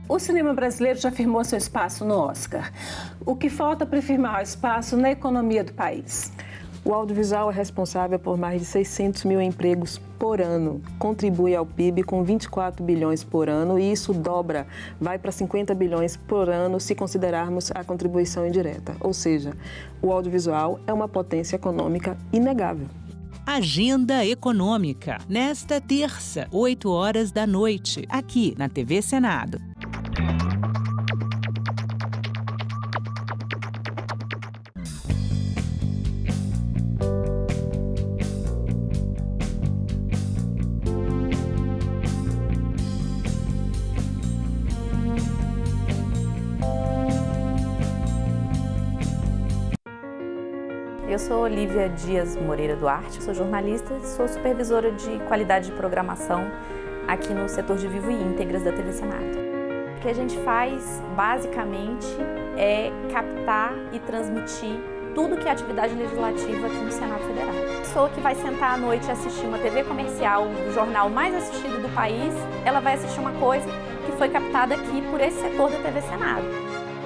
O cinema brasileiro já firmou seu espaço no Oscar. O que falta para firmar o espaço na economia do país? O audiovisual é responsável por mais de 600 mil empregos por ano, contribui ao PIB com 24 bilhões por ano e isso dobra, vai para 50 bilhões por ano se considerarmos a contribuição indireta. Ou seja, o audiovisual é uma potência econômica inegável. Agenda Econômica, nesta terça, 8 horas da noite, aqui na TV Senado. Eu sou Olívia Dias Moreira Duarte, sou jornalista e sou supervisora de qualidade de programação aqui no setor de Vivo e Íntegras da TV Senado. O que a gente faz, basicamente, é captar e transmitir tudo que é atividade legislativa aqui no Senado Federal. A pessoa que vai sentar à noite e assistir uma TV comercial do jornal mais assistido do país, ela vai assistir uma coisa que foi captada aqui por esse setor da TV Senado.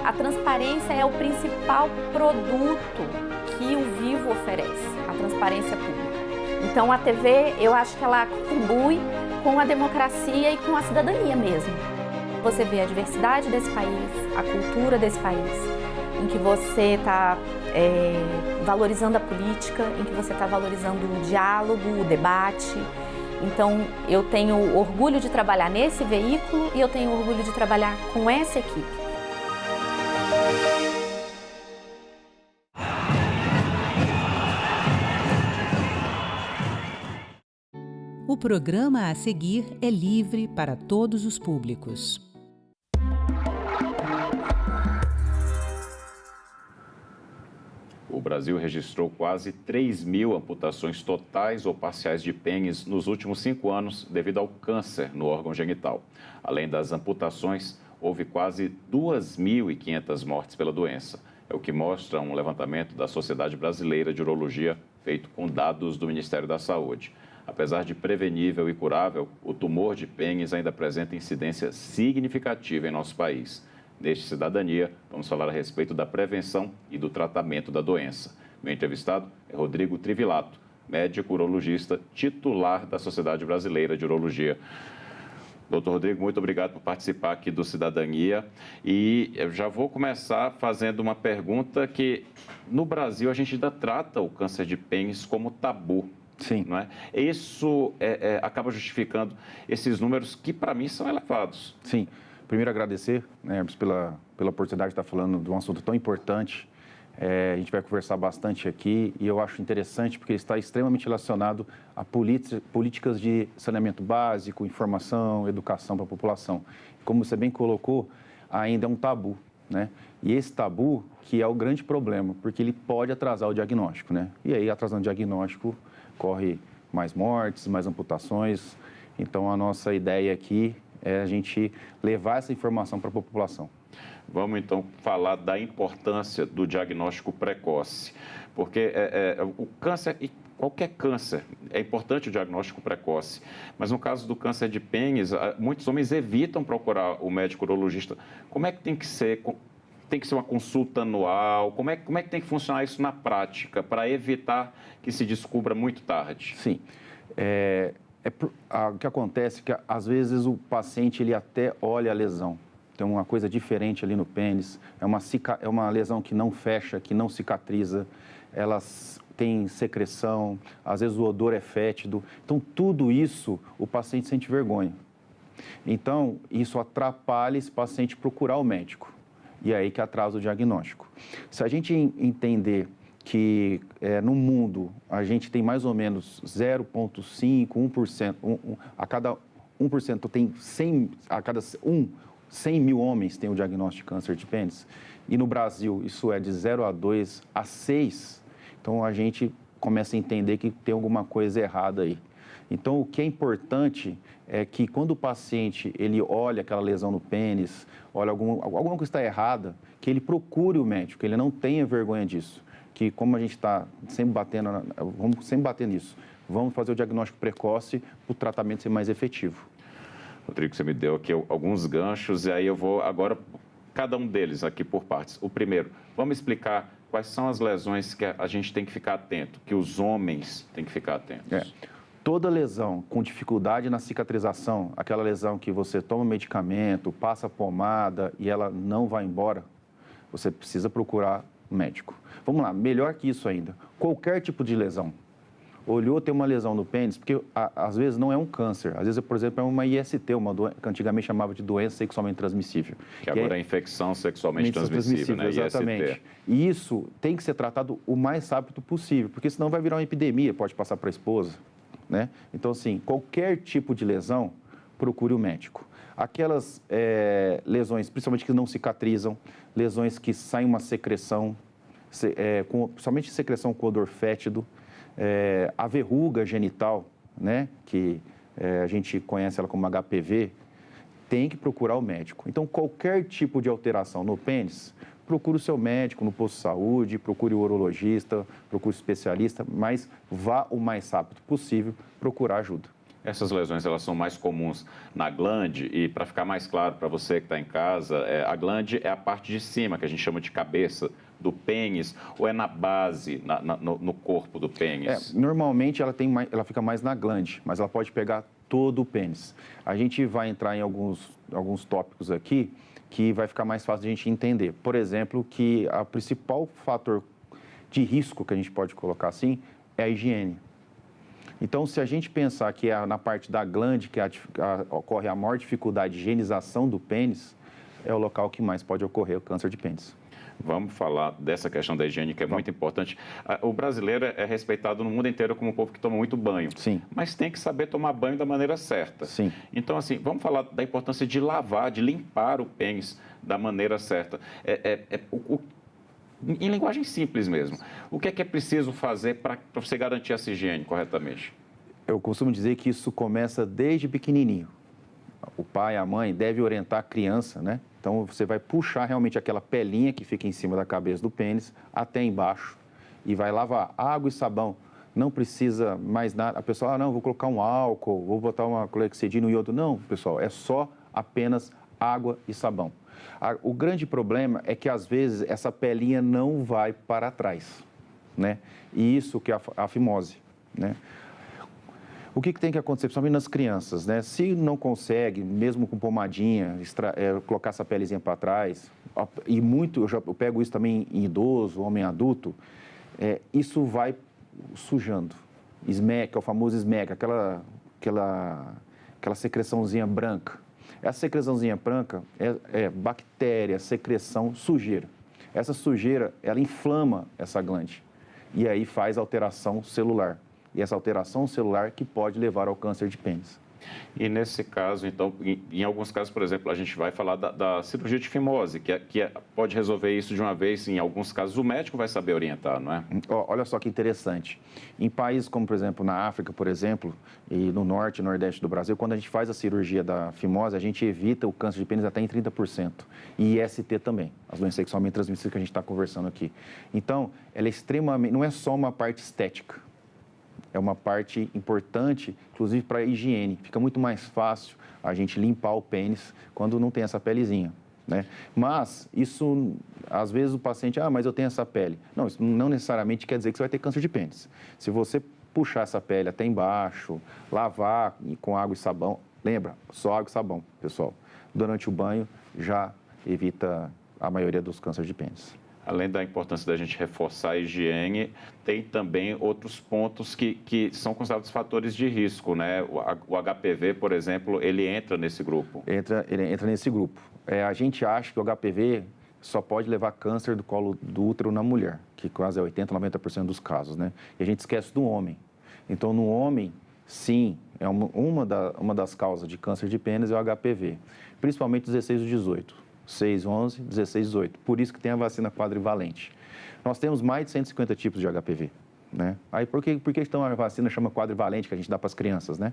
A transparência é o principal produto que o Vivo oferece, a transparência pública. Então a TV, eu acho que ela contribui com a democracia e com a cidadania mesmo. Você vê a diversidade desse país, a cultura desse país, em que você está valorizando a política, em que você está valorizando o diálogo, o debate. Então eu tenho orgulho de trabalhar nesse veículo e eu tenho orgulho de trabalhar com essa equipe. O programa a seguir é livre para todos os públicos. O Brasil registrou quase 3 mil amputações totais ou parciais de pênis nos últimos 5 anos devido ao câncer no órgão genital. Além das amputações, houve quase 2.500 mortes pela doença. É o que mostra um levantamento da Sociedade Brasileira de Urologia feito com dados do Ministério da Saúde. Apesar de prevenível e curável, o tumor de pênis ainda apresenta incidência significativa em nosso país. Neste Cidadania, vamos falar a respeito da prevenção e do tratamento da doença. Meu entrevistado é Rodrigo Trivilato, médico urologista titular da Sociedade Brasileira de Urologia. Doutor Rodrigo, muito obrigado por participar aqui do Cidadania. E eu já vou começar fazendo uma pergunta que, no Brasil, a gente ainda trata o câncer de pênis como tabu. Sim. Não é? Isso acaba justificando esses números que, para mim, são elevados. Sim. Primeiro, agradecer, né, Hermes, pela oportunidade de estar falando de um assunto tão importante. A gente vai conversar bastante aqui e eu acho interessante porque ele está extremamente relacionado a políticas de saneamento básico, informação, educação para a população. Como você bem colocou, ainda é um tabu, né? E esse tabu que é o grande problema, porque ele pode atrasar o diagnóstico, né? E aí, atrasando o diagnóstico, corre mais mortes, mais amputações. Então, a nossa ideia aqui é a gente levar essa informação para a população. Vamos, então, falar da importância do diagnóstico precoce, porque o câncer, e qualquer câncer, é importante o diagnóstico precoce, mas no caso do câncer de pênis, muitos homens evitam procurar o médico urologista. Como é que tem que ser? Tem que ser uma consulta anual? Como é que tem que funcionar isso na prática, para evitar que se descubra muito tarde? Sim. O que acontece é que, às vezes, o paciente ele até olha a lesão. Tem uma coisa diferente ali no pênis. É uma lesão que não fecha, que não cicatriza. Elas têm secreção, às vezes o odor é fétido. Então, tudo isso, o paciente sente vergonha. Então, isso atrapalha esse paciente procurar o médico. E é aí que atrasa o diagnóstico. Se a gente entender que no mundo a gente tem mais ou menos 0,5%, 1%, a cada 1% tem 100, a cada 100 mil homens tem o diagnóstico de câncer de pênis, e no Brasil isso é de 0 a 2 a 6, então a gente começa a entender que tem alguma coisa errada aí. Então, o que é importante é que quando o paciente ele olha aquela lesão no pênis, olha alguma coisa está errada, que ele procure o médico, que ele não tenha vergonha disso. Que como a gente está sempre vamos sempre bater nisso, vamos fazer o diagnóstico precoce para o tratamento ser mais efetivo. Rodrigo, você me deu aqui alguns ganchos e aí eu vou agora, cada um deles aqui por partes. O primeiro, vamos explicar quais são as lesões que a gente tem que ficar atento, que os homens têm que ficar atentos. Toda lesão com dificuldade na cicatrização, aquela lesão que você toma medicamento, passa pomada e ela não vai embora, você precisa procurar um médico. Vamos lá, melhor que isso ainda, qualquer tipo de lesão. Olhou, tem uma lesão no pênis, porque às vezes não é um câncer, às vezes, por exemplo, é uma IST, uma doença que antigamente chamava de doença sexualmente transmissível. Que agora é infecção sexualmente transmissível, né? Exatamente. IST. E isso tem que ser tratado o mais rápido possível, porque senão vai virar uma epidemia, pode passar para a esposa, né? Então, assim, qualquer tipo de lesão, procure o médico. Aquelas lesões, principalmente que não cicatrizam, lesões que saem uma secreção, somente secreção com odor fétido, a verruga genital, né, que a gente conhece ela como HPV, tem que procurar o médico. Então, qualquer tipo de alteração no pênis, procure o seu médico no posto de saúde, procure o urologista, procure o especialista, mas vá o mais rápido possível procurar ajuda. Essas lesões, elas são mais comuns na glande e, para ficar mais claro para você que está em casa, a glande é a parte de cima, que a gente chama de cabeça do pênis, ou é na base, no corpo do pênis? Normalmente ela fica mais na glande, mas ela pode pegar todo o pênis. A gente vai entrar em alguns tópicos aqui que vai ficar mais fácil de a gente entender. Por exemplo, que o principal fator de risco que a gente pode colocar assim é a higiene. Então, se a gente pensar que é na parte da glande que ocorre a maior dificuldade de higienização do pênis, é o local que mais pode ocorrer o câncer de pênis. Vamos falar dessa questão da higiene, que é muito importante. O brasileiro é respeitado no mundo inteiro como um povo que toma muito banho. Sim. Mas tem que saber tomar banho da maneira certa. Sim. Então, assim, vamos falar da importância de lavar, de limpar o pênis da maneira certa. Em linguagem simples mesmo, o que é preciso fazer para você garantir essa higiene corretamente? Eu costumo dizer que isso começa desde pequenininho. O pai, a mãe deve orientar a criança, né? Então, você vai puxar realmente aquela pelinha que fica em cima da cabeça do pênis até embaixo e vai lavar. Água e sabão, não precisa mais nada. A pessoa, não, vou colocar um álcool, vou botar uma clorexidina no iodo. Não, pessoal, é só apenas água e sabão. O grande problema é que, às vezes, essa pelinha não vai para trás, né? E isso que é a fimose, né? O que tem que acontecer, principalmente nas crianças, né? Se não consegue, mesmo com pomadinha, colocar essa pelezinha para trás, e eu pego isso também em idoso, homem adulto, isso vai sujando. Esmeca, o famoso esmeca, aquela secreçãozinha branca. Essa secreçãozinha branca é bactéria, secreção, sujeira. Essa sujeira, ela inflama essa glande e aí faz alteração celular. E essa alteração celular que pode levar ao câncer de pênis. E nesse caso, então, em alguns casos, por exemplo, a gente vai falar da cirurgia de fimose, que pode resolver isso de uma vez. Em alguns casos, o médico vai saber orientar, não é? Olha só que interessante. Em países como, por exemplo, na África, por exemplo, e no norte e nordeste do Brasil, quando a gente faz a cirurgia da fimose, a gente evita o câncer de pênis até em 30%. E IST também, as doenças sexualmente transmissíveis que a gente está conversando aqui. Então, ela é extremamente... Não é só uma parte estética. É uma parte importante, inclusive para a higiene. Fica muito mais fácil a gente limpar o pênis quando não tem essa pelezinha, né? Mas isso, às vezes o paciente, mas eu tenho essa pele. Não, isso não necessariamente quer dizer que você vai ter câncer de pênis. Se você puxar essa pele até embaixo, lavar com água e sabão, lembra, só água e sabão, pessoal. Durante o banho já evita a maioria dos cânceres de pênis. Além da importância da gente reforçar a higiene, tem também outros pontos que são considerados fatores de risco, né? O HPV, por exemplo, ele entra nesse grupo. Ele entra nesse grupo. A gente acha que o HPV só pode levar câncer do colo do útero na mulher, que quase é 80%, 90% dos casos, né? E a gente esquece do homem. Então, no homem, sim, é uma das causas de câncer de pênis é o HPV, principalmente 16 e 18. 6, 11, 16, 18. Por isso que tem a vacina quadrivalente. Nós temos mais de 150 tipos de HPV, né? Aí, por que então a vacina chama quadrivalente, que a gente dá para as crianças, né?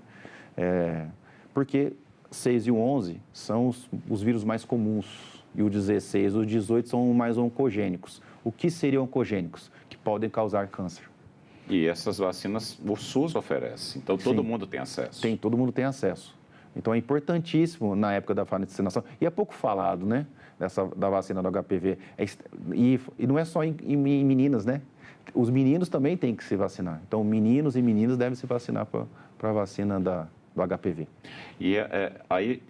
Porque 6 e o 11 são os vírus mais comuns e o 16 e o 18 são mais oncogênicos. O que seriam oncogênicos? Que podem causar câncer. E essas vacinas o SUS oferece, então todo mundo tem acesso. Todo mundo tem acesso. Então, é importantíssimo na época da vacinação. E é pouco falado, né? Da vacina do HPV. E não é só em meninas, né? Os meninos também têm que se vacinar. Então, meninos e meninas devem se vacinar para a vacina do HPV. E aí,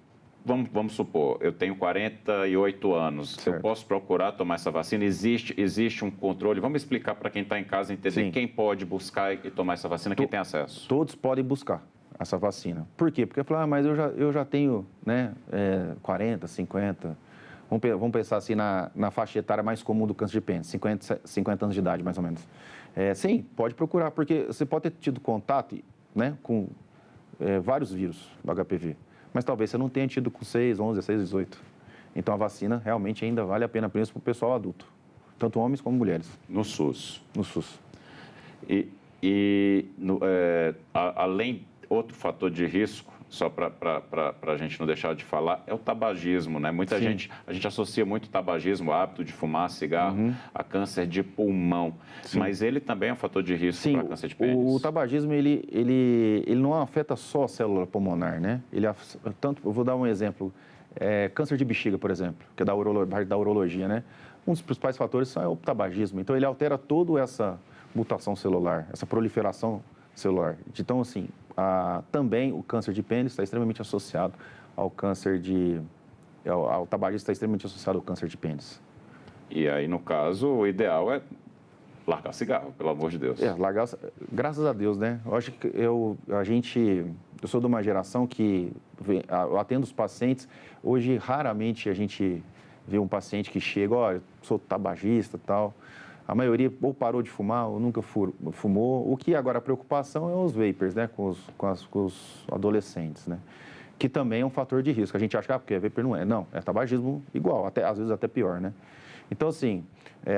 vamos supor, eu tenho 48 anos, certo. Eu posso procurar tomar essa vacina? Existe um controle? Vamos explicar para quem está em casa entender. Sim. Quem pode buscar e tomar essa vacina, quem tem acesso? Todos podem buscar essa vacina. Por quê? Porque falar, mas eu já tenho, né, 40, 50... Vamos pensar assim na faixa etária mais comum do câncer de pênis, 50 anos de idade, mais ou menos. Sim, pode procurar, porque você pode ter tido contato, né, com vários vírus do HPV, mas talvez você não tenha tido com 6, 11, 16, 18. Então, a vacina realmente ainda vale a pena, principalmente para o pessoal adulto, tanto homens como mulheres. No SUS? No SUS. Além, outro fator de risco, só para a gente não deixar de falar, é o tabagismo, né? Muita gente, a gente associa muito o tabagismo, o hábito de fumar cigarro, a câncer de pulmão. Sim. Mas ele também é um fator de risco para câncer de pênis. O tabagismo, ele não afeta só a célula pulmonar, né? Eu vou dar um exemplo. Câncer de bexiga, por exemplo, que é da urologia, né? Um dos principais fatores é o tabagismo. Então, ele altera toda essa mutação celular, essa proliferação celular. Então, assim, também o câncer de pênis está extremamente associado ao câncer ao tabagismo está extremamente associado ao câncer de pênis. E aí, no caso, o ideal é largar cigarro, pelo amor de Deus. Largar, graças a Deus, né? Eu acho que eu sou de uma geração que eu atendo os pacientes. Hoje, raramente a gente vê um paciente que chega, eu sou tabagista e tal. A maioria ou parou de fumar ou nunca fumou. O que agora a preocupação é os vapers, né? Com os adolescentes, né? Que também é um fator de risco. A gente acha que porque vapor não é. Não, é tabagismo igual, às vezes até pior, né? Então, assim,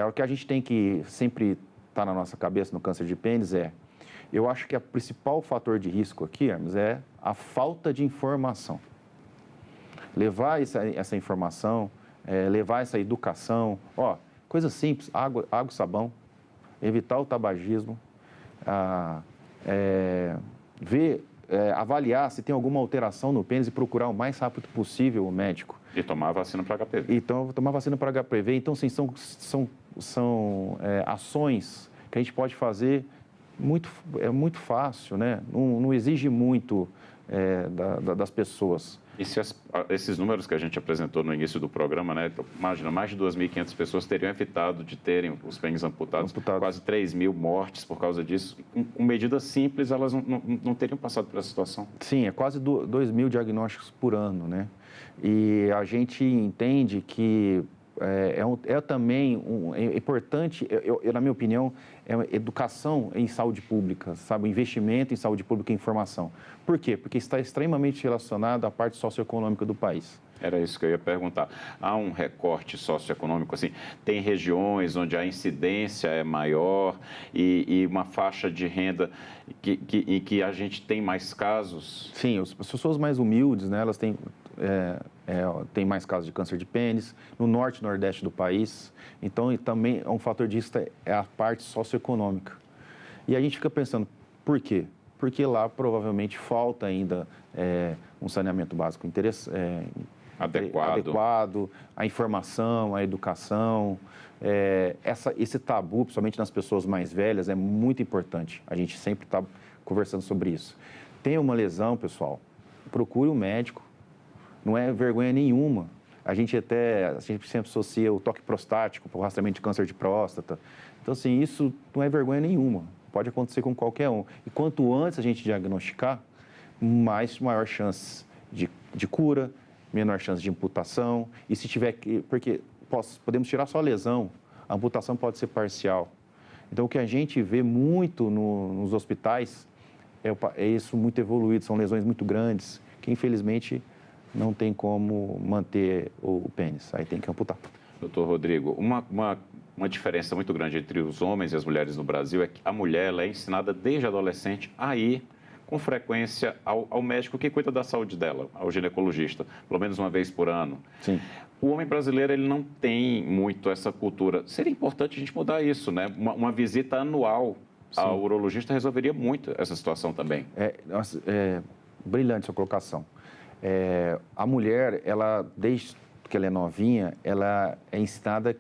o que a gente tem que sempre estar na nossa cabeça no câncer de pênis eu acho que o principal fator de risco aqui, Hermes, é a falta de informação. Levar essa informação, levar essa educação, coisa simples, água e sabão, evitar o tabagismo, avaliar se tem alguma alteração no pênis e procurar o mais rápido possível o médico. E tomar a vacina para HPV. Então, tomar vacina para HPV. Então, sim, são ações que a gente pode fazer muito fácil, né? Não exige muito das pessoas. E se esses números que a gente apresentou no início do programa, né? Imagina, mais de 2.500 pessoas teriam evitado de terem os pênis amputados. Quase 3.000 mortes por causa disso. Com medidas simples, elas não teriam passado por essa situação. Sim, é quase 2.000 diagnósticos por ano, né? E a gente entende que também importante, na minha opinião, educação em saúde pública, sabe? Investimento em saúde pública e informação. Por quê? Porque está extremamente relacionado à parte socioeconômica do país. Era isso que eu ia perguntar. Há um recorte socioeconômico, assim, tem regiões onde a incidência é maior e uma faixa de renda em que a gente tem mais casos? Sim, as pessoas mais humildes, né, elas têm mais casos de câncer de pênis, no norte e nordeste do país. Então, também um fator disso é a parte socioeconômica. E a gente fica pensando, por quê? Porque lá provavelmente falta ainda um saneamento básico adequado, a informação, a educação. Esse tabu, principalmente nas pessoas mais velhas, é muito importante. A gente sempre está conversando sobre isso. Tem uma lesão, pessoal, procure um médico. Não é vergonha nenhuma. A gente sempre associa o toque prostático para o rastreamento de câncer de próstata. Então, assim, isso não é vergonha nenhuma. Pode acontecer com qualquer um. E quanto antes a gente diagnosticar, maior chance de cura, menor chance de amputação. E se tiver porque podemos tirar só a lesão, a amputação pode ser parcial. Então, o que a gente vê muito nos hospitais é isso muito evoluído, são lesões muito grandes, que infelizmente não tem como manter o pênis, aí tem que amputar. Doutor Rodrigo, uma diferença muito grande entre os homens e as mulheres no Brasil é que a mulher ela é ensinada desde adolescente a ir com frequência ao médico que cuida da saúde dela, ao ginecologista, pelo menos uma vez por ano. Sim. O homem brasileiro ele não tem muito essa cultura. Seria importante a gente mudar isso, né? Uma visita anual ao urologista resolveria muito essa situação também. Brilhante sua colocação. A mulher, ela, desde que ela é novinha, ela é ensinada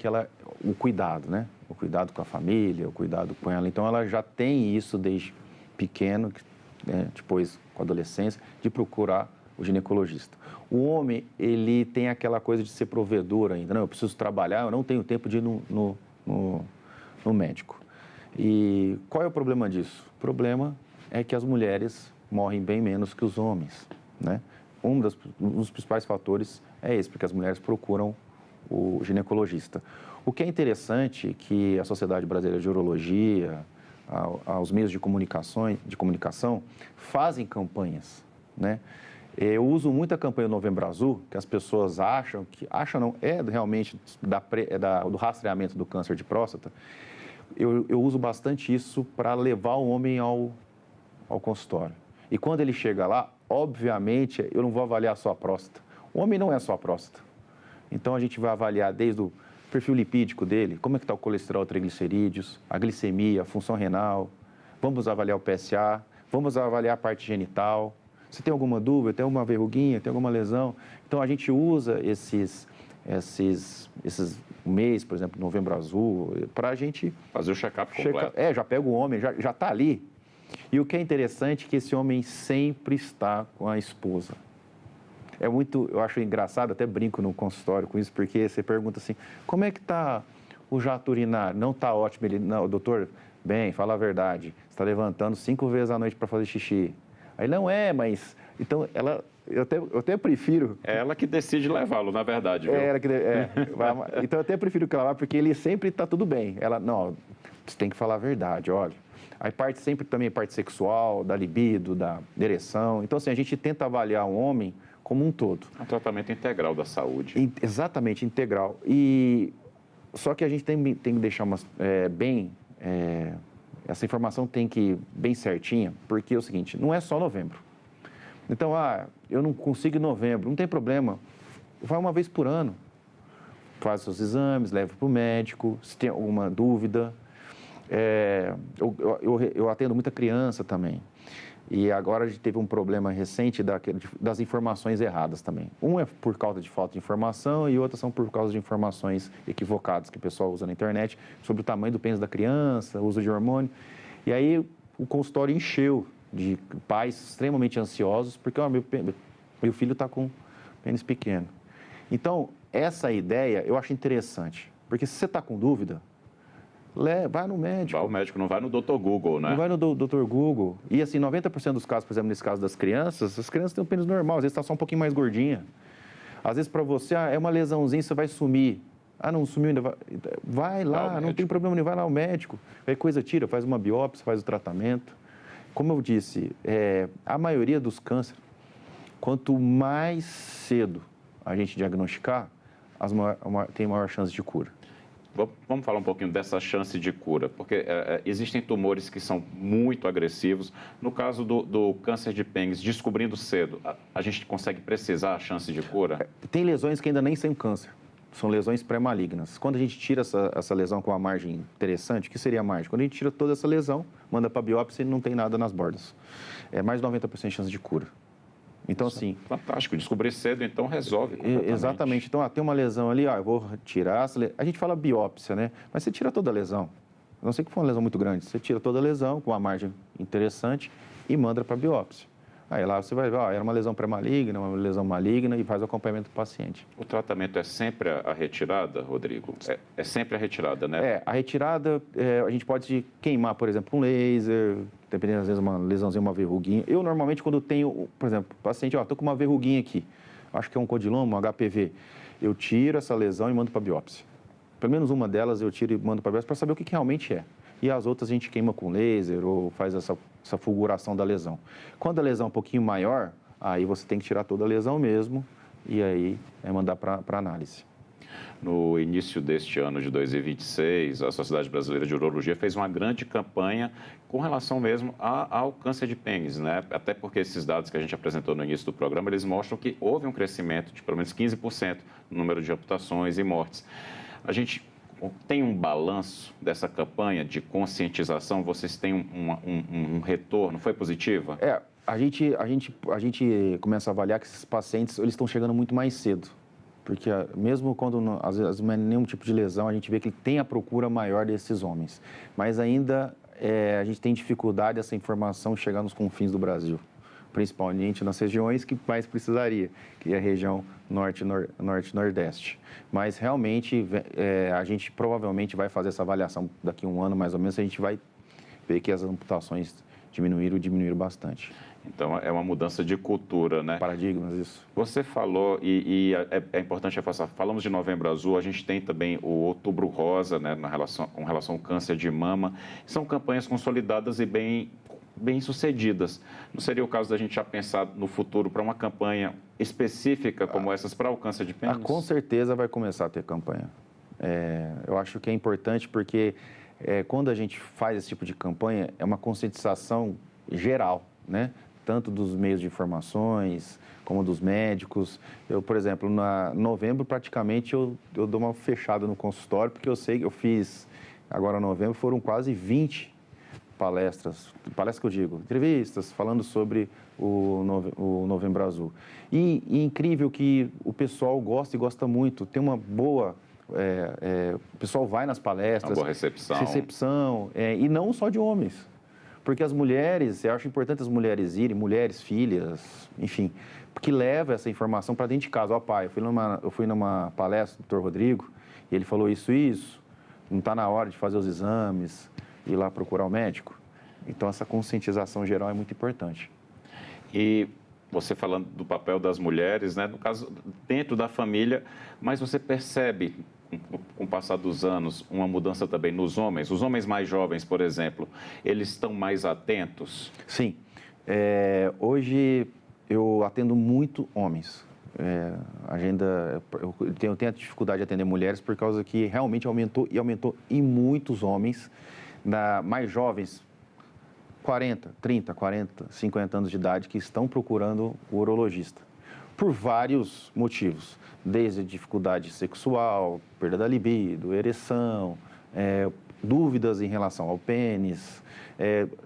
o cuidado, né? O cuidado com a família, o cuidado com ela. Então, ela já tem isso desde pequeno, né? Depois, com a adolescência, de procurar o ginecologista. O homem, ele tem aquela coisa de ser provedor ainda. Não, eu preciso trabalhar, eu não tenho tempo de ir no médico. E qual é o problema disso? O problema é que as mulheres morrem bem menos que os homens, né? Um dos principais fatores é esse, porque as mulheres procuram o ginecologista. O que é interessante é que a Sociedade Brasileira de Urologia, os meios de comunicação fazem campanhas, né? Eu uso muito a campanha Novembro Azul, que as pessoas acham não, é realmente do rastreamento do câncer de próstata. Eu uso bastante isso para levar o homem ao consultório. E quando ele chega lá, obviamente, eu não vou avaliar só a próstata. O homem não é só a próstata. Então, a gente vai avaliar desde o perfil lipídico dele, como é que está o colesterol, triglicerídeos, a glicemia, a função renal. Vamos avaliar o PSA, vamos avaliar a parte genital. Se tem alguma dúvida, tem alguma verruguinha, tem alguma lesão. Então, a gente usa esses mês, por exemplo, Novembro Azul, para a gente... fazer o check-up completo. Já pega o homem, já está ali. E o que é interessante é que esse homem sempre está com a esposa. Eu acho engraçado, até brinco no consultório com isso, porque você pergunta assim, como é que está o jato urinário? Não está ótimo. Ele, não, doutor, bem, fala a verdade, você está levantando 5 vezes à noite para fazer xixi. Aí, não é, mas... Então, eu até prefiro... É ela que decide levá-lo, na verdade, viu? Então, eu até prefiro que ela vá, porque ele sempre está tudo bem. Ela, não, você tem que falar a verdade, olha. Aí sempre também a parte sexual, da libido, da ereção. Então, assim, a gente tenta avaliar o homem como um todo. Um tratamento integral da saúde. Exatamente, integral. Só que a gente tem que deixar essa informação tem que ir bem certinha, porque é o seguinte, não é só novembro. Então, eu não consigo em novembro, não tem problema. Vai uma vez por ano. Faz seus exames, leva para o médico, se tem alguma dúvida. Eu atendo muita criança também. E agora a gente teve um problema recente das informações erradas também. Um é por causa de falta de informação e outras são por causa de informações equivocadas que o pessoal usa na internet sobre o tamanho do pênis da criança, uso de hormônio. E aí o consultório encheu de pais extremamente ansiosos porque meu filho está com pênis pequeno. Então, essa ideia eu acho interessante, porque se você está com dúvida, vai no médico. Vai ao médico, não vai no Dr. Google, né? Não vai no Dr. Google. E assim, 90% dos casos, por exemplo, nesse caso das crianças, as crianças têm um pênis normal, às vezes está só um pouquinho mais gordinha. Às vezes para você, é uma lesãozinha, você vai sumir. Não sumiu ainda. Vai lá, não tem problema nenhum, vai lá ao médico. Qualquer coisa tira, faz uma biópsia, faz o tratamento. Como eu disse, a maioria dos cânceres, quanto mais cedo a gente diagnosticar, tem maior chance de cura. Vamos falar um pouquinho dessa chance de cura, porque existem tumores que são muito agressivos. No caso do câncer de pênis, descobrindo cedo, a gente consegue precisar a chance de cura? Tem lesões que ainda nem são câncer, são lesões pré-malignas. Quando a gente tira essa lesão com uma margem interessante, o que seria a margem? Quando a gente tira toda essa lesão, manda para a biópsia e não tem nada nas bordas. É mais de 90% de chance de cura. Então, assim... Fantástico. Descobrir cedo, então, resolve completamente. Exatamente. Então, tem uma lesão ali, eu vou tirar... A gente fala biópsia, né? Mas você tira toda a lesão. A não sei que for uma lesão muito grande. Você tira toda a lesão com uma margem interessante e manda para a biópsia. Aí lá você vai ver, era uma lesão pré-maligna, uma lesão maligna e faz o acompanhamento do paciente. O tratamento é sempre a retirada, Rodrigo? É sempre a retirada, né? A retirada, a gente pode queimar, por exemplo, um laser, dependendo, às vezes, uma lesãozinha, uma verruguinha. Eu, normalmente, quando tenho, por exemplo, paciente, estou com uma verruguinha aqui, acho que é um codiloma, um HPV, eu tiro essa lesão e mando para a biópsia. Pelo menos uma delas eu tiro e mando para a biópsia para saber o que realmente é. E as outras a gente queima com laser ou faz essa fulguração da lesão. Quando a lesão é um pouquinho maior, aí você tem que tirar toda a lesão mesmo e aí mandar para análise. No início deste ano de 2026, a Sociedade Brasileira de Urologia fez uma grande campanha com relação mesmo ao câncer de pênis, né? Até porque esses dados que a gente apresentou no início do programa, eles mostram que houve um crescimento de pelo menos 15% no número de amputações e mortes. A gente tem um balanço dessa campanha de conscientização? Vocês têm um retorno? Foi positiva? A gente começa a avaliar que esses pacientes eles estão chegando muito mais cedo. Porque mesmo quando às vezes não é nenhum tipo de lesão, a gente vê que tem a procura maior desses homens. Mas ainda a gente tem dificuldade dessa informação chegar nos confins do Brasil, principalmente nas regiões que mais precisaria, que é a região norte e nordeste. Mas realmente a gente provavelmente vai fazer essa avaliação daqui a um ano, mais ou menos, a gente vai ver que as amputações diminuíram bastante. Então, é uma mudança de cultura, né? Paradigmas, isso. Você falou, e é importante reforçar, falamos de Novembro Azul, a gente tem também o Outubro Rosa, né, com relação ao câncer de mama. São campanhas consolidadas e bem sucedidas. Não seria o caso da gente já pensar no futuro para uma campanha específica como essas para o câncer de pênis? Com certeza vai começar a ter campanha. Eu acho que é importante porque quando a gente faz esse tipo de campanha, é uma conscientização geral, né? Tanto dos meios de informações, como dos médicos. Eu, por exemplo, em novembro, praticamente, eu dou uma fechada no consultório, porque eu sei que eu fiz, agora em novembro, foram quase 20 palestras que eu digo, entrevistas, falando sobre o Novembro Azul. E incrível que o pessoal gosta e gosta muito, tem uma boa... o pessoal vai nas palestras... Uma boa recepção. E não só de homens. Porque as mulheres, eu acho importante as mulheres irem, mulheres, filhas, enfim, que leva essa informação para dentro de casa. Ó, pai, eu fui numa palestra do Dr. Rodrigo e ele falou isso, não está na hora de fazer os exames, ir lá procurar o médico. Então, essa conscientização geral é muito importante. E você falando do papel das mulheres, né, no caso, dentro da família, mas você percebe, com o passar dos anos, uma mudança também nos homens? Os homens mais jovens, por exemplo, eles estão mais atentos? Sim. Hoje eu atendo muito homens. Eu tenho a dificuldade de atender mulheres por causa que realmente aumentou em muitos homens, mais jovens, 40, 30, 40, 50 anos de idade, que estão procurando o urologista. Por vários motivos, desde dificuldade sexual, perda da libido, ereção, dúvidas em relação ao pênis.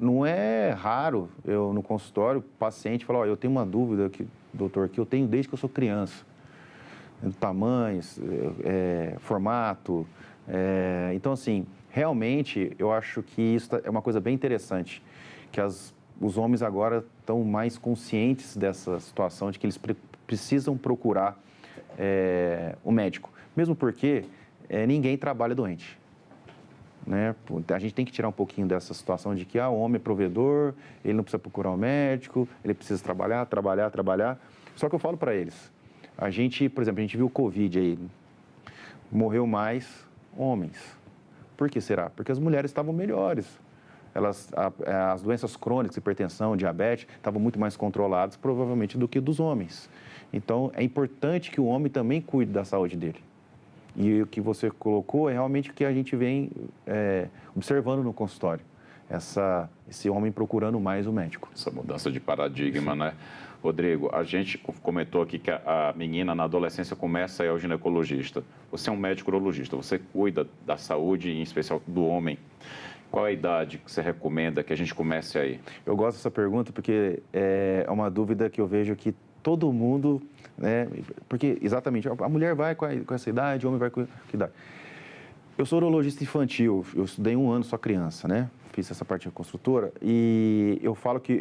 Não é raro eu no consultório, o paciente fala, eu tenho uma dúvida, doutor, que eu tenho desde que eu sou criança. Tamanhos, formato. Então, assim, realmente eu acho que isso é uma coisa bem interessante, que os homens agora estão mais conscientes dessa situação, de que eles precisam procurar o médico. Mesmo porque ninguém trabalha doente. Né? A gente tem que tirar um pouquinho dessa situação de que o homem é provedor, ele não precisa procurar um médico, ele precisa trabalhar. Só que eu falo para eles, por exemplo, a gente viu o Covid aí, morreu mais homens. Por que será? Porque as mulheres estavam melhores. As doenças crônicas, hipertensão, diabetes, estavam muito mais controladas, provavelmente, do que dos homens. Então, é importante que o homem também cuide da saúde dele. E o que você colocou é realmente o que a gente vem observando no consultório. Esse homem procurando mais o médico. Essa mudança de paradigma, né? Rodrigo, a gente comentou aqui que a menina na adolescência começa a ir ao ginecologista. Você é um médico urologista, você cuida da saúde, em especial do homem. Qual a idade que você recomenda que a gente comece aí? Eu gosto dessa pergunta porque é uma dúvida que eu vejo que todo mundo, né? Porque, exatamente, a mulher vai com essa idade, o homem vai com que idade? Eu sou urologista infantil, eu estudei 1 ano só criança, né? Fiz essa parte de construtora e eu falo que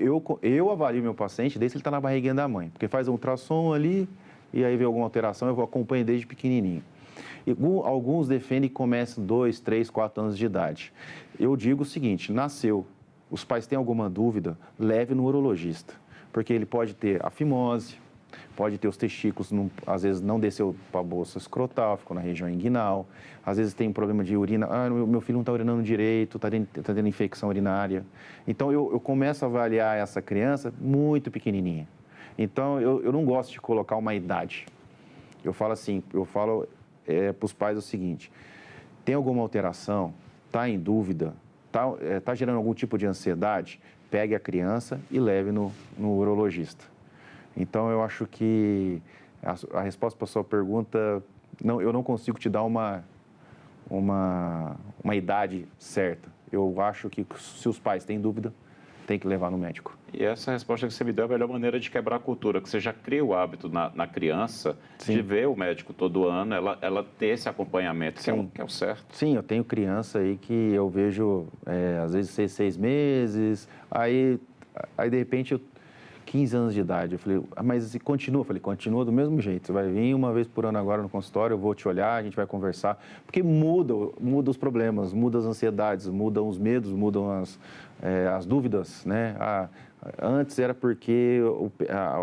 eu avalio meu paciente desde que ele está na barriguinha da mãe, porque faz um ultrassom ali e aí vê alguma alteração, eu acompanho desde pequenininho. E alguns defendem que começa 2, 3, 4 anos de idade. Eu digo o seguinte, nasceu, os pais têm alguma dúvida, leve no urologista, porque ele pode ter a fimose, pode ter os testículos, às vezes não desceu para a bolsa escrotal, ficou na região inguinal, às vezes tem um problema de urina, meu filho não está urinando direito, está tendo infecção urinária. Então, eu começo a avaliar essa criança muito pequenininha. Então, eu não gosto de colocar uma idade. Eu falo para os pais o seguinte, tem alguma alteração, está em dúvida, está gerando algum tipo de ansiedade, pegue a criança e leve no urologista. Então, eu acho que a resposta para a sua pergunta, eu não consigo te dar uma idade certa. Eu acho que se os pais têm dúvida, tem que levar no médico. E essa resposta que você me deu é a melhor maneira de quebrar a cultura, que você já cria o hábito na criança de ver o médico todo ano, ela ter esse acompanhamento, que é o certo. Sim, eu tenho criança aí que eu vejo, às vezes, 6 meses, aí de repente, 15 anos de idade. Eu falei, mas continua? Eu falei, continua do mesmo jeito. Você vai vir uma vez por ano agora no consultório, eu vou te olhar, a gente vai conversar. Porque muda os problemas, muda as ansiedades, mudam os medos, mudam as dúvidas, né? Antes era porque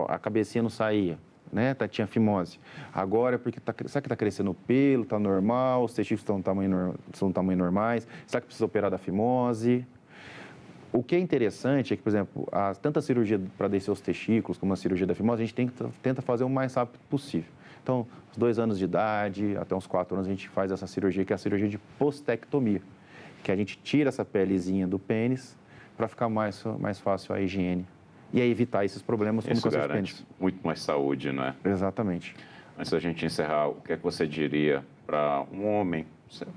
a cabecinha não saía, né? Tinha fimose. Agora é porque será que está crescendo o pelo, está normal, os testículos são do tamanho normais, será que precisa operar da fimose? O que é interessante é que, por exemplo, tanto a cirurgia para descer os testículos como a cirurgia da fimose, a gente tenta fazer o mais rápido possível. Então, aos 2 anos de idade, até uns 4 anos, a gente faz essa cirurgia, que é a cirurgia de postectomia, que a gente tira essa pelezinha do pênis para ficar mais fácil a higiene e aí evitar esses problemas como câncer de pênis. Muito mais saúde, não é? Exatamente. Antes da gente encerrar, o que é que você diria para um homem,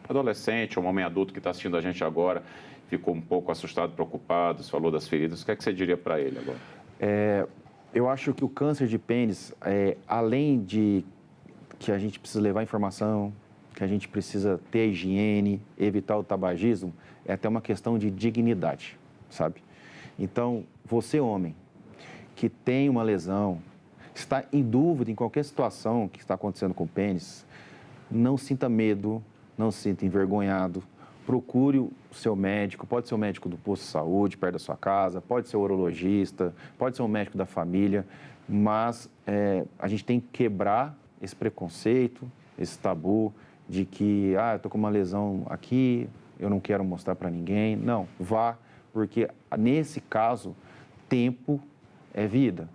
adolescente, um homem adulto que está assistindo a gente agora, ficou um pouco assustado, preocupado, falou das feridas, o que é que você diria para ele agora? Eu acho que o câncer de pênis, além de que a gente precisa levar informação, que a gente precisa ter a higiene, evitar o tabagismo, é até uma questão de dignidade, sabe? Então, você, homem, que tem uma lesão, está em dúvida em qualquer situação que está acontecendo com o pênis, não sinta medo, não se sinta envergonhado, procure o seu médico, pode ser o médico do posto de saúde, perto da sua casa, pode ser o urologista, pode ser um médico da família, mas a gente tem que quebrar esse preconceito, esse tabu de que, eu estou com uma lesão aqui, eu não quero mostrar para ninguém. Não, vá, porque nesse caso, tempo é vida.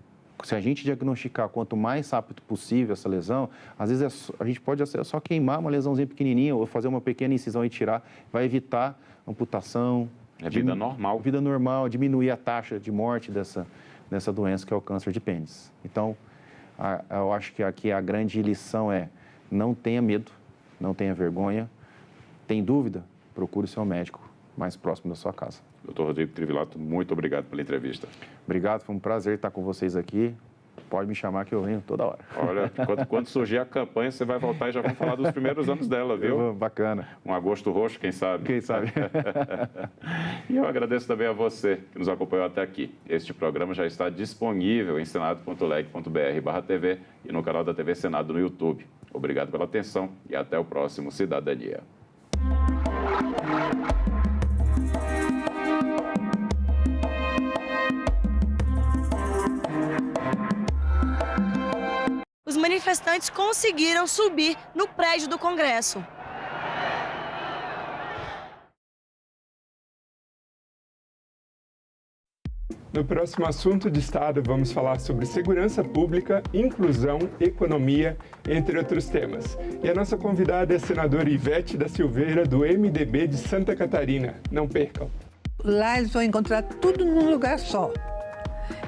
Se a gente diagnosticar quanto mais rápido possível essa lesão, às vezes a gente pode só queimar uma lesãozinha pequenininha ou fazer uma pequena incisão e tirar, vai evitar amputação. É vida normal. Vida normal, diminuir a taxa de morte dessa doença que é o câncer de pênis. Então, eu acho que aqui a grande lição é: não tenha medo, não tenha vergonha, tem dúvida? Procure o seu médico mais próximo da sua casa. Dr. Rodrigo Trivilato, muito obrigado pela entrevista. Obrigado, foi um prazer estar com vocês aqui. Pode me chamar que eu venho toda hora. Olha, quando surgir a campanha, você vai voltar e já vamos falar dos primeiros anos dela, viu? Bacana. Um agosto roxo, quem sabe? Quem sabe. E eu agradeço também a você que nos acompanhou até aqui. Este programa já está disponível em senado.leg.br/TV e no canal da TV Senado no YouTube. Obrigado pela atenção e até o próximo Cidadania. Os manifestantes conseguiram subir no prédio do Congresso. No próximo assunto de Estado, vamos falar sobre segurança pública, inclusão, economia, entre outros temas. E a nossa convidada é a senadora Ivete da Silveira, do MDB de Santa Catarina. Não percam. Lá eles vão encontrar tudo num lugar só.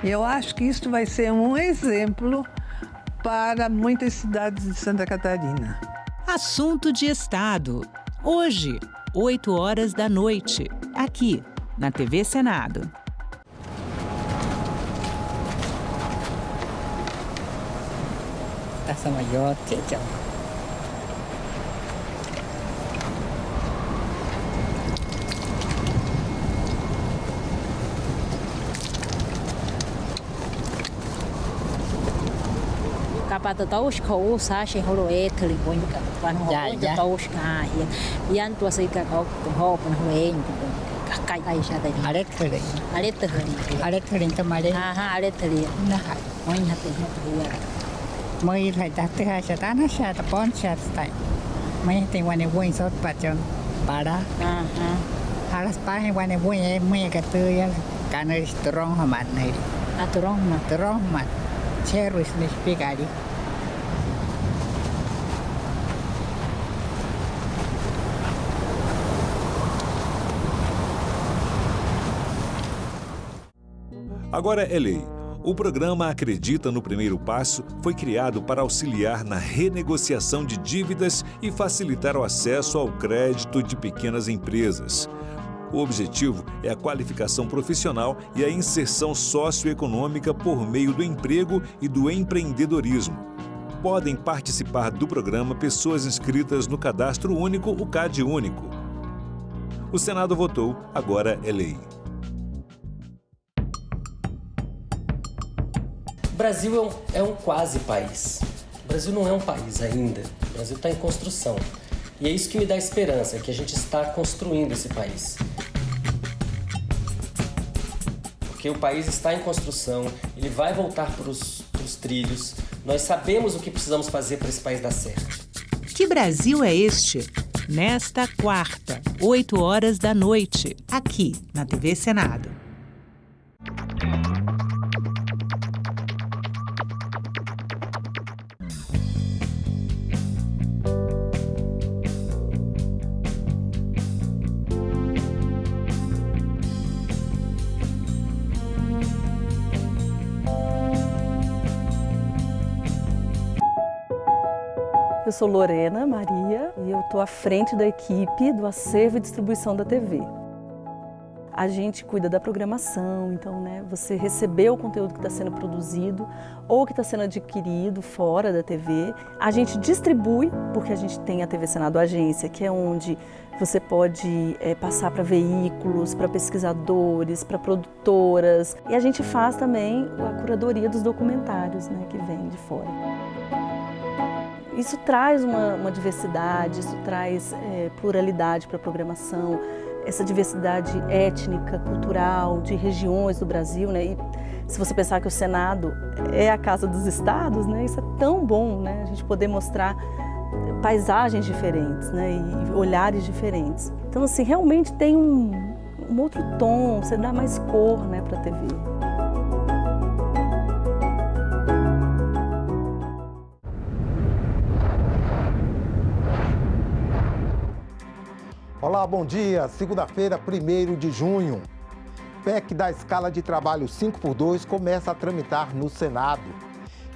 E eu acho que isso vai ser um exemplo para muitas cidades de Santa Catarina. Assunto de Estado. Hoje, 20h, aqui na TV Senado. Taça maior, tchau. Kapata taus kau sashi holo etli bonka pan ho taus ka yan tua sai ka kau ho pan ho en kai kai sha dai Aret thari tamare ha aret thari na oin hatte ya mai thai ta te ha sha ta na sha ta pon sha tai mai te wane buin sot pa chon para halas pa he wane buin e mai ka tu ya ka na restaurant ha man nei aturong ma Cherry Smith Pigari. Agora é lei. O programa Acredita no Primeiro Passo foi criado para auxiliar na renegociação de dívidas e facilitar o acesso ao crédito de pequenas empresas. O objetivo é a qualificação profissional e a inserção socioeconômica por meio do emprego e do empreendedorismo. Podem participar do programa pessoas inscritas no Cadastro Único, o CAD Único. O Senado votou, agora é lei. O Brasil é um quase país. O Brasil não é um país ainda. O Brasil está em construção. E é isso que me dá esperança, que a gente está construindo esse país. Porque o país está em construção, ele vai voltar para os trilhos. Nós sabemos o que precisamos fazer para esse país dar certo. Que Brasil é este? Nesta quarta, 20h, aqui na TV Senado. Eu sou Lorena Maria e eu estou à frente da equipe do acervo e distribuição da TV. A gente cuida da programação, então, você recebeu o conteúdo que está sendo produzido ou que está sendo adquirido fora da TV. A gente distribui, porque a gente tem a TV Senado Agência, que é onde você pode passar para veículos, para pesquisadores, para produtoras. E a gente faz também a curadoria dos documentários, que vem de fora. Isso traz uma diversidade, isso traz pluralidade para a programação, essa diversidade étnica, cultural, de regiões do Brasil, E se você pensar que o Senado é a casa dos estados, Isso é tão bom, A gente poder mostrar paisagens diferentes, E olhares diferentes. Então, assim, realmente tem um outro tom, você dá mais cor, para a TV. Olá, bom dia. Segunda-feira, 1º de junho. PEC da escala de trabalho 5x2 começa a tramitar no Senado.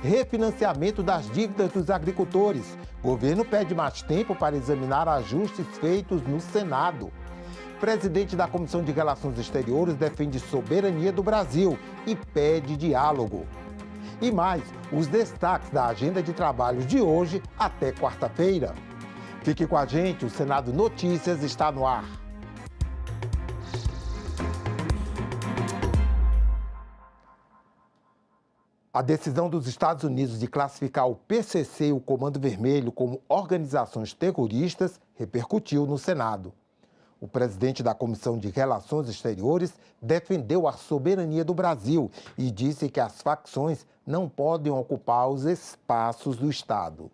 Refinanciamento das dívidas dos agricultores. Governo pede mais tempo para examinar ajustes feitos no Senado. Presidente da Comissão de Relações Exteriores defende soberania do Brasil e pede diálogo. E mais, os destaques da agenda de trabalho de hoje até quarta-feira. Fique com a gente, o Senado Notícias está no ar. A decisão dos Estados Unidos de classificar o PCC e o Comando Vermelho como organizações terroristas repercutiu no Senado. O presidente da Comissão de Relações Exteriores defendeu a soberania do Brasil e disse que as facções não podem ocupar os espaços do Estado.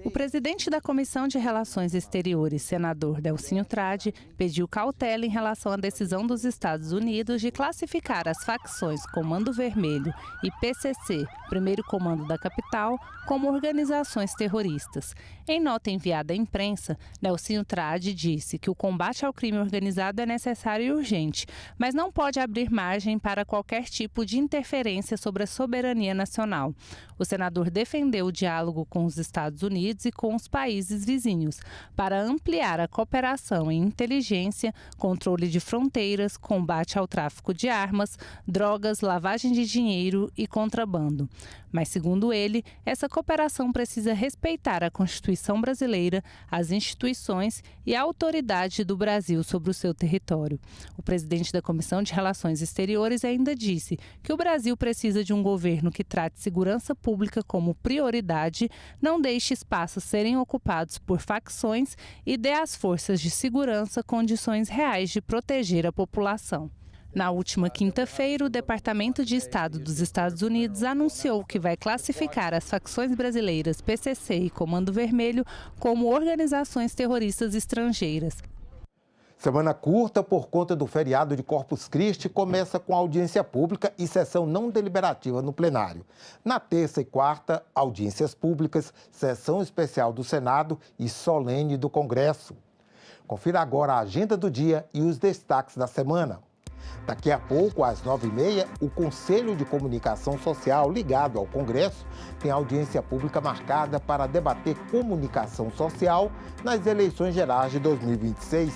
O presidente da Comissão de Relações Exteriores, senador Delcínio Tradi, pediu cautela em relação à decisão dos Estados Unidos de classificar as facções Comando Vermelho e PCC, Primeiro Comando da Capital, como organizações terroristas. Em nota enviada à imprensa, Delcínio Tradi disse que o combate ao crime organizado é necessário e urgente, mas não pode abrir margem para qualquer tipo de interferência sobre a soberania nacional. O senador defendeu o diálogo com os Estados Unidos e com os países vizinhos, para ampliar a cooperação em inteligência, controle de fronteiras, combate ao tráfico de armas, drogas, lavagem de dinheiro e contrabando. Mas, segundo ele, essa cooperação precisa respeitar a Constituição brasileira, as instituições e a autoridade do Brasil sobre o seu território. O presidente da Comissão de Relações Exteriores ainda disse que o Brasil precisa de um governo que trate segurança pública como prioridade, não deixe espaços serem ocupados por facções e dê às forças de segurança condições reais de proteger a população. Na última quinta-feira, o Departamento de Estado dos Estados Unidos anunciou que vai classificar as facções brasileiras PCC e Comando Vermelho como organizações terroristas estrangeiras. Semana curta por conta do feriado de Corpus Christi começa com audiência pública e sessão não deliberativa no plenário. Na terça e quarta, audiências públicas, sessão especial do Senado e solene do Congresso. Confira agora a agenda do dia e os destaques da semana. Daqui a pouco, às 9h30, o Conselho de Comunicação Social, ligado ao Congresso, tem audiência pública marcada para debater comunicação social nas eleições gerais de 2026.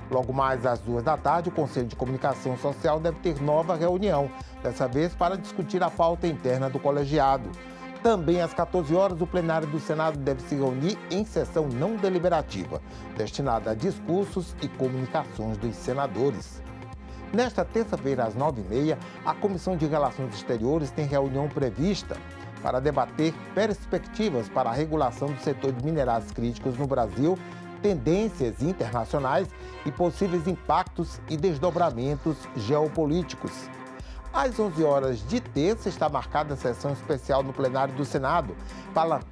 Logo mais às 2 da tarde, o Conselho de Comunicação Social deve ter nova reunião, dessa vez para discutir a pauta interna do colegiado. Também às 14 horas, o plenário do Senado deve se reunir em sessão não deliberativa, destinada a discursos e comunicações dos senadores. Nesta terça-feira, às 9h30, a Comissão de Relações Exteriores tem reunião prevista para debater perspectivas para a regulação do setor de minerados críticos no Brasil, tendências internacionais e possíveis impactos e desdobramentos geopolíticos. Às 11 horas de terça está marcada a sessão especial no plenário do Senado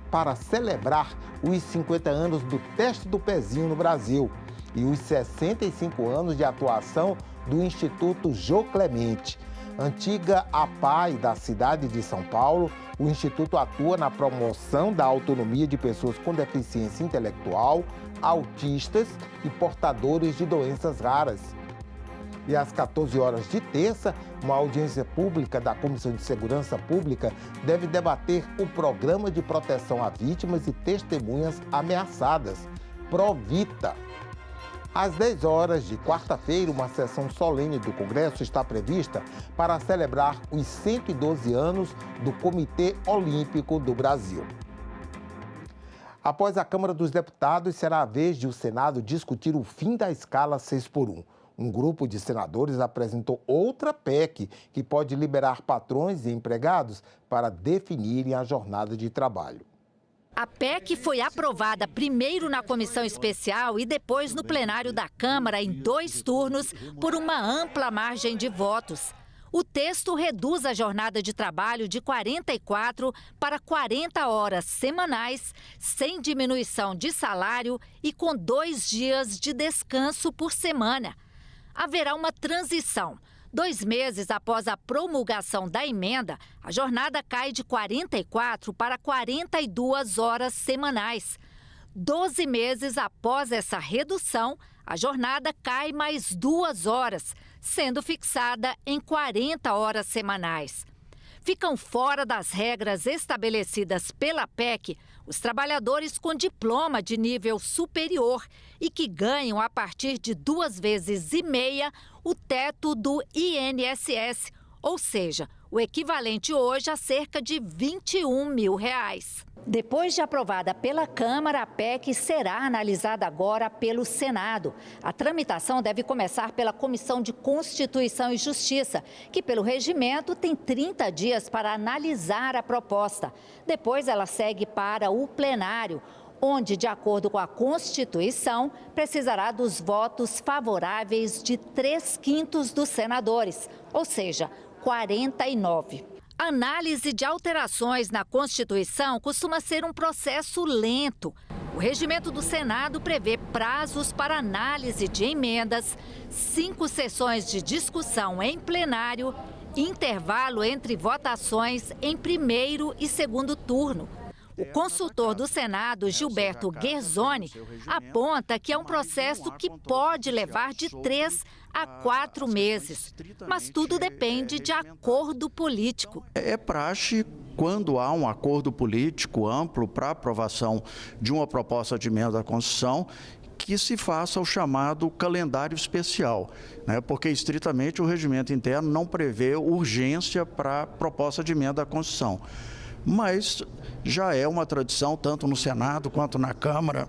para celebrar os 50 anos do teste do pezinho no Brasil e os 65 anos de atuação do Instituto Jô Clemente. Antiga APAE da cidade de São Paulo, o Instituto atua na promoção da autonomia de pessoas com deficiência intelectual, autistas e portadores de doenças raras. E às 14 horas de terça, uma audiência pública da Comissão de Segurança Pública deve debater o Programa de Proteção a Vítimas e Testemunhas Ameaçadas, PROVITA. Às 10 horas de quarta-feira, uma sessão solene do Congresso está prevista para celebrar os 112 anos do Comitê Olímpico do Brasil. Após a Câmara dos Deputados, será a vez de o Senado discutir o fim da escala 6x1. Um grupo de senadores apresentou outra PEC que pode liberar patrões e empregados para definirem a jornada de trabalho. A PEC foi aprovada primeiro na comissão especial e depois no plenário da Câmara em 2 turnos por uma ampla margem de votos. O texto reduz a jornada de trabalho de 44 para 40 horas semanais, sem diminuição de salário e com 2 dias de descanso por semana. Haverá uma transição. 2 meses após a promulgação da emenda, a jornada cai de 44 para 42 horas semanais. 12 meses após essa redução, a jornada cai mais 2 horas, sendo fixada em 40 horas semanais. Ficam fora das regras estabelecidas pela PEC os trabalhadores com diploma de nível superior e que ganham a partir de 2,5 vezes o teto do INSS, ou seja, o equivalente hoje a cerca de R$21 mil. Depois de aprovada pela Câmara, a PEC será analisada agora pelo Senado. A tramitação deve começar pela Comissão de Constituição e Justiça, que pelo regimento tem 30 dias para analisar a proposta. Depois ela segue para o plenário, onde, de acordo com a Constituição, precisará dos votos favoráveis de 3/5 dos senadores, ou seja, 49. A análise de alterações na Constituição costuma ser um processo lento. O regimento do Senado prevê prazos para análise de emendas, 5 sessões de discussão em plenário, intervalo entre votações em primeiro e segundo turno. O consultor do Senado, Gilberto Guerzoni, aponta que é um processo que pode levar de 3 a 4 meses, mas tudo depende de acordo político. É praxe, quando há um acordo político amplo para aprovação de uma proposta de emenda à Constituição, que se faça o chamado calendário especial, né? Porque estritamente o regimento interno não prevê urgência para a proposta de emenda à Constituição. Mas já é uma tradição, tanto no Senado quanto na Câmara,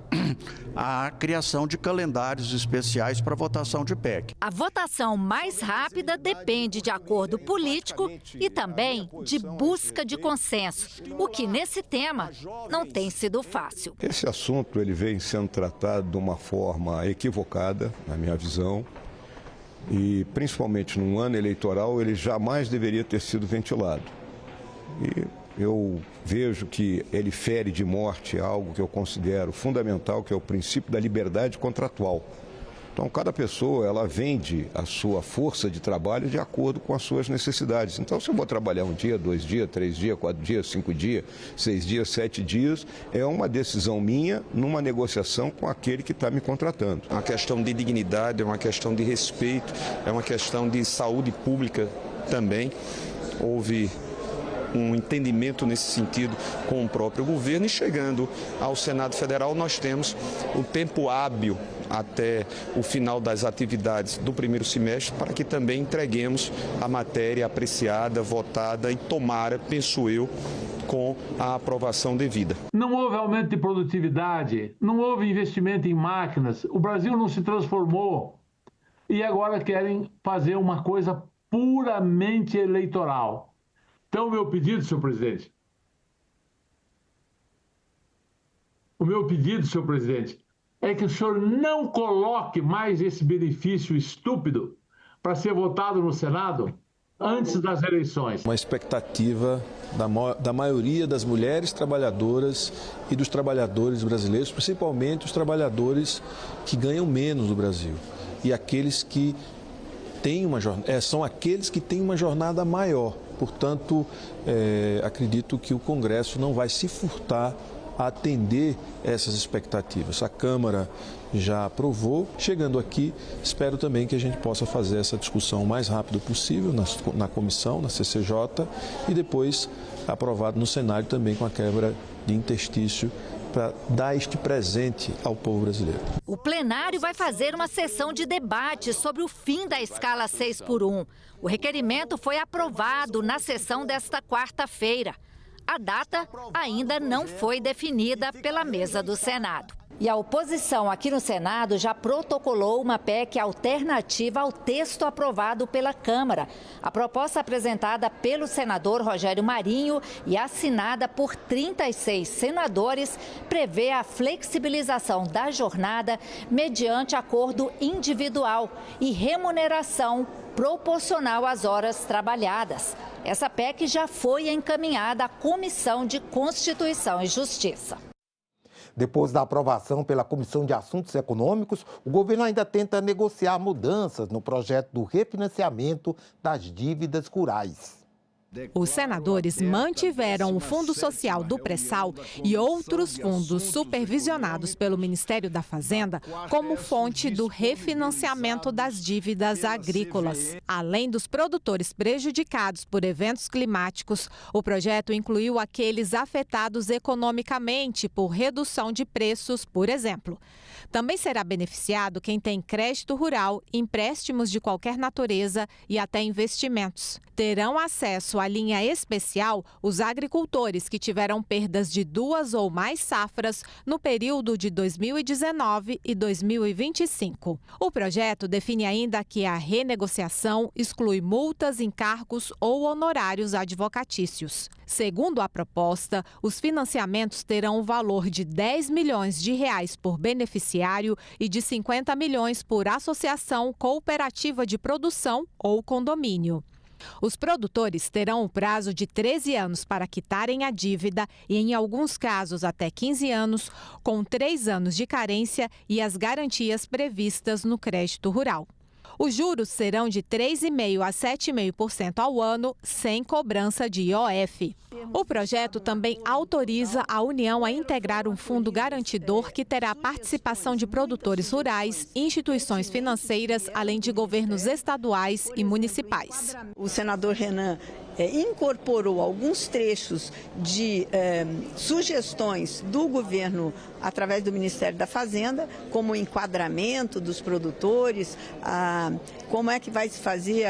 a criação de calendários especiais para votação de PEC. A votação mais rápida depende de acordo político e também de busca de consenso, o que nesse tema não tem sido fácil. Esse assunto ele vem sendo tratado de uma forma equivocada, na minha visão, e principalmente num ano eleitoral ele jamais deveria ter sido ventilado. E eu vejo que ele fere de morte algo que eu considero fundamental, que é o princípio da liberdade contratual. Então, cada pessoa, ela vende a sua força de trabalho de acordo com as suas necessidades. Então, se eu vou trabalhar 1 dia, 2 dias, 3 dias, 4 dias, 5 dias, 6 dias, 7 dias, é uma decisão minha numa negociação com aquele que está me contratando. É uma questão de dignidade, é uma questão de respeito, é uma questão de saúde pública também. Houve um entendimento nesse sentido com o próprio governo e chegando ao Senado Federal nós temos o tempo hábil até o final das atividades do primeiro semestre para que também entreguemos a matéria apreciada, votada e tomara, penso eu, com a aprovação devida. Não houve aumento de produtividade, não houve investimento em máquinas, o Brasil não se transformou e agora querem fazer uma coisa puramente eleitoral. Então, o meu pedido, senhor presidente, é que o senhor não coloque mais esse benefício estúpido para ser votado no Senado antes das eleições. Uma expectativa da maioria das mulheres trabalhadoras e dos trabalhadores brasileiros, principalmente os trabalhadores que ganham menos no Brasil e aqueles que têm são aqueles que têm uma jornada maior. Portanto, acredito que o Congresso não vai se furtar a atender essas expectativas. A Câmara já aprovou. Chegando aqui, espero também que a gente possa fazer essa discussão o mais rápido possível na comissão, na CCJ, e depois aprovado no Senado também com a quebra de interstício para dar este presente ao povo brasileiro. O plenário vai fazer uma sessão de debate sobre o fim da escala 6x1. O requerimento foi aprovado na sessão desta quarta-feira. A data ainda não foi definida pela mesa do Senado. E a oposição aqui no Senado já protocolou uma PEC alternativa ao texto aprovado pela Câmara. A proposta apresentada pelo senador Rogério Marinho e assinada por 36 senadores prevê a flexibilização da jornada mediante acordo individual e remuneração proporcional às horas trabalhadas. Essa PEC já foi encaminhada à Comissão de Constituição e Justiça. Depois da aprovação pela Comissão de Assuntos Econômicos, o governo ainda tenta negociar mudanças no projeto do refinanciamento das dívidas rurais. Os senadores mantiveram o Fundo Social do Pré-Sal e outros fundos supervisionados pelo Ministério da Fazenda como fonte do refinanciamento das dívidas agrícolas. Além dos produtores prejudicados por eventos climáticos, o projeto incluiu aqueles afetados economicamente por redução de preços, por exemplo. Também será beneficiado quem tem crédito rural, empréstimos de qualquer natureza e até investimentos. Terão acesso à linha especial os agricultores que tiveram perdas de 2 ou mais safras no período de 2019 e 2025. O projeto define ainda que a renegociação exclui multas, encargos ou honorários advocatícios. Segundo a proposta, os financiamentos terão o valor de R$10 milhões por beneficiário e de 50 milhões por associação cooperativa de produção ou condomínio. Os produtores terão o prazo de 13 anos para quitarem a dívida e, em alguns casos, até 15 anos, com 3 anos de carência e as garantias previstas no crédito rural. Os juros serão de 3,5% a 7,5% ao ano, sem cobrança de IOF. O projeto também autoriza a União a integrar um fundo garantidor que terá participação de produtores rurais, instituições financeiras, além de governos estaduais e municipais. O senador Renan incorporou alguns trechos de sugestões do governo através do Ministério da Fazenda, como o enquadramento dos produtores, como é que vai se fazer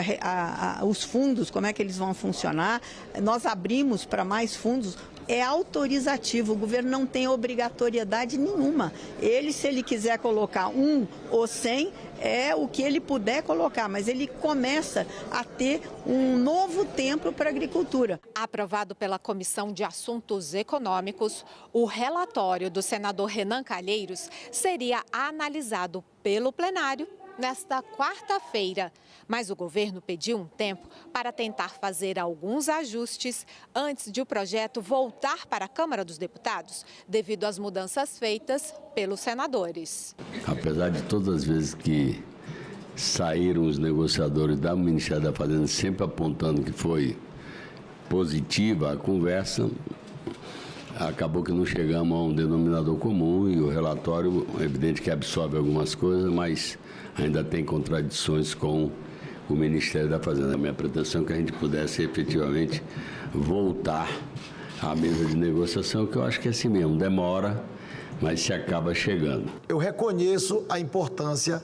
os fundos, como é que eles vão funcionar. Nós abrimos para mais fundos. É autorizativo, o governo não tem obrigatoriedade nenhuma. Ele, se ele quiser colocar 1 ou 100, é o que ele puder colocar, mas ele começa a ter um novo tempo para a agricultura. Aprovado pela Comissão de Assuntos Econômicos, o relatório do senador Renan Calheiros seria analisado pelo plenário nesta quarta-feira. Mas o governo pediu um tempo para tentar fazer alguns ajustes antes de o projeto voltar para a Câmara dos Deputados, devido às mudanças feitas pelos senadores. Apesar de todas as vezes que saíram os negociadores do Ministério da Fazenda sempre apontando que foi positiva a conversa, acabou que não chegamos a um denominador comum e o relatório, é evidente que absorve algumas coisas, mas ainda tem contradições com o Ministério da Fazenda. A minha pretensão é que a gente pudesse efetivamente voltar à mesa de negociação, que eu acho que é assim mesmo, demora, mas se acaba chegando. Eu reconheço a importância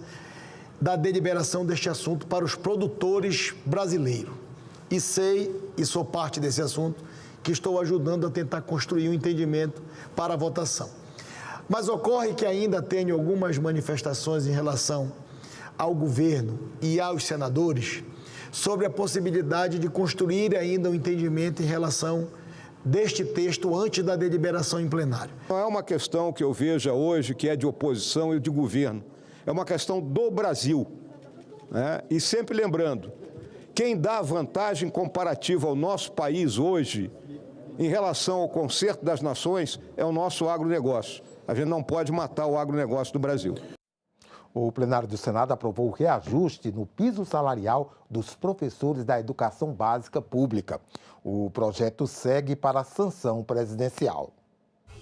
da deliberação deste assunto para os produtores brasileiros. E sei, e sou parte desse assunto, que estou ajudando a tentar construir um entendimento para a votação. Mas ocorre que ainda tenho algumas manifestações em relação ao governo e aos senadores sobre a possibilidade de construir ainda um entendimento em relação deste texto antes da deliberação em plenário. Não é uma questão que eu veja hoje que é de oposição e de governo. É uma questão do Brasil, né? E sempre lembrando, quem dá vantagem comparativa ao nosso país hoje, em relação ao concerto das nações, é o nosso agronegócio. A gente não pode matar o agronegócio do Brasil. O plenário do Senado aprovou o reajuste no piso salarial dos professores da educação básica pública. O projeto segue para a sanção presidencial.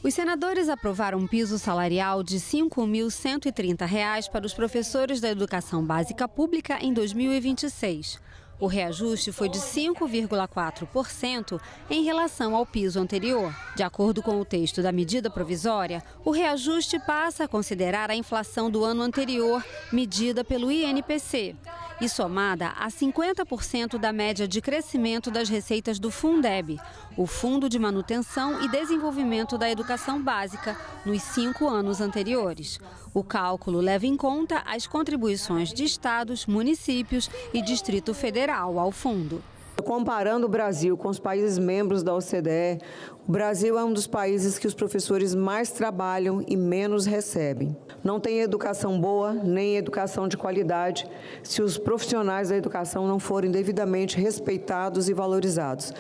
Os senadores aprovaram um piso salarial de R$ 5.130 para os professores da educação básica pública em 2026. O reajuste foi de 5,4% em relação ao piso anterior. De acordo com o texto da medida provisória, o reajuste passa a considerar a inflação do ano anterior, medida pelo INPC, e somada a 50% da média de crescimento das receitas do Fundeb, o Fundo de Manutenção e Desenvolvimento da Educação Básica, nos 5 anos anteriores. O cálculo leva em conta as contribuições de estados, municípios e Distrito Federal ao fundo. Comparando o Brasil com os países membros da OCDE, o Brasil é um dos países que os professores mais trabalham e menos recebem. Não tem educação boa, nem educação de qualidade, se os profissionais da educação não forem devidamente respeitados e valorizados.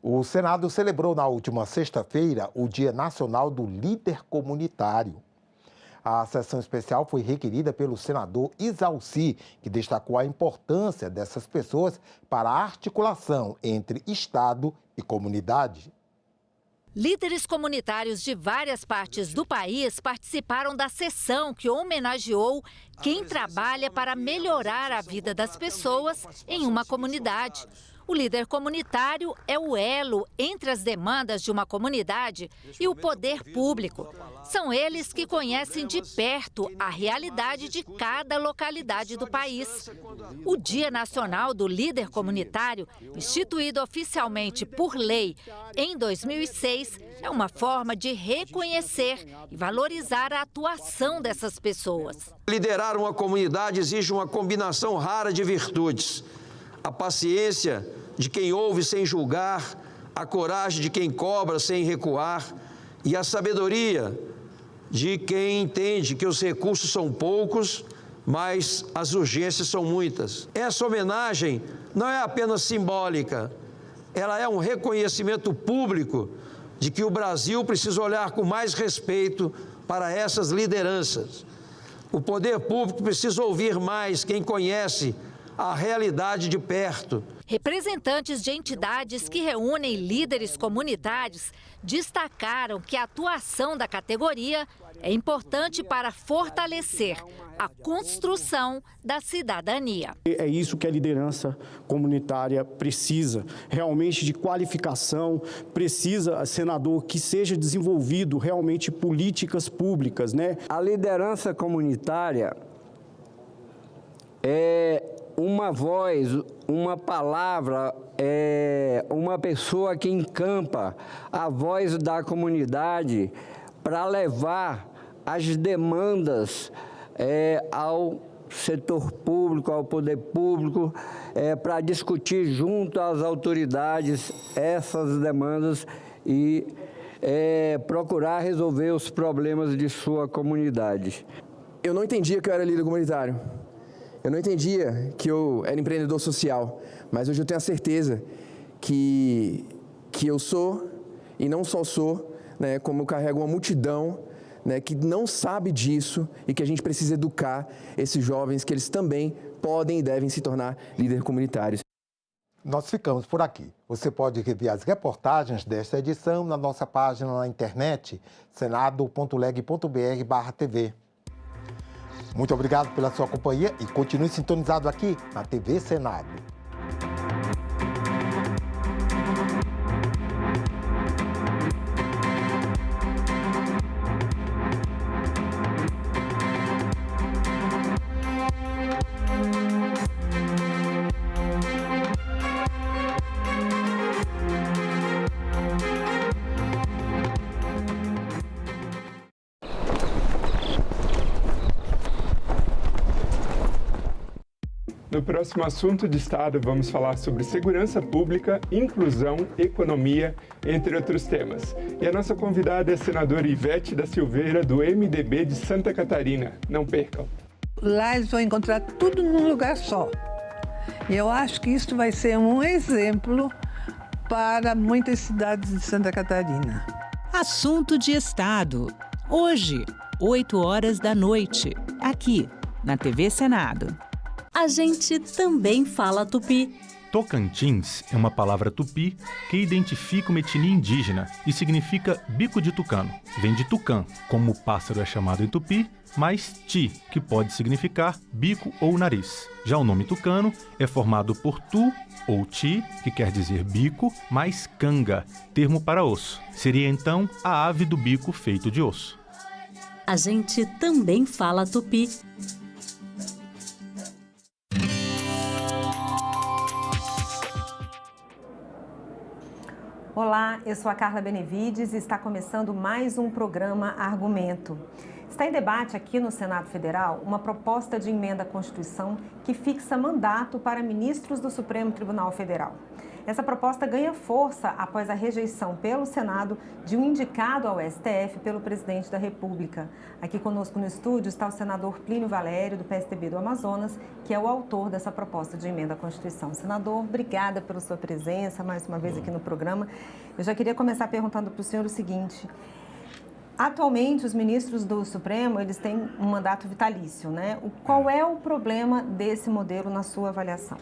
O Senado celebrou na última sexta-feira o Dia Nacional do Líder Comunitário. A sessão especial foi requerida pelo senador Isalci, que destacou a importância dessas pessoas para a articulação entre Estado e comunidade. Líderes comunitários de várias partes do país participaram da sessão que homenageou quem trabalha para melhorar a vida das pessoas em uma comunidade. O líder comunitário é o elo entre as demandas de uma comunidade e o poder público. São eles que conhecem de perto a realidade de cada localidade do país. O Dia Nacional do Líder Comunitário, instituído oficialmente por lei em 2006, é uma forma de reconhecer e valorizar a atuação dessas pessoas. Liderar uma comunidade exige uma combinação rara de virtudes. A paciência de quem ouve sem julgar, a coragem de quem cobra sem recuar e a sabedoria de quem entende que os recursos são poucos, mas as urgências são muitas. Essa homenagem não é apenas simbólica, ela é um reconhecimento público de que o Brasil precisa olhar com mais respeito para essas lideranças. O poder público precisa ouvir mais quem conhece a realidade de perto. Representantes de entidades que reúnem líderes comunitários destacaram que a atuação da categoria é importante para fortalecer a construção da cidadania. É isso que a liderança comunitária precisa, realmente de qualificação, precisa, senador, que seja desenvolvido realmente políticas públicas, né? A liderança comunitária é uma voz, uma palavra, uma pessoa que encampa a voz da comunidade para levar as demandas ao setor público, ao poder público, para discutir junto às autoridades essas demandas e procurar resolver os problemas de sua comunidade. Eu não entendia que eu era líder comunitário. Eu não entendia que eu era empreendedor social, mas hoje eu tenho a certeza que eu sou, e não só sou, né, como eu carrego uma multidão, né, que não sabe disso e que a gente precisa educar esses jovens que eles também podem e devem se tornar líderes comunitários. Nós ficamos por aqui. Você pode rever as reportagens desta edição na nossa página na internet, senado.leg.br/tv. Muito obrigado pela sua companhia e continue sintonizado aqui na TV Senado. No próximo assunto de Estado, vamos falar sobre segurança pública, inclusão, economia, entre outros temas. E a nossa convidada é a senadora Ivete da Silveira, do MDB de Santa Catarina. Não percam! Lá eles vão encontrar tudo num lugar só. E eu acho que isso vai ser um exemplo para muitas cidades de Santa Catarina. Assunto de Estado. Hoje, 20h, aqui na TV Senado. A gente também fala tupi. Tocantins é uma palavra tupi que identifica uma etnia indígena e significa bico de tucano. Vem de tucã, como o pássaro é chamado em tupi, mais ti, que pode significar bico ou nariz. Já o nome tucano é formado por tu ou ti, que quer dizer bico, mais canga, termo para osso. Seria então a ave do bico feito de osso. A gente também fala tupi. Olá, eu sou a Carla Benevides e está começando mais um programa Argumento. Está em debate aqui no Senado Federal uma proposta de emenda à Constituição que fixa mandato para ministros do Supremo Tribunal Federal. Essa proposta ganha força após a rejeição pelo Senado de um indicado ao STF pelo presidente da República. Aqui conosco no estúdio está o senador Plínio Valério, do PSDB do Amazonas, que é o autor dessa proposta de emenda à Constituição. Senador, obrigada pela sua presença mais uma vez aqui no programa. Eu já queria começar perguntando para o senhor o seguinte: atualmente, os ministros do Supremo, eles têm um mandato vitalício, né? Qual é o problema desse modelo na sua avaliação?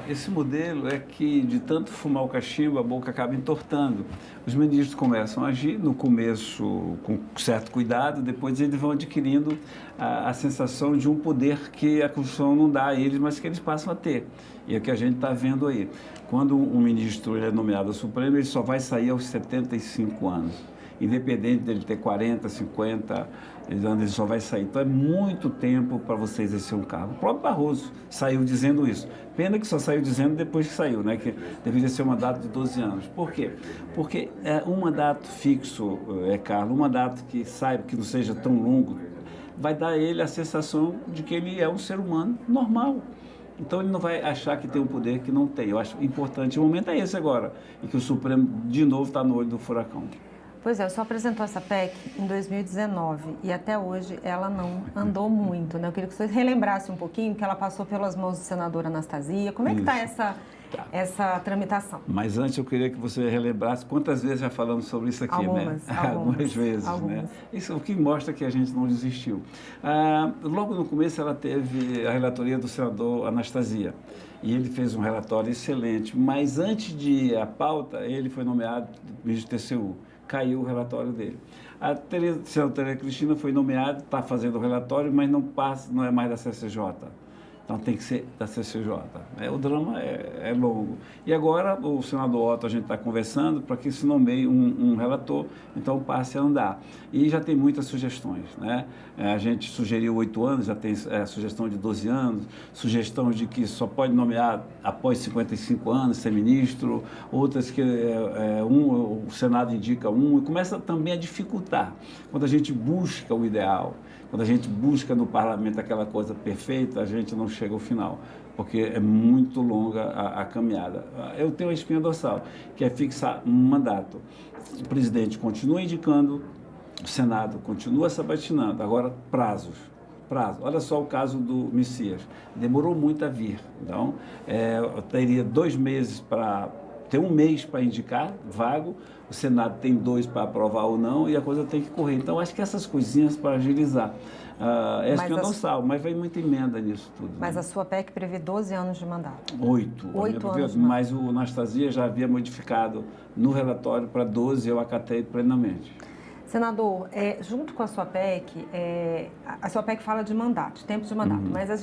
Esse modelo é que, de tanto fumar o cachimbo, a boca acaba entortando. Os ministros começam a agir, no começo com certo cuidado, depois eles vão adquirindo a sensação de um poder que a Constituição não dá a eles, mas que eles passam a ter. E é o que a gente está vendo aí. Quando um ministro é nomeado ao Supremo, ele só vai sair aos 75 anos. Independente dele ter 40, 50 anos, ele só vai sair. Então é muito tempo para você exercer um cargo. O próprio Barroso saiu dizendo isso. Pena que só saiu dizendo depois que saiu, né? Que deveria ser um mandato de 12 anos. Por quê? Porque um mandato fixo, Carlos, um mandato que saiba que não seja tão longo, vai dar a ele a sensação de que ele é um ser humano normal. Então ele não vai achar que tem um poder que não tem. Eu acho importante. O momento é esse agora, em que o Supremo, de novo, está no olho do furacão. Pois é, o senhor apresentou essa PEC em 2019 e até hoje ela não andou muito, né? Eu queria que o senhor relembrasse um pouquinho, que ela passou pelas mãos do senador Anastasia. Como é que está essa tramitação? Mas antes eu queria que você relembrasse quantas vezes já falamos sobre isso aqui, algumas, né? Algumas vezes, né? Isso é o que mostra que a gente não desistiu. Logo no começo ela teve a relatoria do senador Anastasia. E ele fez um relatório excelente, mas antes de ir à pauta, ele foi nomeado ministro do TCU. Caiu o relatório dele. A senadora Cristina foi nomeada, está fazendo o relatório, mas não é mais da CCJ. Então tem que ser da CCJ. O drama é longo. E agora o senador Otto, a gente está conversando para que se nomeie um relator, então passe a andar. E já tem muitas sugestões, né? A gente sugeriu 8 anos, já tem sugestão de 12 anos, sugestão de que só pode nomear após 55 anos, ser ministro, outras que o Senado indica e começa também a dificultar. Quando a gente busca o ideal, quando a gente busca no parlamento aquela coisa perfeita, a gente não chega ao final, porque é muito longa a caminhada. Eu tenho a espinha dorsal, que é fixar um mandato. O presidente continua indicando, o Senado continua sabatinando. Agora, prazos. Olha só o caso do Messias. Demorou muito a vir. Então, eu teria 2 meses para... Tem 1 mês para indicar, vago, o Senado tem 2 para aprovar ou não, e a coisa tem que correr. Então, acho que essas coisinhas para agilizar. É espinha dorsal, mas vem muita emenda nisso tudo. Mas a sua PEC prevê 12 anos de mandato. 8 anos. Mas o Anastasia já havia modificado no relatório para 12, eu acatei plenamente. Senador, junto com a sua PEC, a sua PEC fala de mandato, tempo de mandato, mas o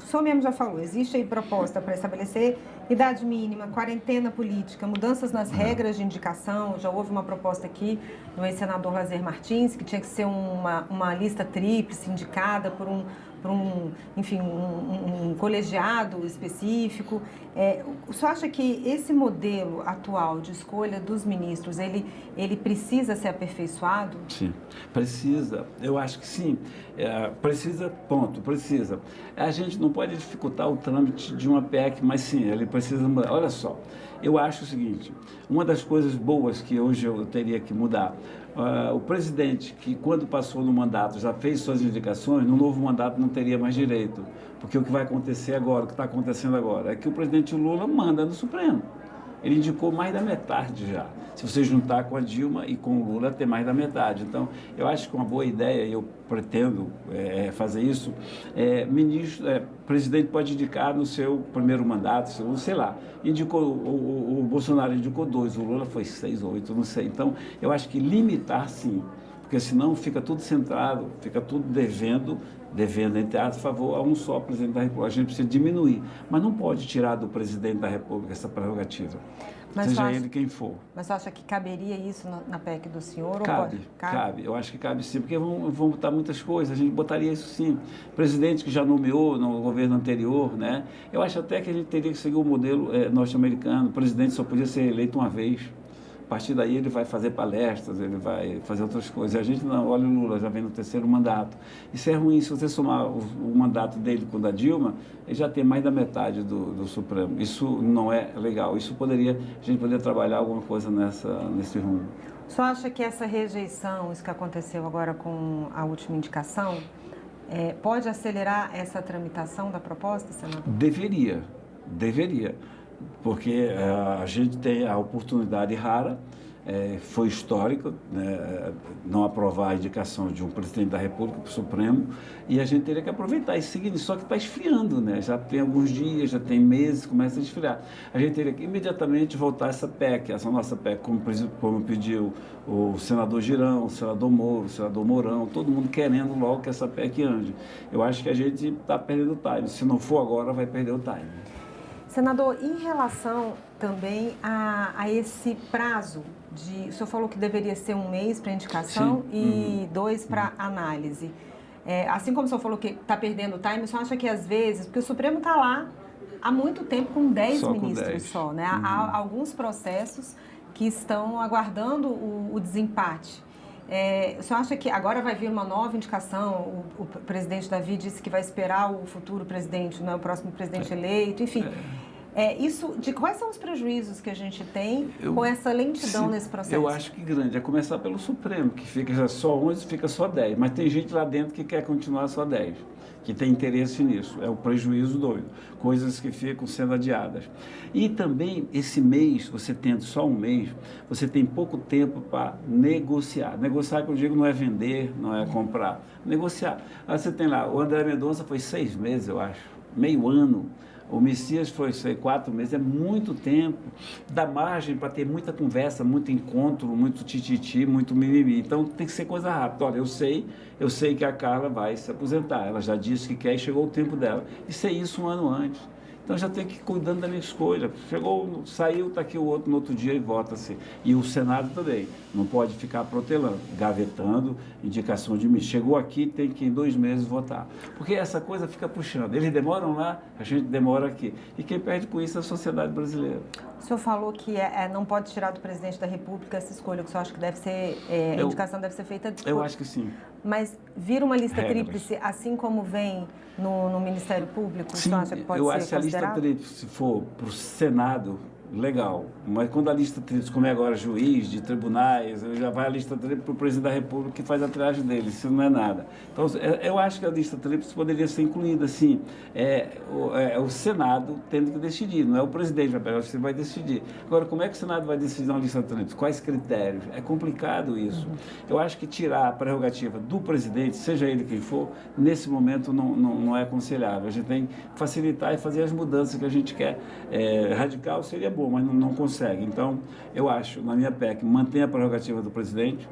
senhor mesmo já falou, existe aí proposta para estabelecer idade mínima, quarentena política, mudanças nas regras de indicação, já houve uma proposta aqui do ex-senador Lazer Martins, que tinha que ser uma lista tríplice indicada por um colegiado específico. O senhor acha que esse modelo atual de escolha dos ministros, ele precisa ser aperfeiçoado? Sim, precisa. Eu acho que sim. Precisa, ponto, precisa. A gente não pode dificultar o trâmite de uma PEC, mas sim, ele precisa mudar. Olha só, eu acho o seguinte, uma das coisas boas que hoje eu teria que mudar, o presidente que, quando passou no mandato, já fez suas indicações, no novo mandato não teria mais direito. Porque o que vai acontecer agora, o que está acontecendo agora, é que o presidente Lula manda no Supremo. Ele indicou mais da metade já. Se você juntar com a Dilma e com o Lula, tem mais da metade. Então, eu acho que uma boa ideia, e eu pretendo fazer isso, presidente pode indicar no seu primeiro mandato, sei lá, o Bolsonaro indicou 2, o Lula foi 6 ou 8, não sei. Então, eu acho que limitar sim, porque senão fica tudo centrado, fica tudo devendo entre aspas, favor a um só presidente da República. A gente precisa diminuir, mas não pode tirar do presidente da República essa prerrogativa, seja ele quem for. Mas você acha que caberia isso na PEC do senhor? Cabe. Eu acho que cabe sim, porque vão botar muitas coisas, a gente botaria isso sim. Presidente que já nomeou no governo anterior, né? Eu acho até que a gente teria que seguir o modelo norte-americano, o presidente só podia ser eleito uma vez. A partir daí ele vai fazer palestras, ele vai fazer outras coisas. E a gente não, olha o Lula, já vem no 3º mandato. Isso é ruim, se você somar o mandato dele com o da Dilma, ele já tem mais da metade do Supremo. Isso não é legal. A gente poderia trabalhar alguma coisa nesse rumo. O senhor acha que essa rejeição, isso que aconteceu agora com a última indicação, pode acelerar essa tramitação da proposta, senador? Deveria. Porque a gente tem a oportunidade rara, foi histórica, né, não aprovar a indicação de um presidente da República para o Supremo, e a gente teria que aproveitar e seguir, só que está esfriando, né? Já tem alguns dias, já tem meses, começa a esfriar. A gente teria que imediatamente voltar essa PEC, essa nossa PEC, como pediu o senador Girão, o senador Moro, o senador Mourão, todo mundo querendo logo que essa PEC ande. Eu acho que a gente está perdendo o time, se não for agora, vai perder o time. Senador, em relação também a esse prazo, o senhor falou que deveria ser 1 mês para indicação e 2 para análise. Assim como o senhor falou que está perdendo o time, o senhor acha que às vezes, porque o Supremo está lá há muito tempo com 10 ministros só, né? Há alguns processos que estão aguardando o desempate. O senhor acha que agora vai vir uma nova indicação? O presidente Davi disse que vai esperar o futuro presidente, não é o próximo presidente eleito, enfim. Quais são os prejuízos que a gente tem com essa lentidão nesse processo? Eu acho que grande. É começar pelo Supremo, que fica já só 11, fica só 10. Mas tem gente lá dentro que quer continuar só 10, que tem interesse nisso. É o prejuízo doido. Coisas que ficam sendo adiadas. E também, esse mês, você tendo só 1 mês, você tem pouco tempo para negociar. Negociar, que eu digo, não é vender, não é comprar. Negociar. Aí você tem lá, o André Mendonça foi 6 meses, eu acho. Meio ano. O Messias foi 4 meses, é muito tempo, dá margem para ter muita conversa, muito encontro, muito tititi, muito mimimi. Então tem que ser coisa rápida. Olha, eu sei que a Carla vai se aposentar, ela já disse que quer e chegou o tempo dela. Isso é isso 1 ano antes. Então já tem que ir cuidando da minha escolha. Saiu, está aqui o outro no outro dia e vota-se. E o Senado também. Não pode ficar protelando, gavetando indicação de mim. Chegou aqui, tem que em 2 meses votar. Porque essa coisa fica puxando. Eles demoram lá, a gente demora aqui. E quem perde com isso é a sociedade brasileira. O senhor falou que não pode tirar do presidente da República essa escolha, que o senhor acha que deve ser, a indicação deve ser feita... Eu acho que sim. Mas vira uma lista tríplice, assim como vem no Ministério Público? Sim, o senhor acha que pode eu ser acho que a lista tríplice, se for para o Senado, legal. Mas quando a lista tríplice, como é agora juiz de tribunais, já vai a lista tríplice para o presidente da República que faz a triagem dele, isso não é nada. Então, eu acho que a lista tríplice poderia ser incluída, assim, o Senado tendo que decidir, não é o presidente vai pegar, você vai decidir. Agora, como é que o Senado vai decidir uma lista tríplice? Quais critérios? É complicado isso. Eu acho que tirar a prerrogativa do presidente, seja ele quem for, nesse momento não é aconselhável. A gente tem que facilitar e fazer as mudanças que a gente quer. Radical seria bom, mas não consegue. Então, eu acho, na minha PEC, mantém a prerrogativa do presidente,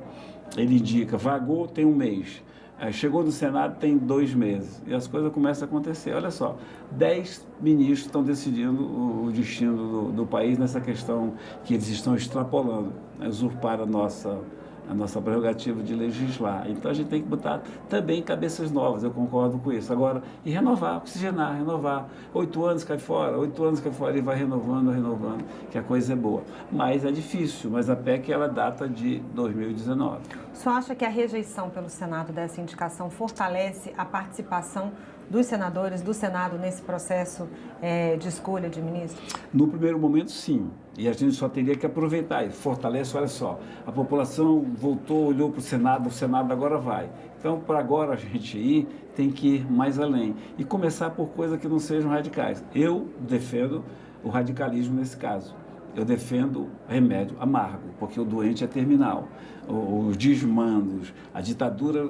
ele indica, vagou, tem um mês. Chegou no Senado, tem 2 meses. E as coisas começam a acontecer. Olha só, 10 ministros estão decidindo o destino do país nessa questão que eles estão extrapolando, usurpar a nossa prerrogativa de legislar. Então a gente tem que botar também cabeças novas, eu concordo com isso. Agora, e renovar, oxigenar, renovar. 8 anos cai fora, 8 anos cai fora, e vai renovando, que a coisa é boa. Mas é difícil, mas a PEC ela data de 2019. O senhor acha que a rejeição pelo Senado dessa indicação fortalece a participação dos senadores, do Senado, nesse processo de escolha de ministros? No primeiro momento, sim. E a gente só teria que aproveitar. E fortalece, olha só, a população voltou, olhou para o Senado agora vai. Então, para agora a gente ir, tem que ir mais além. E começar por coisas que não sejam radicais. Eu defendo o radicalismo nesse caso. Eu defendo remédio amargo, porque o doente é terminal. Os desmandos, a ditadura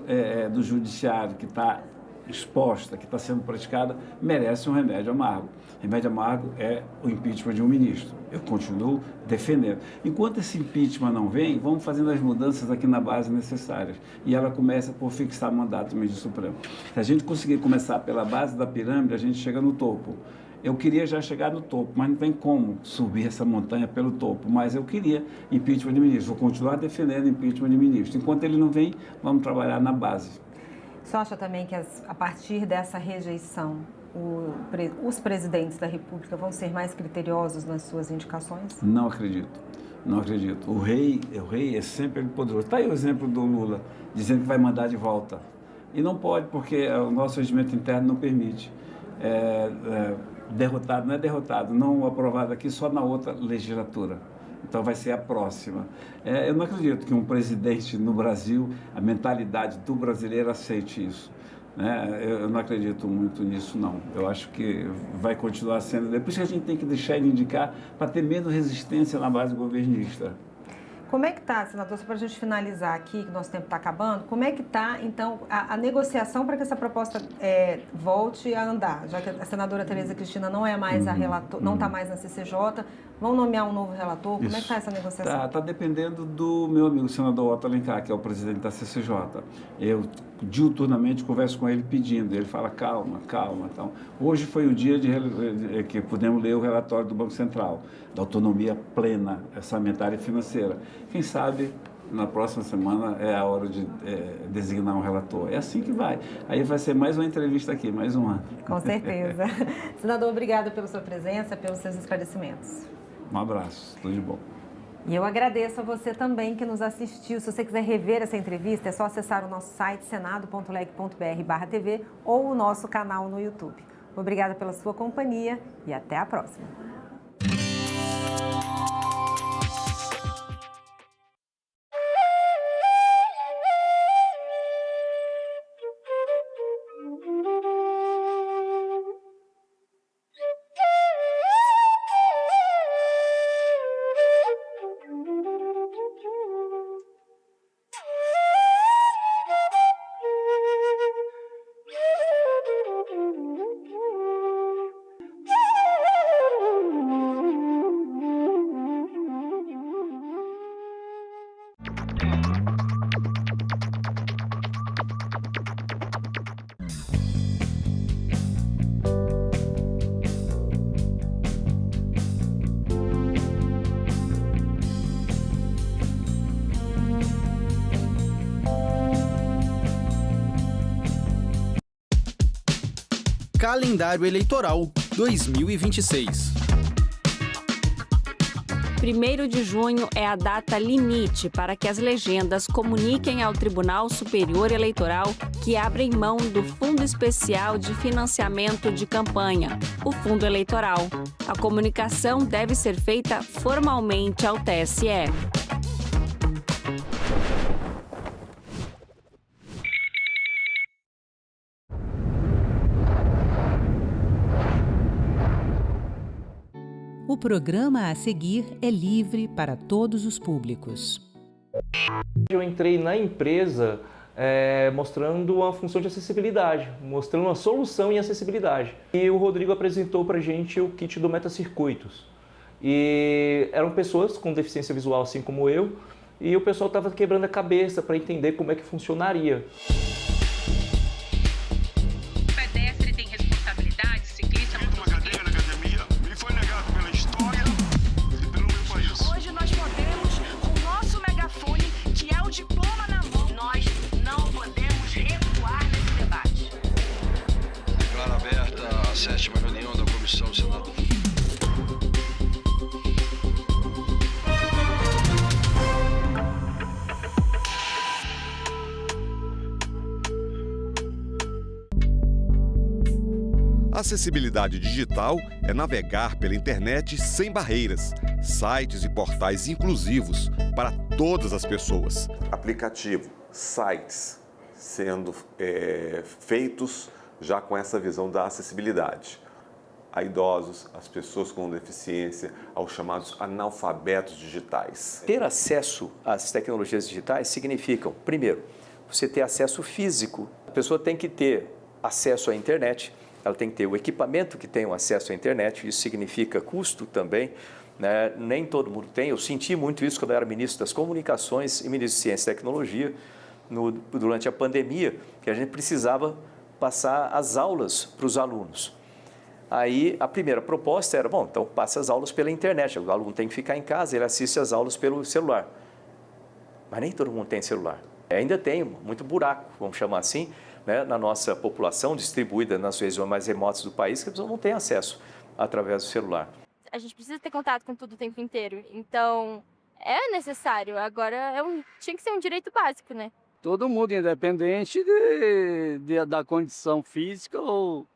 do judiciário que está exposta, que está sendo praticada, merece um remédio amargo. Remédio amargo é o impeachment de um ministro. Eu continuo defendendo. Enquanto esse impeachment não vem, vamos fazendo as mudanças aqui na base necessárias. E ela começa por fixar mandato do ministro Supremo. Se a gente conseguir começar pela base da pirâmide, a gente chega no topo. Eu queria já chegar no topo, mas não tem como subir essa montanha pelo topo. Mas eu queria impeachment de ministro. Vou continuar defendendo impeachment de ministro. Enquanto ele não vem, vamos trabalhar na base. Você acha também que a partir dessa rejeição, os presidentes da República vão ser mais criteriosos nas suas indicações? Não acredito. Não acredito. O rei é sempre poderoso. Está aí o exemplo do Lula, dizendo que vai mandar de volta. E não pode, porque o nosso regimento interno não permite. Derrotado não é derrotado, não aprovado aqui só na outra legislatura. Então vai ser a próxima. Eu não acredito que um presidente no Brasil, a mentalidade do brasileiro aceite isso. Eu não acredito muito nisso, não. Eu acho que vai continuar sendo. É por isso que a gente tem que deixar ele indicar para ter menos resistência na base governista. Como é que está, senador, só para a gente finalizar aqui, que nosso tempo está acabando, como é que está, então, a negociação para que essa proposta volte a andar? Já que a senadora Tereza Cristina não é mais a relator, não está mais na CCJ, vão nomear um novo relator? Como é que está essa negociação? Está dependendo do meu amigo, o senador Otto Alencar, que é o presidente da CCJ. Eu, diuturnamente, converso com ele pedindo, ele fala, calma. Então, hoje foi o dia que pudemos ler o relatório do Banco Central, da autonomia plena, orçamentária e financeira. Quem sabe, na próxima semana é a hora de designar um relator. É assim que vai. Aí vai ser mais uma entrevista aqui, mais uma. Com certeza. Senador, obrigada pela sua presença, pelos seus esclarecimentos. Um abraço, tudo de bom. E eu agradeço a você também que nos assistiu. Se você quiser rever essa entrevista, é só acessar o nosso site senado.leg.br/TV ou o nosso canal no YouTube. Obrigada pela sua companhia e até a próxima. Calendário Eleitoral 2026. 1º de junho é a data limite para que as legendas comuniquem ao Tribunal Superior Eleitoral que abrem mão do Fundo Especial de Financiamento de Campanha, o Fundo Eleitoral. A comunicação deve ser feita formalmente ao TSE. O programa a seguir é livre para todos os públicos. Eu entrei na empresa mostrando uma função de acessibilidade, mostrando uma solução em acessibilidade. E o Rodrigo apresentou para a gente o kit do Metacircuitos. E eram pessoas com deficiência visual, assim como eu, e o pessoal estava quebrando a cabeça para entender como é que funcionaria. O pedestre tem responsabilidade, ciclista... Uma cadeira na academia me foi negado pela história e pelo meu país. Hoje nós podemos, com o nosso megafone, que é o diploma na mão, nós não podemos recuar nesse debate. Declaro aberta a 7ª reunião da Comissão do Senado. Acessibilidade digital é navegar pela internet sem barreiras, sites e portais inclusivos para todas as pessoas. Aplicativo, sites sendo feitos já com essa visão da acessibilidade a idosos, às pessoas com deficiência, aos chamados analfabetos digitais. Ter acesso às tecnologias digitais significa, primeiro, você ter acesso físico. A pessoa tem que ter acesso à internet, ela tem que ter o equipamento que tem o acesso à internet, isso significa custo também, né? Nem todo mundo tem. Eu senti muito isso quando eu era ministro das Comunicações e ministro de Ciência e Tecnologia, durante a pandemia, que a gente precisava passar as aulas para os alunos. Aí a primeira proposta era, bom, então passa as aulas pela internet, o aluno tem que ficar em casa, ele assiste as aulas pelo celular. Mas nem todo mundo tem celular. Ainda tem muito buraco, vamos chamar assim, né, na nossa população distribuída nas regiões mais remotas do país, que a pessoa não tem acesso através do celular. A gente precisa ter contato com tudo o tempo inteiro, então é necessário. Agora tinha que ser um direito básico, né? Todo mundo, independente da condição física ou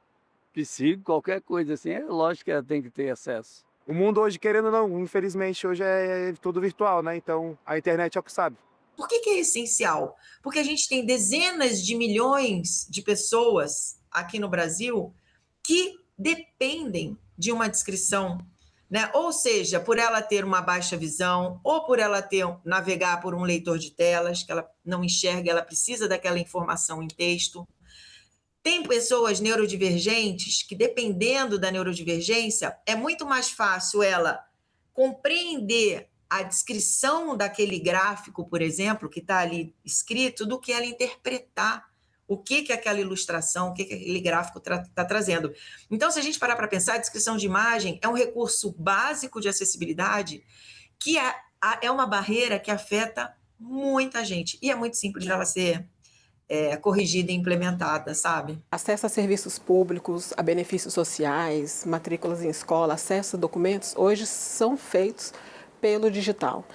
psíquica, qualquer coisa assim, é lógico que ela tem que ter acesso. O mundo hoje, querendo ou não, infelizmente, hoje é tudo virtual, né? Então a internet é o que sabe. Por que é essencial? Porque a gente tem dezenas de milhões de pessoas aqui no Brasil que dependem de uma descrição, né? Ou seja, por ela ter uma baixa visão, ou por ela navegar por um leitor de telas, que ela não enxerga, ela precisa daquela informação em texto. Tem pessoas neurodivergentes que, dependendo da neurodivergência, é muito mais fácil ela compreender a descrição daquele gráfico, por exemplo, que está ali escrito, do que ela interpretar o que aquela ilustração, o que aquele gráfico está trazendo. Então, se a gente parar para pensar, a descrição de imagem é um recurso básico de acessibilidade que é uma barreira que afeta muita gente. E é muito simples dela ser corrigida e implementada, sabe? Acesso a serviços públicos, a benefícios sociais, matrículas em escola, acesso a documentos, hoje são feitos pelo digital.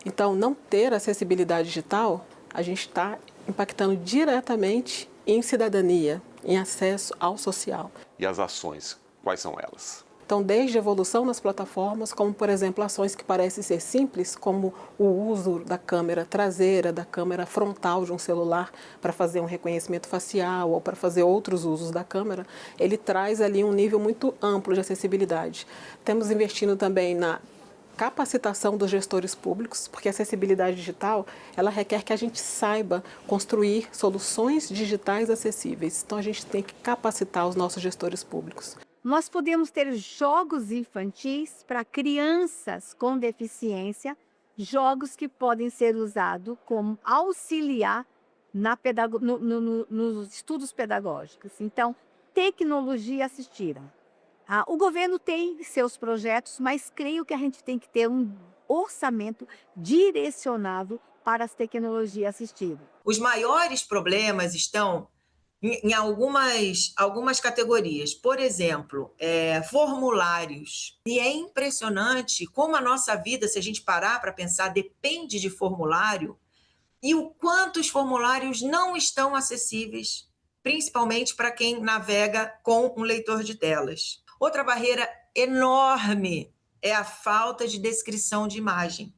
Então, não ter acessibilidade digital, a gente está impactando diretamente em cidadania, em acesso ao social. E as ações, quais são elas? Então, desde a evolução nas plataformas, como, por exemplo, ações que parecem ser simples, como o uso da câmera traseira, da câmera frontal de um celular para fazer um reconhecimento facial ou para fazer outros usos da câmera, ele traz ali um nível muito amplo de acessibilidade. Temos investindo também na capacitação dos gestores públicos, porque a acessibilidade digital, ela requer que a gente saiba construir soluções digitais acessíveis. Então, a gente tem que capacitar os nossos gestores públicos. Nós podemos ter jogos infantis para crianças com deficiência, jogos que podem ser usados como auxiliar nos estudos pedagógicos. Então, tecnologia assistida. O governo tem seus projetos, mas creio que a gente tem que ter um orçamento direcionado para as tecnologias assistidas. Os maiores problemas estão em algumas categorias. Por exemplo, formulários. E é impressionante como a nossa vida, se a gente parar para pensar, depende de formulário e o quanto os formulários não estão acessíveis, principalmente para quem navega com um leitor de telas. Outra barreira enorme é a falta de descrição de imagem.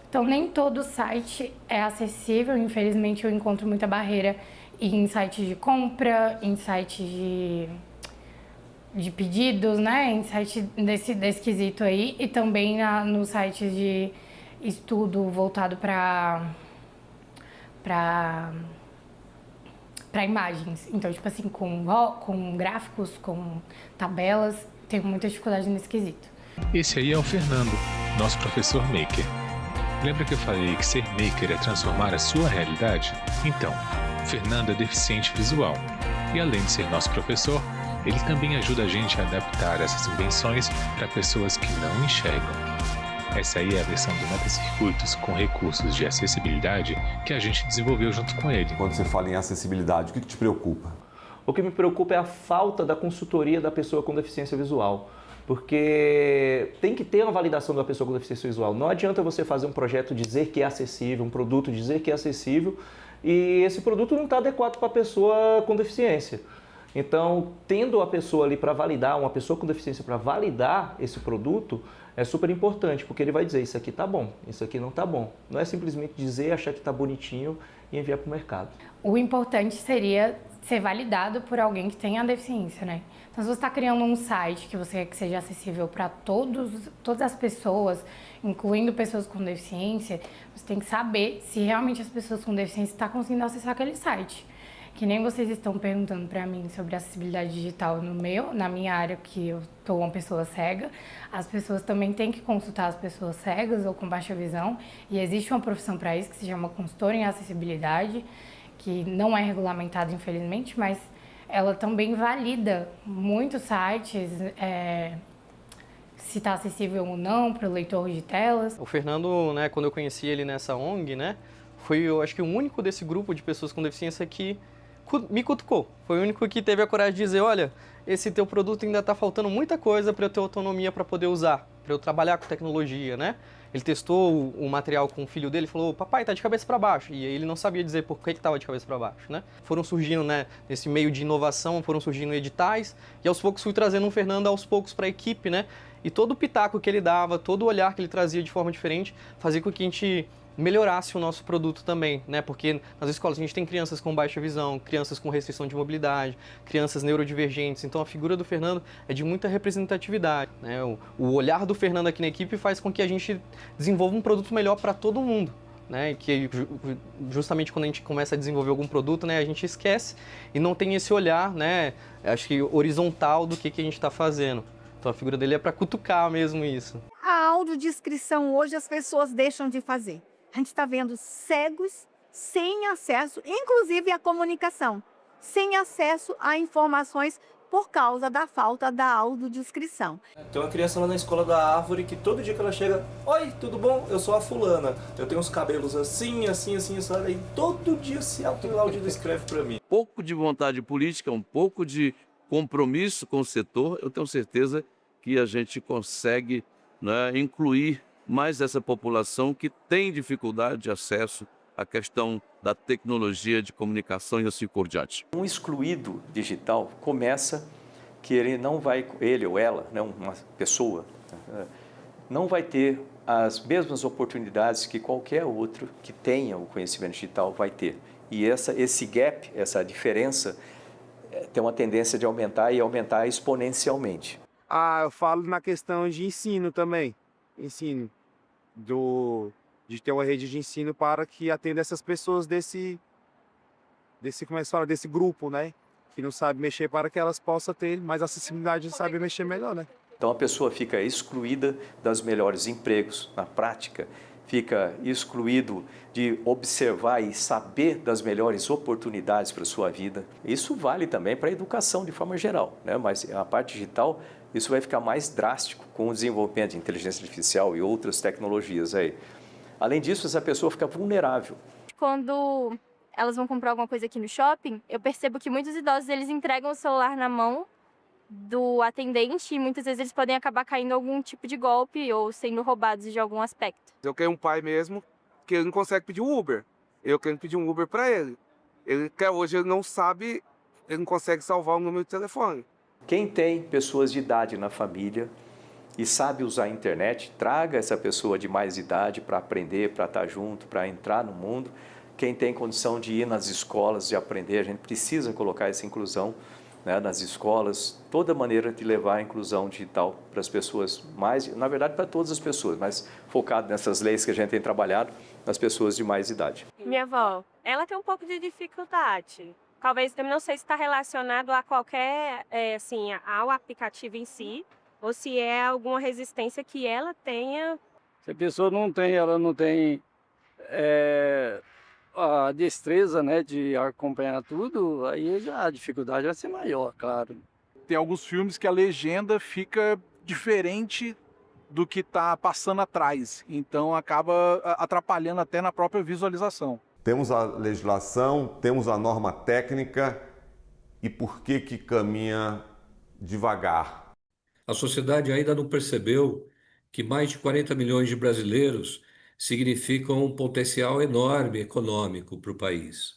Então, nem todo site é acessível. Infelizmente, eu encontro muita barreira em sites de compra, em sites de pedidos, né? Em site desse quesito aí. E também no site de estudo voltado para imagens. Então, tipo assim, com gráficos, com tabelas, tenho muita dificuldade nesse quesito. Esse aí é o Fernando, nosso professor maker. Lembra que eu falei que ser maker é transformar a sua realidade? Então, o Fernando é deficiente visual e, além de ser nosso professor, ele também ajuda a gente a adaptar essas invenções para pessoas que não enxergam. Essa aí é a versão do Metacircuitos com recursos de acessibilidade que a gente desenvolveu junto com ele. Quando você fala em acessibilidade, o que te preocupa? O que me preocupa é a falta da consultoria da pessoa com deficiência visual. Porque tem que ter uma validação da pessoa com deficiência visual. Não adianta você fazer um projeto dizer que é acessível, um produto dizer que é acessível e esse produto não está adequado para a pessoa com deficiência. Então, tendo a pessoa ali para validar, uma pessoa com deficiência para validar esse produto, é super importante, porque ele vai dizer isso aqui está bom, isso aqui não está bom. Não é simplesmente dizer, achar que está bonitinho e enviar para o mercado. O importante seria ser validado por alguém que tenha deficiência, né? Então, se você está criando um site que você quer que seja acessível para todas as pessoas, incluindo pessoas com deficiência, você tem que saber se realmente as pessoas com deficiência estão conseguindo acessar aquele site. Que nem vocês estão perguntando para mim sobre acessibilidade digital na minha área, que eu sou uma pessoa cega, as pessoas também têm que consultar as pessoas cegas ou com baixa visão, e existe uma profissão para isso que se chama consultora em acessibilidade, que não é regulamentada, infelizmente, mas ela também valida muitos sites, se está acessível ou não para o leitor de telas. O Fernando, né, quando eu conheci ele nessa ONG, né, foi, eu acho que o único desse grupo de pessoas com deficiência que me cutucou. Foi o único que teve a coragem de dizer, olha, esse teu produto ainda está faltando muita coisa para eu ter autonomia para poder usar, para eu trabalhar com tecnologia, né? Ele testou o material com o filho dele e falou, papai, tá de cabeça para baixo. E ele não sabia dizer por que estava de cabeça para baixo, né? Foram surgindo, né, nesse meio de inovação, foram surgindo editais, e aos poucos fui trazendo o Fernando aos poucos para a equipe, né? E todo o pitaco que ele dava, todo o olhar que ele trazia de forma diferente, fazia com que a gente melhorasse o nosso produto também, né? Porque nas escolas a gente tem crianças com baixa visão, crianças com restrição de mobilidade, crianças neurodivergentes, então a figura do Fernando é de muita representatividade, né? O olhar do Fernando aqui na equipe faz com que a gente desenvolva um produto melhor para todo mundo, né? Que justamente quando a gente começa a desenvolver algum produto, né, a gente esquece e não tem esse olhar, né, acho que horizontal do que a gente está fazendo. Então a figura dele é para cutucar mesmo isso. A audiodescrição hoje as pessoas deixam de fazer. A gente está vendo cegos sem acesso, inclusive à comunicação, sem acesso a informações por causa da falta da audiodescrição. Tem uma criança lá na escola da Árvore que todo dia que ela chega, oi, tudo bom? Eu sou a fulana, eu tenho os cabelos assim, assim, assim, e todo dia se audiodescreve para mim. Um pouco de vontade política, um pouco de compromisso com o setor, eu tenho certeza que a gente consegue, né, incluir mais essa população que tem dificuldade de acesso à questão da tecnologia de comunicação e assim por diante. Um excluído digital começa que ele ou ela, né, uma pessoa, não vai ter as mesmas oportunidades que qualquer outro que tenha o conhecimento digital vai ter. E esse gap, essa diferença, tem uma tendência de aumentar e aumentar exponencialmente. Eu falo na questão de ensino também. Ensino. De ter uma rede de ensino para que atenda essas pessoas desse grupo, né? Que não sabe mexer, para que elas possam ter mais acessibilidade e saber mexer melhor, né? Então a pessoa fica excluída dos melhores empregos na prática, fica excluído de observar e saber das melhores oportunidades para a sua vida. Isso vale também para a educação de forma geral, né? Mas a parte digital, isso vai ficar mais drástico com o desenvolvimento de inteligência artificial e outras tecnologias aí. Além disso, essa pessoa fica vulnerável. Quando elas vão comprar alguma coisa aqui no shopping, eu percebo que muitos idosos eles entregam o celular na mão do atendente e muitas vezes eles podem acabar caindo em algum tipo de golpe ou sendo roubados de algum aspecto. Eu tenho um pai mesmo que ele não consegue pedir um Uber. Eu quero pedir um Uber para ele. Hoje ele não sabe, ele não consegue salvar o número de telefone. Quem tem pessoas de idade na família e sabe usar a internet, traga essa pessoa de mais idade para aprender, para estar junto, para entrar no mundo. Quem tem condição de ir nas escolas e aprender, a gente precisa colocar essa inclusão, né, nas escolas, toda maneira de levar a inclusão digital para as pessoas mais, na verdade para todas as pessoas, mas focado nessas leis que a gente tem trabalhado, nas pessoas de mais idade. Minha avó, ela tem um pouco de dificuldade. Talvez, eu não sei se está relacionado a qualquer, assim, ao aplicativo em si, ou se é alguma resistência que ela tenha Se a pessoa ela não tem a destreza, né, de acompanhar tudo, aí já a dificuldade vai ser maior, claro. Tem alguns filmes que a legenda fica diferente do que está passando atrás, então acaba atrapalhando até na própria visualização. Temos a legislação, temos a norma técnica, e por que caminha devagar? A sociedade ainda não percebeu que mais de 40 milhões de brasileiros significam um potencial enorme econômico para o país.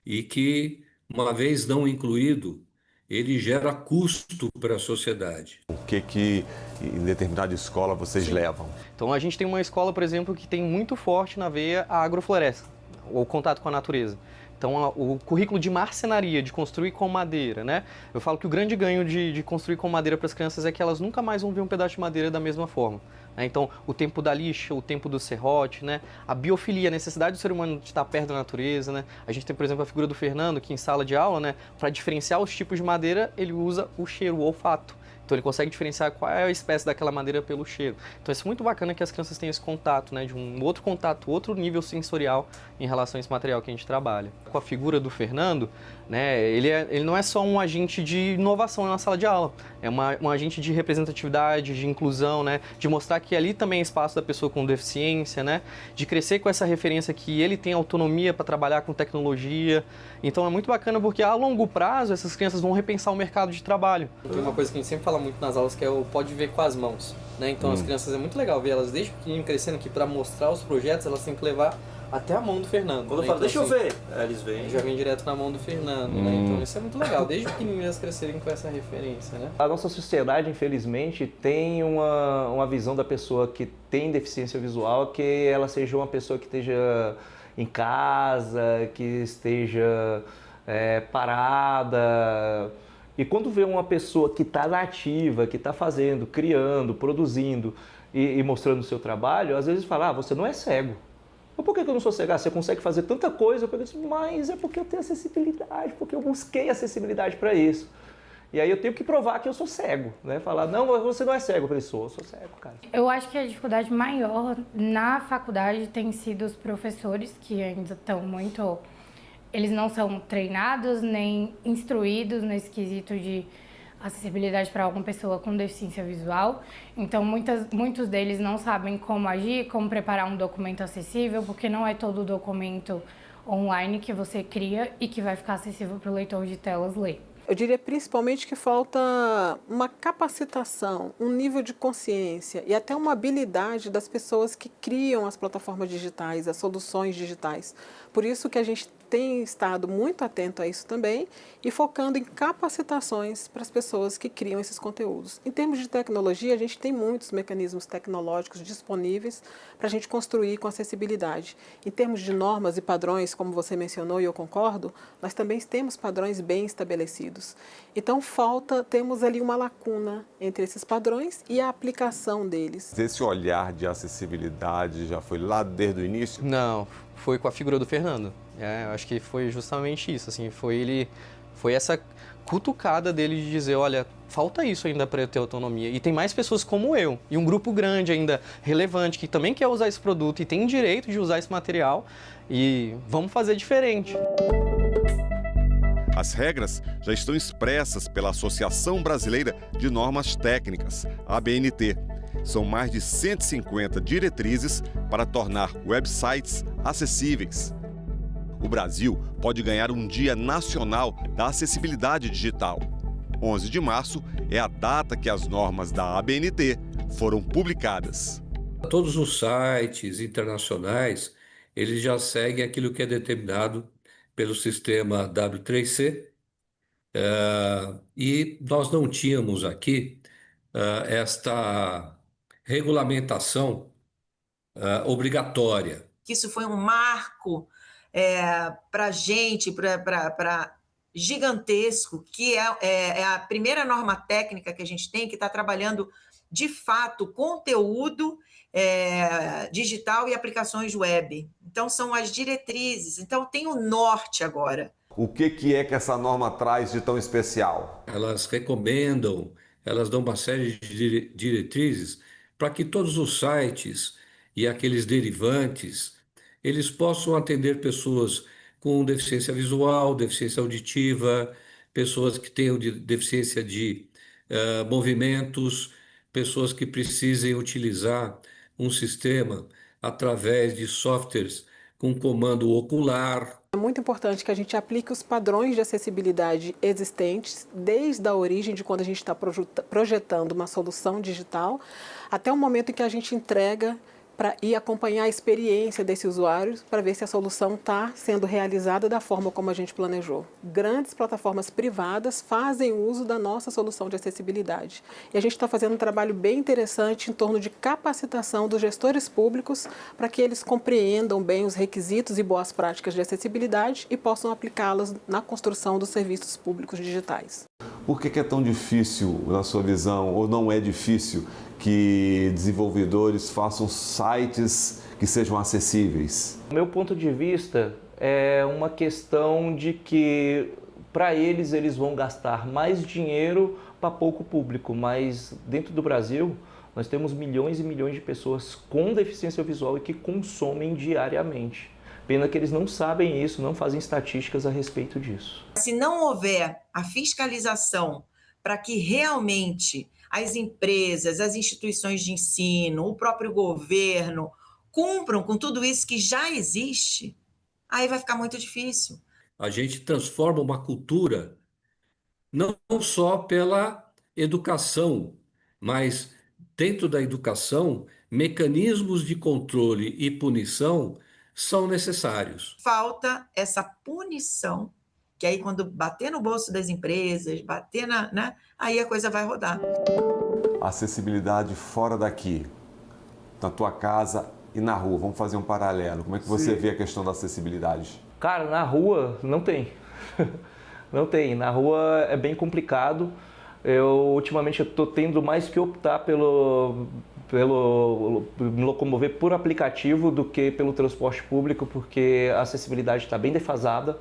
E que, uma vez não incluído, ele gera custo para a sociedade. O que em determinada escola vocês levam? Então a gente tem uma escola, por exemplo, que tem muito forte na veia a agrofloresta, o contato com a natureza. Então, o currículo de marcenaria, de construir com madeira, né? Eu falo que o grande ganho de construir com madeira para as crianças é que elas nunca mais vão ver um pedaço de madeira da mesma forma, né? Então, o tempo da lixa, o tempo do serrote, né? A biofilia, a necessidade do ser humano de estar perto da natureza, né? A gente tem, por exemplo, a figura do Fernando, que em sala de aula, né? Para diferenciar os tipos de madeira, ele usa o cheiro, o olfato. Então ele consegue diferenciar qual é a espécie daquela madeira pelo cheiro. Então isso é muito bacana que as crianças tenham esse contato, né, de um outro contato, outro nível sensorial em relação a esse material que a gente trabalha. Com a figura do Fernando, né, ele não é só um agente de inovação na sala de aula, é um agente de representatividade, de inclusão, né, de mostrar que ali também é espaço da pessoa com deficiência, né, de crescer com essa referência que ele tem autonomia para trabalhar com tecnologia. Então é muito bacana porque a longo prazo essas crianças vão repensar o mercado de trabalho. Tem uma coisa que a gente sempre fala muito nas aulas que é o pode ver com as mãos, né? Então as crianças é muito legal ver elas desde pequenininho crescendo aqui para mostrar os projetos, elas têm que levar até a mão do Fernando. Quando eu né? falo, então, deixa assim, eu ver, eles vêm. Já vem direto na mão do Fernando, né? Então isso é muito legal, desde pequenininho elas crescerem com essa referência, né? A nossa sociedade, infelizmente, tem uma visão da pessoa que tem deficiência visual que ela seja uma pessoa que esteja em casa, que esteja parada. E quando vê uma pessoa que está nativa, que está fazendo, criando, produzindo e mostrando o seu trabalho, às vezes fala, você não é cego. Mas por que eu não sou cego? Você consegue fazer tanta coisa. Eu penso, mas é porque eu tenho acessibilidade, porque eu busquei acessibilidade para isso. E aí eu tenho que provar que eu sou cego, né? Falar, não, você não é cego. Eu falei, sou cego, cara. Eu acho que a dificuldade maior na faculdade tem sido os professores, que ainda estão muito... Eles não são treinados nem instruídos nesse quesito de acessibilidade para alguma pessoa com deficiência visual. Então, muitos deles não sabem como agir, como preparar um documento acessível, porque não é todo documento online que você cria e que vai ficar acessível para o leitor de telas ler. Eu diria principalmente que falta uma capacitação, um nível de consciência e até uma habilidade das pessoas que criam as plataformas digitais, as soluções digitais. Por isso que a gente tem estado muito atento a isso também e focando em capacitações para as pessoas que criam esses conteúdos. Em termos de tecnologia, a gente tem muitos mecanismos tecnológicos disponíveis para a gente construir com acessibilidade. Em termos de normas e padrões, como você mencionou e eu concordo, nós também temos padrões bem estabelecidos. Então temos ali uma lacuna entre esses padrões e a aplicação deles. Esse olhar de acessibilidade já foi lá desde o início? Não, foi com a figura do Fernando. Eu acho que foi justamente isso, assim, foi essa cutucada dele de dizer, olha, falta isso ainda para eu ter autonomia. E tem mais pessoas como eu, e um grupo grande ainda, relevante, que também quer usar esse produto e tem direito de usar esse material, e vamos fazer diferente. As regras já estão expressas pela Associação Brasileira de Normas Técnicas, ABNT. São mais de 150 diretrizes para tornar websites acessíveis. O Brasil pode ganhar um Dia Nacional da Acessibilidade Digital. 11 de março é a data que as normas da ABNT foram publicadas. Todos os sites internacionais, eles já seguem aquilo que é determinado pelo sistema W3C, e nós não tínhamos aqui esta regulamentação obrigatória. Isso foi um marco para a gente, para gigantesco, que é a primeira norma técnica que a gente tem, que está trabalhando, de fato, conteúdo digital e aplicações web. Então, são as diretrizes. Então, tem o norte agora. O que é que essa norma traz de tão especial? Elas recomendam, elas dão uma série de diretrizes para que todos os sites e aqueles derivantes, eles possam atender pessoas com deficiência visual, deficiência auditiva, pessoas que tenham deficiência de movimentos, pessoas que precisem utilizar um sistema através de softwares com comando ocular. É muito importante que a gente aplique os padrões de acessibilidade existentes desde a origem de quando a gente está projetando uma solução digital até o momento em que a gente entrega para ir acompanhar a experiência desse usuário para ver se a solução está sendo realizada da forma como a gente planejou. Grandes plataformas privadas fazem uso da nossa solução de acessibilidade. E a gente está fazendo um trabalho bem interessante em torno de capacitação dos gestores públicos para que eles compreendam bem os requisitos e boas práticas de acessibilidade e possam aplicá-las na construção dos serviços públicos digitais. Por que é tão difícil, na sua visão, ou não é difícil, que desenvolvedores façam sites que sejam acessíveis? Do meu ponto de vista, é uma questão de que, para eles vão gastar mais dinheiro para pouco público, mas dentro do Brasil, nós temos milhões e milhões de pessoas com deficiência visual e que consomem diariamente. Pena que eles não sabem isso, não fazem estatísticas a respeito disso. Se não houver a fiscalização para que realmente as empresas, as instituições de ensino, o próprio governo cumpram com tudo isso que já existe, aí vai ficar muito difícil. A gente transforma uma cultura não só pela educação, mas dentro da educação, mecanismos de controle e punição são necessários. Falta essa punição, que aí quando bater no bolso das empresas, bater aí a coisa vai rodar. Acessibilidade fora daqui, na tua casa e na rua. Vamos fazer um paralelo. Como é que você vê a questão da acessibilidade? Cara, na rua não tem. Não tem. Na rua é bem complicado. Ultimamente eu estou tendo mais que optar pelo me locomover por aplicativo do que pelo transporte público, porque a acessibilidade está bem defasada.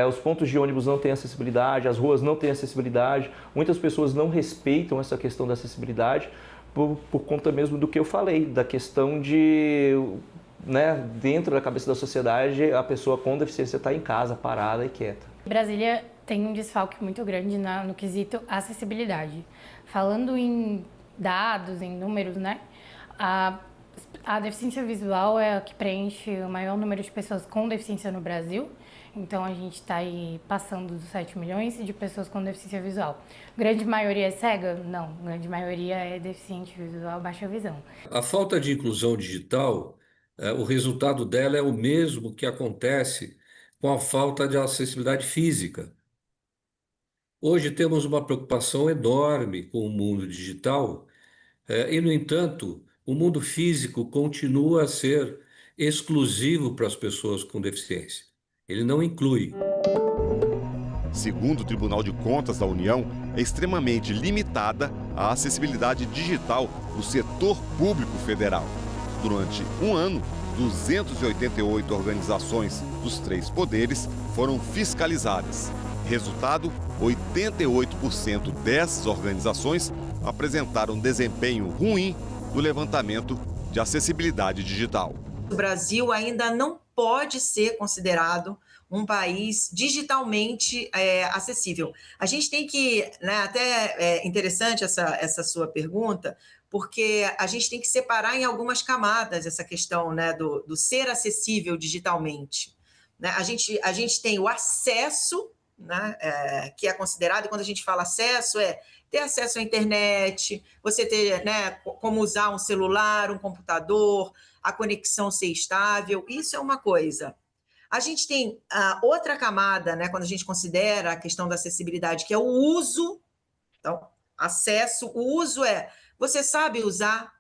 Os pontos de ônibus não têm acessibilidade, as ruas não têm acessibilidade. Muitas pessoas não respeitam essa questão da acessibilidade por conta mesmo do que eu falei, da questão de, dentro da cabeça da sociedade, a pessoa com deficiência está em casa, parada e quieta. Brasília tem um desfalque muito grande no quesito acessibilidade. Falando em dados, em números, a deficiência visual é a que preenche o maior número de pessoas com deficiência no Brasil. Então, a gente está aí passando dos 7 milhões de pessoas com deficiência visual. Grande maioria é cega? Não. Grande maioria é deficiente visual, baixa visão. A falta de inclusão digital, o resultado dela é o mesmo que acontece com a falta de acessibilidade física. Hoje temos uma preocupação enorme com o mundo digital e, no entanto, o mundo físico continua a ser exclusivo para as pessoas com deficiência. Ele não inclui. Segundo o Tribunal de Contas da União, é extremamente limitada a acessibilidade digital no setor público federal. Durante um ano, 288 organizações dos 3 poderes foram fiscalizadas. Resultado, 88% dessas organizações apresentaram desempenho ruim no levantamento de acessibilidade digital. O Brasil ainda não pode ser considerado um país digitalmente acessível. A gente tem que, até é interessante essa sua pergunta, porque a gente tem que separar em algumas camadas essa questão do ser acessível digitalmente. A gente tem o acesso, que é considerado, e quando a gente fala acesso, ter acesso à internet, você ter como usar um celular, um computador, a conexão ser estável, isso é uma coisa. A gente tem outra camada, quando a gente considera a questão da acessibilidade, que é o uso. Então, acesso, o uso você sabe usar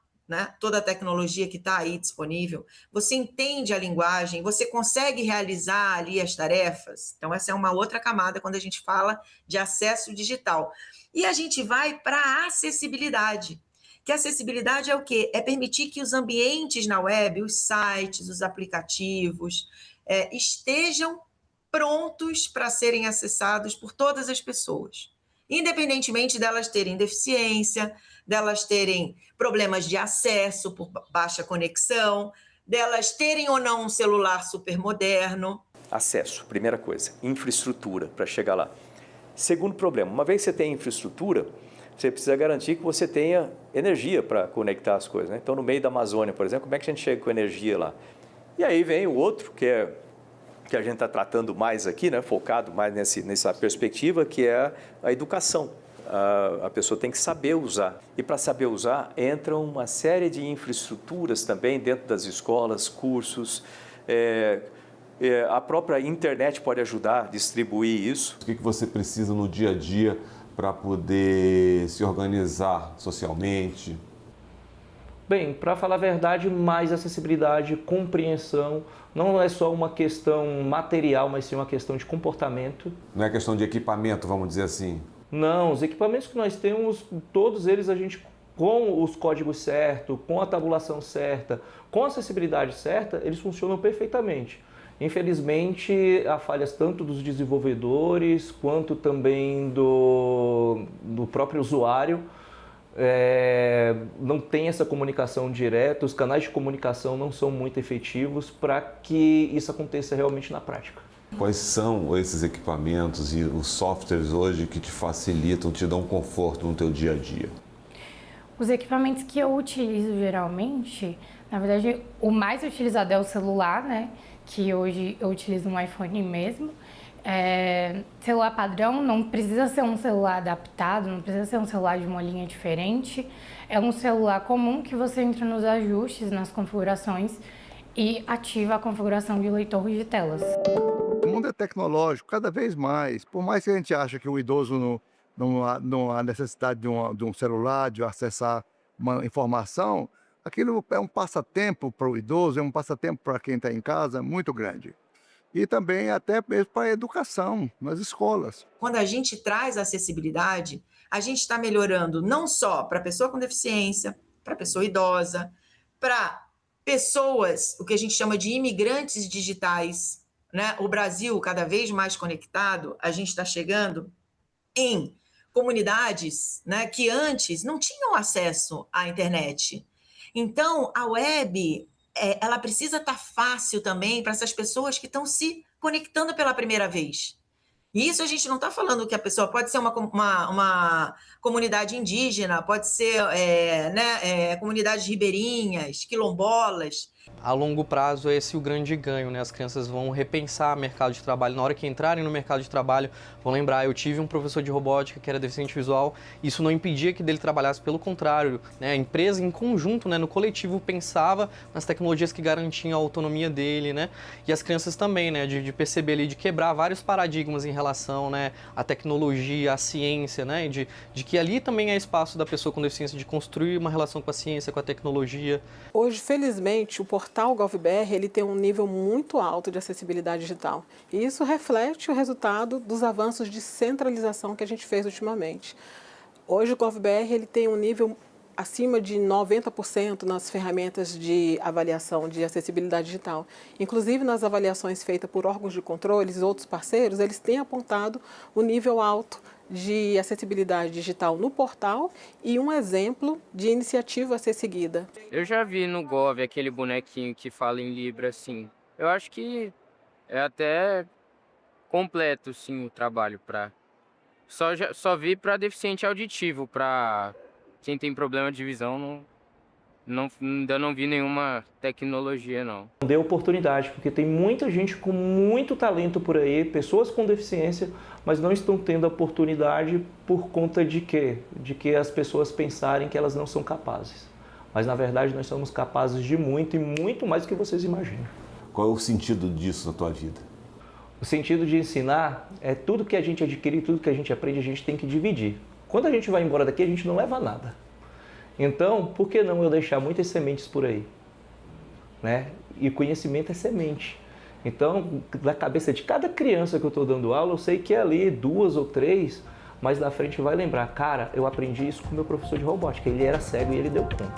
toda a tecnologia que está aí disponível, você entende a linguagem, você consegue realizar ali as tarefas. Então, essa é uma outra camada quando a gente fala de acesso digital. E a gente vai para a acessibilidade. Que a acessibilidade é o quê? É permitir que os ambientes na web, os sites, os aplicativos, estejam prontos para serem acessados por todas as pessoas. independentemente delas terem deficiência, delas terem problemas de acesso por baixa conexão, delas terem ou não um celular super moderno. Acesso, primeira coisa, infraestrutura para chegar lá. Segundo problema, uma vez que você tem infraestrutura, você precisa garantir que você tenha energia para conectar as coisas, né? Então, no meio da Amazônia, por exemplo, como é que a gente chega com energia lá? E aí vem o outro, que a gente está tratando mais aqui, né? Focado mais nessa perspectiva, que é a educação. A pessoa tem que saber usar. E para saber usar, entra uma série de infraestruturas também dentro das escolas, cursos. A própria internet pode ajudar a distribuir isso. O que você precisa no dia a dia para poder se organizar socialmente? Bem, para falar a verdade, mais acessibilidade, compreensão, não é só uma questão material, mas sim uma questão de comportamento. Não é questão de equipamento, vamos dizer assim? Não, os equipamentos que nós temos, todos eles a gente, com os códigos certos, com a tabulação certa, com a acessibilidade certa, eles funcionam perfeitamente. Infelizmente, há falhas tanto dos desenvolvedores quanto também do próprio usuário. Não tem essa comunicação direta, os canais de comunicação não são muito efetivos para que isso aconteça realmente na prática. Quais são esses equipamentos e os softwares hoje que te facilitam, te dão conforto no teu dia a dia? Os equipamentos que eu utilizo geralmente, na verdade, o mais utilizado é o celular, né? Que hoje eu utilizo um iPhone mesmo. Celular padrão, não precisa ser um celular adaptado, não precisa ser um celular de uma linha diferente. É um celular comum que você entra nos ajustes, nas configurações e ativa a configuração de leitor de telas. O mundo é tecnológico, cada vez mais. Por mais que a gente ache que o idoso não há necessidade de um celular, de acessar uma informação, aquilo é um passatempo para o idoso, é um passatempo para quem está em casa muito grande. E também até mesmo para a educação, nas escolas. Quando a gente traz acessibilidade, a gente está melhorando não só para a pessoa com deficiência, para a pessoa idosa, para pessoas, o que a gente chama de imigrantes digitais, né? O Brasil cada vez mais conectado, a gente está chegando em comunidades, né, que antes não tinham acesso à internet. Então, a web, ela precisa estar fácil também para essas pessoas que estão se conectando pela primeira vez. E isso a gente não está falando que a pessoa pode ser uma comunidade indígena, pode ser comunidades ribeirinhas, quilombolas. A longo prazo, esse é o grande ganho, né? As crianças vão repensar o mercado de trabalho. Na hora que entrarem no mercado de trabalho, vão lembrar, eu tive um professor de robótica que era deficiente visual, isso não impedia que dele trabalhasse, pelo contrário, né? A empresa em conjunto, né, no coletivo, pensava nas tecnologias que garantiam a autonomia dele, né? E as crianças também, né, de perceber ali, de quebrar vários paradigmas em relação, né, à tecnologia, à ciência, né? De que ali também é espaço da pessoa com deficiência de construir uma relação com a ciência, com a tecnologia. Hoje, felizmente, o portal GovBR ele tem um nível muito alto de acessibilidade digital. E isso reflete o resultado dos avanços de centralização que a gente fez ultimamente. Hoje o GovBR ele tem um nível acima de 90% nas ferramentas de avaliação de acessibilidade digital. Inclusive nas avaliações feitas por órgãos de controle e outros parceiros, eles têm apontado o nível alto de acessibilidade digital no portal e um exemplo de iniciativa a ser seguida. Eu já vi no Gov aquele bonequinho que fala em Libra, assim. Eu acho que é até completo, sim, o trabalho. Só vi para deficiente auditivo, para quem tem problema de visão, ainda não vi nenhuma tecnologia, não. Dê oportunidade, porque tem muita gente com muito talento por aí, pessoas com deficiência, mas não estão tendo oportunidade por conta de quê? De que as pessoas pensarem que elas não são capazes. Mas, na verdade, nós somos capazes de muito e muito mais do que vocês imaginam. Qual é o sentido disso na tua vida? O sentido de ensinar é tudo que a gente adquire, tudo que a gente aprende, a gente tem que dividir. Quando a gente vai embora daqui, a gente não leva nada. Então, por que não eu deixar muitas sementes por aí? Né? E conhecimento é semente. Então, na cabeça de cada criança que eu estou dando aula, eu sei que é ali 2 ou 3, mas na frente vai lembrar, cara, eu aprendi isso com o meu professor de robótica, ele era cego e ele deu conta.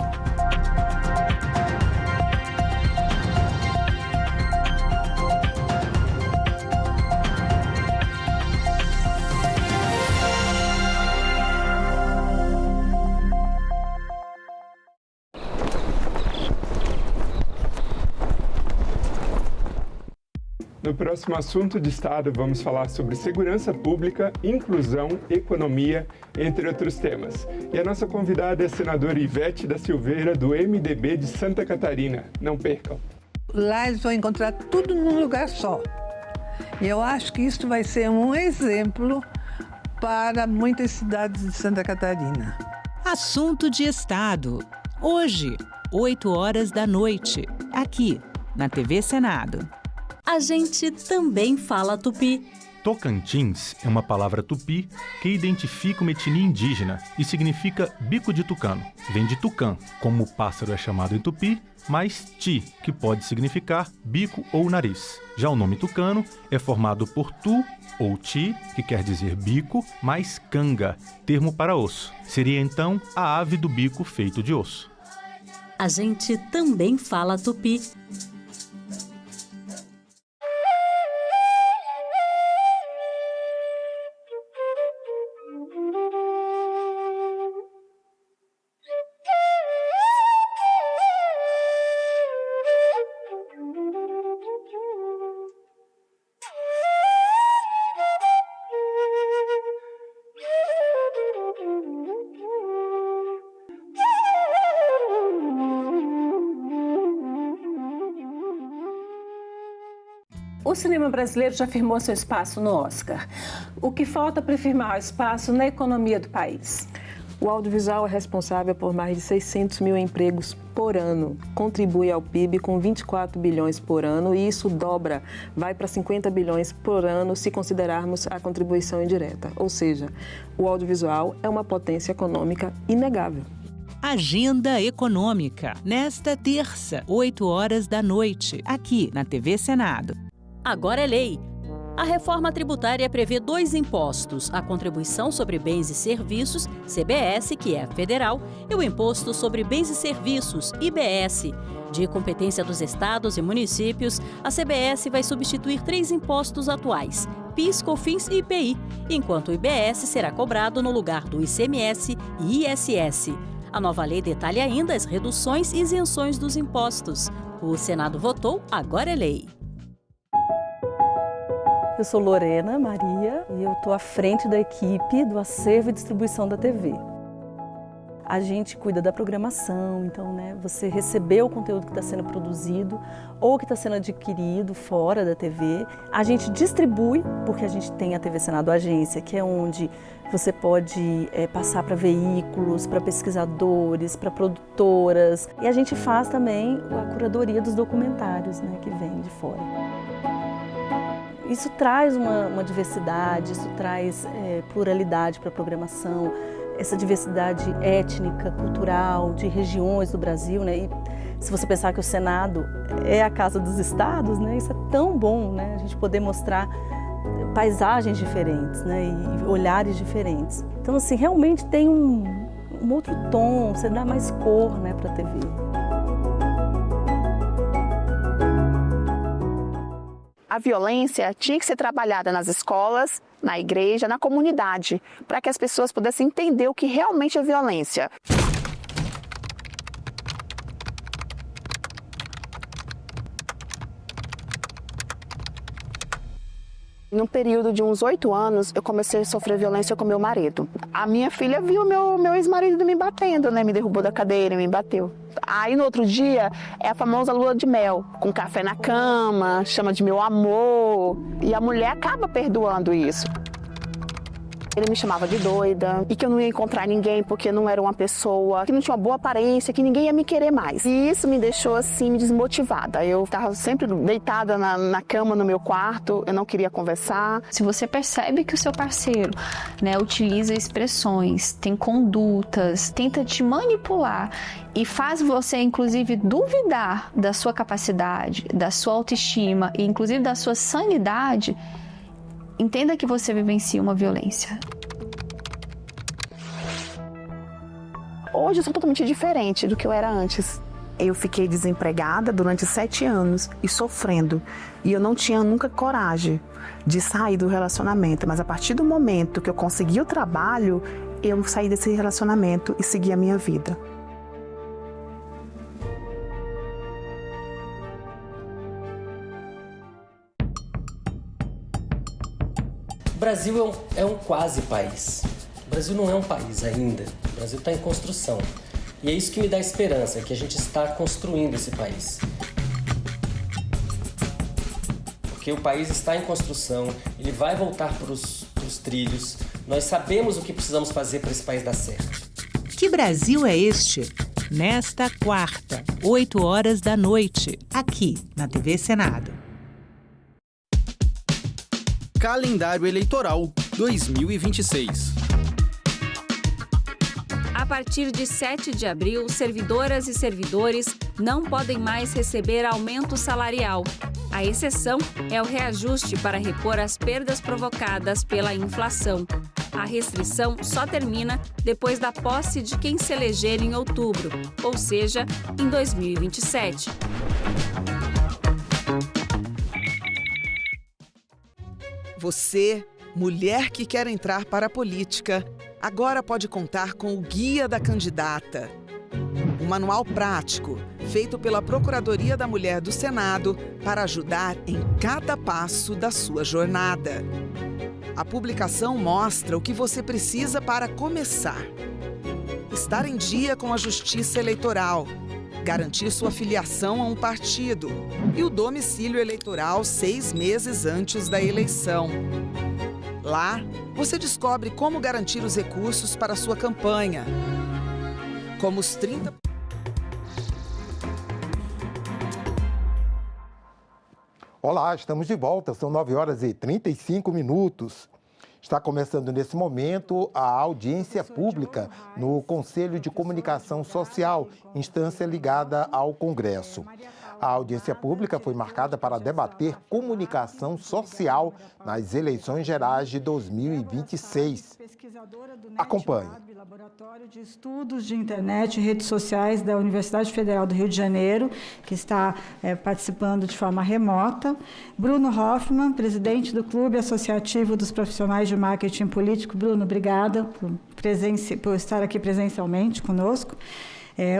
No próximo assunto de Estado, vamos falar sobre segurança pública, inclusão, economia, entre outros temas. E a nossa convidada é a senadora Ivete da Silveira, do MDB de Santa Catarina. Não percam! Lá eles vão encontrar tudo num lugar só. E eu acho que isso vai ser um exemplo para muitas cidades de Santa Catarina. Assunto de Estado. Hoje, 20h, aqui na TV Senado. A gente também fala tupi. Tocantins é uma palavra tupi que identifica uma etnia indígena e significa bico de tucano. Vem de tucã, como o pássaro é chamado em tupi, mais ti, que pode significar bico ou nariz. Já o nome tucano é formado por tu ou ti, que quer dizer bico, mais canga, termo para osso. Seria então a ave do bico feito de osso. A gente também fala tupi. O cinema brasileiro já firmou seu espaço no Oscar. O que falta para firmar o espaço na economia do país? O audiovisual é responsável por mais de 600 mil empregos por ano, contribui ao PIB com 24 bilhões por ano e isso dobra, vai para 50 bilhões por ano se considerarmos a contribuição indireta. Ou seja, o audiovisual é uma potência econômica inegável. Agenda Econômica, nesta terça, 20h, aqui na TV Senado. Agora é lei. A reforma tributária prevê 2 impostos, a Contribuição sobre Bens e Serviços, CBS, que é federal, e o Imposto sobre Bens e Serviços, IBS. De competência dos estados e municípios, a CBS vai substituir 3 impostos atuais, PIS, COFINS e IPI, enquanto o IBS será cobrado no lugar do ICMS e ISS. A nova lei detalha ainda as reduções e isenções dos impostos. O Senado votou, agora é lei. Eu sou Lorena Maria e eu estou à frente da equipe do acervo e distribuição da TV. A gente cuida da programação, então, você recebeu o conteúdo que está sendo produzido ou que está sendo adquirido fora da TV. A gente distribui, porque a gente tem a TV Senado Agência, que é onde você pode passar para veículos, para pesquisadores, para produtoras. E a gente faz também a curadoria dos documentários, que vem de fora. Isso traz uma diversidade, isso traz pluralidade para a programação, essa diversidade étnica, cultural, de regiões do Brasil, E se você pensar que o Senado é a casa dos estados, isso é tão bom, A gente poder mostrar paisagens diferentes, E olhares diferentes. Então, assim, realmente tem um outro tom, você dá mais cor, para a TV. A violência tinha que ser trabalhada nas escolas, na igreja, na comunidade, para que as pessoas pudessem entender o que realmente é violência. Num período de uns 8 anos, eu comecei a sofrer violência com meu marido. A minha filha viu meu ex-marido me batendo, Me derrubou da cadeira, me bateu. Aí no outro dia é a famosa lua de mel, com café na cama, chama de meu amor. E a mulher acaba perdoando isso. Ele me chamava de doida e que eu não ia encontrar ninguém porque não era uma pessoa que não tinha uma boa aparência, que ninguém ia me querer mais. E isso me deixou assim desmotivada. Eu estava sempre deitada na cama no meu quarto, eu não queria conversar. Se você percebe que o seu parceiro, utiliza expressões, tem condutas, tenta te manipular e faz você inclusive duvidar da sua capacidade, da sua autoestima e inclusive da sua sanidade, entenda que você vivencia uma violência. Hoje eu sou totalmente diferente do que eu era antes. Eu fiquei desempregada durante 7 anos e sofrendo. E eu não tinha nunca coragem de sair do relacionamento. Mas a partir do momento que eu consegui o trabalho, eu saí desse relacionamento e segui a minha vida. Brasil é um quase país. O Brasil não é um país ainda. O Brasil está em construção. E é isso que me dá esperança, que a gente está construindo esse país. Porque o país está em construção, ele vai voltar para os trilhos. Nós sabemos o que precisamos fazer para esse país dar certo. Que Brasil é este? Nesta quarta, 8 horas da noite, aqui na TV Senado. Calendário Eleitoral 2026. A partir de 7 de abril, servidoras e servidores não podem mais receber aumento salarial. A exceção é o reajuste para repor as perdas provocadas pela inflação. A restrição só termina depois da posse de quem se eleger em outubro, ou seja, em 2027. Você, mulher que quer entrar para a política, agora pode contar com o Guia da Candidata. Um manual prático, feito pela Procuradoria da Mulher do Senado para ajudar em cada passo da sua jornada. A publicação mostra o que você precisa para começar. Estar em dia com a Justiça Eleitoral, garantir sua filiação a um partido e o domicílio eleitoral 6 meses antes da eleição. Lá, você descobre como garantir os recursos para a sua campanha, como os 30... Olá, estamos de volta, são 9 horas e 35 minutos. Está começando nesse momento a audiência pública no Conselho de Comunicação Social, instância ligada ao Congresso. A audiência pública foi marcada para debater comunicação social nas eleições gerais de 2026. Acompanhe. Laboratório de Estudos de Internet e Redes Sociais da Universidade Federal do Rio de Janeiro, que está participando de forma remota. Bruno Hoffman, presidente do Clube Associativo dos Profissionais de Marketing Político. Bruno, obrigada por estar aqui presencialmente conosco.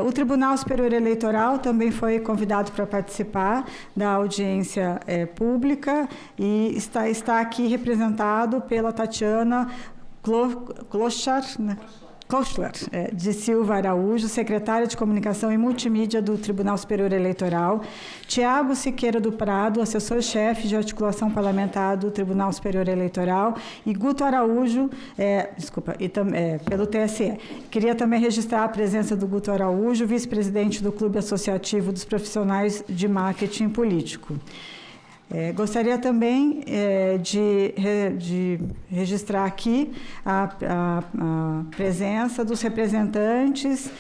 O Tribunal Superior Eleitoral também foi convidado para participar da audiência pública e está aqui representado pela Tatiana Kloschler de Silva Araújo, secretária de Comunicação e Multimídia do Tribunal Superior Eleitoral, Tiago Siqueira do Prado, assessor-chefe de articulação parlamentar do Tribunal Superior Eleitoral, e Guto Araújo, pelo TSE. Queria também registrar a presença do Guto Araújo, vice-presidente do Clube Associativo dos Profissionais de Marketing Político. Gostaria também de registrar aqui a presença dos representantes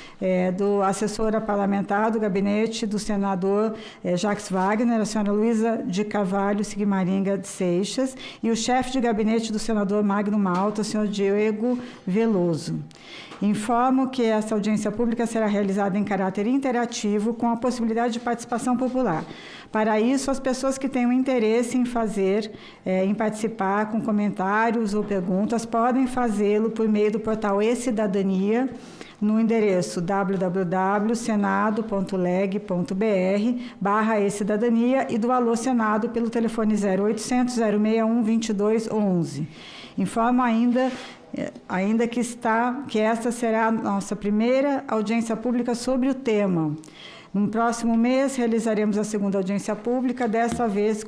do assessora parlamentar do gabinete do senador Jacques Wagner, a senhora Luísa de Carvalho Sigmaringa de Seixas, e o chefe de gabinete do senador Magno Malta, o senhor Diego Veloso. Informo que essa audiência pública será realizada em caráter interativo, com a possibilidade de participação popular. Para isso, as pessoas que tenham interesse em participar com comentários ou perguntas, podem fazê-lo por meio do portal E-Cidadania, no endereço www.senado.leg.br/e-cidadania e do Alô Senado pelo telefone 0800 061 2211. Informo ainda que esta será a nossa primeira audiência pública sobre o tema. No próximo mês, realizaremos a segunda audiência pública, desta vez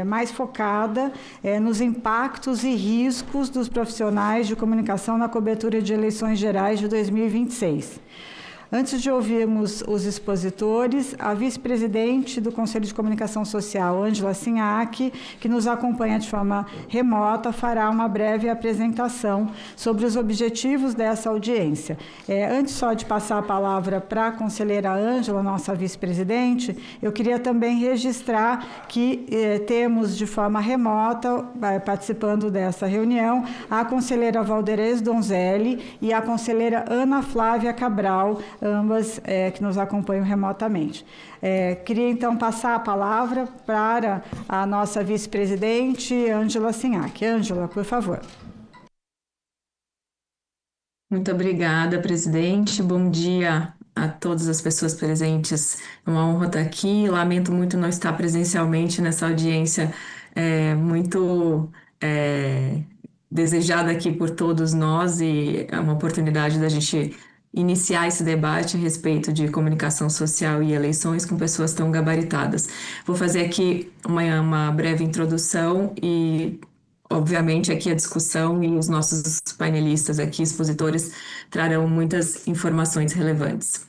mais focada nos impactos e riscos dos profissionais de comunicação na cobertura de eleições gerais de 2026. Antes de ouvirmos os expositores, a vice-presidente do Conselho de Comunicação Social, Ângela Sinhac, que nos acompanha de forma remota, fará uma breve apresentação sobre os objetivos dessa audiência. Antes só de passar a palavra para a conselheira Ângela, nossa vice-presidente, eu queria também registrar que temos de forma remota, participando dessa reunião, a conselheira Valderez Donzelli e a conselheira Ana Flávia Cabral, ambas que nos acompanham remotamente. Queria, então, passar a palavra para a nossa vice-presidente, Ângela Sinhac. Ângela, por favor. Muito obrigada, presidente. Bom dia a todas as pessoas presentes. É uma honra estar aqui. Lamento muito não estar presencialmente nessa audiência muito desejada aqui por todos nós e é uma oportunidade da gente iniciar esse debate a respeito de comunicação social e eleições com pessoas tão gabaritadas. Vou fazer aqui uma breve introdução e, obviamente, aqui a discussão e os nossos painelistas aqui, expositores, trarão muitas informações relevantes.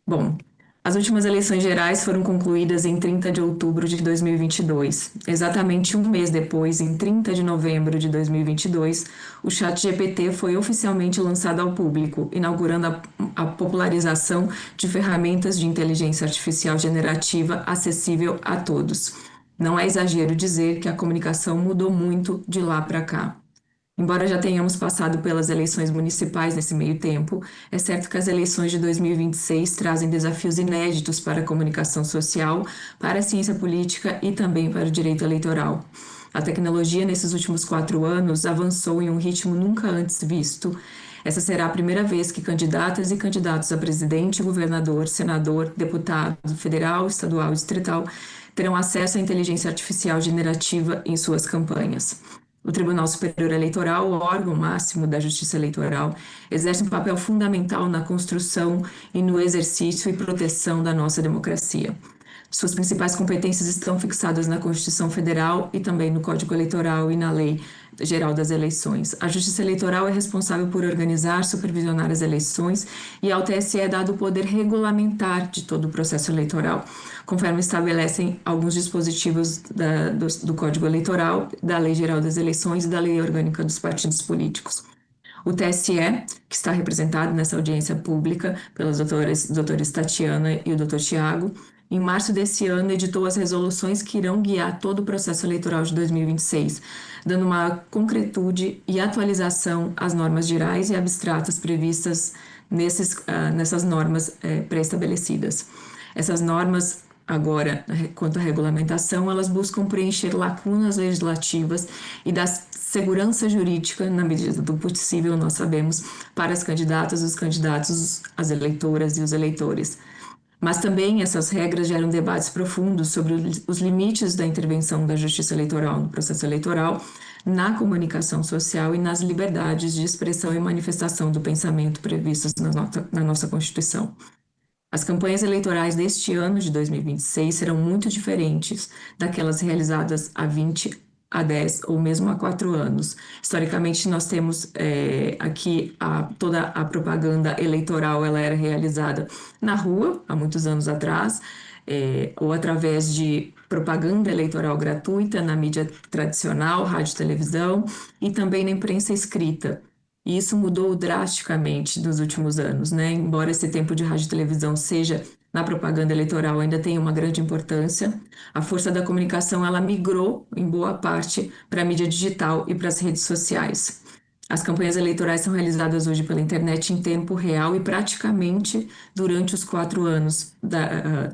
Bom, as últimas eleições gerais foram concluídas em 30 de outubro de 2022. Exatamente um mês depois, em 30 de novembro de 2022, o ChatGPT foi oficialmente lançado ao público, inaugurando a popularização de ferramentas de inteligência artificial generativa acessível a todos. Não é exagero dizer que a comunicação mudou muito de lá para cá. Embora já tenhamos passado pelas eleições municipais nesse meio tempo, é certo que as eleições de 2026 trazem desafios inéditos para a comunicação social, para a ciência política e também para o direito eleitoral. A tecnologia, nesses últimos 4 anos, avançou em um ritmo nunca antes visto. Essa será a primeira vez que candidatas e candidatos a presidente, governador, senador, deputado federal, estadual e distrital terão acesso à inteligência artificial generativa em suas campanhas. O Tribunal Superior Eleitoral, o órgão máximo da Justiça Eleitoral, exerce um papel fundamental na construção e no exercício e proteção da nossa democracia. Suas principais competências estão fixadas na Constituição Federal e também no Código Eleitoral e na Lei Geral das Eleições. A Justiça Eleitoral é responsável por organizar, supervisionar as eleições e ao TSE é dado o poder regulamentar de todo o processo eleitoral, conforme estabelecem alguns dispositivos do Código Eleitoral, da Lei Geral das Eleições e da Lei Orgânica dos Partidos Políticos. O TSE, que está representado nessa audiência pública pelas doutores Tatiana e o doutor Tiago, em março desse ano editou as resoluções que irão guiar todo o processo eleitoral de 2026, dando uma concretude e atualização às normas gerais e abstratas previstas nessas normas pré-estabelecidas. Essas normas, agora, quanto à regulamentação, elas buscam preencher lacunas legislativas e dar segurança jurídica, na medida do possível, nós sabemos, para as candidatas, os candidatos, as eleitoras e os eleitores. Mas também essas regras geram debates profundos sobre os limites da intervenção da Justiça Eleitoral no processo eleitoral, na comunicação social e nas liberdades de expressão e manifestação do pensamento previstas na nossa Constituição. As campanhas eleitorais deste ano de 2026 serão muito diferentes daquelas realizadas há 20, há 10 ou mesmo há 4 anos. Historicamente, nós temos aqui toda a propaganda eleitoral, ela era realizada na rua, há muitos anos atrás, ou através de propaganda eleitoral gratuita na mídia tradicional, rádio e televisão, e também na imprensa escrita. E isso mudou drasticamente nos últimos anos, né? Embora esse tempo de rádio e televisão seja na propaganda eleitoral ainda tem uma grande importância, a força da comunicação ela migrou em boa parte para a mídia digital e para as redes sociais. As campanhas eleitorais são realizadas hoje pela internet em tempo real e praticamente durante os 4 anos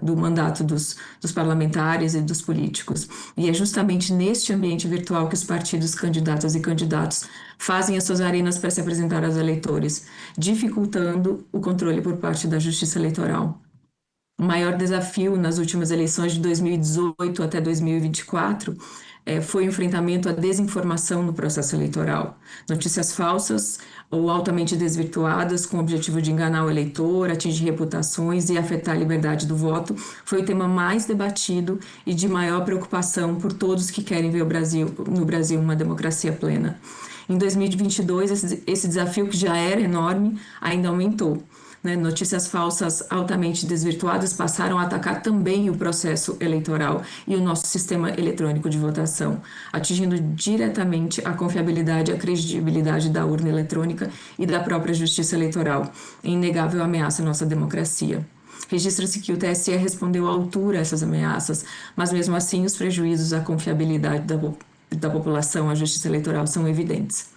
do mandato dos parlamentares e dos políticos. E é justamente neste ambiente virtual que os partidos, candidatas e candidatos fazem as suas arenas para se apresentar aos eleitores, dificultando o controle por parte da Justiça Eleitoral. O maior desafio nas últimas eleições de 2018 até 2024 foi o enfrentamento à desinformação no processo eleitoral. Notícias falsas ou altamente desvirtuadas com o objetivo de enganar o eleitor, atingir reputações e afetar a liberdade do voto foi o tema mais debatido e de maior preocupação por todos que querem ver no Brasil uma democracia plena. Em 2022, esse desafio, que já era enorme, ainda aumentou. Notícias falsas altamente desvirtuadas passaram a atacar também o processo eleitoral e o nosso sistema eletrônico de votação, atingindo diretamente a confiabilidade e a credibilidade da urna eletrônica e da própria Justiça Eleitoral, em inegável ameaça à nossa democracia. Registra-se que o TSE respondeu à altura a essas ameaças, mas mesmo assim os prejuízos à confiabilidade da população à Justiça Eleitoral são evidentes.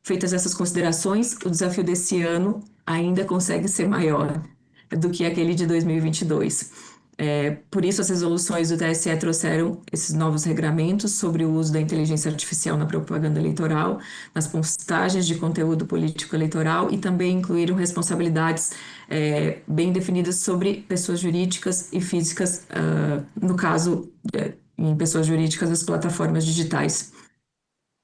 Feitas essas considerações, o desafio desse ano ainda consegue ser maior do que aquele de 2022. Por isso, as resoluções do TSE trouxeram esses novos regramentos sobre o uso da inteligência artificial na propaganda eleitoral, nas postagens de conteúdo político eleitoral e também incluíram responsabilidades bem definidas sobre pessoas jurídicas e físicas, no caso, em pessoas jurídicas, as plataformas digitais.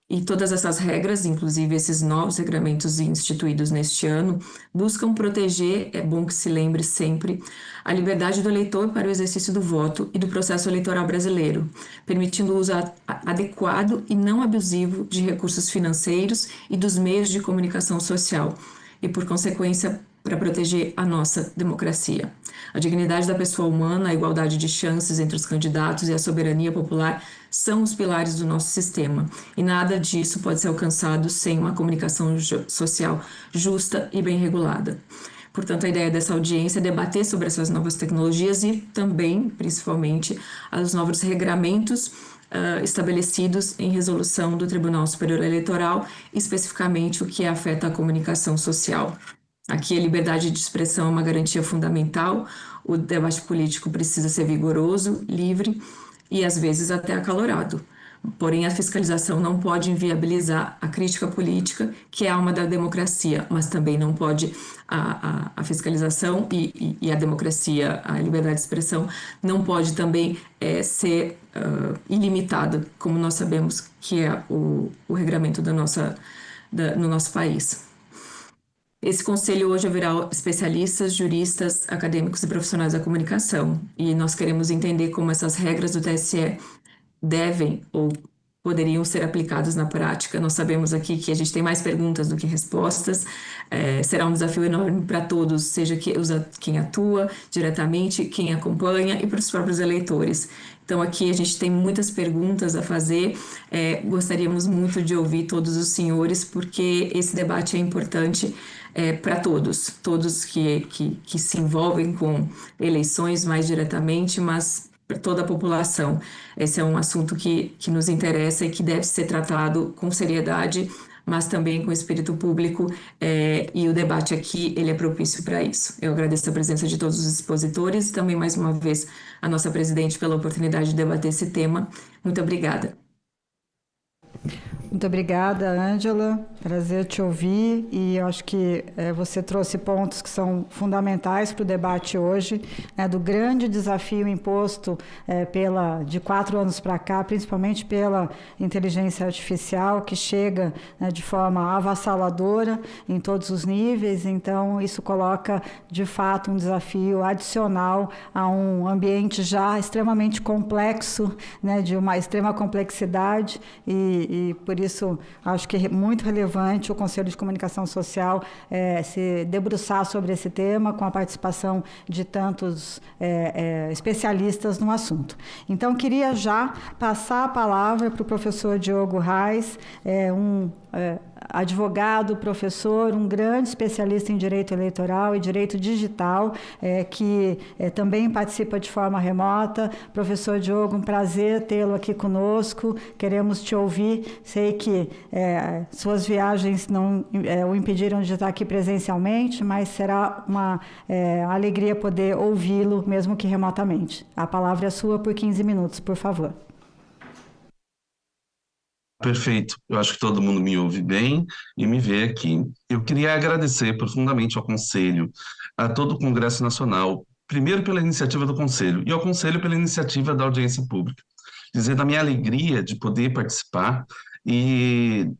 E todas essas regras, inclusive esses novos regramentos instituídos neste ano, buscam proteger, é bom que se lembre sempre, a liberdade do eleitor para o exercício do voto e do processo eleitoral brasileiro, permitindo o uso adequado e não abusivo de recursos financeiros e dos meios de comunicação social, e, por consequência, para proteger a nossa democracia. A dignidade da pessoa humana, a igualdade de chances entre os candidatos e a soberania popular são os pilares do nosso sistema, e nada disso pode ser alcançado sem uma comunicação social justa e bem regulada. Portanto, a ideia dessa audiência é debater sobre essas novas tecnologias e também, principalmente, os novos regramentos estabelecidos em resolução do Tribunal Superior Eleitoral, especificamente o que afeta a comunicação social. Aqui a liberdade de expressão é uma garantia fundamental, o debate político precisa ser vigoroso, livre e às vezes até acalorado. Porém, a fiscalização não pode inviabilizar a crítica política, que é a alma da democracia, mas também não pode a fiscalização e a democracia, a liberdade de expressão, não pode também ser ilimitada, como nós sabemos que é o regramento no nosso país. Esse conselho hoje haverá especialistas, juristas, acadêmicos e profissionais da comunicação, e nós queremos entender como essas regras do TSE devem ou poderiam ser aplicadas na prática. Nós sabemos aqui que a gente tem mais perguntas do que respostas, será um desafio enorme para todos, seja quem atua diretamente, quem acompanha e para os próprios eleitores. Então aqui a gente tem muitas perguntas a fazer, gostaríamos muito de ouvir todos os senhores, porque esse debate é importante para todos que se envolvem com eleições mais diretamente, mas para toda a população. Esse é um assunto que nos interessa e que deve ser tratado com seriedade, mas também com espírito público, e o debate aqui ele é propício para isso. Eu agradeço a presença de todos os expositores e também, mais uma vez, a nossa presidente pela oportunidade de debater esse tema. Muito obrigada. Muito obrigada, Ângela. Prazer te ouvir, e eu acho que você trouxe pontos que são fundamentais para o debate hoje, né, do grande desafio imposto de 4 anos para cá, principalmente pela inteligência artificial, que chega, né, de forma avassaladora em todos os níveis. Então, isso coloca, de fato, um desafio adicional a um ambiente já extremamente complexo, né, de uma extrema complexidade, e por isso acho que é muito relevante o Conselho de Comunicação Social se debruçar sobre esse tema, com a participação de tantos especialistas no assunto. Então, queria já passar a palavra para o professor Diogo Reis, advogado, professor, um grande especialista em direito eleitoral e direito digital, que também participa de forma remota. Professor Diogo, um prazer tê-lo aqui conosco, queremos te ouvir. Sei que suas viagens não o impediram de estar aqui presencialmente, mas será uma alegria poder ouvi-lo, mesmo que remotamente. A palavra é sua por 15 minutos, por favor. Perfeito, eu acho que todo mundo me ouve bem e me vê aqui. Eu queria agradecer profundamente ao Conselho, a todo o Congresso Nacional, primeiro pela iniciativa do Conselho e ao Conselho pela iniciativa da audiência pública. Dizer da minha alegria de poder participar e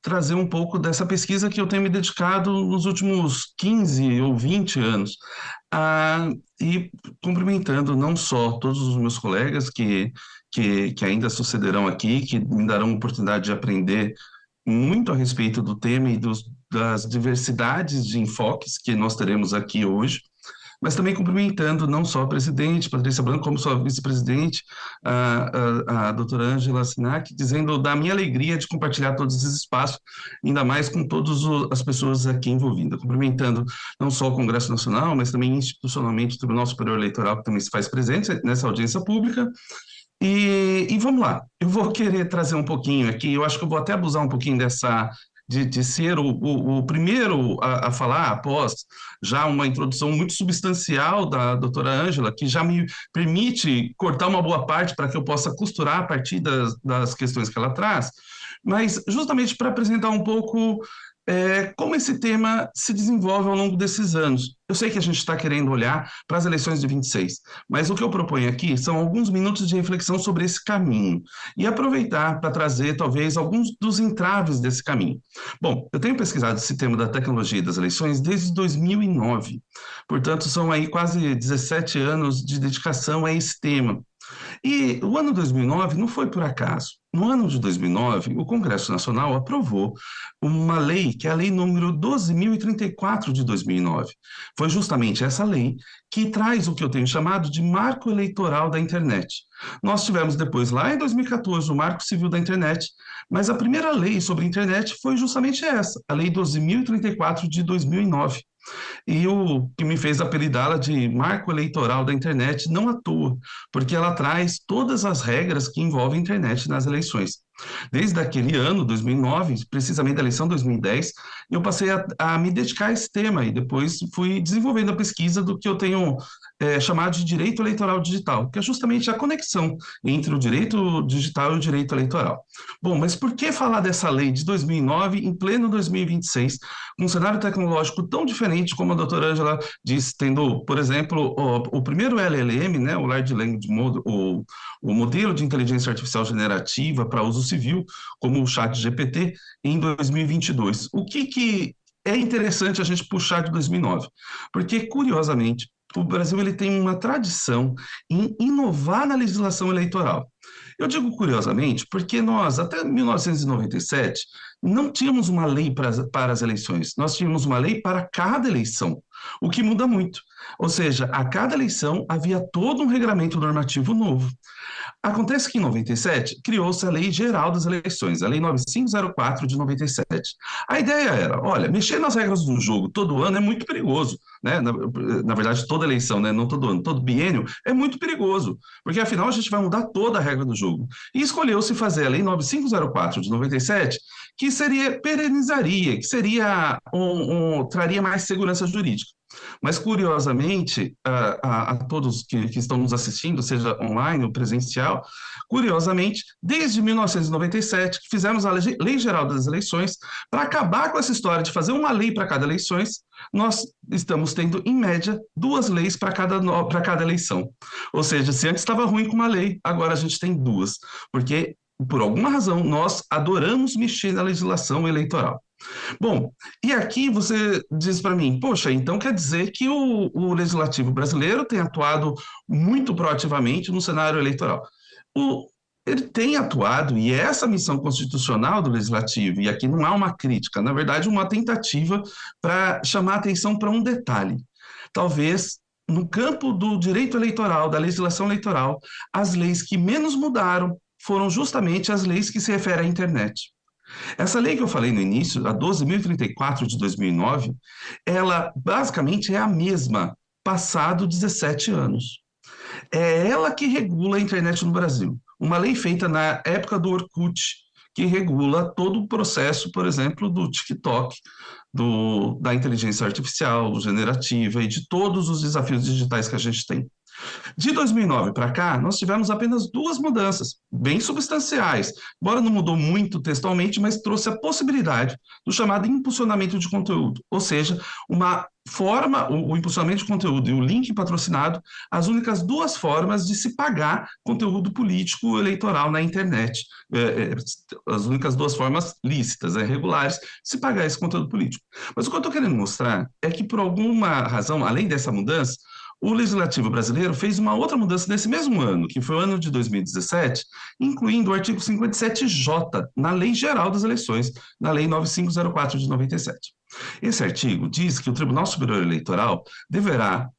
trazer um pouco dessa pesquisa que eu tenho me dedicado nos últimos 15 ou 20 anos, e cumprimentando não só todos os meus colegas que ainda sucederão aqui, que me darão a oportunidade de aprender muito a respeito do tema e das diversidades de enfoques que nós teremos aqui hoje, mas também cumprimentando não só a presidente, Patrícia Branco, como sua vice-presidente, a doutora Ângela Sinac, dizendo da minha alegria de compartilhar todos esses espaços, ainda mais com todas as pessoas aqui envolvidas. Cumprimentando não só o Congresso Nacional, mas também institucionalmente o Tribunal Superior Eleitoral, que também se faz presente nessa audiência pública. E vamos lá, eu vou querer trazer um pouquinho aqui, eu acho que eu vou até abusar um pouquinho de ser o primeiro a falar, após já uma introdução muito substancial da doutora Ângela, que já me permite cortar uma boa parte para que eu possa costurar a partir das questões que ela traz, mas justamente para apresentar um pouco como esse tema se desenvolve ao longo desses anos. Eu sei que a gente está querendo olhar para as eleições de 26, mas o que eu proponho aqui são alguns minutos de reflexão sobre esse caminho e aproveitar para trazer, talvez, alguns dos entraves desse caminho. Bom, eu tenho pesquisado esse tema da tecnologia e das eleições desde 2009, portanto, são aí quase 17 anos de dedicação a esse tema. E o ano 2009 não foi por acaso. No ano de 2009, o Congresso Nacional aprovou uma lei, que é a Lei número 12.034 de 2009. Foi justamente essa lei que traz o que eu tenho chamado de marco eleitoral da internet. Nós tivemos depois, lá em 2014, o Marco Civil da Internet, mas a primeira lei sobre a internet foi justamente essa, a Lei 12.034 de 2009. E o que me fez apelidá-la de marco eleitoral da internet não à toa, porque ela traz todas as regras que envolvem a internet nas eleições. Desde aquele ano, 2009, precisamente da eleição 2010, eu passei a me dedicar a esse tema e depois fui desenvolvendo a pesquisa do que eu tenho chamado de direito eleitoral digital, que é justamente a conexão entre o direito digital e o direito eleitoral. Bom, mas por que falar dessa lei de 2009 em pleno 2026, com um cenário tecnológico tão diferente como a doutora Ângela disse, tendo, por exemplo, o primeiro LLM, né, o Large Language Model, o modelo de inteligência artificial generativa para uso civil, como o ChatGPT, em 2022. O que é interessante a gente puxar de 2009? Porque, curiosamente, o Brasil ele tem uma tradição em inovar na legislação eleitoral. Eu digo curiosamente porque nós, até 1997, não tínhamos uma lei para as eleições, nós tínhamos uma lei para cada eleição, o que muda muito. Ou seja, a cada eleição havia todo um regramento normativo novo. Acontece que em 97 criou-se a Lei Geral das Eleições, a Lei 9504 de 97. A ideia era, olha, mexer nas regras do jogo todo ano é muito perigoso, né? Na verdade, toda eleição, né? Não todo ano, todo biênio é muito perigoso, porque afinal a gente vai mudar toda a regra do jogo. E escolheu-se fazer a Lei 9504 de 97, que perenizaria, que seria traria mais segurança jurídica. Mas, curiosamente, a todos que estão nos assistindo, seja online ou presencial, curiosamente, desde 1997, que fizemos a Lei Geral das Eleições, para acabar com essa história de fazer uma lei para cada eleição, nós estamos tendo, em média, 2 leis para cada eleição. Ou seja, se antes estava ruim com uma lei, agora a gente tem 2, porque, por alguma razão, nós adoramos mexer na legislação eleitoral. Bom, e aqui você diz para mim, poxa, então quer dizer que o legislativo brasileiro tem atuado muito proativamente no cenário eleitoral. Ele tem atuado, e essa missão constitucional do legislativo, e aqui não há uma crítica, na verdade uma tentativa para chamar a atenção para um detalhe. Talvez no campo do direito eleitoral, da legislação eleitoral, as leis que menos mudaram foram justamente as leis que se referem à internet. Essa lei que eu falei no início, a 12.034 de 2009, ela basicamente é a mesma, passado 17 anos. É ela que regula a internet no Brasil. Uma lei feita na época do Orkut, que regula todo o processo, por exemplo, do TikTok, da inteligência artificial, generativa e de todos os desafios digitais que a gente tem. De 2009 para cá, nós tivemos apenas 2 mudanças, bem substanciais, embora não mudou muito textualmente, mas trouxe a possibilidade do chamado impulsionamento de conteúdo, ou seja, uma forma, o impulsionamento de conteúdo e o link patrocinado, as únicas 2 formas de se pagar conteúdo político eleitoral na internet, as únicas 2 formas lícitas, regulares, de se pagar esse conteúdo político. Mas o que eu estou querendo mostrar é que, por alguma razão, além dessa mudança, o Legislativo brasileiro fez uma outra mudança nesse mesmo ano, que foi o ano de 2017, incluindo o artigo 57J na Lei Geral das Eleições, na Lei 9504 de 97. Esse artigo diz que o Tribunal Superior Eleitoral deverá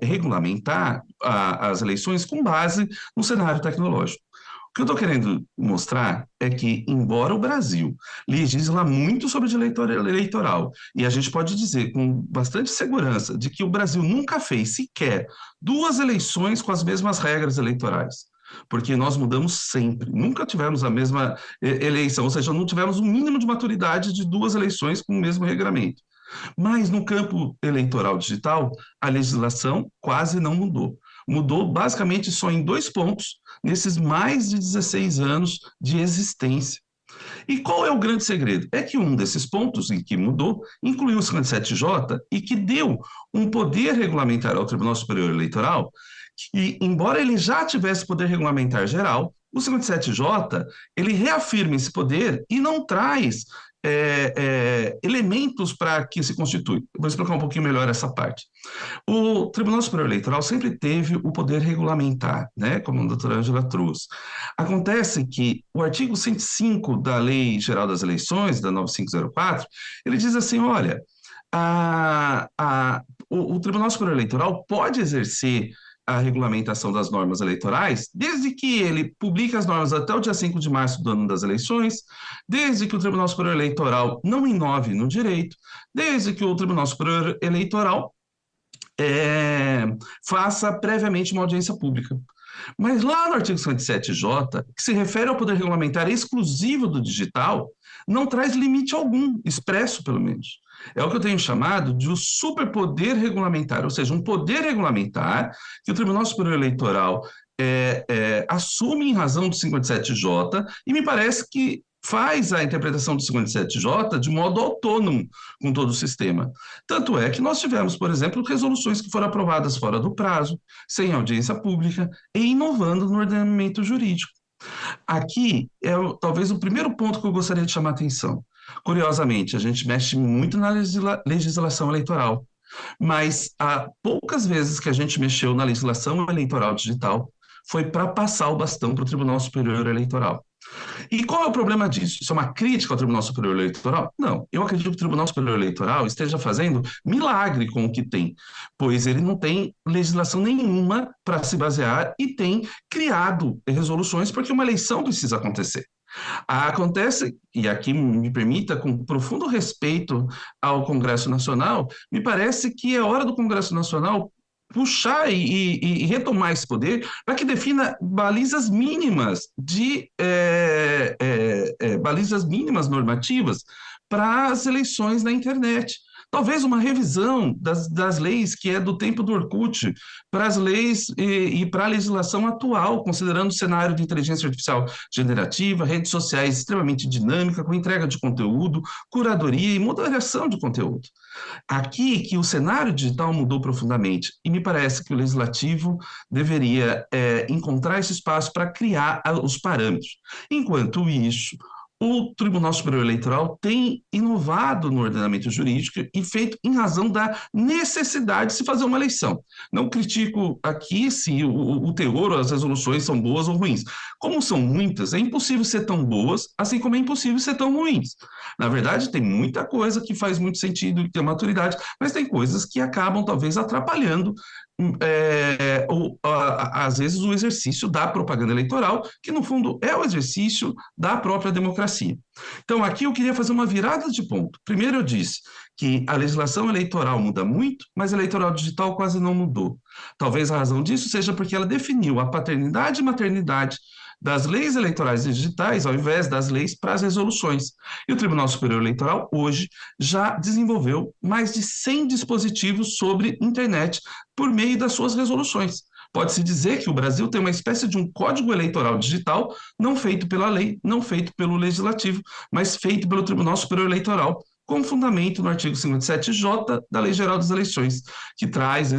regulamentar as eleições com base no cenário tecnológico. O que eu estou querendo mostrar é que, embora o Brasil legisla muito sobre direito eleitoral, e a gente pode dizer com bastante segurança de que o Brasil nunca fez sequer 2 eleições com as mesmas regras eleitorais, porque nós mudamos sempre, nunca tivemos a mesma eleição, ou seja, não tivemos um mínimo de maturidade de 2 eleições com o mesmo regramento. Mas no campo eleitoral digital, a legislação quase não mudou. Mudou basicamente só em 2 pontos, nesses mais de 16 anos de existência. E qual é o grande segredo? É que um desses pontos em que mudou incluiu o 57J e que deu um poder regulamentar ao Tribunal Superior Eleitoral, que, embora ele já tivesse poder regulamentar geral, o 57J, ele reafirma esse poder e não traz elementos para que se constitui. Vou explicar um pouquinho melhor essa parte. O Tribunal Superior Eleitoral sempre teve o poder regulamentar, né, como a doutora Ângela trouxe. Acontece que o artigo 105 da Lei Geral das Eleições, da 9504, ele diz assim, olha, o Tribunal Superior Eleitoral pode exercer a regulamentação das normas eleitorais, desde que ele publique as normas até o dia 5 de março do ano das eleições, desde que o Tribunal Superior Eleitoral não inove no direito, desde que o Tribunal Superior Eleitoral faça previamente uma audiência pública. Mas lá no artigo 57J, que se refere ao poder regulamentar exclusivo do digital, não traz limite algum, expresso pelo menos. É o que eu tenho chamado de o superpoder regulamentar, ou seja, um poder regulamentar que o Tribunal Superior Eleitoral assume em razão do 57J e me parece que faz a interpretação do 57J de modo autônomo com todo o sistema. Tanto é que nós tivemos, por exemplo, resoluções que foram aprovadas fora do prazo, sem audiência pública e inovando no ordenamento jurídico. Aqui é talvez o primeiro ponto que eu gostaria de chamar a atenção. Curiosamente, a gente mexe muito na legislação eleitoral, mas há poucas vezes que a gente mexeu na legislação eleitoral digital foi para passar o bastão para o Tribunal Superior Eleitoral. E qual é o problema disso? Isso é uma crítica ao Tribunal Superior Eleitoral? Não, eu acredito que o Tribunal Superior Eleitoral esteja fazendo milagre com o que tem, pois ele não tem legislação nenhuma para se basear e tem criado resoluções porque uma eleição precisa acontecer. Acontece, e aqui me permita, com profundo respeito ao Congresso Nacional, me parece que é hora do Congresso Nacional puxar e retomar esse poder para que defina balizas mínimas balizas mínimas normativas para as eleições na internet. Talvez uma revisão das leis que é do tempo do Orkut para as leis e para a legislação atual, considerando o cenário de inteligência artificial generativa, redes sociais extremamente dinâmica, com entrega de conteúdo, curadoria e moderação de conteúdo. Aqui que o cenário digital mudou profundamente e me parece que o legislativo deveria encontrar esse espaço para criar os parâmetros. Enquanto isso, o Tribunal Superior Eleitoral tem inovado no ordenamento jurídico e feito em razão da necessidade de se fazer uma eleição. Não critico aqui se o teor ou as resoluções são boas ou ruins. Como são muitas, é impossível ser tão boas, assim como é impossível ser tão ruins. Na verdade, tem muita coisa que faz muito sentido e tem maturidade, mas tem coisas que acabam talvez atrapalhando às vezes o exercício da propaganda eleitoral, que no fundo é o exercício da própria democracia. Então aqui eu queria fazer uma virada de ponto. Primeiro eu disse que a legislação eleitoral muda muito, mas a eleitoral digital quase não mudou. Talvez a razão disso seja porque ela definiu a paternidade e maternidade das leis eleitorais digitais, ao invés das leis para as resoluções. E o Tribunal Superior Eleitoral, hoje, já desenvolveu mais de 100 dispositivos sobre internet por meio das suas resoluções. Pode-se dizer que o Brasil tem uma espécie de um código eleitoral digital, não feito pela lei, não feito pelo legislativo, mas feito pelo Tribunal Superior Eleitoral, com fundamento no artigo 57J da Lei Geral das Eleições, que traz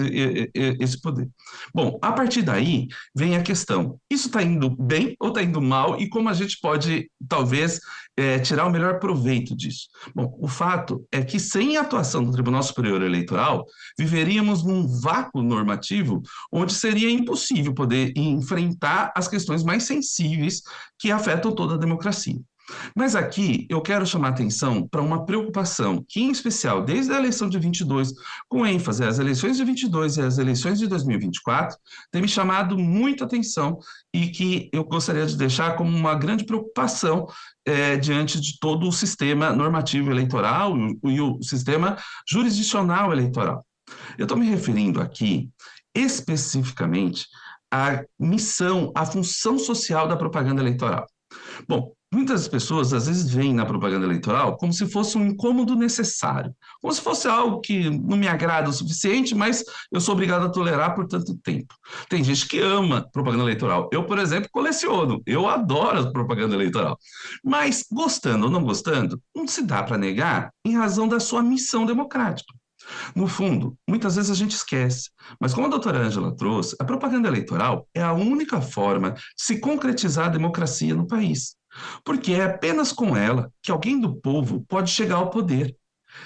esse poder. Bom, a partir daí vem a questão, isso está indo bem ou está indo mal e como a gente pode, talvez, tirar o melhor proveito disso? Bom, o fato é que sem a atuação do Tribunal Superior Eleitoral, viveríamos num vácuo normativo onde seria impossível poder enfrentar as questões mais sensíveis que afetam toda a democracia. Mas aqui eu quero chamar a atenção para uma preocupação que, em especial, desde a eleição de 22, com ênfase às eleições de 22 e às eleições de 2024, tem me chamado muita atenção e que eu gostaria de deixar como uma grande preocupação diante de todo o sistema normativo eleitoral e o sistema jurisdicional eleitoral. Eu estou me referindo aqui especificamente à missão, à função social da propaganda eleitoral. Bom, muitas pessoas às vezes veem na propaganda eleitoral como se fosse um incômodo necessário, como se fosse algo que não me agrada o suficiente, mas eu sou obrigado a tolerar por tanto tempo. Tem gente que ama propaganda eleitoral. Eu, por exemplo, coleciono, eu adoro propaganda eleitoral. Mas gostando ou não gostando, não se dá para negar em razão da sua missão democrática. No fundo, muitas vezes a gente esquece, mas como a doutora Ângela trouxe, a propaganda eleitoral é a única forma de se concretizar a democracia no país, porque é apenas com ela que alguém do povo pode chegar ao poder.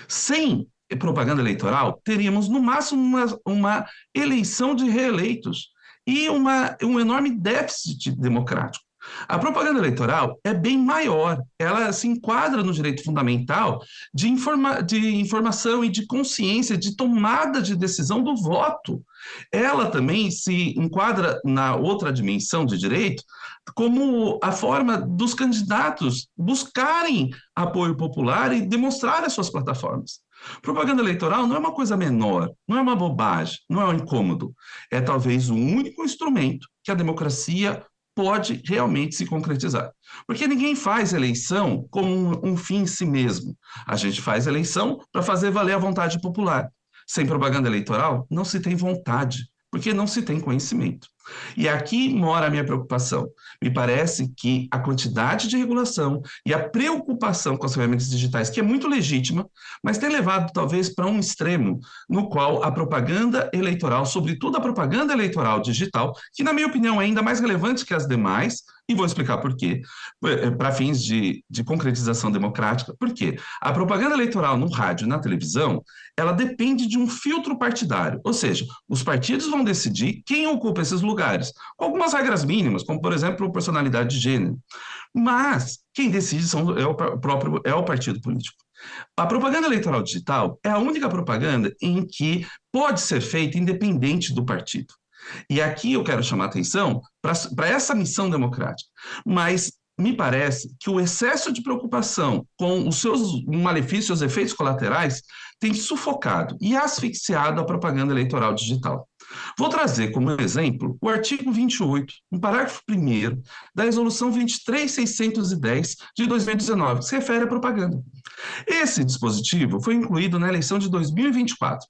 Sem propaganda eleitoral, teríamos no máximo uma eleição de reeleitos e um enorme déficit democrático. A propaganda eleitoral é bem maior, ela se enquadra no direito fundamental de informação e de consciência, de tomada de decisão do voto. Ela também se enquadra na outra dimensão de direito como a forma dos candidatos buscarem apoio popular e demonstrar as suas plataformas. Propaganda eleitoral não é uma coisa menor, não é uma bobagem, não é um incômodo. É talvez o único instrumento que a democracia pode realmente se concretizar. Porque ninguém faz eleição como um fim em si mesmo. A gente faz eleição para fazer valer a vontade popular. Sem propaganda eleitoral, não se tem vontade, porque não se tem conhecimento. E aqui mora a minha preocupação. Me parece que a quantidade de regulação e a preocupação com as ferramentas digitais, que é muito legítima, mas tem levado talvez para um extremo no qual a propaganda eleitoral, sobretudo a propaganda eleitoral digital, que na minha opinião é ainda mais relevante que as demais, e vou explicar por quê, para fins de concretização democrática. Por quê? A propaganda eleitoral no rádio e na televisão, ela depende de um filtro partidário, ou seja, os partidos vão decidir quem ocupa esses lugares, com algumas regras mínimas, como, por exemplo, personalidade de gênero. Mas quem decide é o partido político. A propaganda eleitoral digital é a única propaganda em que pode ser feita independente do partido. E aqui eu quero chamar a atenção para essa missão democrática. Mas me parece que o excesso de preocupação com os seus malefícios, os efeitos colaterais, tem sufocado e asfixiado a propaganda eleitoral digital. Vou trazer como exemplo o artigo 28, no parágrafo 1º da Resolução 23.610 de 2019, que se refere à propaganda. Esse dispositivo foi incluído na eleição de 2024.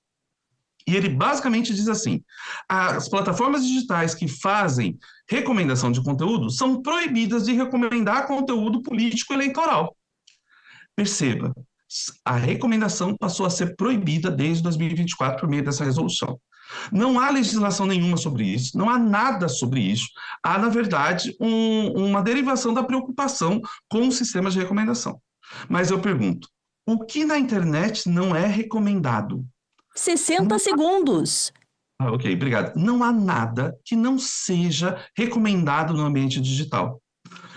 E ele basicamente diz assim: as plataformas digitais que fazem recomendação de conteúdo são proibidas de recomendar conteúdo político eleitoral. Perceba, a recomendação passou a ser proibida desde 2024 por meio dessa resolução. Não há legislação nenhuma sobre isso, não há nada sobre isso. Há, na verdade, uma derivação da preocupação com o sistema de recomendação. Mas eu pergunto, o que na internet não é recomendado? 60 segundos. Ok, obrigado. Não há nada que não seja recomendado no ambiente digital.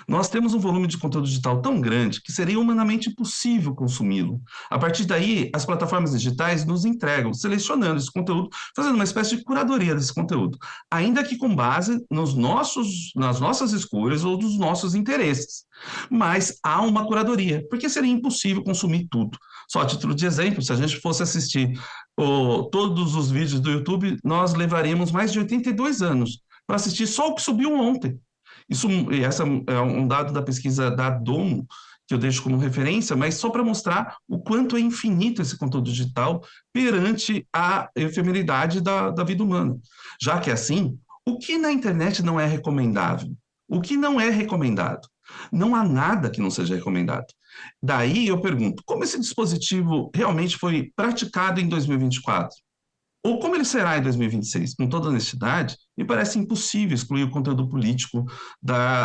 Nós temos um volume de conteúdo digital tão grande que seria humanamente impossível consumi-lo. A partir daí, as plataformas digitais nos entregam, selecionando esse conteúdo, fazendo uma espécie de curadoria desse conteúdo, ainda que com base nas nossas escolhas ou dos nossos interesses. Mas há uma curadoria, porque seria impossível consumir tudo. Só a título de exemplo, se a gente fosse assistir todos os vídeos do YouTube, nós levaríamos mais de 82 anos para assistir só o que subiu ontem. Essa é um dado da pesquisa da Domo, que eu deixo como referência, mas só para mostrar o quanto é infinito esse conteúdo digital perante a efemeridade da vida humana. Já que é assim, o que na internet não é recomendável? O que não é recomendado? Não há nada que não seja recomendado. Daí eu pergunto, como esse dispositivo realmente foi praticado em 2024? Ou como ele será em 2026? Com toda honestidade, me parece impossível excluir o conteúdo político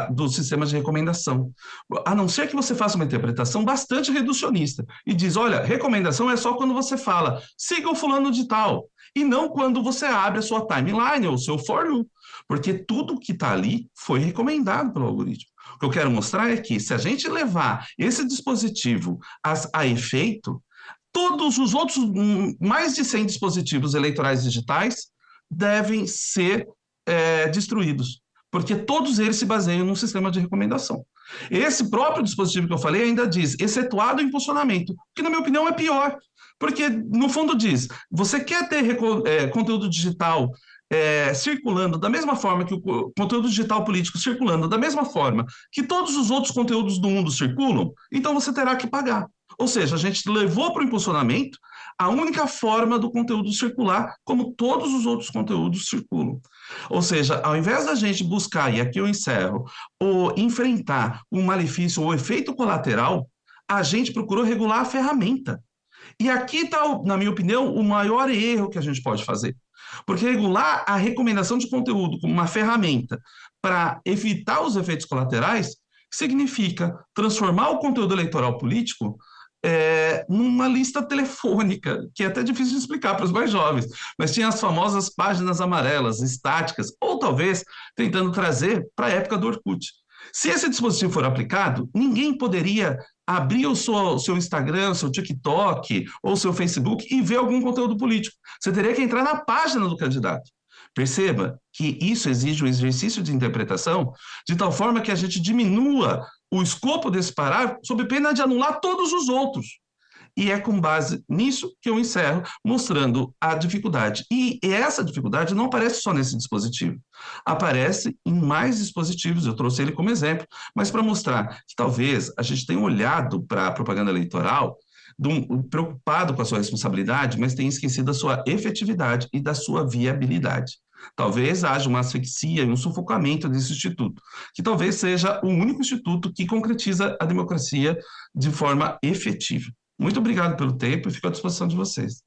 do sistema de recomendação. A não ser que você faça uma interpretação bastante reducionista e diz, olha, recomendação é só quando você fala, siga o fulano de tal, e não quando você abre a sua timeline ou o seu for you, porque tudo que está ali foi recomendado pelo algoritmo. O que eu quero mostrar é que se a gente levar esse dispositivo a efeito, todos os outros mais de 100 dispositivos eleitorais digitais devem ser destruídos, porque todos eles se baseiam num sistema de recomendação. Esse próprio dispositivo que eu falei ainda diz, excetuado o impulsionamento, que na minha opinião é pior, porque no fundo diz, você quer ter conteúdo digital circulando da mesma forma que o conteúdo digital político circulando da mesma forma que todos os outros conteúdos do mundo circulam, então você terá que pagar. Ou seja, a gente levou para o impulsionamento a única forma do conteúdo circular, como todos os outros conteúdos circulam. Ou seja, ao invés da gente buscar, e aqui eu encerro, ou enfrentar um malefício ou efeito colateral, a gente procurou regular a ferramenta. E aqui está, na minha opinião, o maior erro que a gente pode fazer. Porque regular a recomendação de conteúdo como uma ferramenta para evitar os efeitos colaterais significa transformar o conteúdo eleitoral político numa lista telefônica, que é até difícil de explicar para os mais jovens, mas tinha as famosas páginas amarelas, estáticas, ou talvez tentando trazer para a época do Orkut. Se esse dispositivo for aplicado, ninguém poderia abrir o seu Instagram, seu TikTok ou seu Facebook e ver algum conteúdo político. Você teria que entrar na página do candidato. Perceba que isso exige um exercício de interpretação de tal forma que a gente diminua o escopo desse parágrafo sob pena de anular todos os outros. E é com base nisso que eu encerro, mostrando a dificuldade. E essa dificuldade não aparece só nesse dispositivo. Aparece em mais dispositivos, eu trouxe ele como exemplo, mas para mostrar que talvez a gente tenha olhado para a propaganda eleitoral preocupado com a sua responsabilidade, mas tenha esquecido da sua efetividade e da sua viabilidade. Talvez haja uma asfixia e um sufocamento desse instituto, que talvez seja o único instituto que concretiza a democracia de forma efetiva. Muito obrigado pelo tempo e fico à disposição de vocês.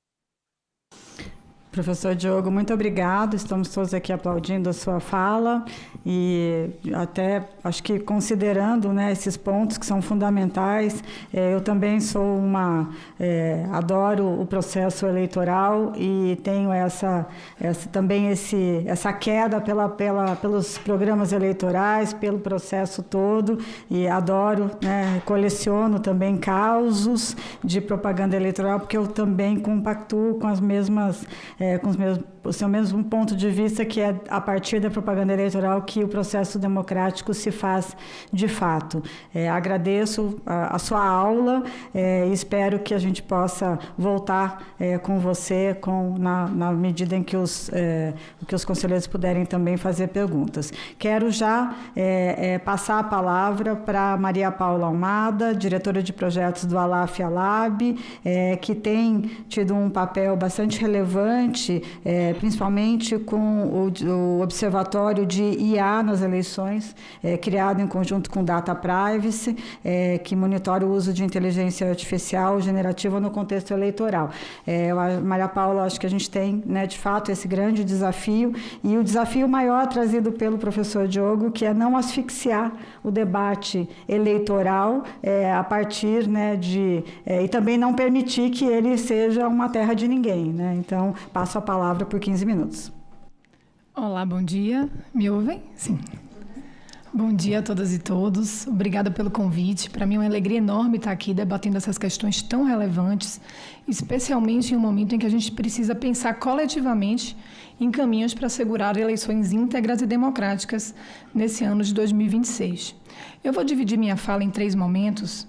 Professor Diogo, muito obrigado. Estamos todos aqui aplaudindo a sua fala e até acho que considerando, né, esses pontos que são fundamentais. Eu também sou adoro o processo eleitoral e tenho essa queda pelos programas eleitorais, pelo processo todo e adoro, né, coleciono também causos de propaganda eleitoral porque eu também compactuo com as mesmas o seu mesmo ponto de vista, que é a partir da propaganda eleitoral que o processo democrático se faz de fato. Agradeço a sua aula e espero que a gente possa voltar com você na medida em que os conselheiros puderem também fazer perguntas. Quero já passar a palavra para Maria Paula Almada, diretora de projetos do Alaf-Alab, que tem tido um papel bastante relevante, principalmente com o Observatório de IA nas eleições, criado em conjunto com Data Privacy, que monitora o uso de inteligência artificial generativa no contexto eleitoral. Maria Paula, acho que a gente tem, né, de fato, esse grande desafio, e o desafio maior trazido pelo professor Diogo, que é não asfixiar o debate eleitoral a partir, né, e também não permitir que ele seja uma terra de ninguém, né? Então, passo a palavra por 15 minutos. Olá, bom dia. Me ouvem? Sim. Bom dia a todas e todos. Obrigada pelo convite. Para mim é uma alegria enorme estar aqui debatendo essas questões tão relevantes, especialmente em um momento em que a gente precisa pensar coletivamente em caminhos para assegurar eleições íntegras e democráticas nesse ano de 2026. Eu vou dividir minha fala em 3 momentos.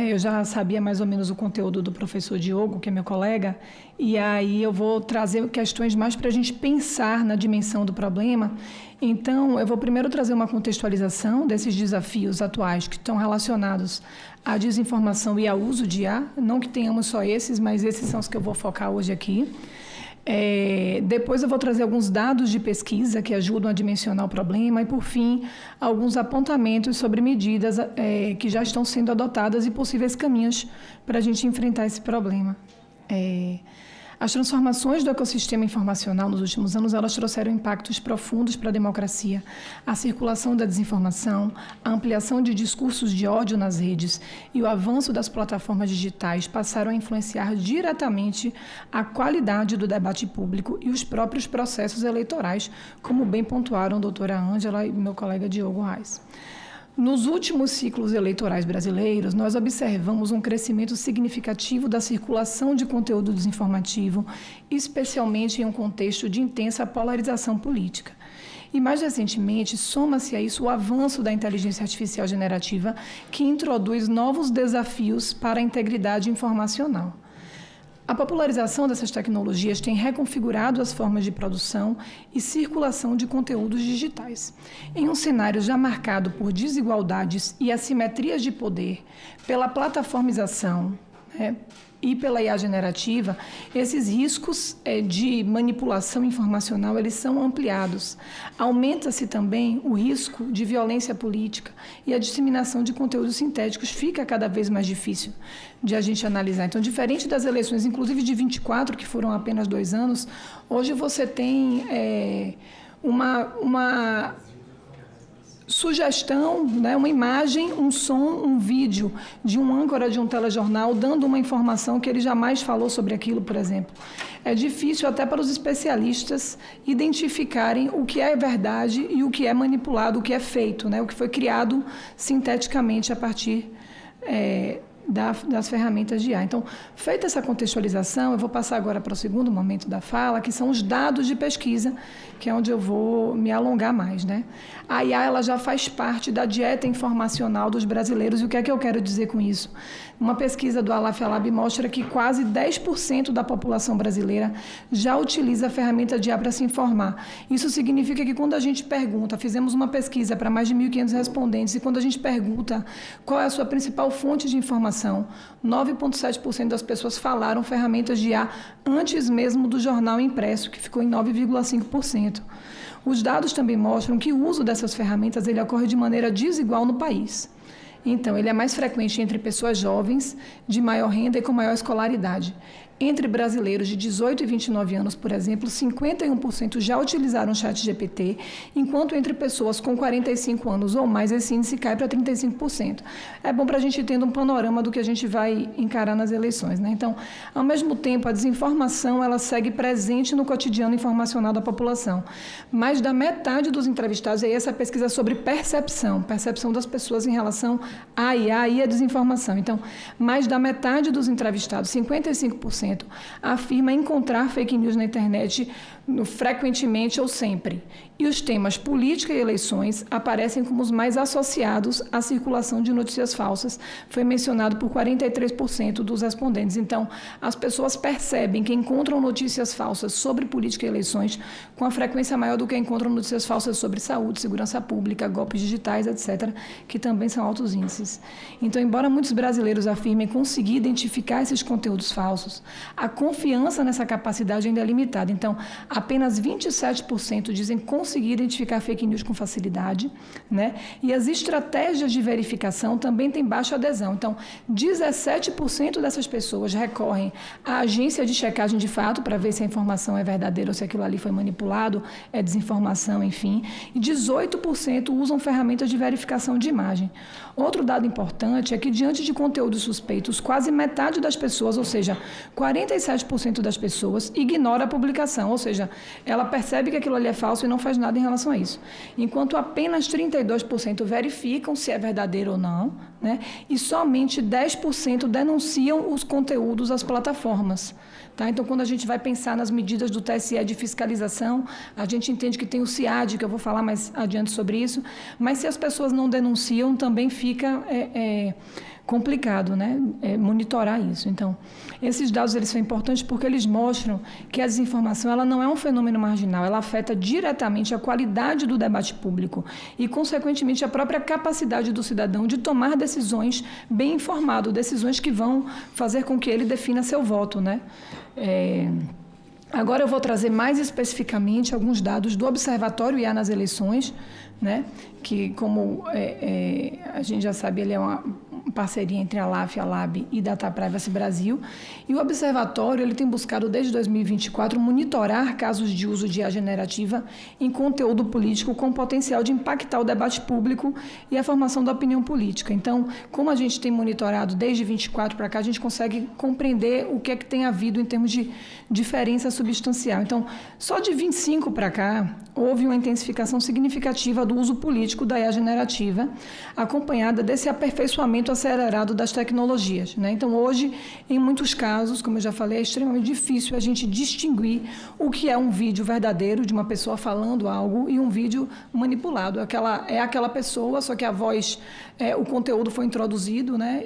Eu já sabia mais ou menos o conteúdo do professor Diogo, que é meu colega, e aí eu vou trazer questões mais para a gente pensar na dimensão do problema. Então, eu vou primeiro trazer uma contextualização desses desafios atuais que estão relacionados à desinformação e ao uso de IA. Não que tenhamos só esses, mas esses são os que eu vou focar hoje aqui. Depois eu vou trazer alguns dados de pesquisa que ajudam a dimensionar o problema e, por fim, alguns apontamentos sobre medidas que já estão sendo adotadas e possíveis caminhos para a gente enfrentar esse problema. As transformações do ecossistema informacional nos últimos anos, elas trouxeram impactos profundos para a democracia. A circulação da desinformação, a ampliação de discursos de ódio nas redes e o avanço das plataformas digitais passaram a influenciar diretamente a qualidade do debate público e os próprios processos eleitorais, como bem pontuaram a doutora Ângela e meu colega Diogo Reis. Nos últimos ciclos eleitorais brasileiros, nós observamos um crescimento significativo da circulação de conteúdo desinformativo, especialmente em um contexto de intensa polarização política. E, mais recentemente, soma-se a isso o avanço da inteligência artificial generativa, que introduz novos desafios para a integridade informacional. A popularização dessas tecnologias tem reconfigurado as formas de produção e circulação de conteúdos digitais. Em um cenário já marcado por desigualdades e assimetrias de poder, pela plataformização, e pela IA generativa, esses riscos de manipulação informacional eles são ampliados. Aumenta-se também o risco de violência política e a disseminação de conteúdos sintéticos fica cada vez mais difícil de a gente analisar. Então, diferente das eleições, inclusive de 24, que foram apenas 2 anos, hoje você tem uma sugestão, né, uma imagem, um som, um vídeo de um âncora de um telejornal dando uma informação que ele jamais falou sobre aquilo, por exemplo. É difícil até para os especialistas identificarem o que é verdade e o que é manipulado, o que é feito, né, o que foi criado sinteticamente a partir das ferramentas de IA. Então, feita essa contextualização, eu vou passar agora para o segundo momento da fala, que são os dados de pesquisa, que é onde eu vou me alongar mais, né? A IA ela já faz parte da dieta informacional dos brasileiros. E o que é que eu quero dizer com isso? Uma pesquisa do Alaf-Alab mostra que quase 10% da população brasileira já utiliza a ferramenta de IA para se informar. Isso significa que quando a gente pergunta, fizemos uma pesquisa para mais de 1.500 respondentes, e quando a gente pergunta qual é a sua principal fonte de informação, 9,7% das pessoas falaram ferramentas de IA antes mesmo do jornal impresso, que ficou em 9,5%. Os dados também mostram que o uso dessas ferramentas ele ocorre de maneira desigual no país. Então, ele é mais frequente entre pessoas jovens, de maior renda e com maior escolaridade. Entre brasileiros de 18 e 29 anos, por exemplo, 51% já utilizaram o ChatGPT, enquanto entre pessoas com 45 anos ou mais, esse índice cai para 35%. É bom para a gente ter um panorama do que a gente vai encarar nas eleições, né? Então, ao mesmo tempo, a desinformação ela segue presente no cotidiano informacional da população. Mais da metade dos entrevistados, e aí essa pesquisa sobre percepção das pessoas em relação à IA e à desinformação. Então, mais da metade dos entrevistados, 55%, afirma encontrar fake news na internet frequentemente ou sempre. E os temas política e eleições aparecem como os mais associados à circulação de notícias falsas. Foi mencionado por 43% dos respondentes. Então, as pessoas percebem que encontram notícias falsas sobre política e eleições com a frequência maior do que encontram notícias falsas sobre saúde, segurança pública, golpes digitais, etc., que também são altos índices. Então, embora muitos brasileiros afirmem conseguir identificar esses conteúdos falsos, a confiança nessa capacidade ainda é limitada. Então, apenas 27% dizem conseguir identificar fake news com facilidade, né? E as estratégias de verificação também têm baixa adesão. Então, 17% dessas pessoas recorrem à agência de checagem de fato para ver se a informação é verdadeira ou se aquilo ali foi manipulado, é desinformação, enfim. E 18% usam ferramentas de verificação de imagem. Outro dado importante é que, diante de conteúdos suspeitos, quase metade das pessoas, ou seja, 47% das pessoas, ignora a publicação, ou seja, ela percebe que aquilo ali é falso e não faz nada em relação a isso. Enquanto apenas 32% verificam se é verdadeiro ou não, né? E somente 10% denunciam os conteúdos às plataformas. Tá? Então, quando a gente vai pensar nas medidas do TSE de fiscalização, a gente entende que tem o CIAD, que eu vou falar mais adiante sobre isso, mas se as pessoas não denunciam, também fica complicado, né? Monitorar isso. Então, esses dados eles são importantes porque eles mostram que a desinformação ela não é um fenômeno marginal, ela afeta diretamente a qualidade do debate público e, consequentemente, a própria capacidade do cidadão de tomar decisões bem informado, decisões que vão fazer com que ele defina seu voto, né? Agora eu vou trazer mais especificamente alguns dados do Observatório IA nas eleições, né? Que, como a gente já sabe, ele é uma parceria entre a LAF, a Lab e Data Privacy Brasil. E o Observatório ele tem buscado, desde 2024, monitorar casos de uso de IA generativa em conteúdo político com potencial de impactar o debate público e a formação da opinião política. Então, como a gente tem monitorado desde 24 para cá, a gente consegue compreender o que é que tem havido em termos de diferença substancial. Então, só de 25 para cá, houve uma intensificação significativa do uso político da IA generativa, acompanhada desse aperfeiçoamento acelerado das tecnologias, né? Então, hoje, em muitos casos, como eu já falei, é extremamente difícil a gente distinguir o que é um vídeo verdadeiro de uma pessoa falando algo e um vídeo manipulado. É aquela pessoa, só que a voz, o conteúdo foi introduzido, né?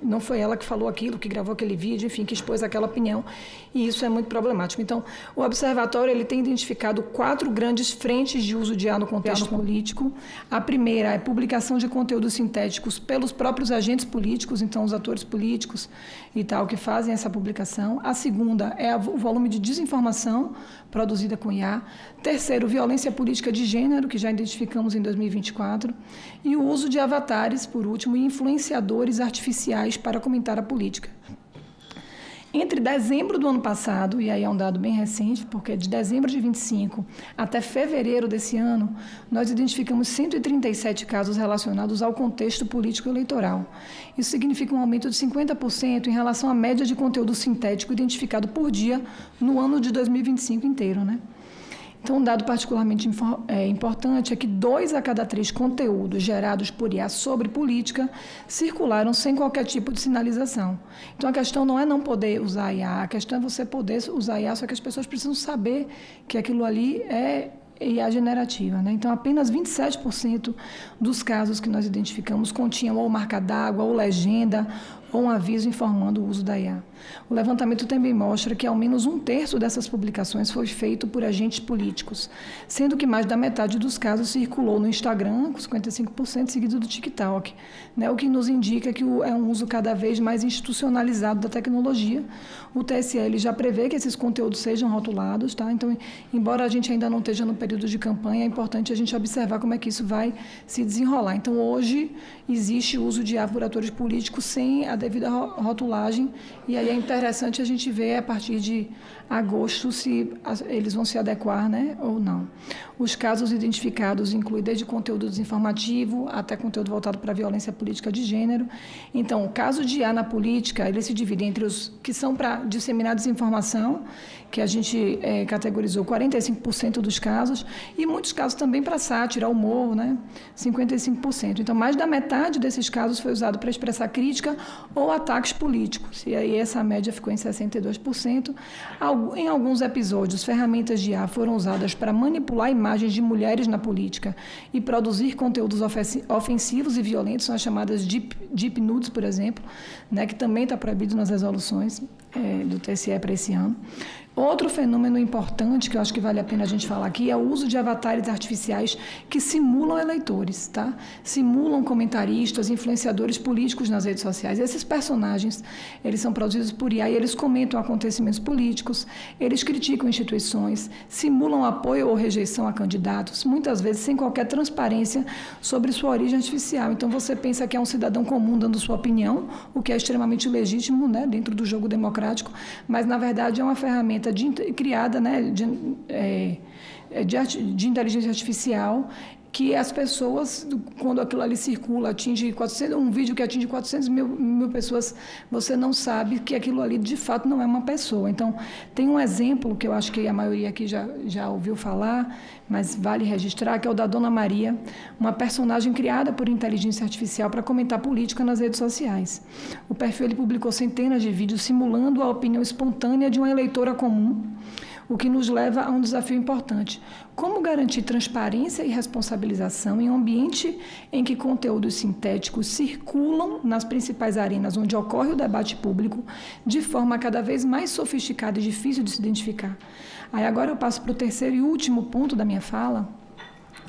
Não foi ela que falou aquilo, que gravou aquele vídeo, enfim, que expôs aquela opinião, e isso é muito problemático. Então, o Observatório ele tem identificado 4 grandes frentes de uso de IA no contexto político. A primeira é publicação de conteúdos sintéticos pelos próprios agentes políticos, então os atores políticos e tal, que fazem essa publicação. A segunda é o volume de desinformação produzida com IA. Terceiro, violência política de gênero, que já identificamos em 2024. E o uso de avatares, por último, e influenciadores artificiais para comentar a política. Entre dezembro do ano passado, e aí é um dado bem recente, porque de dezembro de 25 até fevereiro desse ano, nós identificamos 137 casos relacionados ao contexto político eleitoral. Isso significa um aumento de 50% em relação à média de conteúdo sintético identificado por dia no ano de 2025 inteiro, né? Então, um dado particularmente importante é que 2 a cada 3 conteúdos gerados por IA sobre política circularam sem qualquer tipo de sinalização. Então, a questão não é não poder usar IA, a questão é você poder usar IA, só que as pessoas precisam saber que aquilo ali é IA generativa, né? Então, apenas 27% dos casos que nós identificamos continham ou marca d'água, ou legenda, ou um aviso informando o uso da IA. O levantamento também mostra que ao menos 1/3 dessas publicações foi feito por agentes políticos, sendo que mais da metade dos casos circulou no Instagram, com 55%, seguido do TikTok, né? O que nos indica que é um uso cada vez mais institucionalizado da tecnologia. O TSE já prevê que esses conteúdos sejam rotulados, tá? Então, embora a gente ainda não esteja no período de campanha, é importante a gente observar como é que isso vai se desenrolar. Então, hoje, existe o uso de IA por atores políticos sem a devida rotulagem, e aí é interessante a gente ver a partir de agosto se eles vão se adequar, né, ou não. Os casos identificados incluem desde conteúdo desinformativo até conteúdo voltado para a violência política de gênero. Então, o caso de IA na política, ele se divide entre os que são para disseminar desinformação, que a gente categorizou 45% dos casos, e muitos casos também para sátira, humor, né, 55%. Então, mais da metade desses casos foi usado para expressar crítica ou ataques políticos, e aí essa média ficou em 62%. Em alguns episódios, ferramentas de IA foram usadas para manipular imagens de mulheres na política e produzir conteúdos ofensivos e violentos, são as chamadas deep nudes, por exemplo, né, que também está proibido nas resoluções do TSE para esse ano. Outro fenômeno importante, que eu acho que vale a pena a gente falar aqui, é o uso de avatares artificiais que simulam eleitores, tá? Simulam comentaristas, influenciadores políticos nas redes sociais. Esses personagens, eles são produzidos por IA e eles comentam acontecimentos políticos, eles criticam instituições, simulam apoio ou rejeição a candidatos, muitas vezes sem qualquer transparência sobre sua origem artificial. Então, você pensa que é um cidadão comum dando sua opinião, o que é extremamente legítimo, né, dentro do jogo democrático, mas, na verdade, é uma ferramenta criada, né, de inteligência artificial, que as pessoas, quando aquilo ali circula, atinge um vídeo que atinge 400 mil pessoas, você não sabe que aquilo ali, de fato, não é uma pessoa. Então, tem um exemplo que eu acho que a maioria aqui já ouviu falar, mas vale registrar, que é o da Dona Maria, uma personagem criada por inteligência artificial para comentar política nas redes sociais. O perfil ele publicou centenas de vídeos simulando a opinião espontânea de uma eleitora comum, o que nos leva a um desafio importante. Como garantir transparência e responsabilização em um ambiente em que conteúdos sintéticos circulam nas principais arenas onde ocorre o debate público de forma cada vez mais sofisticada e difícil de se identificar? Aí agora eu passo para o terceiro e último ponto da minha fala,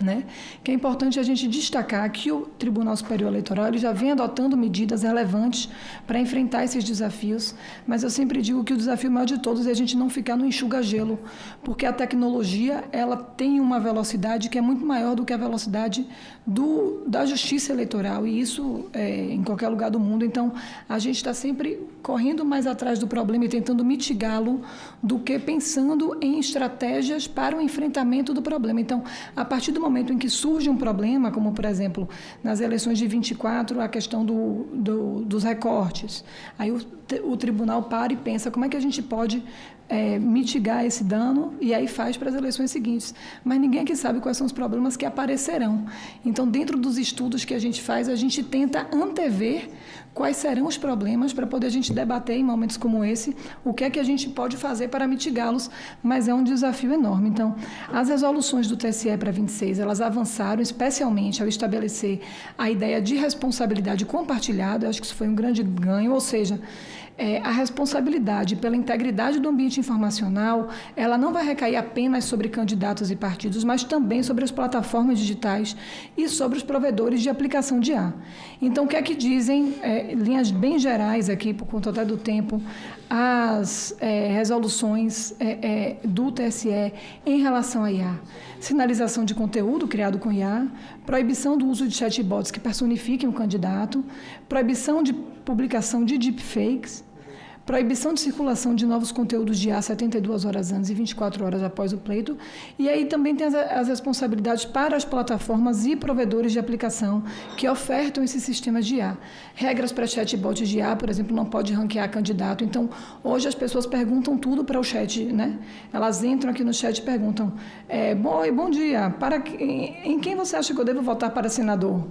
né, que é importante a gente destacar que o Tribunal Superior Eleitoral ele já vem adotando medidas relevantes para enfrentar esses desafios, mas eu sempre digo que o desafio maior de todos é a gente não ficar no enxuga-gelo, porque a tecnologia ela tem uma velocidade que é muito maior do que a velocidade da justiça eleitoral, e isso em qualquer lugar do mundo. Então, a gente está sempre correndo mais atrás do problema e tentando mitigá-lo do que pensando em estratégias para o enfrentamento do problema. Então, a partir do do momento em que surge um problema, como, por exemplo, nas eleições de 24, a questão dos recortes, aí o tribunal para e pensa como é que a gente pode mitigar esse dano e aí faz para as eleições seguintes. Mas ninguém aqui sabe quais são os problemas que aparecerão. Então, dentro dos estudos que a gente faz, a gente tenta antever quais serão os problemas para poder a gente debater em momentos como esse o que é que a gente pode fazer para mitigá-los, mas é um desafio enorme. Então, as resoluções do TSE para 26, elas avançaram especialmente ao estabelecer a ideia de responsabilidade compartilhada. Eu acho que isso foi um grande ganho, ou seja, a responsabilidade pela integridade do ambiente informacional, ela não vai recair apenas sobre candidatos e partidos, mas também sobre as plataformas digitais e sobre os provedores de aplicação de IA. Então, o que é que dizem, linhas bem gerais aqui, por conta até do tempo, as resoluções do TSE em relação à IA? Sinalização de conteúdo criado com IA, proibição do uso de chatbots que personifiquem um candidato, proibição de publicação de deepfakes, proibição de circulação de novos conteúdos de IA 72 horas antes e 24 horas após o pleito. E aí também tem as responsabilidades para as plataformas e provedores de aplicação que ofertam esses sistemas de IA. Regras para chatbots de IA, por exemplo, não pode ranquear candidato. Então, hoje as pessoas perguntam tudo para o chat, né? Elas entram aqui no chat e perguntam, bom dia, em quem você acha que eu devo votar para senador?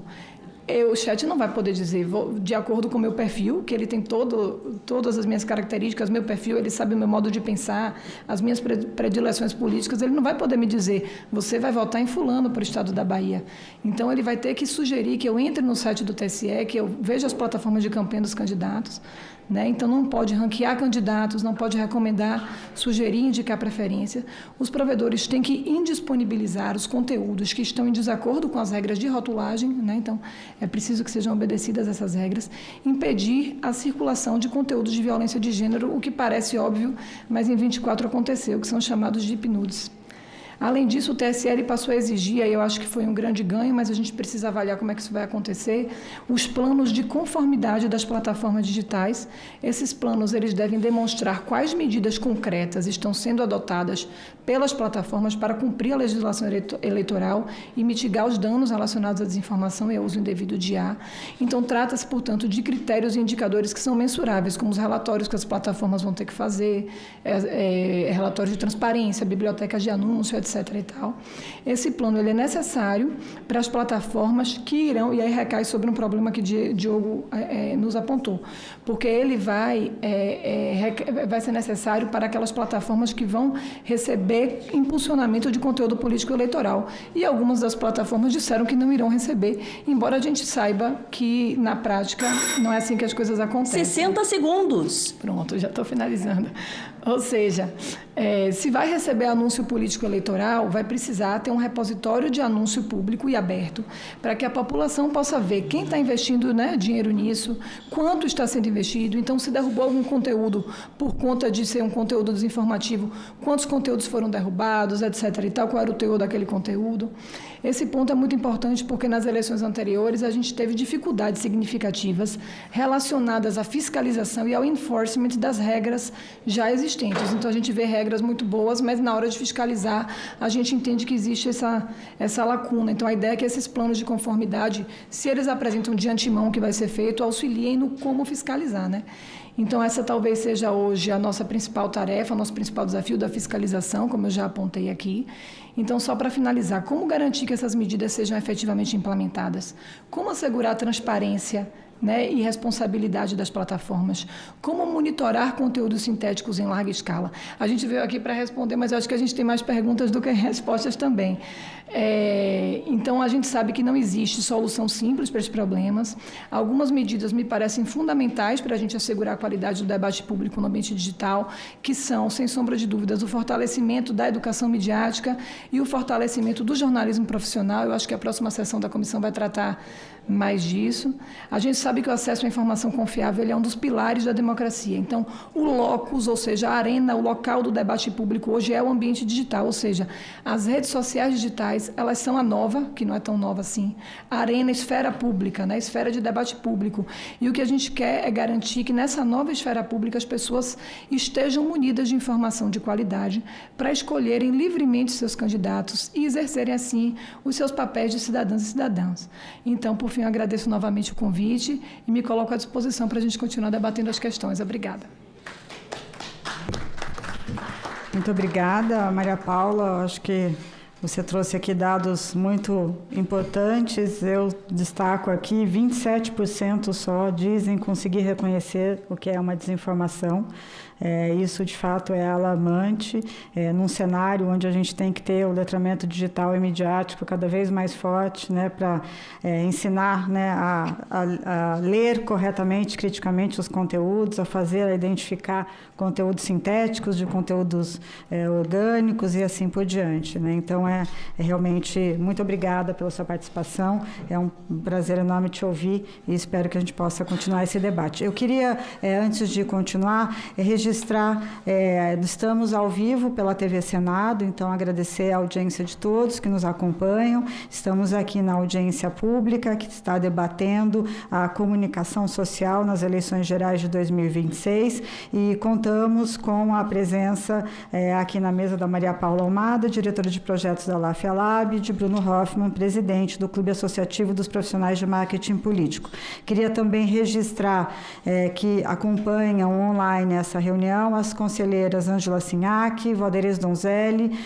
O chat não vai poder dizer, de acordo com o meu perfil, que ele tem todas as minhas características, meu perfil, ele sabe o meu modo de pensar, as minhas predileções políticas, ele não vai poder me dizer, você vai votar em fulano para o estado da Bahia. Então, ele vai ter que sugerir que eu entre no site do TSE, que eu veja as plataformas de campanha dos candidatos, né? Então, não pode ranquear candidatos, não pode recomendar, sugerir, indicar preferência. Os provedores têm que indisponibilizar os conteúdos que estão em desacordo com as regras de rotulagem, né? Então, é preciso que sejam obedecidas essas regras. Impedir a circulação de conteúdos de violência de gênero, o que parece óbvio, mas em 24 aconteceu, que são chamados de deep nudes. Além disso, o TSE passou a exigir, e eu acho que foi um grande ganho, mas a gente precisa avaliar como é que isso vai acontecer, os planos de conformidade das plataformas digitais. Esses planos eles devem demonstrar quais medidas concretas estão sendo adotadas pelas plataformas para cumprir a legislação eleitoral e mitigar os danos relacionados à desinformação e ao uso indevido de IA. Então, trata-se, portanto, de critérios e indicadores que são mensuráveis, como os relatórios que as plataformas vão ter que fazer, relatórios de transparência, bibliotecas de anúncio, etc. E tal. Esse plano ele é necessário para as plataformas que irão, e aí recai sobre um problema que Diogo nos apontou, porque ele vai ser necessário para aquelas plataformas que vão receber impulsionamento de conteúdo político eleitoral. E algumas das plataformas disseram que não irão receber, embora a gente saiba que, na prática, não é assim que as coisas acontecem. 60 segundos. Pronto, já estou finalizando. Ou seja, se vai receber anúncio político eleitoral, vai precisar ter um repositório de anúncio público e aberto, para que a população possa ver quem está investindo, né, dinheiro nisso, quanto está sendo investido. Então, se derrubou algum conteúdo por conta de ser um conteúdo desinformativo, quantos conteúdos foram derrubados, etc. e tal, qual era o teor daquele conteúdo. Esse ponto é muito importante porque nas eleições anteriores a gente teve dificuldades significativas relacionadas à fiscalização e ao enforcement das regras já existentes. Então, a gente vê regras muito boas, mas na hora de fiscalizar, a gente entende que existe essa lacuna. Então, a ideia é que esses planos de conformidade, se eles apresentam de antemão o que vai ser feito, auxiliem no como fiscalizar, né? Então, essa talvez seja hoje a nossa principal tarefa, o nosso principal desafio da fiscalização, como eu já apontei aqui. Então, só para finalizar, como garantir que essas medidas sejam efetivamente implementadas? Como assegurar a transparência, né, e responsabilidade das plataformas? Como monitorar conteúdos sintéticos em larga escala? A gente veio aqui para responder, mas eu acho que a gente tem mais perguntas do que respostas também. Então, a gente sabe que não existe solução simples para esses problemas. Algumas medidas me parecem fundamentais para a gente assegurar a qualidade do debate público no ambiente digital, que são, sem sombra de dúvidas, o fortalecimento da educação midiática e o fortalecimento do jornalismo profissional. Eu acho que a próxima sessão da comissão vai tratar mais disso. A gente sabe que o acesso à informação confiável ele é um dos pilares da democracia. Então, o locus, ou seja, a arena, o local do debate público hoje é o ambiente digital, ou seja, as redes sociais digitais, elas são a nova, que não é tão nova assim, a arena, esfera pública, né? Esfera de debate público. E o que a gente quer é garantir que nessa nova esfera pública as pessoas estejam munidas de informação de qualidade para escolherem livremente seus candidatos e exercerem, assim, os seus papéis de cidadãs e cidadãos. Então, por fim, eu agradeço novamente o convite e me coloco à disposição para a gente continuar debatendo as questões. Obrigada. Muito obrigada, Maria Paula. Acho que você trouxe aqui dados muito importantes. Eu destaco aqui, 27% só dizem conseguir reconhecer o que é uma desinformação. Isso, de fato, é alarmante, num cenário onde a gente tem que ter o letramento digital e midiático cada vez mais forte, né, para ensinar, né, a ler corretamente, criticamente os conteúdos, a identificar conteúdos sintéticos de conteúdos orgânicos e assim por diante, né? Então, realmente muito obrigada pela sua participação, é um prazer enorme te ouvir e espero que a gente possa continuar esse debate. Eu queria, antes de continuar, registrar, estamos ao vivo pela TV Senado, então agradecer a audiência de todos que nos acompanham. Estamos aqui na audiência pública, que está debatendo a comunicação social nas eleições gerais de 2026 e contamos com a presença aqui na mesa da Maria Paula Almada, diretora de projetos da LAFIA-Lab, de Bruno Hoffman, presidente do Clube Associativo dos Profissionais de Marketing Político. Queria também registrar que acompanham online essa reunião as conselheiras Ângela Sinhac, Valderez Donzelli,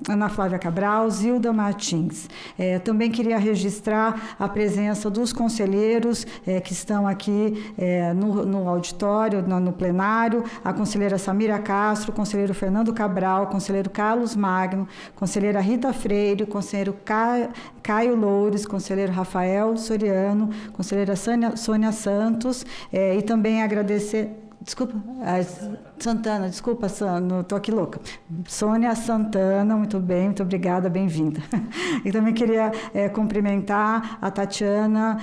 Ana Flávia Cabral, Zilda Martins. Também queria registrar a presença dos conselheiros que estão aqui no auditório, no plenário, a conselheira Samira Castro, o conselheiro Fernando Cabral, o conselheiro Carlos Magno, conselheira Rita Freire, o conselheiro Caio Loures, conselheiro Rafael Soriano, conselheira Sônia Santos, e também agradecer... Desculpa, Santana, desculpa, estou aqui louca. Sônia Santana, muito bem, muito obrigada, bem-vinda. E também queria cumprimentar a Tatiana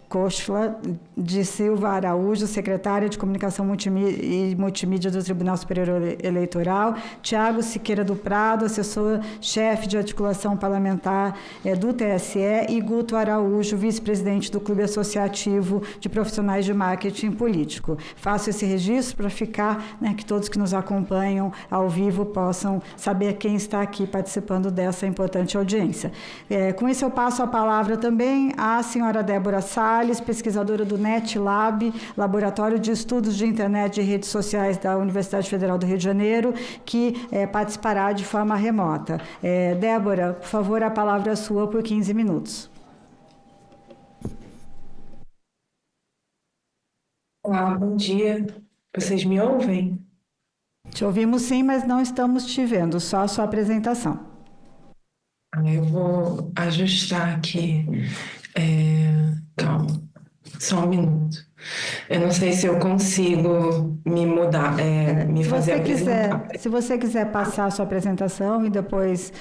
Kochla de Silva Araújo, secretária de Comunicação e Multimídia do Tribunal Superior Eleitoral, Tiago Siqueira do Prado, assessor-chefe de articulação parlamentar do TSE, e Guto Araújo, vice-presidente do Clube Associativo de Profissionais de Marketing Político. Faço esse registro para ficar, né, que todos que nos acompanham ao vivo possam saber quem está aqui participando dessa importante audiência. Com isso, eu passo a palavra também à senhora Débora Salles, pesquisadora do NetLab, Laboratório de Estudos de Internet e Redes Sociais da Universidade Federal do Rio de Janeiro, que participará de forma remota. Débora, por favor, a palavra é sua por 15 minutos. Olá, bom dia. Vocês me ouvem? Te ouvimos sim, mas não estamos te vendo, só a sua apresentação. Eu vou ajustar aqui. Calma, só um minuto. Eu não sei se eu consigo me mudar, me fazer apresentar. Se você quiser passar a sua apresentação e depois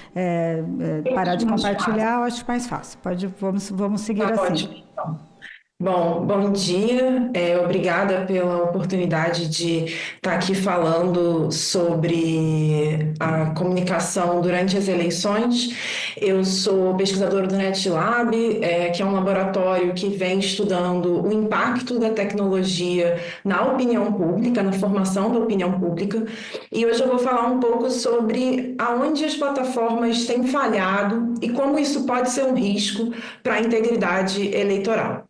parar de compartilhar, eu acho mais fácil. Vamos seguir assim. Pode, então. Bom dia, obrigada pela oportunidade de estar aqui falando sobre a comunicação durante as eleições. Eu sou pesquisadora do NetLab, que é um laboratório que vem estudando o impacto da tecnologia na opinião pública, na formação da opinião pública, e hoje eu vou falar um pouco sobre aonde as plataformas têm falhado e como isso pode ser um risco para a integridade eleitoral.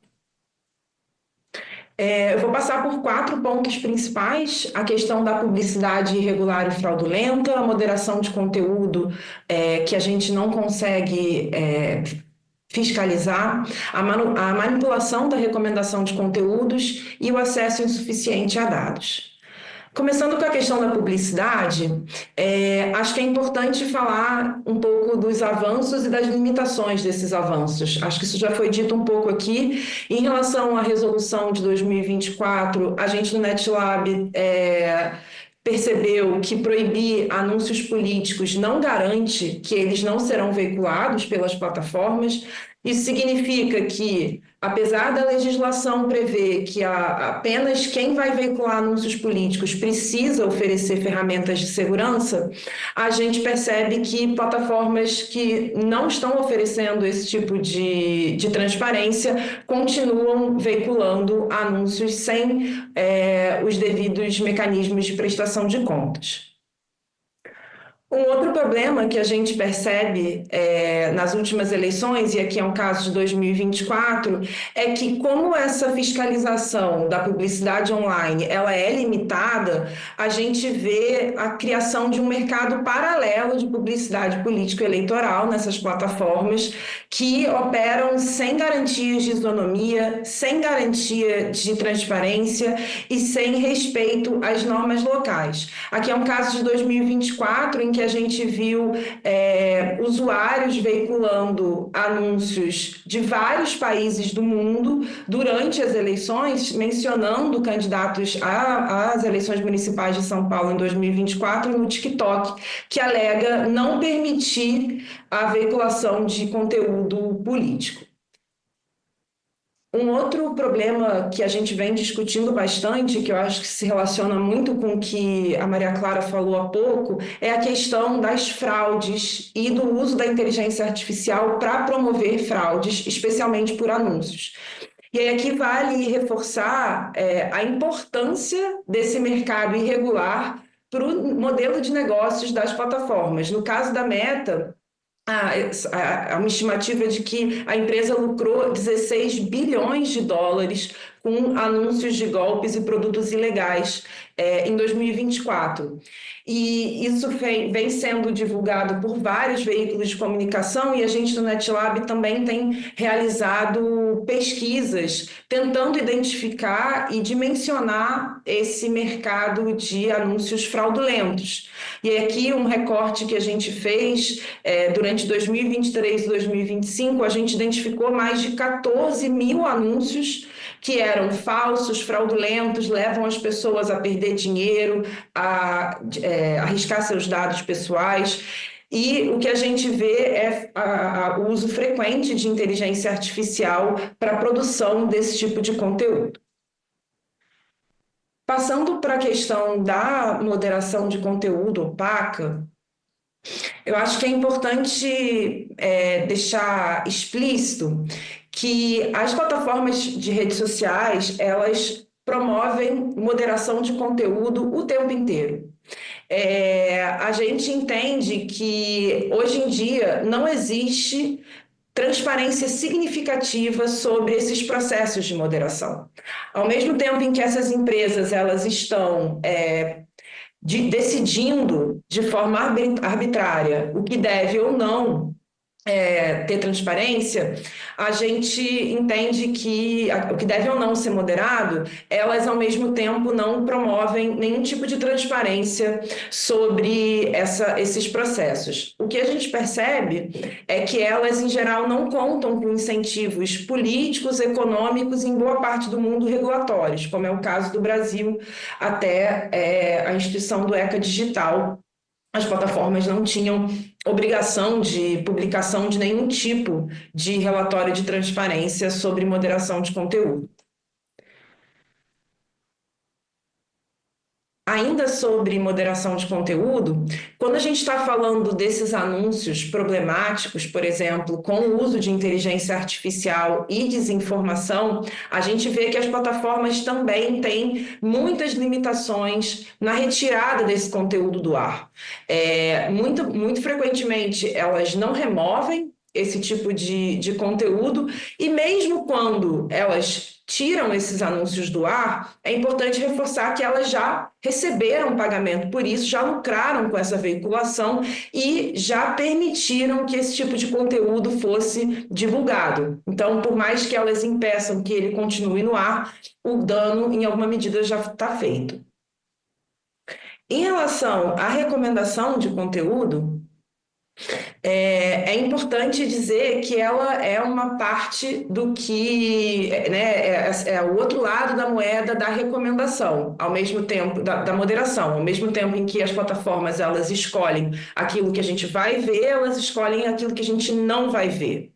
Eu vou passar por 4 pontos principais: a questão da publicidade irregular e fraudulenta, a moderação de conteúdo que a gente não consegue fiscalizar, a manipulação da recomendação de conteúdos e o acesso insuficiente a dados. Começando com a questão da publicidade, acho que é importante falar um pouco dos avanços e das limitações desses avanços. Acho que isso já foi dito um pouco aqui. Em relação à resolução de 2024, a gente no NetLab percebeu que proibir anúncios políticos não garante que eles não serão veiculados pelas plataformas. Isso significa que, apesar da legislação prever que apenas quem vai veicular anúncios políticos precisa oferecer ferramentas de segurança, a gente percebe que plataformas que não estão oferecendo esse tipo de transparência continuam veiculando anúncios sem os devidos mecanismos de prestação de contas. Um outro problema que a gente percebe nas últimas eleições, e aqui é um caso de 2024, é que como essa fiscalização da publicidade online ela é limitada, a gente vê a criação de um mercado paralelo de publicidade político-eleitoral nessas plataformas que operam sem garantias de isonomia, sem garantia de transparência e sem respeito às normas locais. Aqui é um caso de 2024 em que a gente viu usuários veiculando anúncios de vários países do mundo durante as eleições, mencionando candidatos às eleições municipais de São Paulo em 2024 no TikTok, que alega não permitir a veiculação de conteúdo político. Um outro problema que a gente vem discutindo bastante, que eu acho que se relaciona muito com o que a Maria Clara falou há pouco, é a questão das fraudes e do uso da inteligência artificial para promover fraudes, especialmente por anúncios. E aí aqui vale reforçar a importância desse mercado irregular para o modelo de negócios das plataformas. No caso da Meta, há uma estimativa de que a empresa lucrou 16 bilhões de dólares com anúncios de golpes e produtos ilegais em 2024. E isso vem sendo divulgado por vários veículos de comunicação e a gente do NetLab também tem realizado pesquisas tentando identificar e dimensionar esse mercado de anúncios fraudulentos. E aqui um recorte que a gente fez durante 2023 e 2025, a gente identificou mais de 14 mil anúncios que eram falsos, fraudulentos, levam as pessoas a perder dinheiro, a arriscar seus dados pessoais. E o que a gente vê é o uso frequente de inteligência artificial para a produção desse tipo de conteúdo. Passando para a questão da moderação de conteúdo opaca, eu acho que é importante deixar explícito que as plataformas de redes sociais, elas promovem moderação de conteúdo o tempo inteiro. A gente entende que, hoje em dia, não existe transparência significativa sobre esses processos de moderação. Ao mesmo tempo em que essas empresas elas estão decidindo de forma arbitrária o que deve ou não ter transparência, a gente entende que o que deve ou não ser moderado, elas ao mesmo tempo não promovem nenhum tipo de transparência sobre esses processos. O que a gente percebe é que elas, em geral, não contam com incentivos políticos, econômicos e, em boa parte do mundo, regulatórios, como é o caso do Brasil, até a instituição do ECA Digital. As plataformas não tinham obrigação de publicação de nenhum tipo de relatório de transparência sobre moderação de conteúdo. Ainda sobre moderação de conteúdo, quando a gente está falando desses anúncios problemáticos, por exemplo, com o uso de inteligência artificial e desinformação, a gente vê que as plataformas também têm muitas limitações na retirada desse conteúdo do ar. Muito frequentemente, elas não removem esse tipo de conteúdo e mesmo quando elas tiram esses anúncios do ar, é importante reforçar que elas já receberam pagamento por isso, já lucraram com essa veiculação e já permitiram que esse tipo de conteúdo fosse divulgado. Então, por mais que elas impeçam que ele continue no ar, o dano, em alguma medida, já está feito. Em relação à recomendação de conteúdo, é importante dizer que ela é uma parte do que é o outro lado da moeda da recomendação, ao mesmo tempo da moderação, ao mesmo tempo em que as plataformas elas escolhem aquilo que a gente vai ver, elas escolhem aquilo que a gente não vai ver.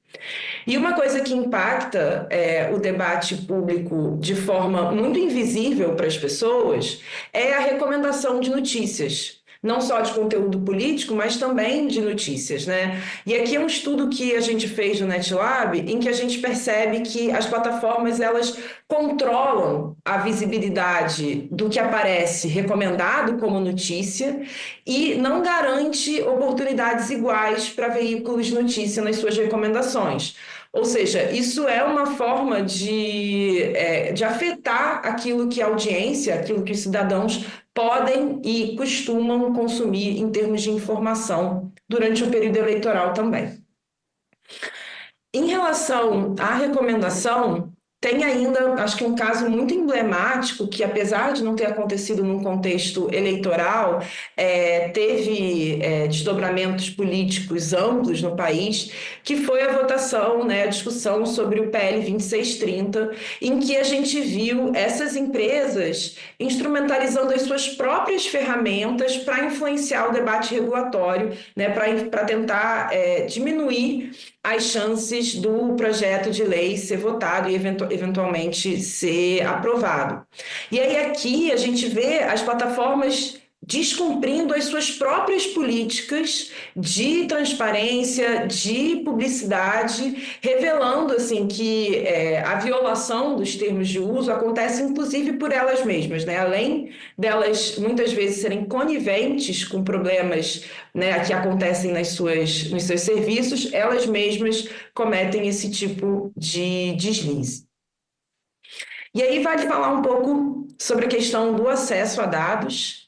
E uma coisa que impacta o debate público de forma muito invisível para as pessoas é a recomendação de notícias. Não só de conteúdo político, mas também de notícias, né? E aqui é um estudo que a gente fez no NetLab, em que a gente percebe que as plataformas, elas controlam a visibilidade do que aparece recomendado como notícia e não garante oportunidades iguais para veículos de notícia nas suas recomendações. Ou seja, isso é uma forma de afetar aquilo que a audiência, aquilo que os cidadãos podem e costumam consumir em termos de informação durante o período eleitoral também. Em relação à recomendação, tem ainda, acho que um caso muito emblemático, que apesar de não ter acontecido num contexto eleitoral, teve desdobramentos políticos amplos no país, que foi a votação, né, a discussão sobre o PL 2630, em que a gente viu essas empresas instrumentalizando as suas próprias ferramentas para influenciar o debate regulatório, né, para tentar diminuir as chances do projeto de lei ser votado e eventualmente ser aprovado. E aí aqui a gente vê as plataformas descumprindo as suas próprias políticas de transparência, de publicidade, revelando assim que a violação dos termos de uso acontece inclusive por elas mesmas, né? Além delas muitas vezes serem coniventes com problemas, né, que acontecem nos seus serviços, elas mesmas cometem esse tipo de deslize. E aí vale falar um pouco sobre a questão do acesso a dados.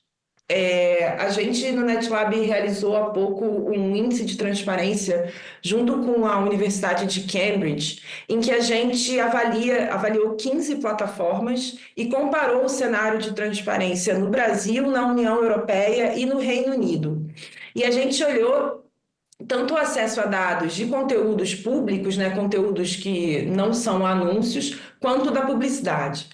A gente no NetLab realizou há pouco um índice de transparência junto com a Universidade de Cambridge, em que a gente avaliou 15 plataformas e comparou o cenário de transparência no Brasil, na União Europeia e no Reino Unido. E a gente olhou tanto o acesso a dados de conteúdos públicos, né, conteúdos que não são anúncios, quanto da publicidade.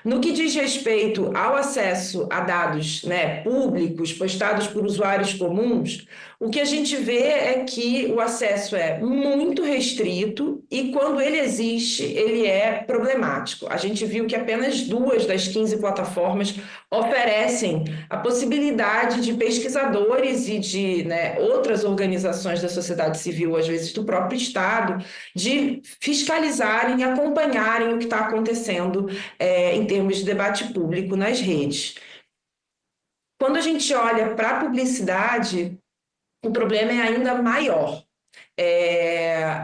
No que diz respeito ao acesso a dados, né, públicos postados por usuários comuns, o que a gente vê é que o acesso é muito restrito e, quando ele existe, ele é problemático. A gente viu que apenas 2 das 15 plataformas oferecem a possibilidade de pesquisadores e de, né, outras organizações da sociedade civil, às vezes do próprio Estado, de fiscalizarem e acompanharem o que está acontecendo em termos de debate público nas redes. Quando a gente olha para a publicidade, o problema é ainda maior.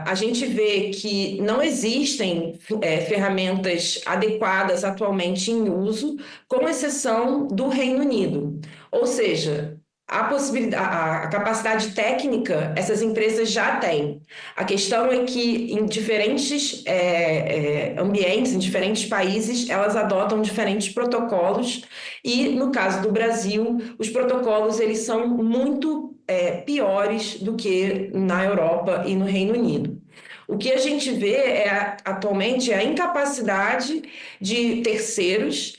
A gente vê que não existem ferramentas adequadas atualmente em uso, com exceção do Reino Unido. Ou seja, a capacidade técnica essas empresas já têm. A questão é que em diferentes ambientes, em diferentes países, elas adotam diferentes protocolos e, no caso do Brasil, os protocolos eles são muito piores do que na Europa e no Reino Unido. O que a gente vê atualmente é a incapacidade de terceiros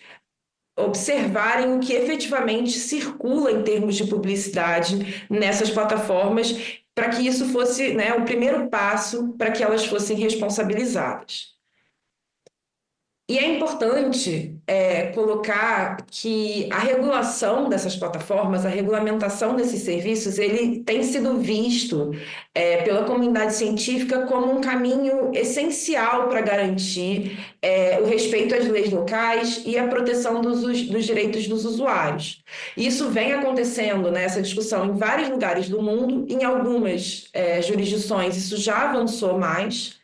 observarem o que efetivamente circula em termos de publicidade nessas plataformas, para que isso fosse, né, o primeiro passo para que elas fossem responsabilizadas. E é importante colocar que a regulação dessas plataformas, a regulamentação desses serviços, ele tem sido visto pela comunidade científica como um caminho essencial para garantir o respeito às leis locais e a proteção dos direitos dos usuários. Isso vem acontecendo, né, essa discussão em vários lugares do mundo, em algumas jurisdições isso já avançou mais.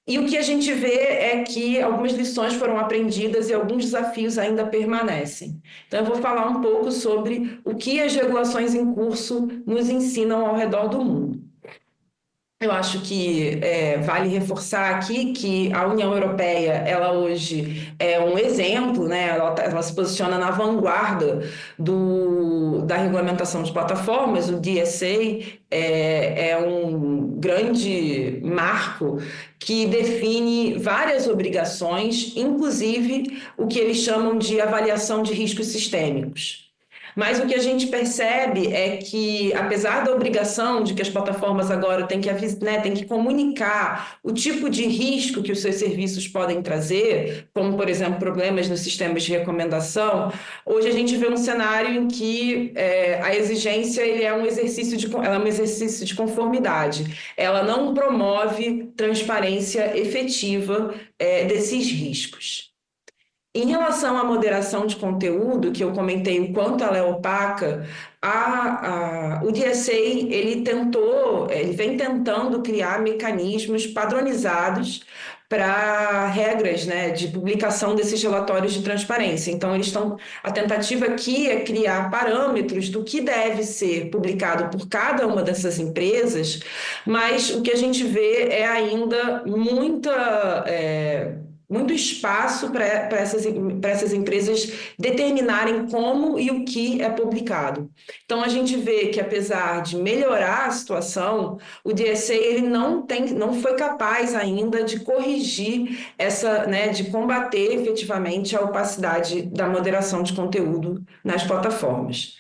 E o que a gente vê é que algumas lições foram aprendidas e alguns desafios ainda permanecem. Então, eu vou falar um pouco sobre o que as regulações em curso nos ensinam ao redor do mundo. Eu acho que vale reforçar aqui que a União Europeia, ela hoje é um exemplo, né? Ela se posiciona na vanguarda da regulamentação de plataformas. O DSA é um grande marco que define várias obrigações, inclusive o que eles chamam de avaliação de riscos sistêmicos. Mas o que a gente percebe é que, apesar da obrigação de que as plataformas agora têm que comunicar o tipo de risco que os seus serviços podem trazer, como, por exemplo, problemas nos sistemas de recomendação, hoje a gente vê um cenário em que a exigência é um exercício de conformidade. Ela não promove transparência efetiva desses riscos. Em relação à moderação de conteúdo, que eu comentei o quanto ela é opaca, o DSA ele vem tentando criar mecanismos padronizados para regras, né, de publicação desses relatórios de transparência. Então, a tentativa aqui é criar parâmetros do que deve ser publicado por cada uma dessas empresas, mas o que a gente vê é ainda muito espaço para essas empresas determinarem como e o que é publicado. Então, a gente vê que, apesar de melhorar a situação, o DSA ele não foi capaz ainda de corrigir de combater efetivamente a opacidade da moderação de conteúdo nas plataformas.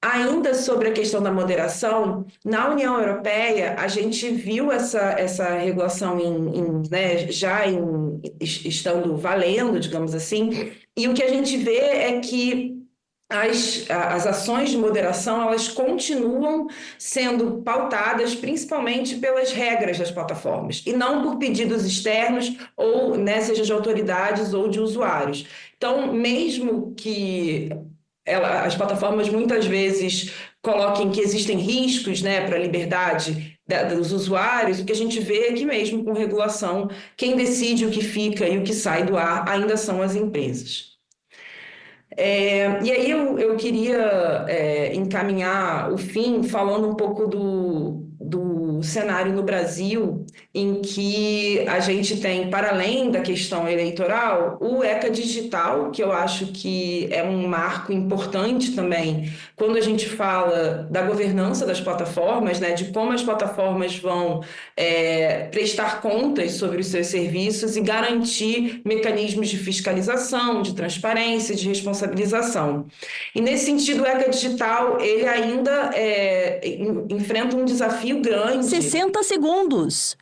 Ainda sobre a questão da moderação, na União Europeia, a gente viu essa regulação estando valendo, digamos assim, e o que a gente vê é que as ações de moderação elas continuam sendo pautadas principalmente pelas regras das plataformas e não por pedidos externos ou seja de autoridades ou de usuários. Então, mesmo que as plataformas muitas vezes coloquem que existem riscos para a liberdade dos usuários, o que a gente vê é que mesmo com regulação, quem decide o que fica e o que sai do ar ainda são as empresas. E aí eu queria encaminhar o fim falando um pouco do cenário no Brasil, em que a gente tem, para além da questão eleitoral, o ECA Digital, que eu acho que é um marco importante também, quando a gente fala da governança das plataformas, de como as plataformas vão prestar contas sobre os seus serviços e garantir mecanismos de fiscalização, de transparência, de responsabilização. E, nesse sentido, o ECA Digital, ele ainda enfrenta um desafio grande. 60 segundos.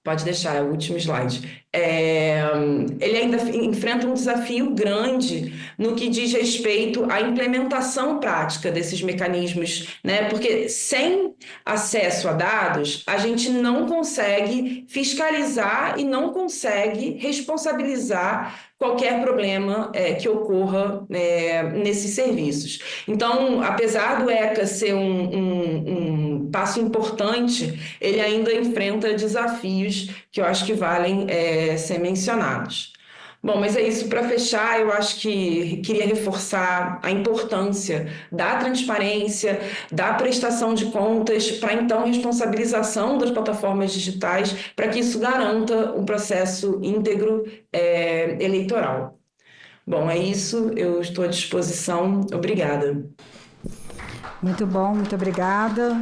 Pode deixar, é o último slide. Ele ainda enfrenta um desafio grande no que diz respeito à implementação prática desses mecanismos, porque sem acesso a dados, a gente não consegue fiscalizar e não consegue responsabilizar qualquer problema que ocorra nesses serviços. Então, apesar do ECA ser um passo importante, ele ainda enfrenta desafios que eu acho que valem ser mencionados. Bom, mas é isso. Para fechar, eu acho que queria reforçar a importância da transparência, da prestação de contas, para então responsabilização das plataformas digitais, para que isso garanta um processo íntegro eleitoral. Bom, é isso. Eu estou à disposição. Obrigada. Muito bom, muito obrigada.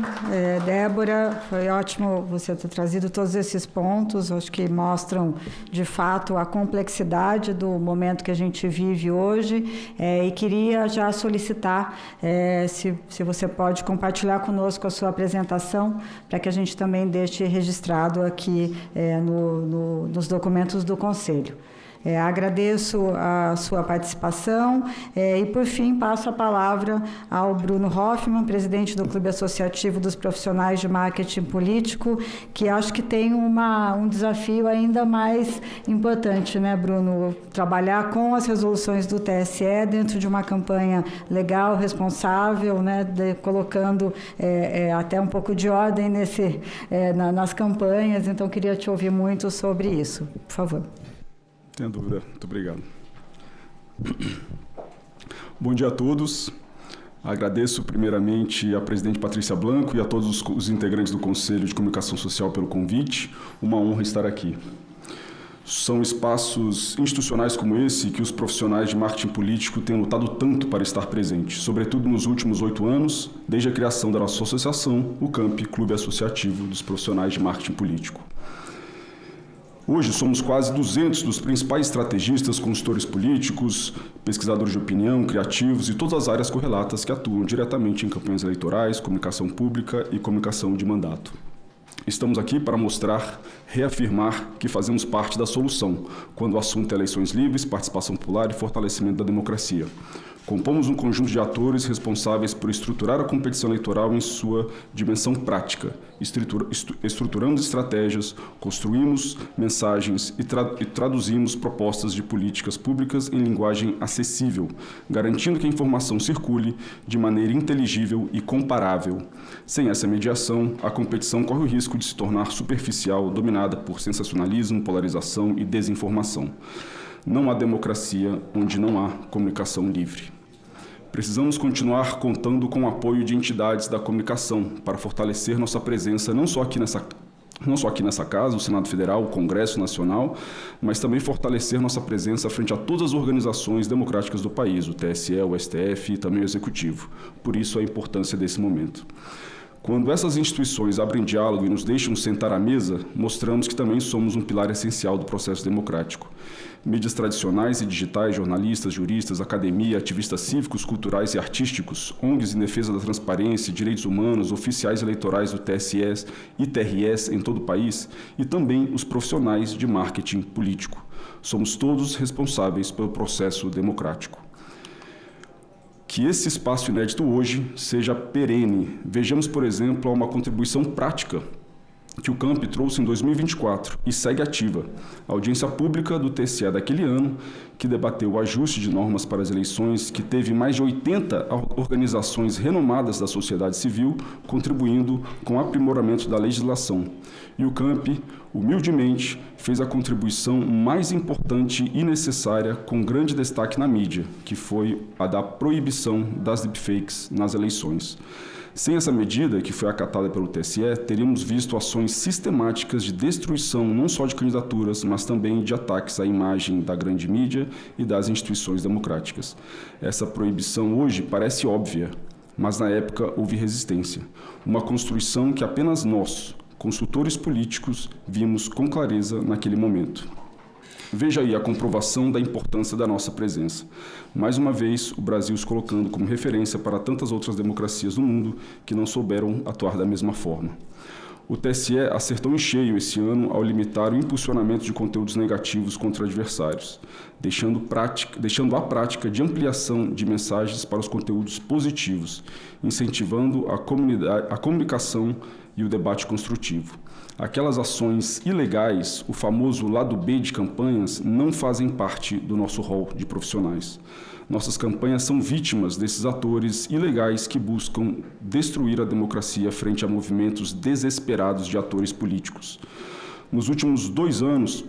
Débora, foi ótimo você ter trazido todos esses pontos, acho que mostram, de fato, a complexidade do momento que a gente vive hoje, e queria já solicitar se você pode compartilhar conosco a sua apresentação, para que a gente também deixe registrado aqui nos documentos do Conselho. Agradeço a sua participação e, por fim, passo a palavra ao Bruno Hoffmann, presidente do Clube Associativo dos Profissionais de Marketing Político, que acho que tem um desafio ainda mais importante, Bruno? Trabalhar com as resoluções do TSE dentro de uma campanha legal, responsável, colocando até um pouco de ordem nas campanhas. Então, queria te ouvir muito sobre isso. Por favor. Sem dúvida. Muito obrigado. Bom dia a todos. Agradeço primeiramente à presidente Patrícia Blanco e a todos os integrantes do Conselho de Comunicação Social pelo convite. Uma honra estar aqui. São espaços institucionais como esse que os profissionais de marketing político têm lutado tanto para estar presentes, sobretudo nos últimos 8 anos, desde a criação da nossa associação, o CAMP, Clube Associativo dos Profissionais de Marketing Político. Hoje somos quase 200 dos principais estrategistas, consultores políticos, pesquisadores de opinião, criativos e todas as áreas correlatas que atuam diretamente em campanhas eleitorais, comunicação pública e comunicação de mandato. Estamos aqui para mostrar, reafirmar que fazemos parte da solução, quando o assunto é eleições livres, participação popular e fortalecimento da democracia. Compomos um conjunto de atores responsáveis por estruturar a competição eleitoral em sua dimensão prática. Estruturamos estratégias, construímos mensagens e traduzimos propostas de políticas públicas em linguagem acessível, garantindo que a informação circule de maneira inteligível e comparável. Sem essa mediação, a competição corre o risco de se tornar superficial, dominada por sensacionalismo, polarização e desinformação. Não há democracia onde não há comunicação livre. Precisamos continuar contando com o apoio de entidades da comunicação para fortalecer nossa presença não só aqui nessa casa, o Senado Federal, o Congresso Nacional, mas também fortalecer nossa presença frente a todas as organizações democráticas do país, o TSE, o STF e também o Executivo. Por isso a importância desse momento. Quando essas instituições abrem diálogo e nos deixam sentar à mesa, mostramos que também somos um pilar essencial do processo democrático. Mídias tradicionais e digitais, jornalistas, juristas, academia, ativistas cívicos, culturais e artísticos, ONGs em defesa da transparência e direitos humanos, oficiais eleitorais do TSE e TRS em todo o país e também os profissionais de marketing político. Somos todos responsáveis pelo processo democrático. Que esse espaço inédito hoje seja perene. Vejamos, por exemplo, uma contribuição prática que o CAMP trouxe em 2024 e segue ativa. A audiência pública do TSE daquele ano, que debateu o ajuste de normas para as eleições, que teve mais de 80 organizações renomadas da sociedade civil, contribuindo com o aprimoramento da legislação. E o CAMP, humildemente, fez a contribuição mais importante e necessária, com grande destaque na mídia, que foi a da proibição das deepfakes nas eleições. Sem essa medida, que foi acatada pelo TSE, teríamos visto ações sistemáticas de destruição não só de candidaturas, mas também de ataques à imagem da grande mídia e das instituições democráticas. Essa proibição hoje parece óbvia, mas na época houve resistência. Uma construção que apenas nós, consultores políticos, vimos com clareza naquele momento. Veja aí a comprovação da importância da nossa presença. Mais uma vez, o Brasil se colocando como referência para tantas outras democracias do mundo que não souberam atuar da mesma forma. O TSE acertou em cheio esse ano ao limitar o impulsionamento de conteúdos negativos contra adversários, deixando a prática de ampliação de mensagens para os conteúdos positivos, incentivando a comunicação e o debate construtivo. Aquelas ações ilegais, o famoso lado B de campanhas, não fazem parte do nosso rol de profissionais. Nossas campanhas são vítimas desses atores ilegais que buscam destruir a democracia frente a movimentos desesperados de atores políticos. Nos últimos 2 anos,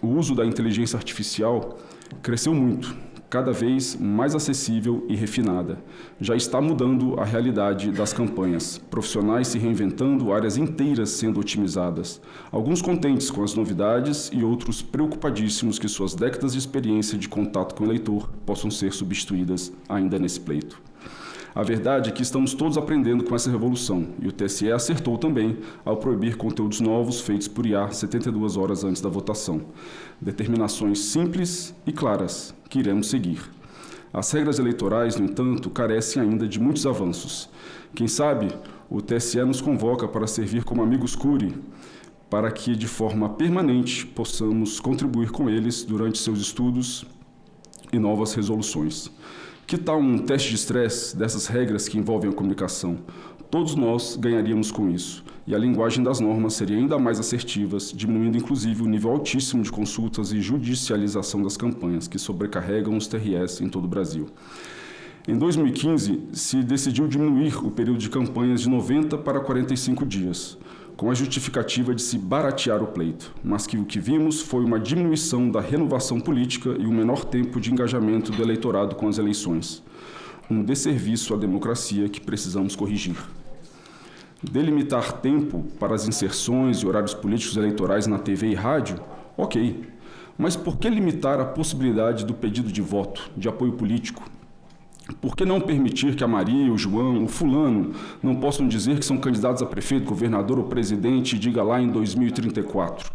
o uso da inteligência artificial cresceu muito, cada vez mais acessível e refinada. Já está mudando a realidade das campanhas. Profissionais se reinventando, áreas inteiras sendo otimizadas. Alguns contentes com as novidades e outros preocupadíssimos que suas décadas de experiência de contato com o eleitor possam ser substituídas ainda nesse pleito. A verdade é que estamos todos aprendendo com essa revolução, e o TSE acertou também ao proibir conteúdos novos feitos por IA 72 horas antes da votação. Determinações simples e claras que iremos seguir. As regras eleitorais, no entanto, carecem ainda de muitos avanços. Quem sabe, o TSE nos convoca para servir como amigos curi, para que, de forma permanente, possamos contribuir com eles durante seus estudos e novas resoluções. Que tal um teste de estresse dessas regras que envolvem a comunicação? Todos nós ganharíamos com isso, e a linguagem das normas seria ainda mais assertiva, diminuindo inclusive o nível altíssimo de consultas e judicialização das campanhas, que sobrecarregam os TRS em todo o Brasil. Em 2015, se decidiu diminuir o período de campanhas de 90 para 45 dias, com a justificativa de se baratear o pleito, mas que o que vimos foi uma diminuição da renovação política e um menor tempo de engajamento do eleitorado com as eleições. Um desserviço à democracia que precisamos corrigir. Delimitar tempo para as inserções e horários políticos eleitorais na TV e rádio? Ok, mas por que limitar a possibilidade do pedido de voto, de apoio político? Por que não permitir que a Maria, o João, o fulano não possam dizer que são candidatos a prefeito, governador ou presidente e diga lá em 2034?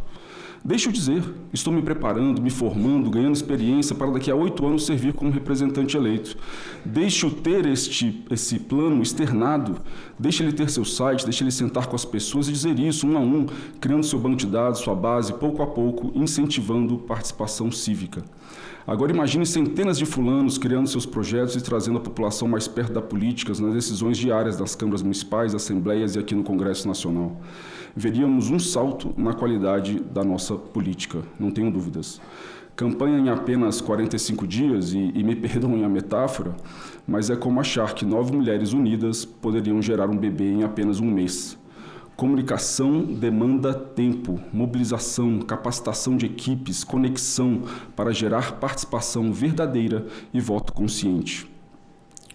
Deixe eu dizer, estou me preparando, me formando, ganhando experiência para daqui a 8 anos servir como representante eleito. Deixe eu ter esse plano externado, deixe ele ter seu site, deixe ele sentar com as pessoas e dizer isso, um a um, criando seu banco de dados, sua base, pouco a pouco, incentivando participação cívica. Agora imagine centenas de fulanos criando seus projetos e trazendo a população mais perto da política, nas decisões diárias das câmaras municipais, assembleias e aqui no Congresso Nacional. Veríamos um salto na qualidade da nossa política, não tenho dúvidas. Campanha em apenas 45 dias, e me perdoem a metáfora, mas é como achar que 9 mulheres unidas poderiam gerar um bebê em apenas um mês. Comunicação demanda tempo, mobilização, capacitação de equipes, conexão para gerar participação verdadeira e voto consciente.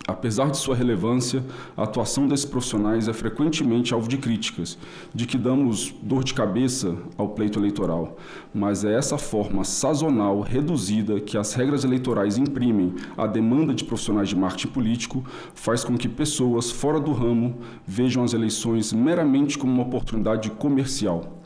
Apesar de sua relevância, a atuação desses profissionais é frequentemente alvo de críticas, de que damos dor de cabeça ao pleito eleitoral, mas é essa forma sazonal, reduzida, que as regras eleitorais imprimem à demanda de profissionais de marketing político, faz com que pessoas fora do ramo vejam as eleições meramente como uma oportunidade comercial.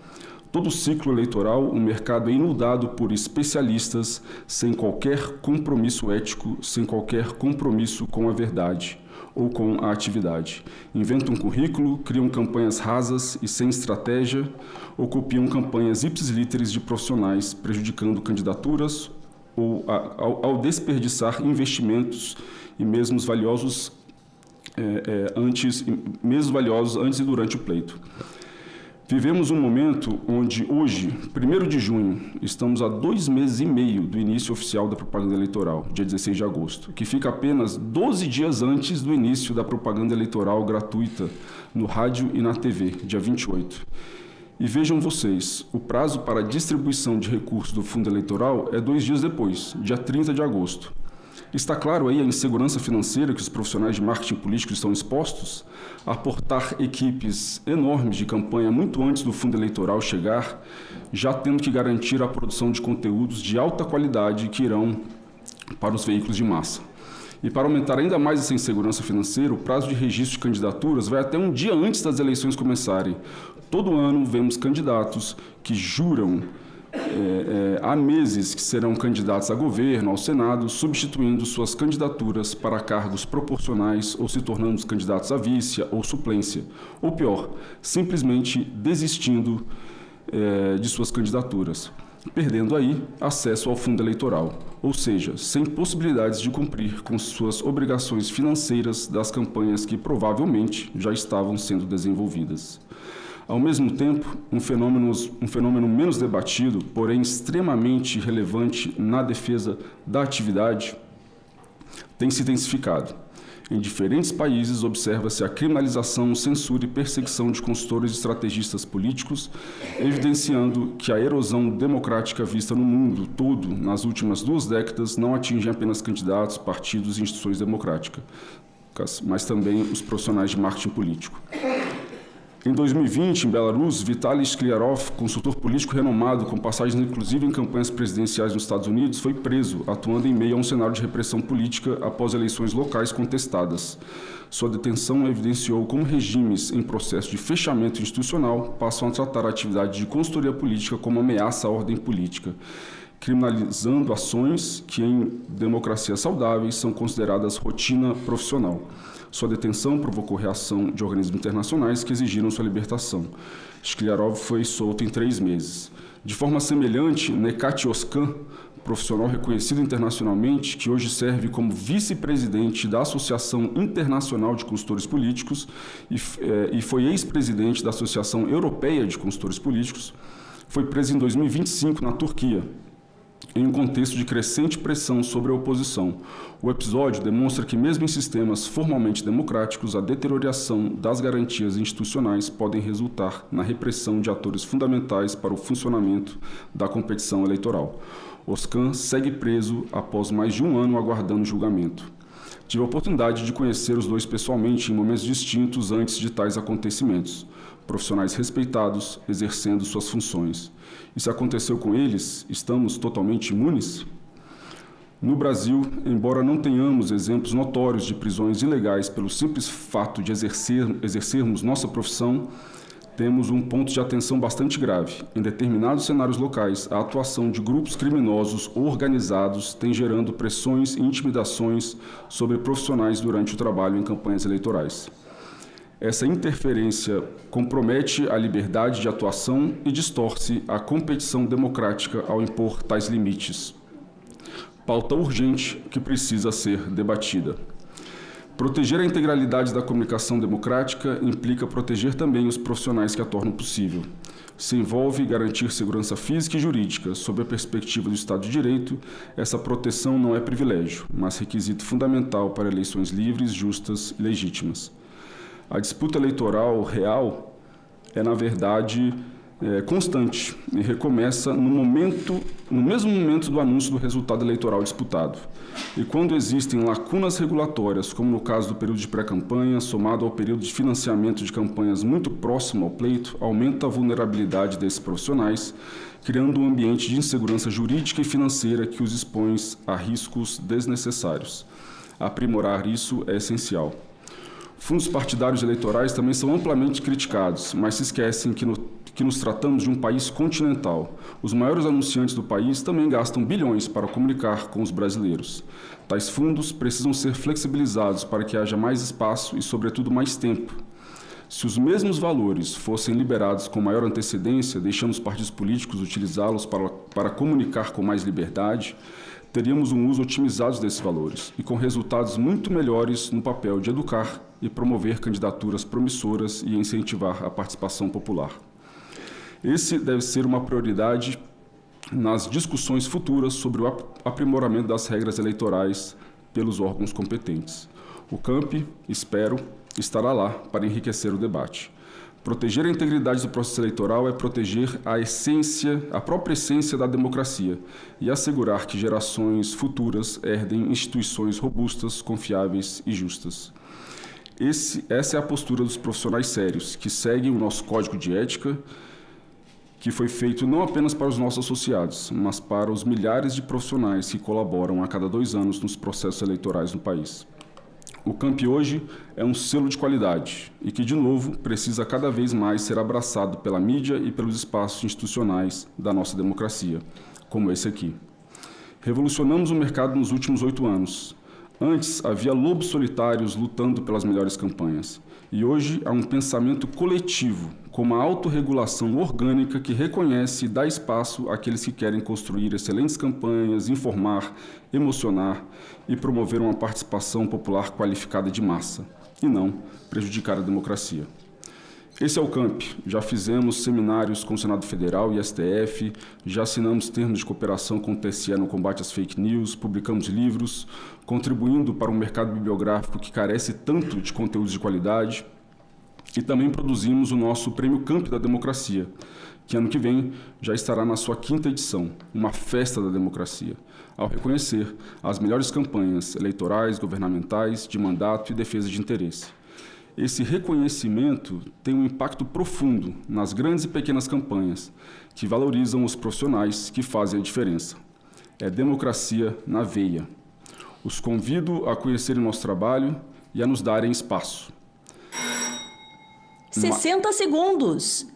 Todo ciclo eleitoral, o mercado é inundado por especialistas sem qualquer compromisso ético, sem qualquer compromisso com a verdade ou com a atividade. Inventam um currículo, criam campanhas rasas e sem estratégia, ou copiam campanhas ipsis literis de profissionais, prejudicando candidaturas ou ao desperdiçar investimentos e mesmo valiosos antes e durante o pleito. Vivemos um momento onde hoje, 1º de junho, estamos a 2 meses e meio do início oficial da propaganda eleitoral, dia 16 de agosto, que fica apenas 12 dias antes do início da propaganda eleitoral gratuita no rádio e na TV, dia 28. E vejam vocês, o prazo para a distribuição de recursos do fundo eleitoral é 2 dias depois, dia 30 de agosto. Está claro aí a insegurança financeira que os profissionais de marketing político estão expostos? Aportar equipes enormes de campanha muito antes do fundo eleitoral chegar, já tendo que garantir a produção de conteúdos de alta qualidade que irão para os veículos de massa. E para aumentar ainda mais essa insegurança financeira, o prazo de registro de candidaturas vai até um dia antes das eleições começarem. Todo ano vemos candidatos que juram há meses que serão candidatos a governo, ao Senado, substituindo suas candidaturas para cargos proporcionais ou se tornando candidatos a vice ou suplência. Ou pior, simplesmente desistindo de suas candidaturas, perdendo aí acesso ao fundo eleitoral, ou seja, sem possibilidades de cumprir com suas obrigações financeiras das campanhas que provavelmente já estavam sendo desenvolvidas. Ao mesmo tempo, um fenômeno menos debatido, porém extremamente relevante na defesa da atividade, tem se intensificado. Em diferentes países, observa-se a criminalização, censura e perseguição de consultores e estrategistas políticos, evidenciando que a erosão democrática vista no mundo todo nas últimas 2 décadas não atinge apenas candidatos, partidos e instituições democráticas, mas também os profissionais de marketing político. Em 2020, em Belarus, Vitaly Skliarov, consultor político renomado, com passagens inclusive em campanhas presidenciais nos Estados Unidos, foi preso, atuando em meio a um cenário de repressão política após eleições locais contestadas. Sua detenção evidenciou como regimes em processo de fechamento institucional passam a tratar a atividade de consultoria política como ameaça à ordem política, criminalizando ações que, em democracias saudáveis, são consideradas rotina profissional. Sua detenção provocou reação de organismos internacionais que exigiram sua libertação. Skliarov foi solto em 3 meses. De forma semelhante, Nekat Oskan, profissional reconhecido internacionalmente, que hoje serve como vice-presidente da Associação Internacional de Consultores Políticos e foi ex-presidente da Associação Europeia de Consultores Políticos, foi preso em 2025 na Turquia, em um contexto de crescente pressão sobre a oposição. O episódio demonstra que, mesmo em sistemas formalmente democráticos, a deterioração das garantias institucionais podem resultar na repressão de atores fundamentais para o funcionamento da competição eleitoral. Oskan segue preso após mais de 1 ano aguardando julgamento. Tive a oportunidade de conhecer os dois pessoalmente em momentos distintos antes de tais acontecimentos. Profissionais respeitados, exercendo suas funções. E se aconteceu com eles, estamos totalmente imunes? No Brasil, embora não tenhamos exemplos notórios de prisões ilegais pelo simples fato de exercermos nossa profissão, temos um ponto de atenção bastante grave. Em determinados cenários locais, a atuação de grupos criminosos organizados tem gerando pressões e intimidações sobre profissionais durante o trabalho em campanhas eleitorais. Essa interferência compromete a liberdade de atuação e distorce a competição democrática ao impor tais limites. Pauta urgente que precisa ser debatida. Proteger a integralidade da comunicação democrática implica proteger também os profissionais que a tornam possível. Se envolve garantir segurança física e jurídica. Sob a perspectiva do Estado de Direito, essa proteção não é privilégio, mas requisito fundamental para eleições livres, justas e legítimas. A disputa eleitoral real é, na verdade, constante e recomeça no mesmo momento do anúncio do resultado eleitoral disputado. E quando existem lacunas regulatórias, como no caso do período de pré-campanha, somado ao período de financiamento de campanhas muito próximo ao pleito, aumenta a vulnerabilidade desses profissionais, criando um ambiente de insegurança jurídica e financeira que os expõe a riscos desnecessários. Aprimorar isso é essencial. Fundos partidários eleitorais também são amplamente criticados, mas se esquecem que nos tratamos de um país continental. Os maiores anunciantes do país também gastam bilhões para comunicar com os brasileiros. Tais fundos precisam ser flexibilizados para que haja mais espaço e, sobretudo, mais tempo. Se os mesmos valores fossem liberados com maior antecedência, deixando os partidos políticos utilizá-los para comunicar com mais liberdade, teríamos um uso otimizado desses valores e com resultados muito melhores no papel de educar e promover candidaturas promissoras e incentivar a participação popular. Esse deve ser uma prioridade nas discussões futuras sobre o aprimoramento das regras eleitorais pelos órgãos competentes. O CAMP, espero, estará lá para enriquecer o debate. Proteger a integridade do processo eleitoral é proteger a própria essência da democracia e assegurar que gerações futuras herdem instituições robustas, confiáveis e justas. Essa é a postura dos profissionais sérios, que seguem o nosso código de ética, que foi feito não apenas para os nossos associados, mas para os milhares de profissionais que colaboram a cada 2 anos nos processos eleitorais no país. O CAMP hoje é um selo de qualidade e que, de novo, precisa cada vez mais ser abraçado pela mídia e pelos espaços institucionais da nossa democracia, como esse aqui. Revolucionamos o mercado nos últimos 8 anos. Antes, havia lobos solitários lutando pelas melhores campanhas. E hoje há um pensamento coletivo, com uma autorregulação orgânica que reconhece e dá espaço àqueles que querem construir excelentes campanhas, informar, emocionar e promover uma participação popular qualificada de massa, e não prejudicar a democracia. Esse é o CAMP. Já fizemos seminários com o Senado Federal e STF, já assinamos termos de cooperação com o TSE no combate às fake news, publicamos livros, contribuindo para um mercado bibliográfico que carece tanto de conteúdos de qualidade, e também produzimos o nosso Prêmio CAMP da Democracia, que ano que vem já estará na sua 5ª edição, uma festa da democracia, ao reconhecer as melhores campanhas eleitorais, governamentais, de mandato e defesa de interesse. Esse reconhecimento tem um impacto profundo nas grandes e pequenas campanhas, que valorizam os profissionais que fazem a diferença. É democracia na veia. Os convido a conhecerem nosso trabalho e a nos darem espaço. 60 segundos.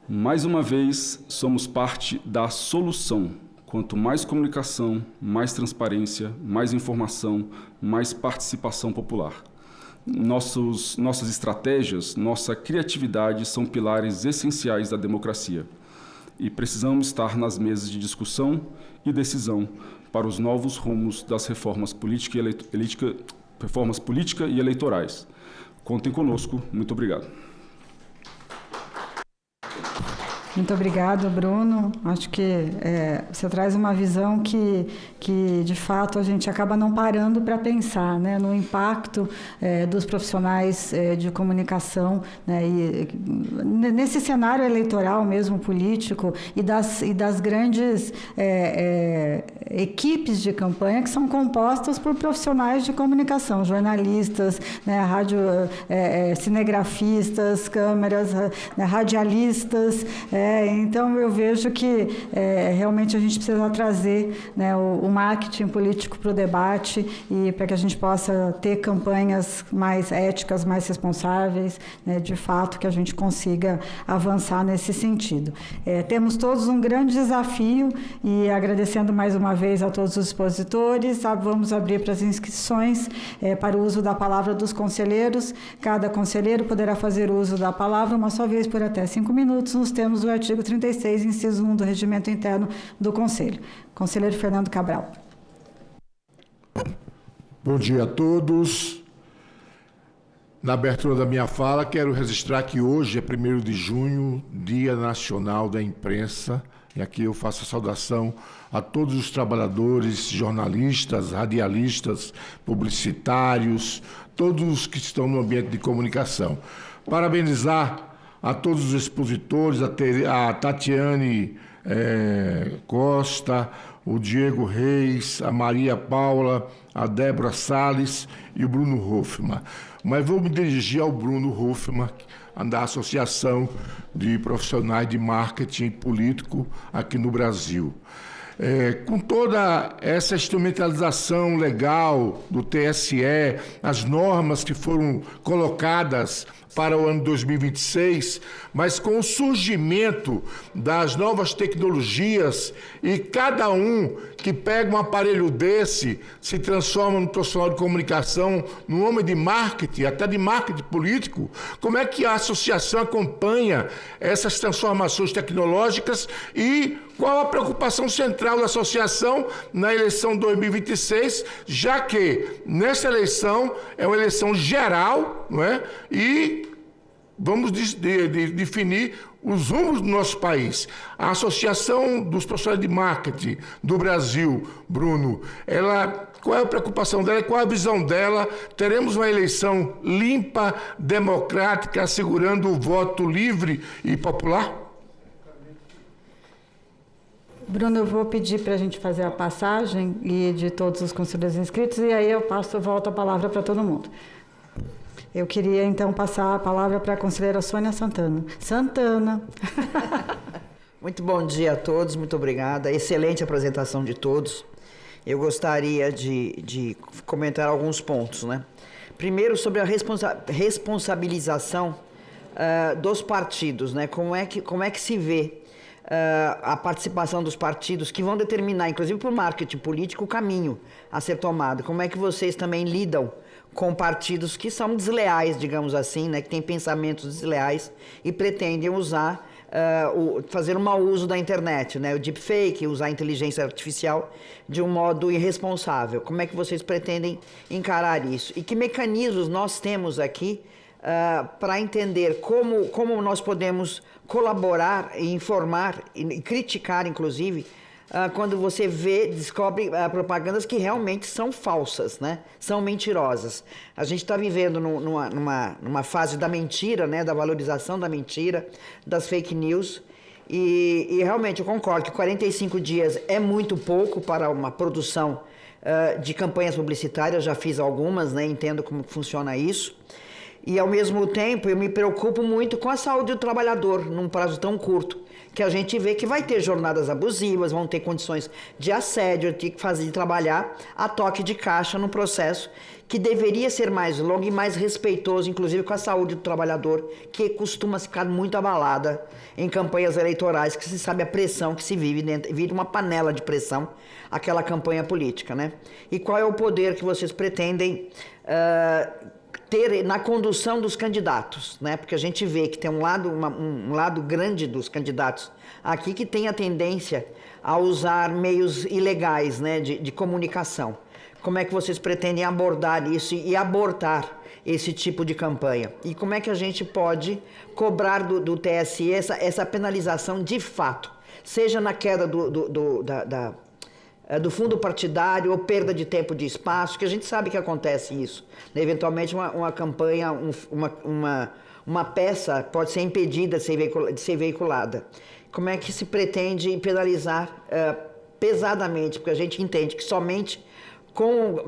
Mais uma vez, somos parte da solução. Quanto mais comunicação, mais transparência, mais informação, mais participação popular. Nossas estratégias, nossa criatividade são pilares essenciais da democracia. E precisamos estar nas mesas de discussão e decisão para os novos rumos das reformas política e eleitorais. Contem conosco. Muito obrigado. Muito obrigado, Bruno. Acho que você traz uma visão que, de fato, a gente acaba não parando para pensar, né, no impacto dos profissionais de comunicação, né, e nesse cenário eleitoral mesmo, político, e das grandes equipes de campanha que são compostas por profissionais de comunicação, jornalistas, né, cinegrafistas, câmeras, né, radialistas, Então eu vejo que realmente a gente precisa trazer, né, o marketing político para o debate e para que a gente possa ter campanhas mais éticas, mais responsáveis, né, de fato que a gente consiga avançar nesse sentido. Temos todos um grande desafio e agradecendo mais uma vez a todos os expositores, vamos abrir para as inscrições para o uso da palavra dos conselheiros. Cada conselheiro poderá fazer uso da palavra uma só vez por até 5 minutos, nos termos do artigo 36, inciso 1 do Regimento Interno do Conselho. Conselheiro Fernando Cabral. Bom dia a todos. Na abertura da minha fala, quero registrar que hoje é 1º de junho, Dia Nacional da Imprensa, e aqui eu faço a saudação a todos os trabalhadores, jornalistas, radialistas, publicitários, todos os que estão no ambiente de comunicação. Parabenizar a todos os expositores, a Tatiane Costa, o Diego Reis, a Maria Paula, a Débora Salles e o Bruno Hoffmann. Mas vou me dirigir ao Bruno Hoffmann, da Associação de Profissionais de Marketing Político aqui no Brasil. Com toda essa instrumentalização legal do TSE, as normas que foram colocadas para o ano 2026, mas com o surgimento das novas tecnologias e cada um que pega um aparelho desse se transforma num profissional de comunicação, num homem de marketing, até de marketing político, como é que a associação acompanha essas transformações tecnológicas e qual a preocupação central da associação na eleição 2026, já que nessa eleição é uma eleição geral, não é? E vamos definir os rumos do nosso país. A Associação dos Profissionais de Marketing do Brasil, Bruno, qual é a preocupação dela, qual a visão dela? Teremos uma eleição limpa, democrática, assegurando o voto livre e popular? Bruno, eu vou pedir para a gente fazer a passagem e de todos os conselheiros inscritos, e aí eu volto a palavra para todo mundo. Eu queria, então, passar a palavra para a conselheira Sônia Santana. Santana! Muito bom dia a todos, muito obrigada. Excelente apresentação de todos. Eu gostaria de comentar alguns pontos, né? Primeiro, sobre a responsabilização dos partidos, né? Como é que se vê a participação dos partidos que vão determinar, inclusive por marketing político, o caminho a ser tomado. Como é que vocês também lidam com partidos que são desleais, digamos assim, né, que têm pensamentos desleais e pretendem usar, fazer um mau uso da internet, né, o deepfake, usar a inteligência artificial de um modo irresponsável. Como é que vocês pretendem encarar isso? E que mecanismos nós temos aqui para entender como nós podemos colaborar e informar e criticar, inclusive, quando você descobre propagandas que realmente são falsas, né? São mentirosas. A gente está vivendo numa fase da mentira, né? Da valorização da mentira, das fake news. E realmente eu concordo que 45 dias é muito pouco para uma produção de campanhas publicitárias. Já fiz algumas, né? Entendo como funciona isso. E, ao mesmo tempo, eu me preocupo muito com a saúde do trabalhador, num prazo tão curto, que a gente vê que vai ter jornadas abusivas, vão ter condições de assédio, ter que trabalhar a toque de caixa num processo que deveria ser mais longo e mais respeitoso, inclusive com a saúde do trabalhador, que costuma ficar muito abalada em campanhas eleitorais, que se sabe a pressão que se vive dentro, vira uma panela de pressão, aquela campanha política, né? E qual é o poder que vocês pretendem ter na condução dos candidatos, né? Porque a gente vê que tem um lado grande dos candidatos aqui que tem a tendência a usar meios ilegais, né, de comunicação. Como é que vocês pretendem abordar isso e abortar esse tipo de campanha? E como é que a gente pode cobrar do TSE essa penalização de fato, seja na queda do fundo partidário ou perda de tempo de espaço, que a gente sabe que acontece isso. Eventualmente uma campanha, uma peça pode ser impedida de ser veiculada. Como é que se pretende penalizar pesadamente? Porque a gente entende que somente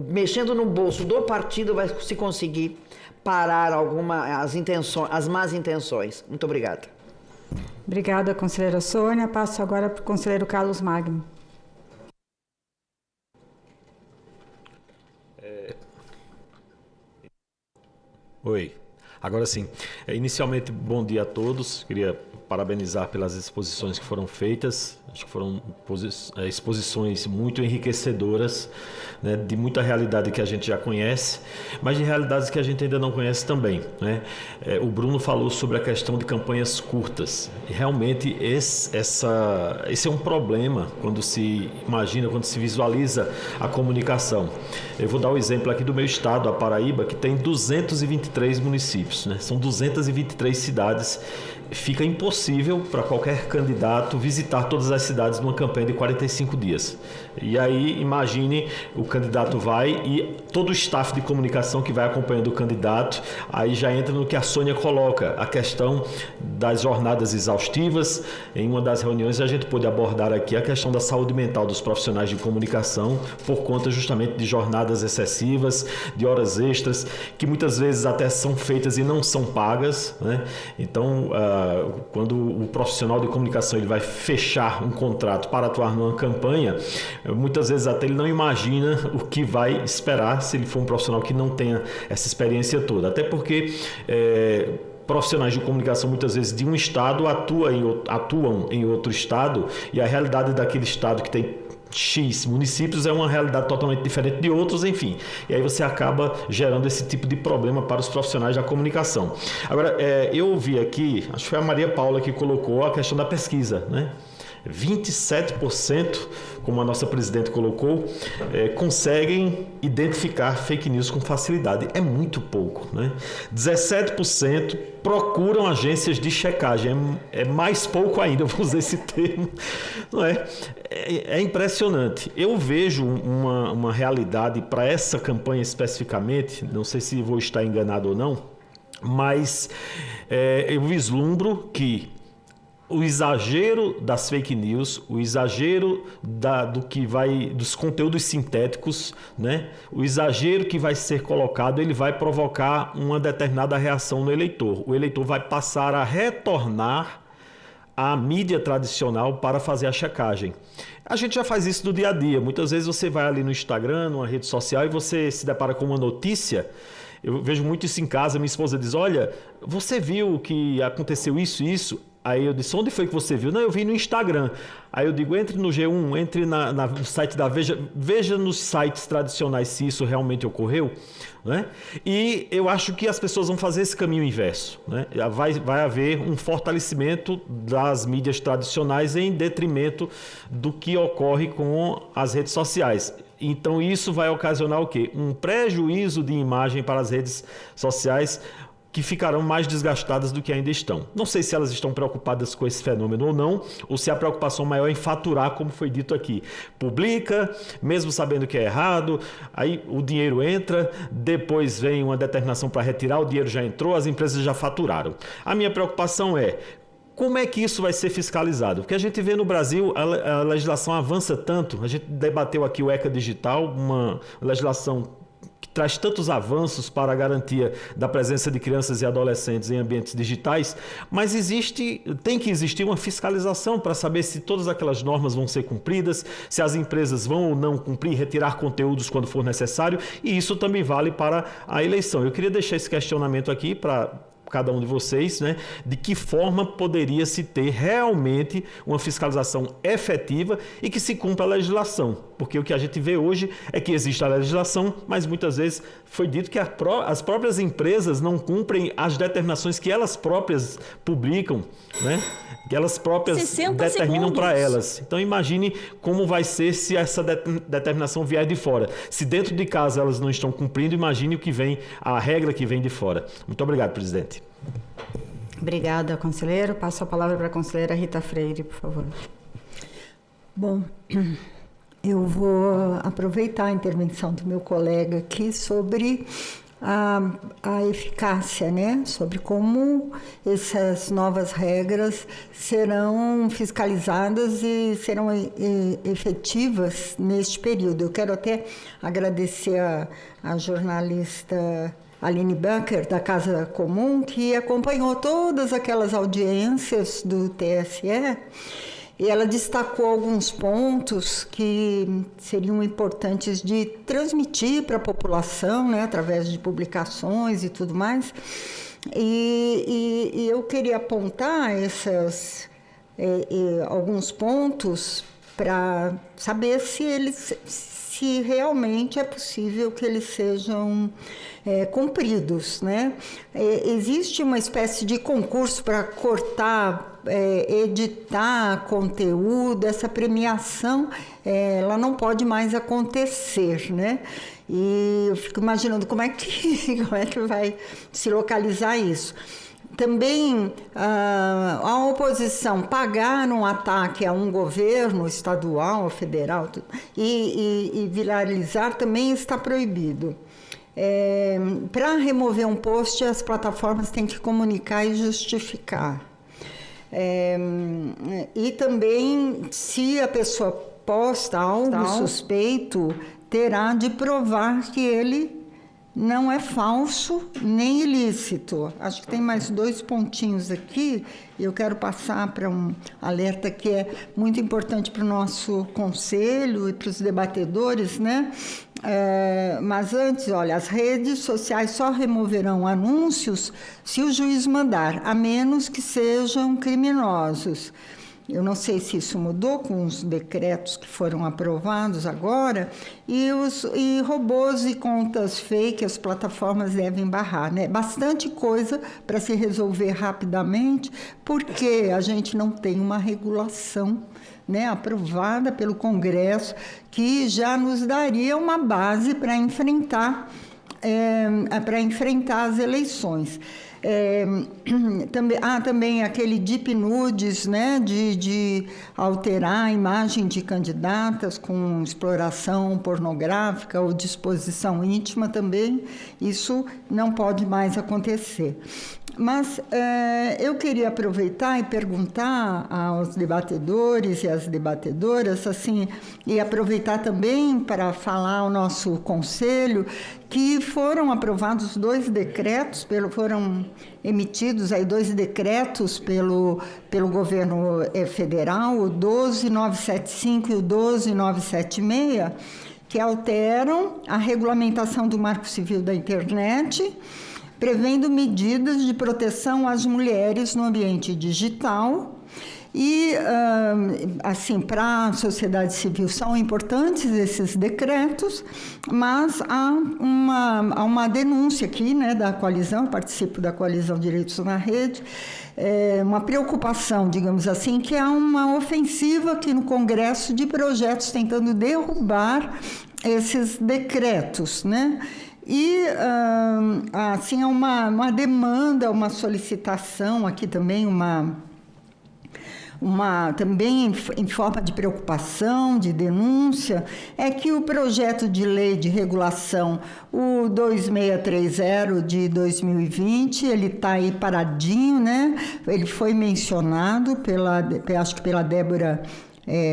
mexendo no bolso do partido vai se conseguir parar as más intenções. Muito obrigada. Obrigada, conselheira Sônia. Passo agora para o conselheiro Carlos Magno. Oi, agora sim. Inicialmente, bom dia a todos. Queria parabenizar pelas exposições que foram feitas. Acho que foram exposições muito enriquecedoras, né, de muita realidade que a gente já conhece, mas de realidades que a gente ainda não conhece também, né? O Bruno falou sobre a questão de campanhas curtas. E realmente esse é um problema quando se imagina, quando se visualiza a comunicação. Eu vou dar o exemplo aqui do meu estado, a Paraíba, que tem 223 municípios, né? São 223 cidades. Fica impossível para qualquer candidato visitar todas as cidades numa campanha de 45 dias. E aí, imagine, o candidato vai e todo o staff de comunicação que vai acompanhando o candidato, aí já entra no que a Sônia coloca, a questão das jornadas exaustivas. Em uma das reuniões a gente pôde abordar aqui a questão da saúde mental dos profissionais de comunicação, por conta justamente de jornadas excessivas, de horas extras, que muitas vezes até são feitas e não são pagas, né? Então, quando o profissional de comunicação ele vai fechar um contrato para atuar numa campanha, muitas vezes até ele não imagina o que vai esperar se ele for um profissional que não tenha essa experiência toda. Até porque profissionais de comunicação muitas vezes de um estado atuam em outro estado, e a realidade daquele estado que tem X municípios é uma realidade totalmente diferente de outros, enfim. E aí você acaba gerando esse tipo de problema para os profissionais da comunicação. Agora, eu ouvi aqui, acho que foi a Maria Paula que colocou a questão da pesquisa, né? 27%, como a nossa presidente colocou, conseguem identificar fake news com facilidade. É muito pouco, né? 17% procuram agências de checagem. É mais pouco ainda, eu vou usar esse termo. Não é? É impressionante. Eu vejo uma realidade para essa campanha especificamente, não sei se vou estar enganado ou não, mas eu vislumbro que o exagero das fake news, o exagero dos conteúdos sintéticos, né? O exagero que vai ser colocado, ele vai provocar uma determinada reação no eleitor. O eleitor vai passar a retornar à mídia tradicional para fazer a checagem. A gente já faz isso no dia a dia. Muitas vezes você vai ali no Instagram, numa rede social, e você se depara com uma notícia. Eu vejo muito isso em casa. Minha esposa diz: olha, você viu que aconteceu isso e isso? Aí eu disse: onde foi que você viu? Não, eu vi no Instagram. Aí eu digo: entre no G1, entre no site da Veja, veja nos sites tradicionais se isso realmente ocorreu, né? E eu acho que as pessoas vão fazer esse caminho inverso, né? Vai haver um fortalecimento das mídias tradicionais em detrimento do que ocorre com as redes sociais. Então isso vai ocasionar o quê? Um prejuízo de imagem para as redes sociais, que ficarão mais desgastadas do que ainda estão. Não sei se elas estão preocupadas com esse fenômeno ou não, ou se a preocupação maior é em faturar, como foi dito aqui. Publica, mesmo sabendo que é errado, aí o dinheiro entra, depois vem uma determinação para retirar, o dinheiro já entrou, as empresas já faturaram. A minha preocupação é: como é que isso vai ser fiscalizado? Porque a gente vê no Brasil, a legislação avança tanto, a gente debateu aqui o ECA Digital, uma legislação que traz tantos avanços para a garantia da presença de crianças e adolescentes em ambientes digitais, mas tem que existir uma fiscalização para saber se todas aquelas normas vão ser cumpridas, se as empresas vão ou não cumprir, retirar conteúdos quando for necessário, e isso também vale para a eleição. Eu queria deixar esse questionamento aqui para cada um de vocês, né, de que forma poderia se ter realmente uma fiscalização efetiva e que se cumpra a legislação, porque o que a gente vê hoje é que existe a legislação, mas muitas vezes foi dito que as próprias empresas não cumprem as determinações que elas próprias publicam, né, que elas próprias determinam para elas. Então imagine como vai ser se essa determinação vier de fora. Se dentro de casa elas não estão cumprindo, imagine o que vem, a regra que vem de fora. Muito obrigado, presidente. Obrigada, conselheiro. Passo a palavra para a conselheira Rita Freire, por favor. Bom, eu vou aproveitar a intervenção do meu colega aqui sobre a eficácia, né? Sobre como essas novas regras serão fiscalizadas e serão efetivas neste período. Eu quero até agradecer a jornalista Aline Becker, da Casa Comum, que acompanhou todas aquelas audiências do TSE, e ela destacou alguns pontos que seriam importantes de transmitir para a população, né, através de publicações e tudo mais. E eu queria apontar alguns pontos para saber se realmente é possível que eles sejam cumpridos, né? Existe uma espécie de concurso para cortar, editar conteúdo. Essa premiação ela não pode mais acontecer, né? E eu fico imaginando como é que vai se localizar isso. Também a oposição pagar um ataque a um governo estadual, federal, e viralizar também está proibido. Para remover um post, as plataformas têm que comunicar e justificar. E também, se a pessoa posta algo suspeito, terá de provar que ele não é falso nem ilícito. Acho que tem mais 2 pontinhos aqui, e eu quero passar para um alerta que é muito importante para o nosso conselho e para os debatedores, né? Mas antes, olha, as redes sociais só removerão anúncios se o juiz mandar, a menos que sejam criminosos. Eu não sei se isso mudou com os decretos que foram aprovados agora, e robôs e contas fake as plataformas devem barrar, né? Bastante coisa para se resolver rapidamente, porque a gente não tem uma regulação, né, aprovada pelo Congresso, que já nos daria uma base para enfrentar as eleições. Também aquele deep nudes, né, de alterar a imagem de candidatas com exploração pornográfica ou disposição íntima também, isso não pode mais acontecer. Mas eu queria aproveitar e perguntar aos debatedores e às debatedoras, assim, e aproveitar também para falar ao nosso conselho, que foram aprovados 2 decretos, foram emitidos aí 2 decretos pelo governo federal, o 12975 e o 12976, que alteram a regulamentação do Marco Civil da Internet, prevendo medidas de proteção às mulheres no ambiente digital. E, assim, para a sociedade civil são importantes esses decretos, mas há uma denúncia aqui, né, da coalizão, eu participo da Coalizão Direitos na Rede, uma preocupação, digamos assim, que há uma ofensiva aqui no Congresso de projetos tentando derrubar esses decretos, né? E, assim, há uma demanda, uma solicitação aqui também, também em forma de preocupação, de denúncia, é que o projeto de lei de regulação, o 2630 de 2020, ele está aí paradinho, né? Ele foi mencionado acho que pela Débora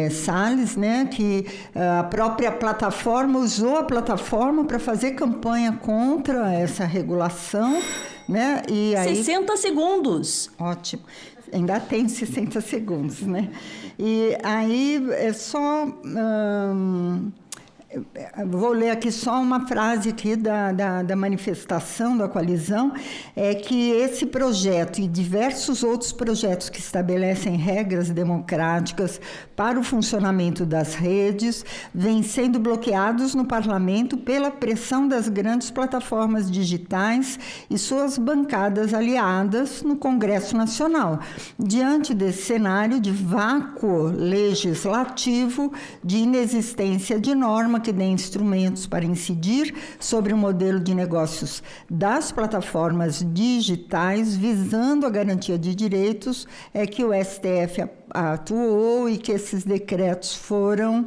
Salles, né, que a própria plataforma usou a plataforma para fazer campanha contra essa regulação, né? E aí, 60 segundos. Ótimo. Ainda tem 60 segundos, né? E aí é só... vou ler aqui só uma frase aqui da manifestação da coalizão, é que esse projeto e diversos outros projetos que estabelecem regras democráticas para o funcionamento das redes vêm sendo bloqueados no parlamento pela pressão das grandes plataformas digitais e suas bancadas aliadas no Congresso Nacional. Diante desse cenário de vácuo legislativo, de inexistência de norma que dê instrumentos para incidir sobre o modelo de negócios das plataformas digitais, visando a garantia de direitos, é que o STF atuou e que esses decretos foram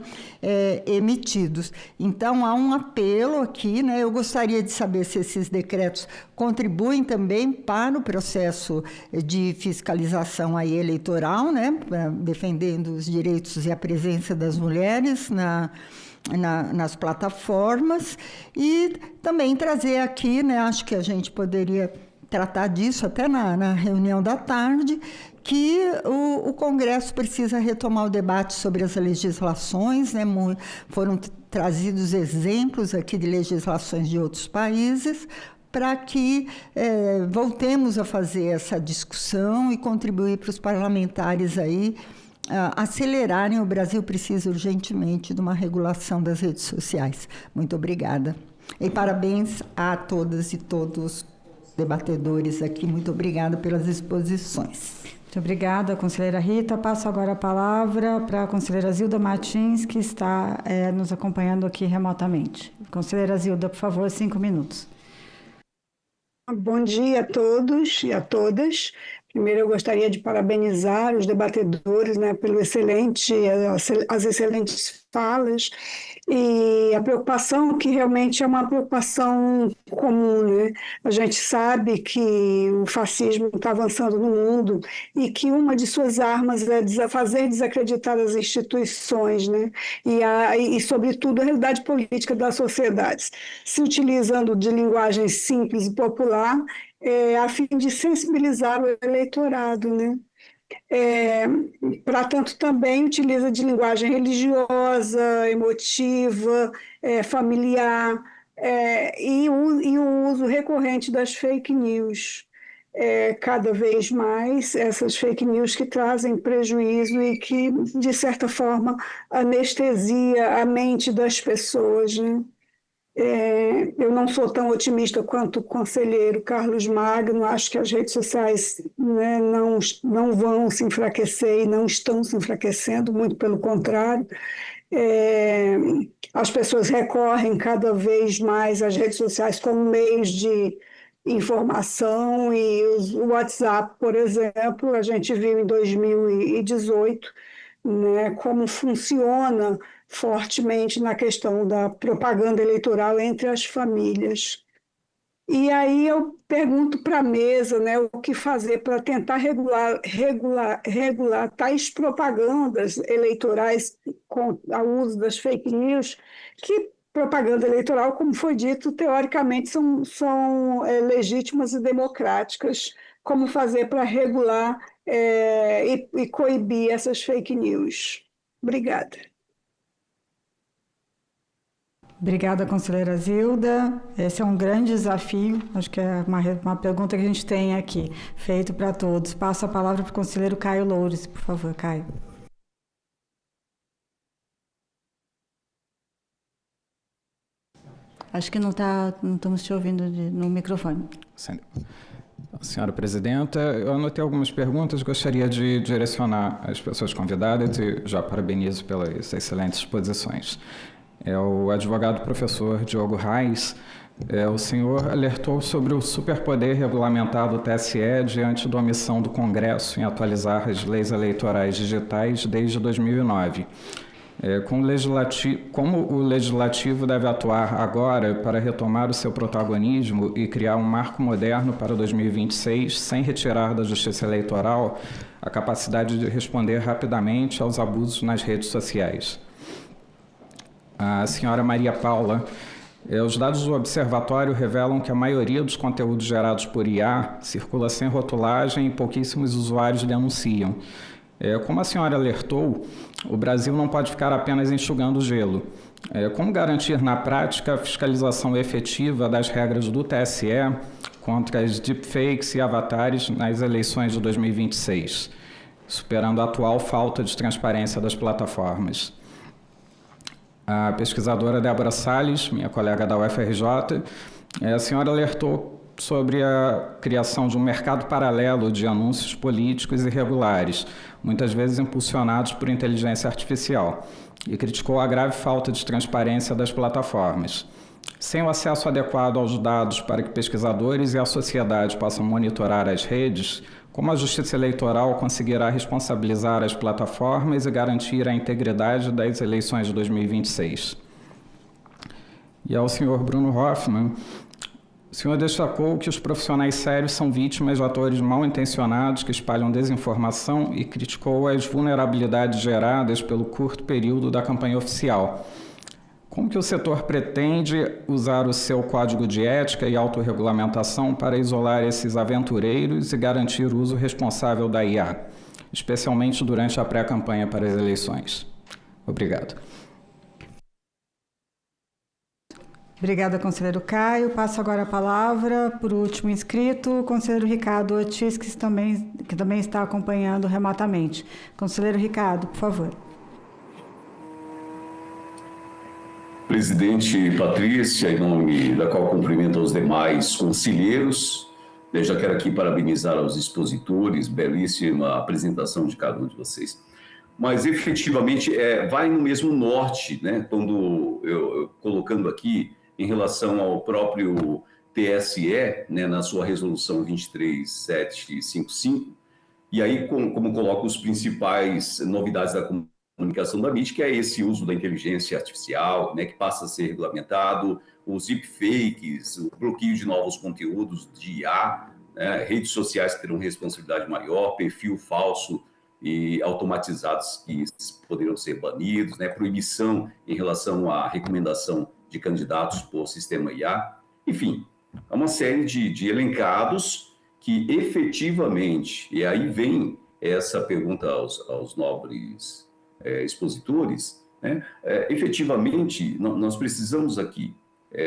emitidos. Então, há um apelo aqui, né? Eu gostaria de saber se esses decretos contribuem também para o processo de fiscalização aí eleitoral, né? Defendendo os direitos e a presença das mulheres nas plataformas, e também trazer aqui, né, acho que a gente poderia tratar disso até na reunião da tarde, que o Congresso precisa retomar o debate sobre as legislações, né? Foram trazidos exemplos aqui de legislações de outros países, para que voltemos a fazer essa discussão e contribuir para os parlamentares aí acelerarem. O Brasil precisa urgentemente de uma regulação das redes sociais. Muito obrigada. E parabéns a todas e todos os debatedores aqui. Muito obrigada pelas exposições. Muito obrigada, conselheira Rita. Passo agora a palavra para a conselheira Zilda Martins, que está nos acompanhando aqui remotamente. Conselheira Zilda, por favor, 5 minutos. Bom dia a todos e a todas. Primeiro, eu gostaria de parabenizar os debatedores, né, pelo as excelentes falas e a preocupação, que realmente é uma preocupação comum, né? A gente sabe que o fascismo está avançando no mundo e que uma de suas armas é fazer desacreditar as instituições, né? E, sobretudo, a realidade política das sociedades, se utilizando de linguagem simples e popular, a fim de sensibilizar o eleitorado, né? Para tanto, também utiliza de linguagem religiosa, emotiva, familiar, e o uso recorrente das fake news. Cada vez mais essas fake news que trazem prejuízo e que, de certa forma, anestesia a mente das pessoas, né? Eu não sou tão otimista quanto o conselheiro Carlos Magno. Acho que as redes sociais, né, não vão se enfraquecer e não estão se enfraquecendo, muito pelo contrário. As pessoas recorrem cada vez mais às redes sociais como meios de informação, e o WhatsApp, por exemplo, a gente viu em 2018, né, como funciona fortemente na questão da propaganda eleitoral entre as famílias. E aí eu pergunto para a mesa, né, o que fazer para tentar regular tais propagandas eleitorais com o uso das fake news, que propaganda eleitoral, como foi dito, teoricamente são legítimas e democráticas. Como fazer para regular e coibir essas fake news? Obrigada. Obrigada, conselheira Zilda. Esse é um grande desafio, acho que é uma pergunta que a gente tem aqui, feito para todos. Passo a palavra para o conselheiro Caio Loures, por favor, Caio. Acho que não estamos te ouvindo no microfone. Sim. Senhora Presidenta, eu anotei algumas perguntas, gostaria de direcionar às pessoas convidadas e já parabenizo pelas excelentes exposições. O advogado professor Diogo Reis, o senhor alertou sobre o superpoder regulamentar do TSE diante da omissão do Congresso em atualizar as leis eleitorais digitais desde 2009. Como o Legislativo deve atuar agora para retomar o seu protagonismo e criar um marco moderno para 2026, sem retirar da Justiça Eleitoral a capacidade de responder rapidamente aos abusos nas redes sociais? A senhora Maria Paula, os dados do observatório revelam que a maioria dos conteúdos gerados por IA circula sem rotulagem e pouquíssimos usuários denunciam. Como a senhora alertou, o Brasil não pode ficar apenas enxugando o gelo. Como garantir na prática a fiscalização efetiva das regras do TSE contra as deepfakes e avatares nas eleições de 2026, superando a atual falta de transparência das plataformas? A pesquisadora Débora Salles, minha colega da UFRJ, a senhora alertou sobre a criação de um mercado paralelo de anúncios políticos irregulares, muitas vezes impulsionados por inteligência artificial, e criticou a grave falta de transparência das plataformas. Sem o acesso adequado aos dados para que pesquisadores e a sociedade possam monitorar as redes, como a Justiça Eleitoral conseguirá responsabilizar as plataformas e garantir a integridade das eleições de 2026? E ao senhor Bruno Hoffmann, o senhor destacou que os profissionais sérios são vítimas de atores mal intencionados que espalham desinformação e criticou as vulnerabilidades geradas pelo curto período da campanha oficial. Como que o setor pretende usar o seu código de ética e autorregulamentação para isolar esses aventureiros e garantir o uso responsável da IA, especialmente durante a pré-campanha para as eleições? Obrigado. Obrigada, conselheiro Caio. Passo agora a palavra para o último inscrito, o conselheiro Ricardo Ortiz, que também está acompanhando remotamente. Conselheiro Ricardo, por favor. Presidente Patrícia, em nome da qual cumprimento aos demais conselheiros, eu já quero aqui parabenizar aos expositores, belíssima apresentação de cada um de vocês. Mas, efetivamente, vai no mesmo norte, né? Quando eu colocando aqui em relação ao próprio TSE, né, na sua resolução 23755, e aí como coloca os principais novidades da comunicação da mídia, que é esse uso da inteligência artificial, né, que passa a ser regulamentado, os deepfakes, o bloqueio de novos conteúdos de IA, né, redes sociais que terão responsabilidade maior, perfil falso e automatizados que poderiam ser banidos, né, proibição em relação à recomendação de candidatos por sistema IA, enfim, é uma série de elencados que efetivamente, e aí vem essa pergunta aos nobres expositores, né, efetivamente nós precisamos aqui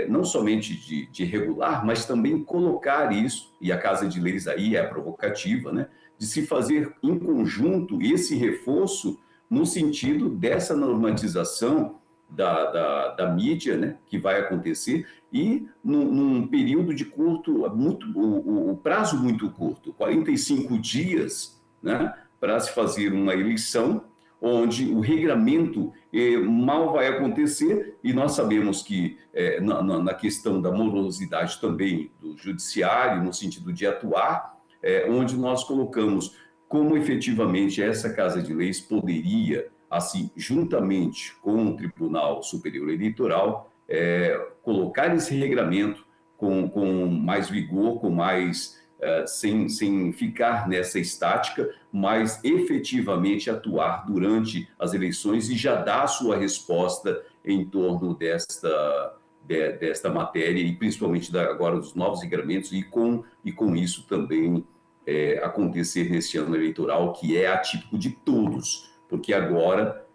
não somente de regular, mas também colocar isso, e a Casa de Leis aí é provocativa, né, de se fazer em conjunto esse reforço no sentido dessa normatização da mídia, né, que vai acontecer, e num período de curto, o prazo muito curto, 45 dias, né, para se fazer uma eleição, onde o regramento mal vai acontecer, e nós sabemos que na questão da morosidade também do judiciário, no sentido de atuar, onde nós colocamos como efetivamente essa Casa de Leis poderia, assim, juntamente com o Tribunal Superior Eleitoral, colocar esse regramento com mais vigor, com mais, sem ficar nessa estática, mas efetivamente atuar durante as eleições e já dar a sua resposta em torno desta matéria e principalmente agora dos novos regramentos e com isso também acontecer neste ano eleitoral, que é atípico de todos, porque agora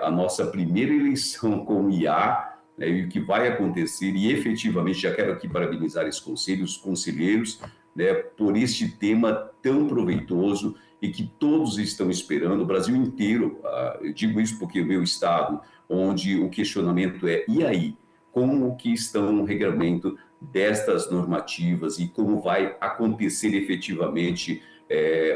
a nossa primeira eleição com IA, né, e o que vai acontecer, e efetivamente já quero aqui parabenizar esse conselho, os conselheiros, né, por este tema tão proveitoso e que todos estão esperando, o Brasil inteiro, eu digo isso porque o meu estado, onde o questionamento e aí? Como que estão no regramento destas normativas e como vai acontecer efetivamente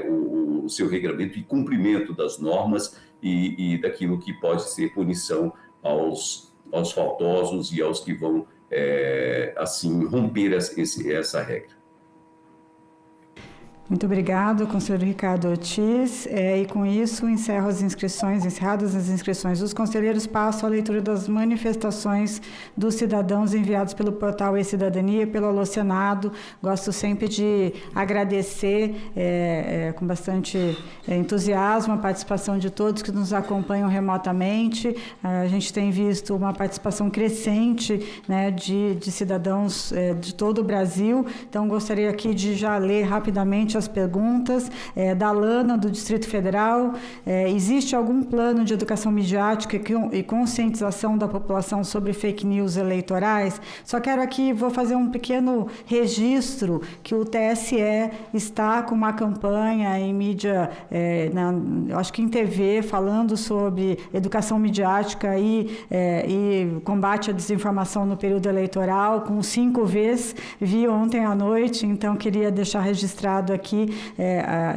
o seu regramento e cumprimento das normas e daquilo que pode ser punição aos faltosos e aos que vão, assim, romper essa regra. Muito obrigado, conselheiro Ricardo Ortiz. E com isso, encerradas as inscrições dos conselheiros, passo à leitura das manifestações dos cidadãos enviados pelo portal E-Cidadania, pelo Alô Senado. Gosto sempre de agradecer com bastante entusiasmo a participação de todos que nos acompanham remotamente. A gente tem visto uma participação crescente, né, de cidadãos de todo o Brasil. Então, gostaria aqui de já ler rapidamente as perguntas da Lana, do Distrito Federal. Existe algum plano de educação midiática e conscientização da população sobre fake news eleitorais? Só quero aqui, vou fazer um pequeno registro que o TSE está com uma campanha em mídia, acho que em TV, falando sobre educação midiática e combate à desinformação no período eleitoral, com 5 Vs, vi ontem à noite, então queria deixar registrado aqui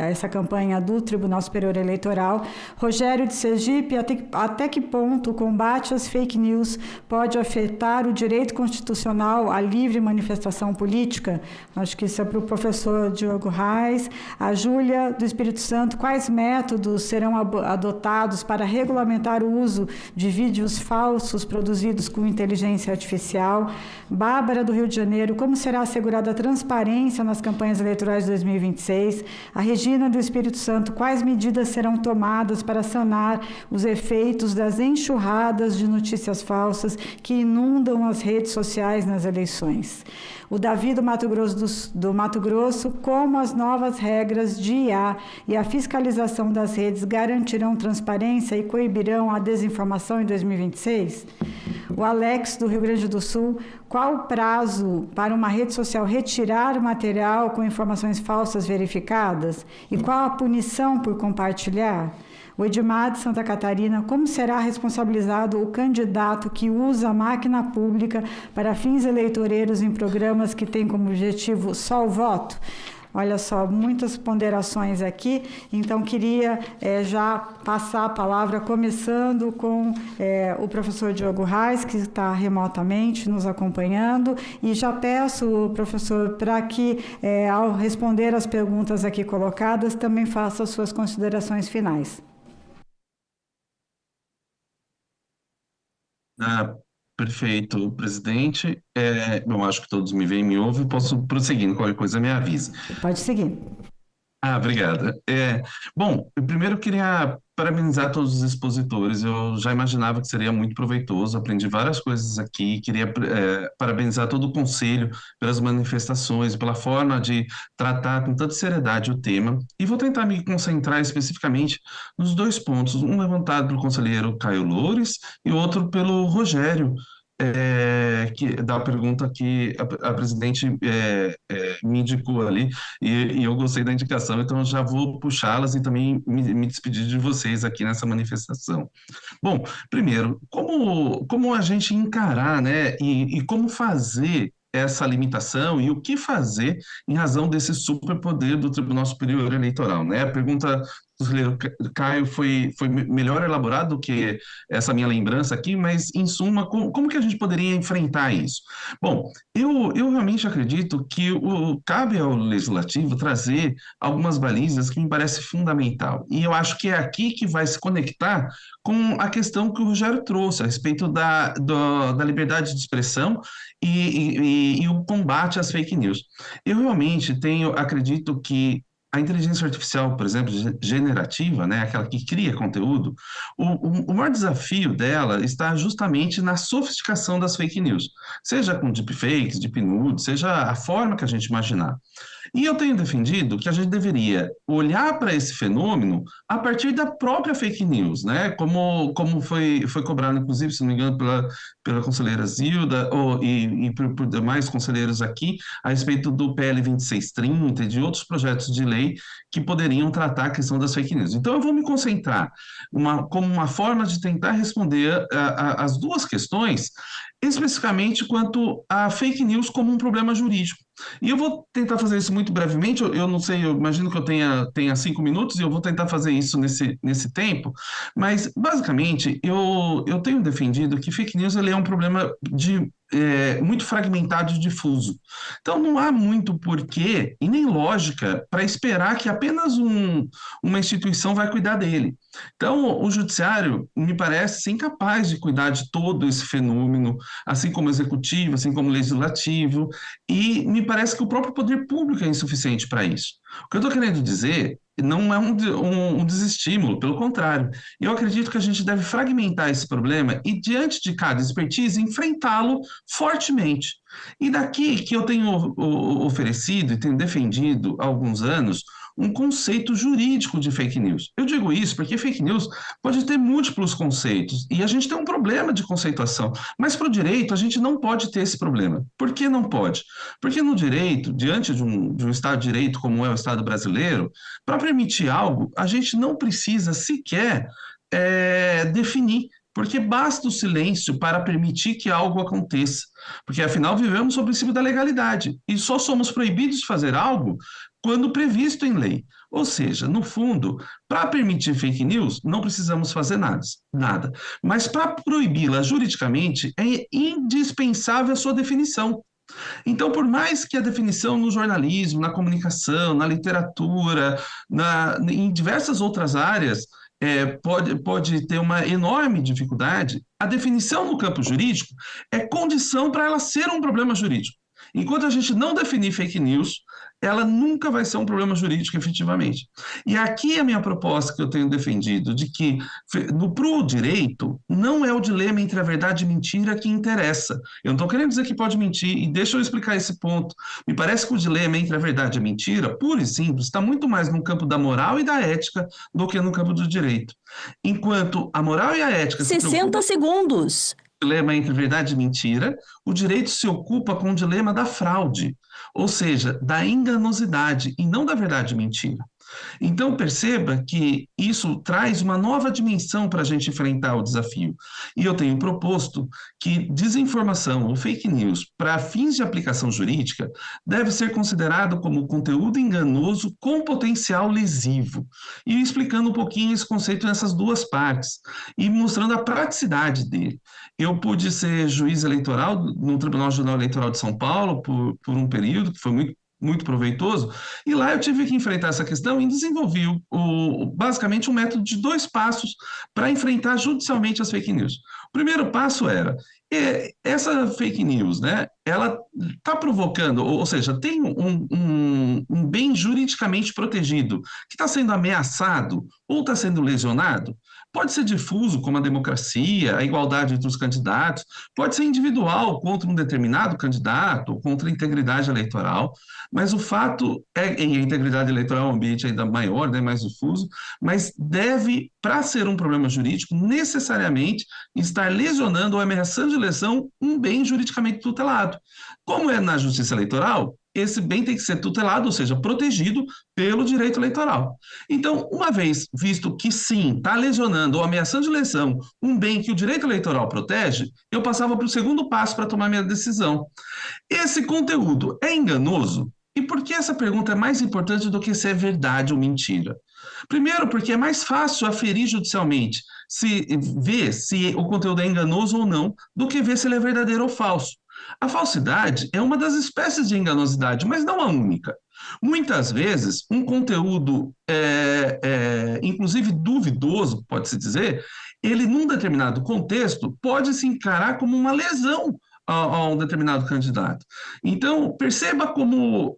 essa campanha do Tribunal Superior Eleitoral. Rogério de Sergipe, até que ponto o combate às fake news pode afetar o direito constitucional à livre manifestação política? Acho que isso é para o professor Diogo Reis. A Júlia, do Espírito Santo, quais métodos serão adotados para regulamentar o uso de vídeos falsos produzidos com inteligência artificial? Bárbara, do Rio de Janeiro, como será assegurada a transparência nas campanhas eleitorais de 2026? 2026. A Regina do Espírito Santo, quais medidas serão tomadas para sanar os efeitos das enxurradas de notícias falsas que inundam as redes sociais nas eleições? O Davi do Mato Grosso, como as novas regras de IA e a fiscalização das redes garantirão transparência e coibirão a desinformação em 2026? O Alex do Rio Grande do Sul, qual o prazo para uma rede social retirar o material com informações falsas verificadas? E qual a punição por compartilhar? O Edmar de Santa Catarina, como será responsabilizado o candidato que usa a máquina pública para fins eleitoreiros em programas que têm como objetivo só o voto? Olha só, muitas ponderações aqui, então queria já passar a palavra, começando com o professor Diogo Reis, que está remotamente nos acompanhando, e já peço, professor, para que, ao responder as perguntas aqui colocadas, também faça as suas considerações finais. Perfeito, presidente. Eu acho que todos me veem, me ouvem. Posso prosseguir, qualquer coisa me avise. Pode seguir. Obrigada. Bom, eu primeiro queria parabenizar todos os expositores. Eu já imaginava que seria muito proveitoso, aprendi várias coisas aqui. Queria parabenizar todo o conselho pelas manifestações, pela forma de tratar com tanta seriedade o tema. E vou tentar me concentrar especificamente nos dois pontos, um levantado pelo conselheiro Caio Loures e outro pelo Rogério, da pergunta que a presidente me indicou ali, e eu gostei da indicação, então eu já vou puxá-las e também me despedir de vocês aqui nessa manifestação. Bom, primeiro, como a gente encarar, né, e como fazer essa limitação e o que fazer em razão desse superpoder do Tribunal Superior Eleitoral, né? A pergunta do conselheiro Caio foi melhor elaborada do que essa minha lembrança aqui, mas, em suma, como que a gente poderia enfrentar isso? Bom, eu realmente acredito que cabe ao Legislativo trazer algumas balizas que me parece fundamental, e eu acho que é aqui que vai se conectar com a questão que o Rogério trouxe a respeito da liberdade de expressão e o combate às fake news. Eu realmente acredito que a inteligência artificial, por exemplo, generativa, né, aquela que cria conteúdo, o maior desafio dela está justamente na sofisticação das fake news, seja com deepfakes, deep nudes, seja a forma que a gente imaginar. E eu tenho defendido que a gente deveria olhar para esse fenômeno a partir da própria fake news, né? Como foi cobrado, inclusive, se não me engano, pela conselheira Zilda e por demais conselheiros aqui, a respeito do PL 2630 e de outros projetos de lei que poderiam tratar a questão das fake news. Então, eu vou me concentrar como uma forma de tentar responder as duas questões, especificamente quanto a fake news como um problema jurídico. E eu vou tentar fazer isso muito brevemente, eu não sei, eu imagino que eu tenha 5 minutos e eu vou tentar fazer isso nesse tempo, mas basicamente eu tenho defendido que fake news ele é um problema muito fragmentado e difuso. Então não há muito porquê e nem lógica para esperar que apenas uma instituição vai cuidar dele. Então o judiciário me parece incapaz de cuidar de todo esse fenômeno, assim como o executivo, assim como o legislativo, e me parece que o próprio poder público é insuficiente para isso. O que eu estou querendo dizer não é um desestímulo, pelo contrário. Eu acredito que a gente deve fragmentar esse problema e, diante de cada expertise, enfrentá-lo fortemente. E daqui que eu tenho oferecido e tenho defendido há alguns anos um conceito jurídico de fake news. Eu digo isso porque fake news pode ter múltiplos conceitos e a gente tem um problema de conceituação, mas para o direito a gente não pode ter esse problema. Por que não pode? Porque no direito, diante de um Estado de Direito como é o Estado brasileiro, para permitir algo, a gente não precisa sequer definir, porque basta o silêncio para permitir que algo aconteça, porque afinal vivemos sob o princípio da legalidade e só somos proibidos de fazer algo quando previsto em lei. Ou seja, no fundo, para permitir fake news, não precisamos fazer nada. Mas para proibi-la juridicamente, é indispensável a sua definição. Então, por mais que a definição no jornalismo, na comunicação, na literatura, em diversas outras áreas, pode ter uma enorme dificuldade, a definição no campo jurídico é condição para ela ser um problema jurídico. Enquanto a gente não definir fake news, ela nunca vai ser um problema jurídico efetivamente. E aqui a minha proposta que eu tenho defendido, de que para o direito, não é o dilema entre a verdade e mentira que interessa. Eu não estou querendo dizer que pode mentir, e deixa eu explicar esse ponto. Me parece que o dilema entre a verdade e a mentira, puro e simples, está muito mais no campo da moral e da ética do que no campo do direito. Enquanto a moral e a ética... 60 segundos. O dilema entre verdade e mentira, o direito se ocupa com o dilema da fraude, ou seja, da enganosidade e não da verdade e mentira. Então, perceba que isso traz uma nova dimensão para a gente enfrentar o desafio. E eu tenho proposto que desinformação ou fake news, para fins de aplicação jurídica, deve ser considerado como conteúdo enganoso com potencial lesivo. E explicando um pouquinho esse conceito nessas duas partes, e mostrando a praticidade dele. Eu pude ser juiz eleitoral no Tribunal Regional Eleitoral de São Paulo por um período que foi muito proveitoso, e lá eu tive que enfrentar essa questão e desenvolvi basicamente um método de 2 passos para enfrentar judicialmente as fake news. O primeiro passo era, essa fake news, né, ela está provocando, ou seja, tem um bem juridicamente protegido que está sendo ameaçado ou está sendo lesionado. Pode ser difuso, como a democracia, a igualdade entre os candidatos, pode ser individual contra um determinado candidato, ou contra a integridade eleitoral, mas o fato é que a integridade eleitoral é um ambiente ainda maior, né, mais difuso, mas deve, para ser um problema jurídico, necessariamente estar lesionando ou ameaçando de lesão um bem juridicamente tutelado. Como é na justiça eleitoral, esse bem tem que ser tutelado, ou seja, protegido pelo direito eleitoral. Então, uma vez visto que sim, está lesionando ou ameaçando de lesão um bem que o direito eleitoral protege, eu passava para o segundo passo para tomar minha decisão. Esse conteúdo é enganoso? E por que essa pergunta é mais importante do que se é verdade ou mentira? Primeiro, porque é mais fácil aferir judicialmente, ver se o conteúdo é enganoso ou não, do que ver se ele é verdadeiro ou falso. A falsidade é uma das espécies de enganosidade, mas não a única. Muitas vezes, um conteúdo, inclusive duvidoso, pode-se dizer, ele, num determinado contexto, pode se encarar como uma lesão a um determinado candidato. Então, perceba como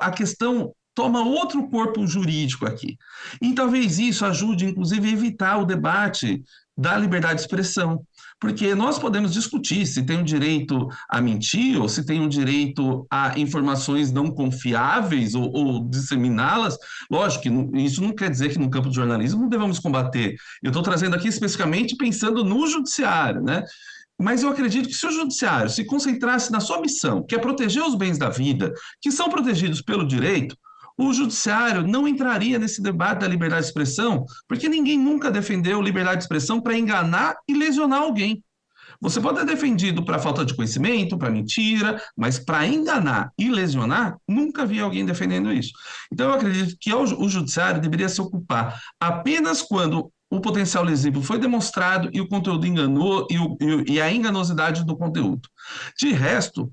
a questão toma outro corpo jurídico aqui. E talvez isso ajude, inclusive, a evitar o debate da liberdade de expressão. Porque nós podemos discutir se tem o direito a mentir ou se tem o direito a informações não confiáveis ou disseminá-las. Lógico que isso não quer dizer que no campo do jornalismo não devemos combater. Eu estou trazendo aqui especificamente pensando no judiciário, né? Mas eu acredito que se o judiciário se concentrasse na sua missão, que é proteger os bens da vida, que são protegidos pelo direito, o judiciário não entraria nesse debate da liberdade de expressão, porque ninguém nunca defendeu liberdade de expressão para enganar e lesionar alguém. Você pode ter defendido para falta de conhecimento, para mentira, mas para enganar e lesionar, nunca vi alguém defendendo isso. Então, eu acredito que o judiciário deveria se ocupar apenas quando o potencial lesivo foi demonstrado e o conteúdo enganou e a enganosidade do conteúdo. De resto,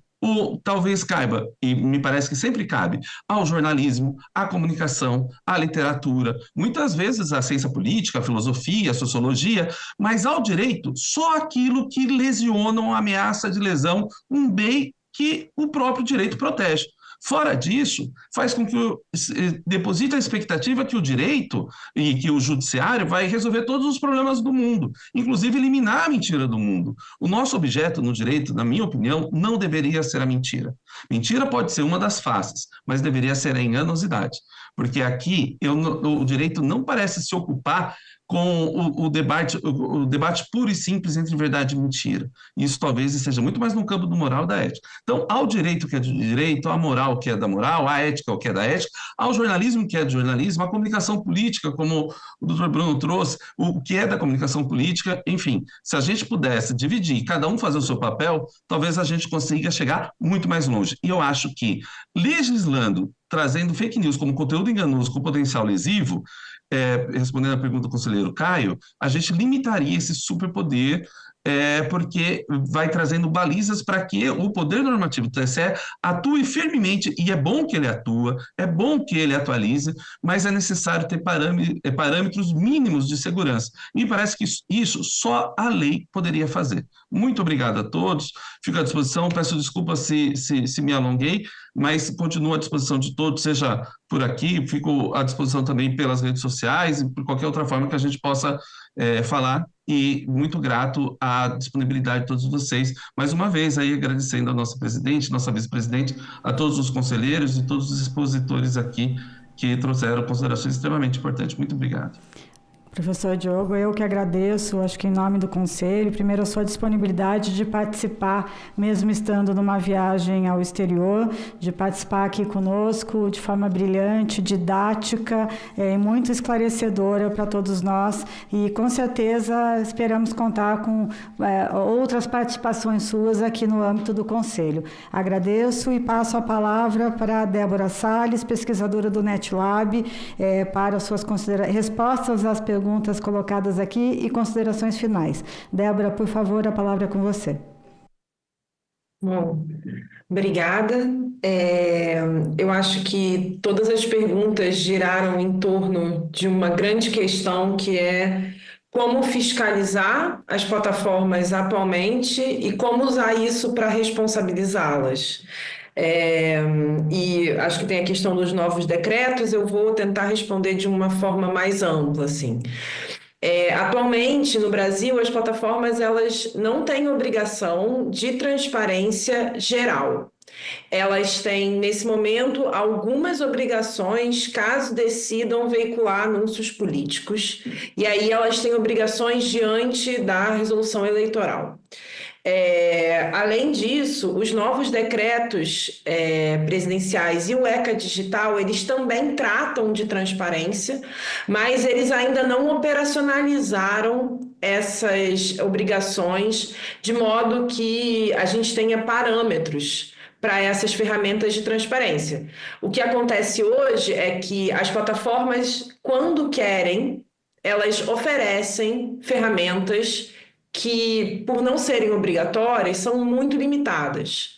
talvez caiba, e me parece que sempre cabe, ao jornalismo, à comunicação, à literatura, muitas vezes à ciência política, à filosofia, à sociologia, mas ao direito, só aquilo que lesiona ou ameaça de lesão um bem que o próprio direito protege. Fora disso, faz com que deposite a expectativa que o direito e que o judiciário vai resolver todos os problemas do mundo, inclusive eliminar a mentira do mundo. O nosso objeto no direito, na minha opinião, não deveria ser a mentira. Mentira pode ser uma das faces, mas deveria ser a enganosidade. Porque aqui o direito não parece se ocupar com o debate puro e simples entre verdade e mentira. Isso talvez esteja muito mais no campo do moral e da ética. Então, ao direito que é do direito, à moral que é da moral, à ética o que é da ética, ao jornalismo que é do jornalismo, à comunicação política, como o doutor Bruno trouxe, o que é da comunicação política, enfim, se a gente pudesse dividir, cada um fazer o seu papel, talvez a gente consiga chegar muito mais longe. E eu acho que legislando, trazendo fake news como conteúdo enganoso com potencial lesivo, respondendo a pergunta do conselheiro Caio, a gente limitaria esse superpoder porque vai trazendo balizas para que o poder normativo do TSE atue firmemente, e é bom que ele atua, é bom que ele atualize, mas é necessário ter parâmetros mínimos de segurança. E parece que isso só a lei poderia fazer. Muito obrigado a todos, fico à disposição, peço desculpas se me alonguei, mas continuo à disposição de todos, seja por aqui, fico à disposição também pelas redes sociais e por qualquer outra forma que a gente possa falar, e muito grato à disponibilidade de todos vocês. Mais uma vez, aí agradecendo a nossa presidente, nossa vice-presidente, a todos os conselheiros e todos os expositores aqui que trouxeram considerações extremamente importantes. Muito obrigado. Professor Diogo, eu que agradeço, acho que em nome do Conselho, primeiro a sua disponibilidade de participar, mesmo estando numa viagem ao exterior, de participar aqui conosco de forma brilhante, didática e muito esclarecedora para todos nós, e com certeza esperamos contar com outras participações suas aqui no âmbito do Conselho. Agradeço e passo a palavra para a Débora Salles, pesquisadora do NetLab, para suas respostas às perguntas colocadas aqui e considerações finais. Débora, por favor, a palavra é com você. Bom, obrigada. Eu acho que todas as perguntas giraram em torno de uma grande questão, que é como fiscalizar as plataformas atualmente e como usar isso para responsabilizá-las. E acho que tem a questão dos novos decretos, eu vou tentar responder de uma forma mais ampla, assim. Atualmente, no Brasil, as plataformas elas não têm obrigação de transparência geral. Elas têm, nesse momento, algumas obrigações caso decidam veicular anúncios políticos, e aí elas têm obrigações diante da resolução eleitoral. Além disso, os novos decretos presidenciais e o ECA Digital, eles também tratam de transparência, mas eles ainda não operacionalizaram essas obrigações de modo que a gente tenha parâmetros para essas ferramentas de transparência. O que acontece hoje é que as plataformas, quando querem, elas oferecem ferramentas que, por não serem obrigatórias, são muito limitadas.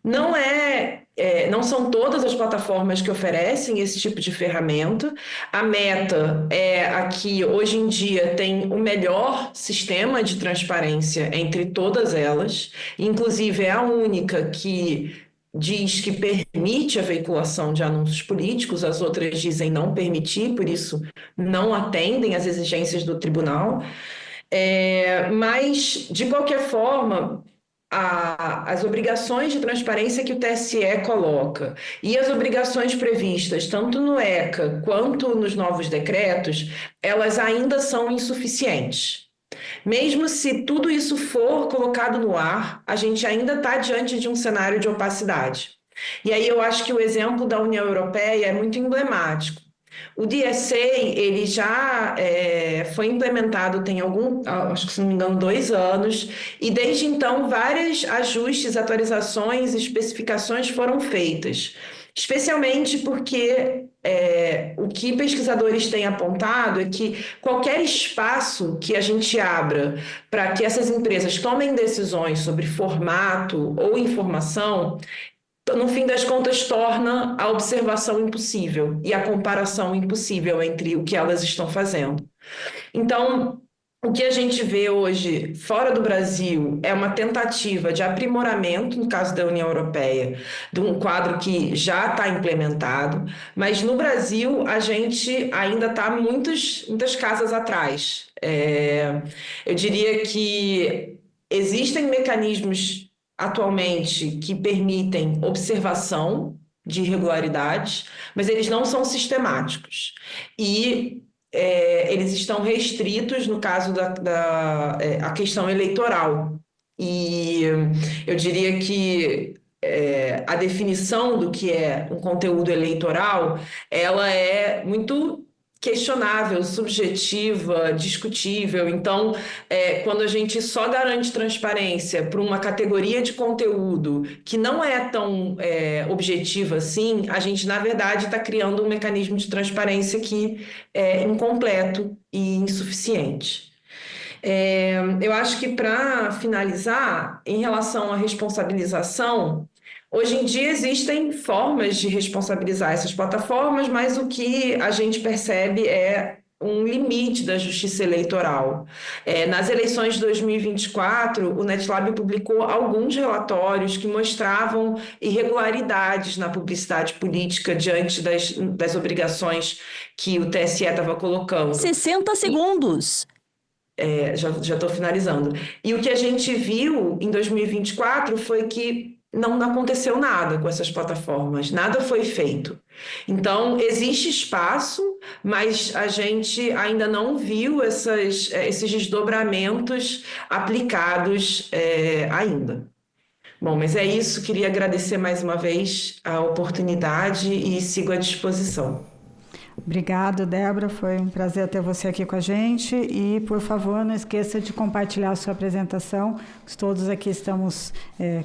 Não são todas as plataformas que oferecem esse tipo de ferramenta. A Meta é a que, hoje em dia, tem o melhor sistema de transparência entre todas elas. Inclusive, é a única que diz que permite a veiculação de anúncios políticos, as outras dizem não permitir, por isso não atendem às exigências do tribunal. Mas, de qualquer forma, as obrigações de transparência que o TSE coloca e as obrigações previstas tanto no ECA quanto nos novos decretos, elas ainda são insuficientes. Mesmo se tudo isso for colocado no ar, a gente ainda está diante de um cenário de opacidade. E aí eu acho que o exemplo da União Europeia é muito emblemático. O DSA, ele já foi implementado tem acho que se não me engano, 2 anos, e desde então vários ajustes, atualizações, especificações foram feitas, especialmente porque o que pesquisadores têm apontado é que qualquer espaço que a gente abra para que essas empresas tomem decisões sobre formato ou informação, no fim das contas, torna a observação impossível e a comparação impossível entre o que elas estão fazendo. Então, o que a gente vê hoje fora do Brasil é uma tentativa de aprimoramento, no caso da União Europeia, de um quadro que já está implementado, mas no Brasil a gente ainda está muitas casas atrás. Eu diria que existem mecanismos atualmente que permitem observação de irregularidades, mas eles não são sistemáticos. E eles estão restritos no caso a questão eleitoral. E eu diria que a definição do que é um conteúdo eleitoral, ela é muito questionável, subjetiva, discutível. Então, quando a gente só garante transparência para uma categoria de conteúdo que não é tão objetiva assim, a gente, na verdade, está criando um mecanismo de transparência que é incompleto e insuficiente. Eu acho que, para finalizar, em relação à responsabilização, hoje em dia existem formas de responsabilizar essas plataformas, mas o que a gente percebe é um limite da justiça eleitoral. Nas eleições de 2024, o NetLab publicou alguns relatórios que mostravam irregularidades na publicidade política diante das obrigações que o TSE estava colocando. 60 segundos. Já estou finalizando. E o que a gente viu em 2024 foi que não aconteceu nada com essas plataformas, nada foi feito. Então, existe espaço, mas a gente ainda não viu esses desdobramentos aplicados ainda. Bom, mas é isso. Queria agradecer mais uma vez a oportunidade e sigo à disposição. Obrigado, Débora. Foi um prazer ter você aqui com a gente. E, por favor, não esqueça de compartilhar a sua apresentação. Todos aqui estamos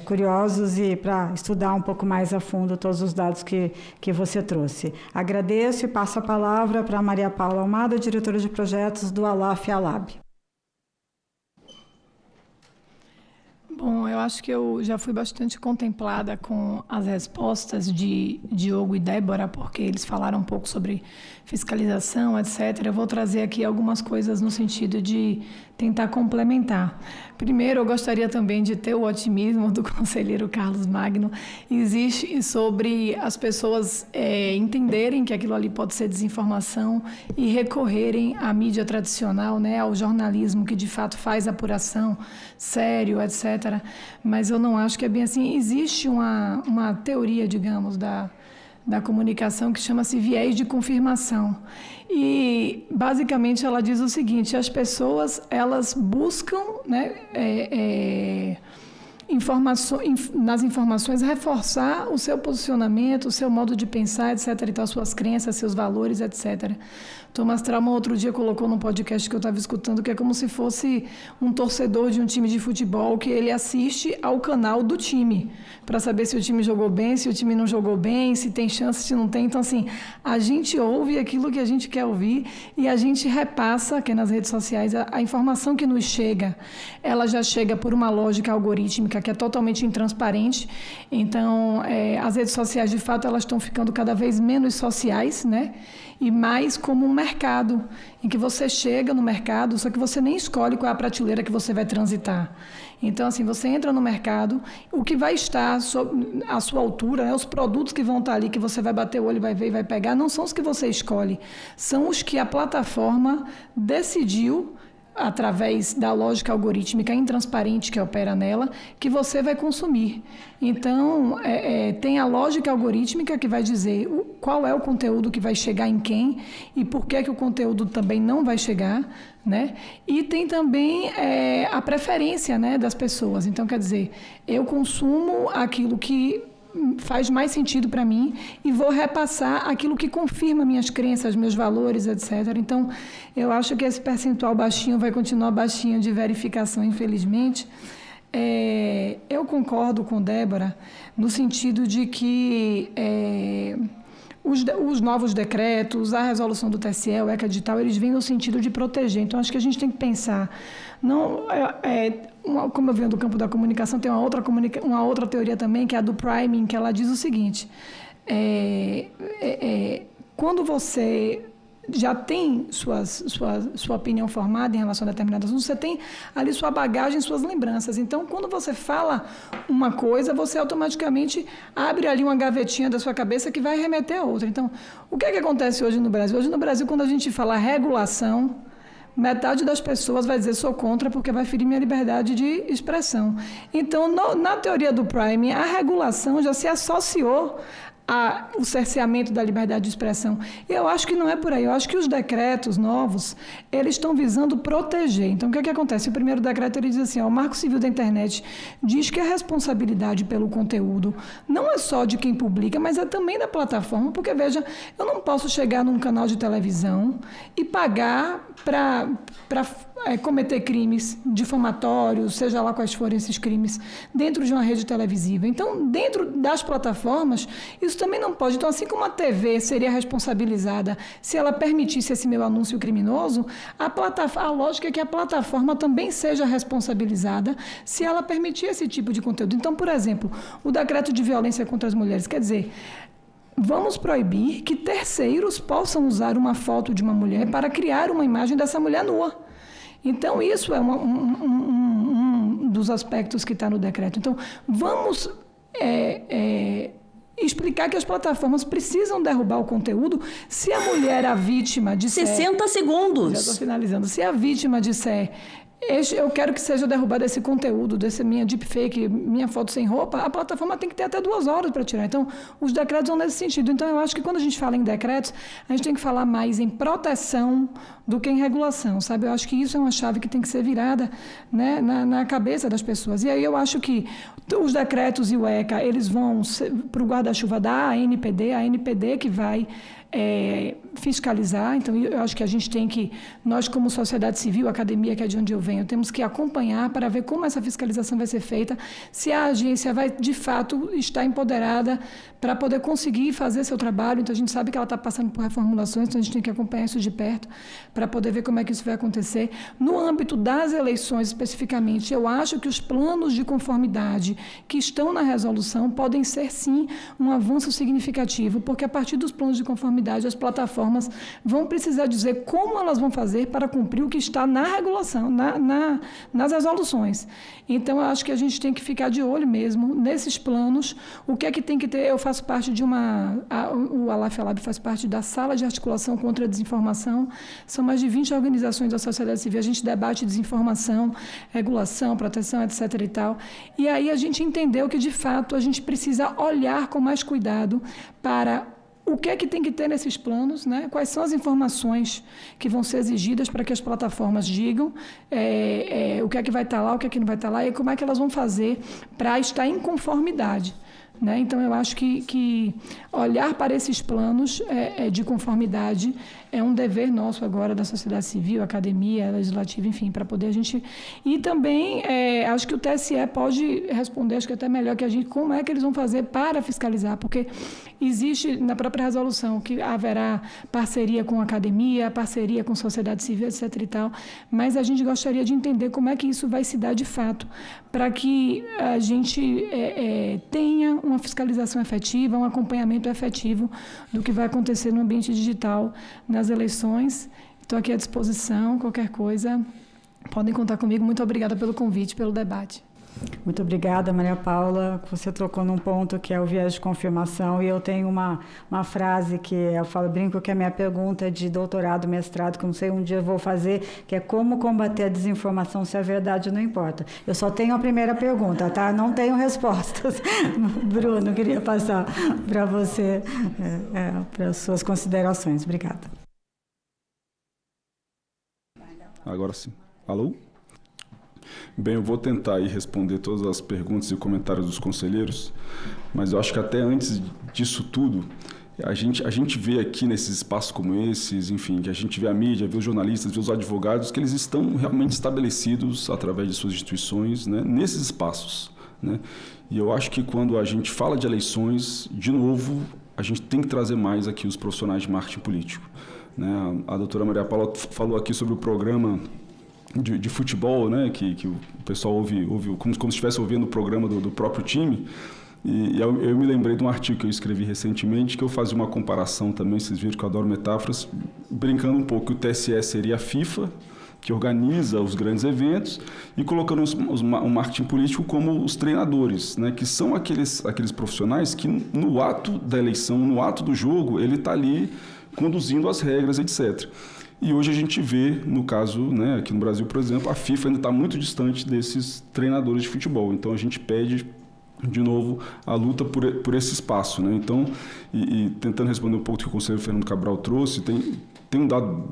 curiosos e para estudar um pouco mais a fundo todos os dados que você trouxe. Agradeço e passo a palavra para a Maria Paula Almada, diretora de projetos do Alaf Alab. Bom, eu acho que eu já fui bastante contemplada com as respostas de Diogo e Débora, porque eles falaram um pouco sobre fiscalização, etc. Eu vou trazer aqui algumas coisas no sentido de tentar complementar. Primeiro, eu gostaria também de ter o otimismo do conselheiro Carlos Magno. Existe sobre as pessoas entenderem que aquilo ali pode ser desinformação e recorrerem à mídia tradicional, né, ao jornalismo que de fato faz apuração, sério, etc. Mas eu não acho que é bem assim. Existe uma teoria, digamos, da comunicação que chama-se viés de confirmação. E, basicamente, ela diz o seguinte: as pessoas, elas buscam, né, nas informações, reforçar o seu posicionamento, o seu modo de pensar, etc. Então, as suas crenças, seus valores, etc. Thomas Trauman, outro dia, colocou num podcast que eu estava escutando que é como se fosse um torcedor de um time de futebol que ele assiste ao canal do time para saber se o time jogou bem, se o time não jogou bem, se tem chance, se não tem. Então, assim, a gente ouve aquilo que a gente quer ouvir e a gente repassa, que é nas redes sociais, a informação que nos chega, ela já chega por uma lógica algorítmica que é totalmente intransparente. Então, as redes sociais, de fato, elas estão ficando cada vez menos sociais, né? E mais como um mercado, em que você chega no mercado, só que você nem escolhe qual é a prateleira que você vai transitar. Então, assim, você entra no mercado, o que vai estar à sua altura, né, os produtos que vão estar ali, que você vai bater o olho, vai ver e vai pegar, não são os que você escolhe, são os que a plataforma decidiu, através da lógica algorítmica intransparente que opera nela, que você vai consumir. Então, tem a lógica algorítmica que vai dizer qual é o conteúdo que vai chegar em quem e por que o conteúdo também não vai chegar, né? E tem também a preferência, né, das pessoas. Então, quer dizer, eu consumo aquilo que faz mais sentido para mim e vou repassar aquilo que confirma minhas crenças, meus valores, etc. Então, eu acho que esse percentual baixinho vai continuar baixinho de verificação, infelizmente. Eu concordo com Débora no sentido de que os novos decretos, a resolução do TSE, o ECA digital, eles vêm no sentido de proteger. Então, acho que a gente tem que pensar, como eu venho do campo da comunicação, tem uma outra teoria também, que é a do priming, que ela diz o seguinte: quando você já tem sua opinião formada em relação a determinadas assuntos, você tem ali sua bagagem, suas lembranças. Então, quando você fala uma coisa, você automaticamente abre ali uma gavetinha da sua cabeça que vai remeter a outra. Então, o que é que acontece hoje no Brasil? Hoje no Brasil, quando a gente fala regulação, metade das pessoas vai dizer sou contra porque vai ferir minha liberdade de expressão. Então, na teoria do priming, a regulação já se associou o cerceamento da liberdade de expressão. Eu acho que não é por aí. Eu acho que os decretos novos, eles estão visando proteger. Então, o que é que acontece? O primeiro decreto, ele diz assim, o Marco Civil da Internet diz que a responsabilidade pelo conteúdo não é só de quem publica, mas é também da plataforma, porque, veja, eu não posso chegar num canal de televisão e pagar para cometer crimes difamatórios, seja lá quais forem esses crimes, dentro de uma rede televisiva. Então, dentro das plataformas, isso também não pode. Então, assim como a TV seria responsabilizada se ela permitisse esse meu anúncio criminoso, a lógica é que a plataforma também seja responsabilizada se ela permitir esse tipo de conteúdo. Então, por exemplo, o decreto de violência contra as mulheres, quer dizer, vamos proibir que terceiros possam usar uma foto de uma mulher para criar uma imagem dessa mulher nua. Então, isso é um dos aspectos que está no decreto. Então, vamos explicar que as plataformas precisam derrubar o conteúdo se a mulher, a vítima, disser... 60 segundos! Já estou finalizando. Se a vítima disser... eu quero que seja derrubado esse conteúdo, dessa minha deepfake, minha foto sem roupa, a plataforma tem que ter até 2 horas para tirar. Então, os decretos vão nesse sentido. Então, eu acho que quando a gente fala em decretos, a gente tem que falar mais em proteção do que em regulação, sabe? Eu acho que isso é uma chave que tem que ser virada, né, na cabeça das pessoas. E aí eu acho que os decretos e o ECA, eles vão para o guarda-chuva da ANPD que vai fiscalizar. Então, eu acho que a gente tem que, nós como sociedade civil, academia, que é de onde eu venho, temos que acompanhar para ver como essa fiscalização vai ser feita, se a agência vai, de fato, estar empoderada para poder conseguir fazer seu trabalho. Então, a gente sabe que ela está passando por reformulações, então a gente tem que acompanhar isso de perto para poder ver como é que isso vai acontecer. No âmbito das eleições, especificamente, eu acho que os planos de conformidade que estão na resolução podem ser, sim, um avanço significativo, porque a partir dos planos de conformidade, as plataformas vão precisar dizer como elas vão fazer para cumprir o que está na regulação, nas resoluções. Então, eu acho que a gente tem que ficar de olho mesmo nesses planos. O que é que tem que ter? Eu faço parte de o Alaf faz parte da Sala de Articulação contra a Desinformação. São mais de 20 organizações da sociedade civil. A gente debate desinformação, regulação, proteção, etc. e tal. E aí a gente entendeu que, de fato, a gente precisa olhar com mais cuidado para o que é que tem que ter nesses planos, né? Quais são as informações que vão ser exigidas para que as plataformas digam o que é que vai estar lá, o que é que não vai estar lá, e como é que elas vão fazer para estar em conformidade, né? Então, eu acho que olhar para esses planos de conformidade é um dever nosso agora, da sociedade civil, academia, legislativa, enfim, para poder a gente... E também, acho que o TSE pode responder, acho que até melhor que a gente, como é que eles vão fazer para fiscalizar, porque existe na própria resolução que haverá parceria com a academia, parceria com a sociedade civil, etc. e tal, mas a gente gostaria de entender como é que isso vai se dar de fato, para que a gente tenha uma fiscalização efetiva, um acompanhamento efetivo do que vai acontecer no ambiente digital nas eleições. Estou aqui à disposição, qualquer coisa, podem contar comigo. Muito obrigada pelo convite, pelo debate. Muito obrigada, Maria Paula. Você tocou num ponto que é o viés de confirmação, e eu tenho uma frase que eu brinco que é a minha pergunta de doutorado, mestrado, que eu não sei, um dia eu vou fazer, que é como combater a desinformação se a verdade não importa. Eu só tenho a primeira pergunta, tá? Não tenho respostas. Bruno, queria passar para você, para as suas considerações. Obrigada. Agora sim. Alô? Bem, eu vou tentar aí responder todas as perguntas e comentários dos conselheiros, mas eu acho que até antes disso tudo, a gente vê aqui nesses espaços como esses, enfim, que a gente vê a mídia, vê os jornalistas, vê os advogados, que eles estão realmente estabelecidos através de suas instituições, né, nesses espaços, né? E eu acho que quando a gente fala de eleições, de novo, a gente tem que trazer mais aqui os profissionais de marketing político, né? A doutora Maria Paula falou aqui sobre o programa de futebol, né, que o pessoal ouve como se estivesse ouvindo o programa do próprio time. E eu me lembrei de um artigo que eu escrevi recentemente, que eu fazia uma comparação também, vocês viram que eu adoro metáforas, brincando um pouco que o TSE seria a FIFA, que organiza os grandes eventos, e colocando o marketing político como os treinadores, né, que são aqueles profissionais que no ato da eleição, no ato do jogo, ele está ali conduzindo as regras, etc. E hoje a gente vê, no caso, né, aqui no Brasil, por exemplo, a FIFA ainda está muito distante desses treinadores de futebol. Então, a gente pede, de novo, a luta por esse espaço, né? Então, e tentando responder um pouco do que o conselheiro Fernando Cabral trouxe, tem um dado,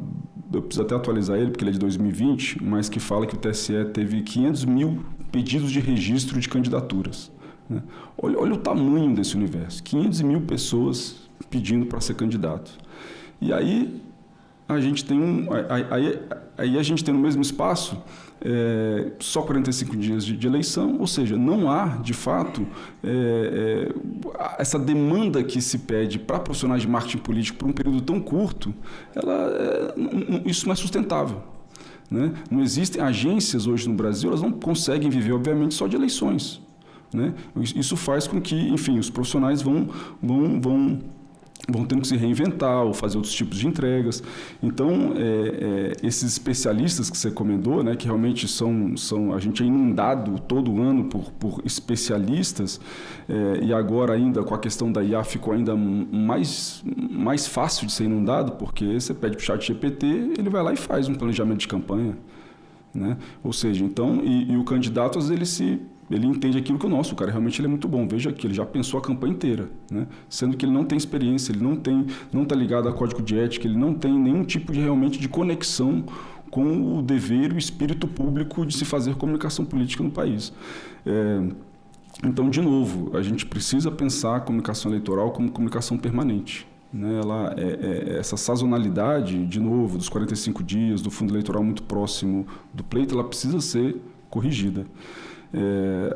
eu preciso até atualizar ele, porque ele é de 2020, mas que fala que o TSE teve 500 mil pedidos de registro de candidaturas, né? Olha o tamanho desse universo, 500 mil pessoas pedindo para ser candidato. E aí... a gente tem aí a gente tem no mesmo espaço só 45 dias de eleição, ou seja, não há, de fato, essa demanda que se pede para profissionais de marketing político por um período tão curto, isso não é sustentável. Né? Não existem agências hoje no Brasil, elas não conseguem viver, obviamente, só de eleições. Né? Isso faz com que, enfim, os profissionais vão tendo que se reinventar ou fazer outros tipos de entregas. Então, esses especialistas que você comentou, né, que realmente a gente é inundado todo ano por especialistas, e agora ainda com a questão da IA ficou ainda mais fácil de ser inundado, porque você pede para o ChatGPT, ele vai lá e faz um planejamento de campanha. Né? Ou seja, então, e o candidato, às vezes, ele entende aquilo que o nosso, cara, realmente ele é muito bom. Veja aqui, ele já pensou a campanha inteira, né? Sendo que ele não tem experiência, ele não está ligado a código de ética, ele não tem nenhum tipo realmente de conexão com o dever e o espírito público de se fazer comunicação política no país. Então, de novo, a gente precisa pensar a comunicação eleitoral como comunicação permanente. Né? Essa sazonalidade, de novo, dos 45 dias, do fundo eleitoral muito próximo do pleito, ela precisa ser corrigida.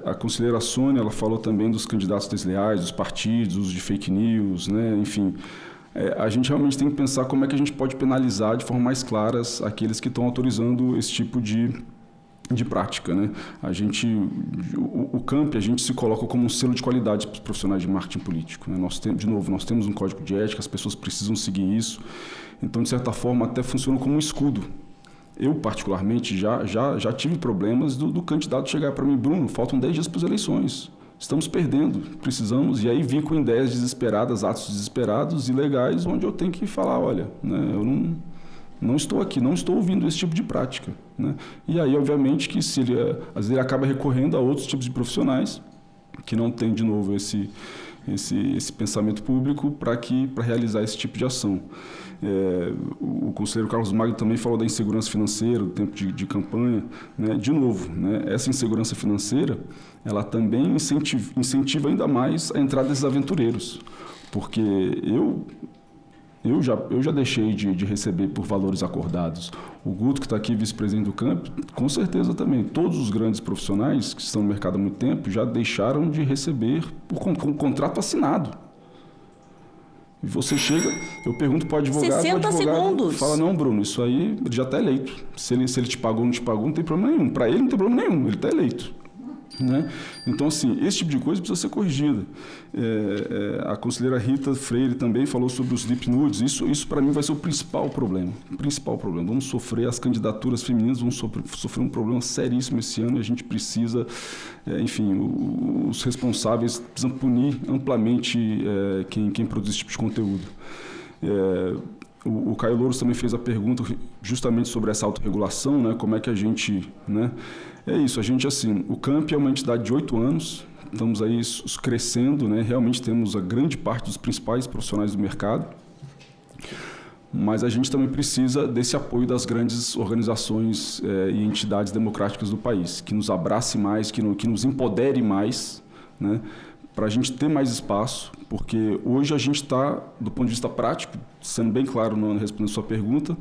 A conselheira Sônia, ela falou também dos candidatos desleais, dos partidos, uso de fake news, né? Enfim, a gente realmente tem que pensar como é que a gente pode penalizar de forma mais clara aqueles que estão autorizando esse tipo de prática, né? O CAMP, a gente se coloca como um selo de qualidade para os profissionais de marketing político. Né? Nós temos um código de ética, as pessoas precisam seguir isso. Então, de certa forma, até funciona como um escudo. Eu, particularmente, já tive problemas do candidato chegar para mim, Bruno, faltam 10 dias para as eleições, estamos perdendo, precisamos, e aí vim com ideias desesperadas, atos desesperados, ilegais, onde eu tenho que falar, olha, né, eu não estou aqui, não estou ouvindo esse tipo de prática. Né? E aí, obviamente, que às vezes ele acaba recorrendo a outros tipos de profissionais, que não têm, de novo, esse pensamento público para realizar esse tipo de ação. O conselheiro Carlos Magno também falou da insegurança financeira, do tempo de campanha. Né? De novo, né? Essa insegurança financeira, ela também incentiva ainda mais a entrada desses aventureiros, porque eu já deixei de receber por valores acordados. O Guto, que está aqui, vice-presidente do CAMP, com certeza também. Todos os grandes profissionais que estão no mercado há muito tempo já deixaram de receber com contrato assinado. E você chega, eu pergunto para o advogado, 60 segundos. Fala, não, Bruno, isso aí ele já está eleito. Se ele te pagou ou não te pagou, não tem problema nenhum. Para ele não tem problema nenhum, ele está eleito. Né? Então, assim, esse tipo de coisa precisa ser corrigida. A conselheira Rita Freire também falou sobre os lip nudes. Isso para mim vai ser o principal problema. Vamos sofrer, as candidaturas femininas vão sofrer um problema seríssimo esse ano, e a gente precisa, enfim, os responsáveis precisam punir amplamente quem produz esse tipo de conteúdo. O Caio Louros também fez a pergunta justamente sobre essa autorregulação, né? Como é que a gente... Né? É isso, a gente, assim, o CAMP é uma entidade de 8 anos, estamos aí crescendo, né? Realmente temos a grande parte dos principais profissionais do mercado, mas a gente também precisa desse apoio das grandes organizações e entidades democráticas do país, que nos abrace mais, que nos empodere mais, né? Para a gente ter mais espaço, porque hoje a gente está, do ponto de vista prático, sendo bem claro respondendo a sua pergunta,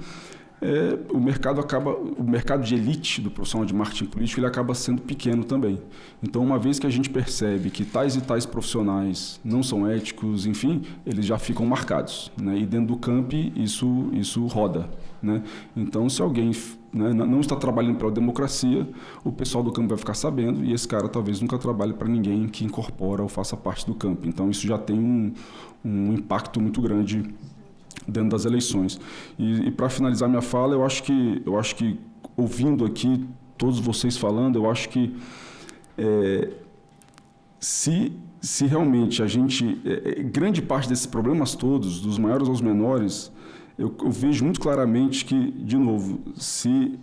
o mercado de elite do profissional de marketing político, ele acaba sendo pequeno também. Então, uma vez que a gente percebe que tais e tais profissionais não são éticos, enfim, eles já ficam marcados, né? E dentro do camp isso roda, né? Então, se alguém, né, não está trabalhando pela democracia, o pessoal do campo vai ficar sabendo, e esse cara talvez nunca trabalhe para ninguém que incorpora ou faça parte do campo. Então, isso já tem um impacto muito grande dentro das eleições. E para finalizar minha fala, eu acho que ouvindo aqui todos vocês falando, eu acho que se realmente a gente... grande parte desses problemas todos, dos maiores aos menores, eu vejo muito claramente que, de novo, se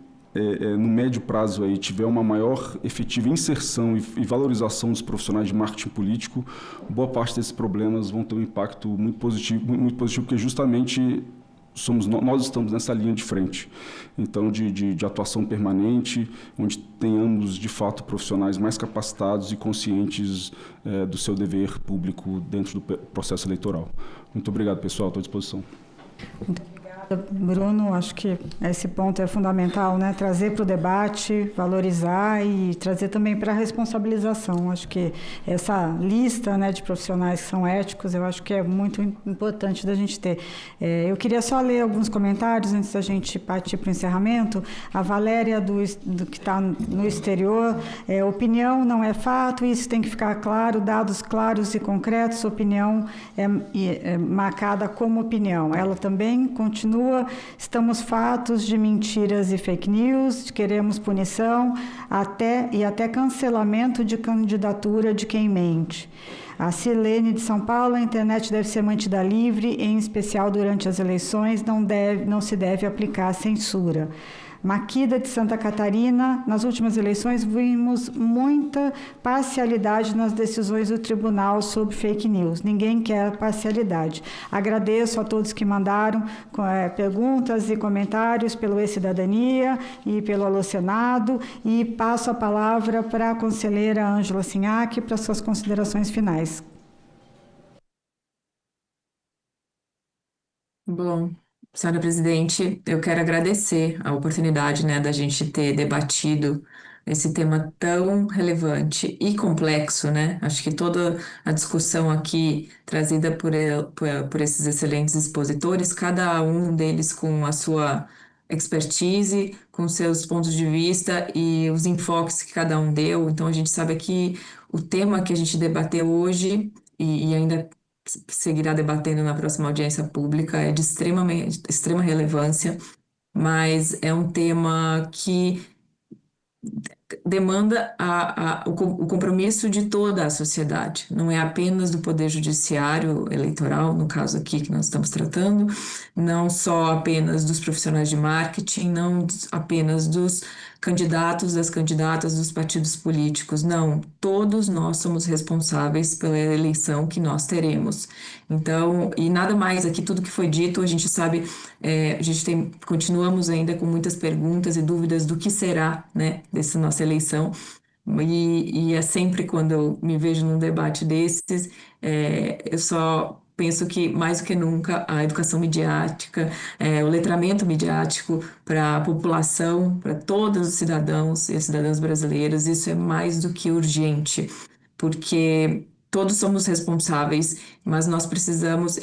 no médio prazo aí tiver uma maior efetiva inserção e valorização dos profissionais de marketing político, boa parte desses problemas vão ter um impacto muito positivo, porque justamente nós estamos nessa linha de frente. Então, de atuação permanente, onde tenhamos, de fato, profissionais mais capacitados e conscientes do seu dever público dentro do processo eleitoral. Muito obrigado, pessoal. Estou à disposição. Muito obrigada. Bruno, acho que esse ponto é fundamental, né? Trazer para o debate, valorizar e trazer também para a responsabilização. Acho que essa lista, né, de profissionais que são éticos, eu acho que é muito importante da gente ter. Eu queria só ler alguns comentários antes da gente partir para o encerramento. A Valéria, do que está no exterior, opinião não é fato, isso tem que ficar claro, dados claros e concretos, opinião é marcada como opinião. Ela também continua, estamos fatos de mentiras e fake news, queremos punição até cancelamento de candidatura de quem mente. A Silene de São Paulo, a internet deve ser mantida livre, em especial durante as eleições, não se deve aplicar censura. Maquida de Santa Catarina, nas últimas eleições vimos muita parcialidade nas decisões do tribunal sobre fake news. Ninguém quer parcialidade. Agradeço a todos que mandaram perguntas e comentários pelo E-Cidadania e pelo Alô Senado e passo a palavra para a conselheira Ângela Sinhac para suas considerações finais. Bom, senhora presidente, eu quero agradecer a oportunidade, né, da gente ter debatido esse tema tão relevante e complexo, né? Acho que toda a discussão aqui trazida por esses excelentes expositores, cada um deles com a sua expertise, com seus pontos de vista e os enfoques que cada um deu. Então, a gente sabe aqui o tema que a gente debateu hoje e ainda seguirá debatendo na próxima audiência pública, é de extrema relevância, mas é um tema que demanda o compromisso de toda a sociedade, não é apenas do Poder Judiciário Eleitoral, no caso aqui que nós estamos tratando, não só apenas dos profissionais de marketing, não apenas dos candidatos, das candidatas dos partidos políticos, não, todos nós somos responsáveis pela eleição que nós teremos. Então, e nada mais aqui, tudo que foi dito, a gente sabe, continuamos ainda com muitas perguntas e dúvidas do que será, né, dessa nossa eleição, e é sempre quando eu me vejo num debate desses, eu só penso que, mais do que nunca, a educação midiática, o letramento midiático para a população, para todos os cidadãos e as cidadãs brasileiras, isso é mais do que urgente, porque todos somos responsáveis, mas nós precisamos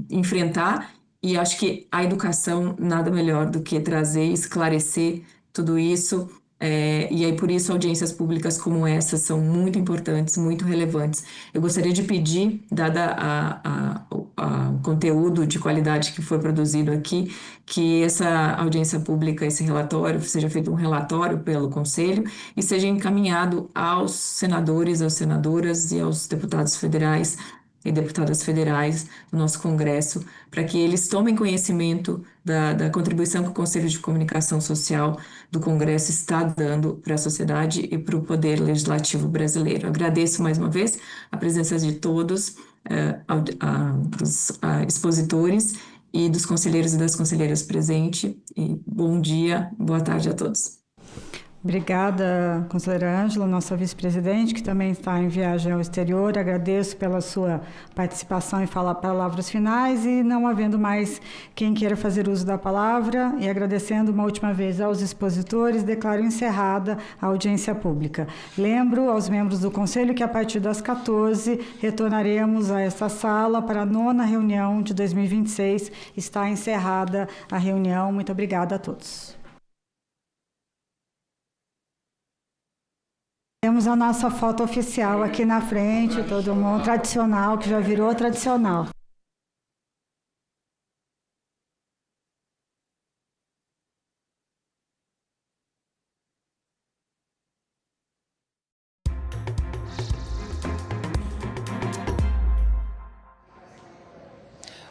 enfrentar, e acho que a educação nada melhor do que trazer e esclarecer tudo isso. E aí, por isso, audiências públicas como essa são muito importantes, muito relevantes. Eu gostaria de pedir, dada o conteúdo de qualidade que foi produzido aqui, que essa audiência pública, esse relatório, seja feito um relatório pelo Conselho e seja encaminhado aos senadores, às senadoras e aos deputados federais e deputadas federais do nosso Congresso, para que eles tomem conhecimento da contribuição que o Conselho de Comunicação Social do Congresso está dando para a sociedade e para o Poder Legislativo brasileiro. Agradeço mais uma vez a presença de todos, dos expositores e dos conselheiros e das conselheiras presentes. E bom dia, boa tarde a todos. Obrigada, conselheira Ângela, nossa vice-presidente, que também está em viagem ao exterior. Agradeço pela sua participação e falar palavras finais e não havendo mais quem queira fazer uso da palavra e agradecendo uma última vez aos expositores, declaro encerrada a audiência pública. Lembro aos membros do Conselho que a partir das 14 retornaremos a esta sala para a 9ª reunião de 2026. Está encerrada a reunião. Muito obrigada a todos. Temos a nossa foto oficial aqui na frente, todo mundo tradicional, que já virou tradicional.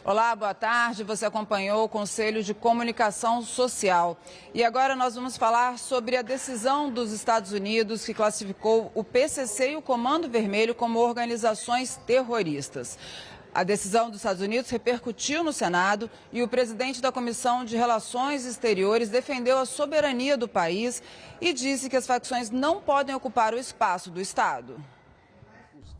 Olá, boa tarde. Você acompanhou o Conselho de Comunicação Social. E agora nós vamos falar sobre a decisão dos Estados Unidos que classificou o PCC e o Comando Vermelho como organizações terroristas. A decisão dos Estados Unidos repercutiu no Senado e o presidente da Comissão de Relações Exteriores defendeu a soberania do país e disse que as facções não podem ocupar o espaço do Estado.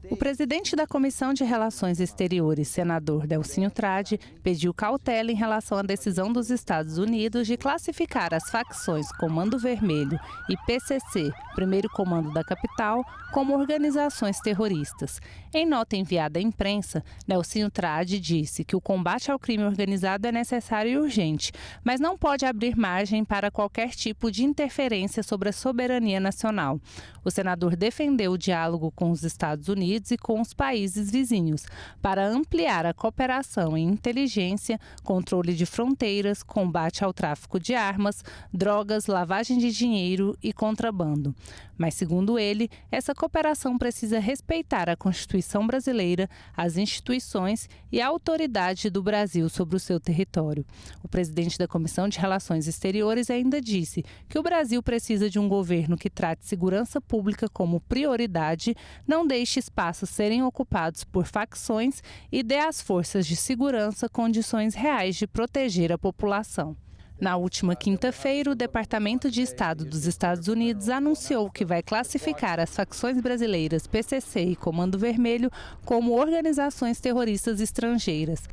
O presidente da Comissão de Relações Exteriores, senador Delcínio Tradi, pediu cautela em relação à decisão dos Estados Unidos de classificar as facções Comando Vermelho e PCC, Primeiro Comando da Capital, como organizações terroristas. Em nota enviada à imprensa, Delcínio Tradi disse que o combate ao crime organizado é necessário e urgente, mas não pode abrir margem para qualquer tipo de interferência sobre a soberania nacional. O senador defendeu o diálogo com os Estados Unidos e com os países vizinhos, para ampliar a cooperação em inteligência, controle de fronteiras, combate ao tráfico de armas, drogas, lavagem de dinheiro e contrabando. Mas, segundo ele, essa cooperação precisa respeitar a Constituição brasileira, as instituições e a autoridade do Brasil sobre o seu território. O presidente da Comissão de Relações Exteriores ainda disse que o Brasil precisa de um governo que trate segurança pública como prioridade, não deixe espaços serem ocupados por facções e dê às forças de segurança condições reais de proteger a população. Na última quinta-feira, o Departamento de Estado dos Estados Unidos anunciou que vai classificar as facções brasileiras PCC e Comando Vermelho como organizações terroristas estrangeiras.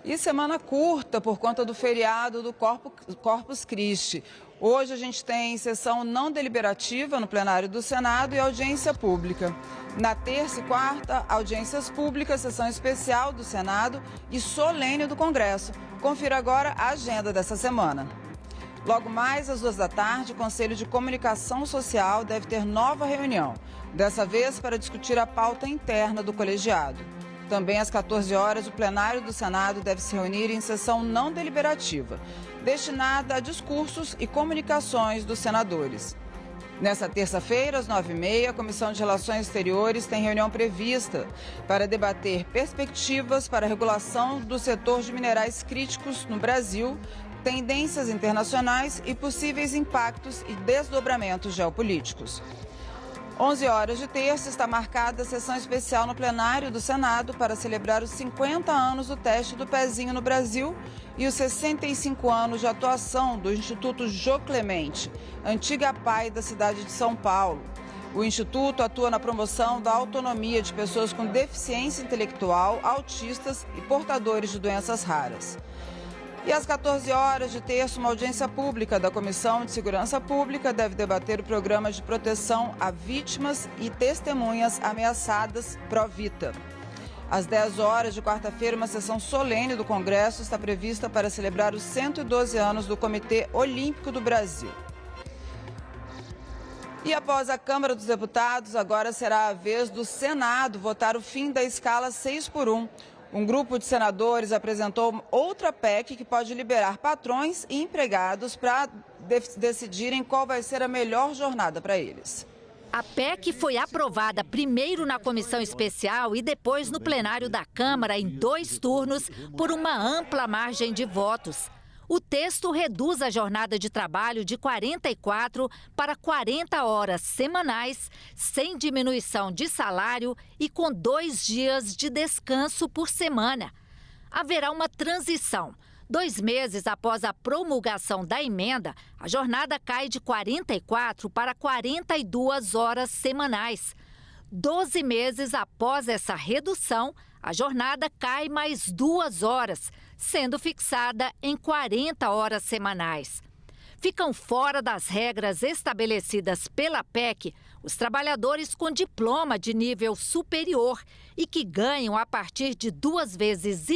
E semana curta por conta do feriado do Corpus Christi. Hoje a gente tem sessão não deliberativa no plenário do Senado e audiência pública. Na terça e quarta, audiências públicas, sessão especial do Senado e solene do Congresso. Confira agora a agenda dessa semana. Logo mais, às 14h, o Conselho de Comunicação Social deve ter nova reunião, dessa vez para discutir a pauta interna do colegiado. Também às 14h, o plenário do Senado deve se reunir em sessão não deliberativa, destinada a discursos e comunicações dos senadores. Nessa terça-feira, às 9h30, a Comissão de Relações Exteriores tem reunião prevista para debater perspectivas para a regulação do setor de minerais críticos no Brasil, tendências internacionais e possíveis impactos e desdobramentos geopolíticos. 11h de terça está marcada a sessão especial no plenário do Senado para celebrar os 50 anos do teste do pezinho no Brasil e os 65 anos de atuação do Instituto Jô Clemente, antiga PAI da cidade de São Paulo. O Instituto atua na promoção da autonomia de pessoas com deficiência intelectual, autistas e portadores de doenças raras. E às 14h de terça, uma audiência pública da Comissão de Segurança Pública deve debater o programa de proteção a vítimas e testemunhas ameaçadas Provita. Às 10h de quarta-feira, uma sessão solene do Congresso está prevista para celebrar os 112 anos do Comitê Olímpico do Brasil. E após a Câmara dos Deputados, agora será a vez do Senado votar o fim da escala 6x1. Um grupo de senadores apresentou outra PEC que pode liberar patrões e empregados para decidirem qual vai ser a melhor jornada para eles. A PEC foi aprovada primeiro na comissão especial e depois no plenário da Câmara em 2 turnos por uma ampla margem de votos. O texto reduz a jornada de trabalho de 44 para 40 horas semanais, sem diminuição de salário e com 2 dias de descanso por semana. Haverá uma transição. 2 meses após a promulgação da emenda, a jornada cai de 44 para 42 horas semanais. 12 meses após essa redução, a jornada cai mais 2 horas, sendo fixada em 40 horas semanais. Ficam fora das regras estabelecidas pela PEC os trabalhadores com diploma de nível superior e que ganham a partir de 2,5 vezes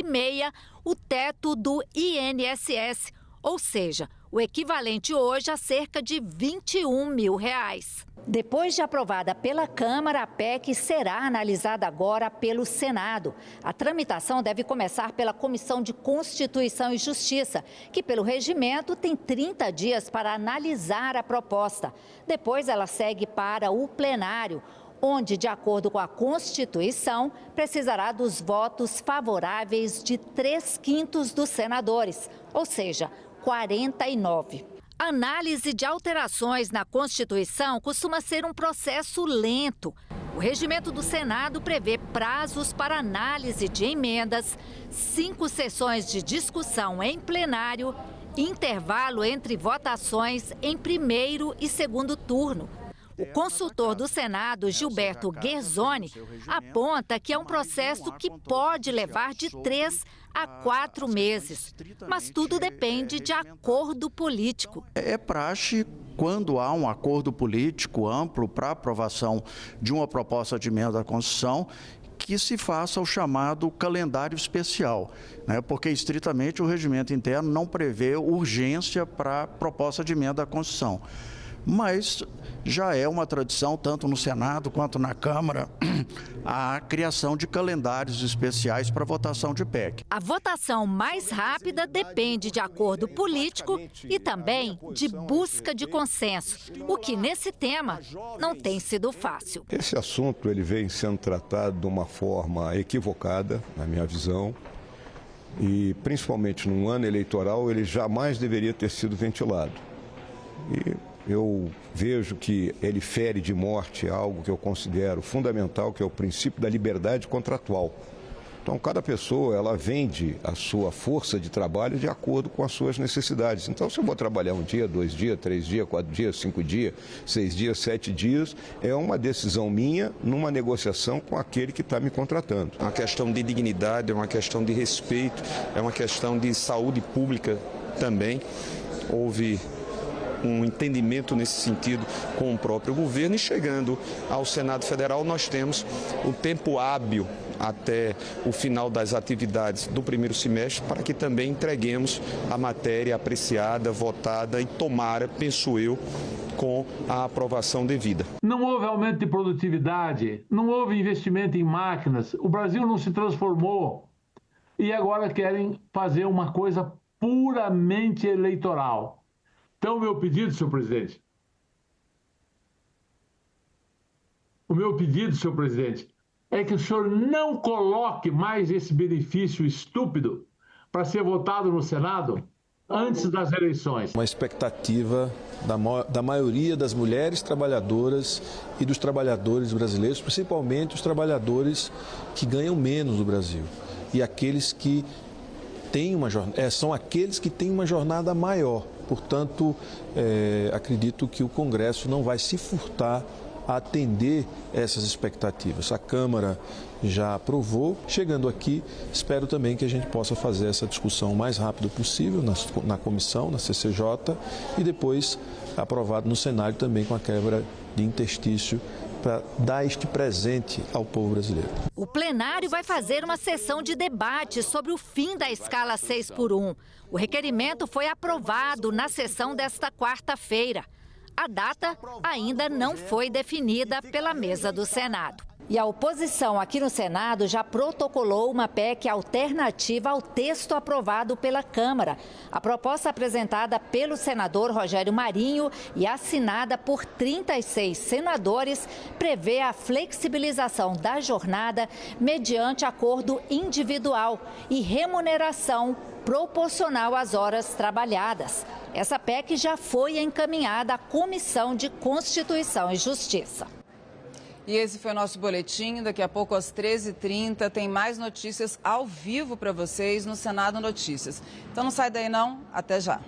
o teto do INSS, ou seja, o equivalente hoje a cerca de R$21 mil. Depois de aprovada pela Câmara, a PEC será analisada agora pelo Senado. A tramitação deve começar pela Comissão de Constituição e Justiça, que pelo regimento tem 30 dias para analisar a proposta. Depois ela segue para o plenário, onde, de acordo com a Constituição, precisará dos votos favoráveis de 3/5 dos senadores, ou seja, 49. A análise de alterações na Constituição costuma ser um processo lento. O regimento do Senado prevê prazos para análise de emendas, 5 sessões de discussão em plenário, intervalo entre votações em primeiro e segundo turno. O consultor do Senado, Gilberto Guerzoni, aponta que é um processo que pode levar de 3 a 4 meses, mas tudo depende de acordo político. É praxe, quando há um acordo político amplo para aprovação de uma proposta de emenda à Constituição, que se faça o chamado calendário especial, né? Porque estritamente o regimento interno não prevê urgência para proposta de emenda à Constituição. Mas já é uma tradição, tanto no Senado quanto na Câmara, a criação de calendários especiais para votação de PEC. A votação mais rápida depende de acordo político e também de busca de consenso, o que nesse tema não tem sido fácil. Esse assunto ele vem sendo tratado de uma forma equivocada, na minha visão, e principalmente num ano eleitoral ele jamais deveria ter sido ventilado. E eu vejo que ele fere de morte algo que eu considero fundamental, que é o princípio da liberdade contratual. Então, cada pessoa, ela vende a sua força de trabalho de acordo com as suas necessidades. Então, se eu vou trabalhar 1 dia, 2 dias, 3 dias, 4 dias, 5 dias, 6 dias, 7 dias, é uma decisão minha numa negociação com aquele que está me contratando. É uma questão de dignidade, é uma questão de respeito, é uma questão de saúde pública também. Houve um entendimento nesse sentido com o próprio governo e chegando ao Senado Federal nós temos o tempo hábil até o final das atividades do primeiro semestre para que também entreguemos a matéria apreciada, votada e tomara, penso eu, com a aprovação devida. Não houve aumento de produtividade, não houve investimento em máquinas, o Brasil não se transformou e agora querem fazer uma coisa puramente eleitoral. Então, o meu pedido, senhor presidente, é que o senhor não coloque mais esse benefício estúpido para ser votado no Senado antes das eleições. Uma expectativa da maioria das mulheres trabalhadoras e dos trabalhadores brasileiros, principalmente os trabalhadores que ganham menos no Brasil e aqueles que são aqueles que têm uma jornada maior. Portanto, acredito que o Congresso não vai se furtar a atender essas expectativas. A Câmara já aprovou. Chegando aqui, espero também que a gente possa fazer essa discussão o mais rápido possível na comissão, na CCJ, e depois aprovado no Senado também com a quebra de interstício para dar este presente ao povo brasileiro. O plenário vai fazer uma sessão de debate sobre o fim da escala 6x1. O requerimento foi aprovado na sessão desta quarta-feira. A data ainda não foi definida pela mesa do Senado. E a oposição aqui no Senado já protocolou uma PEC alternativa ao texto aprovado pela Câmara. A proposta apresentada pelo senador Rogério Marinho e assinada por 36 senadores prevê a flexibilização da jornada mediante acordo individual e remuneração proporcional às horas trabalhadas. Essa PEC já foi encaminhada à Comissão de Constituição e Justiça. E esse foi o nosso boletim. Daqui a pouco, às 13h30, tem mais notícias ao vivo para vocês no Senado Notícias. Então não sai daí não, até já.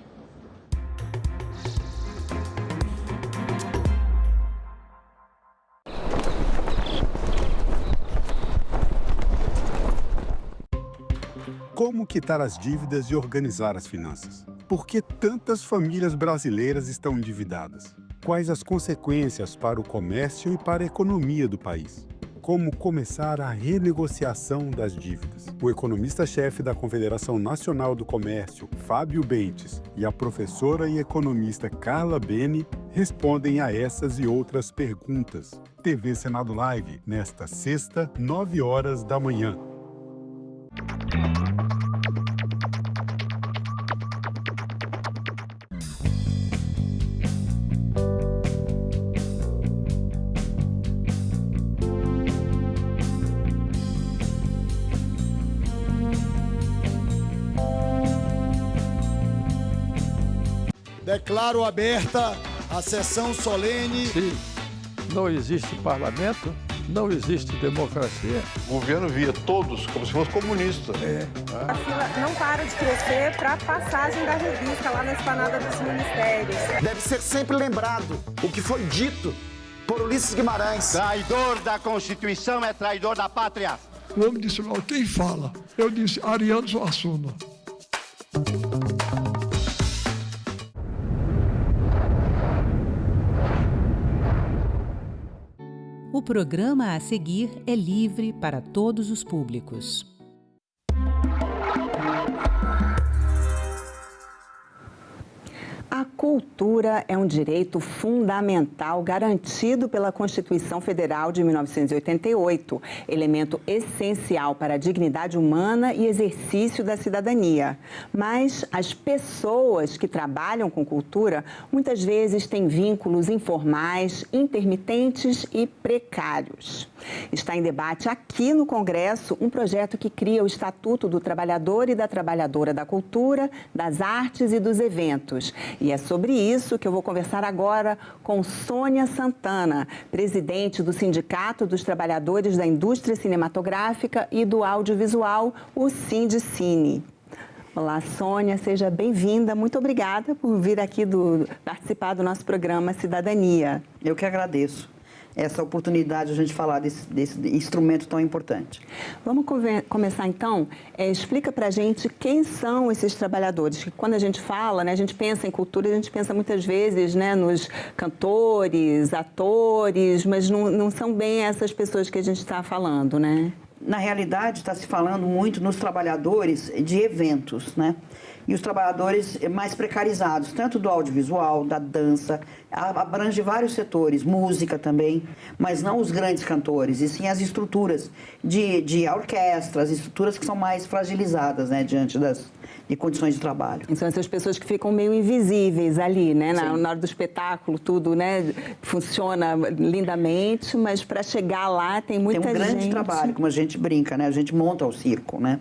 Como quitar as dívidas e organizar as finanças? Por que tantas famílias brasileiras estão endividadas? Quais as consequências para o comércio e para a economia do país? Como começar a renegociação das dívidas? O economista-chefe da Confederação Nacional do Comércio, Fábio Bentes, e a professora e economista Carla Bene respondem a essas e outras perguntas. TV Senado Live, nesta sexta, 9h. Declaro aberta a sessão solene. Se não existe parlamento, não existe democracia. O governo via todos como se fosse comunista. A fila não para de crescer para a passagem da revista lá na esplanada dos ministérios. Deve ser sempre lembrado o que foi dito por Ulisses Guimarães. Traidor da Constituição é traidor da pátria. O homem disse, não, quem fala? Eu disse, Ariano Suassuna. O programa a seguir é livre para todos os públicos. A cultura é um direito fundamental garantido pela Constituição Federal de 1988, elemento essencial para a dignidade humana e exercício da cidadania. Mas as pessoas que trabalham com cultura muitas vezes têm vínculos informais, intermitentes e precários. Está em debate aqui no Congresso um projeto que cria o Estatuto do Trabalhador e da Trabalhadora da Cultura, das Artes e dos Eventos. E é sobre isso que eu vou conversar agora com Sônia Santana, presidente do Sindicato dos Trabalhadores da Indústria Cinematográfica e do Audiovisual, o Sindicine. Olá, Sônia, seja bem-vinda. Muito obrigada por vir aqui participar do nosso programa Cidadania. Eu que agradeço essa oportunidade de a gente falar desse instrumento tão importante. Vamos começar então. Explica para a gente quem são esses trabalhadores. Que quando a gente fala, né, a gente pensa em cultura, a gente pensa muitas vezes, né, nos cantores, atores, mas não são bem essas pessoas que a gente está falando, né? Na realidade, está se falando muito nos trabalhadores de eventos, né? E os trabalhadores mais precarizados, tanto do audiovisual, da dança, abrange vários setores, música também, mas não os grandes cantores, e sim as estruturas de orquestras, estruturas que são mais fragilizadas, né, diante de condições de trabalho. São essas pessoas que ficam meio invisíveis ali, né? Na hora do espetáculo, tudo, né, funciona lindamente, mas para chegar lá tem muita gente. Tem um grande trabalho, como a gente brinca, né? A gente monta o circo, né?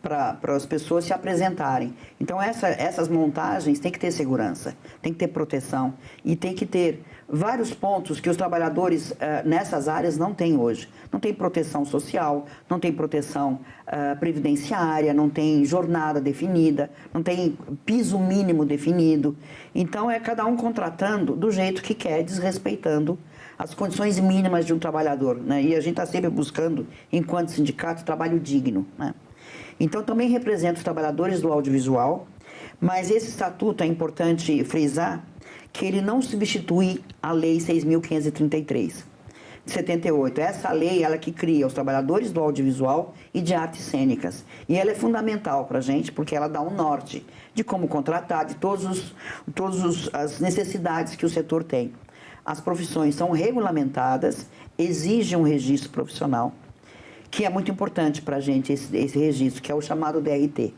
Para as pessoas se apresentarem. Então, essas montagens têm que ter segurança, tem que ter proteção e tem que ter vários pontos que os trabalhadores nessas áreas não têm hoje. Não tem proteção social, não tem proteção previdenciária, não tem jornada definida, não tem piso mínimo definido. Então, é cada um contratando do jeito que quer, desrespeitando as condições mínimas de um trabalhador, né? E a gente está sempre buscando, enquanto sindicato, trabalho digno, né? Então, também representa os trabalhadores do audiovisual, mas esse estatuto é importante frisar que ele não substitui a Lei 6.533, de 78. Essa lei, ela que cria os trabalhadores do audiovisual e de artes cênicas. E ela é fundamental para a gente, porque ela dá um norte de como contratar, de todas as necessidades que o setor tem. As profissões são regulamentadas, exigem um registro profissional, que é muito importante para a gente, esse registro, que é o chamado DRT.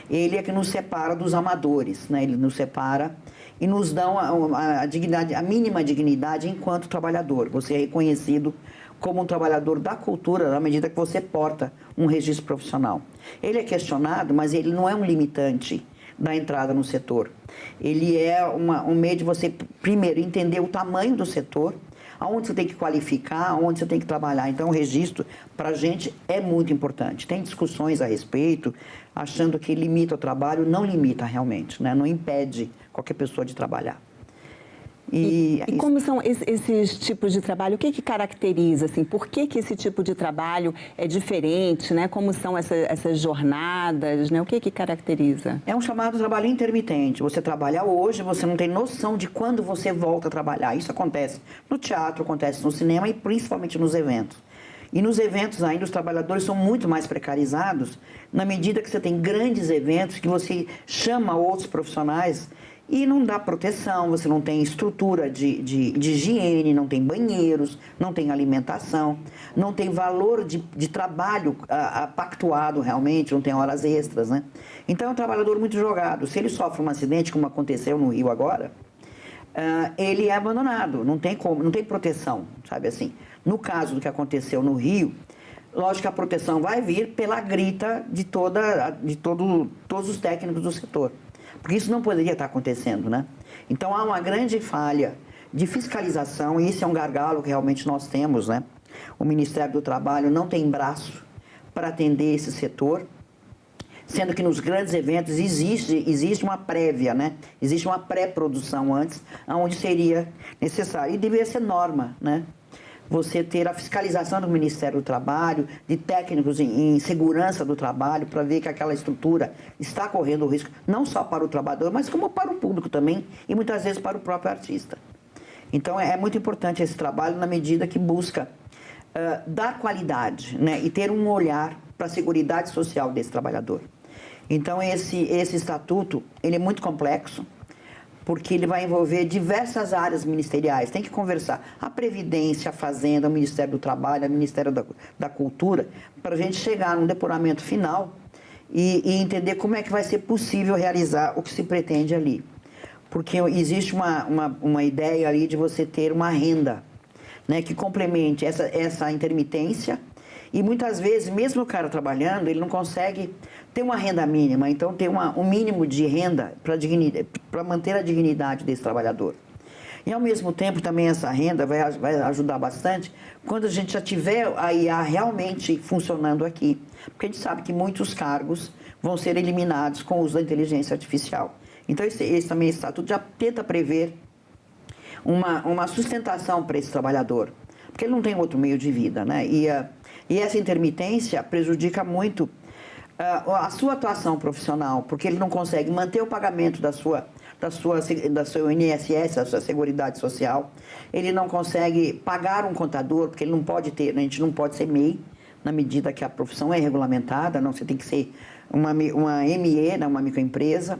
Ele é que nos separa dos amadores, né? Ele nos separa e nos dá a dignidade, a mínima dignidade enquanto trabalhador. Você é reconhecido como um trabalhador da cultura na medida que você porta um registro profissional. Ele é questionado, mas ele não é um limitante da entrada no setor. Ele é um meio de você, primeiro, entender o tamanho do setor, aonde você tem que qualificar, aonde você tem que trabalhar. Então, o registro, para a gente, é muito importante. Tem discussões a respeito, achando que limita o trabalho, não limita realmente, né? Não impede qualquer pessoa de trabalhar. E como são esses tipos de trabalho? O que caracteriza, assim? Por que esse tipo de trabalho é diferente, né? Como são essas jornadas, né? O que caracteriza? É um chamado trabalho intermitente. Você trabalha hoje, você não tem noção de quando você volta a trabalhar. Isso acontece no teatro, acontece no cinema e principalmente nos eventos. E nos eventos ainda os trabalhadores são muito mais precarizados na medida que você tem grandes eventos que você chama outros profissionais e não dá proteção, você não tem estrutura de higiene, não tem banheiros, não tem alimentação, não tem valor de trabalho pactuado realmente, não tem horas extras, né? Então é um trabalhador muito jogado. Se ele sofre um acidente, como aconteceu no Rio agora, ele é abandonado, não tem proteção, sabe assim. No caso do que aconteceu no Rio, lógico que a proteção vai vir pela grita de todos os técnicos do setor. Porque isso não poderia estar acontecendo, né? Então, há uma grande falha de fiscalização, e isso é um gargalo que realmente nós temos, né? O Ministério do Trabalho não tem braço para atender esse setor. sendo que nos grandes eventos existe uma prévia, né? Existe uma pré-produção antes, onde seria necessário. E deveria ser norma, né? Você ter a fiscalização do Ministério do Trabalho, de técnicos em segurança do trabalho, para ver que aquela estrutura está correndo risco, não só para o trabalhador, mas como para o público também, e muitas vezes para o próprio artista. Então, é muito importante esse trabalho na medida que busca dar qualidade, né, e ter um olhar para a seguridade social desse trabalhador. Então, esse estatuto, ele é muito complexo, porque ele vai envolver diversas áreas ministeriais. Tem que conversar a Previdência, a Fazenda, o Ministério do Trabalho, o Ministério da Cultura, para a gente chegar num depuramento final e entender como é que vai ser possível realizar o que se pretende ali. Porque existe uma ideia ali de você ter uma renda, né, que complemente essa intermitência. E muitas vezes, mesmo o cara trabalhando, ele não consegue ter uma renda mínima, então ter um mínimo de renda para manter a dignidade desse trabalhador. E ao mesmo tempo também essa renda vai ajudar bastante quando a gente já tiver a IA realmente funcionando aqui. Porque a gente sabe que muitos cargos vão ser eliminados com o uso da inteligência artificial. Então esse também, esse estatuto já tenta prever uma sustentação para esse trabalhador, porque ele não tem outro meio de vida, né? E essa intermitência prejudica muito a sua atuação profissional, porque ele não consegue manter o pagamento da seu INSS, da sua Seguridade Social, ele não consegue pagar um contador, porque ele não pode ter, a gente não pode ser MEI, na medida que a profissão é regulamentada, não, você tem que ser uma ME, né, uma microempresa,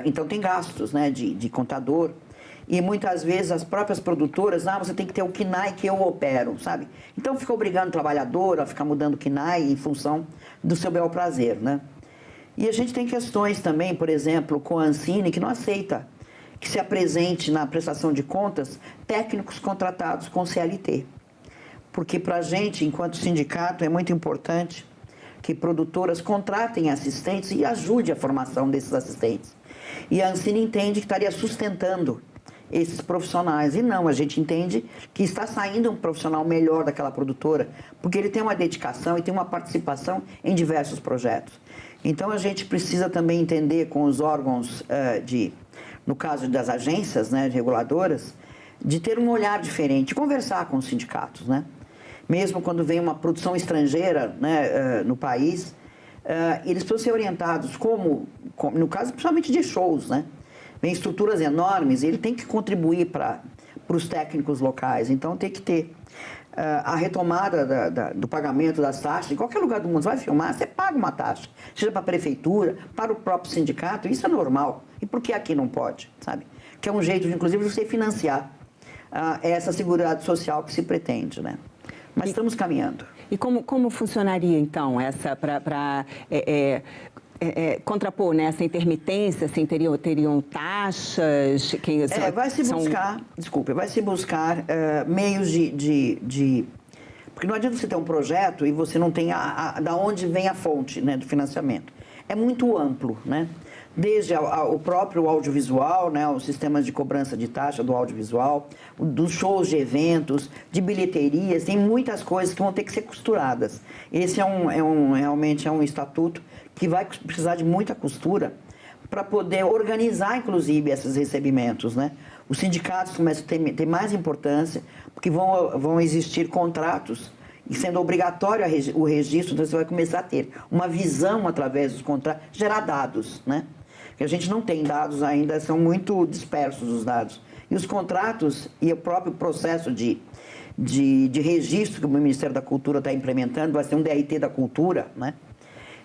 então tem gastos, né, de contador. E muitas vezes as próprias produtoras, você tem que ter o KNAI que eu opero, sabe? Então fica obrigando o trabalhador a ficar mudando o KNAI em função do seu bel prazer, né? E a gente tem questões também, por exemplo, com a Ancine, que não aceita que se apresente na prestação de contas técnicos contratados com CLT. Porque para a gente, enquanto sindicato, é muito importante que produtoras contratem assistentes e ajude a formação desses assistentes. E a Ancine entende que estaria sustentando esses profissionais. E não, a gente entende que está saindo um profissional melhor daquela produtora, porque ele tem uma dedicação e tem uma participação em diversos projetos. Então, a gente precisa também entender com os órgãos, no caso das agências, né, reguladoras, de ter um olhar diferente, conversar com os sindicatos, né? Mesmo quando vem uma produção estrangeira, né, no país, eles precisam ser orientados como, no caso, principalmente de shows, né? Vem estruturas enormes e ele tem que contribuir para os técnicos locais. Então, tem que ter a retomada do pagamento das taxas. Em qualquer lugar do mundo, você vai filmar, você paga uma taxa. Seja para a prefeitura, para o próprio sindicato, isso é normal. E por que aqui não pode, sabe? Que é um jeito, inclusive, de você financiar essa seguridade social que se pretende, né? Mas estamos caminhando. E como funcionaria, então, essa para contrapor, né, essa intermitência, assim, teriam taxas? Vai se buscar meios de... Porque não adianta você ter um projeto e você não tem da onde vem a fonte, né, do financiamento. É muito amplo, né? Desde o próprio audiovisual, né, os sistemas de cobrança de taxa do audiovisual, dos shows de eventos, de bilheterias, tem muitas coisas que vão ter que ser costuradas. Esse realmente é um estatuto que vai precisar de muita costura para poder organizar, inclusive, esses recebimentos, né? Os sindicatos começam a ter mais importância, porque vão existir contratos, e sendo obrigatório o registro, então você vai começar a ter uma visão através dos contratos, gerar dados, né? Porque a gente não tem dados ainda, são muito dispersos os dados. E os contratos e o próprio processo de registro que o Ministério da Cultura está implementando, vai ser um DRT da Cultura, né?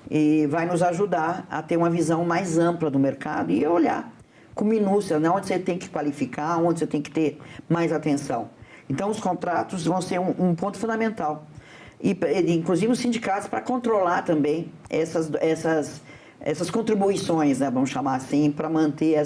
E vai nos ajudar a ter uma visão mais ampla do mercado e olhar com minúcia, né, onde você tem que qualificar, onde você tem que ter mais atenção. Então, os contratos vão ser um ponto fundamental. E, inclusive, os sindicatos para controlar também essas contribuições, né, vamos chamar assim, para manter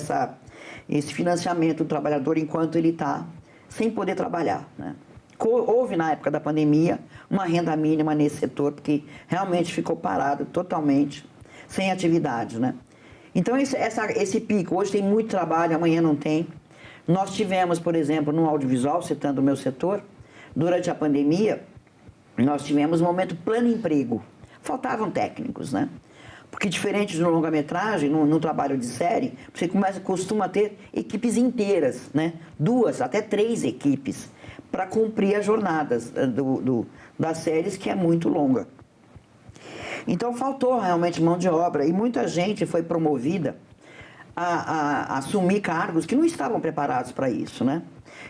esse financiamento do trabalhador enquanto ele está sem poder trabalhar, né? Houve, na época da pandemia, uma renda mínima nesse setor, porque realmente ficou parado totalmente, sem atividade, né? Então, esse pico, hoje tem muito trabalho, amanhã não tem. Nós tivemos, por exemplo, no audiovisual, citando o meu setor, durante a pandemia, nós tivemos um momento plano emprego. Faltavam técnicos, né? Porque diferente de longa-metragem, no trabalho de série, você costuma ter equipes inteiras, né? 2 até 3 equipes, para cumprir as jornadas das séries, que é muito longa. Então faltou realmente mão de obra e muita gente foi promovida a assumir cargos que não estavam preparados para isso, né?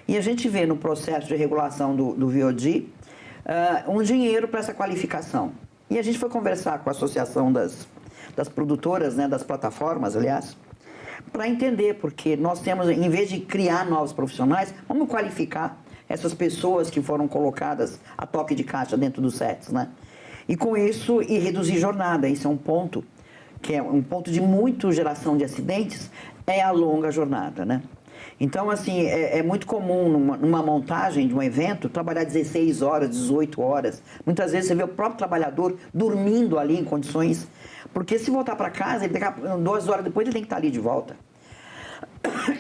E a gente vê no processo de regulação do VOD um dinheiro para essa qualificação. E a gente foi conversar com a Associação das Produtoras, né, das plataformas, aliás, para entender, porque nós temos, em vez de criar novos profissionais, vamos qualificar essas pessoas que foram colocadas a toque de caixa dentro dos sets, né? E com isso, e reduzir jornada, isso é um ponto, que é um ponto de muito geração de acidentes, é a longa jornada, né? Então, assim, é muito comum numa montagem de um evento trabalhar 16 horas, 18 horas. Muitas vezes você vê o próprio trabalhador dormindo ali em condições... Porque se voltar para casa, 2 horas depois ele tem que estar ali de volta.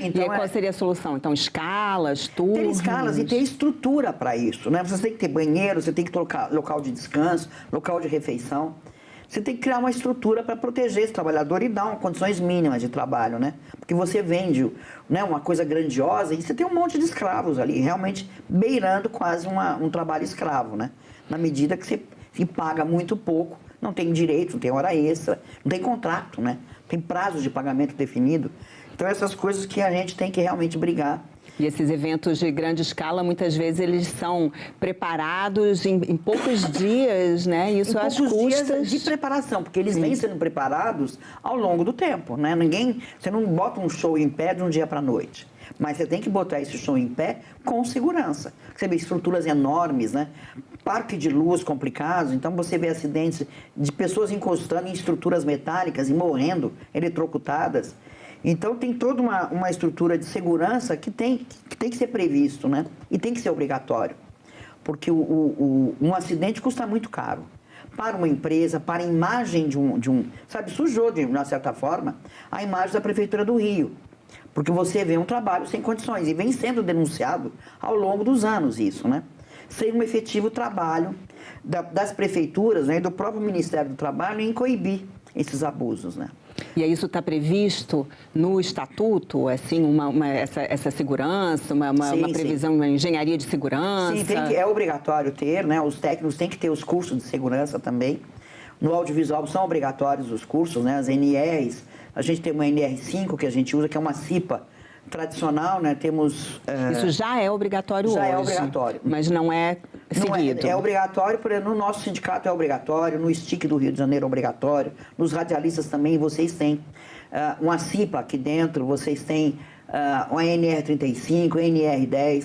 Então, e aí, qual seria a solução? Então, escalas, turnos... Ter escalas e ter estrutura para isso, né? Você tem que ter banheiro, você tem que colocar local de descanso, local de refeição. Você tem que criar uma estrutura para proteger esse trabalhador e dar condições mínimas de trabalho, né? Porque você vende, né, uma coisa grandiosa e você tem um monte de escravos ali, realmente beirando quase um trabalho escravo, né? Na medida que você paga muito pouco, não tem direito, não tem hora extra, não tem contrato, né? Tem prazo de pagamento definido. Então, essas coisas que a gente tem que realmente brigar. E esses eventos de grande escala, muitas vezes, eles são preparados em poucos dias, né? Isso às custas... dias de preparação, porque eles vêm sendo preparados ao longo do tempo, né? Você não bota um show em pé de um dia para a noite. Mas você tem que botar esse show em pé com segurança. Você vê estruturas enormes, né? Parque de luz complicados, então você vê acidentes de pessoas encostando em estruturas metálicas e morrendo, eletrocutadas. Então tem toda uma estrutura de segurança que tem que ser previsto, né? E tem que ser obrigatório. Porque um acidente custa muito caro. Para uma empresa, para a imagem de um... Sabe, sujou, de uma certa forma, a imagem da Prefeitura do Rio. Porque você vê um trabalho sem condições. E vem sendo denunciado ao longo dos anos isso, né? Sem um efetivo trabalho das prefeituras, né, e do próprio Ministério do Trabalho em coibir esses abusos, né? E aí isso está previsto no estatuto, assim, essa segurança, uma previsão, uma engenharia de segurança? Sim, é obrigatório ter, né? Os técnicos têm que ter os cursos de segurança também. No audiovisual são obrigatórios os cursos, né? As NRs, a gente tem uma NR5 que a gente usa, que é uma CIPA tradicional, né? Temos... Isso já é obrigatório hoje. Já é obrigatório. Mas não é seguido. É obrigatório, por exemplo, no nosso sindicato é obrigatório, no STIC do Rio de Janeiro é obrigatório, nos radialistas também vocês têm uma CIPA aqui dentro, vocês têm uma NR35, NR10,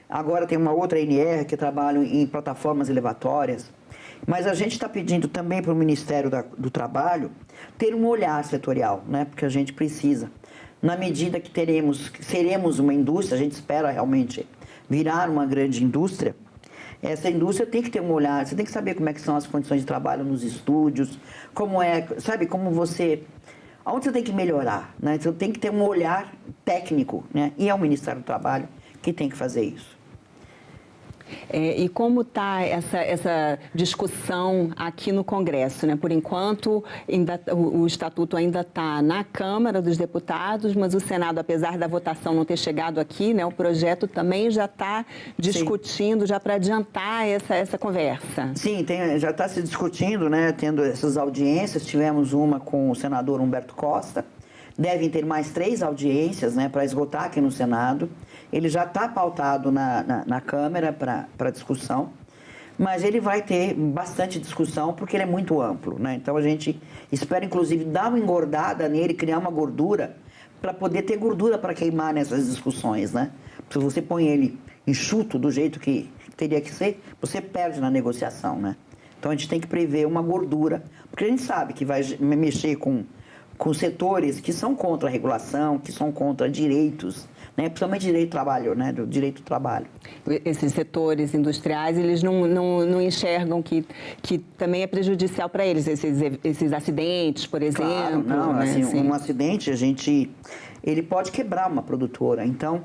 agora tem uma outra NR que trabalha em plataformas elevatórias. Mas a gente está pedindo também para o Ministério do Trabalho ter um olhar setorial, né? Porque a gente precisa. Na medida que seremos uma indústria, a gente espera realmente virar uma grande indústria, essa indústria tem que ter um olhar, você tem que saber como é que são as condições de trabalho nos estúdios, onde você tem que melhorar, né? Você tem que ter um olhar técnico, né? E é o Ministério do Trabalho que tem que fazer isso. E como está essa discussão aqui no Congresso, né? Por enquanto, o Estatuto ainda está na Câmara dos Deputados, mas o Senado, apesar da votação não ter chegado aqui, né? O projeto também já está discutindo, Sim. já para adiantar essa conversa. Sim, já está se discutindo, né? Tendo essas audiências, tivemos uma com o senador Humberto Costa, devem ter mais 3 audiências, né? Para esgotar aqui no Senado. Ele já está pautado na Câmara para discussão, mas ele vai ter bastante discussão porque ele é muito amplo, né? Então a gente espera, inclusive, dar uma engordada nele, criar uma gordura, para poder ter gordura para queimar nessas discussões, né? Se você põe ele enxuto do jeito que teria que ser, você perde na negociação, né? Então a gente tem que prever uma gordura, porque a gente sabe que vai mexer com setores que são contra a regulação, que são contra direitos, né? Principalmente direito do trabalho, né? Do direito do trabalho. Esses setores industriais, eles não enxergam que também é prejudicial para eles, esses acidentes, por exemplo. Claro, não, né? assim, um acidente, ele pode quebrar uma produtora. Então,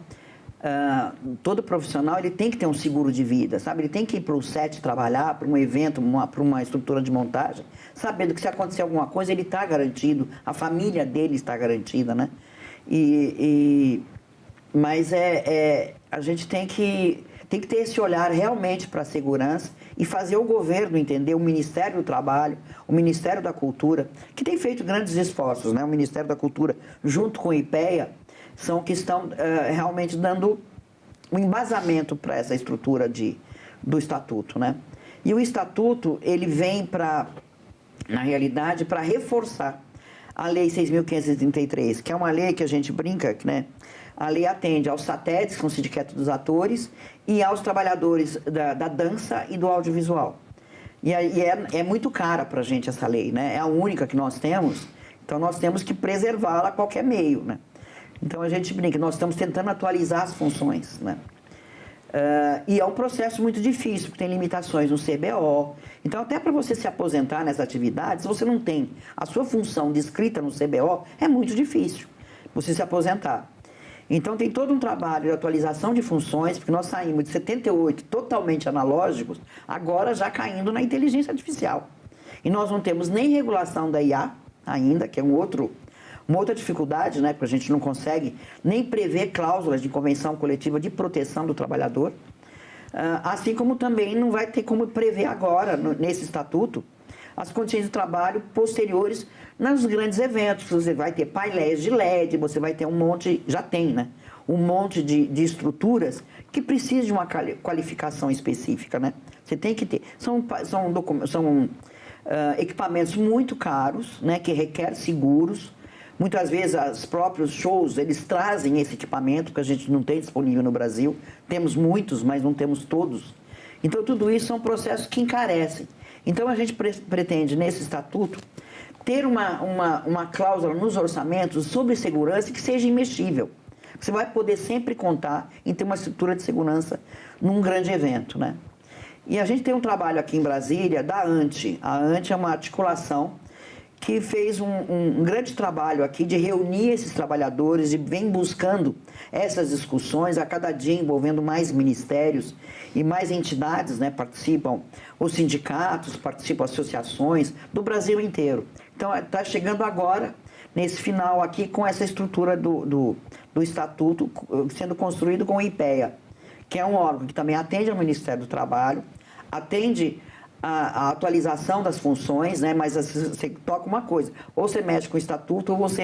todo profissional ele tem que ter um seguro de vida, sabe? Ele tem que ir para o set trabalhar, para um evento, para uma estrutura de montagem, sabendo que se acontecer alguma coisa, ele está garantido, a família dele está garantida, né? Mas a gente tem que ter esse olhar realmente para a segurança e fazer o governo entender, o Ministério do Trabalho, o Ministério da Cultura, que tem feito grandes esforços, né? O Ministério da Cultura, junto com o IPEA, são que estão realmente dando um embasamento para essa estrutura do Estatuto, né? E o Estatuto, ele vem na realidade, para reforçar a Lei 6.533, que é uma lei que a gente brinca, né? A lei atende aos SATEDs, que são o Sindicato dos Atores, e aos trabalhadores da dança e do audiovisual. E é muito cara para a gente essa lei, né? É a única que nós temos, então nós temos que preservá-la a qualquer meio, né? Então a gente brinca, nós estamos tentando atualizar as funções, né? E é um processo muito difícil, porque tem limitações no CBO. Então, até para você se aposentar nessa atividade, se você não tem a sua função descrita no CBO, é muito difícil você se aposentar. Então, tem todo um trabalho de atualização de funções, porque nós saímos de 78 totalmente analógicos, agora já caindo na inteligência artificial. E nós não temos nem regulação da IA ainda, que é uma outra dificuldade, né? Porque a gente não consegue nem prever cláusulas de convenção coletiva de proteção do trabalhador, assim como também não vai ter como prever agora, nesse estatuto, as condições de trabalho posteriores nos grandes eventos. Você vai ter painéis de LED, você vai ter um monte, já tem, né? Um monte de estruturas que precisam de uma qualificação específica, né? Você tem que ter. São equipamentos muito caros, né? Que requerem seguros. Muitas vezes, os próprios shows, eles trazem esse equipamento que a gente não tem disponível no Brasil. Temos muitos, mas não temos todos. Então, tudo isso são processos que encarecem. Então, a gente pretende, nesse estatuto, ter uma cláusula nos orçamentos sobre segurança que seja imexível. Você vai poder sempre contar em ter uma estrutura de segurança num grande evento, né? E a gente tem um trabalho aqui em Brasília da ANTE. A ANTE é uma articulação que fez um grande trabalho aqui de reunir esses trabalhadores e vem buscando essas discussões a cada dia, envolvendo mais ministérios e mais entidades, né? Participam os sindicatos, participam associações do Brasil inteiro. Então, está chegando agora, nesse final aqui, com essa estrutura do Estatuto sendo construído com o IPEA, que é um órgão que também atende ao Ministério do Trabalho, atende a atualização das funções, né? Mas você toca uma coisa, ou você mexe com o estatuto ou você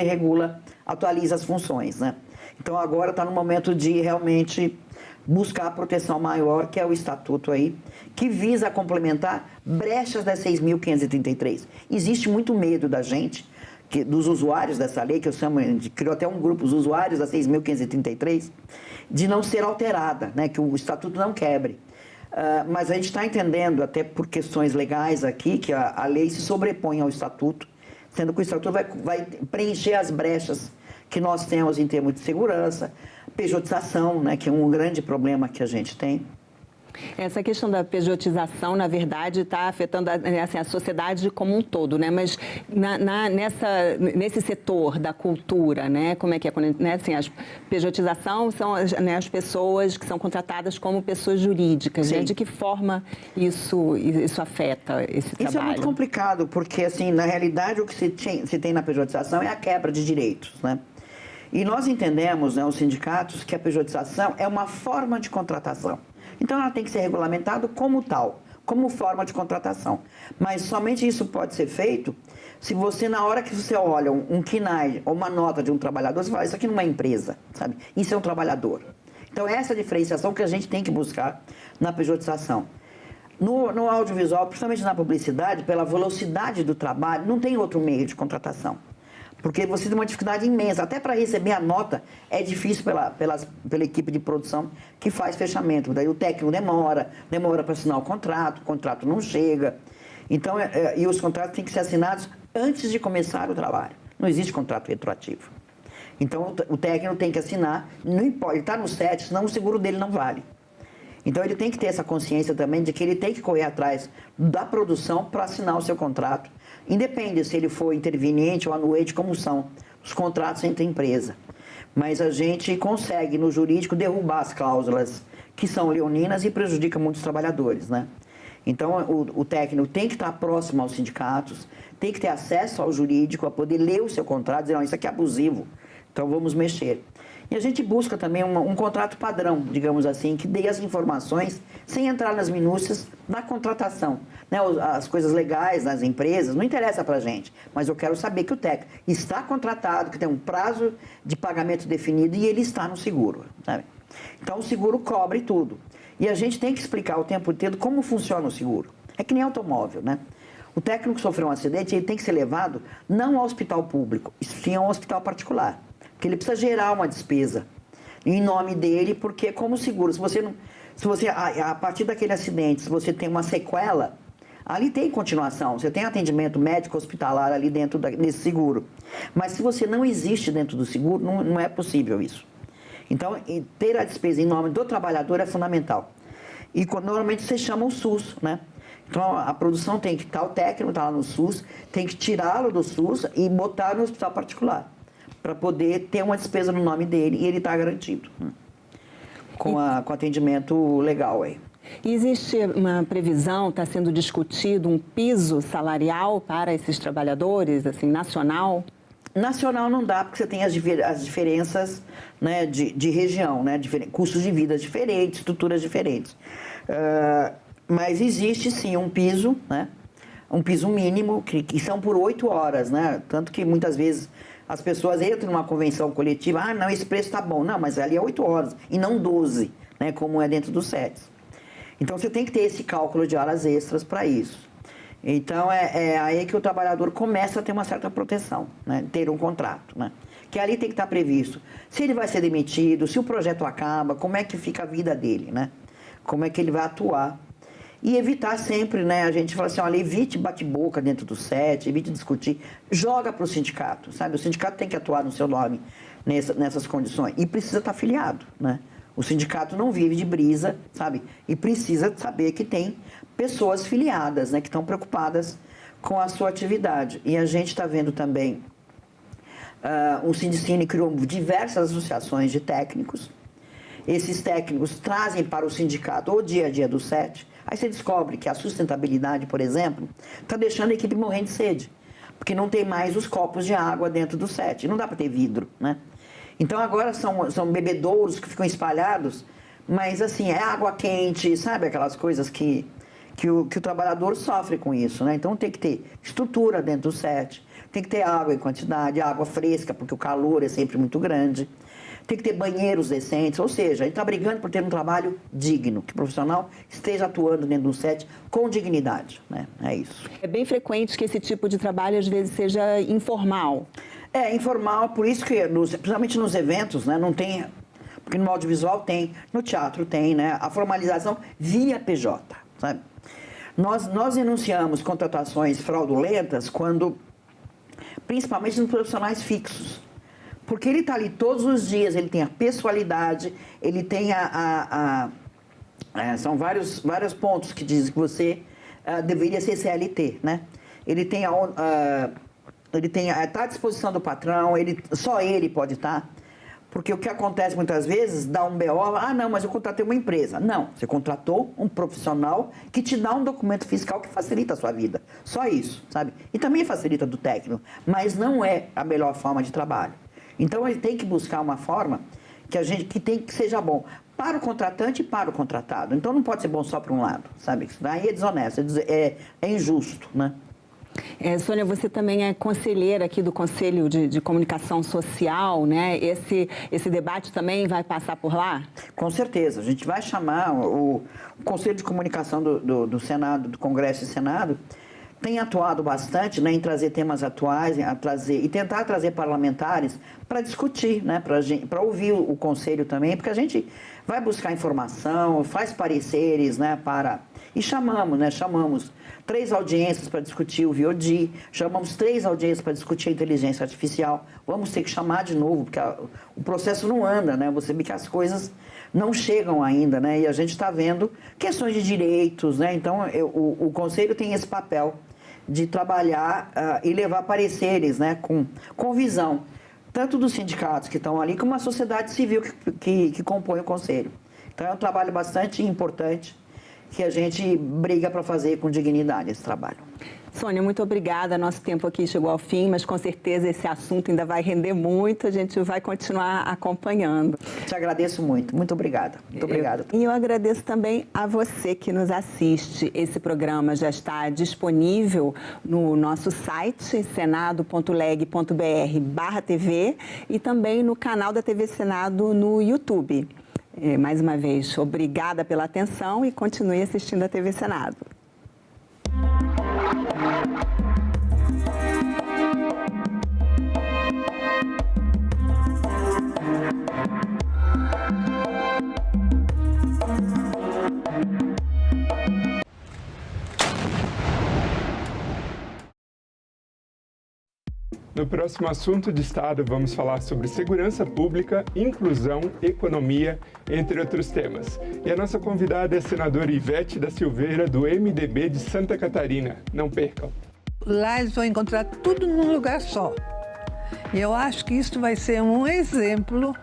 atualiza as funções, né? Então agora está no momento de realmente buscar a proteção maior, que é o estatuto aí, que visa complementar brechas da 6.533. Existe muito medo da gente, dos usuários dessa lei, que eu chamo, criou até um grupo, os usuários da 6.533, de não ser alterada, né? Que o estatuto não quebre. Mas a gente está entendendo, até por questões legais aqui, que a lei se sobrepõe ao estatuto, sendo que o estatuto vai preencher as brechas que nós temos em termos de segurança, pejotização, né, que é um grande problema que a gente tem. Essa questão da pejotização, na verdade, está afetando assim, a sociedade como um todo, né? Mas nesse setor da cultura, né? Como é que é? Né? Assim, a pejotização são as pessoas que são contratadas como pessoas jurídicas. Né? De que forma isso afeta esse trabalho? Isso é muito complicado, porque, assim, na realidade, o que se tem na pejotização é a quebra de direitos, né? E nós entendemos, né, os sindicatos, que a pejotização é uma forma de contratação. Então, ela tem que ser regulamentada como tal, como forma de contratação. Mas somente isso pode ser feito se você, na hora que você olha um KNAI ou uma nota de um trabalhador, você fala, isso aqui não é empresa, sabe? Isso é um trabalhador. Então, essa é a diferenciação que a gente tem que buscar na pejotização. No audiovisual, principalmente na publicidade, pela velocidade do trabalho, não tem outro meio de contratação. Porque você tem uma dificuldade imensa. Até para receber a nota é difícil pela equipe de produção que faz fechamento. Daí o técnico demora para assinar o contrato não chega. Então, e os contratos têm que ser assinados antes de começar o trabalho. Não existe contrato retroativo. Então, o técnico tem que assinar, não importa, ele está no set, senão o seguro dele não vale. Então, ele tem que ter essa consciência também de que ele tem que correr atrás da produção para assinar o seu contrato. Independe se ele for interveniente ou anuente, como são os contratos entre a empresa. mas a gente consegue, no jurídico, derrubar as cláusulas que são leoninas e prejudicam muitos trabalhadores, né? Então, o técnico tem que estar próximo aos sindicatos, tem que ter acesso ao jurídico, a poder ler o seu contrato e dizer, não, isso aqui é abusivo, então vamos mexer. E a gente busca também um contrato padrão, digamos assim, que dê as informações sem entrar nas minúcias da contratação. Né? As coisas legais das empresas não interessa para a gente, mas eu quero saber que o técnico está contratado, que tem um prazo de pagamento definido e ele está no seguro. Sabe? Então o seguro cobre tudo. E a gente tem que explicar o tempo todo como funciona o seguro. É que nem automóvel, né? O técnico que sofreu um acidente, ele tem que ser levado não ao hospital público, sim ao hospital particular. Porque ele precisa gerar uma despesa em nome dele, porque como seguro, se você a partir daquele acidente, se você tem uma sequela, ali tem continuação, você tem atendimento médico hospitalar ali dentro desse seguro. Mas se você não existe dentro do seguro, não é possível isso. Então, ter a despesa em nome do trabalhador é fundamental. E normalmente você chama o SUS, né? Então, a produção tem que estar, o técnico está lá no SUS, tem que tirá-lo do SUS e botar no hospital particular, para poder ter uma despesa no nome dele e ele está garantido, com atendimento legal aí. Existe uma previsão, está sendo discutido um piso salarial para esses trabalhadores, assim, nacional? Nacional não dá, porque você tem as diferenças, né, de região, né, custos de vida diferentes, estruturas diferentes. Mas existe sim um piso, né, um piso mínimo, que são por 8 horas, né, tanto que muitas vezes as pessoas entram numa convenção coletiva, não, esse preço está bom, não, mas ali é 8 horas e não 12, né, como é dentro dos CETs. Então você tem que ter esse cálculo de horas extras para isso. Então, é aí que o trabalhador começa a ter uma certa proteção, né? Ter um contrato, né? Que ali tem que estar previsto. Se ele vai ser demitido, se o projeto acaba, como é que fica a vida dele, né? Como é que ele vai atuar. E evitar sempre, né? A gente fala assim, olha, evite bate-boca dentro do CET, evite discutir. Joga para o sindicato, sabe? O sindicato tem que atuar no seu nome nessas condições. E precisa estar afiliado, né? O sindicato não vive de brisa, sabe? E precisa saber que tem pessoas filiadas, né? Que estão preocupadas com a sua atividade. E a gente está vendo também, o Sindicine criou diversas associações de técnicos. Esses técnicos trazem para o sindicato o dia a dia do CET. Aí você descobre que a sustentabilidade, por exemplo, está deixando a equipe morrendo de sede. Porque não tem mais os copos de água dentro do CET. Não dá para ter vidro, né? Então agora são bebedouros que ficam espalhados, mas assim, é água quente, sabe? Aquelas coisas que o trabalhador sofre com isso, né? Então tem que ter estrutura dentro do CET, tem que ter água em quantidade, água fresca, porque o calor é sempre muito grande, tem que ter banheiros decentes, ou seja, a gente está brigando por ter um trabalho digno, que o profissional esteja atuando dentro do CET com dignidade, né? É isso. É bem frequente que esse tipo de trabalho às vezes seja informal. É informal, por isso que, principalmente nos eventos, né, não tem, porque no audiovisual tem, no teatro tem, né, a formalização via PJ, sabe? Nós denunciamos contratações fraudulentas quando, principalmente nos profissionais fixos, porque ele está ali todos os dias, ele tem a pessoalidade, ele tem são vários pontos que dizem que você deveria ser CLT, né? Ele tem está à disposição do patrão, só ele pode estar. Porque o que acontece muitas vezes, dá um BO, não, mas eu contratei uma empresa. Não, você contratou um profissional que te dá um documento fiscal que facilita a sua vida. Só isso, sabe? E também facilita do técnico, mas não é a melhor forma de trabalho. Então, ele tem que buscar uma forma que seja bom para o contratante e para o contratado. Então, não pode ser bom só para um lado, sabe? Isso daí é desonesto, é injusto, né? Sônia, você também é conselheira aqui do Conselho de Comunicação Social, né? Esse debate também vai passar por lá? Com certeza. A gente vai chamar o Conselho de Comunicação do Senado, do Congresso e Senado, tem atuado bastante, né, em trazer temas atuais, e tentar trazer parlamentares para discutir, né, para ouvir o Conselho também, porque a gente vai buscar informação, faz pareceres, né, e chamamos 3 audiências para discutir o VOD, chamamos 3 audiências para discutir a inteligência artificial. Vamos ter que chamar de novo, porque o processo não anda, né? Você vê que as coisas não chegam ainda, né? E a gente está vendo questões de direitos, né? Então, o Conselho tem esse papel de trabalhar e levar pareceres, né? Com visão. tanto dos sindicatos que estão ali, como a sociedade civil que compõe o Conselho. Então é um trabalho bastante importante que a gente briga para fazer com dignidade esse trabalho. Sônia, muito obrigada. Nosso tempo aqui chegou ao fim, mas com certeza esse assunto ainda vai render muito. A gente vai continuar acompanhando. Te agradeço muito. Muito obrigada. Muito obrigada. E eu agradeço também a você que nos assiste. Esse programa já está disponível no nosso site, senado.leg.br/TV e também no canal da TV Senado no YouTube. Mais uma vez, obrigada pela atenção e continue assistindo a TV Senado. No próximo assunto de Estado, vamos falar sobre segurança pública, inclusão, economia, entre outros temas. E a nossa convidada é a senadora Ivete da Silveira, do MDB de Santa Catarina. Não percam. Lá eles vão encontrar tudo num lugar só. E eu acho que isso vai ser um exemplo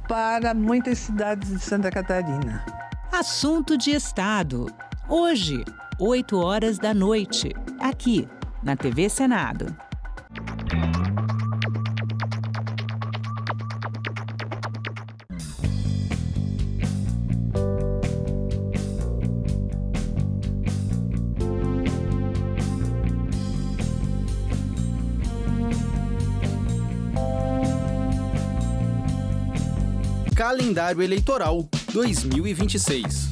para muitas cidades de Santa Catarina. Assunto de Estado. Hoje, 20h, aqui na TV Senado. Calendário Eleitoral 2026.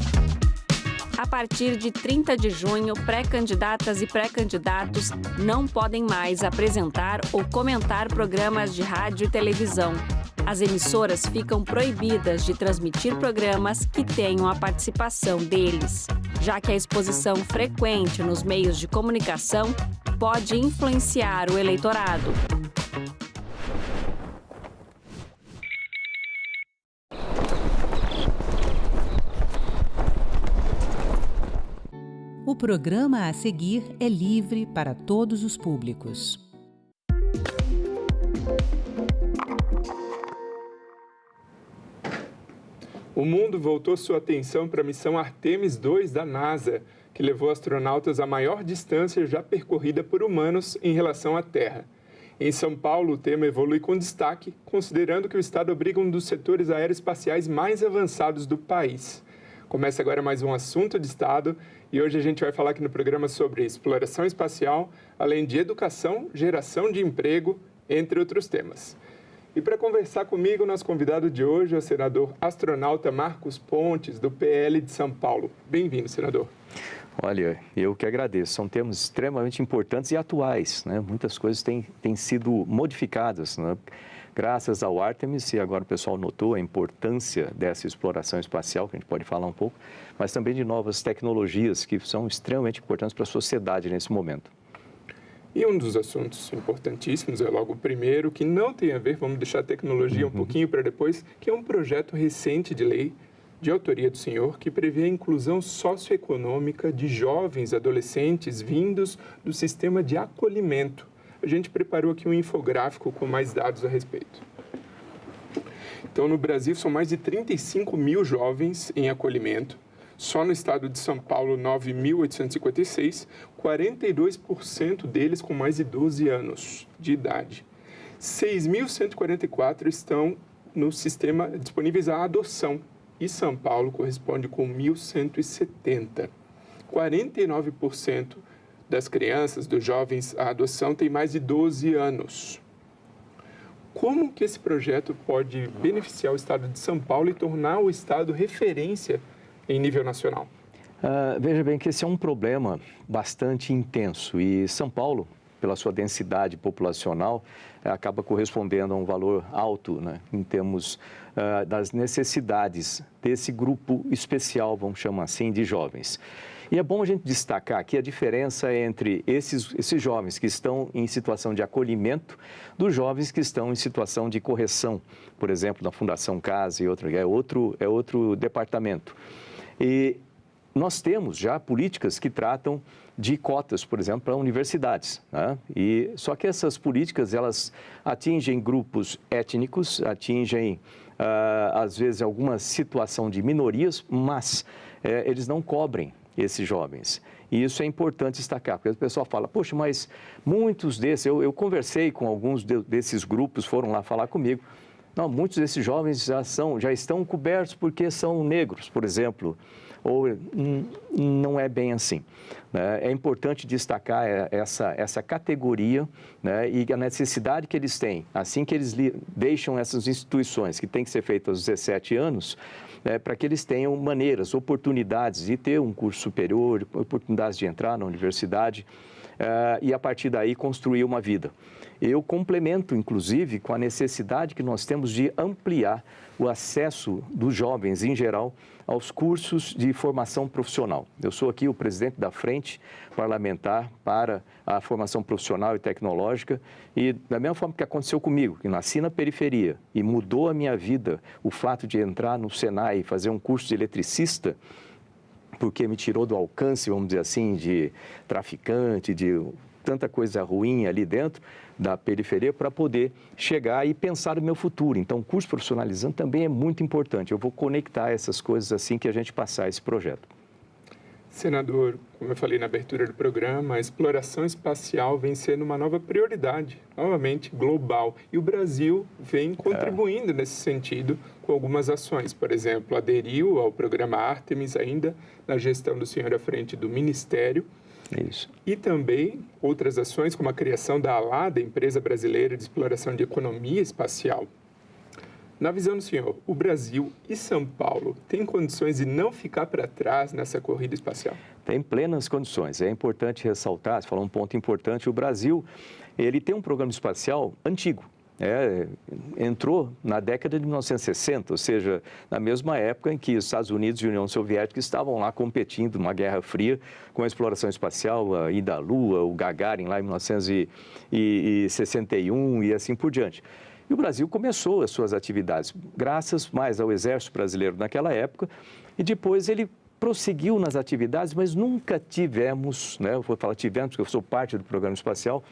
A partir de 30 de junho, pré-candidatas e pré-candidatos não podem mais apresentar ou comentar programas de rádio e televisão. As emissoras ficam proibidas de transmitir programas que tenham a participação deles, já que a exposição frequente nos meios de comunicação pode influenciar o eleitorado. O programa a seguir é livre para todos os públicos. O mundo voltou sua atenção para a missão Artemis 2 da NASA, que levou astronautas à maior distância já percorrida por humanos em relação à Terra. Em São Paulo, o tema evolui com destaque, considerando que o Estado abriga um dos setores aeroespaciais mais avançados do país. Começa agora mais um assunto de Estado e hoje a gente vai falar aqui no programa sobre exploração espacial, além de educação, geração de emprego, entre outros temas. E para conversar comigo, nosso convidado de hoje é o senador astronauta Marcos Pontes, do PL de São Paulo. Bem-vindo, senador. Olha, eu que agradeço. São temas extremamente importantes e atuais, né? Muitas coisas têm sido modificadas, né? Graças ao Artemis, e agora o pessoal notou a importância dessa exploração espacial, que a gente pode falar um pouco, mas também de novas tecnologias que são extremamente importantes para a sociedade nesse momento. E um dos assuntos importantíssimos é logo o primeiro, que não tem a ver, vamos deixar a tecnologia um pouquinho para depois, que é um projeto recente de lei de autoria do senhor que prevê a inclusão socioeconômica de jovens adolescentes vindos do sistema de acolhimento. A gente preparou aqui um infográfico com mais dados a respeito. Então, no Brasil, são mais de 35 mil jovens em acolhimento. Só no estado de São Paulo, 9.856, 42% deles com mais de 12 anos de idade. 6.144 estão no sistema disponíveis à adoção. E São Paulo corresponde com 1.170. 49% das crianças, dos jovens à adoção, têm mais de 12 anos. Como que esse projeto pode beneficiar o estado de São Paulo e tornar o estado referência em nível nacional? Veja bem que esse é um problema bastante intenso e São Paulo, pela sua densidade populacional, acaba correspondendo a um valor alto, né, em termos das necessidades desse grupo especial, vamos chamar assim, de jovens. E é bom a gente destacar aqui a diferença entre esses jovens que estão em situação de acolhimento dos jovens que estão em situação de correção, por exemplo, na Fundação Casa e outro departamento. E nós temos já políticas que tratam de cotas, por exemplo, para universidades, né? Só que essas políticas, elas atingem grupos étnicos, atingem, às vezes, alguma situação de minorias, mas eles não cobrem esses jovens. E isso é importante destacar, porque o pessoal fala, poxa, mas muitos desses, eu conversei com alguns desses grupos, foram lá falar comigo, não, muitos desses jovens já estão cobertos porque são negros, por exemplo, ou não é bem assim, né? É importante destacar essa categoria, né? E a necessidade que eles têm, assim que eles deixam essas instituições, que tem que ser feito aos 17 anos, para que eles tenham maneiras, oportunidades de ter um curso superior, oportunidades de entrar na universidade e a partir daí construir uma vida. Eu complemento, inclusive, com a necessidade que nós temos de ampliar o acesso dos jovens, em geral, aos cursos de formação profissional. Eu sou aqui o presidente da Frente Parlamentar para a Formação Profissional e Tecnológica e, da mesma forma que aconteceu comigo, que nasci na periferia e mudou a minha vida o fato de entrar no Senai e fazer um curso de eletricista, porque me tirou do alcance, vamos dizer assim, de traficante, de tanta coisa ruim ali dentro da periferia para poder chegar e pensar no meu futuro. Então, o curso profissionalizante também é muito importante. Eu vou conectar essas coisas assim que a gente passar esse projeto. Senador, como eu falei na abertura do programa, a exploração espacial vem sendo uma nova prioridade, novamente global. E o Brasil vem contribuindo nesse sentido com algumas ações. Por exemplo, aderiu ao programa Artemis ainda na gestão do senhor à frente do Ministério. Isso. E também outras ações, como a criação da ALADA, Empresa Brasileira de Exploração de Economia Espacial. Na visão do senhor, o Brasil e São Paulo têm condições de não ficar para trás nessa corrida espacial? Tem plenas condições. É importante ressaltar, você falou um ponto importante, o Brasil ele tem um programa espacial antigo. Entrou na década de 1960, ou seja, na mesma época em que os Estados Unidos e a União Soviética estavam lá competindo numa Guerra Fria com a exploração espacial, a ida à Lua, o Gagarin lá em 1961 e assim por diante. E o Brasil começou as suas atividades, graças mais ao Exército Brasileiro naquela época, e depois ele prosseguiu nas atividades, mas nunca tivemos, eu vou falar tivemos, porque eu sou parte do programa espacial,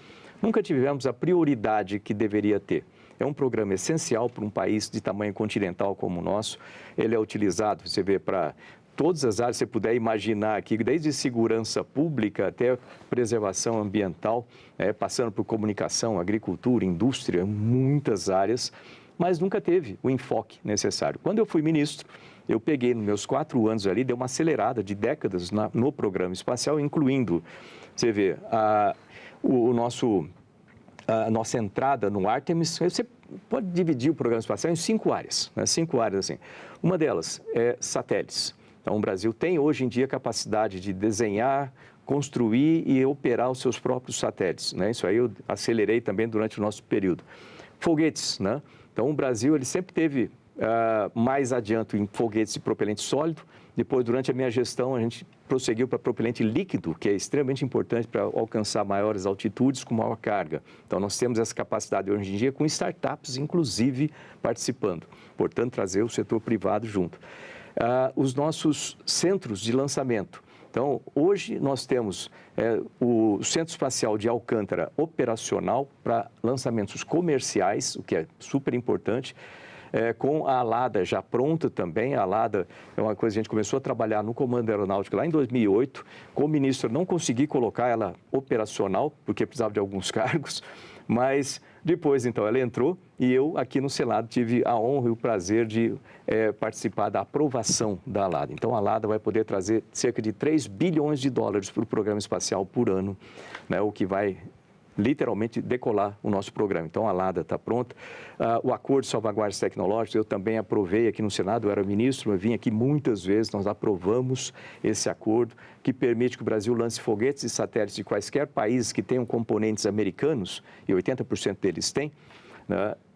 nunca tivemos a prioridade que deveria ter. É um programa essencial para um país de tamanho continental como o nosso. Ele é utilizado, você vê, para todas as áreas, se você puder imaginar aqui, desde segurança pública até preservação ambiental, passando por comunicação, agricultura, indústria, muitas áreas, mas nunca teve o enfoque necessário. Quando eu fui ministro, eu peguei nos meus 4 anos ali, dei uma acelerada de décadas no programa espacial, incluindo, você vê, a nossa entrada no Artemis. Você pode dividir o programa espacial em 5 áreas, 5 áreas assim. Uma delas é satélites. Então, o Brasil tem hoje em dia capacidade de desenhar, construir e operar os seus próprios satélites, Isso aí eu acelerei também durante o nosso período. Foguetes, Então, o Brasil ele sempre teve mais adianto em foguetes de propelente sólido. Depois, durante a minha gestão, a gente prosseguiu para propelente líquido, que é extremamente importante para alcançar maiores altitudes com maior carga. Então, nós temos essa capacidade hoje em dia com startups, inclusive, participando. Portanto, trazer o setor privado junto. Os nossos centros de lançamento. Então, hoje nós temos o Centro Espacial de Alcântara operacional para lançamentos comerciais, o que é super importante. Com a ALADA já pronta também. A ALADA é uma coisa que a gente começou a trabalhar no Comando Aeronáutico lá em 2008. Como ministro, não consegui colocar ela operacional, porque precisava de alguns cargos, mas depois, então, ela entrou e eu, aqui no Senado, tive a honra e o prazer de participar da aprovação da ALADA. Então, a ALADA vai poder trazer cerca de 3 bilhões de dólares para o programa espacial por ano, o que vai literalmente decolar o nosso programa. Então, a ALADA está pronta. O Acordo de Salvaguardas Tecnológicas, eu também aprovei aqui no Senado, eu era ministro, eu vim aqui muitas vezes, nós aprovamos esse acordo que permite que o Brasil lance foguetes e satélites de quaisquer países que tenham componentes americanos, e 80% deles têm,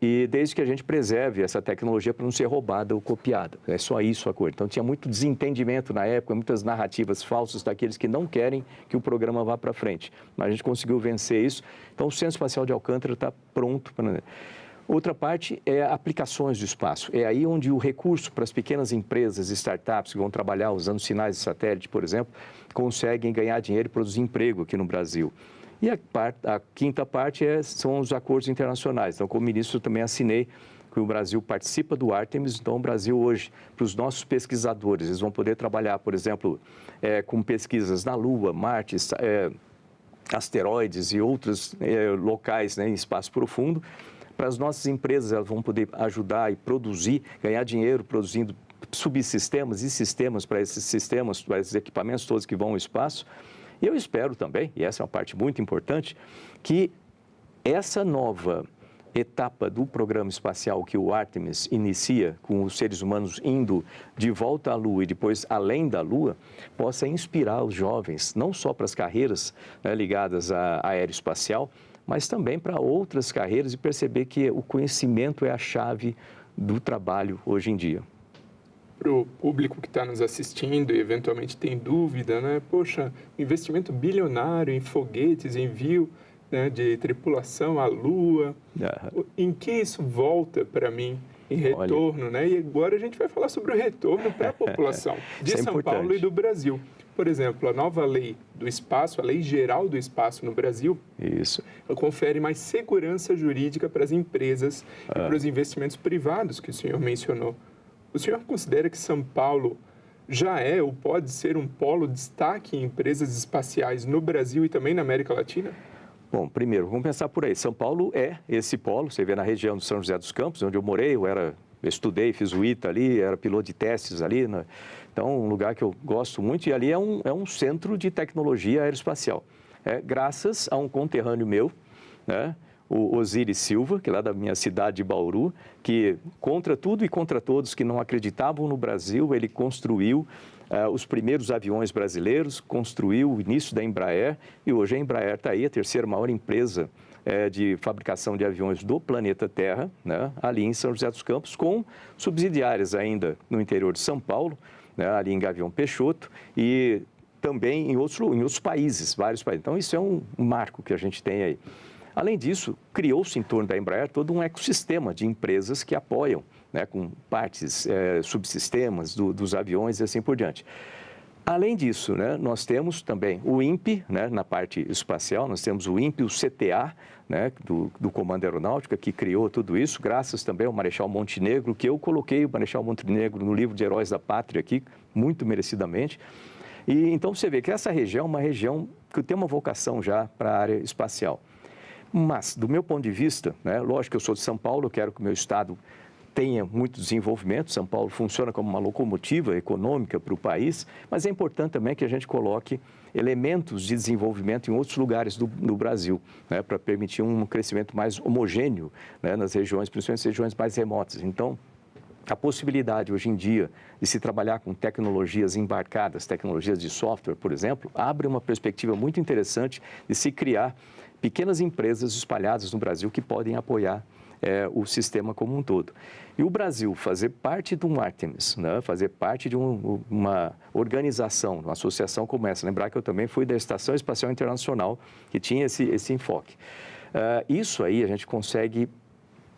e desde que a gente preserve essa tecnologia para não ser roubada ou copiada. É só isso o acordo. Então, tinha muito desentendimento na época, muitas narrativas falsas daqueles que não querem que o programa vá para frente. Mas a gente conseguiu vencer isso. Então, o Centro Espacial de Alcântara está pronto. Outra parte é aplicações do espaço. É aí onde o recurso para as pequenas empresas, startups que vão trabalhar usando sinais de satélite, por exemplo, conseguem ganhar dinheiro e produzir emprego aqui no Brasil. E a quinta parte são os acordos internacionais. Então, como ministro, eu também assinei que o Brasil participa do Artemis. Então, o Brasil hoje, para os nossos pesquisadores, eles vão poder trabalhar, por exemplo, com pesquisas na Lua, Marte, asteroides e outros locais, né, em espaço profundo. Para as nossas empresas, elas vão poder ajudar e produzir, ganhar dinheiro produzindo subsistemas e sistemas para esses sistemas, para esses equipamentos todos que vão ao espaço. E eu espero também, e essa é uma parte muito importante, que essa nova etapa do programa espacial que o Artemis inicia, com os seres humanos indo de volta à Lua e depois além da Lua, possa inspirar os jovens, não só para as carreiras, né, ligadas à aeroespacial, mas também para outras carreiras e perceber que o conhecimento é a chave do trabalho hoje em dia. Para o público que está nos assistindo e eventualmente tem dúvida, né? Poxa, investimento bilionário em foguetes, envio, né, de tripulação à Lua, em que isso volta para mim em retorno, né? E agora a gente vai falar sobre o retorno para a população de São Paulo e do Brasil. Por exemplo, a nova lei do espaço, a Lei Geral do Espaço no Brasil, confere mais segurança jurídica para as empresas e para os investimentos privados que o senhor mencionou. O senhor considera que São Paulo já é ou pode ser um polo de destaque em empresas espaciais no Brasil e também na América Latina? Bom, primeiro, vamos pensar por aí. São Paulo é esse polo, você vê na região de São José dos Campos, onde eu morei, eu estudei, fiz o ITA ali, era piloto de testes ali, né? Então, um lugar que eu gosto muito, e ali é um centro de tecnologia aeroespacial. Graças a um conterrâneo meu, né? O Osiris Silva, que é lá da minha cidade de Bauru, que contra tudo e contra todos que não acreditavam no Brasil, ele construiu os primeiros aviões brasileiros, construiu o início da Embraer, e hoje a Embraer está aí, a terceira maior empresa de fabricação de aviões do planeta Terra, né, ali em São José dos Campos, com subsidiárias ainda no interior de São Paulo, né, ali em Gavião Peixoto, e também em outros países, vários países. Então, isso é um marco que a gente tem aí. Além disso, criou-se em torno da Embraer todo um ecossistema de empresas que apoiam, né, com partes, subsistemas dos aviões e assim por diante. Além disso, né, nós temos também o INPE, né, na parte espacial, nós temos o INPE, o CTA, né, do Comando Aeronáutica, que criou tudo isso, graças também ao Marechal Montenegro, que eu coloquei o Marechal Montenegro no livro de Heróis da Pátria aqui, muito merecidamente. E então você vê que essa região é uma região que tem uma vocação já para a área espacial. Mas, do meu ponto de vista, né, lógico que eu sou de São Paulo, eu quero que o meu estado tenha muito desenvolvimento. São Paulo funciona como uma locomotiva econômica para o país, mas é importante também que a gente coloque elementos de desenvolvimento em outros lugares do Brasil, né, para permitir um crescimento mais homogêneo, né, nas regiões, principalmente nas regiões mais remotas. Então, a possibilidade hoje em dia de se trabalhar com tecnologias embarcadas, tecnologias de software, por exemplo, abre uma perspectiva muito interessante de se criar pequenas empresas espalhadas no Brasil que podem apoiar o sistema como um todo. E o Brasil fazer parte de um Artemis, né, fazer parte de uma organização, uma associação como essa, lembrar que eu também fui da Estação Espacial Internacional, que tinha esse enfoque. Isso aí a gente consegue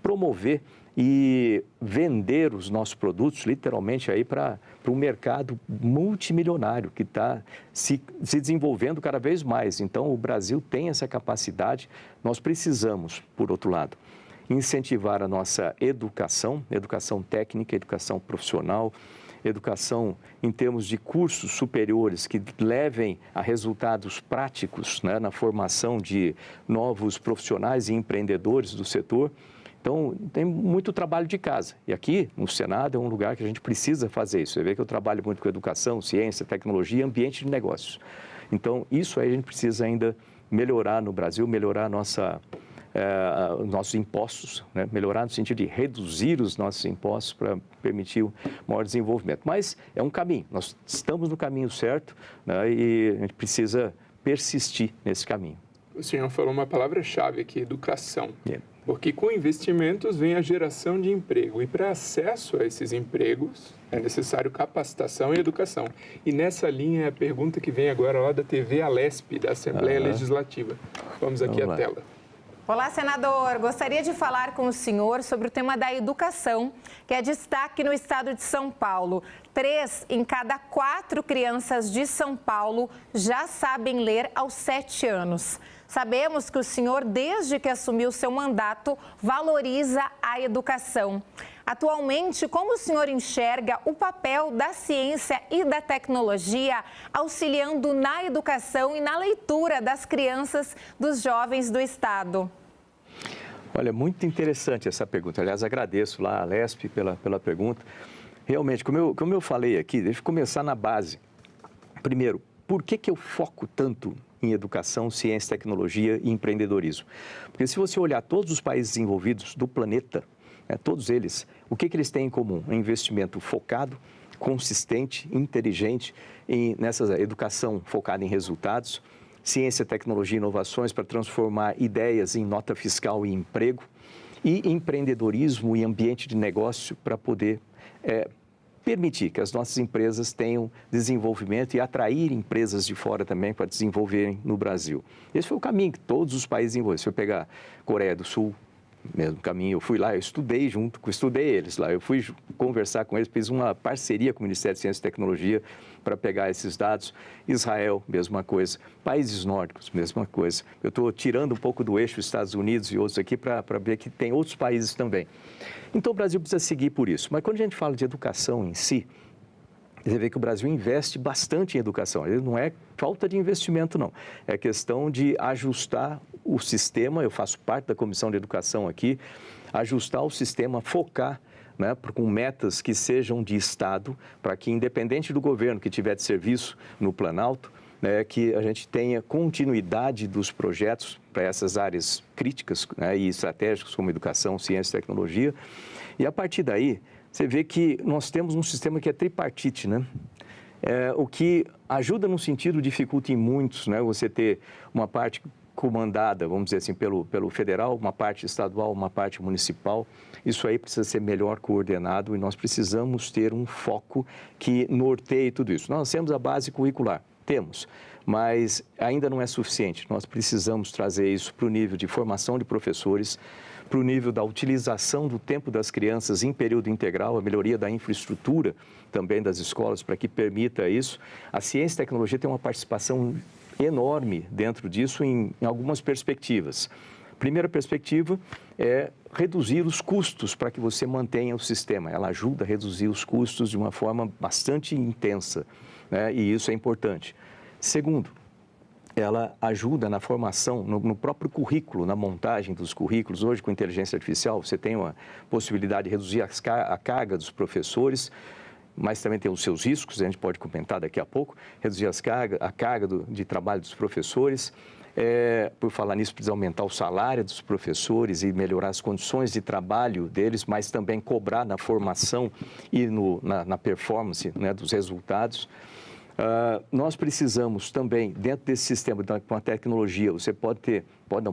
promover e vender os nossos produtos, literalmente, aí para um mercado multimilionário que está se desenvolvendo cada vez mais. Então, o Brasil tem essa capacidade. Nós precisamos, por outro lado, incentivar a nossa educação técnica, educação profissional, educação em termos de cursos superiores que levem a resultados práticos, né, na formação de novos profissionais e empreendedores do setor. Então, tem muito trabalho de casa. E aqui, no Senado, é um lugar que a gente precisa fazer isso. Você vê que eu trabalho muito com educação, ciência, tecnologia e ambiente de negócios. Então, isso aí a gente precisa ainda melhorar no Brasil, melhorar nossos impostos, né? Melhorar no sentido de reduzir os nossos impostos para permitir o maior desenvolvimento. Mas é um caminho, nós estamos no caminho certo, né? E a gente precisa persistir nesse caminho. O senhor falou uma palavra-chave aqui, educação. Porque com investimentos vem a geração de emprego. E para acesso a esses empregos é necessário capacitação e educação. E nessa linha é a pergunta que vem agora lá da TV Alesp, da Assembleia Legislativa. Vamos aqui à tela. Olá, senador. Gostaria de falar com o senhor sobre o tema da educação, que é destaque no estado de São Paulo. 3 em cada 4 crianças de São Paulo já sabem ler aos 7 anos. Sabemos que o senhor, desde que assumiu seu mandato, valoriza a educação. Atualmente, como o senhor enxerga o papel da ciência e da tecnologia auxiliando na educação e na leitura das crianças, dos jovens do estado? Olha, muito interessante essa pergunta. Aliás, agradeço lá a Lespe pela pergunta. Realmente, como eu falei aqui, deixa eu começar na base. Primeiro, por que eu foco tanto em educação, ciência, tecnologia e empreendedorismo? Porque se você olhar todos os países desenvolvidos do planeta, todos eles, o que eles têm em comum? Um investimento focado, consistente, inteligente nessa educação focada em resultados, ciência, tecnologia e inovações para transformar ideias em nota fiscal e emprego, e empreendedorismo e ambiente de negócio para poder permitir que as nossas empresas tenham desenvolvimento e atrair empresas de fora também para desenvolverem no Brasil. Esse foi o caminho que todos os países desenvolveram. Se eu pegar Coreia do Sul, mesmo caminho, eu fui lá, eu estudei eles lá, eu fui conversar com eles, fiz uma parceria com o Ministério de Ciência e Tecnologia para pegar esses dados. Israel, mesma coisa. Países nórdicos, mesma coisa. Eu estou tirando um pouco do eixo Estados Unidos e outros aqui para ver que tem outros países também. Então o Brasil precisa seguir por isso. Mas quando a gente fala de educação em si, você vê que o Brasil investe bastante em educação. Não é falta de investimento, não. É questão de ajustar o sistema. Eu faço parte da Comissão de Educação aqui. Ajustar o sistema, focar, né, com metas que sejam de Estado, para que, independente do governo que tiver de serviço no Planalto, né, que a gente tenha continuidade dos projetos para essas áreas críticas, né, e estratégicas, como educação, ciência e tecnologia. E a partir daí, você vê que nós temos um sistema que é tripartite, né? O que ajuda no sentido, dificulta em muitos, né? Você ter uma parte comandada, vamos dizer assim, pelo federal, uma parte estadual, uma parte municipal. Isso aí precisa ser melhor coordenado e nós precisamos ter um foco que norteie tudo isso. Nós temos a base curricular, temos, mas ainda não é suficiente. Nós precisamos trazer isso para o nível de formação de professores, para o nível da utilização do tempo das crianças em período integral, a melhoria da infraestrutura também das escolas para que permita isso. A ciência e tecnologia tem uma participação enorme dentro disso em algumas perspectivas. Primeira perspectiva é reduzir os custos para que você mantenha o sistema. Ela ajuda a reduzir os custos de uma forma bastante intensa, né? E isso é importante. Segundo, ela ajuda na formação, no próprio currículo, na montagem dos currículos. Hoje, com inteligência artificial, você tem uma possibilidade de reduzir a carga dos professores, mas também tem os seus riscos, a gente pode comentar daqui a pouco, reduzir a carga de trabalho dos professores. Por falar nisso, precisa aumentar o salário dos professores e melhorar as condições de trabalho deles, mas também cobrar na formação e na performance, né, dos resultados. Nós precisamos também, dentro desse sistema, com a tecnologia, você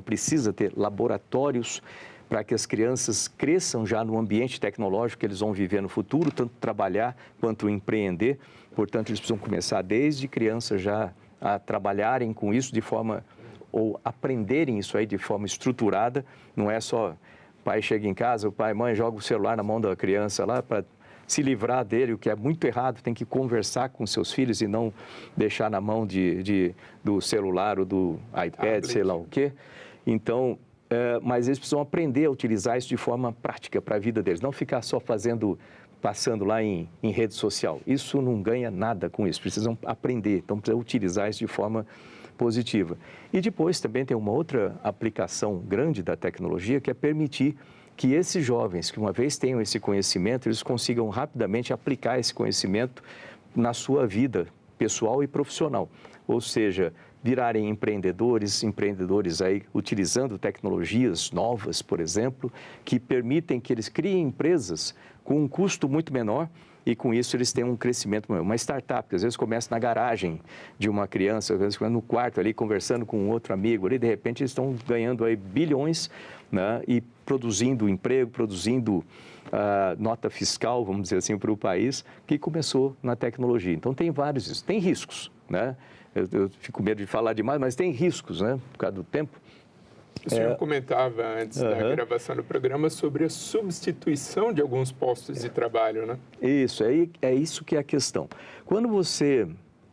precisa ter laboratórios para que as crianças cresçam já no ambiente tecnológico que eles vão viver no futuro, tanto trabalhar quanto empreender. Portanto, eles precisam começar desde criança já a trabalharem com isso de forma, ou aprenderem isso aí de forma estruturada. Não é só o pai chega em casa, o pai e mãe joga o celular na mão da criança lá para se livrar dele, o que é muito errado. Tem que conversar com seus filhos e não deixar na mão do celular ou do iPad, sei lá o quê. Então, mas eles precisam aprender a utilizar isso de forma prática para a vida deles, não ficar só passando lá em rede social. Isso não ganha nada com isso, precisam aprender, então precisam utilizar isso de forma positiva. E depois também tem uma outra aplicação grande da tecnologia, que é permitir que esses jovens, que uma vez tenham esse conhecimento, eles consigam rapidamente aplicar esse conhecimento na sua vida pessoal e profissional. Ou seja, virarem empreendedores aí utilizando tecnologias novas, por exemplo, que permitem que eles criem empresas com um custo muito menor e com isso eles têm um crescimento maior. Uma startup, que às vezes começa na garagem de uma criança, às vezes começa no quarto ali, conversando com um outro amigo ali, de repente eles estão ganhando aí bilhões, né, e produzindo emprego, produzindo nota fiscal, vamos dizer assim, para o país, que começou na tecnologia. Então tem vários, tem riscos, né? Eu fico com medo de falar demais, mas tem riscos, né, por causa do tempo. O senhor comentava antes da gravação do programa sobre a substituição de alguns postos de trabalho, né? Isso, é isso que é a questão.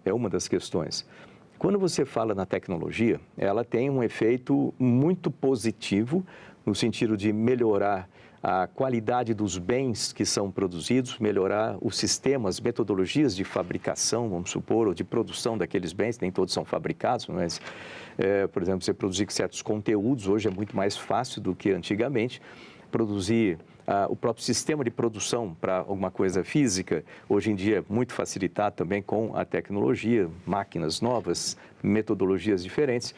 É uma das questões. Quando você fala na tecnologia, ela tem um efeito muito positivo no sentido de melhorar a qualidade dos bens que são produzidos, melhorar os sistemas, metodologias de fabricação, vamos supor, ou de produção daqueles bens, nem todos são fabricados, mas, por exemplo, você produzir certos conteúdos hoje é muito mais fácil do que antigamente. Produzir o próprio sistema de produção para alguma coisa física, hoje em dia é muito facilitado também com a tecnologia, máquinas novas, metodologias diferentes,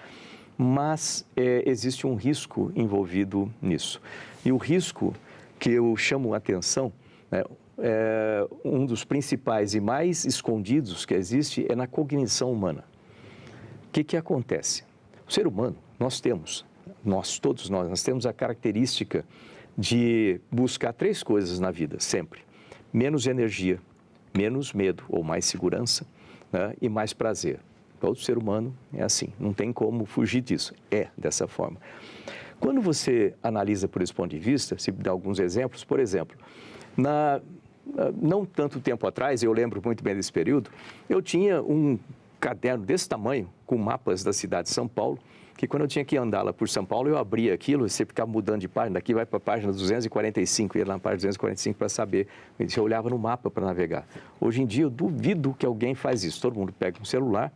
mas existe um risco envolvido nisso. E o risco que eu chamo a atenção, né, um dos principais e mais escondidos que existe é na cognição humana. O que acontece? O ser humano, todos nós temos a característica de buscar 3 coisas na vida, sempre. Menos energia, menos medo ou mais segurança, né, e mais prazer. Todo ser humano é assim, não tem como fugir disso, é dessa forma. Quando você analisa por esse ponto de vista, se dá alguns exemplos, por exemplo, não tanto tempo atrás, eu lembro muito bem desse período, eu tinha um caderno desse tamanho, com mapas da cidade de São Paulo, que quando eu tinha que andar lá por São Paulo, eu abria aquilo, você ficava mudando de página, daqui vai para a página 245, ia lá na página 245 para saber, eu olhava no mapa para navegar. Hoje em dia, eu duvido que alguém faz isso, todo mundo pega um celular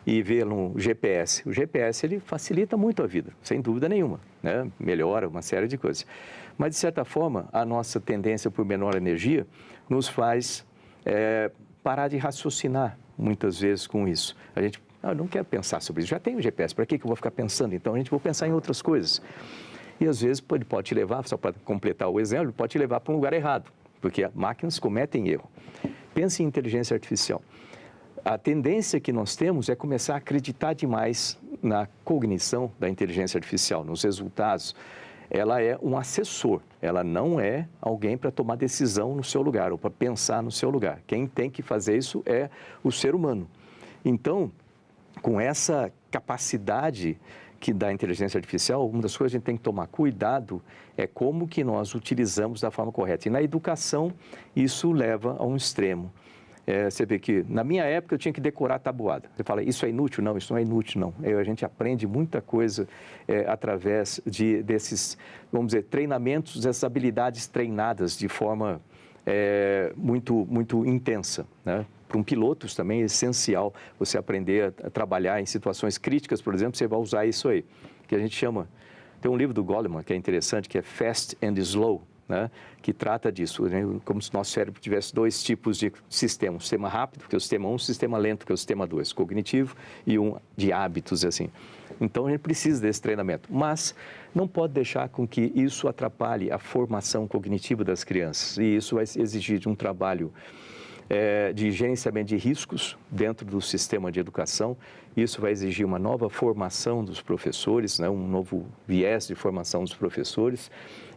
e vê no GPS. O GPS, ele facilita muito a vida, sem dúvida nenhuma, né? Melhora uma série de coisas. Mas, de certa forma, a nossa tendência por menor energia nos faz parar de raciocinar, muitas vezes, com isso. A gente, eu não quero pensar sobre isso, já tenho GPS, para que eu vou ficar pensando? Então, a gente vai pensar em outras coisas. E, às vezes, ele pode te levar, só para completar o exemplo, pode te levar para um lugar errado, porque máquinas cometem erro. Pense em inteligência artificial. A tendência que nós temos é começar a acreditar demais na cognição da inteligência artificial, nos resultados. Ela é um assessor, ela não é alguém para tomar decisão no seu lugar ou para pensar no seu lugar. Quem tem que fazer isso é o ser humano. Então, com essa capacidade que dá a inteligência artificial, uma das coisas que a gente tem que tomar cuidado é como que nós utilizamos da forma correta. E na educação, isso leva a um extremo. Você vê que, na minha época, eu tinha que decorar tabuada. Você fala, isso é inútil? Não, isso não é inútil, não. A gente aprende muita coisa através desses, vamos dizer, treinamentos, dessas habilidades treinadas de forma muito intensa, né? Para um piloto, isso também é essencial, você aprender a trabalhar em situações críticas, por exemplo, você vai usar isso aí, que a gente chama... Tem um livro do Goleman que é interessante, que é Fast and Slow, né, que trata disso, né, como se o nosso cérebro tivesse 2 tipos de sistema, um sistema rápido, que é o sistema 1, um sistema lento, que é o sistema 2, cognitivo, e um de hábitos, assim. Então, a gente precisa desse treinamento, mas não pode deixar com que isso atrapalhe a formação cognitiva das crianças, e isso vai exigir de um trabalho de gerenciamento de riscos dentro do sistema de educação. Isso vai exigir uma nova formação dos professores, né, um novo viés de formação dos professores.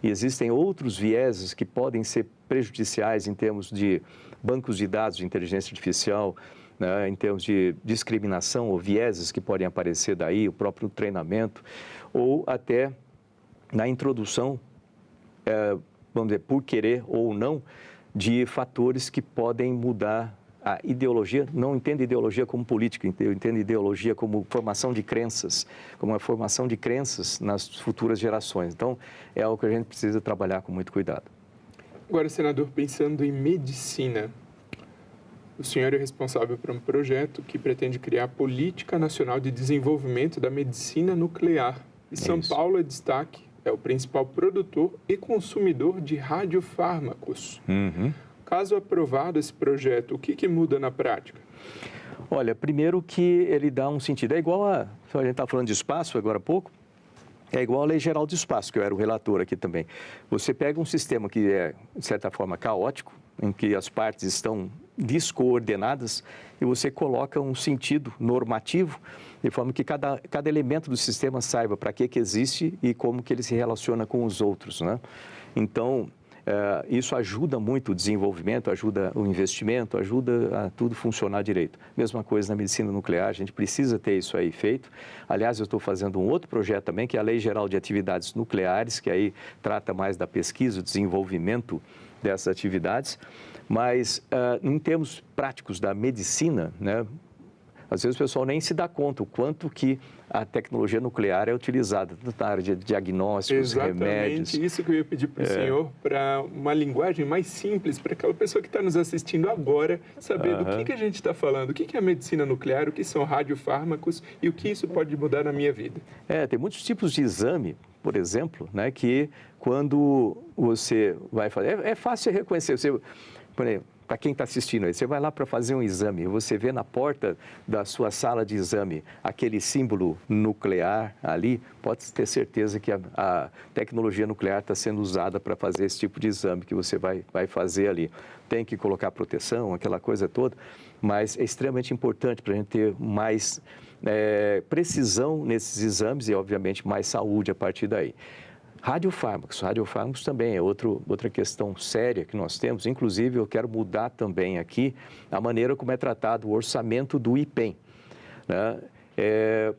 E existem outros vieses que podem ser prejudiciais em termos de bancos de dados de inteligência artificial, né, em termos de discriminação ou vieses que podem aparecer daí, o próprio treinamento, ou até na introdução, vamos dizer, por querer ou não, de fatores que podem mudar a ideologia. Não entendo ideologia como política, eu entendo ideologia como formação de crenças, como uma formação de crenças nas futuras gerações. Então, é algo que a gente precisa trabalhar com muito cuidado. Agora, senador, pensando em medicina, o senhor é responsável por um projeto que pretende criar a Política Nacional de Desenvolvimento da Medicina Nuclear. E São Paulo é destaque. É o principal produtor e consumidor de radiofármacos. Caso aprovado esse projeto, o que muda na prática? Olha, primeiro que ele dá um sentido. É igual a gente está falando de espaço agora há pouco, é igual a Lei Geral do Espaço, que eu era o relator aqui também. Você pega um sistema que é, de certa forma, caótico, em que as partes estão descoordenadas, e você coloca um sentido normativo, de forma que cada elemento do sistema saiba para que existe e como que ele se relaciona com os outros, né? Então, Isso ajuda muito o desenvolvimento, ajuda o investimento, ajuda a tudo funcionar direito. Mesma coisa na medicina nuclear, a gente precisa ter isso aí feito. Aliás, eu estou fazendo um outro projeto também, que é a Lei Geral de Atividades Nucleares, que aí trata mais da pesquisa, o desenvolvimento dessas atividades. Mas, em termos práticos da medicina, né, às vezes o pessoal nem se dá conta o quanto que a tecnologia nuclear é utilizada na área de diagnósticos, remédios. Exatamente isso que eu ia pedir para o senhor, para uma linguagem mais simples, para aquela pessoa que está nos assistindo agora, saber do que a gente está falando, o que é a medicina nuclear, o que são radiofármacos e o que isso pode mudar na minha vida. Tem muitos tipos de exame, por exemplo, né, que quando você vai fazer, é fácil reconhecer, por exemplo, para quem está assistindo aí, você vai lá para fazer um exame, você vê na porta da sua sala de exame aquele símbolo nuclear ali, pode ter certeza que a tecnologia nuclear está sendo usada para fazer esse tipo de exame que você vai fazer ali. Tem que colocar proteção, aquela coisa toda, mas é extremamente importante para a gente ter mais precisão nesses exames e, obviamente, mais saúde a partir daí. Radiofármacos também é outra questão séria que nós temos. Inclusive, eu quero mudar também aqui a maneira como é tratado o orçamento do IPEM, né?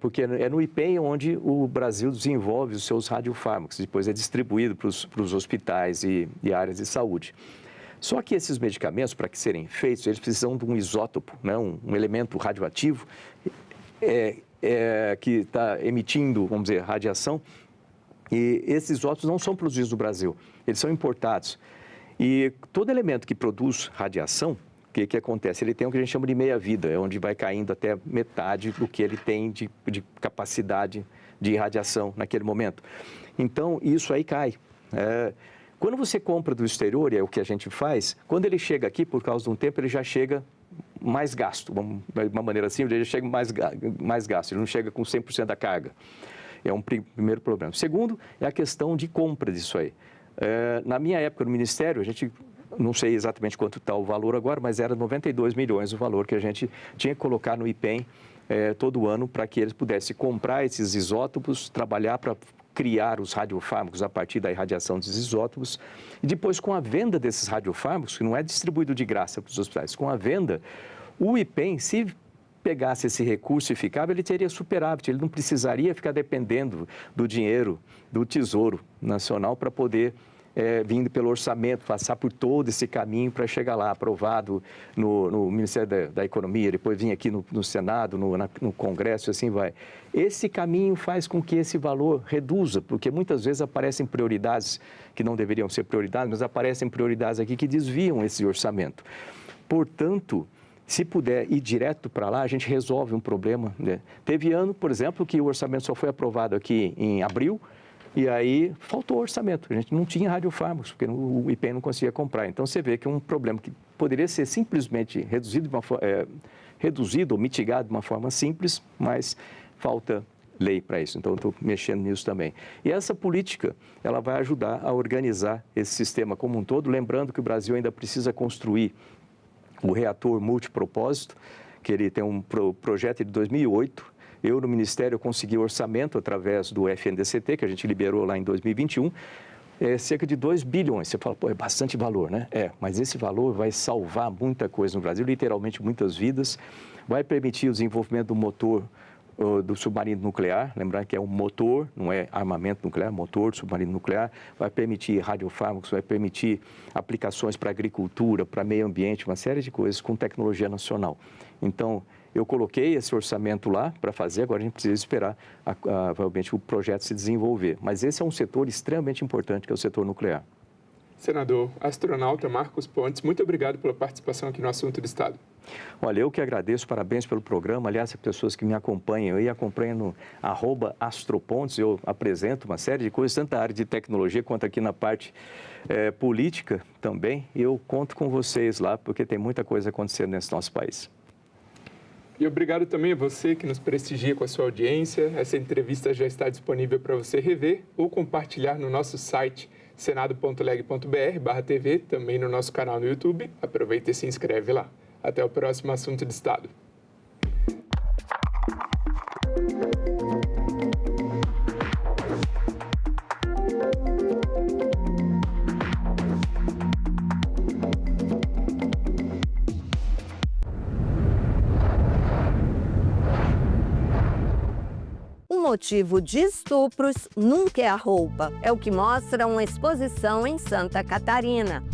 Porque é no IPEM onde o Brasil desenvolve os seus radiofármacos, depois é distribuído para os hospitais e áreas de saúde. Só que esses medicamentos, para que serem feitos, eles precisam de um isótopo, né? um elemento radioativo que está emitindo, vamos dizer, radiação. E esses isótopos não são produzidos no Brasil, eles são importados. E todo elemento que produz radiação, o que acontece? Ele tem o que a gente chama de meia-vida, é onde vai caindo até metade do que ele tem de capacidade de radiação naquele momento. Então, isso aí cai. Quando você compra do exterior, e é o que a gente faz, quando ele chega aqui, por causa de um tempo, ele já chega mais gasto. De uma maneira assim, ele chega mais gasto, ele não chega com 100% da carga. É um primeiro problema. Segundo, é a questão de compra disso aí. Na minha época no Ministério, a gente, não sei exatamente quanto está o valor agora, mas era 92 milhões o valor que a gente tinha que colocar no IPEM todo ano para que eles pudessem comprar esses isótopos, trabalhar para criar os radiofármacos a partir da irradiação desses isótopos. E depois, com a venda desses radiofármacos, que não é distribuído de graça para os hospitais, com a venda, o IPEM, se pegasse esse recurso e ficava, ele teria superávit, ele não precisaria ficar dependendo do dinheiro do Tesouro Nacional para poder, vindo pelo orçamento, passar por todo esse caminho para chegar lá, aprovado no Ministério da Economia, depois vir aqui no Senado, no Congresso, e assim vai. Esse caminho faz com que esse valor reduza, porque muitas vezes aparecem prioridades que não deveriam ser prioridades, mas aparecem prioridades aqui que desviam esse orçamento. Portanto, se puder ir direto para lá, a gente resolve um problema, né? Teve ano, por exemplo, que o orçamento só foi aprovado aqui em abril e aí faltou orçamento. A gente não tinha radiofármacos, porque o IPEM não conseguia comprar. Então, você vê que é um problema que poderia ser simplesmente reduzido ou mitigado de uma forma simples, mas falta lei para isso. Então, eu estou mexendo nisso também. E essa política, ela vai ajudar a organizar esse sistema como um todo, lembrando que o Brasil ainda precisa construir o reator multipropósito, que ele tem um projeto de 2008. Eu, no Ministério, consegui orçamento através do FNDCT, que a gente liberou lá em 2021, cerca de 2 bilhões. Você fala, é bastante valor, né? Mas esse valor vai salvar muita coisa no Brasil, literalmente muitas vidas, vai permitir o desenvolvimento do motor do submarino nuclear, lembrando que é um motor, não é armamento nuclear, motor do submarino nuclear, vai permitir radiofármacos, vai permitir aplicações para agricultura, para meio ambiente, uma série de coisas com tecnologia nacional. Então, eu coloquei esse orçamento lá para fazer, agora a gente precisa esperar realmente o projeto se desenvolver. Mas esse é um setor extremamente importante, que é o setor nuclear. Senador, astronauta Marcos Pontes, muito obrigado pela participação aqui no Assunto do Estado. Olha, eu que agradeço, parabéns pelo programa. Aliás, as pessoas que me acompanham aí, acompanham no @astropontes, eu apresento uma série de coisas, tanto na área de tecnologia quanto aqui na parte política também. E eu conto com vocês lá, porque tem muita coisa acontecendo nesse nosso país. E obrigado também a você que nos prestigia com a sua audiência. Essa entrevista já está disponível para você rever ou compartilhar no nosso site senado.leg.br/TV, também no nosso canal no YouTube. Aproveita e se inscreve lá. Até o próximo Assunto de Estado. um motivo de estupros nunca é a roupa. É o que mostra uma exposição em Santa Catarina.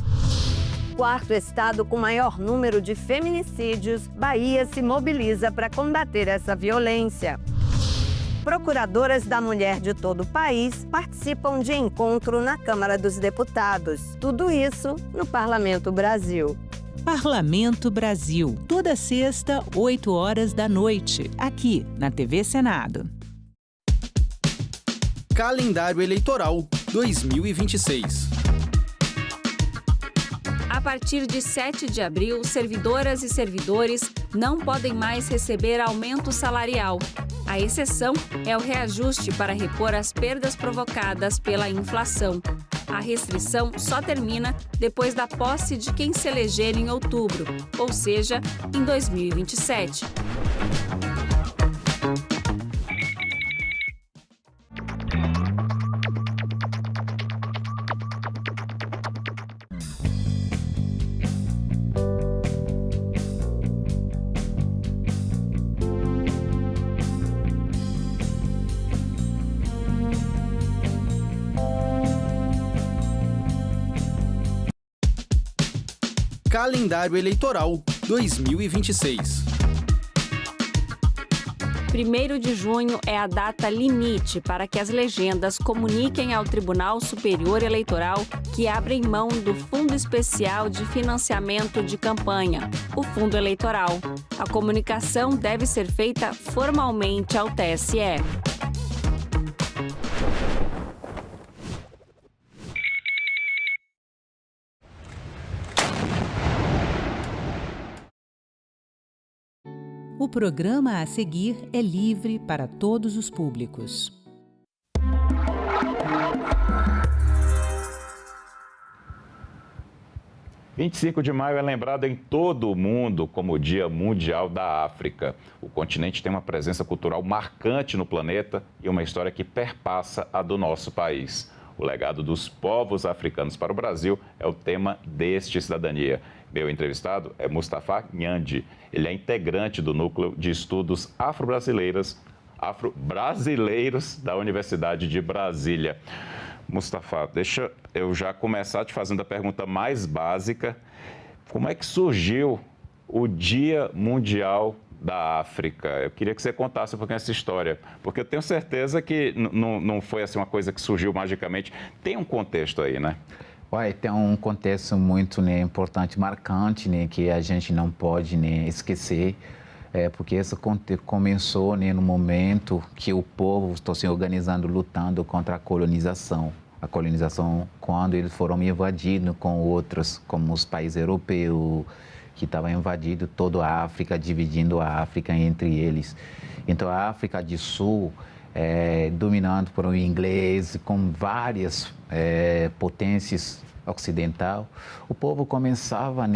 Quarto estado com maior número de feminicídios, Bahia se mobiliza para combater essa violência. Procuradoras da mulher de todo o país participam de encontro na Câmara dos Deputados. Tudo isso no Parlamento Brasil. Parlamento Brasil, toda sexta, 8 horas da noite, aqui na TV Senado. Calendário Eleitoral 2026. A partir de 7 de abril, servidoras e servidores não podem mais receber aumento salarial. A exceção é o reajuste para repor as perdas provocadas pela inflação. A restrição só termina depois da posse de quem se eleger em outubro, ou seja, em 2027. Calendário Eleitoral 2026. 1º de junho é a data limite para que as legendas comuniquem ao Tribunal Superior Eleitoral que abrem mão do Fundo Especial de Financiamento de Campanha, o Fundo Eleitoral. A comunicação deve ser feita formalmente ao TSE. O programa a seguir é livre para todos os públicos. – 25 de maio é lembrado em todo o mundo como o Dia Mundial da África. O continente tem uma presença cultural marcante no planeta e uma história que perpassa a do nosso país. O legado dos povos africanos para o Brasil é o tema deste Cidadania. Meu entrevistado é Mustafa Nhandi. Ele é integrante do Núcleo de Estudos Afro-Brasileiros da Universidade de Brasília. Mustafa, deixa eu já começar te fazendo a pergunta mais básica. Como é que surgiu o Dia Mundial da África? Eu queria que você contasse um pouquinho essa história, porque eu tenho certeza que não foi assim uma coisa que surgiu magicamente. Tem um contexto aí, né? Tem um contexto muito importante, marcante, que a gente não pode esquecer, porque isso começou no momento que o povo está se organizando, lutando contra a colonização. A colonização, quando eles foram invadidos com outros, como os países europeus, que estavam invadindo toda a África, dividindo a África entre eles. Então, a África do Sul, dominado por um inglês, com várias potências ocidentais, o povo começava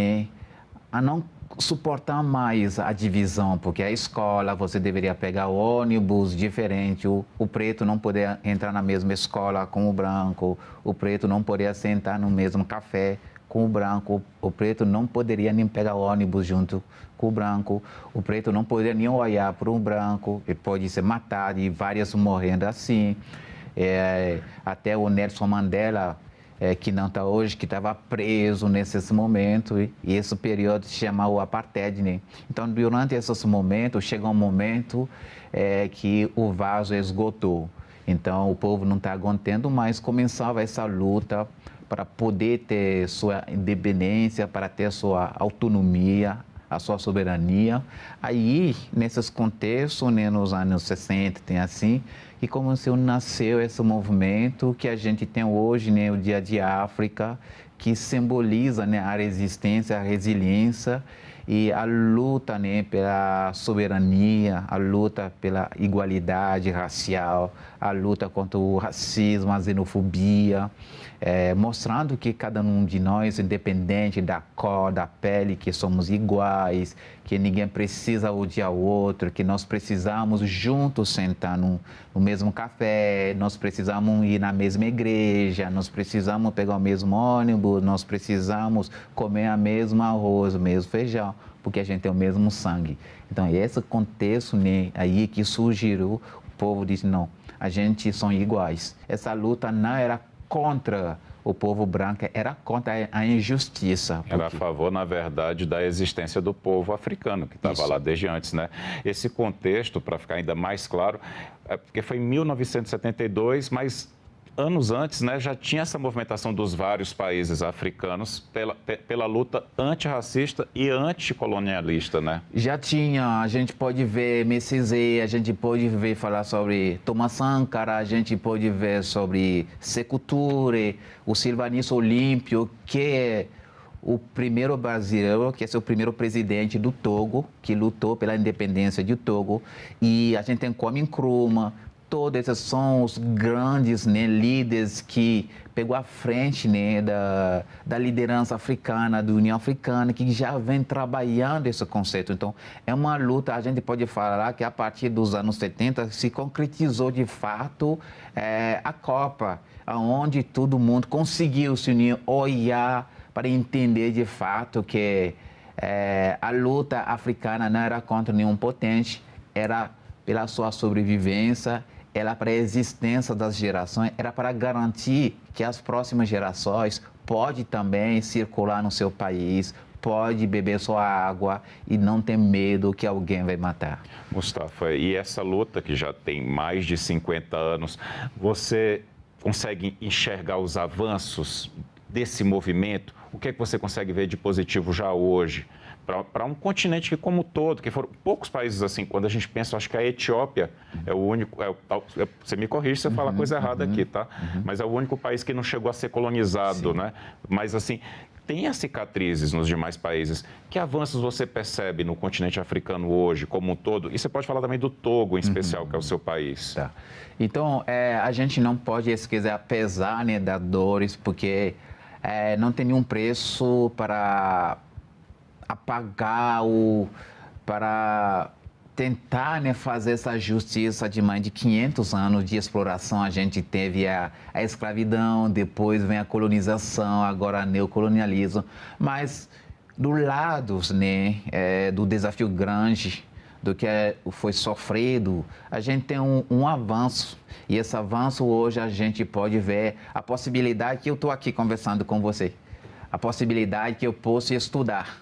a não suportar mais a divisão, porque a escola, você deveria pegar ônibus diferente, o preto não podia entrar na mesma escola com o branco, o preto não poderia sentar no mesmo café com o branco, o preto não poderia nem pegar ônibus junto com o branco, o preto não poderia nem olhar para o branco, ele pode ser matado e várias morrendo assim. Até o Nelson Mandela, que não está hoje, que estava preso nesse momento, e esse período se chama o Apartheid. Então, durante esses momentos, chega um momento que o vaso esgotou. Então, o povo não está aguentando mais, começava essa luta para poder ter sua independência, para ter sua autonomia, a sua soberania. Aí, nesses contextos, nos anos 60, tem assim, e como se nasceu esse movimento que a gente tem hoje, o Dia de África, que simboliza a resistência, a resiliência e a luta pela soberania, a luta pela igualdade racial, a luta contra o racismo, a xenofobia, mostrando que cada um de nós, independente da cor, da pele, que somos iguais, que ninguém precisa odiar o outro, que nós precisamos juntos sentar no mesmo café, nós precisamos ir na mesma igreja, nós precisamos pegar o mesmo ônibus, nós precisamos comer o mesmo arroz, o mesmo feijão, porque a gente tem o mesmo sangue. Então, esse contexto aí que surgiu, o povo disse, não, a gente são iguais. Essa luta não era contra o povo branco, era contra a injustiça. Era a favor, na verdade, da existência do povo africano, que estava lá desde antes, né? Esse contexto, para ficar ainda mais claro, é porque foi em 1972, mas anos antes, né, já tinha essa movimentação dos vários países africanos pela luta antirracista e anticolonialista, né? Já tinha, a gente pode ver Messier, a gente pode ver falar sobre Thomas Sankara, a gente pode ver sobre Sékou Touré, o Sylvanus Olímpio, que é o primeiro brasileiro, que é o primeiro presidente do Togo, que lutou pela independência do Togo, e a gente tem Kwame Nkrumah. Todos esses são os grandes, né, líderes que pegou a frente, né, da liderança africana, da União Africana, que já vem trabalhando esse conceito. Então, é uma luta, a gente pode falar que a partir dos anos 70 se concretizou de fato a Copa, onde todo mundo conseguiu se unir, olhar para entender de fato que a luta africana não era contra nenhum potente, era pela sua sobrevivência, era para a existência das gerações, era para garantir que as próximas gerações podem também circular no seu país, pode beber sua água e não ter medo que alguém vai matar. Mustafa, e essa luta que já tem mais de 50 anos, você consegue enxergar os avanços desse movimento? O que é que você consegue ver de positivo já hoje? Para um continente que, como todo, que foram poucos países assim, quando a gente pensa, acho que a Etiópia é o único, você me corrige se eu falar coisa errada aqui, tá? Mas é o único país que não chegou a ser colonizado, né? Mas assim, tem as cicatrizes nos demais países. Que avanços você percebe no continente africano hoje, como um todo? E você pode falar também do Togo, em especial, que é o seu país. Tá. Então, a gente não pode esquecer, apesar, né, das dores, porque não tem nenhum preço para apagar para tentar, né, fazer essa justiça de mais de 500 anos de exploração. A gente teve a escravidão, depois vem a colonização, agora o neocolonialismo. Mas do lado, né, do desafio grande, do que foi sofrido, a gente tem um avanço. E esse avanço hoje a gente pode ver a possibilidade que eu estou aqui conversando com você, a possibilidade que eu posso estudar.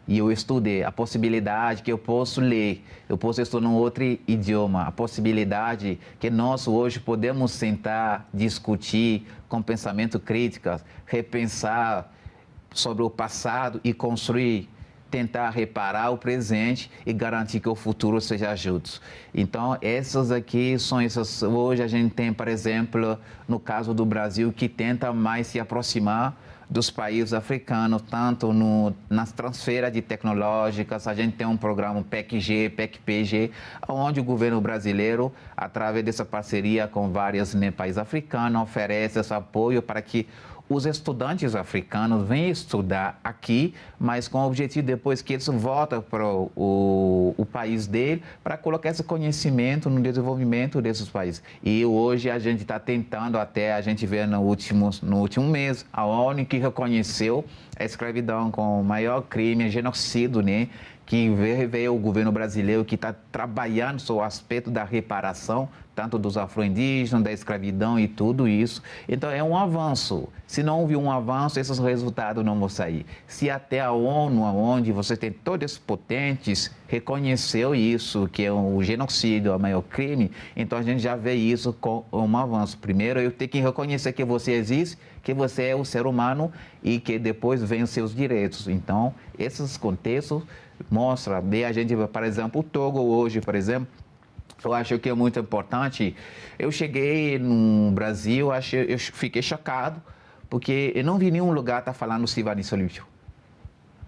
E eu estudei a possibilidade que eu posso ler, eu posso estudar um outro idioma, a possibilidade que nós hoje podemos sentar, discutir com pensamento crítico, repensar sobre o passado e construir, tentar reparar o presente e garantir que o futuro seja justo. Então, essas aqui são essas. Hoje a gente tem, por exemplo, no caso do Brasil, que tenta mais se aproximar dos países africanos, tanto nas transferas de tecnológicas. A gente tem um programa PEC-G, PEC-PG, onde o governo brasileiro, através dessa parceria com vários países africanos, oferece esse apoio para que os estudantes africanos vêm estudar aqui, mas com o objetivo depois que eles voltam para o país dele, para colocar esse conhecimento no desenvolvimento desses países. E hoje a gente está tentando, até a gente vê no último mês, a ONU que reconheceu a escravidão como o maior crime, genocídio, né? Que veio o governo brasileiro que está trabalhando sobre o aspecto da reparação, tanto dos afro-indígenas, da escravidão e tudo isso. Então, é um avanço. Se não houve um avanço, esses resultados não vão sair. Se até a ONU, onde você tem todos esses potentes, reconheceu isso, que é o genocídio, o maior crime, então a gente já vê isso com um avanço. Primeiro, eu tenho que reconhecer que você existe, que você é o ser humano e que depois vem os seus direitos. Então, esses contextos mostram, a gente, por exemplo, o Togo hoje, por exemplo, eu acho que é muito importante. Eu cheguei no Brasil, eu fiquei chocado, porque eu não vi nenhum lugar estar falando Sylvanus Olímpio.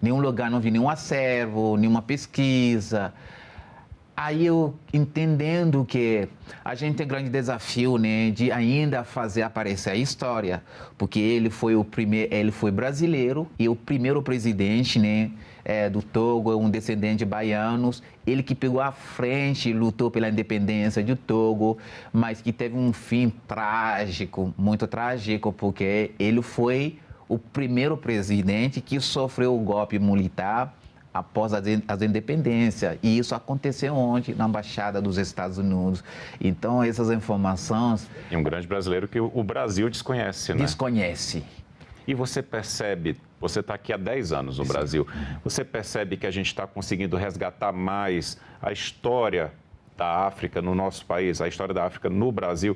Nenhum lugar, não vi nenhum acervo, nenhuma pesquisa. Aí eu entendendo que a gente tem um grande desafio, né, de ainda fazer aparecer a história, porque ele foi brasileiro e o primeiro presidente, né, do Togo, um descendente de baianos, ele que pegou a frente, lutou pela independência do Togo, mas que teve um fim trágico, muito trágico, porque ele foi o primeiro presidente que sofreu o golpe militar após as independências. E isso aconteceu ontem na Embaixada dos Estados Unidos. Então, essas informações... E um grande brasileiro que o Brasil desconhece, né? Desconhece. E você percebe, você está aqui há 10 anos no Brasil, você percebe que a gente está conseguindo resgatar mais a história da África no nosso país, a história da África no Brasil.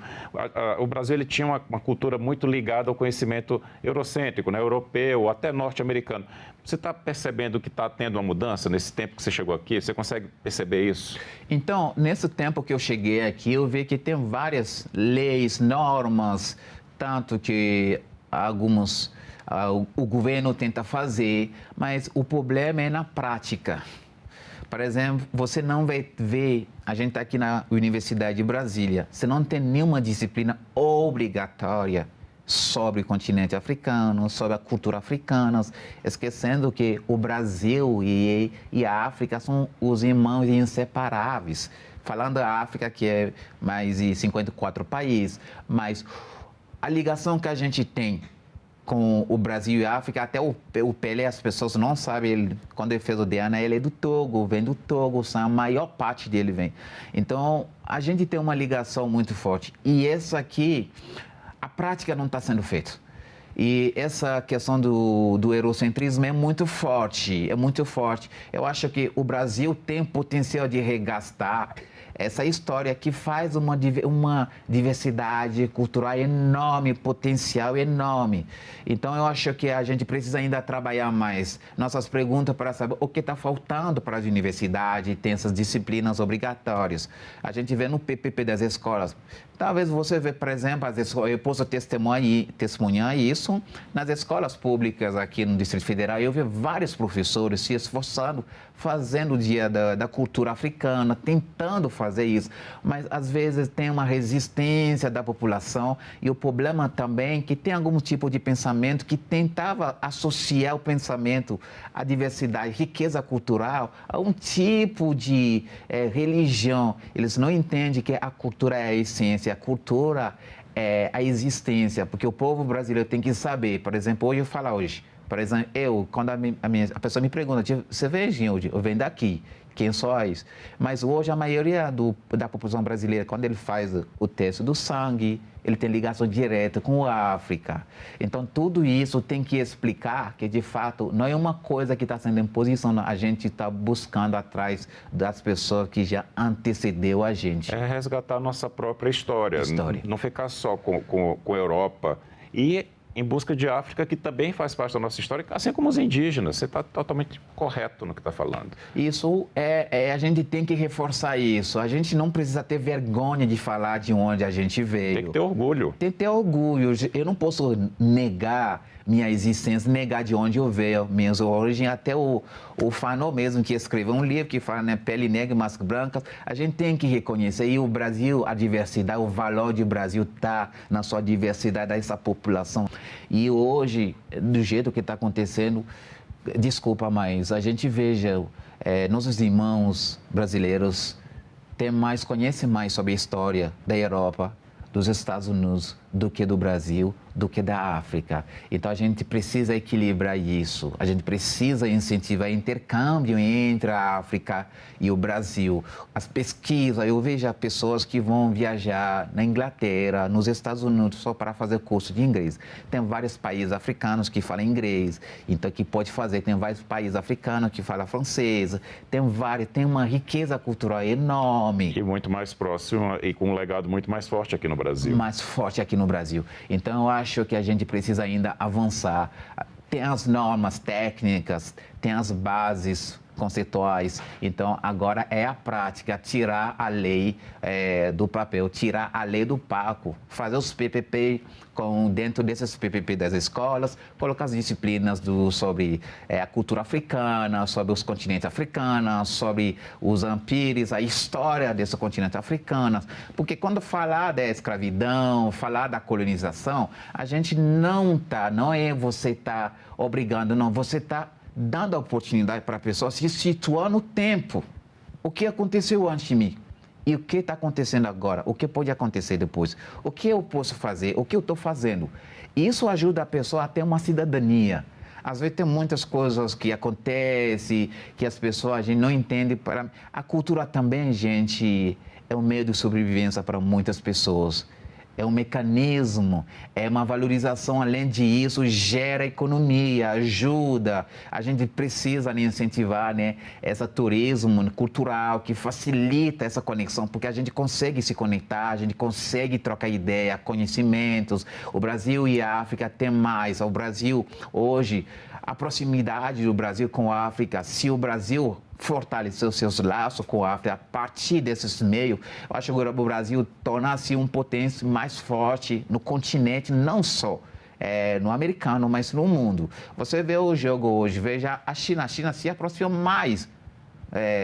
O Brasil ele tinha uma cultura muito ligada ao conhecimento eurocêntrico, né? Europeu, até norte-americano. Você está percebendo que está tendo uma mudança nesse tempo que você chegou aqui? Você consegue perceber isso? Então, nesse tempo que eu cheguei aqui, eu vi que tem várias leis, normas, tanto que o governo tenta fazer, mas o problema é na prática. Por exemplo, você não vai ver, a gente está aqui na Universidade de Brasília, você não tem nenhuma disciplina obrigatória sobre o continente africano, sobre a cultura africana, esquecendo que o Brasil e a África são os irmãos inseparáveis. Falando da África, que é mais de 54 países, mas a ligação que a gente tem com o Brasil e a África, até o Pelé, as pessoas não sabem, quando ele fez o DNA, ele é do Togo, vem do Togo, a maior parte dele vem. Então, a gente tem uma ligação muito forte. E essa aqui, a prática não está sendo feita. E essa questão do eurocentrismo é muito forte, é muito forte. Eu acho que o Brasil tem potencial de regastar essa história que faz uma diversidade cultural enorme, potencial enorme. Então, eu acho que a gente precisa ainda trabalhar mais nossas perguntas para saber o que está faltando para as universidades, tem essas disciplinas obrigatórias. A gente vê no PPP das escolas. Talvez você vê, por exemplo, eu posso testemunhar isso nas escolas públicas aqui no Distrito Federal. Eu vi vários professores se esforçando, fazendo o Dia da Cultura Africana, tentando fazer isso. Mas, às vezes, tem uma resistência da população e o problema também é que tem algum tipo de pensamento que tentava associar o pensamento à diversidade, riqueza cultural, a um tipo de religião. Eles não entendem que a cultura é a essência. A cultura é a existência, porque o povo brasileiro tem que saber. Por exemplo, hoje eu falo hoje. Por exemplo, quando a pessoa me pergunta, você vem de onde? Eu venho daqui. Quem sois? Mas hoje a maioria da população brasileira, quando ele faz o teste do sangue, ele tem ligação direta com a África. Então, tudo isso tem que explicar que, de fato, não é uma coisa que está sendo imposição, a gente está buscando atrás das pessoas que já antecedeu a gente. É resgatar a nossa própria história. Não ficar só com a Europa. E em busca de África, que também faz parte da nossa história, assim como os indígenas. Você está totalmente correto no que está falando. Isso a gente tem que reforçar isso. A gente não precisa ter vergonha de falar de onde a gente veio. Tem que ter orgulho. Tem que ter orgulho. Eu não posso negar minha existência, negar de onde eu veio, minha origem. Até o Fanon mesmo, que escreveu um livro que fala, né, pele negra e máscara branca, a gente tem que reconhecer. E o Brasil, a diversidade, o valor do Brasil está na sua diversidade, dessa população. E hoje, do jeito que está acontecendo, desculpa, mas a gente veja, nossos irmãos brasileiros conhecem mais sobre a história da Europa, dos Estados Unidos, do que do Brasil, do que da África. Então, a gente precisa equilibrar isso. A gente precisa incentivar intercâmbio entre a África e o Brasil. As pesquisas, eu vejo pessoas que vão viajar na Inglaterra, nos Estados Unidos, só para fazer curso de inglês. Tem vários países africanos que falam inglês, então que pode fazer. Tem vários países africanos que falam francês. Tem uma riqueza cultural enorme. E muito mais próximo e com um legado muito mais forte aqui no Brasil. Mais forte aqui no Brasil. Então, eu acho que a gente precisa ainda avançar. Tem as normas técnicas, tem as bases conceituais. Então, agora é a prática, tirar a lei do papel, tirar a lei do palco, fazer os PPP dentro desses PPP das escolas, colocar as disciplinas sobre a cultura africana, sobre os continentes africanos, sobre os ampires, a história desse continente africano. Porque quando falar da escravidão, falar da colonização, a gente não é você está obrigando, não, você está dando a oportunidade para a pessoa se situar no tempo. O que aconteceu antes de mim? E o que está acontecendo agora? O que pode acontecer depois? O que eu posso fazer? O que eu estou fazendo? Isso ajuda a pessoa a ter uma cidadania, Às vezes tem muitas coisas que acontecem, que as pessoas a gente não entende. A cultura também, gente, é um meio de sobrevivência para muitas pessoas. É um mecanismo, é uma valorização, além disso, gera economia, ajuda. A gente precisa incentivar esse turismo cultural que facilita essa conexão, porque a gente consegue se conectar, a gente consegue trocar ideia, conhecimentos. O Brasil e a África têm mais. O Brasil, hoje, a proximidade do Brasil com a África, se o Brasil fortalecer os seus laços com a África a partir desses meios, eu acho que o Brasil torna-se um potência mais forte no continente, não só no americano, mas no mundo. Você vê o jogo hoje, veja a China se aproxima mais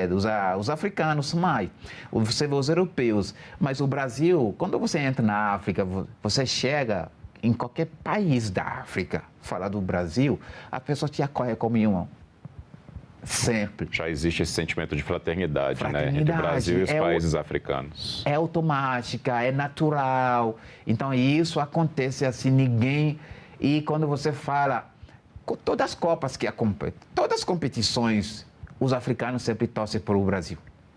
dos africanos, mais. Você vê os europeus, mas o Brasil, quando você entra na África, você chega em qualquer país da África, falar do Brasil, a pessoa te acolhe como irmão. Sempre. Já existe esse sentimento de fraternidade, né, entre o Brasil e os países africanos. É automática, é natural. Então, isso acontece assim, ninguém... E quando você fala, com todas as Copas que acontecem, todas as competições, os africanos sempre torcem para o Brasil.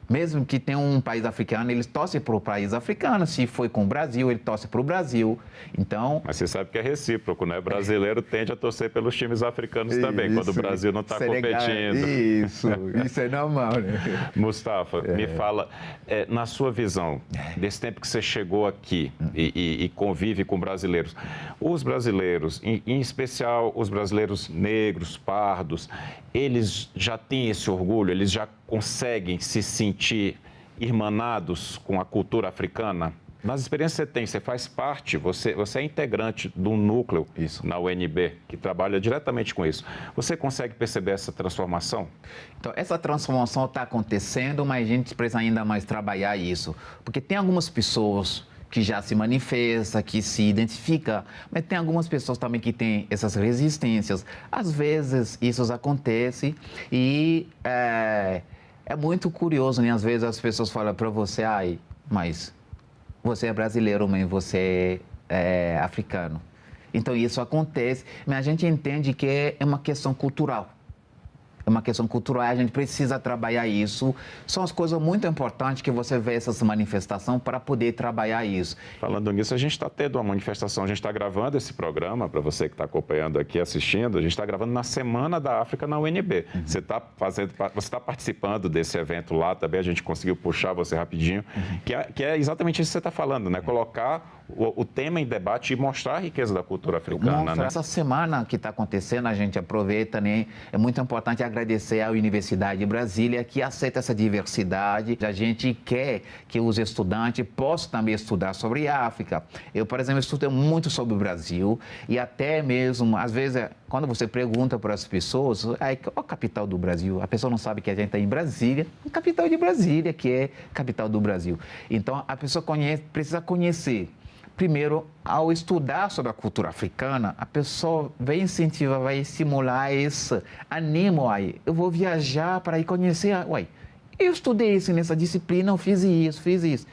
Mesmo que tenha um país africano, eles torcem para o país africano. Se foi com o Brasil, ele torce para o Brasil. Então... Mas você sabe que é recíproco, né? O brasileiro tende a torcer pelos times africanos também, quando o Brasil não está competindo. Isso é normal, né? Mustafa, me fala, na sua visão, desse tempo que você chegou aqui e convive com brasileiros, os brasileiros, em especial os brasileiros negros, pardos, eles já têm esse orgulho, eles já conseguem se sentir irmanados com a cultura africana? Nas experiências que você tem, você faz parte, você é integrante de um núcleo na UNB, que trabalha diretamente com isso. Você consegue perceber essa transformação? Então, essa transformação está acontecendo, mas a gente precisa ainda mais trabalhar isso. Porque tem algumas pessoas que já se manifesta, que se identifica, mas tem algumas pessoas também que têm essas resistências. Às vezes isso acontece e é muito curioso, né? Às vezes as pessoas falam para você, mas você é brasileiro, mas você é africano. Então isso acontece, mas a gente entende que é uma questão cultural. É uma questão cultural, a gente precisa trabalhar isso. São as coisas muito importantes que você vê essas manifestações para poder trabalhar isso. Falando nisso, a gente está tendo uma manifestação, a gente está gravando esse programa, para você que está acompanhando aqui, assistindo, a gente está gravando na Semana da África na UNB. Você está participando desse evento lá também, a gente conseguiu puxar você rapidinho, que é exatamente isso que você está falando, né? Colocar o tema em debate e mostrar a riqueza da cultura africana, né? Essa semana que está acontecendo, a gente aproveita, né? É muito importante agradecer à Universidade de Brasília, que aceita essa diversidade. A gente quer que os estudantes possam também estudar sobre a África. Eu, por exemplo, estudei muito sobre o Brasil e até mesmo, às vezes, quando você pergunta para as pessoas, qual a capital do Brasil? A pessoa não sabe que a gente está em Brasília, a capital de Brasília, que é a capital do Brasil. Então, a pessoa precisa conhecer. Primeiro, ao estudar sobre a cultura africana, a pessoa vai incentivar, vai estimular esse ânimo aí. Eu vou viajar para ir conhecer. Eu estudei isso nessa disciplina, eu fiz isso.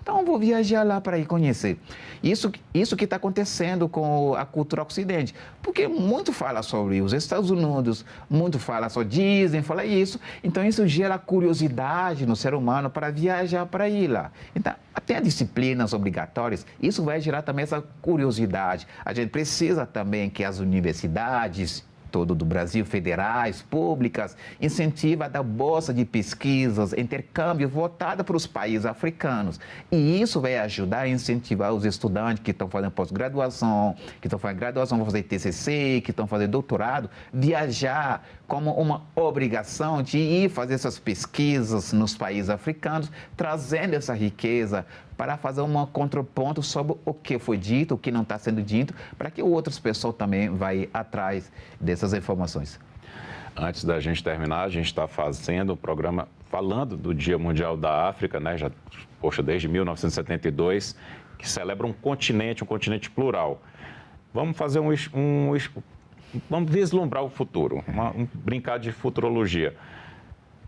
Então, eu vou viajar lá para ir conhecer. Isso que está acontecendo com a cultura ocidente. Porque muito fala sobre os Estados Unidos, muito fala sobre Disney, fala isso. Então, isso gera curiosidade no ser humano para viajar para ir lá. Então, até disciplinas obrigatórias, isso vai gerar também essa curiosidade. A gente precisa também que as universidades todo do Brasil, federais, públicas, incentiva a dar bolsa de pesquisas, intercâmbio voltada para os países africanos. E isso vai ajudar a incentivar os estudantes que estão fazendo pós-graduação, que estão fazendo graduação, vão fazer TCC, que estão fazendo doutorado, viajar como uma obrigação de ir fazer essas pesquisas nos países africanos, trazendo essa riqueza para fazer um contraponto sobre o que foi dito, o que não está sendo dito, para que outras pessoas também vão atrás dessas informações. Antes da gente terminar, a gente está fazendo um programa falando do Dia Mundial da África, né? Desde 1972, que celebra um continente plural. Vamos fazer vamos vislumbrar o futuro, brincar de futurologia.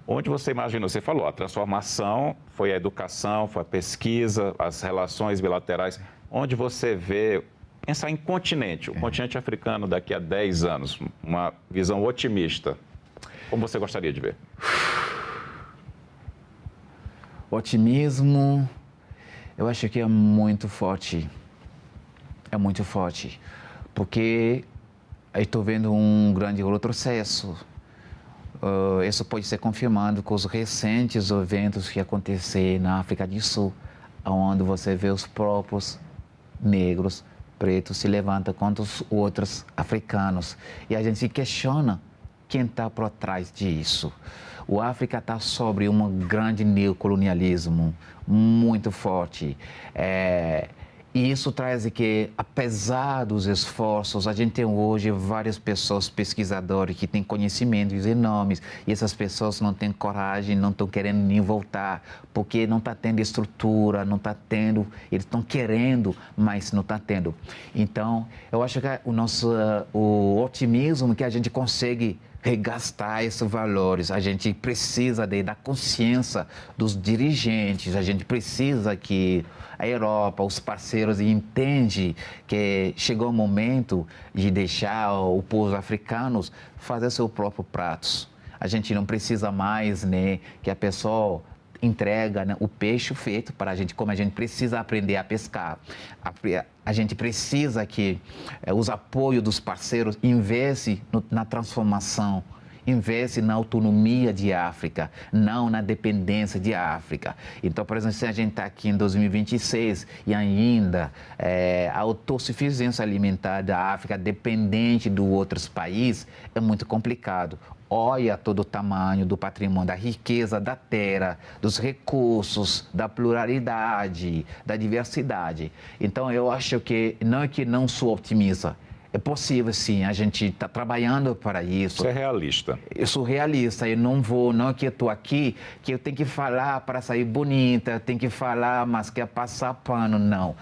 Onde você imagina, você falou, a transformação foi a educação, foi a pesquisa, as relações bilaterais. Onde você vê Pensar em continente, o continente africano daqui a 10 anos, uma visão otimista. Como você gostaria de ver? Otimismo, eu acho que é muito forte. É muito forte. Porque eu estou vendo um grande retrocesso. Isso pode ser confirmado com os recentes eventos que aconteceram na África do Sul, onde você vê os próprios negros, pretos se levantam contra os outros africanos. E a gente se questiona quem está por trás disso. O África está sobre um grande neocolonialismo muito forte. E isso traz que, apesar dos esforços, a gente tem hoje várias pessoas, pesquisadores, que têm conhecimentos enormes, e essas pessoas não têm coragem, não estão querendo nem voltar, porque não está tendo estrutura, não está tendo, eles estão querendo, mas não está tendo. Então, eu acho que o otimismo que a gente consegue regastar esses valores, a gente precisa da consciência dos dirigentes, a gente precisa que a Europa, os parceiros entendam que chegou o momento de deixar o povo africano fazer seus próprios pratos. A gente não precisa mais, né, que a pessoa entrega, né, o peixe feito para a gente, como a gente precisa aprender a pescar. A gente precisa que os apoios dos parceiros investem na transformação, investe na autonomia de África, não na dependência de África. Então, por exemplo, se a gente está aqui em 2026 e ainda a autossuficiência alimentar da África dependente de outros países, é muito complicado. Olha todo o tamanho do patrimônio, da riqueza da terra, dos recursos, da pluralidade, da diversidade. Então, eu acho que não sou otimista. É possível, sim, a gente está trabalhando para isso. Você é realista? Eu sou realista, eu não é que eu estou aqui, que eu tenho que falar para sair bonita, tenho que falar, mas quer passar pano, não.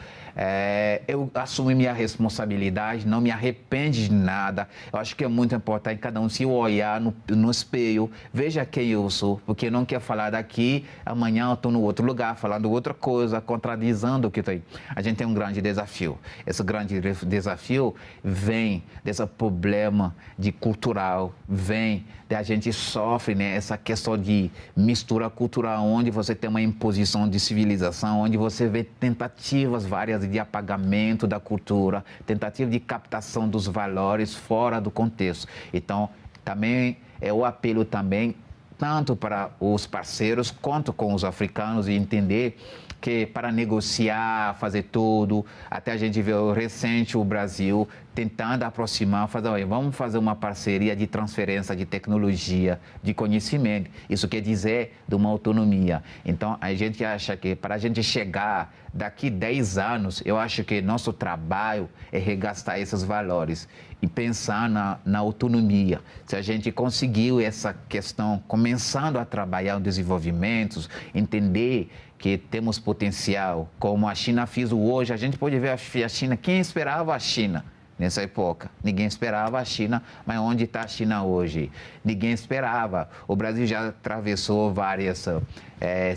Eu assumo minha responsabilidade, não me arrependo de nada. Eu acho que é muito importante cada um se olhar no espelho, veja quem eu sou, porque não quer falar daqui, amanhã eu estou no outro lugar, falando outra coisa, contradizendo o que estou aí. A gente tem um grande desafio. Esse grande desafio vem desse problema cultural, vem a gente sofre, né, essa questão de mistura cultural, onde você tem uma imposição de civilização, onde você vê tentativas várias de apagamento da cultura, tentativa de captação dos valores fora do contexto. Então, também é o apelo também tanto para os parceiros quanto com os africanos e entender que para negociar, fazer tudo, até a gente vê recente o Brasil tentando aproximar, vamos fazer uma parceria de transferência de tecnologia, de conhecimento. Isso quer dizer de uma autonomia. Então, a gente acha que para a gente chegar daqui 10 anos, eu acho que nosso trabalho é regastar esses valores e pensar na autonomia. Se a gente conseguiu essa questão, começando a trabalhar em desenvolvimentos, entender que temos potencial, como a China fez hoje, a gente pode ver a China, quem esperava a China nessa época? Ninguém esperava a China, mas onde está a China hoje? Ninguém esperava. O Brasil já atravessou várias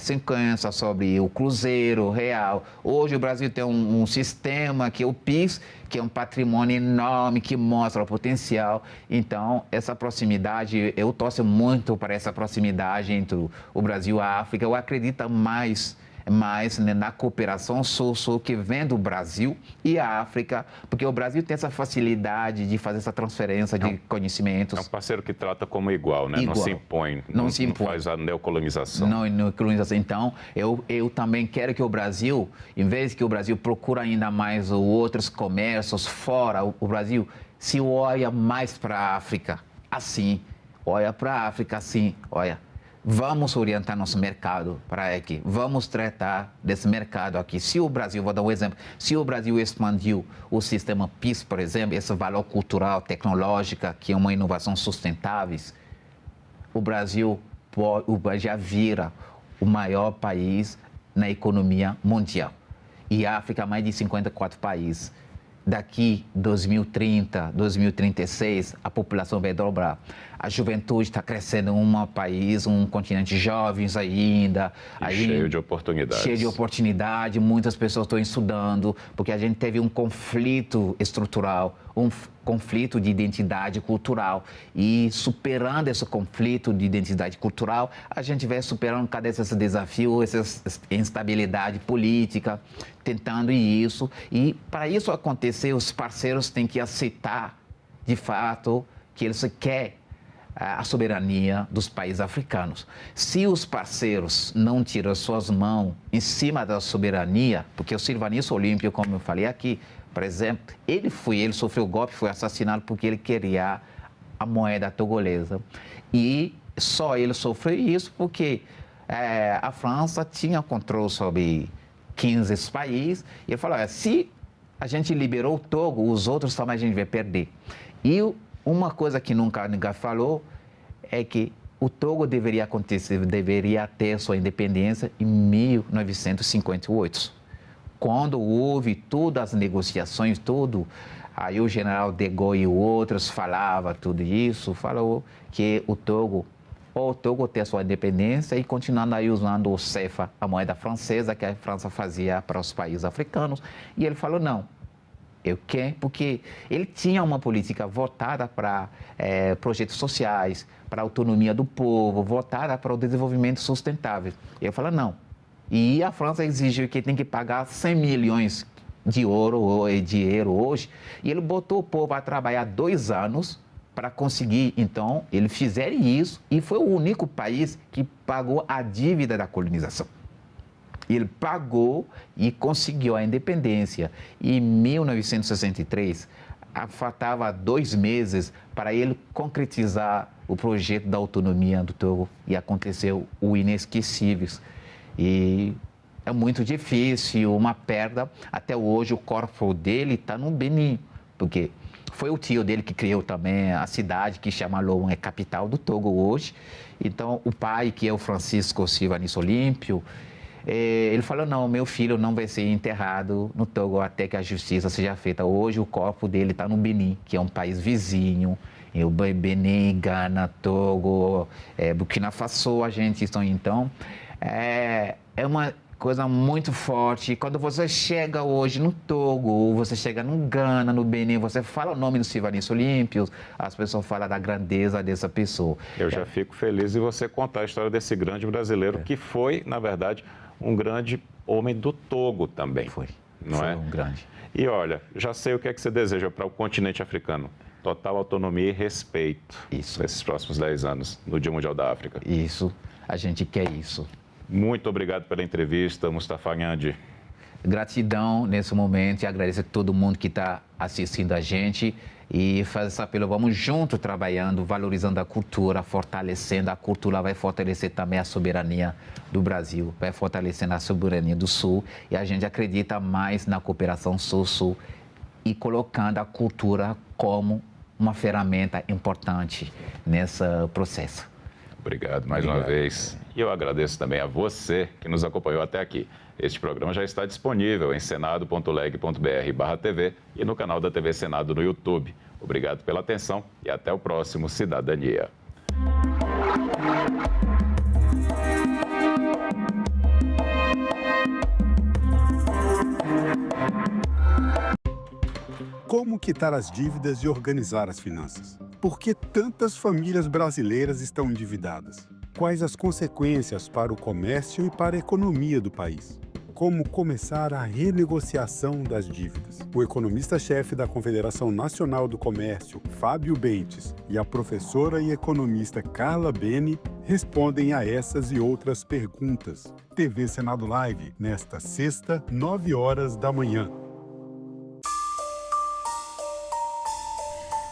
sequências sobre o Cruzeiro Real. Hoje o Brasil tem um sistema que é o PIS, que é um patrimônio enorme, que mostra o potencial. Então, essa proximidade, eu torço muito para essa proximidade entre o Brasil e a África. Eu acredito mais né, na cooperação sul-sul que vem do Brasil e a África, porque o Brasil tem essa facilidade de fazer essa transferência de conhecimentos. É um parceiro que trata como igual, né? Igual. Não se impõe, não se impõe. Não faz a neocolonização. Não, neocolonização. Então, eu também quero que o Brasil, em vez que o Brasil procure ainda mais outros comércios fora, o Brasil se olha mais para a África, assim, olha para a África assim, olha. Vamos orientar nosso mercado para aqui, vamos tratar desse mercado aqui. Se o Brasil, vou dar um exemplo, se o Brasil expandiu o sistema PIS, por exemplo, esse valor cultural, tecnológico, que é uma inovação sustentável, o Brasil já vira o maior país na economia mundial. E a África, mais de 54 países. Daqui 2030, 2036, a população vai dobrar. a juventude está crescendo um país, um continente jovens ainda. Cheio de oportunidades. Cheio de oportunidade, muitas pessoas estão estudando, porque a gente teve um conflito estrutural, um conflito de identidade cultural. E superando esse conflito de identidade cultural, a gente vai superando cada esses desafios, essa instabilidade política, tentando isso. E para isso acontecer, os parceiros têm que aceitar, de fato, que eles querem a soberania dos países africanos. Se os parceiros não tiram suas mãos em cima da soberania, porque o Sylvanus Olímpio, como eu falei aqui, por exemplo, ele sofreu golpe, foi assassinado porque ele queria a moeda togolesa. E só ele sofreu isso porque a França tinha controle sobre 15 países. E ele falou, se a gente liberou o Togo, os outros também a gente vai perder. E uma coisa que nunca ninguém falou é que o Togo deveria ter sua independência em 1958. Quando houve todas as negociações, aí o general de Gaulle e outros falavam tudo isso, falou que o Togo ter sua independência e continuando aí usando o CFA, a moeda francesa que a França fazia para os países africanos. E ele falou, não. Eu quero, porque ele tinha uma política voltada para projetos sociais, para a autonomia do povo, voltada para o desenvolvimento sustentável. E eu falei, não. E a França exigiu que tem que pagar 100 milhões de euro hoje. E ele botou o povo a trabalhar 2 anos para conseguir, então, eles fizeram isso e foi o único país que pagou a dívida da colonização. Ele pagou e conseguiu a independência. Em 1963, faltava 2 meses para ele concretizar o projeto da autonomia do Togo e aconteceu o inesquecível. E é muito difícil, uma perda. Até hoje o corpo dele está no Benin, porque foi o tio dele que criou também a cidade que chama Lomé, capital do Togo hoje. Então o pai, que é o Francisco Sylvanus Olímpio, ele falou, não, meu filho não vai ser enterrado no Togo até que a justiça seja feita. Hoje o corpo dele está no Benin, que é um país vizinho. O Benin, Gana, Togo, Burkina Faso, a gente estão então. É uma coisa muito forte. Quando você chega hoje no Togo, você chega no Gana, no Benin, você fala o nome do Sylvanus Olímpio, as pessoas falam da grandeza dessa pessoa. Eu já fico feliz em você contar a história desse grande brasileiro que foi, na verdade, um grande homem do Togo também. Foi um grande. E olha, já sei o que é que você deseja para o continente africano. Total autonomia e respeito. Isso. Nesses próximos 10 anos, no Dia Mundial da África. Isso, a gente quer isso. Muito obrigado pela entrevista, Mustafa Nhandi. Gratidão nesse momento e agradeço a todo mundo que está assistindo a gente e faz esse apelo, vamos juntos trabalhando, valorizando a cultura, fortalecendo a cultura, vai fortalecer também a soberania do Brasil, vai fortalecendo a soberania do Sul e a gente acredita mais na cooperação Sul-Sul e colocando a cultura como uma ferramenta importante nesse processo. Obrigado mais uma vez. E eu agradeço também a você que nos acompanhou até aqui. Este programa já está disponível em senado.leg.br/TV e no canal da TV Senado no YouTube. Obrigado pela atenção e até o próximo Cidadania. Como quitar as dívidas e organizar as finanças? Por que tantas famílias brasileiras estão endividadas? Quais as consequências para o comércio e para a economia do país? Como começar a renegociação das dívidas? O economista-chefe da Confederação Nacional do Comércio, Fábio Bentes, e a professora e economista Carla Bene respondem a essas e outras perguntas. TV Senado Live, nesta sexta, 9h.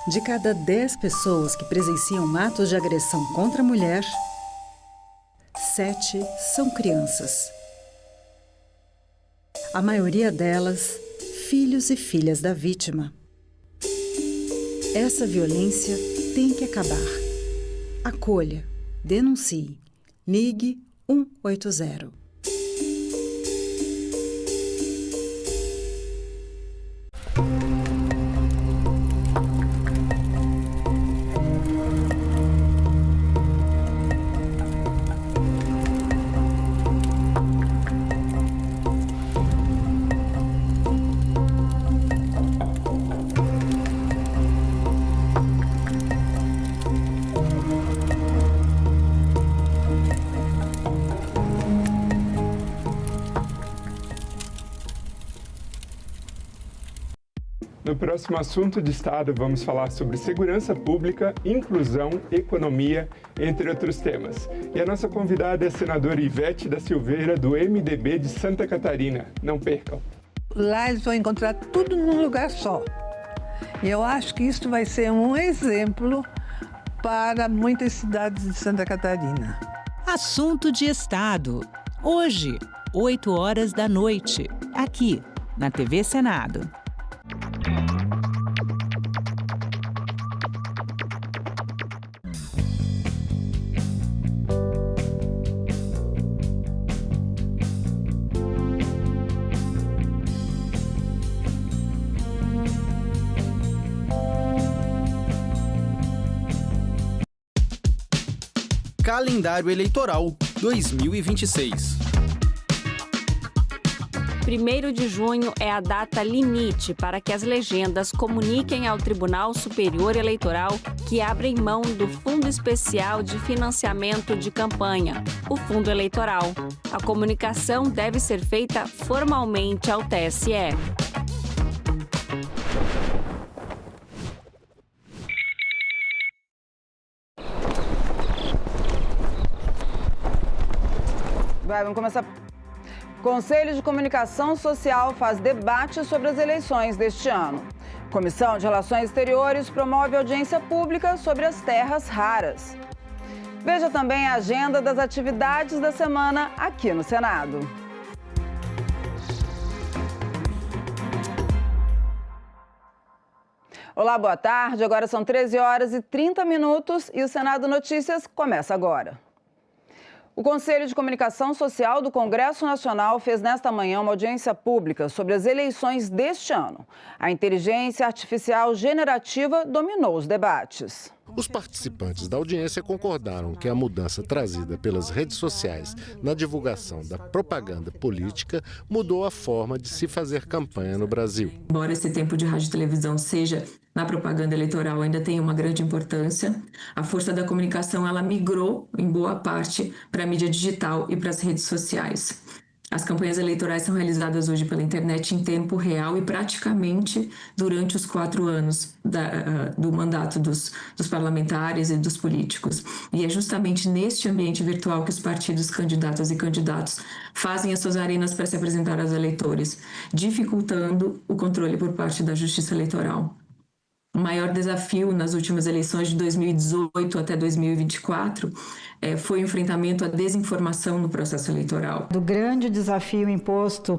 De cada 10 pessoas que presenciam atos de agressão contra a mulher, 7 são crianças. A maioria delas, filhos e filhas da vítima. Essa violência tem que acabar. Acolha, denuncie, ligue 180. No próximo Assunto de Estado, vamos falar sobre segurança pública, inclusão, economia, entre outros temas. E a nossa convidada é a senadora Ivete da Silveira, do MDB de Santa Catarina. Não percam. Lá eles vão encontrar tudo num lugar só. E eu acho que isso vai ser um exemplo para muitas cidades de Santa Catarina. Assunto de Estado. Hoje, 8 horas da noite, aqui na TV Senado. Calendário Eleitoral 2026. 1º de junho é a data limite para que as legendas comuniquem ao Tribunal Superior Eleitoral que abrem mão do Fundo Especial de Financiamento de Campanha, o Fundo Eleitoral. A comunicação deve ser feita formalmente ao TSE. Vamos começar. Conselho de Comunicação Social faz debate sobre as eleições deste ano. Comissão de Relações Exteriores promove audiência pública sobre as terras raras. Veja também a agenda das atividades da semana aqui no Senado. Olá, boa tarde. Agora são 13 horas e 30 minutos e o Senado Notícias começa agora. O Conselho de Comunicação Social do Congresso Nacional fez nesta manhã uma audiência pública sobre as eleições deste ano. A inteligência artificial generativa dominou os debates. Os participantes da audiência concordaram que a mudança trazida pelas redes sociais na divulgação da propaganda política mudou a forma de se fazer campanha no Brasil. Embora esse tempo de rádio e televisão seja na propaganda eleitoral, ainda tem uma grande importância. A força da comunicação ela migrou, em boa parte, para a mídia digital e para as redes sociais. As campanhas eleitorais são realizadas hoje pela internet em tempo real e praticamente durante os 4 anos do mandato dos parlamentares e dos políticos. E é justamente neste ambiente virtual que os partidos, candidatas e candidatos fazem as suas arenas para se apresentar aos eleitores, dificultando o controle por parte da Justiça Eleitoral. O maior desafio nas últimas eleições de 2018 até 2024 foi o enfrentamento à desinformação no processo eleitoral. Do grande desafio imposto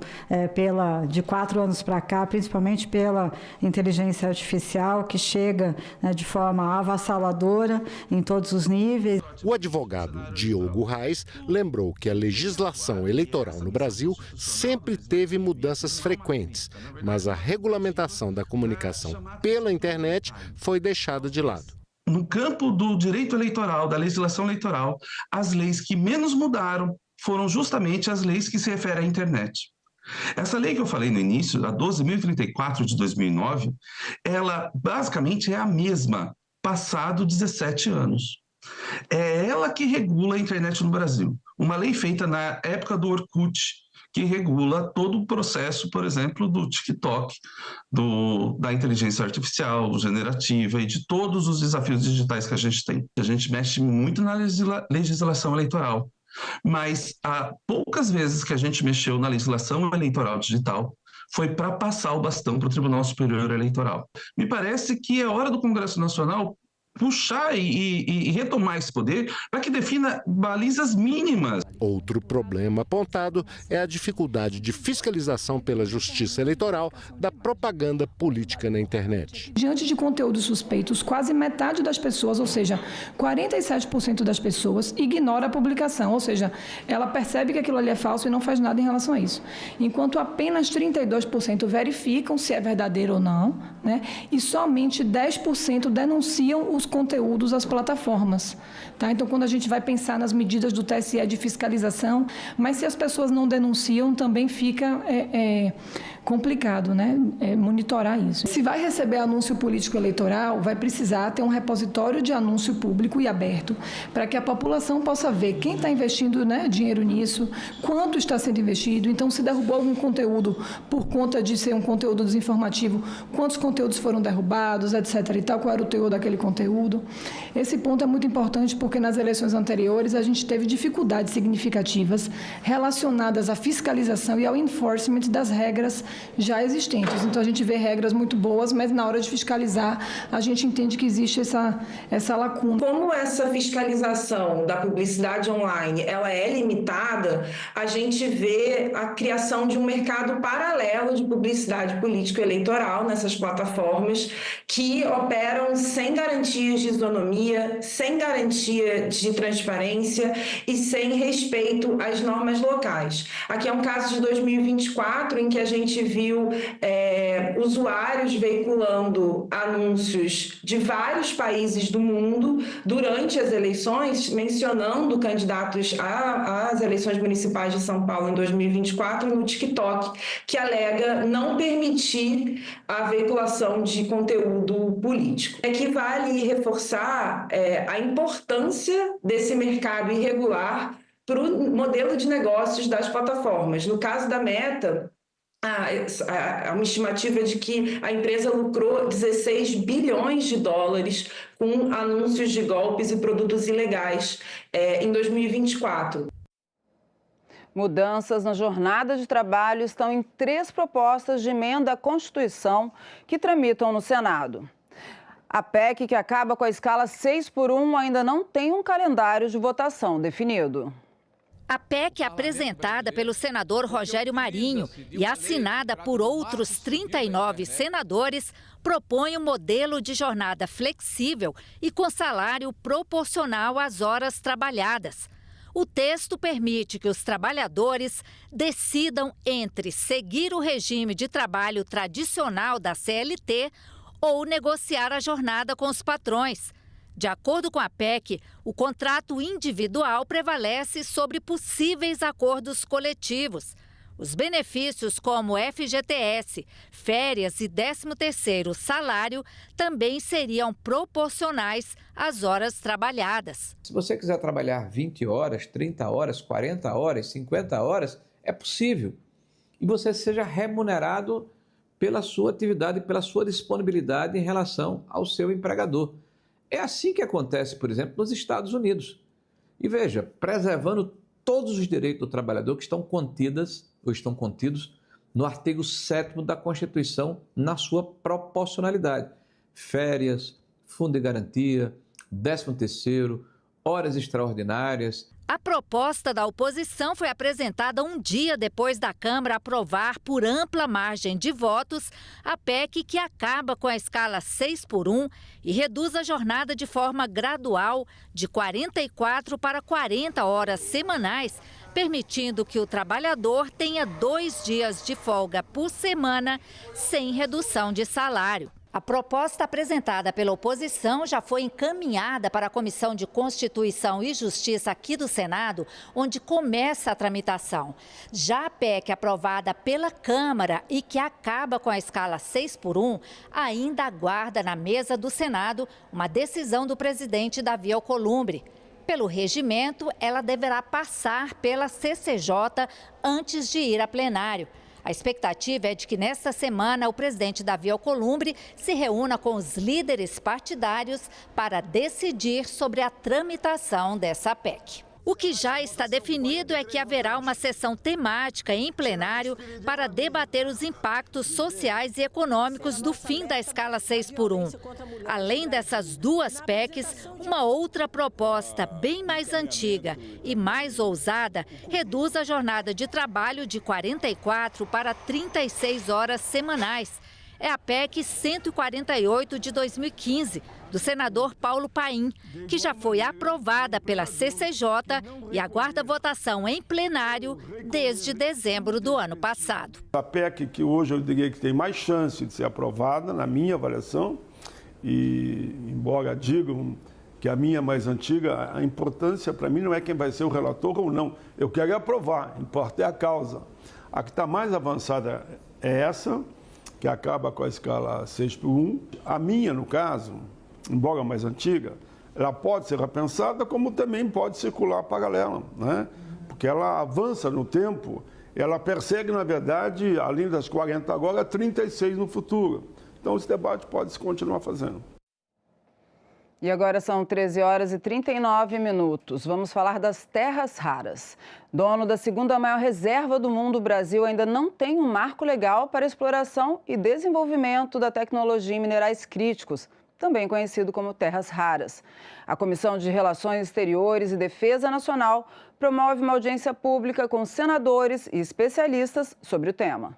de 4 anos para cá, principalmente pela inteligência artificial, que chega de forma avassaladora em todos os níveis. O advogado Diogo Reis lembrou que a legislação eleitoral no Brasil sempre teve mudanças frequentes, mas a regulamentação da comunicação pela internet foi deixada de lado. No campo do direito eleitoral, da legislação eleitoral, as leis que menos mudaram foram justamente as leis que se referem à internet. Essa lei que eu falei no início, a 12.034 de 2009, ela basicamente é a mesma, passado 17 anos. É ela que regula a internet no Brasil. Uma lei feita na época do Orkut, que regula todo o processo, por exemplo, do TikTok, da inteligência artificial, generativa e de todos os desafios digitais que a gente tem. A gente mexe muito na legislação eleitoral, mas há poucas vezes que a gente mexeu na legislação eleitoral digital foi para passar o bastão para o Tribunal Superior Eleitoral. Me parece que é hora do Congresso Nacional puxar e retomar esse poder para que defina balizas mínimas. Outro problema apontado é a dificuldade de fiscalização pela Justiça Eleitoral da propaganda política na internet. Diante de conteúdos suspeitos, quase metade das pessoas, ou seja, 47% das pessoas, ignora a publicação, ou seja, ela percebe que aquilo ali é falso e não faz nada em relação a isso. Enquanto apenas 32% verificam se é verdadeiro ou não, né? E somente 10% denunciam os conteúdos às plataformas. Tá? Então, quando a gente vai pensar nas medidas do TSE de fiscalização, mas se as pessoas não denunciam, também fica complicado, né? Monitorar isso. Se vai receber anúncio político eleitoral, vai precisar ter um repositório de anúncio público e aberto, para que a população possa ver quem está investindo, né, dinheiro nisso, quanto está sendo investido. Então, se derrubou algum conteúdo por conta de ser um conteúdo desinformativo, quantos conteúdos foram derrubados, etc. e tal, qual era o teor daquele conteúdo. Esse ponto é muito importante porque nas eleições anteriores a gente teve dificuldades significativas relacionadas à fiscalização e ao enforcement das regras já existentes. Então, a gente vê regras muito boas, mas na hora de fiscalizar, a gente entende que existe essa lacuna. Como essa fiscalização da publicidade online ela é limitada, a gente vê a criação de um mercado paralelo de publicidade político-eleitoral nessas plataformas que operam sem garantias de isonomia, sem garantia de transparência e sem respeito às normas locais. Aqui é um caso de 2024 em que a gente viu usuários veiculando anúncios de vários países do mundo durante as eleições, mencionando candidatos às eleições municipais de São Paulo em 2024 no TikTok, que alega não permitir a veiculação de conteúdo político. Aqui vale reforçar a importância desse mercado irregular para o modelo de negócios das plataformas. No caso da Meta, há uma estimativa de que a empresa lucrou 16 bilhões de dólares com anúncios de golpes e produtos ilegais em 2024. Mudanças na jornada de trabalho estão em 3 propostas de emenda à Constituição que tramitam no Senado. A PEC, que acaba com a escala 6x1, ainda não tem um calendário de votação definido. A PEC, apresentada pelo senador Rogério Marinho e assinada por outros 39 senadores, propõe um modelo de jornada flexível e com salário proporcional às horas trabalhadas. O texto permite que os trabalhadores decidam entre seguir o regime de trabalho tradicional da CLT ou negociar a jornada com os patrões. De acordo com a PEC, o contrato individual prevalece sobre possíveis acordos coletivos. Os benefícios como FGTS, férias e 13º salário também seriam proporcionais às horas trabalhadas. Se você quiser trabalhar 20 horas, 30 horas, 40 horas, 50 horas, é possível. E você seja remunerado pela sua atividade, pela sua disponibilidade em relação ao seu empregador. É assim que acontece, por exemplo, nos Estados Unidos. E veja, preservando todos os direitos do trabalhador que estão contidos no artigo 7º da Constituição na sua proporcionalidade. Férias, fundo de garantia, 13º, horas extraordinárias. A proposta da oposição foi apresentada um dia depois da Câmara aprovar por ampla margem de votos a PEC que acaba com a escala 6x1 e reduz a jornada de forma gradual de 44 para 40 horas semanais, permitindo que o trabalhador tenha 2 dias de folga por semana sem redução de salário. A proposta apresentada pela oposição já foi encaminhada para a Comissão de Constituição e Justiça aqui do Senado, onde começa a tramitação. Já a PEC aprovada pela Câmara e que acaba com a escala 6x1, ainda aguarda na mesa do Senado uma decisão do presidente Davi Alcolumbre. Pelo regimento, ela deverá passar pela CCJ antes de ir a plenário. A expectativa é de que nesta semana o presidente Davi Alcolumbre se reúna com os líderes partidários para decidir sobre a tramitação dessa PEC. O que já está definido é que haverá uma sessão temática em plenário para debater os impactos sociais e econômicos do fim da escala 6x1. Além dessas 2 PECs, uma outra proposta bem mais antiga e mais ousada reduz a jornada de trabalho de 44 para 36 horas semanais. É a PEC 148 de 2015, do senador Paulo Paim, que já foi aprovada pela CCJ e aguarda votação em plenário desde dezembro do ano passado. A PEC que hoje eu diria que tem mais chance de ser aprovada, na minha avaliação, E, embora digam que a minha é mais antiga, a importância para mim não é quem vai ser o relator ou não. Eu quero aprovar, importa é a causa. A que está mais avançada é essa, que acaba com a escala 6:1. A minha, no caso, embora mais antiga, ela pode ser repensada, como também pode circular paralela, né? Porque ela avança no tempo, ela persegue, na verdade, além das 40 agora, 36 no futuro. Então, esse debate pode se continuar fazendo. E agora são 13 horas e 39 minutos. Vamos falar das terras raras. Dono da segunda maior reserva do mundo, o Brasil ainda não tem um marco legal para exploração e desenvolvimento da tecnologia em minerais críticos, também conhecido como terras raras. A Comissão de Relações Exteriores e Defesa Nacional promove uma audiência pública com senadores e especialistas sobre o tema.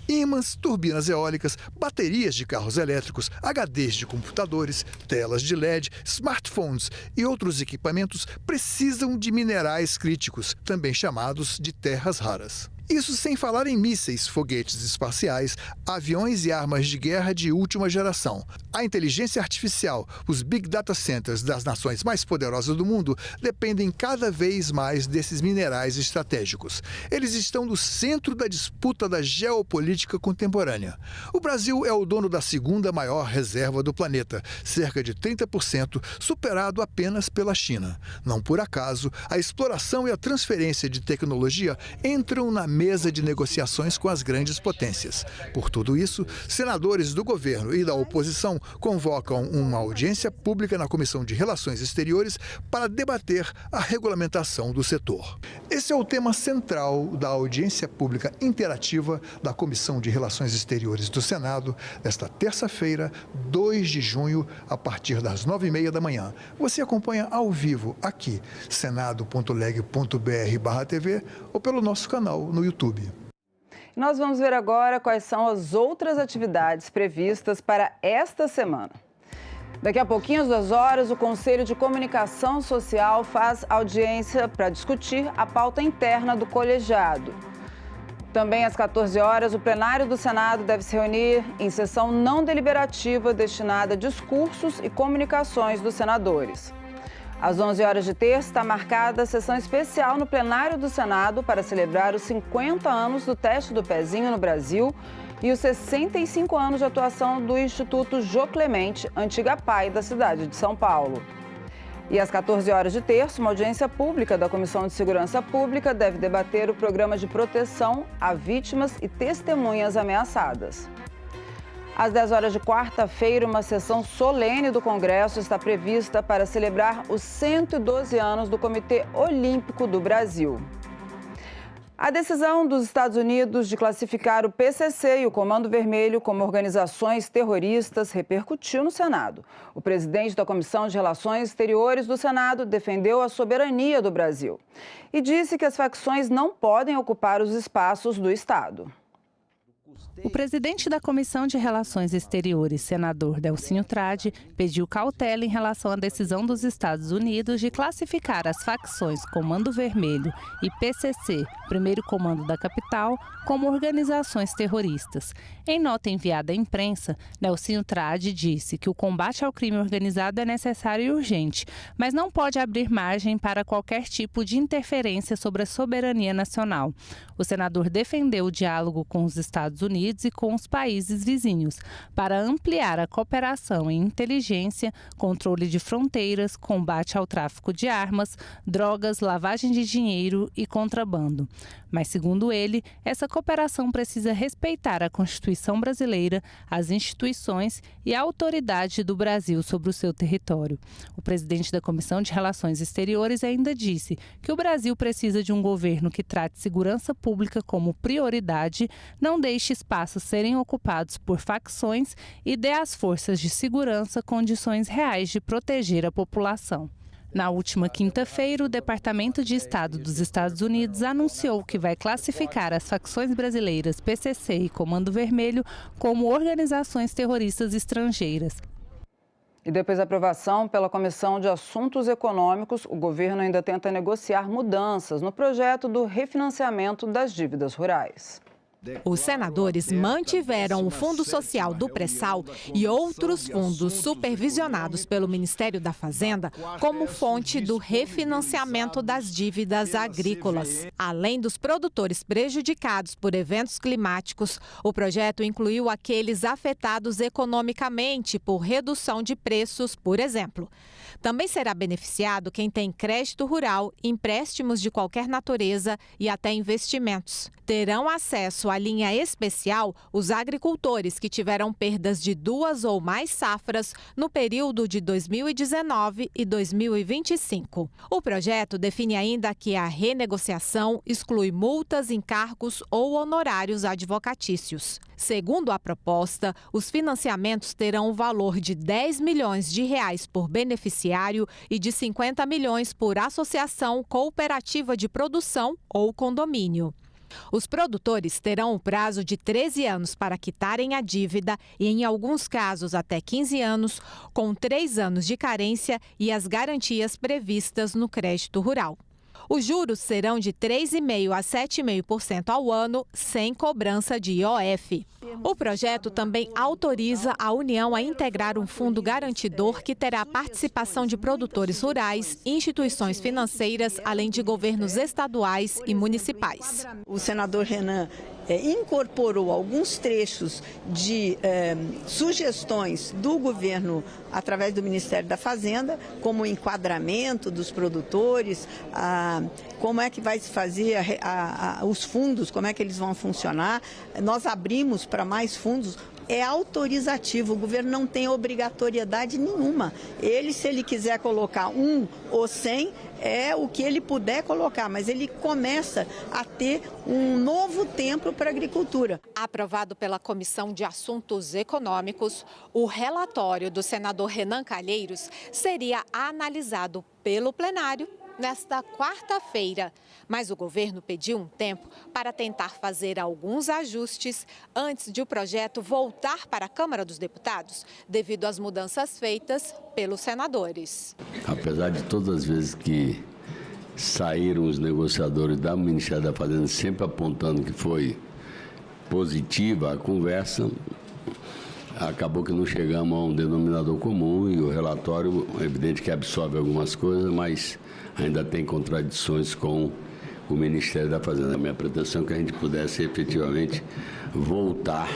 Ímãs, turbinas eólicas, baterias de carros elétricos, HDs de computadores, telas de LED, smartphones e outros equipamentos precisam de minerais críticos, também chamados de terras raras. Isso sem falar em mísseis, foguetes espaciais, aviões e armas de guerra de última geração. A inteligência artificial, os Big Data Centers das nações mais poderosas do mundo dependem cada vez mais desses minerais estratégicos. Eles estão no centro da disputa da geopolítica contemporânea. O Brasil é o dono da segunda maior reserva do planeta, cerca de 30%, superado apenas pela China. Não por acaso, a exploração e a transferência de tecnologia entram na mesa de negociações com as grandes potências. Por tudo isso, senadores do governo e da oposição convocam uma audiência pública na Comissão de Relações Exteriores para debater a regulamentação do setor. Esse é o tema central da audiência pública interativa da Comissão de Relações Exteriores do Senado, desta terça-feira, 2 de junho, a partir das 9h30 da manhã. Você acompanha ao vivo aqui, senado.leg.br/TV ou pelo nosso canal no YouTube. Nós vamos ver agora quais são as outras atividades previstas para esta semana. Daqui a pouquinho, às 2 horas, o Conselho de Comunicação Social faz audiência para discutir a pauta interna do colegiado. Também às 14 horas, o plenário do Senado deve se reunir em sessão não deliberativa destinada a discursos e comunicações dos senadores. Às 11 horas de terça, está marcada a sessão especial no plenário do Senado para celebrar os 50 anos do teste do pezinho no Brasil e os 65 anos de atuação do Instituto Jô Clemente, antiga PAI da cidade de São Paulo. E às 14 horas de terça, uma audiência pública da Comissão de Segurança Pública deve debater o programa de proteção a vítimas e testemunhas ameaçadas. Às 10 horas de quarta-feira, uma sessão solene do Congresso está prevista para celebrar os 112 anos do Comitê Olímpico do Brasil. A decisão dos Estados Unidos de classificar o PCC e o Comando Vermelho como organizações terroristas repercutiu no Senado. O presidente da Comissão de Relações Exteriores do Senado defendeu a soberania do Brasil e disse que as facções não podem ocupar os espaços do Estado. O presidente da Comissão de Relações Exteriores, senador Delcínio Tradi, pediu cautela em relação à decisão dos Estados Unidos de classificar as facções Comando Vermelho e PCC, Primeiro Comando da Capital, como organizações terroristas. Em nota enviada à imprensa, Delcínio Tradi disse que o combate ao crime organizado é necessário e urgente, mas não pode abrir margem para qualquer tipo de interferência sobre a soberania nacional. O senador defendeu o diálogo com os Estados Unidos e com os países vizinhos, para ampliar a cooperação em inteligência, controle de fronteiras, combate ao tráfico de armas, drogas, lavagem de dinheiro e contrabando. Mas, segundo ele, essa cooperação precisa respeitar a Constituição brasileira, as instituições e a autoridade do Brasil sobre o seu território. O presidente da Comissão de Relações Exteriores ainda disse que o Brasil precisa de um governo que trate segurança pública como prioridade, não deixe espaços serem ocupados por facções e dê às forças de segurança condições reais de proteger a população. Na última quinta-feira, o Departamento de Estado dos Estados Unidos anunciou que vai classificar as facções brasileiras PCC e Comando Vermelho como organizações terroristas estrangeiras. E depois da aprovação pela Comissão de Assuntos Econômicos, o governo ainda tenta negociar mudanças no projeto do refinanciamento das dívidas rurais. Os senadores mantiveram o Fundo Social do Pré-Sal e outros fundos supervisionados pelo Ministério da Fazenda como fonte do refinanciamento das dívidas agrícolas. Além dos produtores prejudicados por eventos climáticos, o projeto incluiu aqueles afetados economicamente por redução de preços, por exemplo. Também será beneficiado quem tem crédito rural, empréstimos de qualquer natureza e até investimentos. Terão acesso à linha especial os agricultores que tiveram perdas de 2 ou mais safras no período de 2019 e 2025. O projeto define ainda que a renegociação exclui multas, encargos ou honorários advocatícios. Segundo a proposta, os financiamentos terão o valor de R$10 milhões por beneficiário e de 50 milhões por associação cooperativa de produção ou condomínio. Os produtores terão o prazo de 13 anos para quitarem a dívida e, em alguns casos, até 15 anos, com 3 anos de carência e as garantias previstas no crédito rural. Os juros serão de 3,5% a 7,5% ao ano, sem cobrança de IOF. O projeto também autoriza a União a integrar um fundo garantidor que terá participação de produtores rurais, instituições financeiras, além de governos estaduais e municipais. O senador Renan incorporou alguns trechos de sugestões do governo através do Ministério da Fazenda, como o enquadramento dos produtores, como é que vai se fazer os fundos, como é que eles vão funcionar. Nós abrimos para mais fundos. É autorizativo, o governo não tem obrigatoriedade nenhuma. Ele, se ele quiser colocar 1 ou 100, é o que ele puder colocar, mas ele começa a ter um novo tempo para a agricultura. Aprovado pela Comissão de Assuntos Econômicos, o relatório do senador Renan Calheiros seria analisado pelo plenário nesta quarta-feira, mas o governo pediu um tempo para tentar fazer alguns ajustes antes de o projeto voltar para a Câmara dos Deputados, devido às mudanças feitas pelos senadores. Apesar de todas as vezes que saíram os negociadores do Ministério da Fazenda sempre apontando que foi positiva a conversa, acabou que não chegamos a um denominador comum e o relatório, é evidente que absorve algumas coisas, mas ainda tem contradições com o Ministério da Fazenda. A minha pretensão é que a gente pudesse efetivamente voltar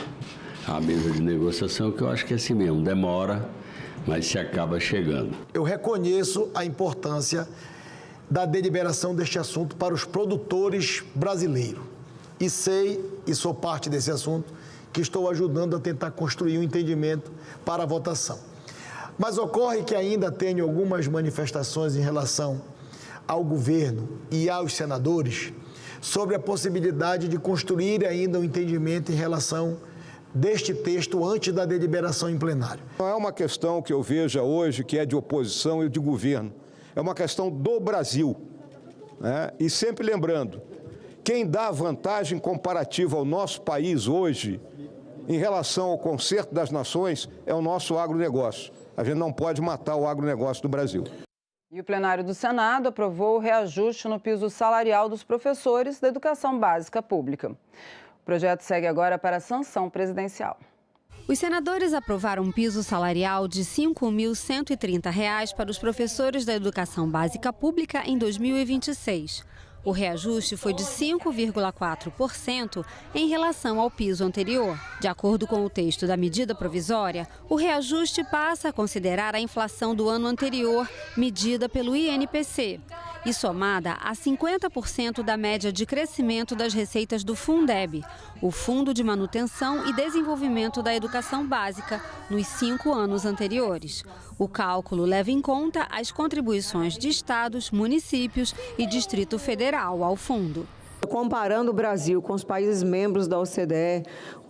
à mesa de negociação, que eu acho que é assim mesmo, demora, mas se acaba chegando. Eu reconheço a importância da deliberação deste assunto para os produtores brasileiros. E sei, e sou parte desse assunto, que estou ajudando a tentar construir um entendimento para a votação. Mas ocorre que ainda tenho algumas manifestações em relação ao governo e aos senadores sobre a possibilidade de construir ainda um entendimento em relação deste texto antes da deliberação em plenário. Não é uma questão que eu veja hoje que é de oposição e de governo, é uma questão do Brasil, né? E sempre lembrando, quem dá vantagem comparativa ao nosso país hoje em relação ao concerto das nações é o nosso agronegócio. A gente não pode matar o agronegócio do Brasil. E o plenário do Senado aprovou o reajuste no piso salarial dos professores da educação básica pública. O projeto segue agora para a sanção presidencial. Os senadores aprovaram um piso salarial de R$ 5.130 para os professores da educação básica pública em 2026. O reajuste foi de 5,4% em relação ao piso anterior. De acordo com o texto da medida provisória, o reajuste passa a considerar a inflação do ano anterior, medida pelo INPC, e somada a 50% da média de crescimento das receitas do Fundeb, o Fundo de Manutenção e Desenvolvimento da Educação Básica, nos 5 anos anteriores. O cálculo leva em conta as contribuições de estados, municípios e Distrito Federal ao fundo. Comparando o Brasil com os países membros da OCDE,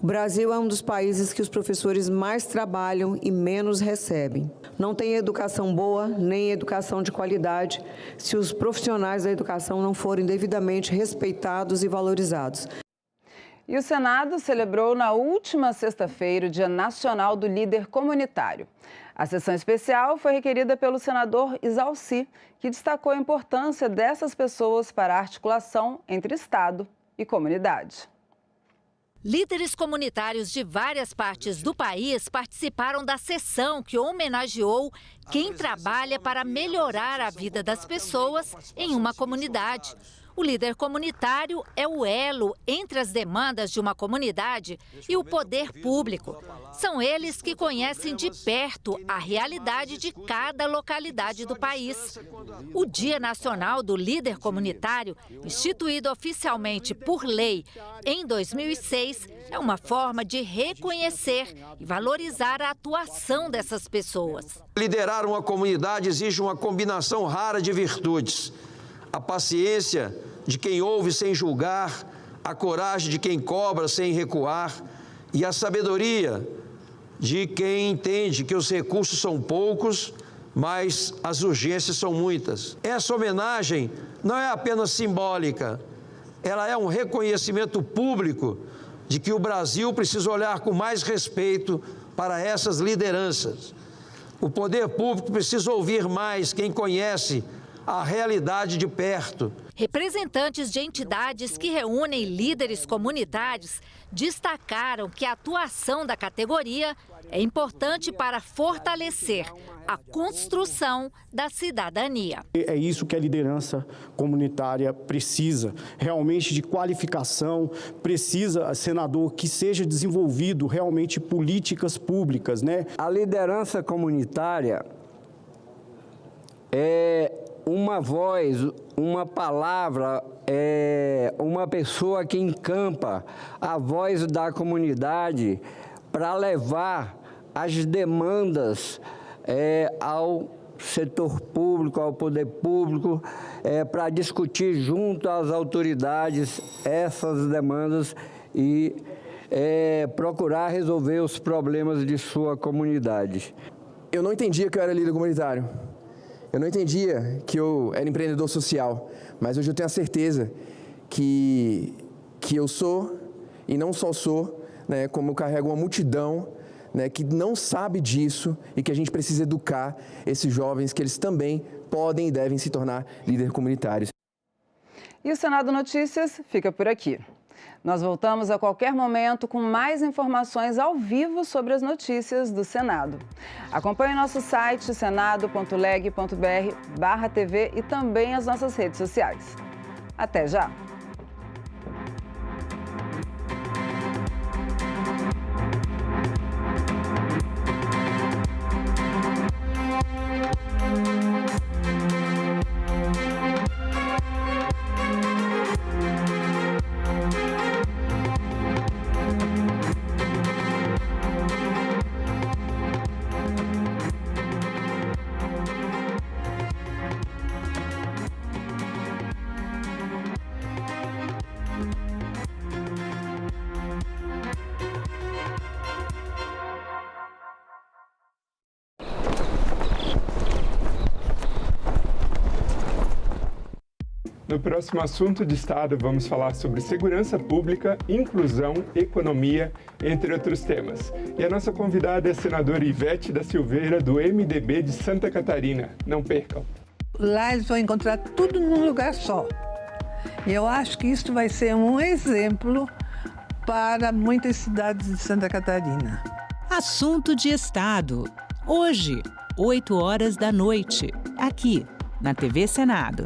o Brasil é um dos países que os professores mais trabalham e menos recebem. Não tem educação boa, nem educação de qualidade, se os profissionais da educação não forem devidamente respeitados e valorizados. E o Senado celebrou na última sexta-feira o Dia Nacional do Líder Comunitário. A sessão especial foi requerida pelo senador Isalci, que destacou a importância dessas pessoas para a articulação entre Estado e comunidade. Líderes comunitários de várias partes do país participaram da sessão que homenageou quem trabalha para melhorar a vida das pessoas em uma comunidade. O líder comunitário é o elo entre as demandas de uma comunidade e o poder público. São eles que conhecem de perto a realidade de cada localidade do país. O Dia Nacional do Líder Comunitário, instituído oficialmente por lei em 2006, é uma forma de reconhecer e valorizar a atuação dessas pessoas. Liderar uma comunidade exige uma combinação rara de virtudes. A paciência de quem ouve sem julgar, a coragem de quem cobra sem recuar e a sabedoria de quem entende que os recursos são poucos, mas as urgências são muitas. Essa homenagem não é apenas simbólica, ela é um reconhecimento público de que o Brasil precisa olhar com mais respeito para essas lideranças. O poder público precisa ouvir mais quem conhece a realidade de perto. Representantes de entidades que reúnem líderes comunitários destacaram que a atuação da categoria é importante para fortalecer a construção da cidadania. É isso que a liderança comunitária precisa, realmente de qualificação, precisa, senador, que seja desenvolvido realmente políticas públicas, né? A liderança comunitária é uma voz, uma palavra, uma pessoa que encampa a voz da comunidade para levar as demandas ao setor público, ao poder público, para discutir junto às autoridades essas demandas e procurar resolver os problemas de sua comunidade. Eu não entendia que eu era líder comunitário. Eu não entendia que eu era empreendedor social, mas hoje eu tenho a certeza que eu sou, e não só sou, né, como eu carrego uma multidão, né, que não sabe disso e que a gente precisa educar esses jovens que eles também podem e devem se tornar líderes comunitários. E o Senado Notícias fica por aqui. Nós voltamos a qualquer momento com mais informações ao vivo sobre as notícias do Senado. Acompanhe nosso site senado.leg.br/TV e também as nossas redes sociais. Até já! No próximo assunto de Estado, vamos falar sobre segurança pública, inclusão, economia, entre outros temas. E a nossa convidada é a senadora Ivete da Silveira, do MDB de Santa Catarina. Não percam! Lá eles vão encontrar tudo num lugar só. E eu acho que isso vai ser um exemplo para muitas cidades de Santa Catarina. Assunto de Estado. Hoje, 20h, aqui na TV Senado.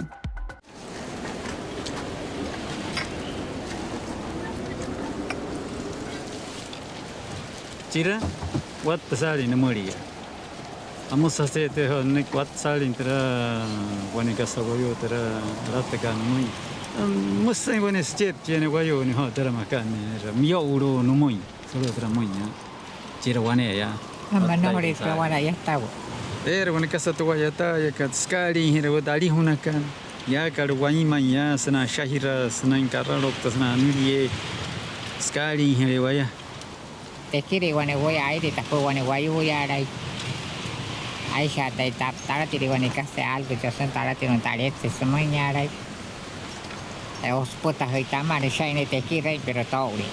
Tira, what pasal ini mulia. Amo sahaja tu ni what pasal ini tera wanita sahaja tera ratakan mui. Mesti wanita setiap jenis wayu ni tera makan ni miau uru numui, selalu tera mui ya. Tira wanita ya. Mana orang tera wanita ya tahu. Wanita satu wanita ya kat sekali hira dali hunakan. Ya kalau wanita ya sana syahira sana ingkara dokter sana nulie sekali hira waya. Te kiri wane woya ai te tapo wane wayu woya dai ai sha dai tap tara tiri wane kaste algo josan tara tiri non taret se semanya dai e os pota hoita mane shaine te kiri pero tauri.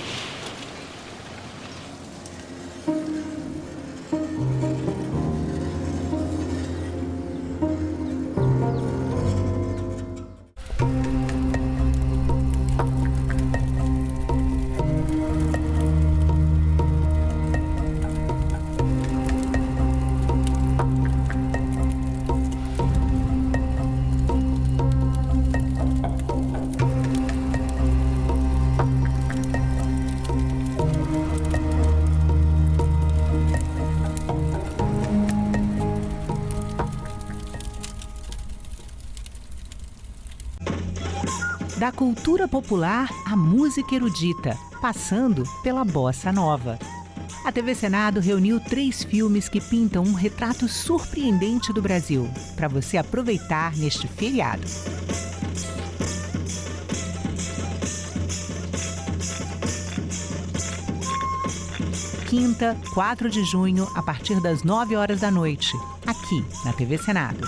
Da cultura popular à música erudita, passando pela bossa nova. A TV Senado reuniu 3 filmes que pintam um retrato surpreendente do Brasil, para você aproveitar neste feriado. Quinta, 4 de junho, a partir das 9 horas da noite, aqui na TV Senado.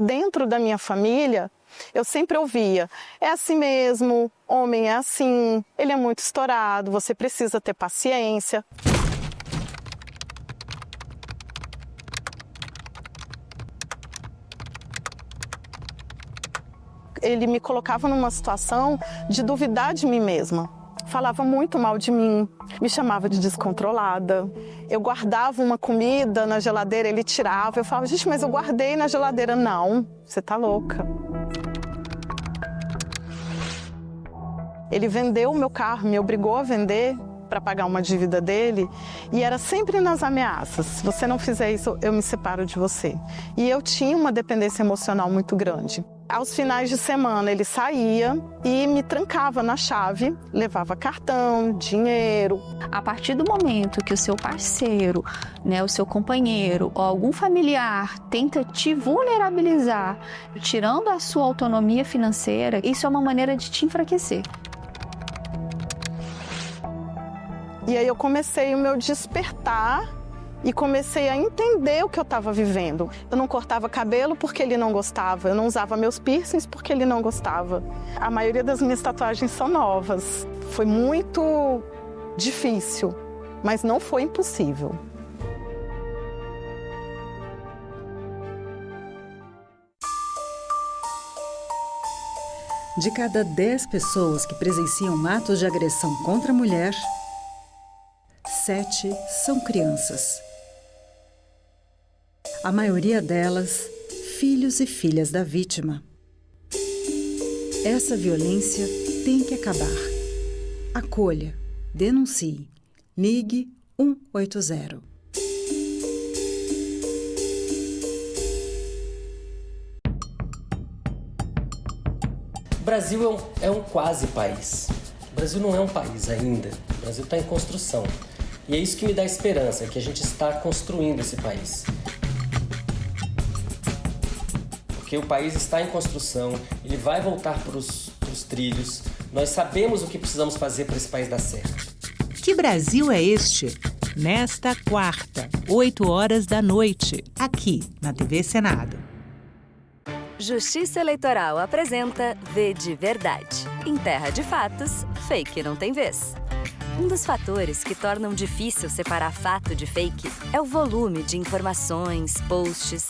Dentro da minha família, eu sempre ouvia, é assim mesmo, homem é assim, ele é muito estourado, você precisa ter paciência. Ele me colocava numa situação de duvidar de mim mesma. Falava muito mal de mim, me chamava de descontrolada. Eu guardava uma comida na geladeira, ele tirava. Eu falava, gente, mas eu guardei na geladeira. Não, você tá louca. Ele vendeu o meu carro, me obrigou a vender para pagar uma dívida dele. E era sempre nas ameaças. Se você não fizer isso, eu me separo de você. E eu tinha uma dependência emocional muito grande. Aos finais de semana ele saía e me trancava na chave, levava cartão, dinheiro. A partir do momento que o seu parceiro, o seu companheiro ou algum familiar tenta te vulnerabilizar, tirando a sua autonomia financeira, isso é uma maneira de te enfraquecer. E aí eu comecei o meu despertar e comecei a entender o que eu estava vivendo. Eu não cortava cabelo porque ele não gostava, eu não usava meus piercings porque ele não gostava. A maioria das minhas tatuagens são novas. Foi muito difícil, mas não foi impossível. De cada 10 pessoas que presenciam atos de agressão contra a mulher, 7 são crianças. A maioria delas, filhos e filhas da vítima. Essa violência tem que acabar. Acolha, denuncie, ligue 180. O Brasil é um quase país. O Brasil não é um país ainda. O Brasil está em construção. E é isso que me dá esperança, que a gente está construindo esse país. Porque o país está em construção, ele vai voltar para os trilhos. Nós sabemos o que precisamos fazer para esse país dar certo. Que Brasil é este? Nesta quarta, 8 horas da noite, aqui na TV Senado. Justiça Eleitoral apresenta V de Verdade. Em terra de fatos, fake não tem vez. Um dos fatores que tornam difícil separar fato de fake é o volume de informações, posts.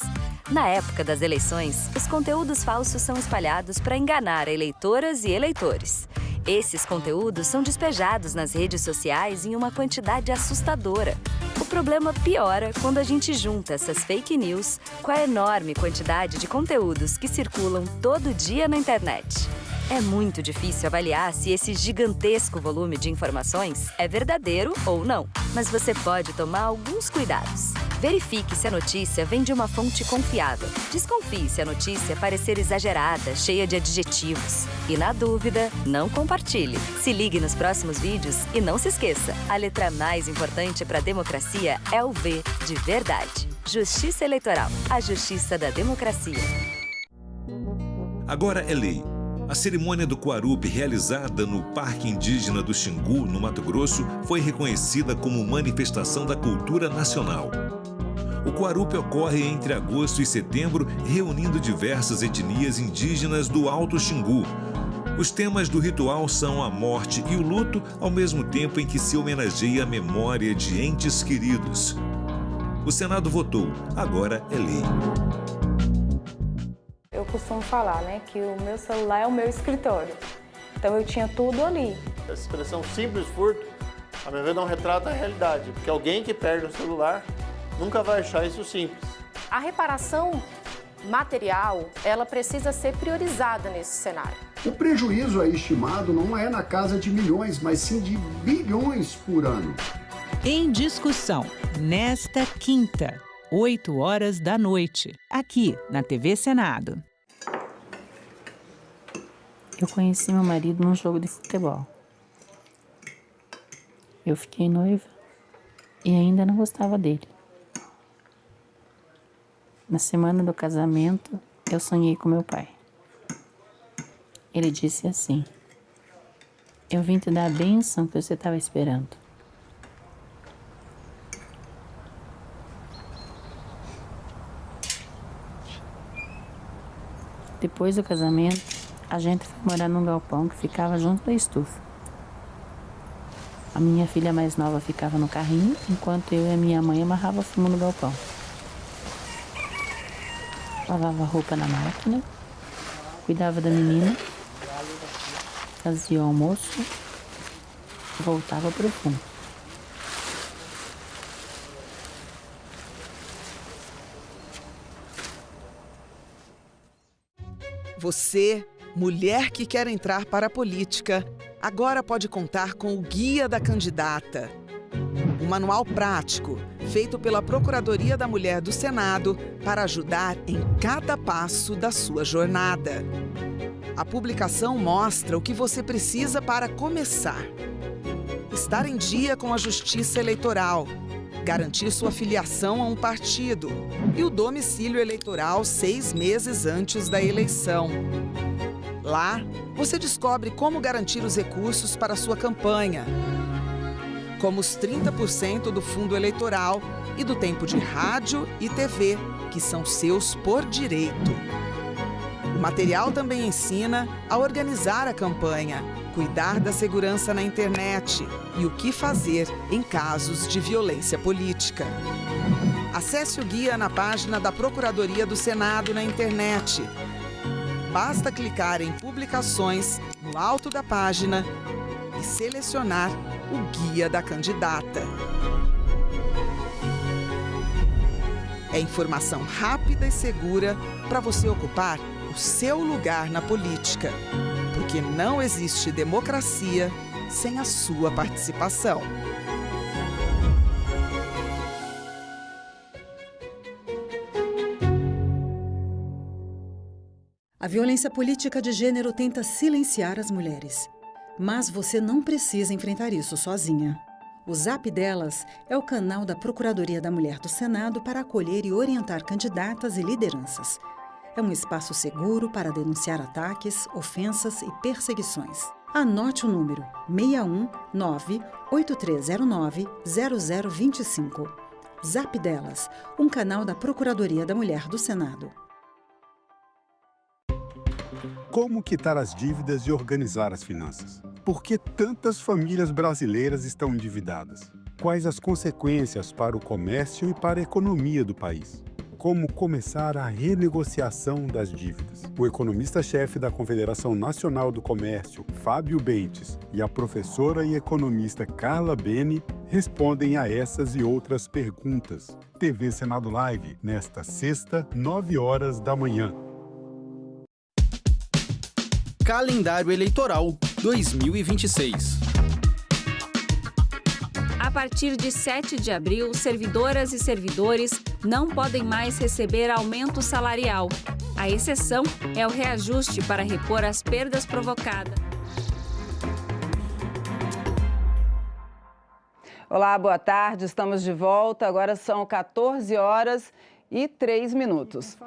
Na época das eleições, os conteúdos falsos são espalhados para enganar eleitoras e eleitores. Esses conteúdos são despejados nas redes sociais em uma quantidade assustadora. O problema piora quando a gente junta essas fake news com a enorme quantidade de conteúdos que circulam todo dia na internet. É muito difícil avaliar se esse gigantesco volume de informações é verdadeiro ou não, mas você pode tomar alguns cuidados. Verifique se a notícia vem de uma fonte confiável. Desconfie se a notícia parecer exagerada, cheia de adjetivos. E, na dúvida, não compartilhe. Se ligue nos próximos vídeos e não se esqueça, a letra mais importante para a democracia é o V de Verdade. Justiça Eleitoral, a justiça da democracia. Agora é lei. A cerimônia do Quarupi, realizada no Parque Indígena do Xingu, no Mato Grosso, foi reconhecida como manifestação da cultura nacional. O Quarupi ocorre entre agosto e setembro, reunindo diversas etnias indígenas do Alto Xingu. Os temas do ritual são a morte e o luto, ao mesmo tempo em que se homenageia a memória de entes queridos. O Senado votou, agora é lei. Eu costumo falar, que o meu celular é o meu escritório. Então eu tinha tudo ali. Essa expressão simples, furto, a meu ver não retrata a realidade, porque alguém que perde o celular nunca vai achar isso simples. A reparação material, ela precisa ser priorizada nesse cenário. O prejuízo aí estimado não é na casa de milhões, mas sim de bilhões por ano. Em discussão, nesta quinta, 8 horas da noite, aqui na TV Senado. Eu conheci meu marido num jogo de futebol. Eu fiquei noiva e ainda não gostava dele. Na semana do casamento, eu sonhei com meu pai. Ele disse assim: eu vim te dar a bênção que você estava esperando. Depois do casamento, a gente foi morar num galpão que ficava junto da estufa. A minha filha mais nova ficava no carrinho, enquanto eu e a minha mãe amarrava fumo no galpão. Lavava roupa na máquina, cuidava da menina, fazia o almoço e voltava para o fundo. Você, mulher que quer entrar para a política, agora pode contar com o Guia da Candidata. Um manual prático, feito pela Procuradoria da Mulher do Senado para ajudar em cada passo da sua jornada. A publicação mostra o que você precisa para começar. Estar em dia com a Justiça Eleitoral, garantir sua filiação a um partido e o domicílio eleitoral 6 meses antes da eleição. Lá, você descobre como garantir os recursos para a sua campanha, como os 30% do fundo eleitoral e do tempo de rádio e TV, que são seus por direito. O material também ensina a organizar a campanha, cuidar da segurança na internet e o que fazer em casos de violência política. Acesse o guia na página da Procuradoria do Senado na internet. Basta clicar em Publicações no alto da página e selecionar o Guia da Candidata. É informação rápida e segura para você ocupar o seu lugar na política, porque não existe democracia sem a sua participação. A violência política de gênero tenta silenciar as mulheres. Mas você não precisa enfrentar isso sozinha. O Zap Delas é o canal da Procuradoria da Mulher do Senado para acolher e orientar candidatas e lideranças. É um espaço seguro para denunciar ataques, ofensas e perseguições. Anote o número 619-8309-0025. Zap Delas, um canal da Procuradoria da Mulher do Senado. Como quitar as dívidas e organizar as finanças? Por que tantas famílias brasileiras estão endividadas? Quais as consequências para o comércio e para a economia do país? Como começar a renegociação das dívidas? O economista-chefe da Confederação Nacional do Comércio, Fábio Bentes, e a professora e economista Carla Bene respondem a essas e outras perguntas. TV Senado Live, nesta sexta, 9h da manhã. Calendário Eleitoral 2026. A partir de 7 de abril, servidoras e servidores não podem mais receber aumento salarial. A exceção é o reajuste para repor as perdas provocadas. Olá, boa tarde. Estamos de volta. Agora são 14h03.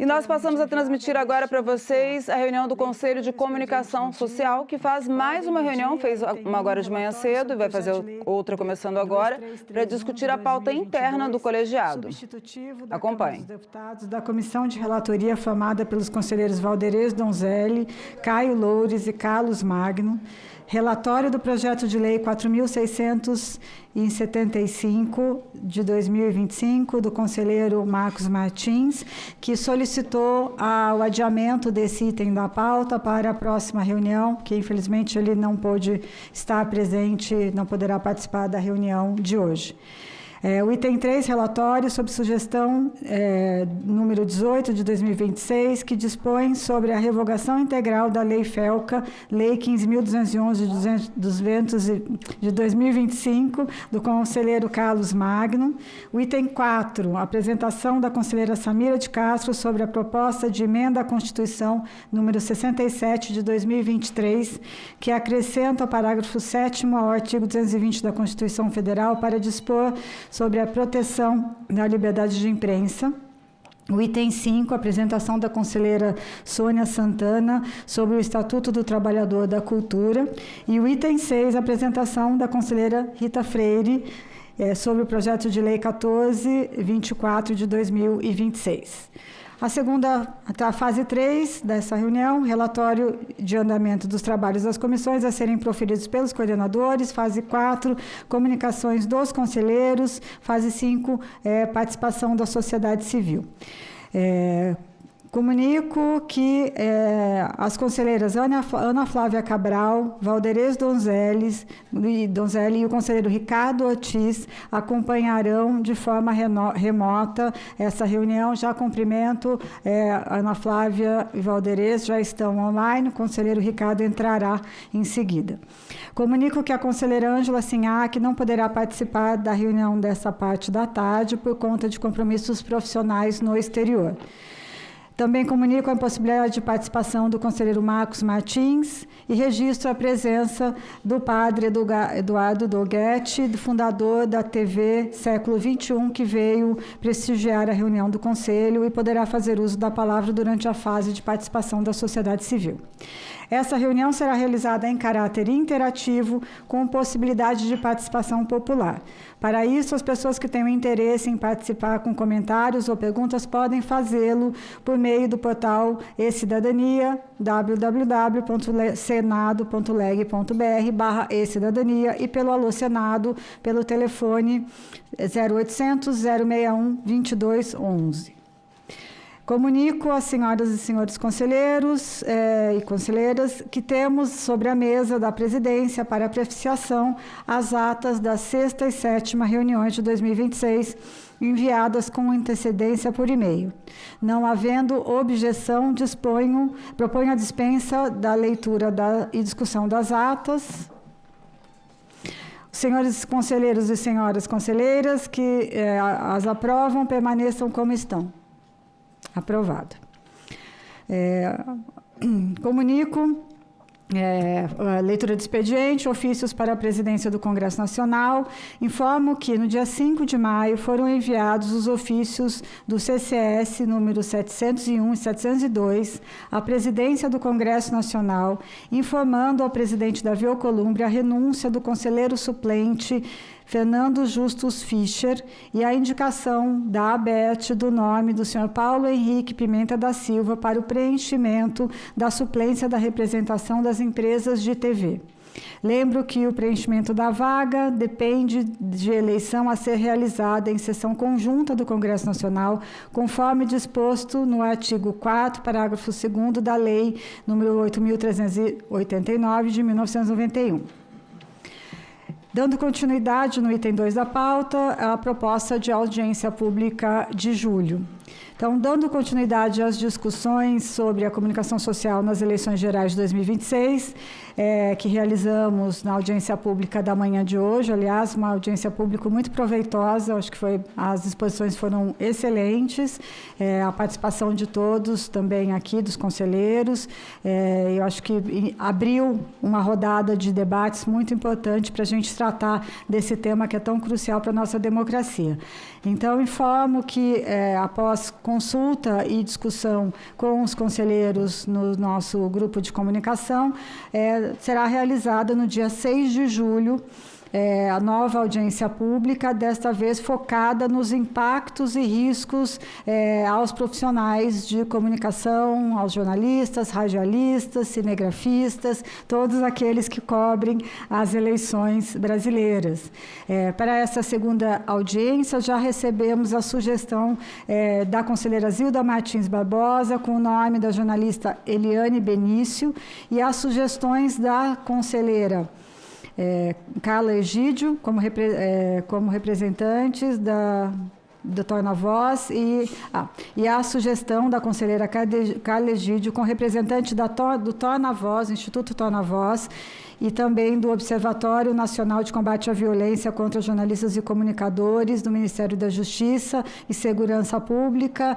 E nós passamos a transmitir agora para vocês a reunião do Conselho de Comunicação Social, que faz mais uma reunião, fez uma agora de manhã cedo e vai fazer outra começando agora, para discutir a pauta interna do colegiado. Acompanhe. Deputados da Comissão de Relatoria, formada pelos conselheiros Valderez Donzelli, Caio Loures e Carlos Magno. Relatório do projeto de lei 4.675 de 2025, do conselheiro Marcos Martins, que solicitou o adiamento desse item da pauta para a próxima reunião, que infelizmente ele não pôde estar presente, não poderá participar da reunião de hoje. O item 3, relatório sobre sugestão número 18 de 2026, que dispõe sobre a revogação integral da Lei FELCA, Lei 15.211 de 2025, do conselheiro Carlos Magno. O item 4, apresentação da conselheira Samira de Castro sobre a proposta de emenda à Constituição número 67 de 2023, que acrescenta o parágrafo 7º ao artigo 220 da Constituição Federal para dispor sobre a proteção da liberdade de imprensa. O item 5, apresentação da conselheira Sônia Santana sobre o Estatuto do Trabalhador da Cultura. E o item 6, apresentação da conselheira Rita Freire sobre o projeto de lei 1424 de 2026. A fase 3 dessa reunião, relatório de andamento dos trabalhos das comissões a serem proferidos pelos coordenadores. Fase 4, comunicações dos conselheiros. Fase 5, participação da sociedade civil. Comunico que as conselheiras Ana Flávia Cabral, Valderez Donzelli e o conselheiro Ricardo Ortiz acompanharão de forma remota essa reunião. Já cumprimento, Ana Flávia e Valderez já estão online, o conselheiro Ricardo entrará em seguida. Comunico que a conselheira Ângela Sinhac não poderá participar da reunião dessa parte da tarde por conta de compromissos profissionais no exterior. Também comunico a impossibilidade de participação do conselheiro Marcos Martins e registro a presença do padre Eduardo Doguete, do fundador da TV Século XXI, que veio prestigiar a reunião do Conselho e poderá fazer uso da palavra durante a fase de participação da sociedade civil. Essa reunião será realizada em caráter interativo, com possibilidade de participação popular. Para isso, as pessoas que tenham interesse em participar com comentários ou perguntas podem fazê-lo por meio do portal e-Cidadania, www.senado.leg.br/e-Cidadania e pelo Alô Senado, pelo telefone 0800 061 2211. Comunico às senhoras e senhores conselheiros e conselheiras que temos sobre a mesa da presidência para apreciação as atas da 6ª e 7ª reuniões de 2026, enviadas com antecedência por e-mail. Não havendo objeção, proponho a dispensa da leitura e discussão das atas. Senhores conselheiros e senhoras conselheiras que as aprovam, permaneçam como estão. Aprovado. Comunico a leitura de expediente, ofícios para a presidência do Congresso Nacional. Informo que no dia 5 de maio foram enviados os ofícios do CCS número 701 e 702 à presidência do Congresso Nacional, informando ao presidente Davi Alcolumbre a renúncia do conselheiro suplente Fernando Justus Fischer e a indicação da ABET do nome do senhor Paulo Henrique Pimenta da Silva para o preenchimento da suplência da representação das empresas de TV. Lembro que o preenchimento da vaga depende de eleição a ser realizada em sessão conjunta do Congresso Nacional, conforme disposto no artigo 4º, parágrafo 2º da Lei nº 8.389, de 1991. Dando continuidade no item 2 da pauta, a proposta de audiência pública de julho. Então, dando continuidade às discussões sobre a comunicação social nas eleições gerais de 2026, que realizamos na audiência pública da manhã de hoje, aliás, uma audiência pública muito proveitosa, acho que as exposições foram excelentes, a participação de todos também aqui, dos conselheiros, eu acho que abriu uma rodada de debates muito importante para a gente tratar desse tema que é tão crucial para a nossa democracia. Então, informo que, após consulta e discussão com os conselheiros no nosso grupo de comunicação, será realizada no dia 6 de julho a nova audiência pública, desta vez focada nos impactos e riscos aos profissionais de comunicação, aos jornalistas, radialistas, cinegrafistas, todos aqueles que cobrem as eleições brasileiras. Para essa segunda audiência, já recebemos a sugestão da conselheira Zilda Martins Barbosa, com o nome da jornalista Eliane Benício, e as sugestões da conselheira Carla Egídio como representantes do Torna-Voz e a sugestão da conselheira Carla Egídio com representante do Torna-Voz, Instituto Torna-Voz, e também do Observatório Nacional de Combate à Violência contra Jornalistas e Comunicadores do Ministério da Justiça e Segurança Pública,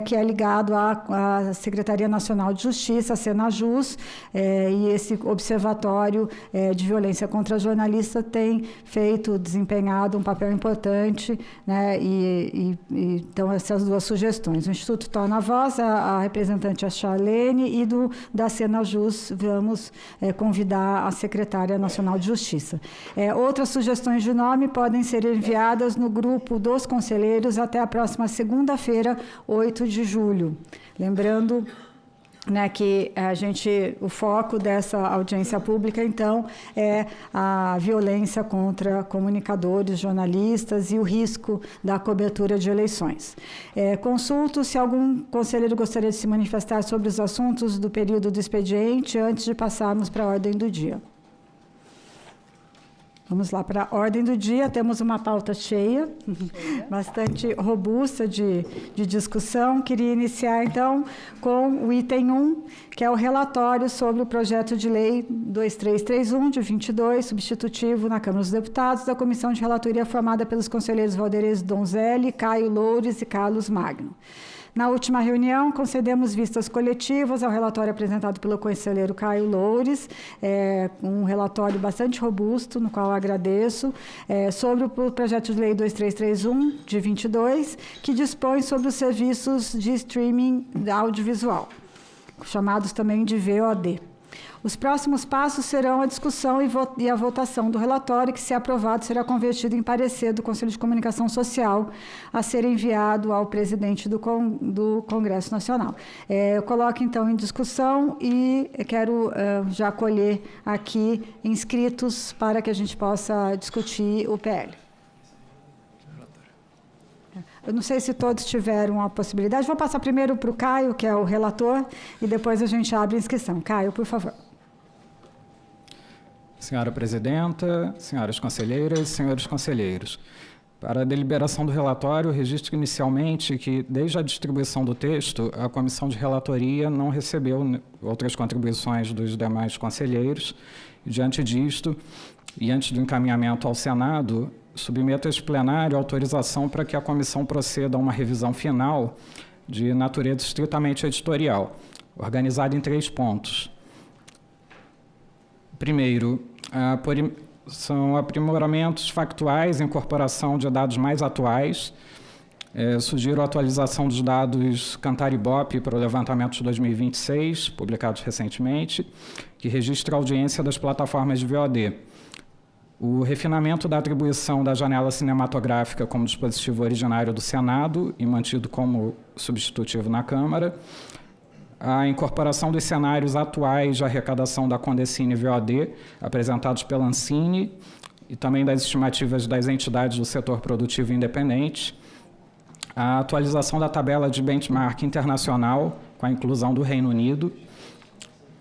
que é ligado à Secretaria Nacional de Justiça, a Senajus, e esse Observatório de Violência contra Jornalista tem desempenhado um papel importante, né, então essas duas sugestões. O Instituto Torna-Voz, a representante é a Charlene, e da Senajus vamos convidar a Secretária Nacional de Justiça. Outras sugestões de nome podem ser enviadas no grupo dos conselheiros até a próxima segunda-feira, 8 de julho. Lembrando, né, que o foco dessa audiência pública, então, é a violência contra comunicadores, jornalistas e o risco da cobertura de eleições. Consulto se algum conselheiro gostaria de se manifestar sobre os assuntos do período do expediente antes de passarmos para a ordem do dia. Vamos lá para a ordem do dia. Temos uma pauta cheia, bastante robusta de discussão. Queria iniciar, então, com o item 1, que é o relatório sobre o projeto de lei 2331, de 22, substitutivo na Câmara dos Deputados, da Comissão de Relatoria formada pelos conselheiros Valderez Donzelli, Caio Loures e Carlos Magno. Na última reunião, concedemos vistas coletivas ao relatório apresentado pelo conselheiro Caio Loures, um relatório bastante robusto, no qual eu agradeço, sobre o projeto de lei 2331, de 22, que dispõe sobre os serviços de streaming audiovisual, chamados também de VOD. Os próximos passos serão a discussão e a votação do relatório, que, se aprovado, será convertido em parecer do Conselho de Comunicação Social a ser enviado ao presidente do Congresso Nacional. Eu coloco, então, em discussão e quero já acolher aqui inscritos para que a gente possa discutir o PL. Eu não sei se todos tiveram a possibilidade. Vou passar primeiro para o Caio, que é o relator, e depois a gente abre a inscrição. Caio, por favor. Senhora Presidenta, senhoras conselheiras, senhores conselheiros, para a deliberação do relatório, registro inicialmente que, desde a distribuição do texto, a Comissão de Relatoria não recebeu outras contribuições dos demais conselheiros. Diante disto, e antes do encaminhamento ao Senado, submeto a este plenário a autorização para que a comissão proceda a uma revisão final de natureza estritamente editorial, organizada em 3 pontos. Primeiro, são aprimoramentos factuais, incorporação de dados mais atuais. Sugiro a atualização dos dados Cantar Ibope para o levantamento de 2026, publicados recentemente, que registra a audiência das plataformas de VOD. O refinamento da atribuição da janela cinematográfica como dispositivo originário do Senado e mantido como substitutivo na Câmara. A incorporação dos cenários atuais de arrecadação da Condecine VOD, apresentados pela Ancine, e também das estimativas das entidades do setor produtivo independente. A atualização da tabela de benchmark internacional, com a inclusão do Reino Unido.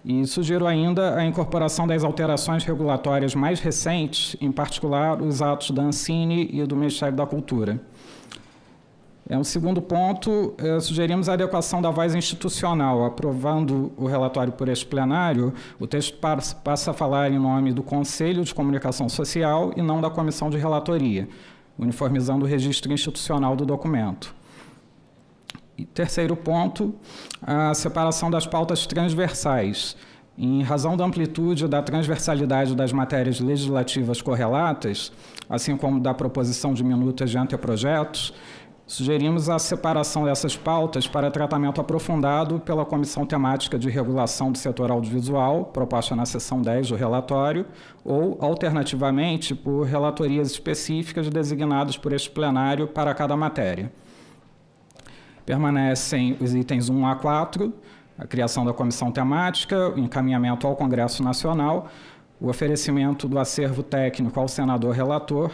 E sugiro ainda a incorporação das alterações regulatórias mais recentes, em particular os atos da Ancine e do Ministério da Cultura. Um segundo ponto, sugerimos a adequação da voz institucional. Aprovando o relatório por este plenário, o texto passa a falar em nome do Conselho de Comunicação Social e não da Comissão de Relatoria, uniformizando o registro institucional do documento. E terceiro ponto, a separação das pautas transversais. Em razão da amplitude e da transversalidade das matérias legislativas correlatas, assim como da proposição de minutas de anteprojetos, sugerimos a separação dessas pautas para tratamento aprofundado pela Comissão Temática de Regulação do Setor Audiovisual, proposta na seção 10 do relatório, ou, alternativamente, por relatorias específicas designadas por este plenário para cada matéria. Permanecem os itens 1 a 4, a criação da comissão temática, o encaminhamento ao Congresso Nacional, o oferecimento do acervo técnico ao senador relator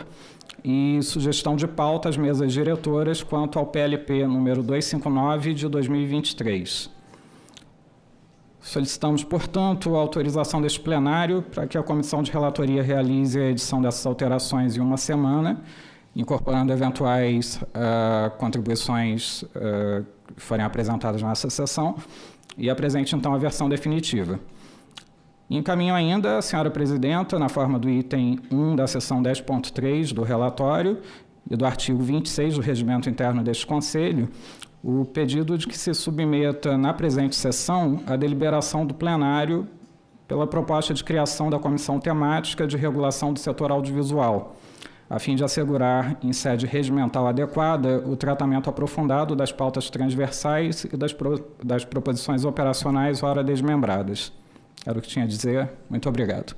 e sugestão de pauta às mesas diretoras quanto ao PLP número 259 de 2023. Solicitamos, portanto, a autorização deste plenário para que a comissão de relatoria realize a edição dessas alterações em uma semana, incorporando eventuais contribuições que forem apresentadas nessa sessão, e apresente, então, a versão definitiva. Encaminho ainda, senhora presidenta, na forma do item 1 da seção 10.3 do relatório e do artigo 26 do regimento interno deste Conselho, o pedido de que se submeta na presente sessão a deliberação do plenário pela proposta de criação da Comissão Temática de Regulação do Setor Audiovisual, a fim de assegurar, em sede regimental adequada, o tratamento aprofundado das pautas transversais e das proposições operacionais ora desmembradas. Era o que tinha a dizer. Muito obrigado.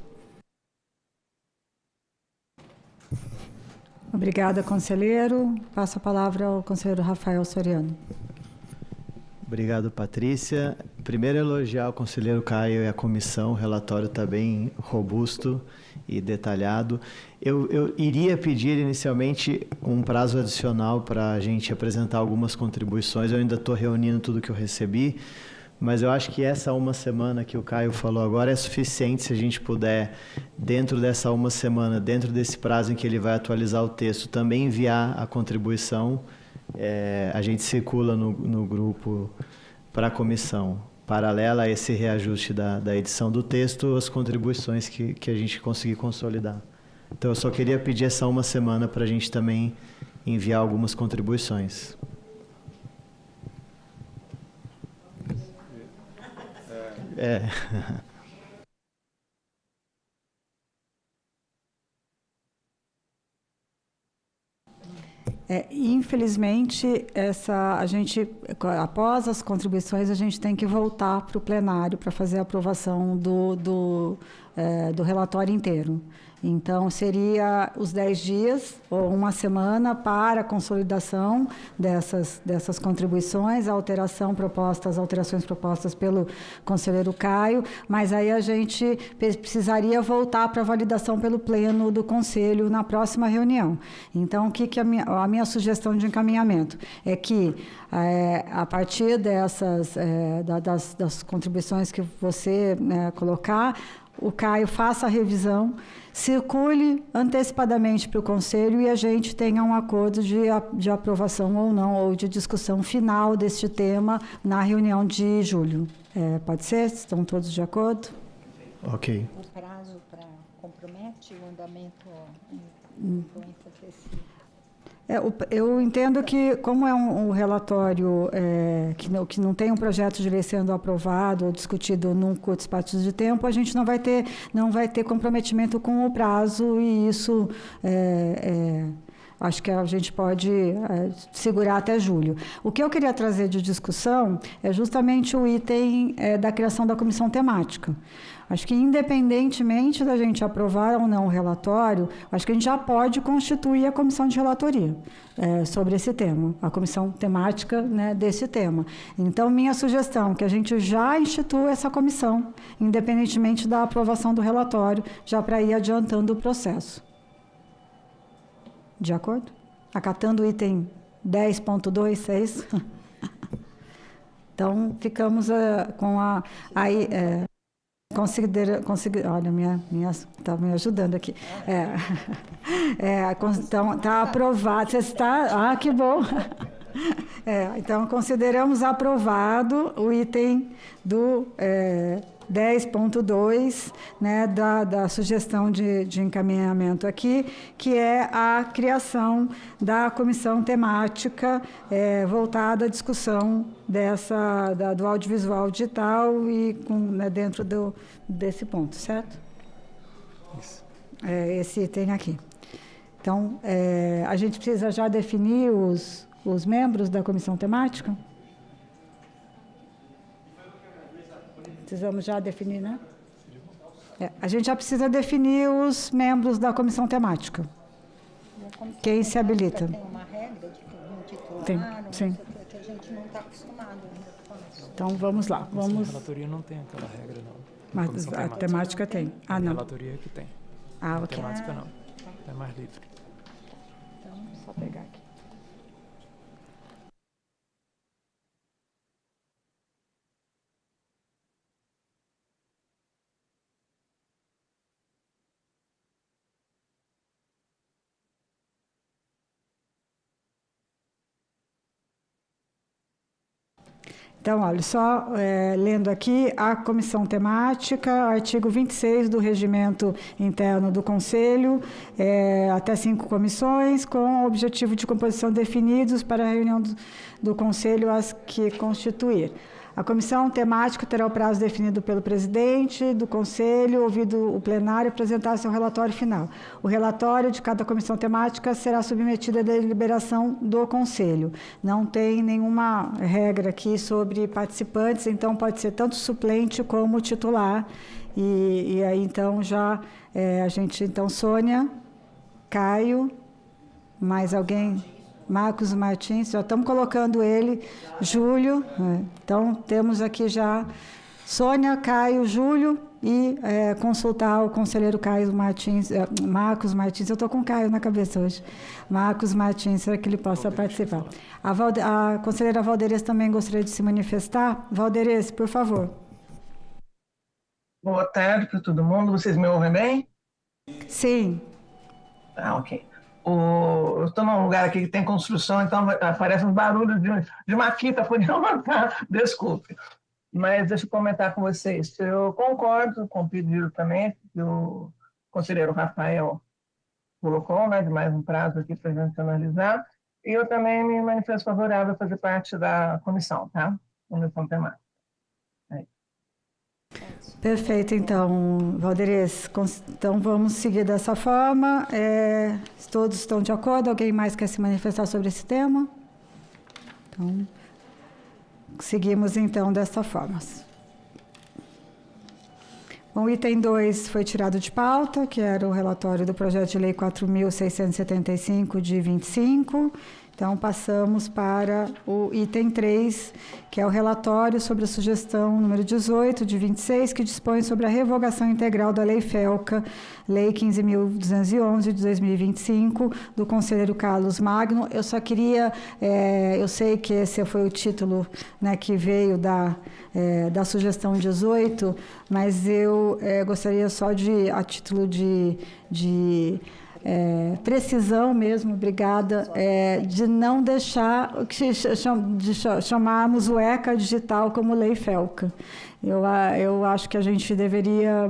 Obrigada, conselheiro. Passo a palavra ao conselheiro Rafael Soriano. Obrigado, Patrícia. Primeiro, elogiar o conselheiro Caio e a comissão. O relatório está bem robusto e detalhado. Eu iria pedir inicialmente um prazo adicional para a gente apresentar algumas contribuições. Eu ainda estou reunindo tudo que eu recebi, mas eu acho que essa uma semana que o Caio falou agora é suficiente se a gente puder, dentro dessa uma semana, dentro desse prazo em que ele vai atualizar o texto, também enviar a contribuição. A gente circula no grupo para a comissão. Paralela a esse reajuste da edição do texto, as contribuições que a gente conseguir consolidar. Então, eu só queria pedir essa uma semana para a gente também enviar algumas contribuições. Infelizmente, após as contribuições, a gente tem que voltar para o plenário para fazer a aprovação do relatório inteiro. Então, seria os 10 dias ou uma semana para a consolidação dessas contribuições, as alterações propostas pelo conselheiro Caio, mas aí a gente precisaria voltar para validação pelo pleno do conselho na próxima reunião. Então, a minha sugestão de encaminhamento é que, a partir das contribuições que você colocar, o Caio faça a revisão, circule antecipadamente para o Conselho e a gente tenha um acordo de aprovação ou não, ou de discussão final deste tema na reunião de julho. Pode ser? Estão todos de acordo? Ok. O prazo compromete o andamento eu entendo que, como é um relatório que não tem um projeto de lei sendo aprovado ou discutido num curto espaço de tempo, a gente não vai ter comprometimento com o prazo e isso acho que a gente pode segurar até julho. O que eu queria trazer de discussão é justamente o item da criação da comissão temática. Acho que, independentemente da gente aprovar ou não o relatório, acho que a gente já pode constituir a comissão de relatoria sobre esse tema, a comissão temática, né, desse tema. Então, minha sugestão é que a gente já institua essa comissão, independentemente da aprovação do relatório, já para ir adiantando o processo. De acordo? Acatando o item 10.2, é isso? Então, ficamos com olha, está me ajudando aqui. Então, está aprovado. Você está... que bom. Então, consideramos aprovado o item do 10.2, né, da sugestão de encaminhamento aqui, que é a criação da comissão temática voltada à discussão do audiovisual digital e dentro desse ponto, certo? Isso. Esse item aqui. Então, a gente precisa já definir os membros da comissão temática? Precisamos já definir, né? A gente já precisa definir os membros da comissão temática. Quem se habilita? Tem uma regra de titular? Tem, sim. Que a gente não está acostumado ainda com isso. Então, vamos lá. A relatoria não tem aquela regra, não. Mas a temática tem. A relatoria que tem. Ok. A temática não. É mais livre. Então, só pegar aqui. Então, olha, só lendo aqui, a comissão temática, artigo 26 do regimento interno do Conselho, até 5 comissões, com o objetivo de composição definidos para a reunião do Conselho as que constituir. A comissão temática terá o prazo definido pelo presidente do Conselho, ouvido o plenário, apresentar seu relatório final. O relatório de cada comissão temática será submetido à deliberação do Conselho. Não tem nenhuma regra aqui sobre participantes, então pode ser tanto suplente como titular. E aí, então, já a gente, então, Sônia, Caio, mais alguém? Marcos Martins, já estamos colocando ele, Júlio, então temos aqui já Sônia, Caio, Júlio e consultar o conselheiro Caio Martins, Marcos Martins, eu estou com Caio na cabeça hoje, Marcos Martins, será que ele possa participar? A conselheira Valderez também gostaria de se manifestar. Valderez, por favor. Boa tarde para todo mundo, vocês me ouvem bem? Sim. Ah, ok. Eu estou num lugar aqui que tem construção, então aparecem uns barulhos de uma fita por levantar, desculpe. Mas deixa eu comentar com vocês. Eu concordo com o pedido também que o conselheiro Rafael colocou, né, de mais um prazo aqui para a gente analisar, e eu também me manifesto favorável a fazer parte da comissão, tá? Comissão temática. Perfeito, então, Valderez. Então, vamos seguir dessa forma. Todos estão de acordo? Alguém mais quer se manifestar sobre esse tema? Então, seguimos, então, dessa forma. Bom, o item 2 foi tirado de pauta, que era o relatório do projeto de lei 4.675, de 25. Então, passamos para o item 3, que é o relatório sobre a sugestão número 18, de 26, que dispõe sobre a revogação integral da Lei FELCA, Lei 15.211, de 2025, do conselheiro Carlos Magno. Eu só queria, eu sei que esse foi o título, né, que veio da sugestão 18, mas eu gostaria só de, a título de precisão mesmo, obrigada, de não deixar, de chamarmos o ECA digital como Lei FELCA. Eu acho que a gente deveria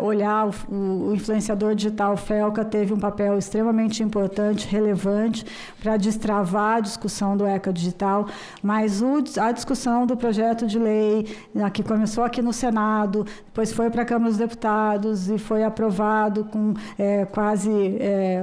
olhar o influenciador digital FELCA teve um papel extremamente importante, relevante, para destravar a discussão do ECA digital, mas a discussão do projeto de lei, que começou aqui no Senado, depois foi para a Câmara dos Deputados e foi aprovado com quase,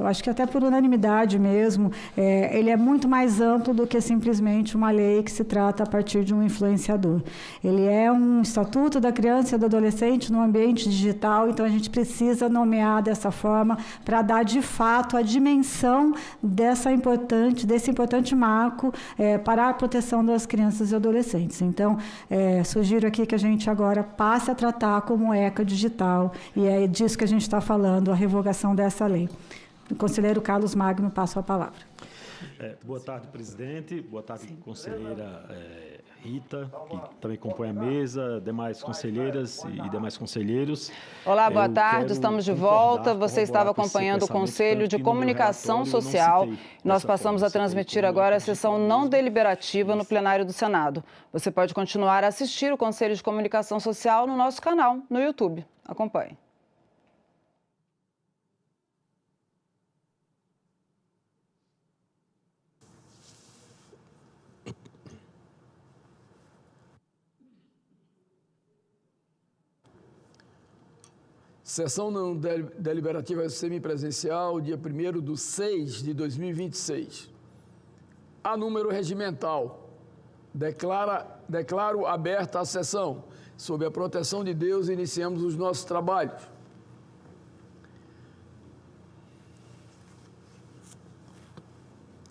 acho que até por unanimidade mesmo, ele é muito mais amplo do que simplesmente uma lei que se trata a partir de um influenciador. Ele é um estatuto da criança e do adolescente no ambiente digital, então a gente precisa nomear dessa forma para dar de fato a dimensão desse importante marco para a proteção das crianças e adolescentes. Então, sugiro aqui que a gente agora passe a tratar como ECA digital, e é disso que a gente está falando, a revogação dessa lei. O conselheiro Carlos Magno, passo a palavra. Boa tarde, presidente. Boa tarde, conselheira Rita, que também compõe a mesa, demais conselheiras e demais conselheiros. Olá, boa tarde, estamos de volta. Você estava acompanhando o Conselho de Comunicação Social. Nós passamos a transmitir agora a sessão não deliberativa no plenário do Senado. Você pode continuar a assistir o Conselho de Comunicação Social no nosso canal, no YouTube. Acompanhe. Sessão não deliberativa semipresencial, dia 1º/6/2026. A número regimental. Declaro aberta a sessão. Sob a proteção de Deus, iniciamos os nossos trabalhos.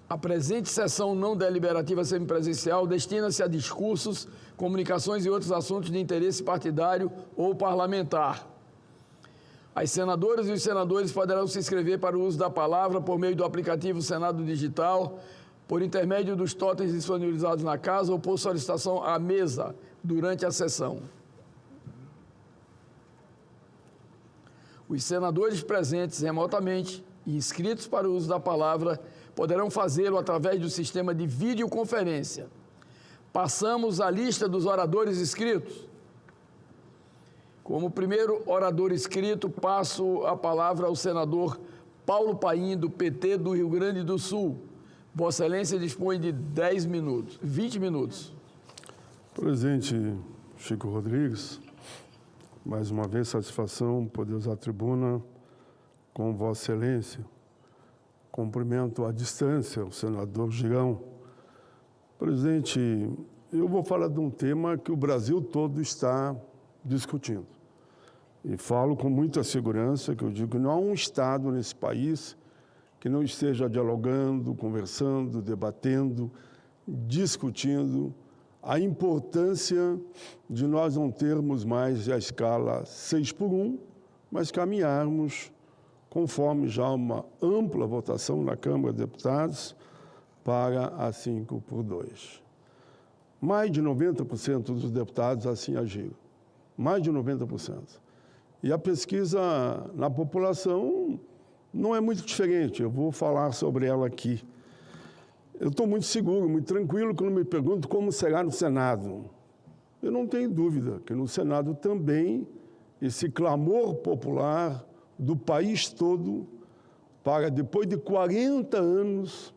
A presente sessão não deliberativa semipresencial destina-se a discursos, comunicações e outros assuntos de interesse partidário ou parlamentar. As senadoras e os senadores poderão se inscrever para o uso da palavra por meio do aplicativo Senado Digital, por intermédio dos totens disponibilizados na casa ou por solicitação à mesa durante a sessão. Os senadores presentes remotamente e inscritos para o uso da palavra poderão fazê-lo através do sistema de videoconferência. Passamos à lista dos oradores inscritos. Como primeiro orador inscrito, passo a palavra ao senador Paulo Paim, do PT do Rio Grande do Sul. Vossa Excelência dispõe de 20 minutos. Presidente Chico Rodrigues, mais uma vez satisfação poder usar a tribuna com Vossa Excelência. Cumprimento à distância o senador Girão. Presidente, eu vou falar de um tema que o Brasil todo está discutindo. E falo com muita segurança que eu digo que não há um Estado nesse país que não esteja dialogando, conversando, debatendo, discutindo a importância de nós não termos mais a escala 6:1, mas caminharmos, conforme já uma ampla votação na Câmara de Deputados, para a 5:2. Mais de 90% dos deputados assim agiram. Mais de 90%. E a pesquisa na população não é muito diferente. Eu vou falar sobre ela aqui. Eu estou muito seguro, muito tranquilo quando me pergunto como será no Senado. Eu não tenho dúvida que no Senado também esse clamor popular do país todo para, depois de 40 anos,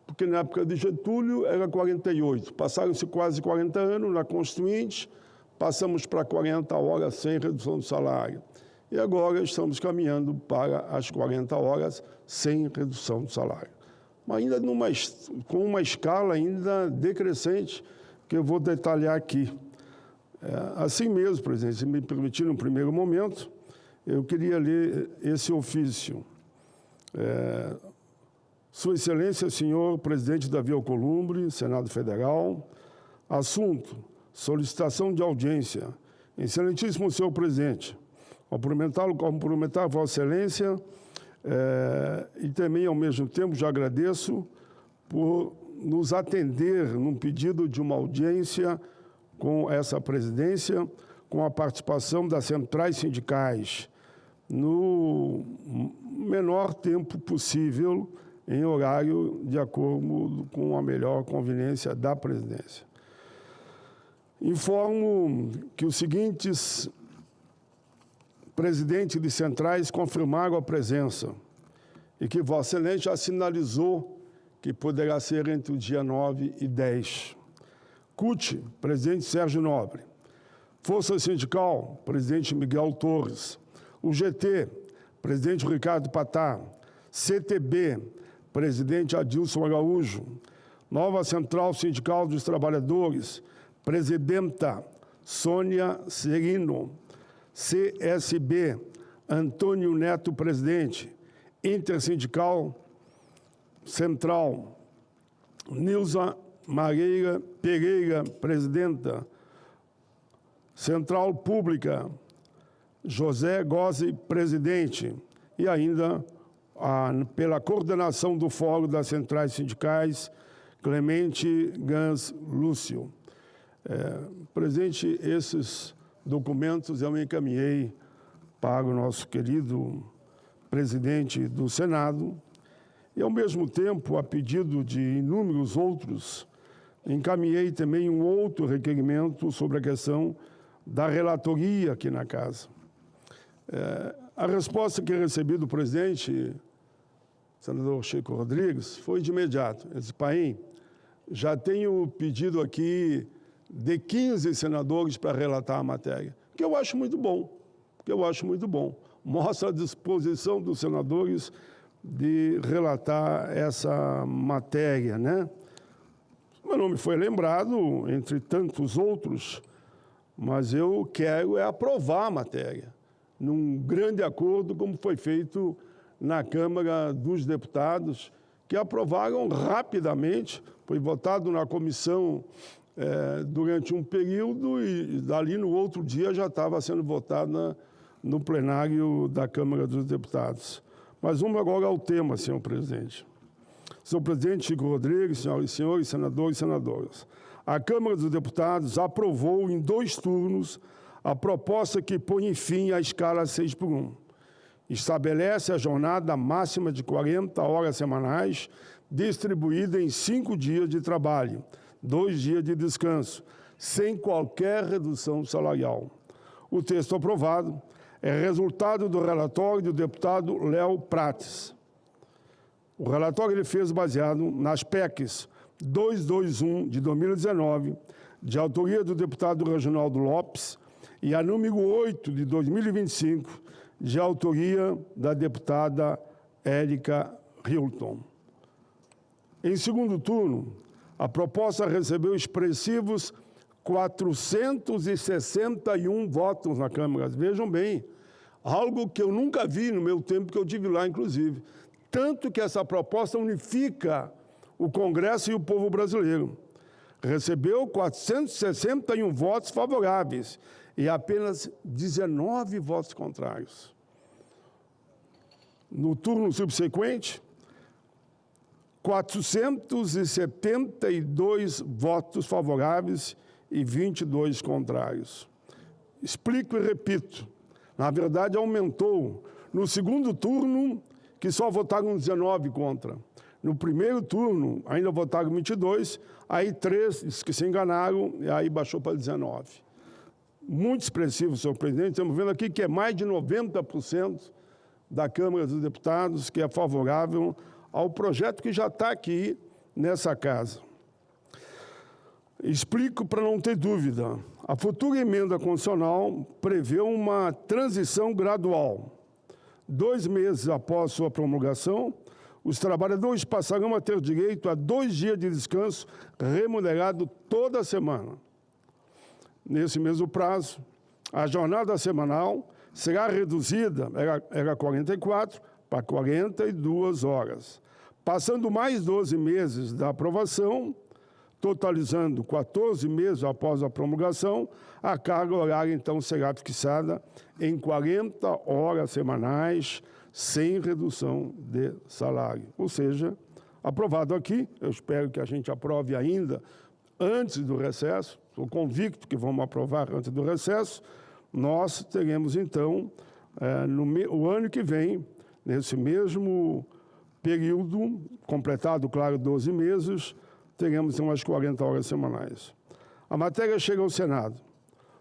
porque na época de Getúlio era 48, passaram-se quase 40 anos na Constituinte, passamos para 40 horas sem redução do salário. E agora estamos caminhando para as 40 horas sem redução do salário. Mas ainda com uma escala ainda decrescente, que eu vou detalhar aqui. Assim mesmo, presidente, se me permitir, no primeiro momento, eu queria ler esse ofício. Sua Excelência, senhor presidente Davi Alcolumbre, Senado Federal. Assunto: solicitação de audiência. Excelentíssimo senhor presidente, cumprimentar Vossa Excelência e também, ao mesmo tempo, já agradeço por nos atender num pedido de uma audiência com essa presidência, com a participação das centrais sindicais, no menor tempo possível, em horário de acordo com a melhor conveniência da presidência. Informo que os seguintes presidentes de centrais confirmaram a presença e que Vossa Excelência já sinalizou que poderá ser entre o dia 9 e 10. CUT, presidente Sérgio Nobre. Força Sindical, presidente Miguel Torres. UGT, presidente Ricardo Patá. CTB, presidente Adilson Araújo. Nova Central Sindical dos Trabalhadores, presidenta Sônia Serino. CSB, Antônio Neto, presidente. Intersindical Central, Nilza Mareira Pereira, presidenta. Central Pública, José Gozzi, presidente. E ainda, pela coordenação do Fórum das Centrais Sindicais, Clemente Gans Lúcio. Presidente, esses documentos eu encaminhei para o nosso querido presidente do Senado e, ao mesmo tempo, a pedido de inúmeros outros, encaminhei também um outro requerimento sobre a questão da relatoria aqui na Casa. A resposta que recebi do presidente, senador Chico Rodrigues, foi de imediato. Ele disse: Paim, já tenho pedido aqui de 15 senadores para relatar a matéria, que eu acho muito bom, Mostra a disposição dos senadores de relatar essa matéria, né? Meu nome foi lembrado, entre tantos outros, mas eu quero aprovar a matéria, num grande acordo, como foi feito na Câmara dos Deputados, que aprovaram rapidamente, foi votado na comissão durante um período e dali no outro dia já estava sendo votada no plenário da Câmara dos Deputados. Mas vamos agora ao tema, senhor presidente. Senhor presidente Chico Rodrigues, senhoras e senhores, senadores e senadoras, a Câmara dos Deputados aprovou em 2 turnos a proposta que põe fim à escala 6:1. Estabelece a jornada máxima de 40 horas semanais, distribuída em 5 dias de trabalho, 2 dias de descanso, sem qualquer redução salarial. O texto aprovado é resultado do relatório do deputado Léo Prates. O relatório ele fez baseado nas PECs 221 de 2019, de autoria do deputado Reginaldo Lopes, e a número 8 de 2025, de autoria da deputada Érica Hilton. Em segundo turno, a proposta recebeu expressivos 461 votos na Câmara. Vejam bem, algo que eu nunca vi no meu tempo que eu tive lá, inclusive. Tanto que essa proposta unifica o Congresso e o povo brasileiro. Recebeu 461 votos favoráveis e apenas 19 votos contrários. No turno subsequente, 472 votos favoráveis e 22 contrários. Explico e repito. Na verdade, aumentou. No segundo turno, que só votaram 19 contra. No primeiro turno, ainda votaram 22, aí 3 que se enganaram, e aí baixou para 19. Muito expressivo, senhor presidente. Estamos vendo aqui que é mais de 90% da Câmara dos Deputados que é favorável ao projeto que já está aqui nessa casa. Explico para não ter dúvida. A futura emenda constitucional prevê uma transição gradual. 2 meses após sua promulgação, os trabalhadores passarão a ter direito a 2 dias de descanso remunerado toda semana. Nesse mesmo prazo, a jornada semanal será reduzida, era 44, para 42 horas. Passando mais 12 meses da aprovação, totalizando 14 meses após a promulgação, a carga horária, então, será fixada em 40 horas semanais, sem redução de salário. Ou seja, aprovado aqui, eu espero que a gente aprove ainda antes do recesso, estou convicto que vamos aprovar antes do recesso, nós teremos, então, o ano que vem, nesse mesmo período, completado, claro, 12 meses, teremos umas 40 horas semanais. A matéria chega ao Senado,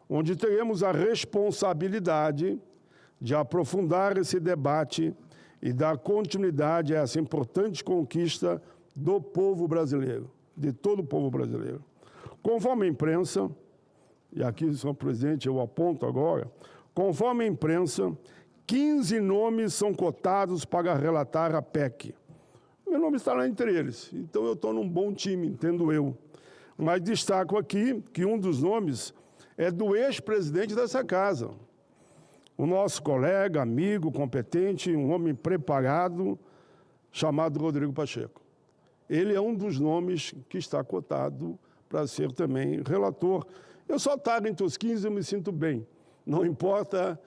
onde teremos a responsabilidade de aprofundar esse debate e dar continuidade a essa importante conquista do povo brasileiro, de todo o povo brasileiro. Conforme a imprensa, e aqui, senhor presidente, eu aponto agora, conforme a imprensa, 15 nomes são cotados para relatar a PEC. Meu nome está lá entre eles, então eu estou num bom time, entendo eu. Mas destaco aqui que um dos nomes é do ex-presidente dessa casa, o nosso colega, amigo, competente, um homem preparado, chamado Rodrigo Pacheco. Ele é um dos nomes que está cotado para ser também relator. Eu só estar entre os 15, eu me sinto bem. Não importa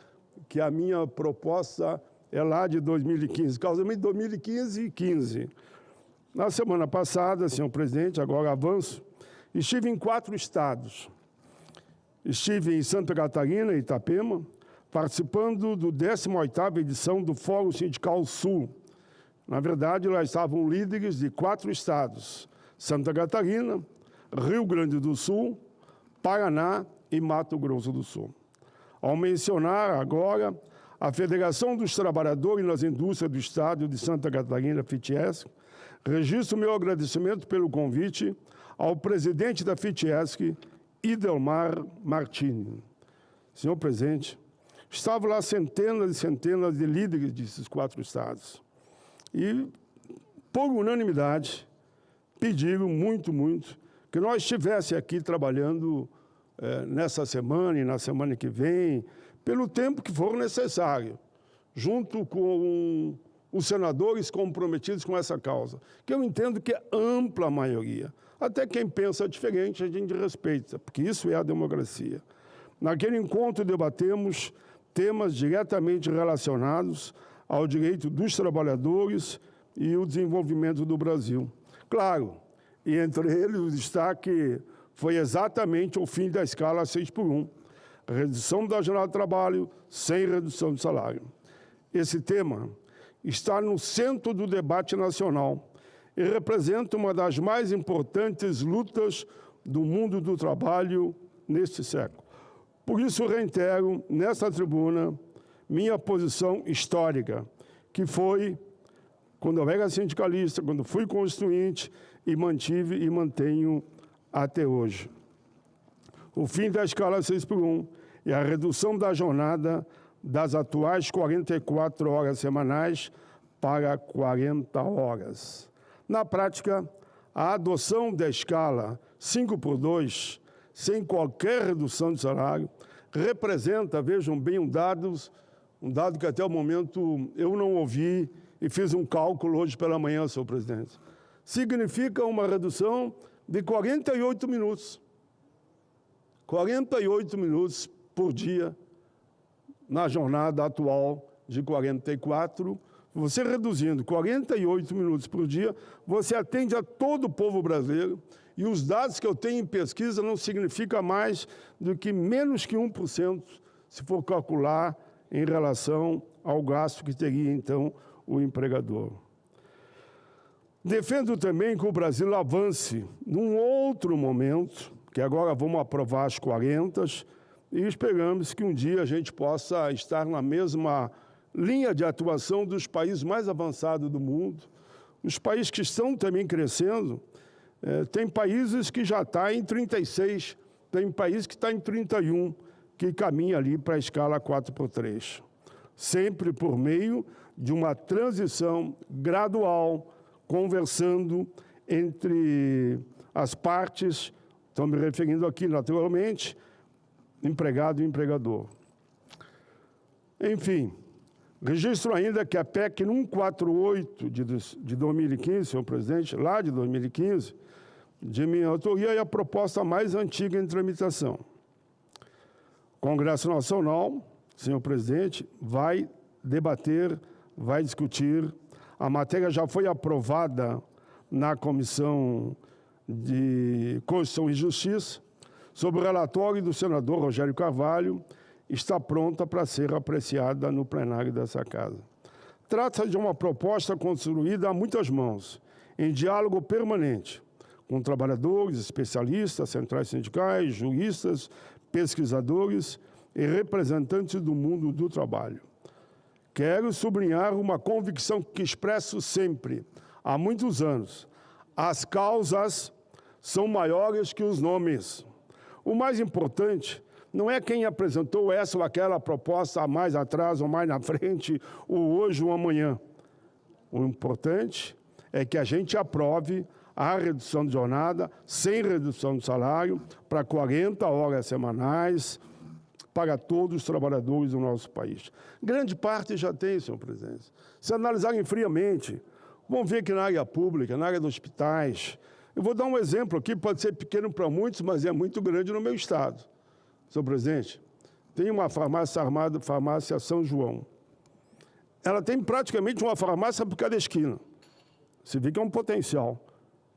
que a minha proposta é lá de 2015, causa-me 2015 e 15. Na semana passada, senhor presidente, agora avanço, estive em 4 estados. Estive em Santa Catarina, Itapema, participando do 18ª edição do Fórum Sindical Sul. Na verdade, lá estavam líderes de 4 estados, Santa Catarina, Rio Grande do Sul, Paraná e Mato Grosso do Sul. Ao mencionar agora a Federação dos Trabalhadores nas Indústrias do Estado de Santa Catarina, FITESC, registro meu agradecimento pelo convite ao presidente da FITESC, Idelmar Martini. Senhor presidente, estavam lá centenas e centenas de líderes desses 4 estados. E, por unanimidade, pediram muito, que nós estivéssemos aqui trabalhando nessa semana e na semana que vem, pelo tempo que for necessário, junto com os senadores comprometidos com essa causa, que eu entendo que é ampla maioria. Até quem pensa diferente a gente respeita, porque isso é a democracia. Naquele encontro debatemos temas diretamente relacionados ao direito dos trabalhadores e o desenvolvimento do Brasil. Claro, e entre eles o destaque foi exatamente o fim da escala 6x1, redução da jornada de trabalho sem redução de salário. Esse tema está no centro do debate nacional e representa uma das mais importantes lutas do mundo do trabalho neste século. Por isso, reitero nessa tribuna minha posição histórica, que foi, quando eu era sindicalista, quando fui constituinte, e mantive e mantenho até hoje. O fim da escala 6x1 e a redução da jornada das atuais 44 horas semanais para 40 horas. Na prática, a adoção da escala 5x2, sem qualquer redução de salário, representa, vejam bem, um dado que até o momento eu não ouvi e fiz um cálculo hoje pela manhã, senhor presidente. Significa uma redução de 48 minutos. 48 minutos por dia na jornada atual de 44. Você reduzindo 48 minutos por dia, você atende a todo o povo brasileiro. E os dados que eu tenho em pesquisa não significam mais do que menos que 1%, se for calcular em relação ao gasto que teria, então, o empregador. Defendo também que o Brasil avance num outro momento, que agora vamos aprovar as 40, e esperamos que um dia a gente possa estar na mesma linha de atuação dos países mais avançados do mundo, os países que estão também crescendo. Tem países que já estão em 36, tem país que está em 31, que caminha ali para a escala 4x3. Sempre por meio de uma transição gradual, conversando entre as partes, estou me referindo aqui naturalmente, empregado e empregador. Enfim, registro ainda que a PEC 148 de 2015, senhor presidente, lá de 2015, de minha autoria, é a proposta mais antiga em tramitação. O Congresso Nacional, senhor presidente, vai debater, vai discutir. A matéria já foi aprovada na Comissão de Constituição e Justiça, sob o relatório do senador Rogério Carvalho, está pronta para ser apreciada no plenário dessa Casa. Trata-se de uma proposta construída a muitas mãos, em diálogo permanente, com trabalhadores, especialistas, centrais sindicais, juristas, pesquisadores e representantes do mundo do trabalho. Quero sublinhar uma convicção que expresso sempre, há muitos anos. As causas são maiores que os nomes. O mais importante não é quem apresentou essa ou aquela proposta mais atrás ou mais na frente, ou hoje ou amanhã. O importante é que a gente aprove a redução de jornada, sem redução de salário, para 40 horas semanais, para todos os trabalhadores do nosso país. Grande parte já tem, senhor presidente. Se analisarem friamente, vão ver que na área pública, na área dos hospitais, eu vou dar um exemplo aqui, pode ser pequeno para muitos, mas é muito grande no meu estado. Senhor presidente, tem uma farmácia armada, farmácia São João. Ela tem praticamente uma farmácia por cada esquina. Você vê que é um potencial.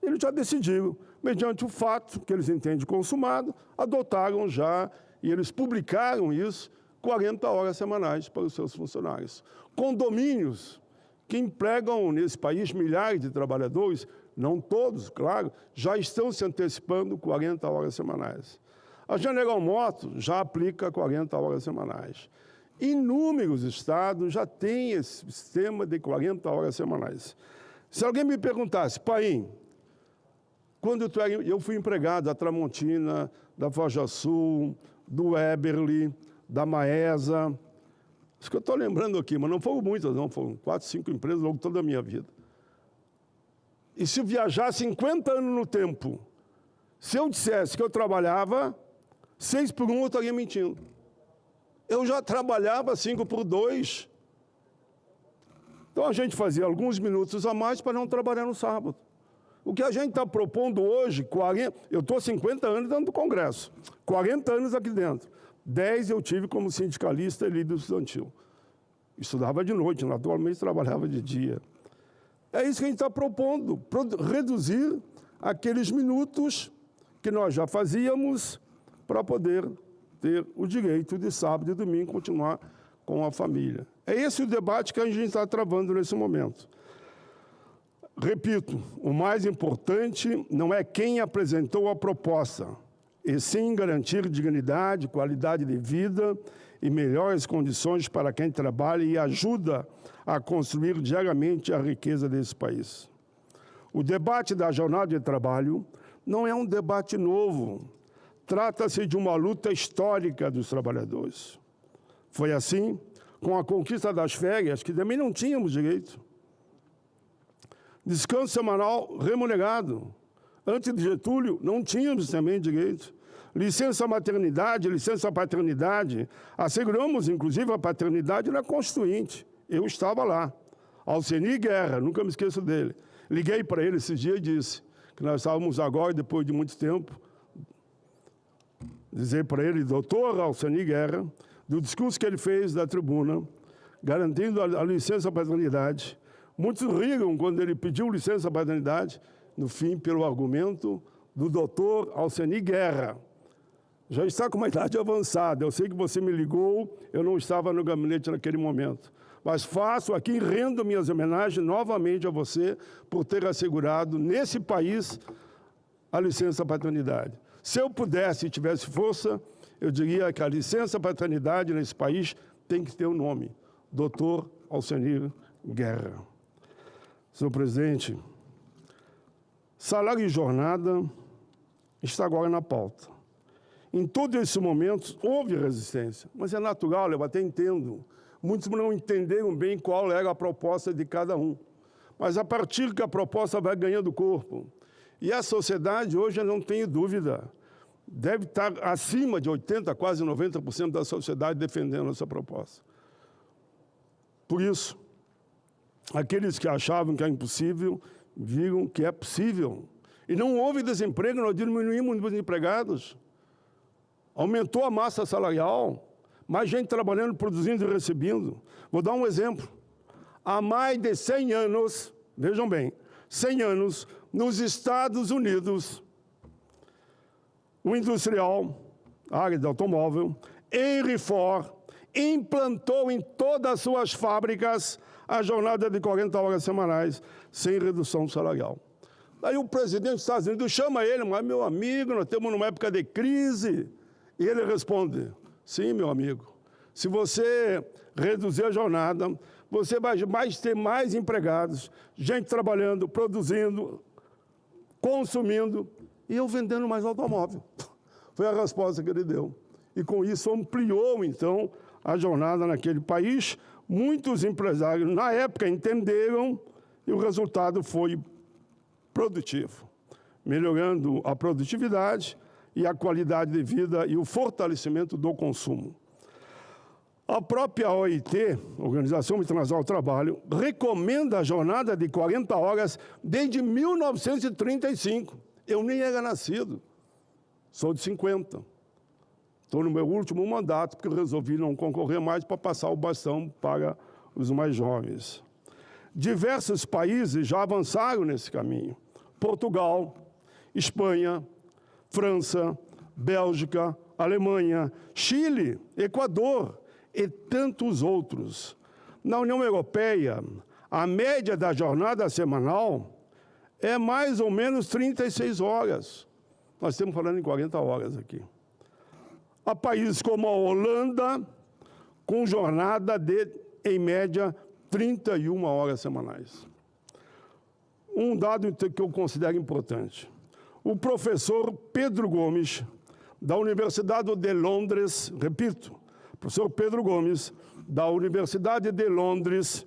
Eles já decidiram, mediante o fato que eles entendem consumado, adotaram já, e eles publicaram isso, 40 horas semanais para os seus funcionários. Condomínios que empregam nesse país milhares de trabalhadores, não todos, claro, já estão se antecipando 40 horas semanais. A General Motors já aplica 40 horas semanais. Inúmeros estados já têm esse sistema de 40 horas semanais. Se alguém me perguntasse, Paim, quando eu fui empregado da Tramontina, da Forja Sul, do Eberly, da Maesa, isso que eu estou lembrando aqui, mas não foram muitas, não, foram 4, 5 empresas ao longo de toda a minha vida. E se eu viajar 50 anos no tempo, se eu dissesse que eu trabalhava 6x1, eu estaria mentindo. Eu já trabalhava 5x2. Então a gente fazia alguns minutos a mais para não trabalhar no sábado. O que a gente está propondo hoje, eu estou 50 anos dentro do Congresso, 40 anos aqui dentro. 10 eu tive como sindicalista e líder estudantil. Estudava de noite, naturalmente trabalhava de dia. É isso que a gente está propondo, reduzir aqueles minutos que nós já fazíamos para poder ter o direito de sábado e domingo continuar com a família. É esse o debate que a gente está travando nesse momento. Repito, o mais importante não é quem apresentou a proposta, e sim garantir dignidade, qualidade de vida e melhores condições para quem trabalha e ajuda a construir diariamente a riqueza desse país. O debate da jornada de trabalho não é um debate novo. Trata-se de uma luta histórica dos trabalhadores. Foi assim com a conquista das férias, que também não tínhamos direito. Descanso semanal remunerado. Antes de Getúlio, não tínhamos também direito. Licença maternidade, licença paternidade. Asseguramos, inclusive, a paternidade na Constituinte. Eu estava lá. Alcenir Guerra, nunca me esqueço dele. Liguei para ele esses dias e disse que nós estávamos agora, depois de muito tempo, dizer para ele, doutor Alcenir Guerra, do discurso que ele fez da tribuna, garantindo a licença paternidade. Muitos riram quando ele pediu licença paternidade, no fim, pelo argumento do doutor Alcenir Guerra. Já está com uma idade avançada. Eu sei que você me ligou, eu não estava no gabinete naquele momento. Mas faço aqui, rendo minhas homenagens novamente a você por ter assegurado nesse país a licença paternidade. Se eu pudesse e tivesse força, eu diria que a licença paternidade nesse país tem que ter um nome, doutor Alcenir Guerra. Senhor presidente, salário e jornada está agora na pauta. Em todos esses momentos houve resistência, mas é natural, eu até entendo. Muitos não entenderam bem qual era a proposta de cada um. Mas a partir que a proposta vai ganhando corpo, e a sociedade hoje, eu não tenho dúvida, deve estar acima de 80%, quase 90% da sociedade defendendo essa proposta. Por isso, aqueles que achavam que é impossível, viram que é possível. E não houve desemprego, nós diminuímos os desempregados. Aumentou a massa salarial, mais gente trabalhando, produzindo e recebendo. Vou dar um exemplo. Há mais de 100 anos, vejam bem, 100 anos, nos Estados Unidos, o industrial, a área de automóvel, Henry Ford, implantou em todas as suas fábricas a jornada de 40 horas semanais, sem redução salarial. Daí o presidente dos Estados Unidos chama ele, mas meu amigo, nós estamos numa época de crise. E ele responde, sim, meu amigo, se você reduzir a jornada, você vai ter mais empregados, gente trabalhando, produzindo, consumindo, e eu vendendo mais automóvel. Foi a resposta que ele deu. E com isso ampliou, então, a jornada naquele país. Muitos empresários, na época, entenderam e o resultado foi produtivo, melhorando a produtividade e a qualidade de vida e o fortalecimento do consumo. A própria OIT, Organização Internacional do Trabalho, recomenda a jornada de 40 horas desde 1935. Eu nem era nascido, sou de 50. Estou no meu último mandato, porque eu resolvi não concorrer mais para passar o bastão para os mais jovens. Diversos países já avançaram nesse caminho. Portugal, Espanha, França, Bélgica, Alemanha, Chile, Equador e tantos outros. Na União Europeia, a média da jornada semanal é mais ou menos 36 horas. Nós estamos falando em 40 horas aqui. Há países como a Holanda, com jornada de, em média, 31 horas semanais. Um dado que eu considero importante. O professor Pedro Gomes, da Universidade de Londres, repito, professor Pedro Gomes, da Universidade de Londres,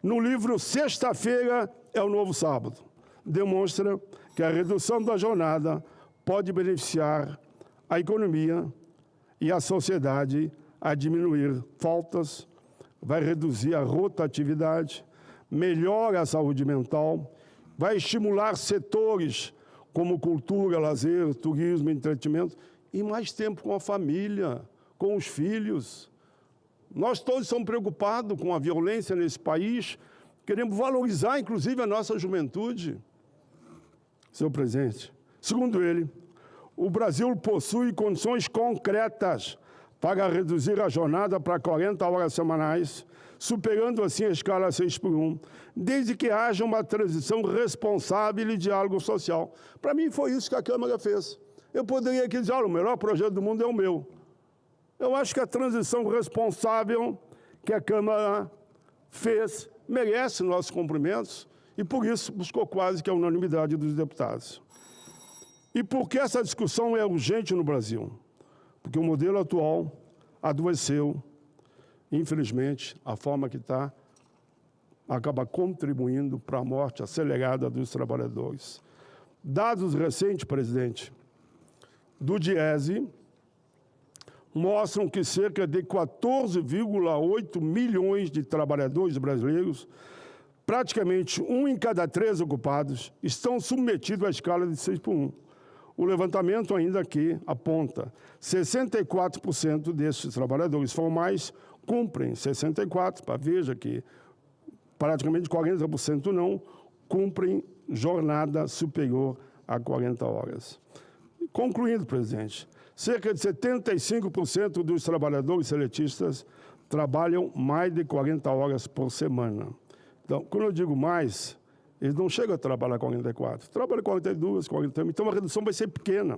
no livro Sexta-feira é o Novo Sábado, demonstra que a redução da jornada pode beneficiar a economia e a sociedade a diminuir faltas, vai reduzir a rotatividade, melhora a saúde mental, vai estimular setores como cultura, lazer, turismo, entretenimento, e mais tempo com a família, com os filhos. Nós todos somos preocupados com a violência nesse país, queremos valorizar, inclusive, a nossa juventude. Senhor presidente, segundo ele, o Brasil possui condições concretas para reduzir a jornada para 40 horas semanais, superando assim a escala 6x1, desde que haja uma transição responsável e diálogo social. Para mim, foi isso que a Câmara fez. Eu poderia aqui dizer, olha, o melhor projeto do mundo é o meu. Eu acho que a transição responsável que a Câmara fez merece nossos cumprimentos e, por isso, buscou quase que a unanimidade dos deputados. E por que essa discussão é urgente no Brasil? Porque o modelo atual adoeceu, infelizmente, a forma que está, acaba contribuindo para a morte acelerada dos trabalhadores. Dados recentes, presidente, do Diese, mostram que cerca de 14,8 milhões de trabalhadores brasileiros, praticamente 1 em cada 3 ocupados, estão submetidos à escala de 6x1. O levantamento ainda aqui aponta 64% desses trabalhadores formais cumprem 64%, veja que praticamente 40% não cumprem jornada superior a 40 horas. Concluindo, presidente, cerca de 75% dos trabalhadores seletistas trabalham mais de 40 horas por semana. Então, quando eu digo mais, eles não chegam a trabalhar 44, trabalham 42, 41, então a redução vai ser pequena.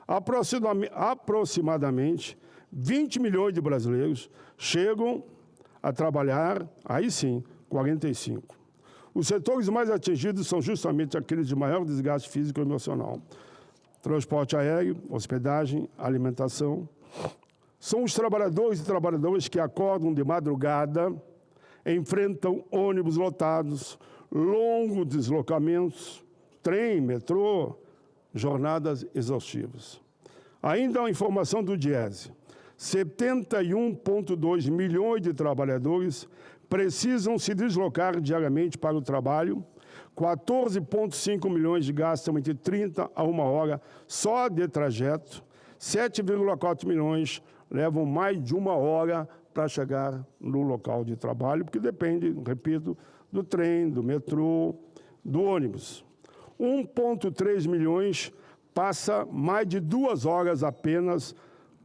Aproximadamente 20 milhões de brasileiros chegam a trabalhar, aí sim, 45. Os setores mais atingidos são justamente aqueles de maior desgaste físico e emocional. Transporte aéreo, hospedagem, alimentação. São os trabalhadores e trabalhadoras que acordam de madrugada, enfrentam ônibus lotados, longos deslocamentos, trem, metrô, jornadas exaustivas. Ainda a informação do Diese, 71,2 milhões de trabalhadores precisam se deslocar diariamente para o trabalho, 14,5 milhões gastam entre 30 a 1 hora só de trajeto, 7,4 milhões levam mais de 1 hora para chegar no local de trabalho, porque depende, repito, do trem, do metrô, do ônibus. 1,3 milhões passa mais de 2 horas apenas,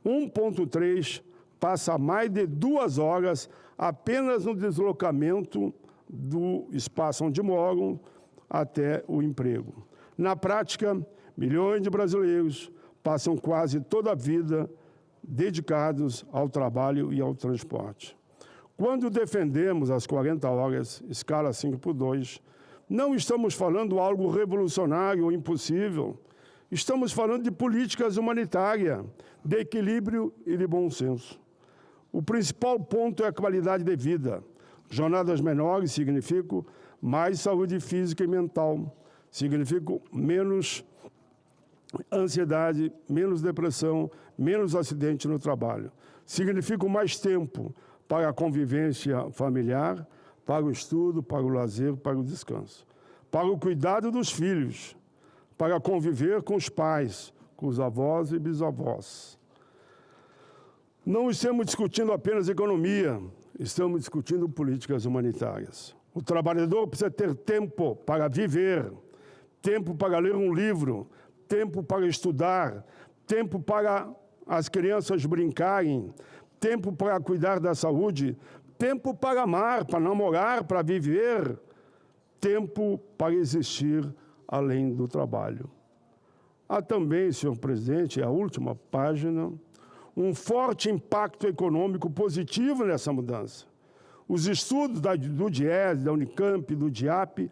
1,3 passa mais de 2 horas apenas no deslocamento do espaço onde moram até o emprego. Na prática, milhões de brasileiros passam quase toda a vida dedicados ao trabalho e ao transporte. Quando defendemos as 40 horas, escala 5x2, não estamos falando algo revolucionário ou impossível. Estamos falando de políticas humanitárias, de equilíbrio e de bom senso. O principal ponto é a qualidade de vida. Jornadas menores significam mais saúde física e mental, significam menos ansiedade, menos depressão, menos acidente no trabalho. Significam mais tempo para a convivência familiar, para o estudo, para o lazer, para o descanso. Para o cuidado dos filhos, para conviver com os pais, com os avós e bisavós. Não estamos discutindo apenas economia, estamos discutindo políticas humanitárias. O trabalhador precisa ter tempo para viver, tempo para ler um livro, tempo para estudar, tempo para as crianças brincarem, tempo para cuidar da saúde, tempo para amar, para namorar, para viver, tempo para existir além do trabalho. Há também, senhor presidente, a última página, um forte impacto econômico positivo nessa mudança. Os estudos do Diese, da Unicamp, do DIAP,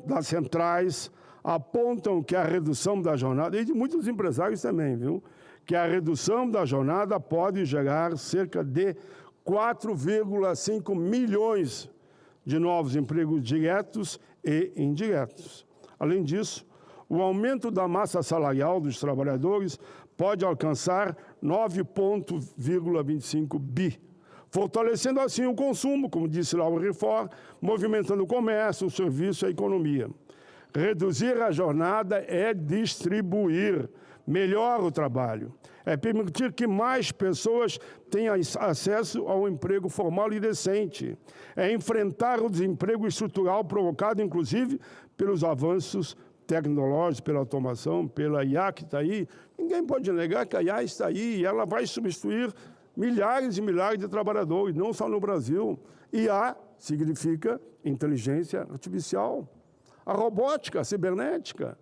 das centrais, apontam que a redução da jornada, e de muitos empresários também, viu? Que a redução da jornada pode gerar cerca de 4,5 milhões de novos empregos diretos e indiretos. Além disso, o aumento da massa salarial dos trabalhadores pode alcançar 9,25 bi, fortalecendo assim o consumo, como disse lá o Refor, movimentando o comércio, o serviço e a economia. Reduzir a jornada é distribuir melhor o trabalho, é permitir que mais pessoas tenham acesso ao emprego formal e decente, é enfrentar o desemprego estrutural provocado, inclusive, pelos avanços tecnológicos, pela automação, pela IA que está aí, ninguém pode negar que a IA está aí e ela vai substituir milhares e milhares de trabalhadores, não só no Brasil. IA significa inteligência artificial, a robótica, a cibernética.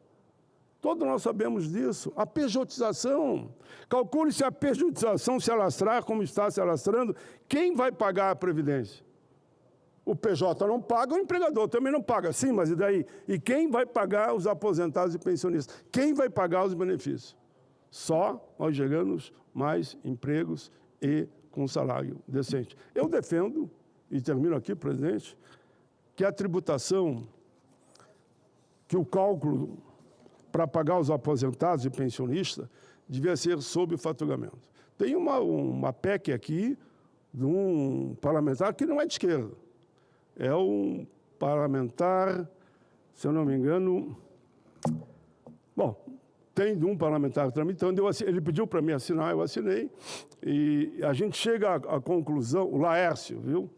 Todos nós sabemos disso. A pejotização. Calcule se a pejotização se alastrar como está se alastrando, quem vai pagar a Previdência? O PJ não paga, o empregador também não paga. Sim, mas e daí? E quem vai pagar os aposentados e pensionistas? Quem vai pagar os benefícios? Só nós geramos mais empregos e com salário decente. Eu defendo, e termino aqui, presidente, que a tributação, que o cálculo para pagar os aposentados e pensionistas devia ser sob o faturamento. Tem uma PEC aqui de um parlamentar que não é de esquerda. É um parlamentar, se eu não me engano... Bom, tem de um parlamentar tramitando, ele pediu para mim assinar, eu assinei, e a gente chega à conclusão, o Laércio, viu?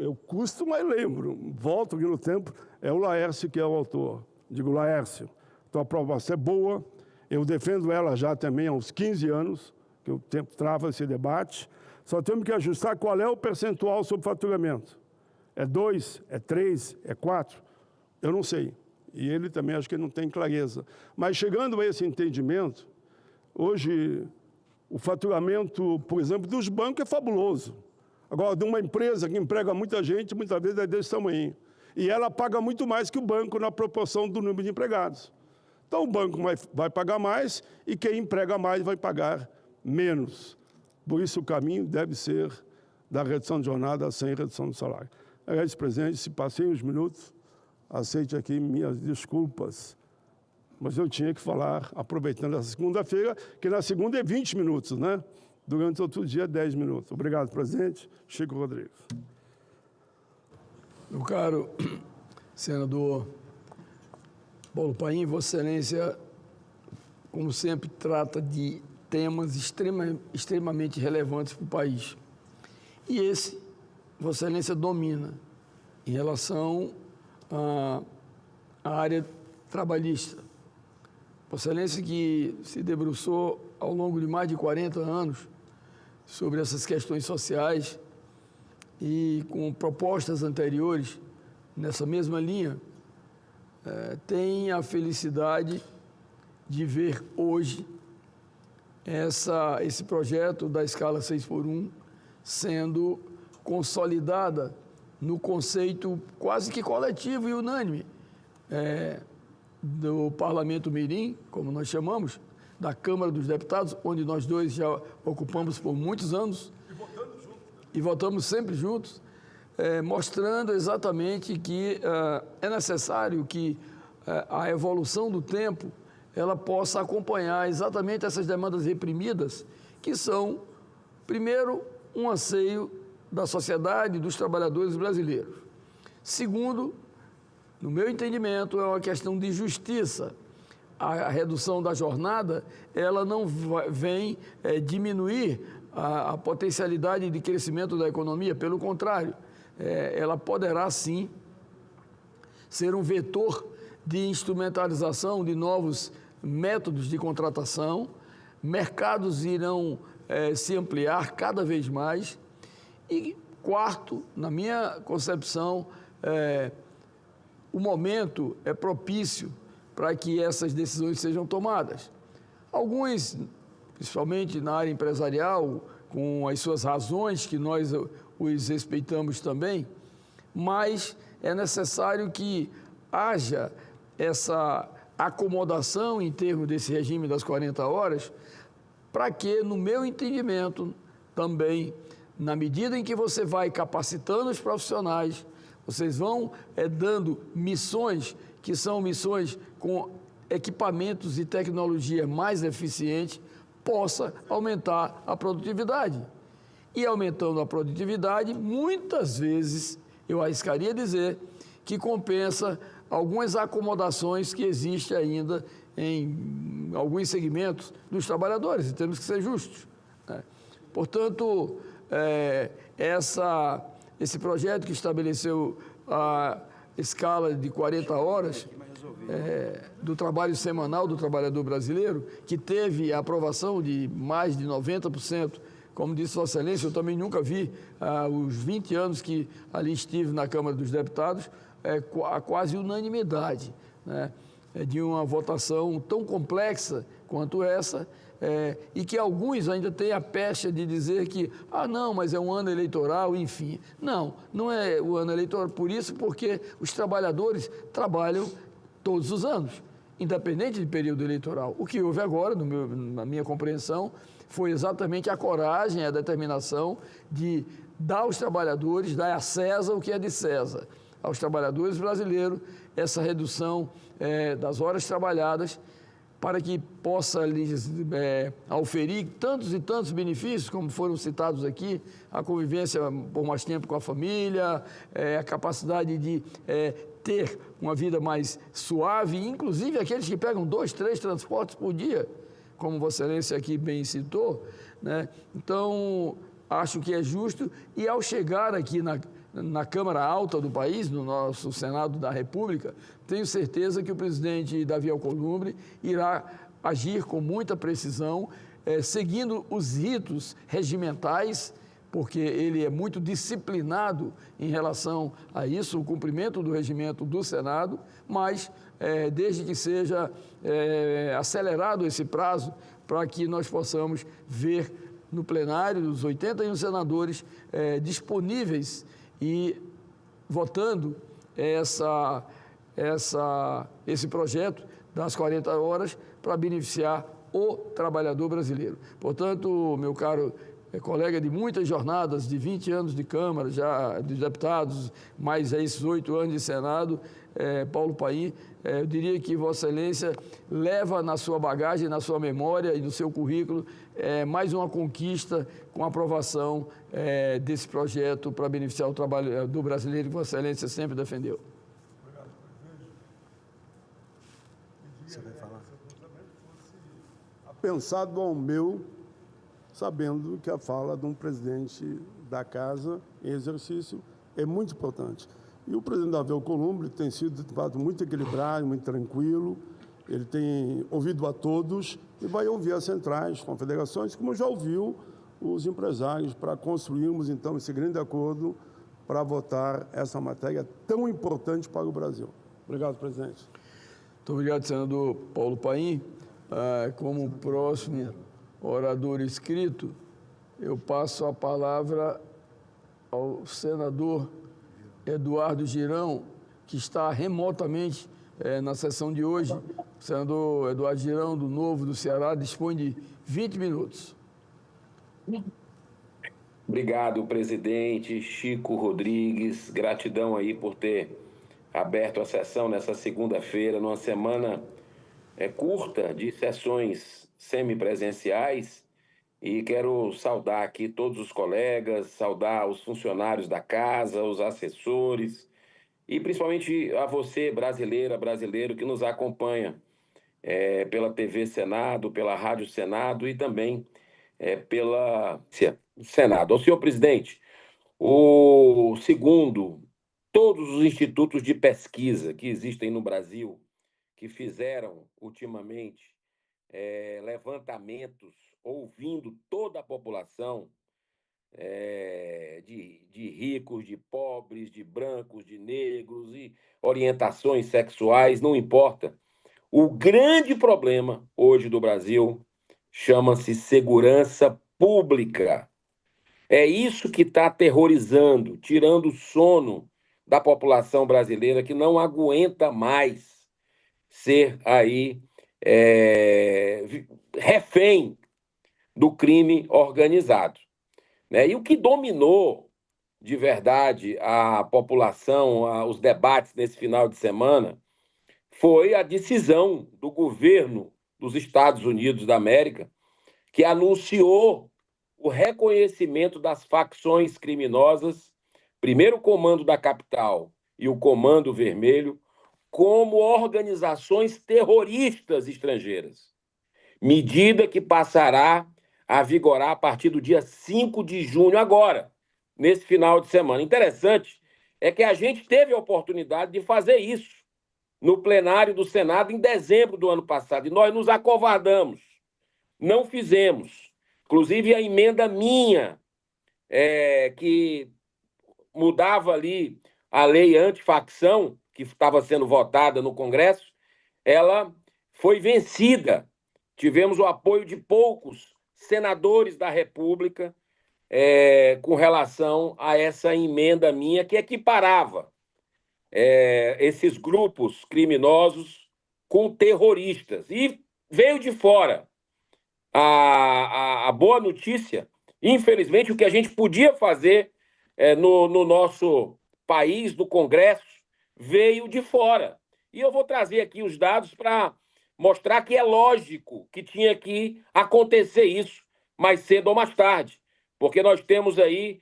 Eu custo, mas lembro, volto aqui no tempo, é o Laércio que é o autor. Digo, Laércio, tua proposta é boa, eu defendo ela já também há uns 15 anos, que eu trava esse debate, só temos que ajustar qual é o percentual sobre faturamento. É 2, é 3, é 4? Eu não sei. E ele também acho que não tem clareza. Mas chegando a esse entendimento, hoje o faturamento, por exemplo, dos bancos é fabuloso. Agora, de uma empresa que emprega muita gente, muitas vezes é desse tamanho. E ela paga muito mais que o banco na proporção do número de empregados. Então, o banco vai pagar mais e quem emprega mais vai pagar menos. Por isso, o caminho deve ser da redução de jornada sem redução de salário. Aliás, presidente, se passei uns minutos, aceite aqui minhas desculpas. Mas eu tinha que falar, aproveitando essa segunda-feira, que na segunda é 20 minutos, né? Durante outro dia, 10 minutos. Obrigado, presidente. Chico Rodrigues. Meu caro senador Paulo Paim, Vossa Excelência, como sempre, trata de temas extremamente relevantes para o país. E esse, Vossa Excelência domina em relação à área trabalhista. Vossa Excelência que se debruçou ao longo de mais de 40 anos sobre essas questões sociais e com propostas anteriores nessa mesma linha, tem a felicidade de ver hoje esse projeto da escala 6x1 sendo consolidada no conceito quase que coletivo e unânime do Parlamento Mirim, como nós chamamos, da Câmara dos Deputados, onde nós dois já ocupamos por muitos anos, e votamos sempre juntos, mostrando exatamente que é necessário que a evolução do tempo ela possa acompanhar exatamente essas demandas reprimidas, que são, primeiro, um anseio da sociedade e dos trabalhadores brasileiros. Segundo, no meu entendimento, é uma questão de justiça. A redução da jornada, ela não vem diminuir a potencialidade de crescimento da economia, pelo contrário, ela poderá sim ser um vetor de instrumentalização de novos métodos de contratação, mercados irão se ampliar cada vez mais e, quarto, na minha concepção, o momento é propício para que essas decisões sejam tomadas. Alguns, principalmente na área empresarial, com as suas razões, que nós os respeitamos também, mas é necessário que haja essa acomodação em termos desse regime das 40 horas, para que, no meu entendimento, também, na medida em que você vai capacitando os profissionais, vocês vão dando missões que são missões com equipamentos e tecnologia mais eficiente, possa aumentar a produtividade. E aumentando a produtividade, muitas vezes, eu arriscaria dizer, que compensa algumas acomodações que existem ainda em alguns segmentos dos trabalhadores, e temos que ser justos, né? Portanto, esse projeto que estabeleceu a escala de 40 horas do trabalho semanal do trabalhador brasileiro, que teve a aprovação de mais de 90%. Como disse Vossa Excelência, eu também nunca vi, os 20 anos que ali estive na Câmara dos Deputados, a quase unanimidade, né, de uma votação tão complexa quanto essa, e que alguns ainda têm a pecha de dizer que, não, mas é um ano eleitoral, enfim. Não, não é o ano eleitoral por isso, porque os trabalhadores trabalham todos os anos, independente de período eleitoral. O que houve agora, na minha compreensão, foi exatamente a coragem, a determinação de dar aos trabalhadores, dar a César o que é de César, aos trabalhadores brasileiros, essa redução das horas trabalhadas, para que possa lhes auferir tantos e tantos benefícios, como foram citados aqui, a convivência por mais tempo com a família, a capacidade de ter uma vida mais suave, inclusive aqueles que pegam 2, 3 transportes por dia, como Vossa Excelência aqui bem citou, né? Então, acho que é justo, e ao chegar aqui na Câmara Alta do país, no nosso Senado da República, tenho certeza que o presidente Davi Alcolumbre irá agir com muita precisão, seguindo os ritos regimentais, porque ele é muito disciplinado em relação a isso, o cumprimento do regimento do Senado, mas desde que seja acelerado esse prazo, para que nós possamos ver no plenário os 81 senadores disponíveis e votando esse projeto das 40 horas para beneficiar o trabalhador brasileiro. Portanto, meu caro colega de muitas jornadas, de 20 anos de Câmara, já de deputados, mais esses 8 anos de Senado, Paulo Paim, eu diria que Vossa Excelência leva na sua bagagem, na sua memória e no seu currículo mais uma conquista com a aprovação desse projeto para beneficiar o trabalho do brasileiro que Vossa Excelência sempre defendeu. Obrigado, presidente. Você vai falar? Pensado ao meu, sabendo que a fala de um presidente da Casa em exercício é muito importante. E o presidente Davi Alcolumbre tem sido, de fato, muito equilibrado, muito tranquilo, ele tem ouvido a todos e vai ouvir as centrais, confederações, como já ouviu os empresários, para construirmos, então, esse grande acordo para votar essa matéria tão importante para o Brasil. Obrigado, presidente. Muito obrigado, senador Paulo Paim. Como próximo orador inscrito, eu passo a palavra ao senador Eduardo Girão, que está remotamente na sessão de hoje. O senador Eduardo Girão, do Novo do Ceará, dispõe de 20 minutos. Obrigado, presidente Chico Rodrigues. Gratidão aí por ter aberto a sessão nessa segunda-feira, numa semana curta de sessões semipresenciais. E quero saudar aqui todos os colegas, saudar os funcionários da casa, os assessores e principalmente a você, brasileira, brasileiro, que nos acompanha pela TV Senado, pela Rádio Senado e também pela Senado. Ao senhor presidente, segundo todos os institutos de pesquisa que existem no Brasil, que fizeram ultimamente levantamentos ouvindo toda a população, de ricos, de pobres, de brancos, de negros e orientações sexuais, não importa. O grande problema hoje do Brasil chama-se segurança pública. É isso que está aterrorizando, tirando o sono da população brasileira, que não aguenta mais ser aí refém do crime organizado, né? E o que dominou de verdade a população, os debates nesse final de semana, foi a decisão do governo dos Estados Unidos da América, que anunciou o reconhecimento das facções criminosas, primeiro o Comando da Capital e o Comando Vermelho, como organizações terroristas estrangeiras. Medida que passará a vigorar a partir do dia 5 de junho, agora, nesse final de semana. Interessante é que a gente teve a oportunidade de fazer isso no plenário do Senado em dezembro do ano passado, e nós nos acovardamos, não fizemos. Inclusive, a emenda minha, que mudava ali a lei antifacção, que estava sendo votada no Congresso, ela foi vencida. Tivemos o apoio de poucos senadores da República com relação a essa emenda minha, que equiparava esses grupos criminosos com terroristas. E veio de fora a boa notícia. Infelizmente, o que a gente podia fazer no nosso país, no Congresso, veio de fora. E eu vou trazer aqui os dados para mostrar que é lógico que tinha que acontecer isso mais cedo ou mais tarde, porque nós temos aí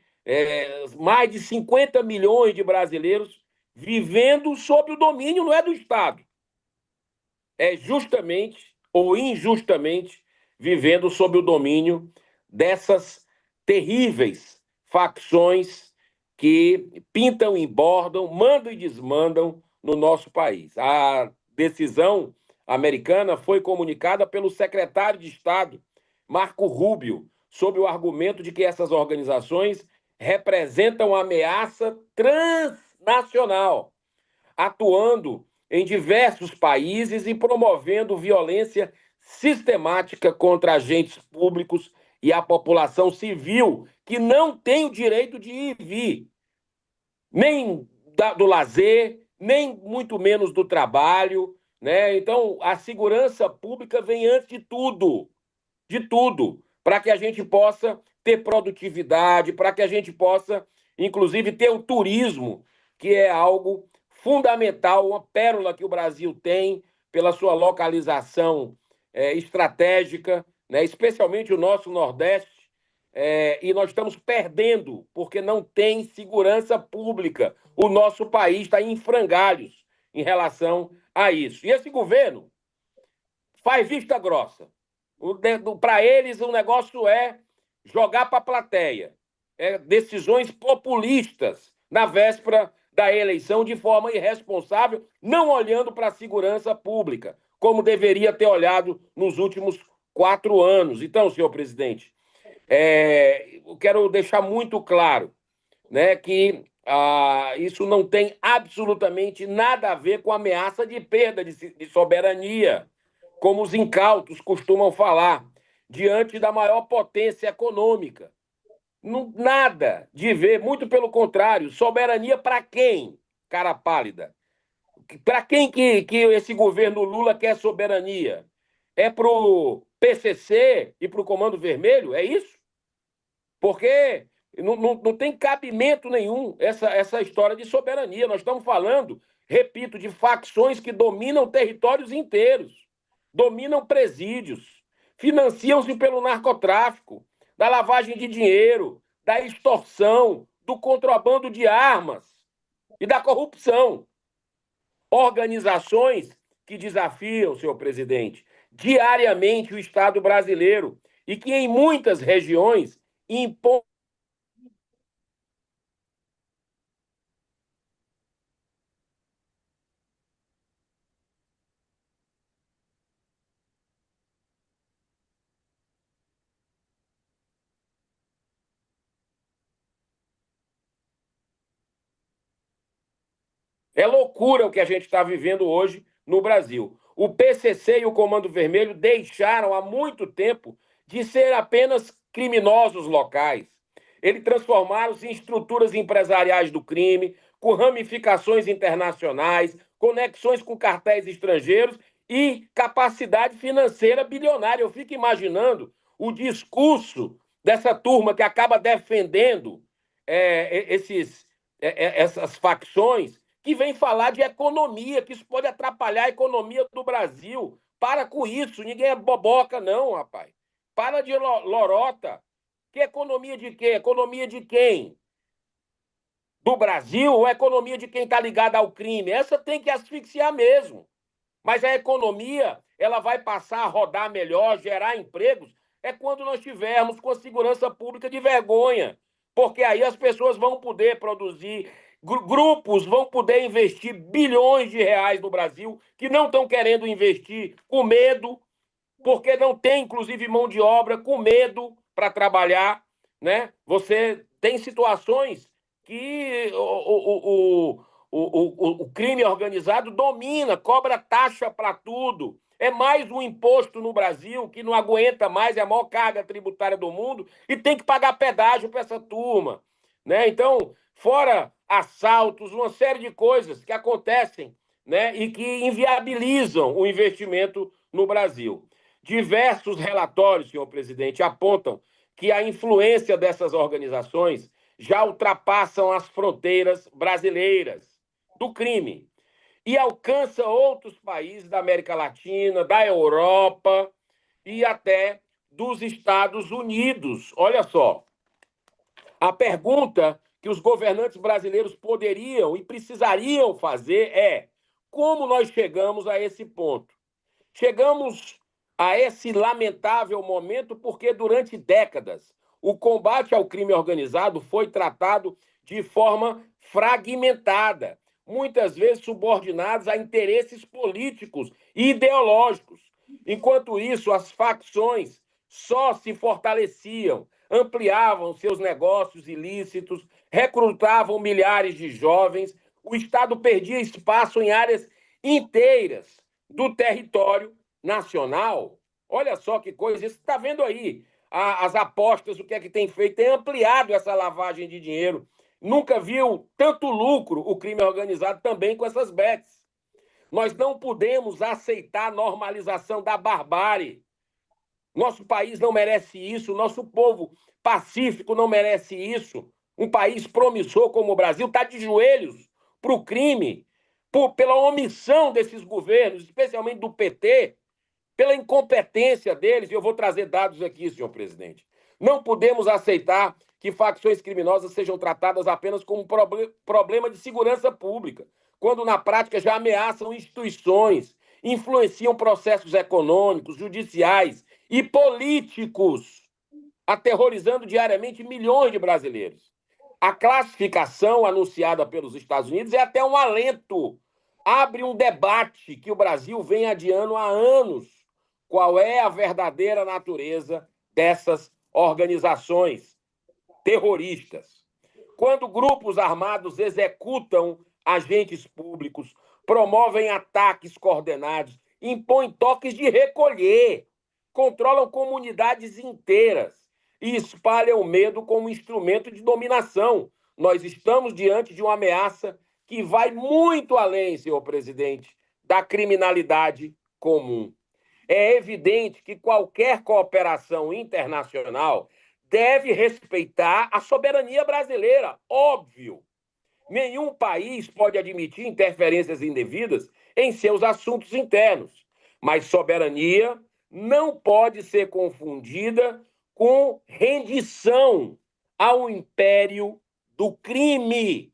mais de 50 milhões de brasileiros vivendo sob o domínio, não é do Estado, é justamente ou injustamente vivendo sob o domínio dessas terríveis facções que pintam e bordam, mandam e desmandam no nosso país. A decisão americana foi comunicada pelo secretário de Estado, Marco Rubio, sob o argumento de que essas organizações representam ameaça transnacional, atuando em diversos países e promovendo violência sistemática contra agentes públicos e a população civil, que não tem o direito de ir e vir, nem do lazer, nem muito menos do trabalho, né? Então, a segurança pública vem antes de tudo, para que a gente possa ter produtividade, para que a gente possa, inclusive, ter o turismo, que é algo fundamental, uma pérola que o Brasil tem pela sua localização estratégica, né? Especialmente o nosso Nordeste, e nós estamos perdendo, porque não tem segurança pública. O nosso país está em frangalhos em relação a isso. E esse governo faz vista grossa. Para eles, o negócio é jogar para a plateia. Decisões populistas na véspera da eleição de forma irresponsável, não olhando para a segurança pública, como deveria ter olhado nos últimos 4 anos. Então, senhor presidente, eu quero deixar muito claro, né, que isso não tem absolutamente nada a ver com ameaça de perda de soberania, como os incautos costumam falar, diante da maior potência econômica. Nada de ver, muito pelo contrário. Soberania para quem, cara pálida? Para quem que esse governo Lula quer soberania? É para o PCC e para o Comando Vermelho? É isso? Porque não tem cabimento nenhum essa história de soberania. Nós estamos falando, repito, de facções que dominam territórios inteiros, dominam presídios, financiam-se pelo narcotráfico, da lavagem de dinheiro, da extorsão, do contrabando de armas e da corrupção. Organizações que desafiam, senhor presidente, diariamente o Estado brasileiro e que em muitas regiões impõem É loucura o que a gente está vivendo hoje no Brasil. O PCC e o Comando Vermelho deixaram há muito tempo de ser apenas criminosos locais. Eles transformaram-se em estruturas empresariais do crime, com ramificações internacionais, conexões com cartéis estrangeiros e capacidade financeira bilionária. Eu fico imaginando o discurso dessa turma que acaba defendendo essas facções, que vem falar de economia, que isso pode atrapalhar a economia do Brasil. Para com isso, ninguém é boboca, não, rapaz. Para de lorota. Que economia de quê? Economia de quem? Do Brasil ou economia de quem está ligado ao crime? Essa tem que asfixiar mesmo. Mas a economia, ela vai passar a rodar melhor, gerar empregos, quando nós tivermos com a segurança pública de vergonha. Porque aí as pessoas vão poder produzir Grupos vão poder investir bilhões de reais no Brasil que não estão querendo investir com medo, porque não tem, inclusive, mão de obra, com medo para trabalhar, né? Você tem situações que o crime organizado domina, cobra taxa para tudo. É mais um imposto no Brasil que não aguenta mais, é a maior carga tributária do mundo e tem que pagar pedágio para essa turma, né? Então, fora assaltos, uma série de coisas que acontecem, né, e que inviabilizam o investimento no Brasil. Diversos relatórios, senhor presidente, apontam que a influência dessas organizações já ultrapassam as fronteiras brasileiras do crime e alcança outros países da América Latina, da Europa e até dos Estados Unidos. Olha só, a pergunta que os governantes brasileiros poderiam e precisariam fazer é: como nós chegamos a esse ponto? Chegamos a esse lamentável momento porque durante décadas o combate ao crime organizado foi tratado de forma fragmentada, muitas vezes subordinados a interesses políticos e ideológicos. Enquanto isso, as facções só se fortaleciam, ampliavam seus negócios ilícitos, recrutavam milhares de jovens, o Estado perdia espaço em áreas inteiras do território nacional. Olha só que coisa, você está vendo aí as apostas, o que é que tem feito, tem ampliado essa lavagem de dinheiro. Nunca viu tanto lucro o crime organizado também com essas bets. Nós não podemos aceitar a normalização da barbárie. Nosso país não merece isso, nosso povo pacífico não merece isso. Um país promissor como o Brasil está de joelhos para o crime, pela omissão desses governos, especialmente do PT, pela incompetência deles, e eu vou trazer dados aqui, senhor presidente. Não podemos aceitar que facções criminosas sejam tratadas apenas como um problema de segurança pública, quando na prática já ameaçam instituições, influenciam processos econômicos, judiciais e políticos, aterrorizando diariamente milhões de brasileiros. A classificação anunciada pelos Estados Unidos é até um alento, abre um debate que o Brasil vem adiando há anos. Qual é a verdadeira natureza dessas organizações terroristas? Quando grupos armados executam agentes públicos, promovem ataques coordenados, impõem toques de recolher, controlam comunidades inteiras e espalham o medo como instrumento de dominação. Nós estamos diante de uma ameaça que vai muito além, senhor presidente, da criminalidade comum. É evidente que qualquer cooperação internacional deve respeitar a soberania brasileira, óbvio. Nenhum país pode admitir interferências indevidas em seus assuntos internos, mas soberania não pode ser confundida com rendição ao império do crime.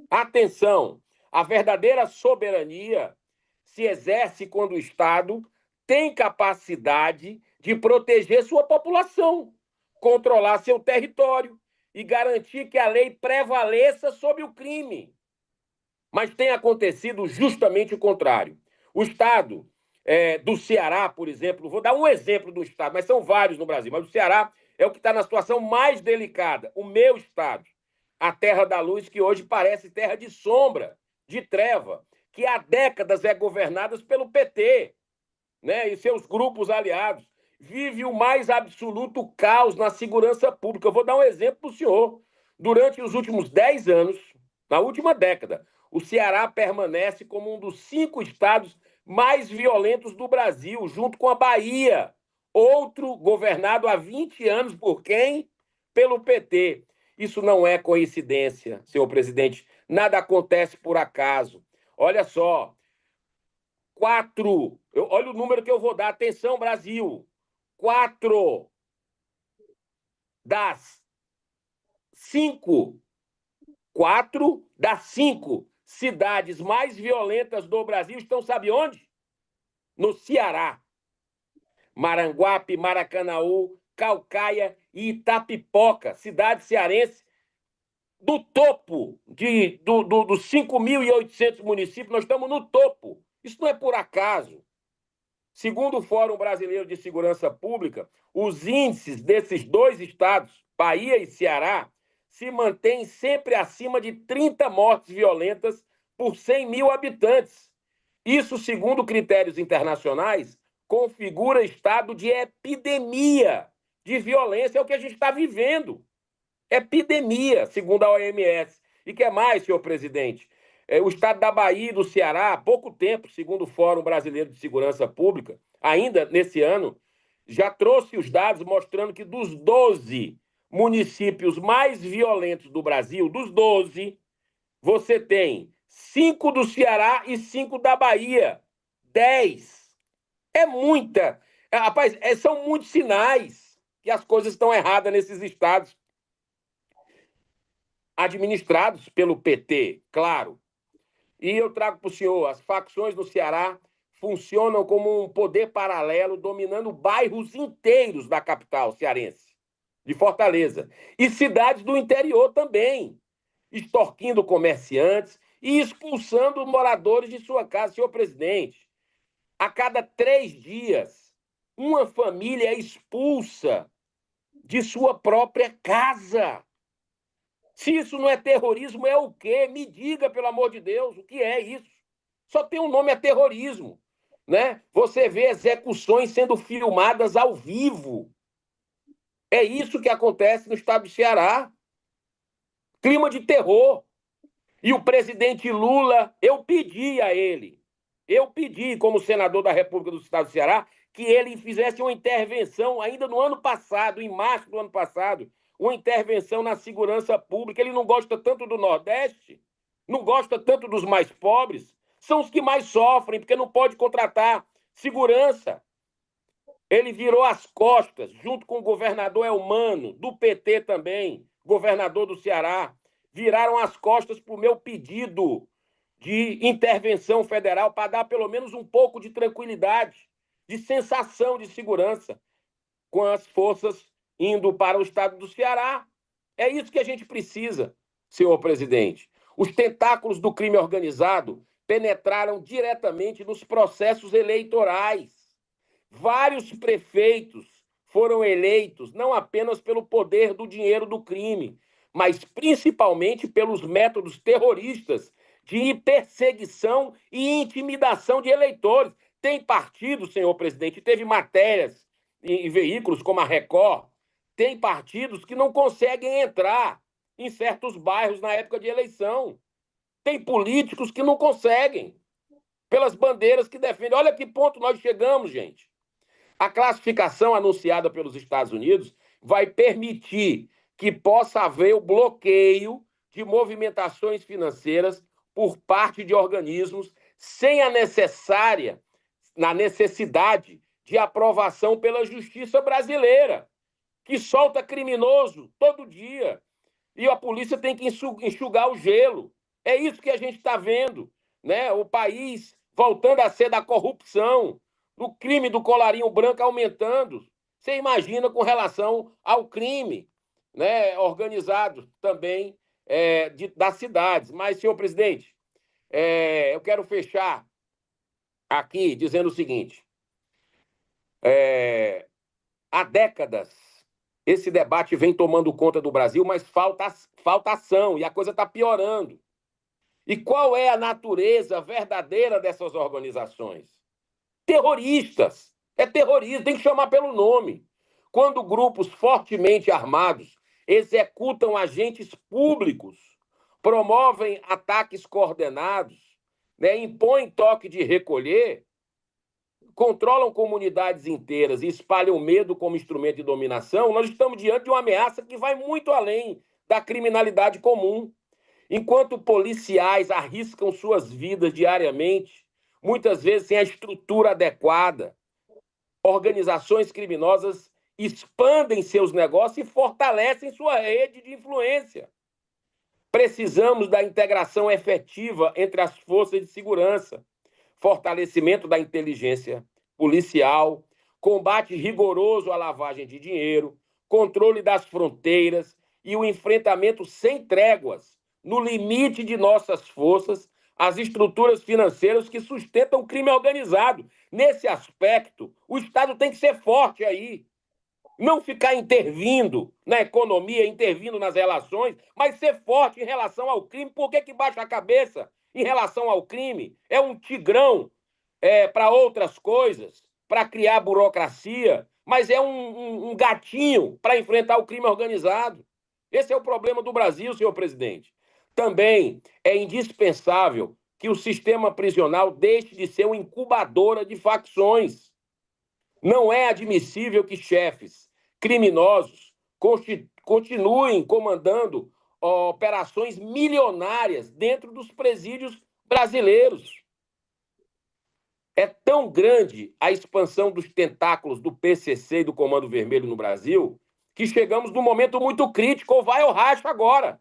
Atenção, a verdadeira soberania se exerce quando o Estado tem capacidade de proteger sua população, controlar seu território e garantir que a lei prevaleça sobre o crime. Mas tem acontecido justamente o contrário. O Estado do Ceará, por exemplo, vou dar um exemplo do Estado, mas são vários no Brasil, mas o Ceará é o que está na situação mais delicada, o meu Estado, a terra da luz, que hoje parece terra de sombra, de treva, que há décadas é governada pelo PT, né, e seus grupos aliados, vive o mais absoluto caos na segurança pública. Eu vou dar um exemplo para o senhor. Durante os últimos 10 anos, na última década, o Ceará permanece como um dos 5 estados mais violentos do Brasil, junto com a Bahia, outro governado há 20 anos por quem? Pelo PT. Isso não é coincidência, senhor presidente. Nada acontece por acaso. Olha só, olha o número que eu vou dar. Atenção, Brasil. 4 das 5 cidades mais violentas do Brasil estão, sabe onde? No Ceará. Maranguape, Maracanaú, Caucaia e Itapipoca, cidades cearenses do topo dos 5.800 municípios, nós estamos no topo. Isso não é por acaso. Segundo o Fórum Brasileiro de Segurança Pública, os índices desses dois estados, Bahia e Ceará, se mantêm sempre acima de 30 mortes violentas por 100 mil habitantes. Isso, segundo critérios internacionais, configura estado de epidemia de violência. É o que a gente está vivendo. Epidemia, segundo a OMS. E que mais, senhor presidente? O estado da Bahia e do Ceará, há pouco tempo, segundo o Fórum Brasileiro de Segurança Pública, ainda nesse ano, já trouxe os dados mostrando que dos 12 municípios mais violentos do Brasil, dos 12, você tem 5 do Ceará e 5 da Bahia. 10. É muita. Rapaz, são muitos sinais que as coisas estão erradas nesses estados. Administrados pelo PT, claro. E eu trago para o senhor, as facções no Ceará funcionam como um poder paralelo, dominando bairros inteiros da capital cearense, de Fortaleza, e cidades do interior também, extorquindo comerciantes e expulsando moradores de sua casa. Senhor presidente, a cada 3 dias, uma família é expulsa de sua própria casa. Se isso não é terrorismo, é o quê? Me diga, pelo amor de Deus, o que é isso? Só tem um nome, é terrorismo. Né? Você vê execuções sendo filmadas ao vivo. É isso que acontece no estado de Ceará. Clima de terror. E o presidente Lula, eu pedi a ele, como senador da República do Estado do Ceará, que ele fizesse uma intervenção ainda no ano passado, em março do ano passado, uma intervenção na segurança pública. Ele não gosta tanto do Nordeste, não gosta tanto dos mais pobres, são os que mais sofrem, porque não pode contratar segurança. Ele virou as costas, junto com o governador Elmano, do PT também, governador do Ceará, viraram as costas para o meu pedido de intervenção federal para dar pelo menos um pouco de tranquilidade, de sensação de segurança com as forças indo para o estado do Ceará. É isso que a gente precisa, senhor presidente. Os tentáculos do crime organizado penetraram diretamente nos processos eleitorais. Vários prefeitos foram eleitos não apenas pelo poder do dinheiro do crime, mas principalmente pelos métodos terroristas de perseguição e intimidação de eleitores. Tem partido, senhor presidente, teve matérias em veículos como a Record, tem partidos que não conseguem entrar em certos bairros na época de eleição. Tem políticos que não conseguem, pelas bandeiras que defendem. Olha que ponto nós chegamos, gente. A classificação anunciada pelos Estados Unidos vai permitir que possa haver o bloqueio de movimentações financeiras por parte de organismos sem a necessidade de aprovação pela justiça brasileira, que solta criminoso todo dia. E a polícia tem que enxugar o gelo. É isso que a gente está vendo, né? O país voltando a ser da corrupção, do crime do colarinho branco aumentando. Você imagina com relação ao crime, né, organizado também das cidades. Mas, senhor presidente, eu quero fechar aqui dizendo o seguinte. Há décadas, esse debate vem tomando conta do Brasil, mas falta ação, e a coisa está piorando. E qual é a natureza verdadeira dessas organizações? Terroristas. É terrorismo, tem que chamar pelo nome. Quando grupos fortemente armados executam agentes públicos, promovem ataques coordenados, né, impõem toque de recolher, controlam comunidades inteiras e espalham medo como instrumento de dominação, nós estamos diante de uma ameaça que vai muito além da criminalidade comum. Enquanto policiais arriscam suas vidas diariamente, muitas vezes sem a estrutura adequada, organizações criminosas expandem seus negócios e fortalecem sua rede de influência. Precisamos da integração efetiva entre as forças de segurança, fortalecimento da inteligência policial, combate rigoroso à lavagem de dinheiro, controle das fronteiras e o enfrentamento sem tréguas, no limite de nossas forças, às estruturas financeiras que sustentam o crime organizado. Nesse aspecto, o Estado tem que ser forte aí. Não ficar intervindo na economia, intervindo nas relações, mas ser forte em relação ao crime. Por que baixa a cabeça em relação ao crime? É um tigrão para outras coisas, para criar burocracia, mas é um gatinho para enfrentar o crime organizado. Esse é o problema do Brasil, senhor presidente. Também é indispensável que o sistema prisional deixe de ser uma incubadora de facções. Não é admissível que chefes criminosos continuem comandando operações milionárias dentro dos presídios brasileiros. É tão grande a expansão dos tentáculos do PCC e do Comando Vermelho no Brasil que chegamos num momento muito crítico, ou vai ou racha agora.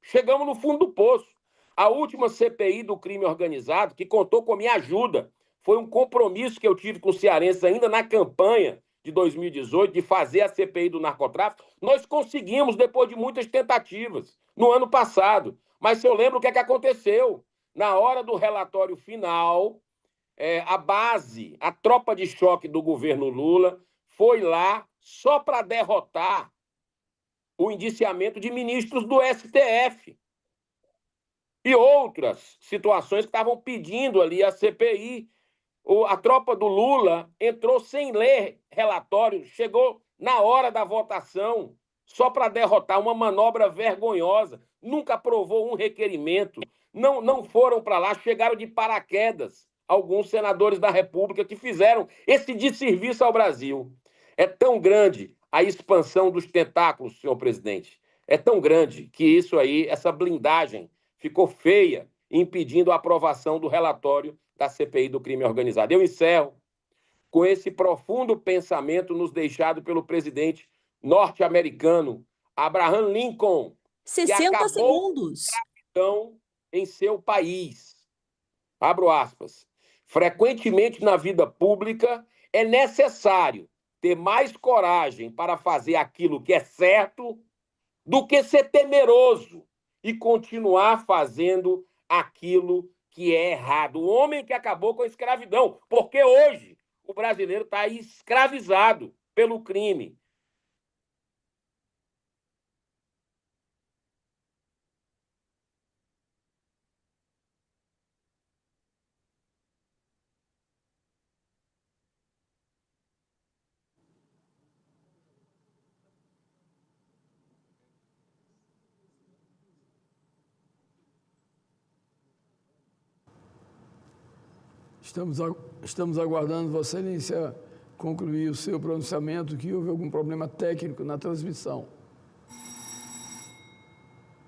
Chegamos no fundo do poço. A última CPI do crime organizado, que contou com a minha ajuda, foi um compromisso que eu tive com os cearenses ainda na campanha de 2018, de fazer a CPI do narcotráfico. Nós conseguimos, depois de muitas tentativas, no ano passado. Mas se eu lembro o que aconteceu, na hora do relatório final, a base, a tropa de choque do governo Lula, foi lá só para derrotar o indiciamento de ministros do STF e outras situações que estavam pedindo ali a CPI. A tropa do Lula entrou sem ler relatório, chegou na hora da votação só para derrotar, uma manobra vergonhosa, nunca aprovou um requerimento, não foram para lá, chegaram de paraquedas alguns senadores da República que fizeram esse desserviço ao Brasil. É tão grande a expansão dos tentáculos, senhor presidente, é tão grande que isso aí, essa blindagem, ficou feia, impedindo a aprovação do relatório da CPI do crime organizado. Eu encerro com esse profundo pensamento nos deixado pelo presidente norte-americano Abraham Lincoln, 60 segundos. A escravidão em seu país. Abro aspas. Frequentemente na vida pública é necessário ter mais coragem para fazer aquilo que é certo do que ser temeroso e continuar fazendo aquilo que é errado. O homem que acabou com a escravidão, porque hoje o brasileiro está escravizado pelo crime. Estamos aguardando Vossa Excelência concluir o seu pronunciamento, que houve algum problema técnico na transmissão.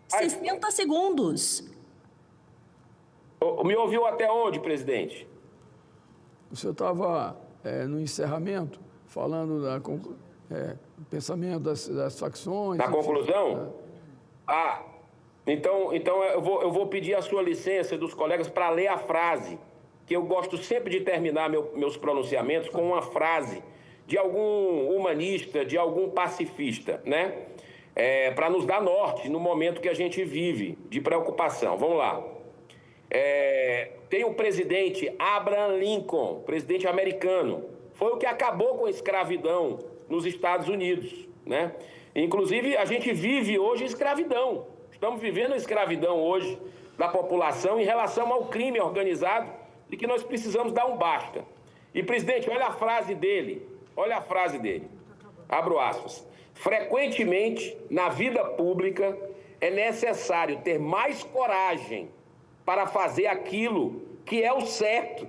60 segundos. Me ouviu até onde, presidente? O senhor estava no encerramento, falando do pensamento das facções. Na conclusão? Então eu vou pedir a sua licença dos colegas para ler a frase, que eu gosto sempre de terminar meus pronunciamentos com uma frase de algum humanista, de algum pacifista, né? Para nos dar norte no momento que a gente vive de preocupação. Vamos lá. Tem o presidente Abraham Lincoln, presidente americano, foi o que acabou com a escravidão nos Estados Unidos, né? Inclusive, a gente vive hoje escravidão. Estamos vivendo a escravidão hoje da população em relação ao crime organizado, de que nós precisamos dar um basta. E, presidente, olha a frase dele, abro aspas. Frequentemente, na vida pública, é necessário ter mais coragem para fazer aquilo que é o certo,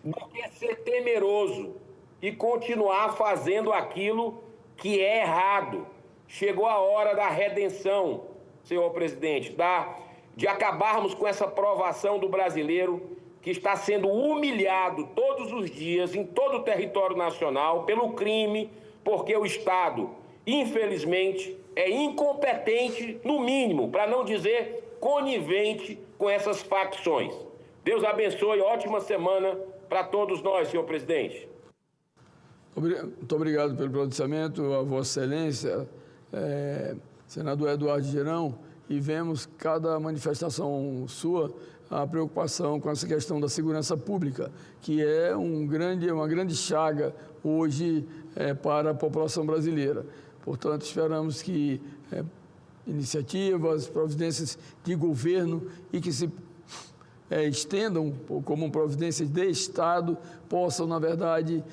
do que ser temeroso e continuar fazendo aquilo que é errado. Chegou a hora da redenção, senhor presidente, de acabarmos com essa provação do brasileiro que está sendo humilhado todos os dias em todo o território nacional pelo crime, porque o Estado, infelizmente, é incompetente, no mínimo, para não dizer conivente com essas facções. Deus abençoe, ótima semana para todos nós, senhor presidente. Muito obrigado pelo pronunciamento, a Vossa Excelência. senador Eduardo Girão, e vemos cada manifestação sua a preocupação com essa questão da segurança pública, que é uma grande chaga hoje para a população brasileira. Portanto, esperamos que iniciativas, providências de governo e que se estendam como providências de Estado possam, na verdade,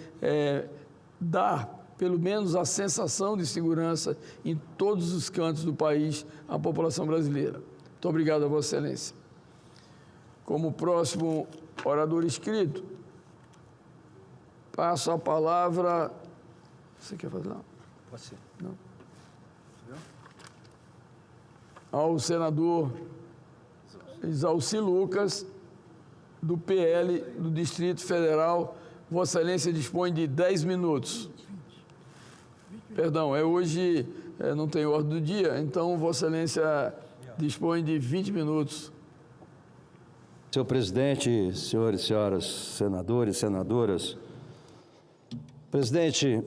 dar pelo menos a sensação de segurança em todos os cantos do país à população brasileira. Muito obrigado a Vossa Excelência. Como próximo orador inscrito, passo a palavra... Você quer fazer? Não? Pode ser. Não. Ao senador Exalci Lucas, do PL do Distrito Federal. Vossa Excelência dispõe de 10 minutos. Perdão, hoje não tem ordem do dia, então Vossa Excelência dispõe de 20 minutos. Senhor presidente, senhores e senhoras senadores, senadoras. Presidente,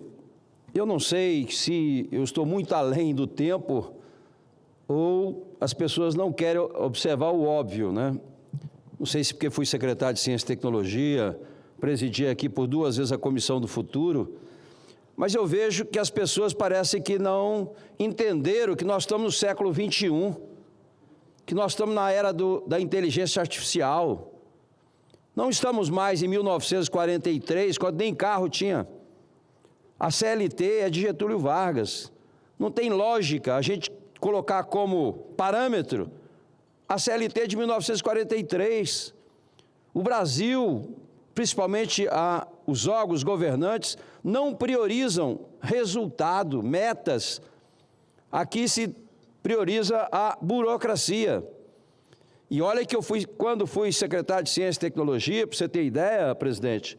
eu não sei se eu estou muito além do tempo ou as pessoas não querem observar o óbvio, né? Não sei se porque fui secretário de Ciência e Tecnologia, presidi aqui por 2 vezes a Comissão do Futuro, mas eu vejo que as pessoas parecem que não entenderam que nós estamos no século XXI, que nós estamos na era da inteligência artificial. Não estamos mais em 1943, quando nem carro tinha. A CLT é de Getúlio Vargas. Não tem lógica a gente colocar como parâmetro a CLT de 1943. O Brasil, principalmente os órgãos governantes, não priorizam resultado, metas. Aqui se prioriza a burocracia. E olha que quando fui secretário de Ciência e Tecnologia, para você ter ideia, presidente,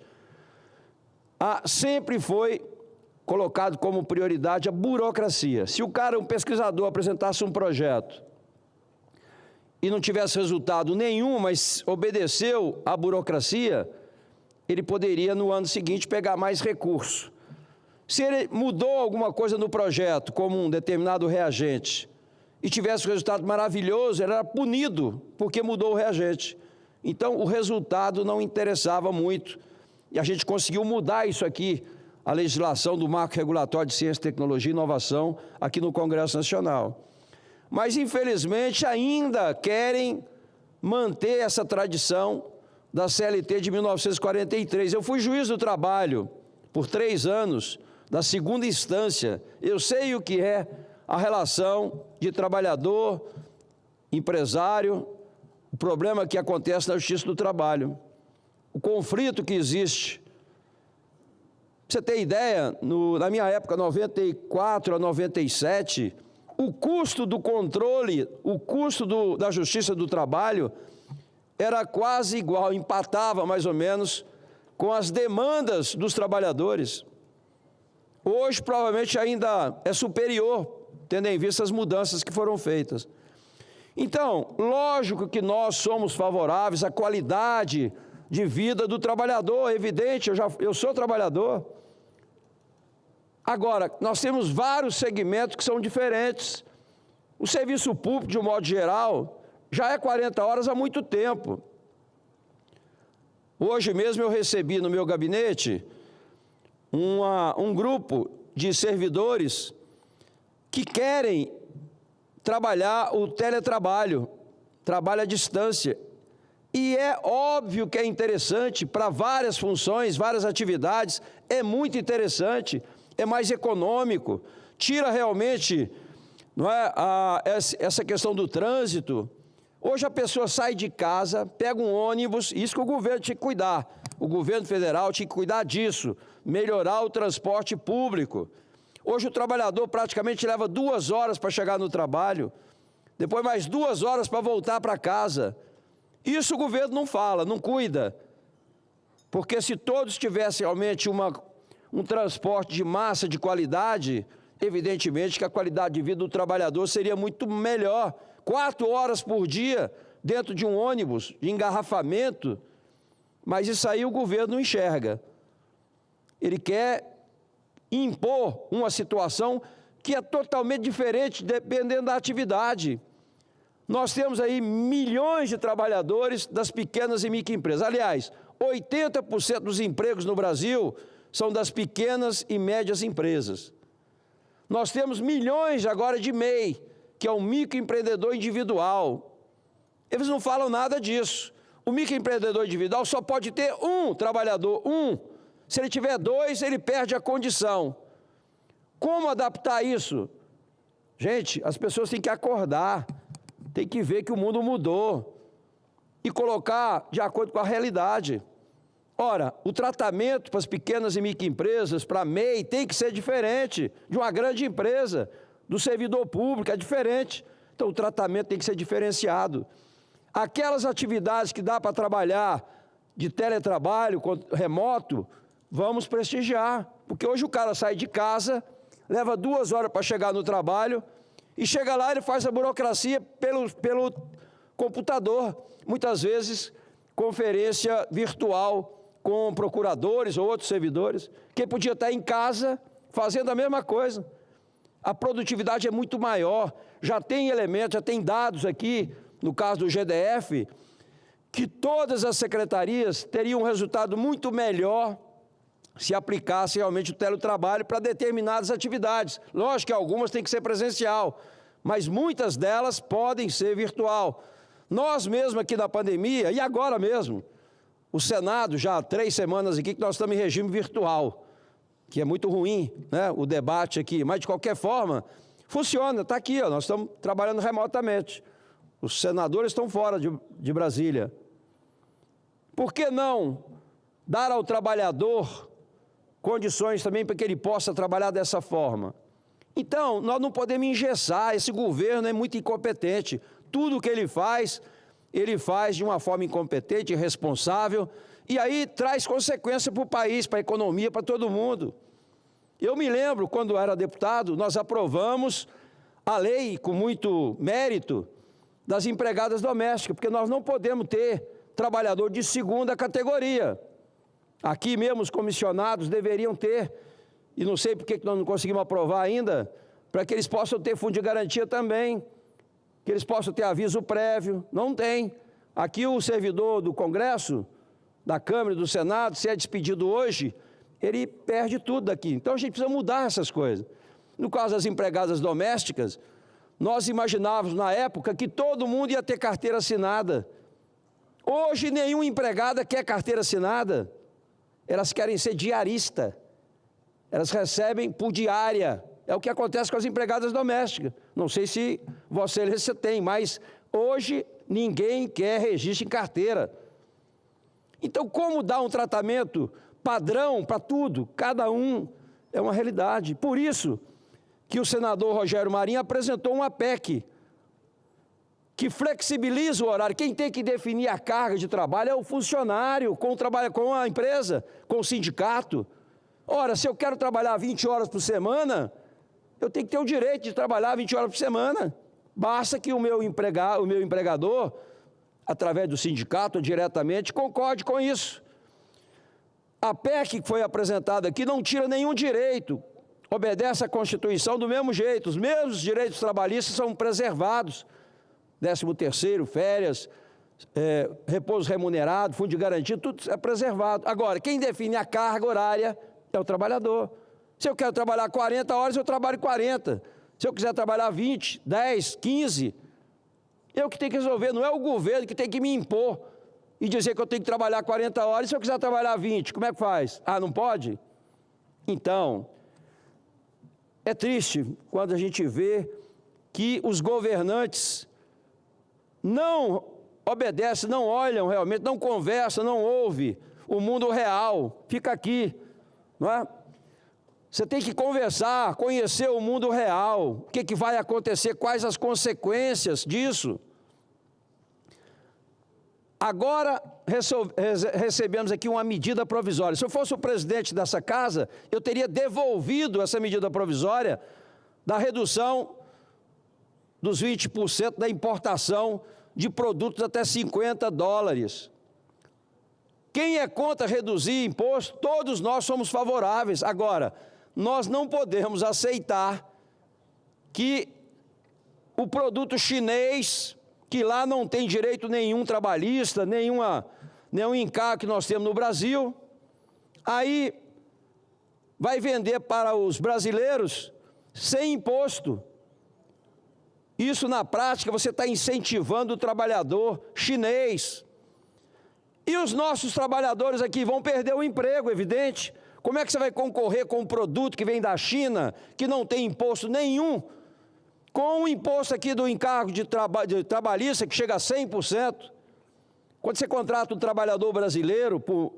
sempre foi colocado como prioridade a burocracia. Se um pesquisador, apresentasse um projeto e não tivesse resultado nenhum, mas obedeceu à burocracia, ele poderia, no ano seguinte, pegar mais recurso. Se ele mudou alguma coisa no projeto, como um determinado reagente, e tivesse um resultado maravilhoso, ele era punido, porque mudou o reagente. Então, o resultado não interessava muito. E a gente conseguiu mudar isso aqui, a legislação do Marco Regulatório de Ciência, Tecnologia e Inovação, aqui no Congresso Nacional. Mas, infelizmente, ainda querem manter essa tradição da CLT de 1943. Eu fui juiz do trabalho por 3 anos, da 2ª instância. Eu sei o que é a relação de trabalhador, empresário, o problema que acontece na Justiça do Trabalho, o conflito que existe. Pra você ter ideia, na minha época, 94 a 97, o custo do controle, o custo da Justiça do Trabalho era quase igual, empatava mais ou menos com as demandas dos trabalhadores. Hoje, provavelmente, ainda é superior, tendo em vista as mudanças que foram feitas. Então, lógico que nós somos favoráveis à qualidade de vida do trabalhador, é evidente, eu sou trabalhador. Agora, nós temos vários segmentos que são diferentes. O serviço público, de um modo geral, já é 40 horas há muito tempo. Hoje mesmo eu recebi no meu gabinete um grupo de servidores que querem trabalhar o teletrabalho, trabalho à distância. E é óbvio que é interessante para várias funções, várias atividades, é muito interessante, é mais econômico, tira realmente, não é, essa questão do trânsito. Hoje a pessoa sai de casa, pega um ônibus, isso que o governo tinha que cuidar, o governo federal tinha que cuidar disso, melhorar o transporte público. Hoje o trabalhador praticamente leva 2 horas para chegar no trabalho, depois mais 2 horas para voltar para casa. Isso o governo não fala, não cuida, porque se todos tivessem realmente um transporte de massa de qualidade, evidentemente que a qualidade de vida do trabalhador seria muito melhor. 4 horas por dia dentro de um ônibus, de engarrafamento, mas isso aí o governo não enxerga. Ele quer impor uma situação que é totalmente diferente dependendo da atividade. Nós temos aí milhões de trabalhadores das pequenas e microempresas. Aliás, 80% dos empregos no Brasil são das pequenas e médias empresas. Nós temos milhões agora de MEI, que é um microempreendedor individual. Eles não falam nada disso. O microempreendedor individual só pode ter um trabalhador, um. Se ele tiver dois, ele perde a condição. Como adaptar isso? Gente, as pessoas têm que acordar, têm que ver que o mundo mudou e colocar de acordo com a realidade. Ora, o tratamento para as pequenas e microempresas, para a MEI, tem que ser diferente de uma grande empresa, do servidor público, é diferente. Então, o tratamento tem que ser diferenciado. Aquelas atividades que dá para trabalhar de teletrabalho, remoto, vamos prestigiar. Porque hoje o cara sai de casa, leva 2 horas para chegar no trabalho, e chega lá, ele faz a burocracia pelo computador. Muitas vezes, conferência virtual com procuradores ou outros servidores, que podia estar em casa fazendo a mesma coisa. A produtividade é muito maior, já tem elementos, já tem dados aqui, no caso do GDF, que todas as secretarias teriam um resultado muito melhor se aplicasse realmente o teletrabalho para determinadas atividades. Lógico que algumas têm que ser presencial, mas muitas delas podem ser virtual. Nós mesmos aqui na pandemia, e agora mesmo, o Senado, já há 3 semanas aqui, que nós estamos em regime virtual, que é muito ruim, né, o debate aqui, mas de qualquer forma, funciona, está aqui, ó, nós estamos trabalhando remotamente. Os senadores estão fora de Brasília. Por que não dar ao trabalhador condições também para que ele possa trabalhar dessa forma? Então, nós não podemos engessar, esse governo é muito incompetente. Tudo que ele faz de uma forma incompetente, irresponsável, e aí traz consequência para o país, para a economia, para todo mundo. Eu me lembro, quando eu era deputado, nós aprovamos a lei com muito mérito das empregadas domésticas, porque nós não podemos ter trabalhador de segunda categoria. Aqui mesmo os comissionados deveriam ter, e não sei por que nós não conseguimos aprovar ainda, para que eles possam ter fundo de garantia também, que eles possam ter aviso prévio. Não tem. Aqui o servidor do Congresso, da Câmara e do Senado, se é despedido hoje, ele perde tudo daqui. Então a gente precisa mudar essas coisas. No caso das empregadas domésticas, nós imaginávamos na época que todo mundo ia ter carteira assinada. Hoje nenhuma empregada quer carteira assinada. Elas querem ser diarista. Elas recebem por diária. É o que acontece com as empregadas domésticas. Não sei se Vossa Excelência tem, mas hoje ninguém quer registro em carteira. Então, como dar um tratamento padrão para tudo? Cada um é uma realidade. Por isso que o senador Rogério Marinho apresentou uma PEC que flexibiliza o horário. Quem tem que definir a carga de trabalho é o funcionário, com a empresa, com o sindicato. Ora, se eu quero trabalhar 20 horas por semana, eu tenho que ter o direito de trabalhar 20 horas por semana. Basta que o meu empregador, através do sindicato, diretamente, concorde com isso. A PEC que foi apresentada aqui não tira nenhum direito, obedece à Constituição do mesmo jeito. Os mesmos direitos trabalhistas são preservados. 13º, férias, repouso remunerado, fundo de garantia, tudo é preservado. Agora, quem define a carga horária é o trabalhador. Se eu quero trabalhar 40 horas, eu trabalho 40. Se eu quiser trabalhar 20, 10, 15, eu que tenho que resolver, não é o governo que tem que me impor e dizer que eu tenho que trabalhar 40 horas. Se eu quiser trabalhar 20, como é que faz? Ah, não pode? Então, é triste quando a gente vê que os governantes não obedecem, não olham realmente, não conversam, não ouvem o mundo real. Fica aqui, não é? Você tem que conversar, conhecer o mundo real, o que vai acontecer, quais as consequências disso. Agora recebemos aqui uma medida provisória. Se eu fosse o presidente dessa casa, eu teria devolvido essa medida provisória da redução dos 20% da importação de produtos até $50. Quem é contra reduzir imposto, todos nós somos favoráveis. Agora, nós não podemos aceitar que o produto chinês, que lá não tem direito nenhum trabalhista, nenhum encargo que nós temos no Brasil, aí vai vender para os brasileiros sem imposto. Isso, na prática, você está incentivando o trabalhador chinês. E os nossos trabalhadores aqui vão perder o emprego, evidente. Como é que você vai concorrer com um produto que vem da China, que não tem imposto nenhum, com o imposto aqui do encargo de trabalhista, que chega a 100%? Quando você contrata um trabalhador brasileiro por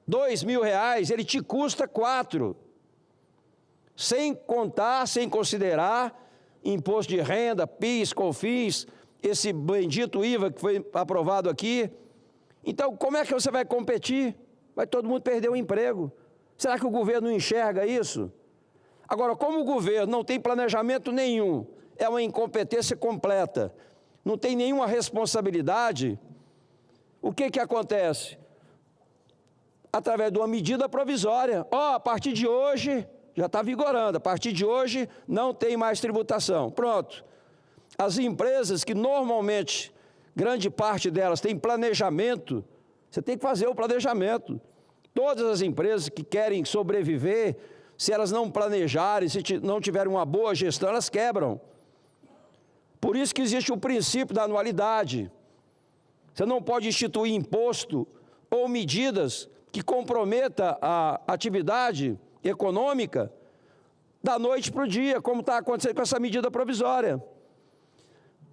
R$2.000, ele te custa 4. Sem contar, sem considerar imposto de renda, PIS, COFINS, esse bendito IVA que foi aprovado aqui. Então, como é que você vai competir? Vai todo mundo perder o emprego. Será que o governo não enxerga isso? Agora, como o governo não tem planejamento nenhum, é uma incompetência completa, não tem nenhuma responsabilidade, o que acontece? Através de uma medida provisória. A partir de hoje, já está vigorando, a partir de hoje não tem mais tributação. Pronto. As empresas que normalmente, grande parte delas tem planejamento, você tem que fazer o planejamento. Todas as empresas que querem sobreviver, se elas não planejarem, se não tiverem uma boa gestão, elas quebram. Por isso que existe o princípio da anualidade. Você não pode instituir imposto ou medidas que comprometa a atividade econômica da noite para o dia, como está acontecendo com essa medida provisória.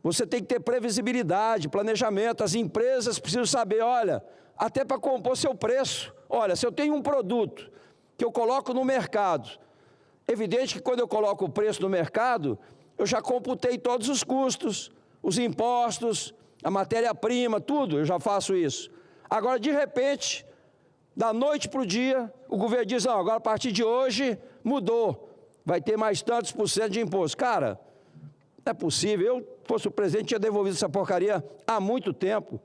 Você tem que ter previsibilidade, planejamento. As empresas precisam saber, olha, até para compor seu preço. Olha, se eu tenho um produto que eu coloco no mercado, evidente que quando eu coloco o preço no mercado, eu já computei todos os custos, os impostos, a matéria-prima, tudo, eu já faço isso. Agora, de repente, da noite para o dia, o governo diz, não, agora a partir de hoje mudou, vai ter mais tantos por cento de imposto. Cara, não é possível, eu, fosse o presidente, tinha devolvido essa porcaria há muito tempo.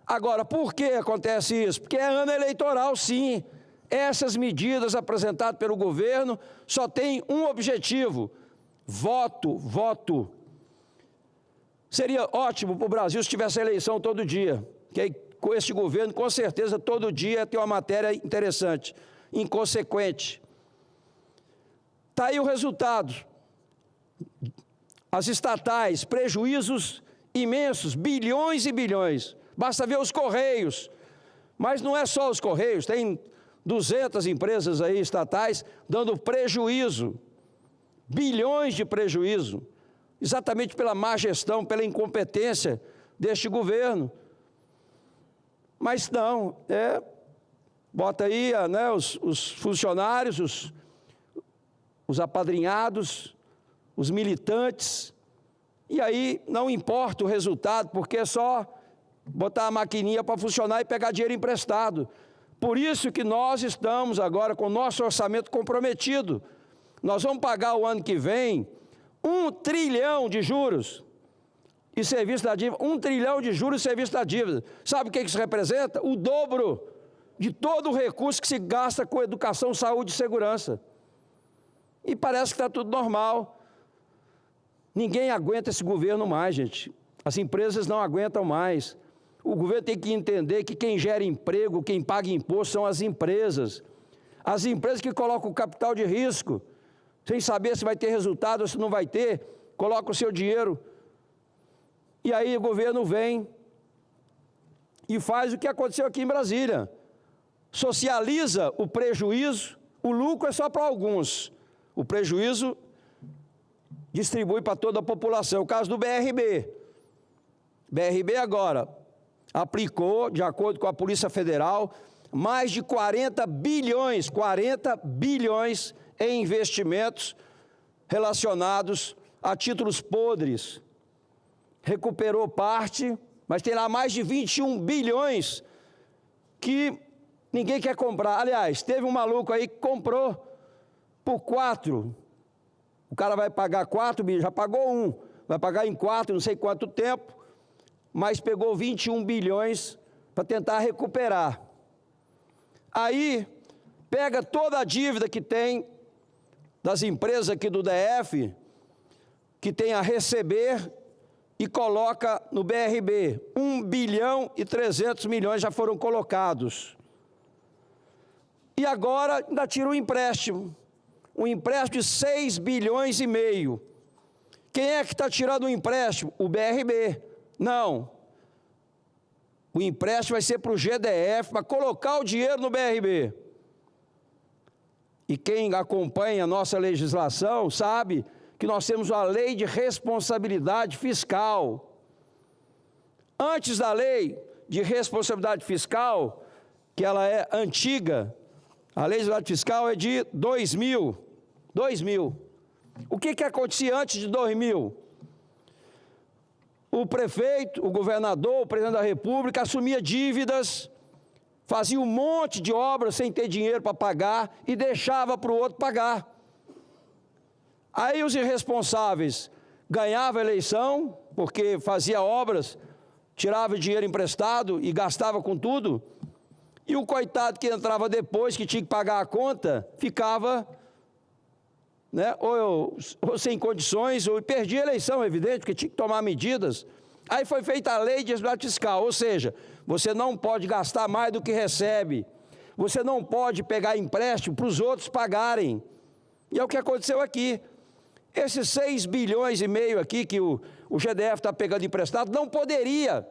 Agora, por que acontece isso? Porque é ano eleitoral, sim. Essas medidas apresentadas pelo governo só têm um objetivo: voto, voto. Seria ótimo para o Brasil se tivesse eleição todo dia, que aí, com este governo, com certeza, todo dia tem uma matéria interessante, inconsequente. Está aí o resultado. As estatais, prejuízos imensos, bilhões e bilhões. Basta ver os Correios. Mas não é só os Correios, tem 200 empresas aí estatais dando prejuízo, bilhões de prejuízo, exatamente pela má gestão, pela incompetência deste governo. Mas não, bota aí né, os funcionários, os apadrinhados, os militantes, e aí não importa o resultado, porque é só botar a maquininha para funcionar e pegar dinheiro emprestado. Por isso que nós estamos agora com o nosso orçamento comprometido. Nós vamos pagar o ano que vem 1 trilhão de juros e serviço da dívida, 1 trilhão de juros e serviço da dívida. Sabe o que isso representa? O dobro de todo o recurso que se gasta com educação, saúde e segurança. E parece que está tudo normal. Ninguém aguenta esse governo mais, gente. As empresas não aguentam mais. O governo tem que entender que quem gera emprego, quem paga imposto são as empresas. As empresas que colocam o capital de risco, sem saber se vai ter resultado ou se não vai ter, colocam o seu dinheiro. E aí o governo vem e faz o que aconteceu aqui em Brasília. Socializa o prejuízo, o lucro é só para alguns. O prejuízo distribui para toda a população. O caso do BRB. BRB agora aplicou, de acordo com a Polícia Federal, mais de 40 bilhões em investimentos relacionados a títulos podres. Recuperou parte, mas tem lá mais de 21 bilhões que ninguém quer comprar. Aliás, teve um maluco aí que comprou por 4. O cara vai pagar 4 bilhões, já pagou 1, vai pagar em 4, não sei quanto tempo, mas pegou 21 bilhões para tentar recuperar. Aí, pega toda a dívida que tem das empresas aqui do DF, que tem a receber e coloca no BRB. 1 bilhão e 300 milhões já foram colocados. E agora ainda tira um empréstimo de 6 bilhões e meio. Quem é que está tirando o empréstimo? O BRB. Não. O empréstimo vai ser para o GDF, para colocar o dinheiro no BRB. E quem acompanha a nossa legislação sabe que nós temos a lei de responsabilidade fiscal. Antes da lei de responsabilidade fiscal, que ela é antiga, a lei de responsabilidade fiscal é de 2000. O que acontecia antes de 2000? O prefeito, o governador, o presidente da República assumia dívidas, fazia um monte de obras sem ter dinheiro para pagar e deixava para o outro pagar. Aí os irresponsáveis ganhavam a eleição, porque fazia obras, tirava dinheiro emprestado e gastava com tudo, e o coitado que entrava depois, que tinha que pagar a conta, ficava, né, ou sem condições, ou perdia a eleição, evidente, porque tinha que tomar medidas. Aí foi feita a lei de responsabilidade fiscal, ou seja, você não pode gastar mais do que recebe, você não pode pegar empréstimo para os outros pagarem. E é o que aconteceu aqui. Esses 6 bilhões e meio aqui que o GDF está pegando emprestado, não poderia,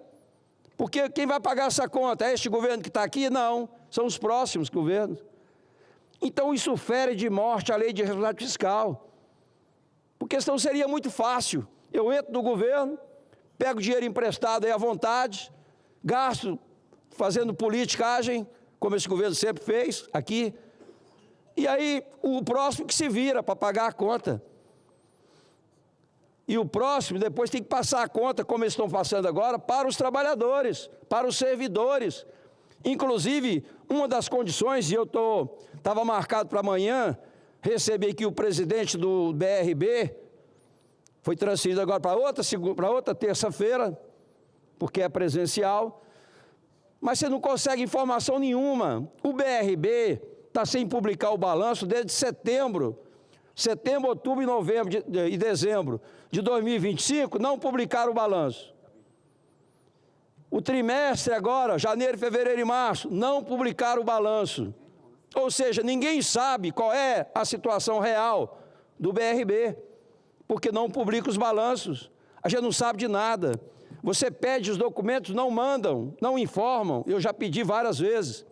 porque quem vai pagar essa conta? É este governo que está aqui? Não, são os próximos governos. Então isso fere de morte a lei de responsabilidade fiscal, porque senão seria muito fácil. Eu entro no governo, pego dinheiro emprestado aí à vontade, gasto fazendo politicagem, como esse governo sempre fez aqui, e aí o próximo que se vira para pagar a conta. E o próximo depois tem que passar a conta, como eles estão passando agora, para os trabalhadores, para os servidores. Inclusive, uma das condições, e eu estava marcado para amanhã, recebi aqui o presidente do BRB, foi transferido agora para outra terça-feira, porque é presencial, mas você não consegue informação nenhuma. O BRB está sem publicar o balanço desde setembro, outubro, novembro e dezembro de 2025, não publicaram o balanço. O trimestre agora, janeiro, fevereiro e março, não publicaram o balanço. Ou seja, ninguém sabe qual é a situação real do BRB, porque não publica os balanços. A gente não sabe de nada. Você pede os documentos, não mandam, não informam. Eu já pedi várias vezes.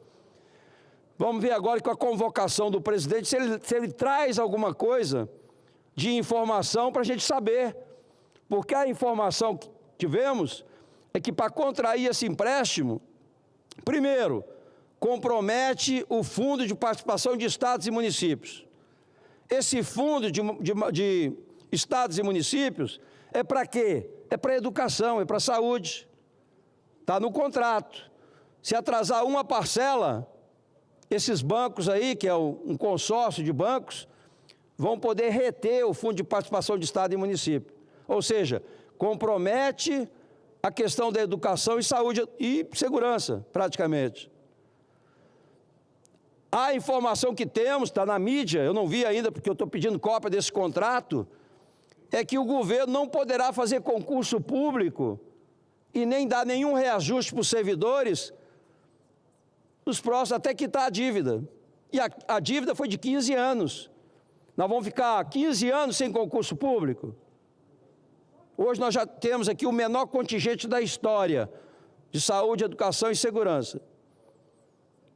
Vamos ver agora com a convocação do presidente, se ele traz alguma coisa de informação para a gente saber. Porque a informação que tivemos é que para contrair esse empréstimo, primeiro, compromete o fundo de participação de estados e municípios. Esse fundo de estados e municípios é para quê? É para educação, é para saúde. Está no contrato. Se atrasar uma parcela, esses bancos aí, que é um consórcio de bancos, vão poder reter o fundo de participação de estado e município. Ou seja, compromete a questão da educação e saúde e segurança, praticamente. A informação que temos, está na mídia, eu não vi ainda porque eu estou pedindo cópia desse contrato, é que o governo não poderá fazer concurso público e nem dar nenhum reajuste para os servidores nos próximos, até quitar a dívida. E a dívida foi de 15 anos. Nós vamos ficar 15 anos sem concurso público? Hoje nós já temos aqui o menor contingente da história de saúde, educação e segurança.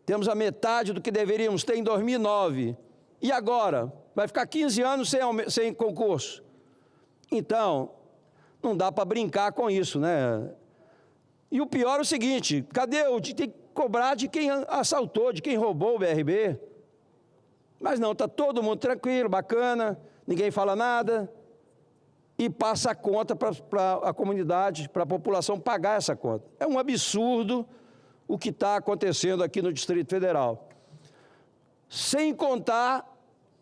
Temos a metade do que deveríamos ter em 2009. E agora? Vai ficar 15 anos sem concurso. Então, não dá para brincar com isso, né? E o pior é o seguinte, cadê tem que cobrar de quem assaltou, de quem roubou o BRB? Mas não, está todo mundo tranquilo, bacana, ninguém fala nada e passa a conta para a comunidade, para a população pagar essa conta. É um absurdo o que está acontecendo aqui no Distrito Federal. Sem contar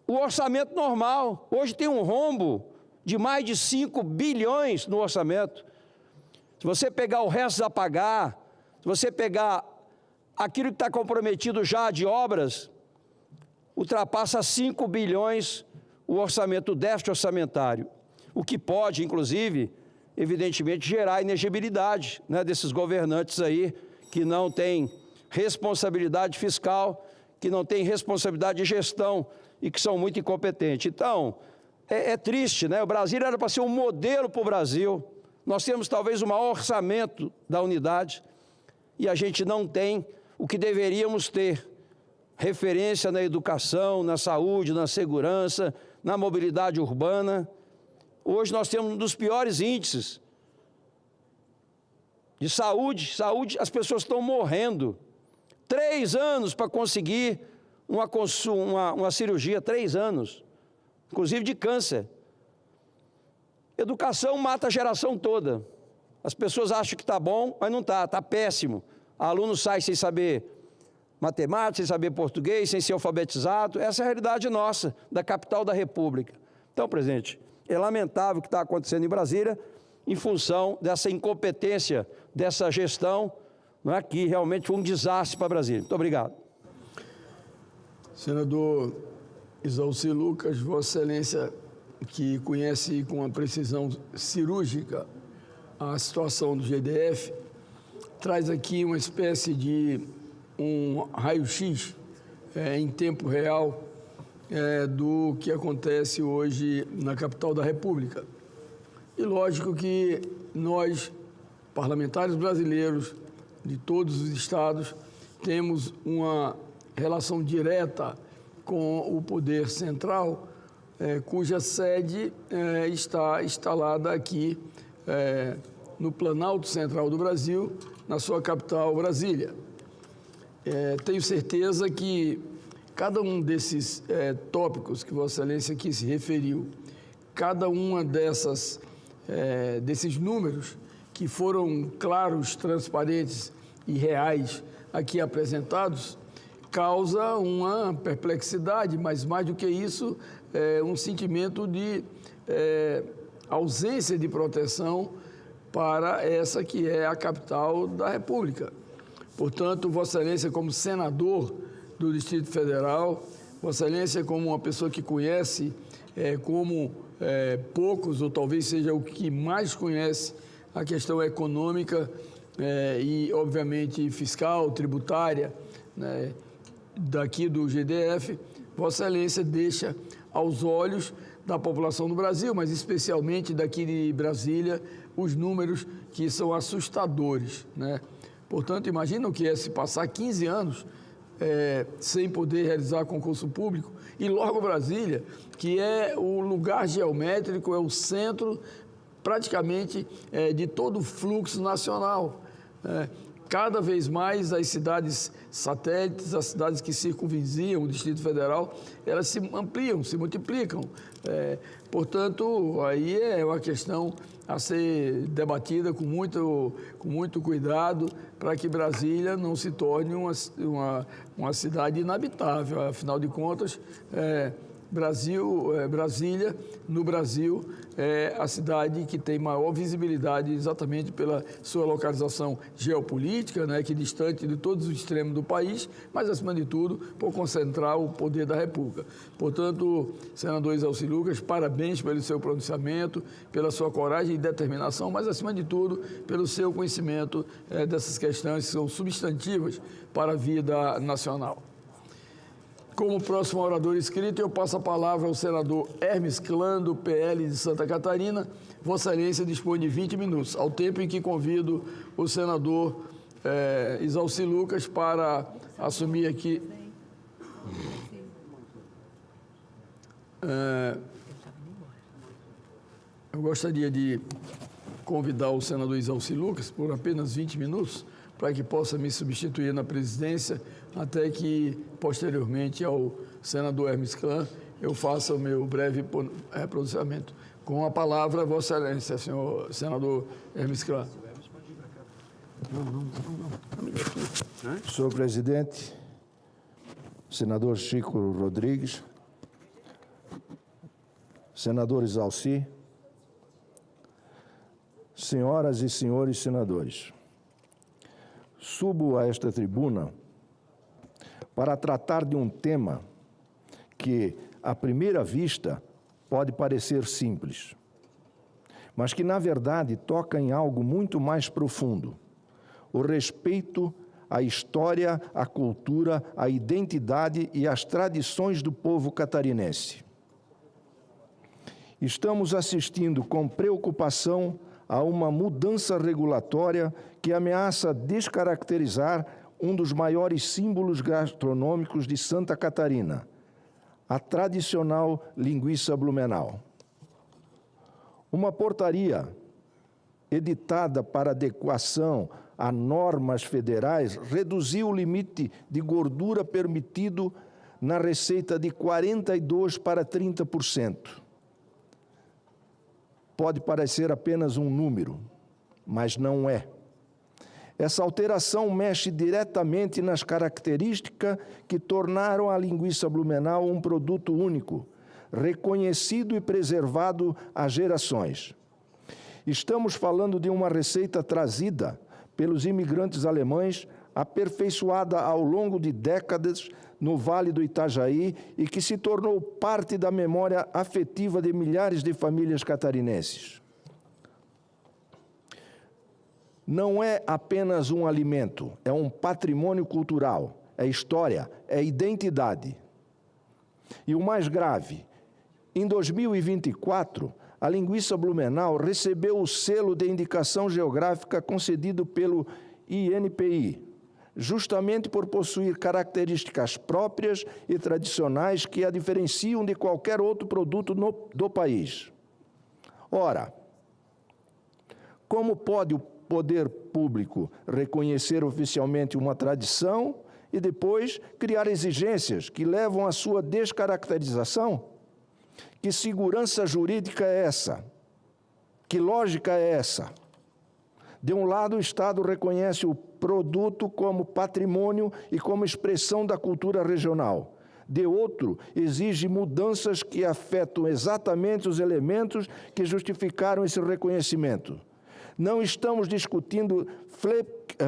o orçamento normal. Hoje tem um rombo de mais de 5 bilhões no orçamento. Se você pegar o resto a pagar, se você pegar aquilo que está comprometido já de obras, ultrapassa 5 bilhões o orçamento, o déficit orçamentário. o que pode, inclusive, evidentemente, gerar inegibilidade, né, desses governantes aí que não têm responsabilidade fiscal, que não têm responsabilidade de gestão e que são muito incompetentes. Então, é triste, né? O Brasil era para ser um modelo para o Brasil. Nós temos talvez o maior orçamento da unidade e a gente não tem o que deveríamos ter. Referência na educação, na saúde, na segurança, na mobilidade urbana. Hoje nós temos um dos piores índices de saúde. As pessoas estão morrendo. 3 anos para conseguir uma cirurgia, 3 anos, inclusive de câncer. Educação mata a geração toda. As pessoas acham que está bom, mas não está, está péssimo. Aluno sai sem saber matemática, sem saber português, sem ser alfabetizado. Essa é a realidade nossa, da capital da República. Então, presidente, é lamentável o que está acontecendo em Brasília, em função dessa incompetência, dessa gestão, não é, que realmente foi um desastre para Brasília. Muito obrigado. Senador Exalci Lucas, Vossa Excelência, que conhece com uma precisão cirúrgica a situação do GDF, traz aqui uma espécie de um raio-x em tempo real do que acontece hoje na capital da República. E lógico que nós, parlamentares brasileiros de todos os estados, temos uma relação direta com o poder central, cuja sede está instalada aqui no Planalto Central do Brasil, na sua capital, Brasília. Tenho certeza que cada um desses tópicos que Vossa Excelência aqui se referiu, cada uma desses números que foram claros, transparentes e reais aqui apresentados, causa uma perplexidade, mas mais do que isso, um sentimento de ausência de proteção para essa que é a capital da República. Portanto, Vossa Excelência, como senador do Distrito Federal, Vossa Excelência, como uma pessoa que conhece, como poucos, ou talvez seja o que mais conhece, a questão econômica e, obviamente, fiscal, tributária, né, daqui do GDF, Vossa Excelência deixa aos olhos da população do Brasil, mas especialmente daqui de Brasília, os números que são assustadores, né? Portanto, imagina o que é se passar 15 anos sem poder realizar concurso público e logo Brasília, que é o lugar geométrico, é o centro praticamente de todo o fluxo nacional. Cada vez mais as cidades satélites, as cidades que circunvizinham o Distrito Federal, elas se ampliam, se multiplicam. Portanto, aí é uma questão a ser debatida com muito cuidado para que Brasília não se torne uma cidade inabitável. Afinal de contas, Brasília, no Brasil, é a cidade que tem maior visibilidade exatamente pela sua localização geopolítica, né, que é distante de todos os extremos do país, mas, acima de tudo, por concentrar o poder da República. Portanto, senador Exalci Lucas, parabéns pelo seu pronunciamento, pela sua coragem e determinação, mas, acima de tudo, pelo seu conhecimento dessas questões que são substantivas para a vida nacional. Como próximo orador inscrito, eu passo a palavra ao senador Hermes Clã, do PL de Santa Catarina. Vossa Excelência dispõe de 20 minutos, ao tempo em que convido o senador Exalci Lucas para assumir aqui... eu gostaria de convidar o senador Exalci Lucas por apenas 20 minutos, para que possa me substituir na presidência, até que, posteriormente, ao senador Hermes Clã, eu faça o meu breve pronunciamento. Com a palavra, Vossa Excelência, senhor senador Hermes Clã. Senhor presidente, senador Chico Rodrigues, senador Exalci, senhoras e senhores senadores, subo a esta tribuna para tratar de um tema que, à primeira vista, pode parecer simples. mas que, na verdade, toca em algo muito mais profundo: o respeito à história, à cultura, à identidade e às tradições do povo catarinense. Estamos assistindo com preocupação a uma mudança regulatória que ameaça descaracterizar um dos maiores símbolos gastronômicos de Santa Catarina, a tradicional linguiça Blumenau. Uma portaria editada para adequação a normas federais reduziu o limite de gordura permitido na receita de 42% para 30%. Pode parecer apenas um número, mas não é. Essa alteração mexe diretamente nas características que tornaram a linguiça Blumenau um produto único, reconhecido e preservado há gerações. Estamos falando de uma receita trazida pelos imigrantes alemães, aperfeiçoada ao longo de décadas no Vale do Itajaí e que se tornou parte da memória afetiva de milhares de famílias catarinenses. Não é apenas um alimento, é um patrimônio cultural, é história, é identidade. E o mais grave, em 2024, a linguiça Blumenau recebeu o selo de indicação geográfica concedido pelo INPI, justamente por possuir características próprias e tradicionais que a diferenciam de qualquer outro produto do país. Ora, como pode o poder público reconhecer oficialmente uma tradição e depois criar exigências que levam à sua descaracterização? Que segurança jurídica é essa? Que lógica é essa? De um lado, o Estado reconhece o produto como patrimônio e como expressão da cultura regional. De outro, exige mudanças que afetam exatamente os elementos que justificaram esse reconhecimento. Não estamos discutindo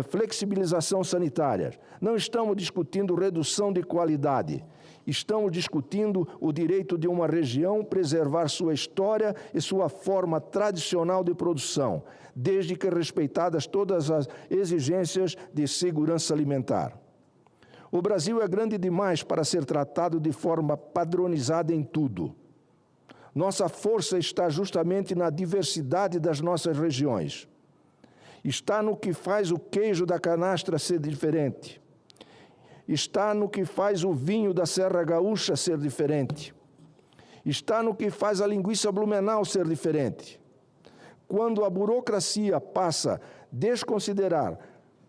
flexibilização sanitária, não estamos discutindo redução de qualidade. Estamos discutindo o direito de uma região preservar sua história e sua forma tradicional de produção, desde que respeitadas todas as exigências de segurança alimentar. O Brasil é grande demais para ser tratado de forma padronizada em tudo. Nossa força está justamente na diversidade das nossas regiões. Está no que faz o queijo da canastra ser diferente. Está no que faz o vinho da Serra Gaúcha ser diferente. Está no que faz a linguiça Blumenau ser diferente. Quando a burocracia passa a desconsiderar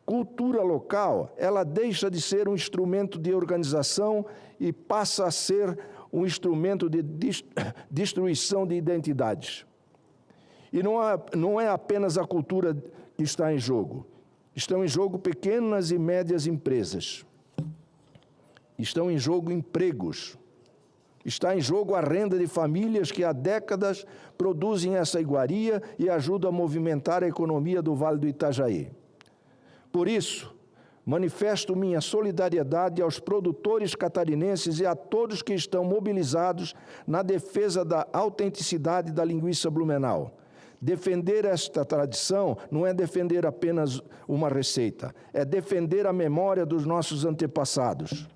cultura local, ela deixa de ser um instrumento de organização e passa a ser um instrumento de destruição de identidades. E não é apenas a cultura que está em jogo. Estão em jogo pequenas e médias empresas. Estão em jogo empregos. Está em jogo a renda de famílias que há décadas produzem essa iguaria e ajudam a movimentar a economia do Vale do Itajaí. Por isso, manifesto minha solidariedade aos produtores catarinenses e a todos que estão mobilizados na defesa da autenticidade da linguiça Blumenau. Defender esta tradição não é defender apenas uma receita, é defender a memória dos nossos antepassados.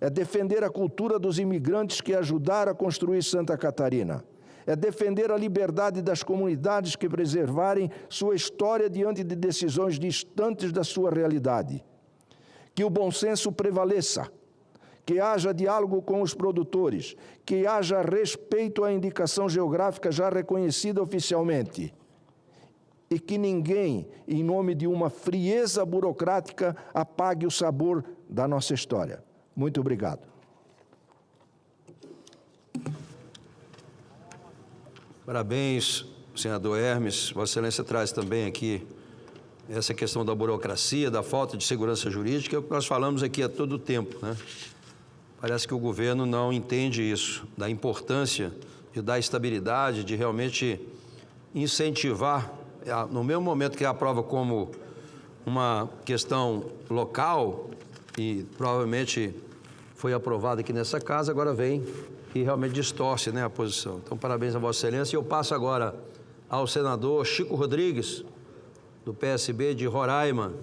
É defender a cultura dos imigrantes que ajudaram a construir Santa Catarina. É defender a liberdade das comunidades que preservarem sua história diante de decisões distantes da sua realidade. Que o bom senso prevaleça, que haja diálogo com os produtores, que haja respeito à indicação geográfica já reconhecida oficialmente e que ninguém, em nome de uma frieza burocrática, apague o sabor da nossa história. Muito obrigado. Parabéns, senador Hermes. Vossa Excelência traz também aqui essa questão da burocracia, da falta de segurança jurídica, é o que nós falamos aqui a todo tempo, né? Parece que o governo não entende isso, da importância de dar estabilidade, de realmente incentivar, no mesmo momento que aprova como uma questão local, e provavelmente foi aprovado aqui nessa casa, agora vem e realmente distorce, né, a posição. Então, parabéns a Vossa Excelência. E eu passo agora ao senador Chico Rodrigues, do PSB de Roraima.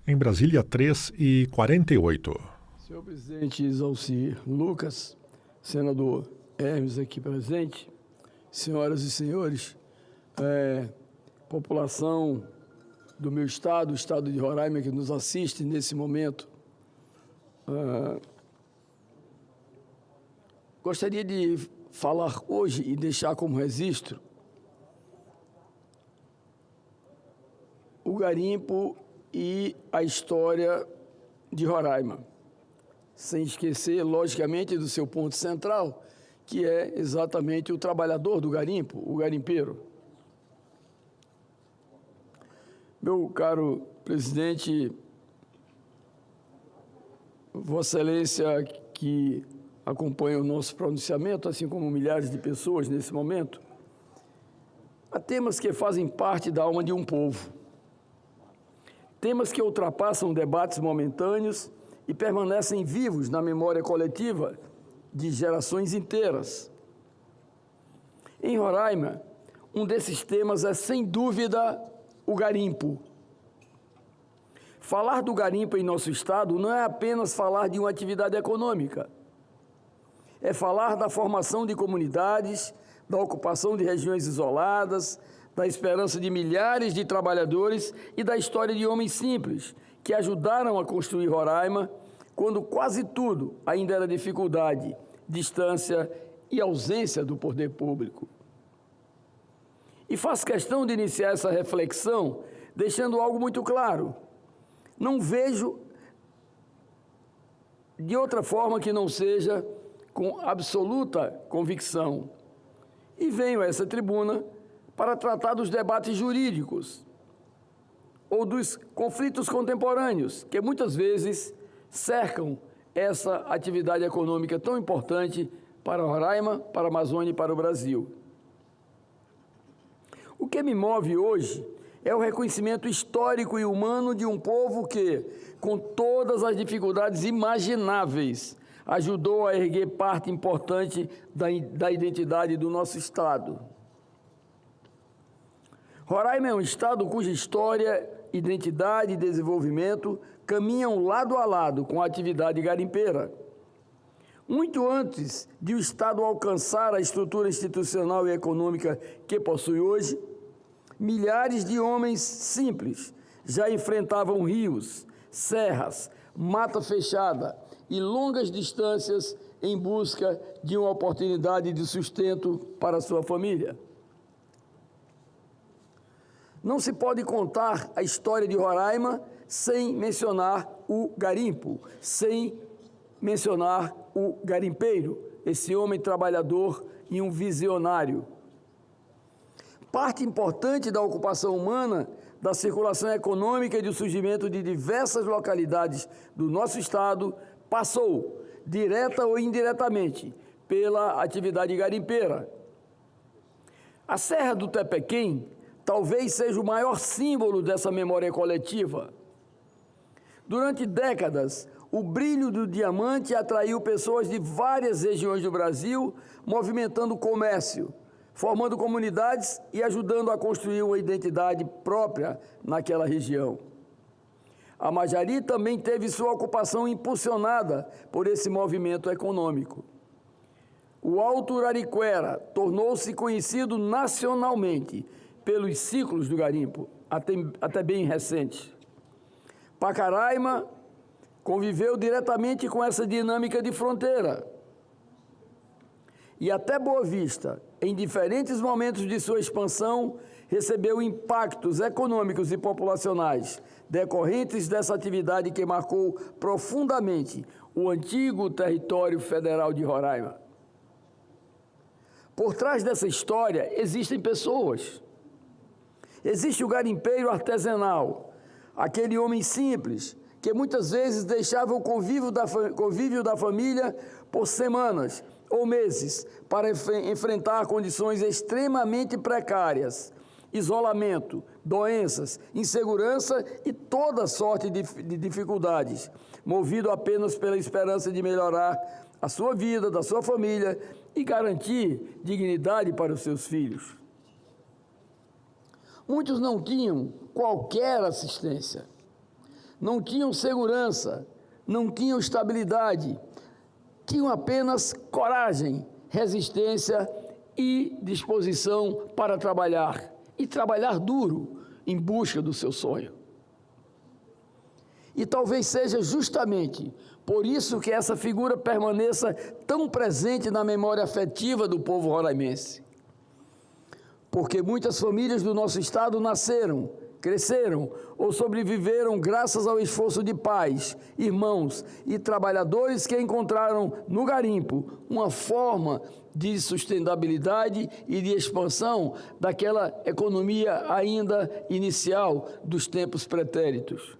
Em Brasília, 3h48. Senhor presidente Isalci Lucas, senador Hermes aqui presente, senhoras e senhores, população do meu estado, o estado de Roraima, que nos assiste nesse momento, gostaria de falar hoje e deixar como registro o garimpo e a história de Roraima, sem esquecer, logicamente, do seu ponto central, que é exatamente o trabalhador do garimpo, o garimpeiro. Meu caro presidente, Vossa Excelência, que acompanha o nosso pronunciamento, assim como milhares de pessoas nesse momento, há temas que fazem parte da alma de um povo. Temas que ultrapassam debates momentâneos e permanecem vivos na memória coletiva de gerações inteiras. Em Roraima, um desses temas é, sem dúvida, o garimpo. Falar do garimpo em nosso estado não é apenas falar de uma atividade econômica. É falar da formação de comunidades, da ocupação de regiões isoladas, da esperança de milhares de trabalhadores e da história de homens simples que ajudaram a construir Roraima quando quase tudo ainda era dificuldade, distância e ausência do poder público. E faço questão de iniciar essa reflexão deixando algo muito claro. Não vejo de outra forma que não seja com absoluta convicção. E venho a essa tribuna para tratar dos debates jurídicos ou dos conflitos contemporâneos que muitas vezes cercam essa atividade econômica tão importante para Roraima, para a Amazônia e para o Brasil. O que me move hoje é o reconhecimento histórico e humano de um povo que, com todas as dificuldades imagináveis, ajudou a erguer parte importante da identidade do nosso estado. Roraima é um estado cuja história, identidade e desenvolvimento caminham lado a lado com a atividade garimpeira. Muito antes de o estado alcançar a estrutura institucional e econômica que possui hoje, milhares de homens simples já enfrentavam rios, serras, mata fechada e longas distâncias em busca de uma oportunidade de sustento para sua família. Não se pode contar a história de Roraima sem mencionar o garimpo, sem mencionar o garimpeiro, esse homem trabalhador e um visionário. Parte importante da ocupação humana, da circulação econômica e do surgimento de diversas localidades do nosso estado passou, direta ou indiretamente, pela atividade garimpeira. A Serra do Tepequém talvez seja o maior símbolo dessa memória coletiva. Durante décadas, o brilho do diamante atraiu pessoas de várias regiões do Brasil, movimentando o comércio, formando comunidades e ajudando a construir uma identidade própria naquela região. A Amajari também teve sua ocupação impulsionada por esse movimento econômico. O Alto Uraricuera tornou-se conhecido nacionalmente pelos ciclos do garimpo, até bem recente. Pacaraima conviveu diretamente com essa dinâmica de fronteira. E até Boa Vista, em diferentes momentos de sua expansão, recebeu impactos econômicos e populacionais decorrentes dessa atividade que marcou profundamente o antigo território federal de Roraima. Por trás dessa história existem pessoas. Existe o garimpeiro artesanal, aquele homem simples, que muitas vezes deixava o convívio da família por semanas ou meses para enfrentar condições extremamente precárias, isolamento, doenças, insegurança e toda sorte de dificuldades, movido apenas pela esperança de melhorar a sua vida, da sua família e garantir dignidade para os seus filhos. Muitos não tinham qualquer assistência, não tinham segurança, não tinham estabilidade, tinham apenas coragem, resistência e disposição para trabalhar, e trabalhar duro em busca do seu sonho. E talvez seja justamente por isso que essa figura permaneça tão presente na memória afetiva do povo roraimense. Porque muitas famílias do nosso estado nasceram, cresceram ou sobreviveram graças ao esforço de pais, irmãos e trabalhadores que encontraram no garimpo uma forma de sustentabilidade e de expansão daquela economia ainda inicial dos tempos pretéritos.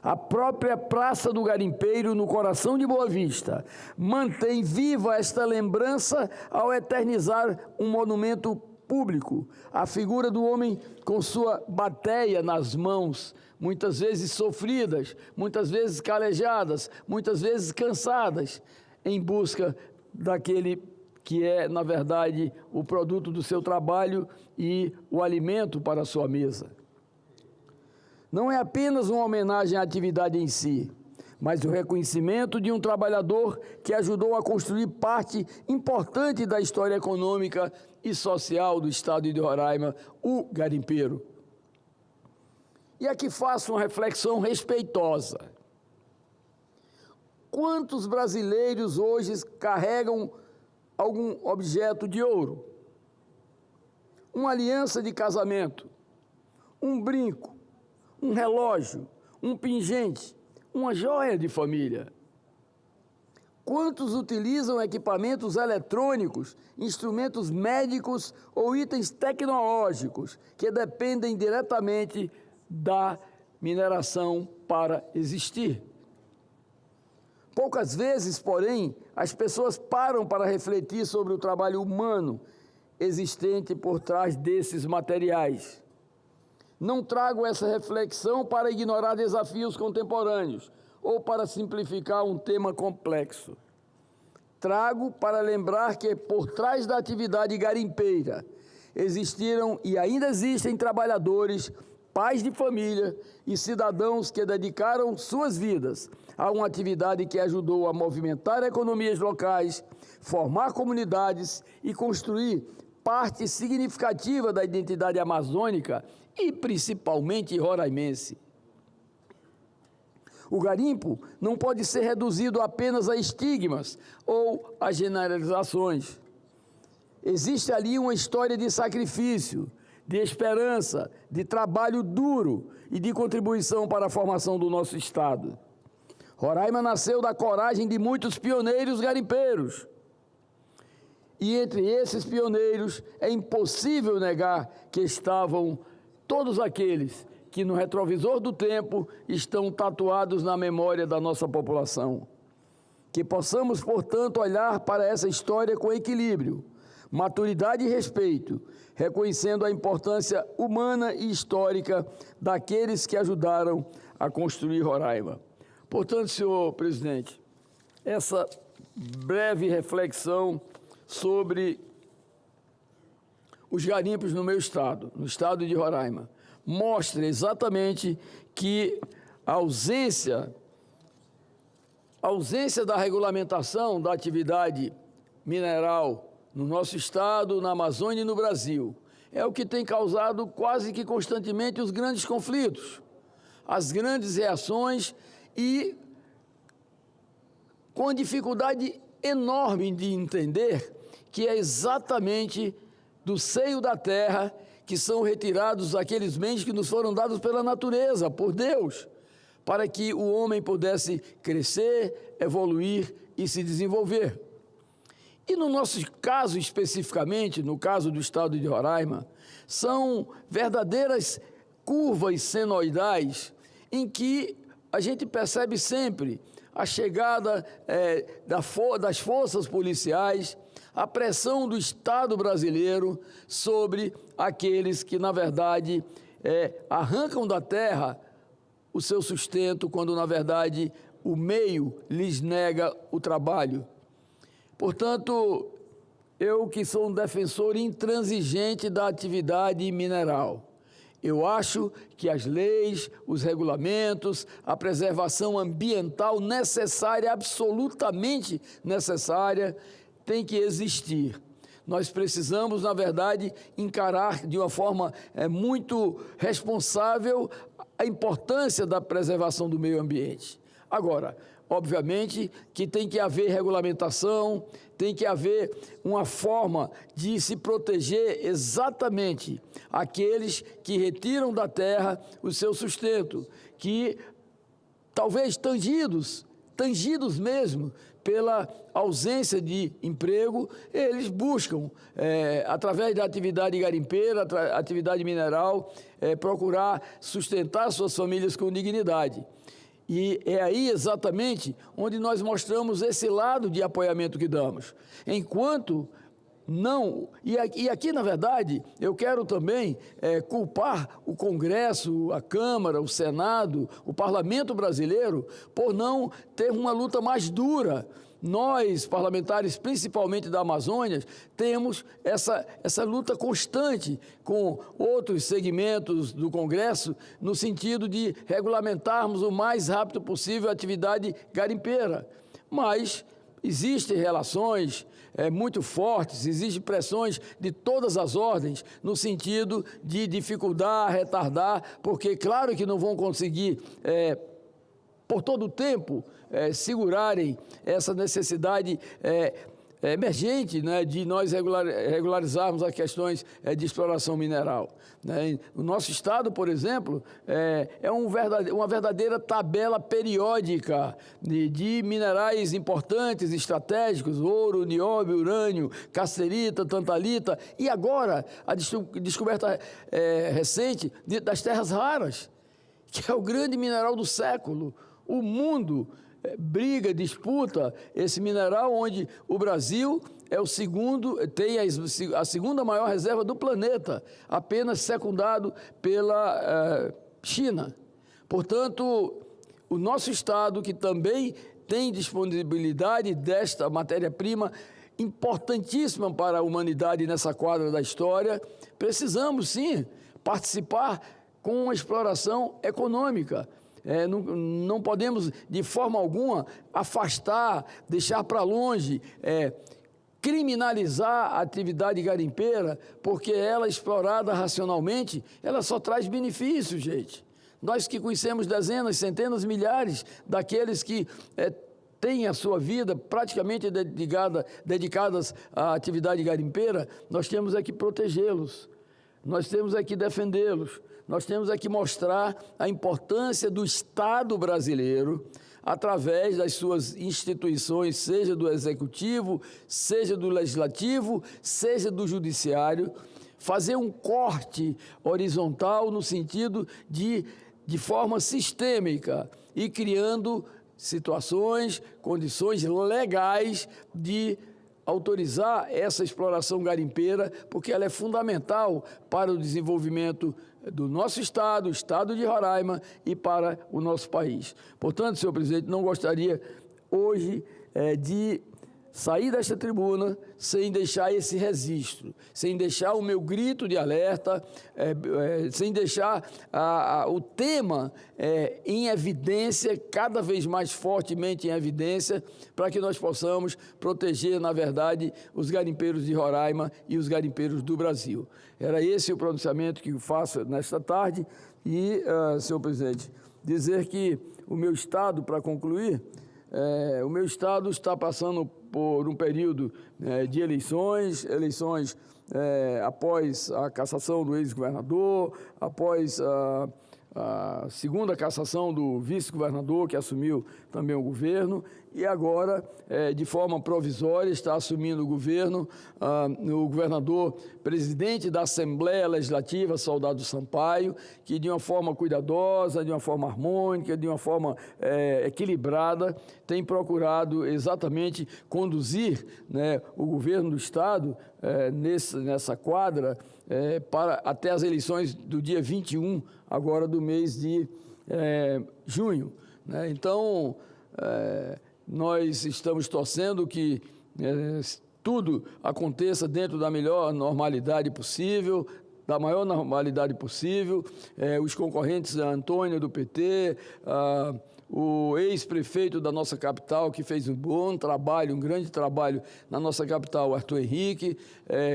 A própria Praça do Garimpeiro, no coração de Boa Vista, mantém viva esta lembrança ao eternizar um monumento público, a figura do homem com sua bateia nas mãos, muitas vezes sofridas, muitas vezes calejadas, muitas vezes cansadas, em busca daquele que é, na verdade, o produto do seu trabalho e o alimento para a sua mesa. Não é apenas uma homenagem à atividade em si, mas o reconhecimento de um trabalhador que ajudou a construir parte importante da história econômica e social do estado de Roraima, o garimpeiro. E aqui faço uma reflexão respeitosa. Quantos brasileiros hoje carregam algum objeto de ouro? Uma aliança de casamento, um brinco, um relógio, um pingente, uma joia de família. Quantos utilizam equipamentos eletrônicos, instrumentos médicos ou itens tecnológicos que dependem diretamente da mineração para existir? Poucas vezes, porém, as pessoas param para refletir sobre o trabalho humano existente por trás desses materiais. Não trago essa reflexão para ignorar desafios contemporâneos ou para simplificar um tema complexo. Trago para lembrar que, por trás da atividade garimpeira, existiram e ainda existem trabalhadores, pais de família e cidadãos que dedicaram suas vidas a uma atividade que ajudou a movimentar economias locais, formar comunidades e construir parte significativa da identidade amazônica e principalmente roraimense. O garimpo não pode ser reduzido apenas a estigmas ou a generalizações. Existe ali uma história de sacrifício, de esperança, de trabalho duro e de contribuição para a formação do nosso estado. Roraima nasceu da coragem de muitos pioneiros garimpeiros. E entre esses pioneiros é impossível negar que estavam todos aqueles que no retrovisor do tempo estão tatuados na memória da nossa população. Que possamos, portanto, olhar para essa história com equilíbrio, maturidade e respeito, reconhecendo a importância humana e histórica daqueles que ajudaram a construir Roraima. Portanto, senhor presidente, essa breve reflexão sobre os garimpos no meu estado, no estado de Roraima, mostra exatamente que a ausência da regulamentação da atividade mineral no nosso estado, na Amazônia e no Brasil, é o que tem causado quase que constantemente os grandes conflitos, as grandes reações e com dificuldade enorme de entender que é exatamente do seio da terra que são retirados aqueles bens que nos foram dados pela natureza, por Deus, para que o homem pudesse crescer, evoluir e se desenvolver. E no nosso caso especificamente, no caso do estado de Roraima, são verdadeiras curvas senoidais em que a gente percebe sempre a chegada das forças policiais, a pressão do Estado brasileiro sobre aqueles que, na verdade, arrancam da terra o seu sustento, quando, na verdade, o meio lhes nega o trabalho. Portanto, eu que sou um defensor intransigente da atividade mineral, eu acho que as leis, os regulamentos, a preservação ambiental necessária, absolutamente necessária, tem que existir. Nós precisamos, na verdade, encarar de uma forma muito responsável a importância da preservação do meio ambiente. Agora, obviamente que tem que haver regulamentação, tem que haver uma forma de se proteger exatamente aqueles que retiram da terra o seu sustento, que talvez tangidos mesmo pela ausência de emprego, eles buscam, através da atividade garimpeira, atividade mineral, procurar sustentar suas famílias com dignidade. E é aí exatamente onde nós mostramos esse lado de apoiamento que damos. Enquanto não... E aqui, na verdade, eu quero também culpar o Congresso, a Câmara, o Senado, o Parlamento brasileiro, por não ter uma luta mais dura. Nós, parlamentares, principalmente da Amazônia, temos essa luta constante com outros segmentos do Congresso, no sentido de regulamentarmos o mais rápido possível a atividade garimpeira. Mas existem relações muito fortes, existem pressões de todas as ordens, no sentido de dificultar, retardar, porque claro que não vão conseguir, por todo o tempo, segurarem essa necessidade emergente, né, de nós regularizarmos as questões de exploração mineral. Né? O nosso estado, por exemplo, é uma verdadeira tabela periódica de minerais importantes, estratégicos, ouro, nióbio, urânio, casterita, tantalita, e agora a descoberta recente das terras raras, que é o grande mineral do século. O mundo briga, disputa esse mineral, onde o Brasil é o segundo, tem a segunda maior reserva do planeta, apenas secundado pela China. Portanto, o nosso estado, que também tem disponibilidade desta matéria-prima importantíssima para a humanidade nessa quadra da história, precisamos sim participar com a exploração econômica. Não podemos, de forma alguma, afastar, deixar para longe, criminalizar a atividade garimpeira, porque ela, explorada racionalmente, ela só traz benefícios, gente. Nós que conhecemos dezenas, centenas, milhares daqueles que têm a sua vida praticamente dedicadas à atividade garimpeira, nós temos que protegê-los, nós temos que defendê-los. Nós temos que mostrar a importância do Estado brasileiro, através das suas instituições, seja do Executivo, seja do Legislativo, seja do Judiciário, fazer um corte horizontal no sentido de forma sistêmica, e criando situações, condições legais de autorizar essa exploração garimpeira, porque ela é fundamental para o desenvolvimento do nosso estado, o estado de Roraima, e para o nosso país. Portanto, senhor presidente, não gostaria hoje de sair desta tribuna sem deixar esse registro, sem deixar o meu grito de alerta, sem deixar o tema em evidência, cada vez mais fortemente em evidência, para que nós possamos proteger, na verdade, os garimpeiros de Roraima e os garimpeiros do Brasil. Era esse o pronunciamento que eu faço nesta tarde e, senhor presidente, dizer que o meu estado, para concluir, o meu estado está passando por um período de eleições após a cassação do ex-governador, após a segunda cassação do vice-governador, que assumiu também o governo, e agora, de forma provisória, está assumindo o governo o governador presidente da Assembleia Legislativa, Soldado Sampaio, que de uma forma cuidadosa, de uma forma harmônica, de uma forma equilibrada, tem procurado exatamente conduzir, né, o governo do Estado nessa quadra para até as eleições do dia 21, agora do mês de junho. Né? Então, Nós estamos torcendo que tudo aconteça dentro da melhor normalidade possível, da maior normalidade possível. Os concorrentes, a Antônia do PT, o ex-prefeito da nossa capital, que fez um bom trabalho, um grande trabalho na nossa capital, o Arthur Henrique,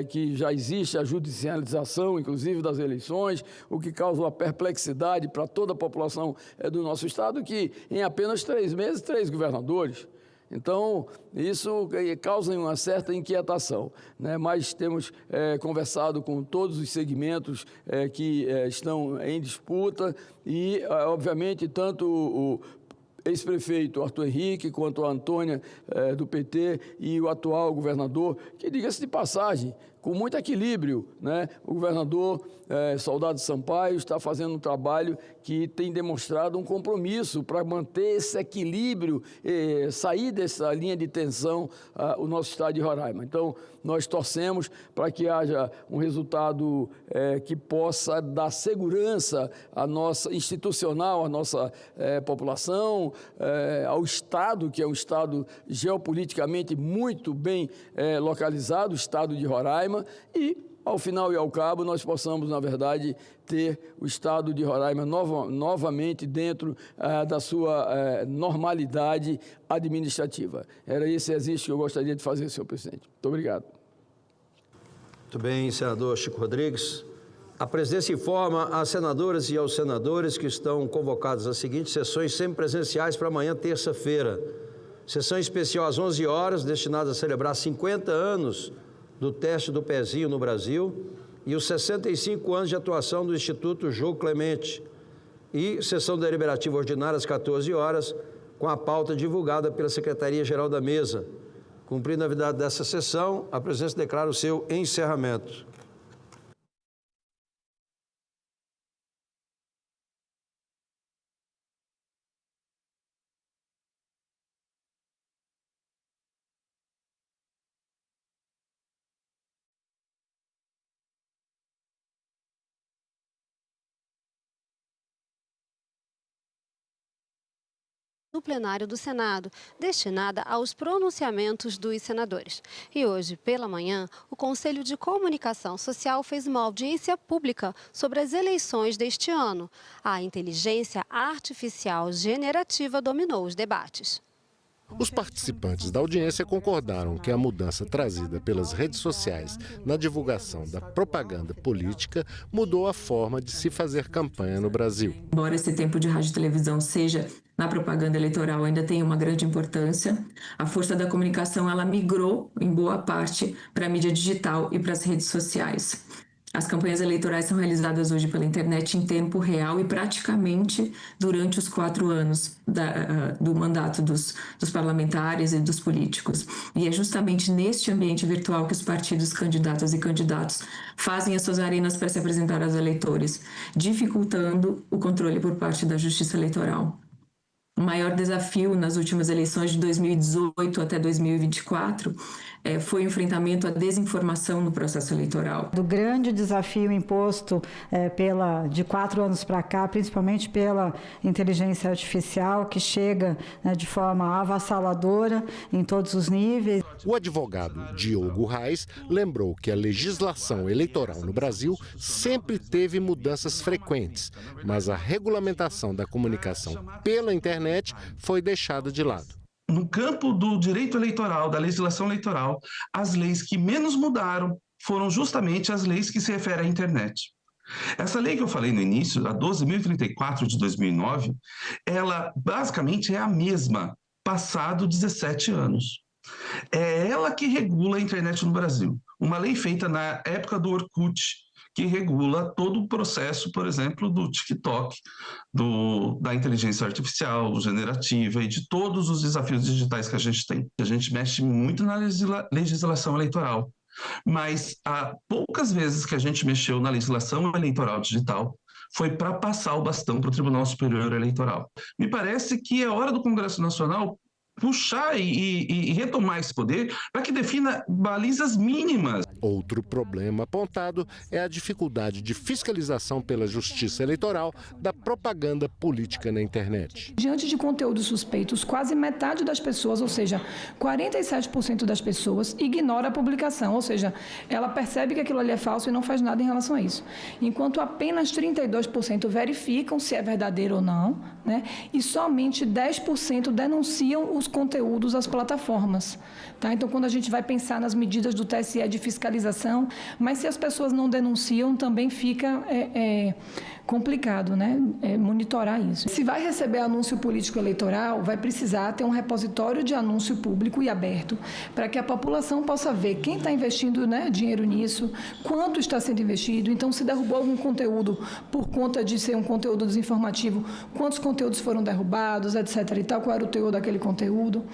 que já existe a judicialização, inclusive, das eleições, o que causa uma perplexidade para toda a população do nosso estado, que em apenas 3 meses, 3 governadores. Então, isso causa uma certa inquietação, né? Mas temos conversado com todos os segmentos que estão em disputa e, obviamente, tanto o ex-prefeito Arthur Henrique, quanto a Antônia do PT e o atual governador, que, diga-se de passagem, com muito equilíbrio, né? O governador Soldado Sampaio está fazendo um trabalho que tem demonstrado um compromisso para manter esse equilíbrio, sair dessa linha de tensão o nosso estado de Roraima. Então, nós torcemos para que haja um resultado que possa dar segurança à nossa institucional, à nossa população, ao estado, que é um estado geopoliticamente muito bem localizado, o estado de Roraima, e, ao final e ao cabo, nós possamos, na verdade, ter o estado de Roraima novamente dentro da sua normalidade administrativa. Era esse exercício que eu gostaria de fazer, senhor presidente. Muito obrigado. Muito bem, senador Chico Rodrigues. A presidência informa às senadoras e aos senadores que estão convocados às seguintes sessões semipresenciais para amanhã, terça-feira. Sessão especial às 11 horas, destinada a celebrar 50 anos do teste do pezinho no Brasil e os 65 anos de atuação do Instituto João Clemente. E sessão deliberativa ordinária às 14 horas, com a pauta divulgada pela Secretaria-Geral da Mesa. Cumprindo a validade dessa sessão, a presidência declara o seu encerramento. No plenário do Senado, destinada aos pronunciamentos dos senadores. E hoje, pela manhã, o Conselho de Comunicação Social fez uma audiência pública sobre as eleições deste ano. A inteligência artificial generativa dominou os debates. Os participantes da audiência concordaram que a mudança trazida pelas redes sociais na divulgação da propaganda política mudou a forma de se fazer campanha no Brasil. Embora esse tempo de rádio e televisão seja na propaganda eleitoral, ainda tem uma grande importância. A força da comunicação ela migrou, em boa parte, para a mídia digital e para as redes sociais. As campanhas eleitorais são realizadas hoje pela internet em tempo real e praticamente durante os 4 anos do mandato dos parlamentares e dos políticos. E é justamente neste ambiente virtual que os partidos, candidatas e candidatos fazem as suas arenas para se apresentar aos eleitores, dificultando o controle por parte da Justiça Eleitoral. O maior desafio nas últimas eleições de 2018 até 2024 foi o enfrentamento à desinformação no processo eleitoral. Do grande desafio imposto de 4 anos para cá, principalmente pela inteligência artificial, que chega de forma avassaladora em todos os níveis. O advogado Diogo Reis lembrou que a legislação eleitoral no Brasil sempre teve mudanças frequentes, mas a regulamentação da comunicação pela internet foi deixada de lado. No campo do direito eleitoral, da legislação eleitoral, as leis que menos mudaram foram justamente as leis que se referem à internet. Essa lei que eu falei no início, a 12.034 de 2009, ela basicamente é a mesma, passado 17 anos. É ela que regula a internet no Brasil. Uma lei feita na época do Orkut, que regula todo o processo, por exemplo, do TikTok, da inteligência artificial, generativa e de todos os desafios digitais que a gente tem. A gente mexe muito na legislação eleitoral, mas há poucas vezes que a gente mexeu na legislação eleitoral digital foi para passar o bastão para o Tribunal Superior Eleitoral. Me parece que é hora do Congresso Nacional puxar e retomar esse poder para que defina balizas mínimas. Outro problema apontado é a dificuldade de fiscalização pela Justiça Eleitoral da propaganda política na internet. Diante de conteúdos suspeitos, quase metade das pessoas, ou seja, 47% das pessoas, ignora a publicação, ou seja, ela percebe que aquilo ali é falso e não faz nada em relação a isso. Enquanto apenas 32% verificam se é verdadeiro ou não, né? E somente 10% denunciam os conteúdos às plataformas. Tá? Então, quando a gente vai pensar nas medidas do TSE de fiscalização, mas se as pessoas não denunciam, também fica complicado, né? Monitorar isso. Se vai receber anúncio político eleitoral, vai precisar ter um repositório de anúncio público e aberto, para que a população possa ver quem está investindo, né, dinheiro nisso, quanto está sendo investido. Então, se derrubou algum conteúdo por conta de ser um conteúdo desinformativo, quantos conteúdos foram derrubados, etc. e tal, qual era o teor daquele conteúdo.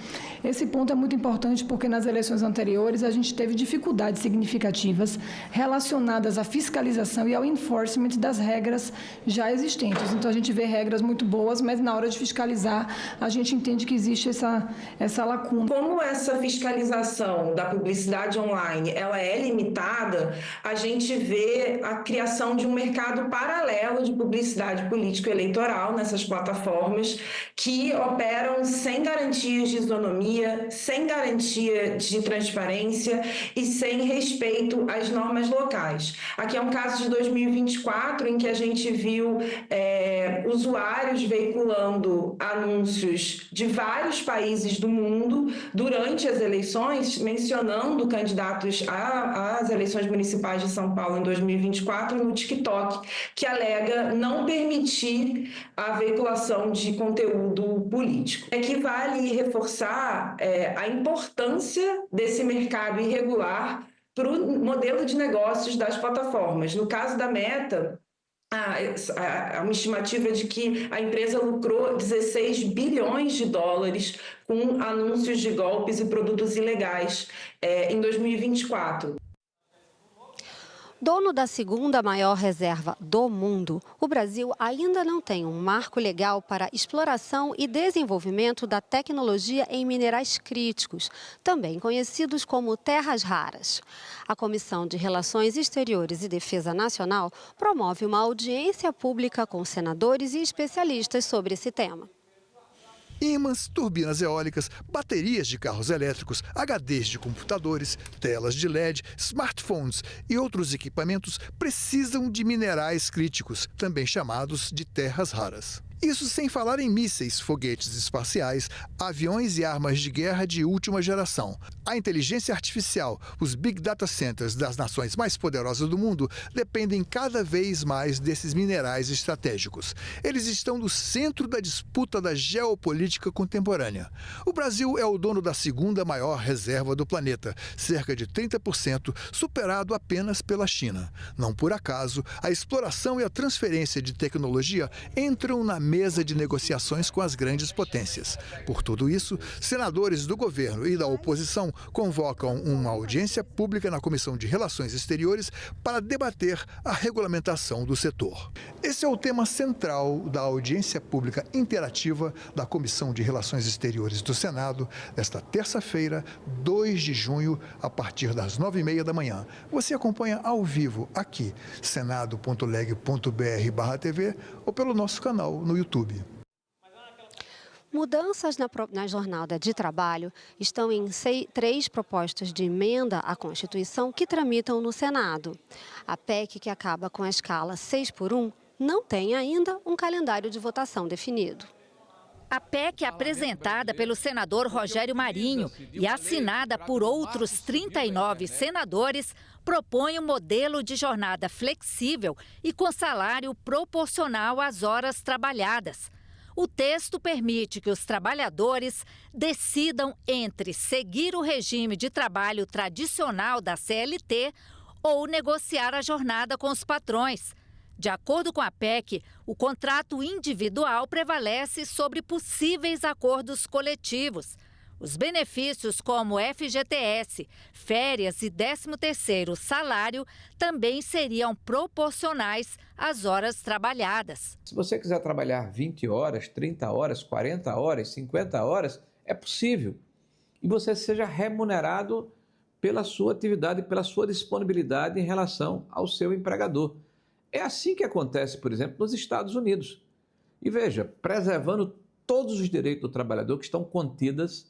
Esse ponto é muito importante porque nas eleições anteriores a gente teve dificuldades significativas relacionadas à fiscalização e ao enforcement das regras já existentes. Então, a gente vê regras muito boas, mas na hora de fiscalizar, a gente entende que existe essa lacuna. Como essa fiscalização da publicidade online ela é limitada, a gente vê a criação de um mercado paralelo de publicidade político-eleitoral nessas plataformas que operam sem garantias de isonomia, sem garantia de transparência e sem respeito às normas locais. Aqui é um caso de 2024 em que a gente viu usuários veiculando anúncios de vários países do mundo durante as eleições, mencionando candidatos às eleições municipais de São Paulo em 2024 no TikTok, que alega não permitir a veiculação de conteúdo político. É que vale reforçar a importância desse mercado irregular para o modelo de negócios das plataformas. No caso da Meta, há uma estimativa de que a empresa lucrou 16 bilhões de dólares com anúncios de golpes e produtos ilegais em 2024. Dono da segunda maior reserva do mundo, o Brasil ainda não tem um marco legal para exploração e desenvolvimento da tecnologia em minerais críticos, também conhecidos como terras raras. A Comissão de Relações Exteriores e Defesa Nacional promove uma audiência pública com senadores e especialistas sobre esse tema. Ímãs, turbinas eólicas, baterias de carros elétricos, HDs de computadores, telas de LED, smartphones e outros equipamentos precisam de minerais críticos, também chamados de terras raras. Isso sem falar em mísseis, foguetes espaciais, aviões e armas de guerra de última geração. A inteligência artificial, os Big Data Centers das nações mais poderosas do mundo dependem cada vez mais desses minerais estratégicos. Eles estão no centro da disputa da geopolítica contemporânea. O Brasil é o dono da segunda maior reserva do planeta, cerca de 30%, superado apenas pela China. Não por acaso, a exploração e a transferência de tecnologia entram na mesa de negociações com as grandes potências. Por tudo isso, senadores do governo e da oposição convocam uma audiência pública na Comissão de Relações Exteriores para debater a regulamentação do setor. Esse é o tema central da audiência pública interativa da Comissão de Relações Exteriores do Senado, desta terça-feira, 2 de junho, a partir das 9h30 da manhã. Você acompanha ao vivo aqui, senado.leg.br/TV ou pelo nosso canal no YouTube. Mudanças na jornada de trabalho estão em 3 propostas de emenda à Constituição que tramitam no Senado. A PEC, que acaba com a escala 6x1, não tem ainda um calendário de votação definido. A PEC, apresentada pelo senador Rogério Marinho e assinada por outros 39 senadores, propõe um modelo de jornada flexível e com salário proporcional às horas trabalhadas. O texto permite que os trabalhadores decidam entre seguir o regime de trabalho tradicional da CLT ou negociar a jornada com os patrões. De acordo com a PEC, o contrato individual prevalece sobre possíveis acordos coletivos. Os benefícios como FGTS, férias e 13º salário também seriam proporcionais às horas trabalhadas. Se você quiser trabalhar 20 horas, 30 horas, 40 horas, 50 horas, É possível. E você seja remunerado pela sua atividade, pela sua disponibilidade em relação ao seu empregador. É assim que acontece, por exemplo, nos Estados Unidos. E veja, preservando todos os direitos do trabalhador que estão contidos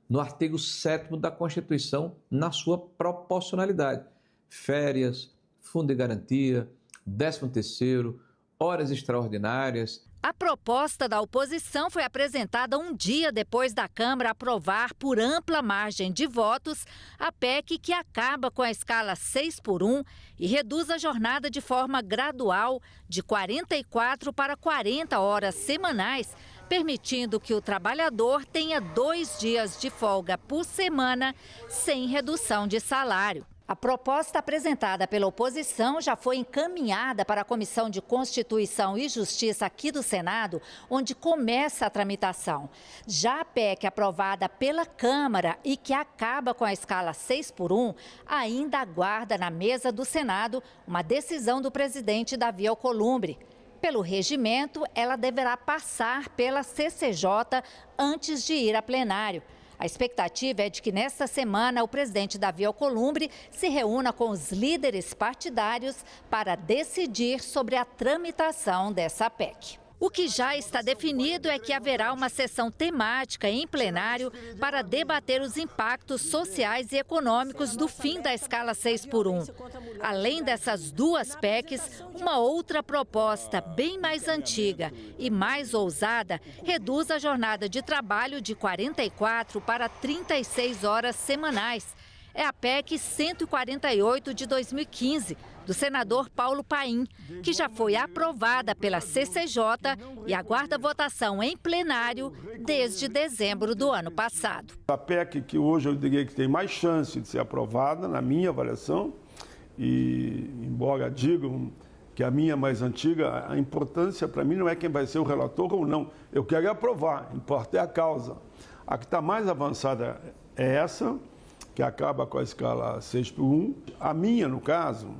no artigo 7º da Constituição na sua proporcionalidade. Férias, fundo de garantia, 13º, horas extraordinárias. A proposta da oposição foi apresentada um dia depois da Câmara aprovar por ampla margem de votos a PEC que acaba com a escala 6x1 e reduz a jornada de forma gradual de 44 para 40 horas semanais, permitindo que o trabalhador tenha 2 dias de folga por semana sem redução de salário. A proposta apresentada pela oposição já foi encaminhada para a Comissão de Constituição e Justiça aqui do Senado, onde começa a tramitação. Já a PEC aprovada pela Câmara e que acaba com a escala 6x1, ainda aguarda na mesa do Senado uma decisão do presidente Davi Alcolumbre. Pelo regimento, ela deverá passar pela CCJ antes de ir a plenário. A expectativa é de que nesta semana o presidente Davi Alcolumbre se reúna com os líderes partidários para decidir sobre a tramitação dessa PEC. O que já está definido é que haverá uma sessão temática em plenário para debater os impactos sociais e econômicos do fim da escala 6x1. Além dessas duas PECs, uma outra proposta bem mais antiga e mais ousada reduz a jornada de trabalho de 44 para 36 horas semanais. É a PEC 148 de 2015, do senador Paulo Paim, que já foi aprovada pela CCJ e aguarda votação em plenário desde dezembro do ano passado. A PEC que hoje eu diria que tem mais chance de ser aprovada, na minha avaliação, e embora digam que a minha é mais antiga, a importância para mim não é quem vai ser o relator ou não. Eu quero aprovar, importa é a causa. A que está mais avançada é essa, que acaba com a escala 6x1. A minha, no caso,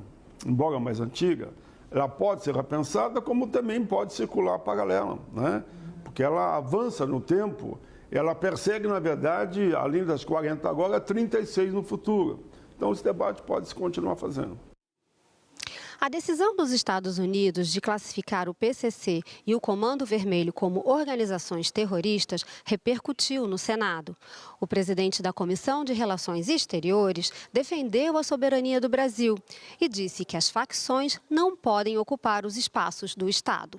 embora mais antiga, ela pode ser repensada, como também pode circular paralela, né? Porque ela avança no tempo, ela persegue, na verdade, além das 40 agora, 36 no futuro. Então, esse debate pode se continuar fazendo. A decisão dos Estados Unidos de classificar o PCC e o Comando Vermelho como organizações terroristas repercutiu no Senado. O presidente da Comissão de Relações Exteriores defendeu a soberania do Brasil e disse que as facções não podem ocupar os espaços do Estado.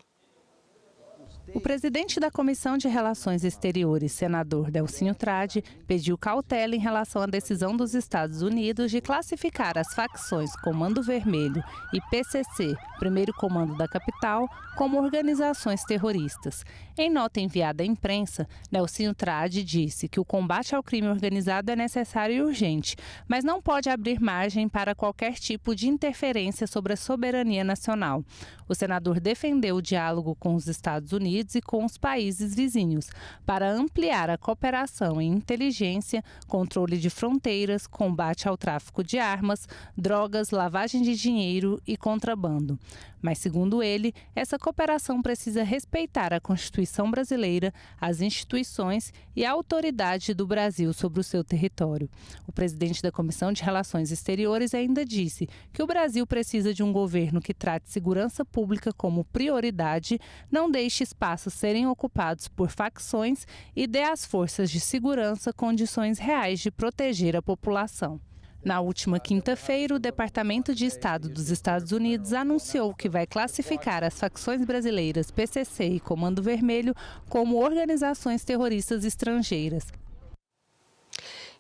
O presidente da Comissão de Relações Exteriores, senador Delcínio Tradi, pediu cautela em relação à decisão dos Estados Unidos de classificar as facções Comando Vermelho e PCC, Primeiro Comando da Capital, como organizações terroristas. Em nota enviada à imprensa, Delcínio Tradi disse que o combate ao crime organizado é necessário e urgente, mas não pode abrir margem para qualquer tipo de interferência sobre a soberania nacional. O senador defendeu o diálogo com os Estados Unidos e com os países vizinhos, para ampliar a cooperação em inteligência, controle de fronteiras, combate ao tráfico de armas, drogas, lavagem de dinheiro e contrabando. Mas, segundo ele, essa cooperação precisa respeitar a Constituição brasileira, as instituições e a autoridade do Brasil sobre o seu território. O presidente da Comissão de Relações Exteriores ainda disse que o Brasil precisa de um governo que trate segurança pública como prioridade, não deixe espaços serem ocupados por facções e dê às forças de segurança condições reais de proteger a população. Na última quinta-feira, o Departamento de Estado dos Estados Unidos anunciou que vai classificar as facções brasileiras PCC e Comando Vermelho como organizações terroristas estrangeiras.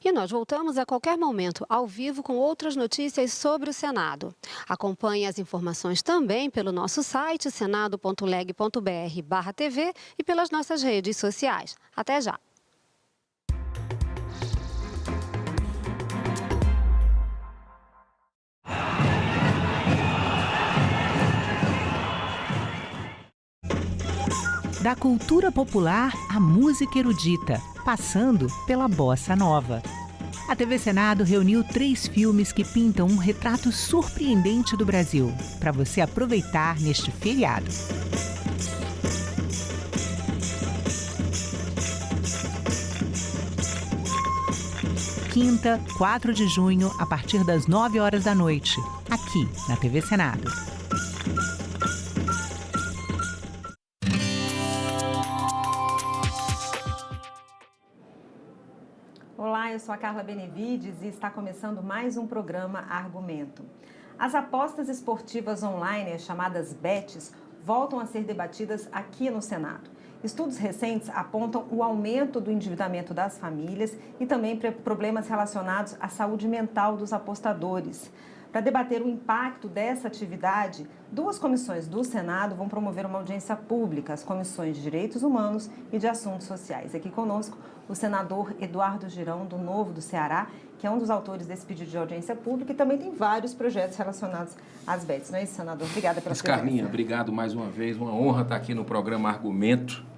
E nós voltamos a qualquer momento, ao vivo, com outras notícias sobre o Senado. Acompanhe as informações também pelo nosso site, senado.leg.br/TV e pelas nossas redes sociais. Até já! Da cultura popular à música erudita, passando pela bossa nova. A TV Senado reuniu 3 filmes que pintam um retrato surpreendente do Brasil, para você aproveitar neste feriado. quinta, 4 de junho, a partir das 9 horas da noite, aqui na TV Senado. Olá, eu sou a Carla Benevides e está começando mais um programa Argumento. As apostas esportivas online, as chamadas bets, voltam a ser debatidas aqui no Senado. Estudos recentes apontam o aumento do endividamento das famílias e também problemas relacionados à saúde mental dos apostadores. Para debater o impacto dessa atividade, 2 comissões do Senado vão promover uma audiência pública, as comissões de Direitos Humanos e de Assuntos Sociais. Aqui conosco, o senador Eduardo Girão, do Novo do Ceará, que é um dos autores desse pedido de audiência pública e também tem vários projetos relacionados às bets. Não é isso, senador? Obrigada pela presença. Carlinha, obrigado mais uma vez. Uma honra estar aqui no programa Argumento.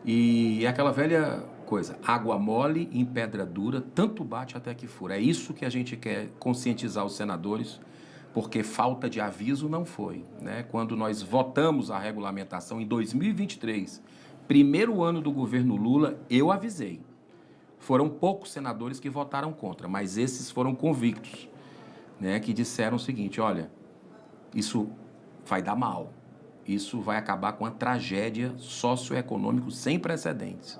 E é aquela velha coisa, água mole em pedra dura, tanto bate até que fura. É isso que a gente quer conscientizar os senadores, porque falta de aviso não foi, né? Quando nós votamos a regulamentação em 2023, primeiro ano do governo Lula, eu avisei. Foram poucos senadores que votaram contra, mas esses foram convictos, né? Que disseram o seguinte, olha, isso vai dar mal, isso vai acabar com uma tragédia socioeconômica sem precedentes.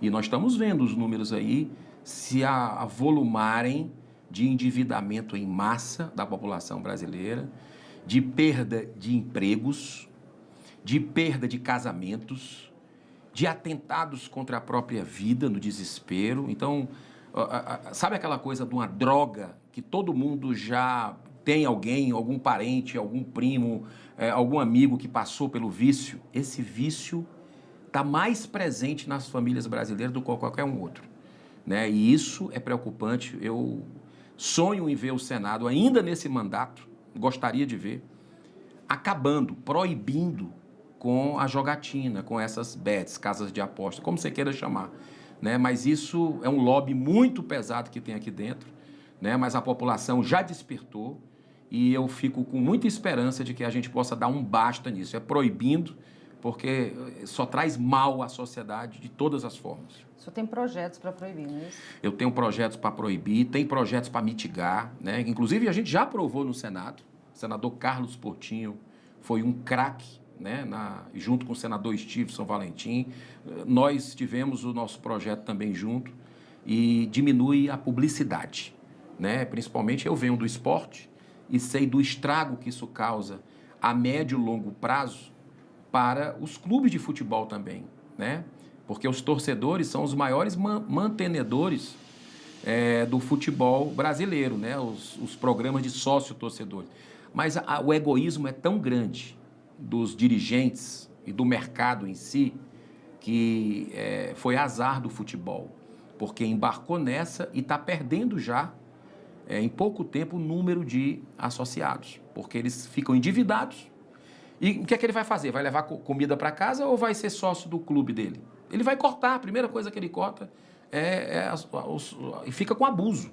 E nós estamos vendo os números aí se avolumarem de endividamento em massa da população brasileira, de perda de empregos, de perda de casamentos, de atentados contra a própria vida no desespero. Então, sabe aquela coisa de uma droga que todo mundo já tem alguém, algum parente, algum primo, algum amigo que passou pelo vício? Esse vício está mais presente nas famílias brasileiras do que qualquer um outro, né? E isso é preocupante. Eu sonho em ver o Senado, ainda nesse mandato, gostaria de ver, acabando, proibindo com a jogatina, com essas bets, casas de aposta, como você queira chamar, né? Mas isso é um lobby muito pesado que tem aqui dentro, né? Mas a população já despertou e eu fico com muita esperança de que a gente possa dar um basta nisso, proibindo, porque só traz mal à sociedade de todas as formas. O senhor tem projetos para proibir, não é isso? Eu tenho projetos para proibir, tem projetos para mitigar, né? Inclusive, a gente já aprovou no Senado. O senador Carlos Portinho foi um craque, né? Junto com o senador Stevenson Valentim. Nós tivemos o nosso projeto também junto e diminui a publicidade, né? Principalmente eu venho do esporte e sei do estrago que isso causa a médio e longo prazo para os clubes de futebol também, né? Porque os torcedores são os maiores mantenedores do futebol brasileiro, né? Os programas de sócio-torcedores. Mas o egoísmo é tão grande dos dirigentes e do mercado em si que foi azar do futebol, porque embarcou nessa e está perdendo já, em pouco tempo, o número de associados, porque eles ficam endividados. E o que é que ele vai fazer? Vai levar comida para casa ou vai ser sócio do clube dele? Ele vai cortar, a primeira coisa que ele corta e fica com abuso.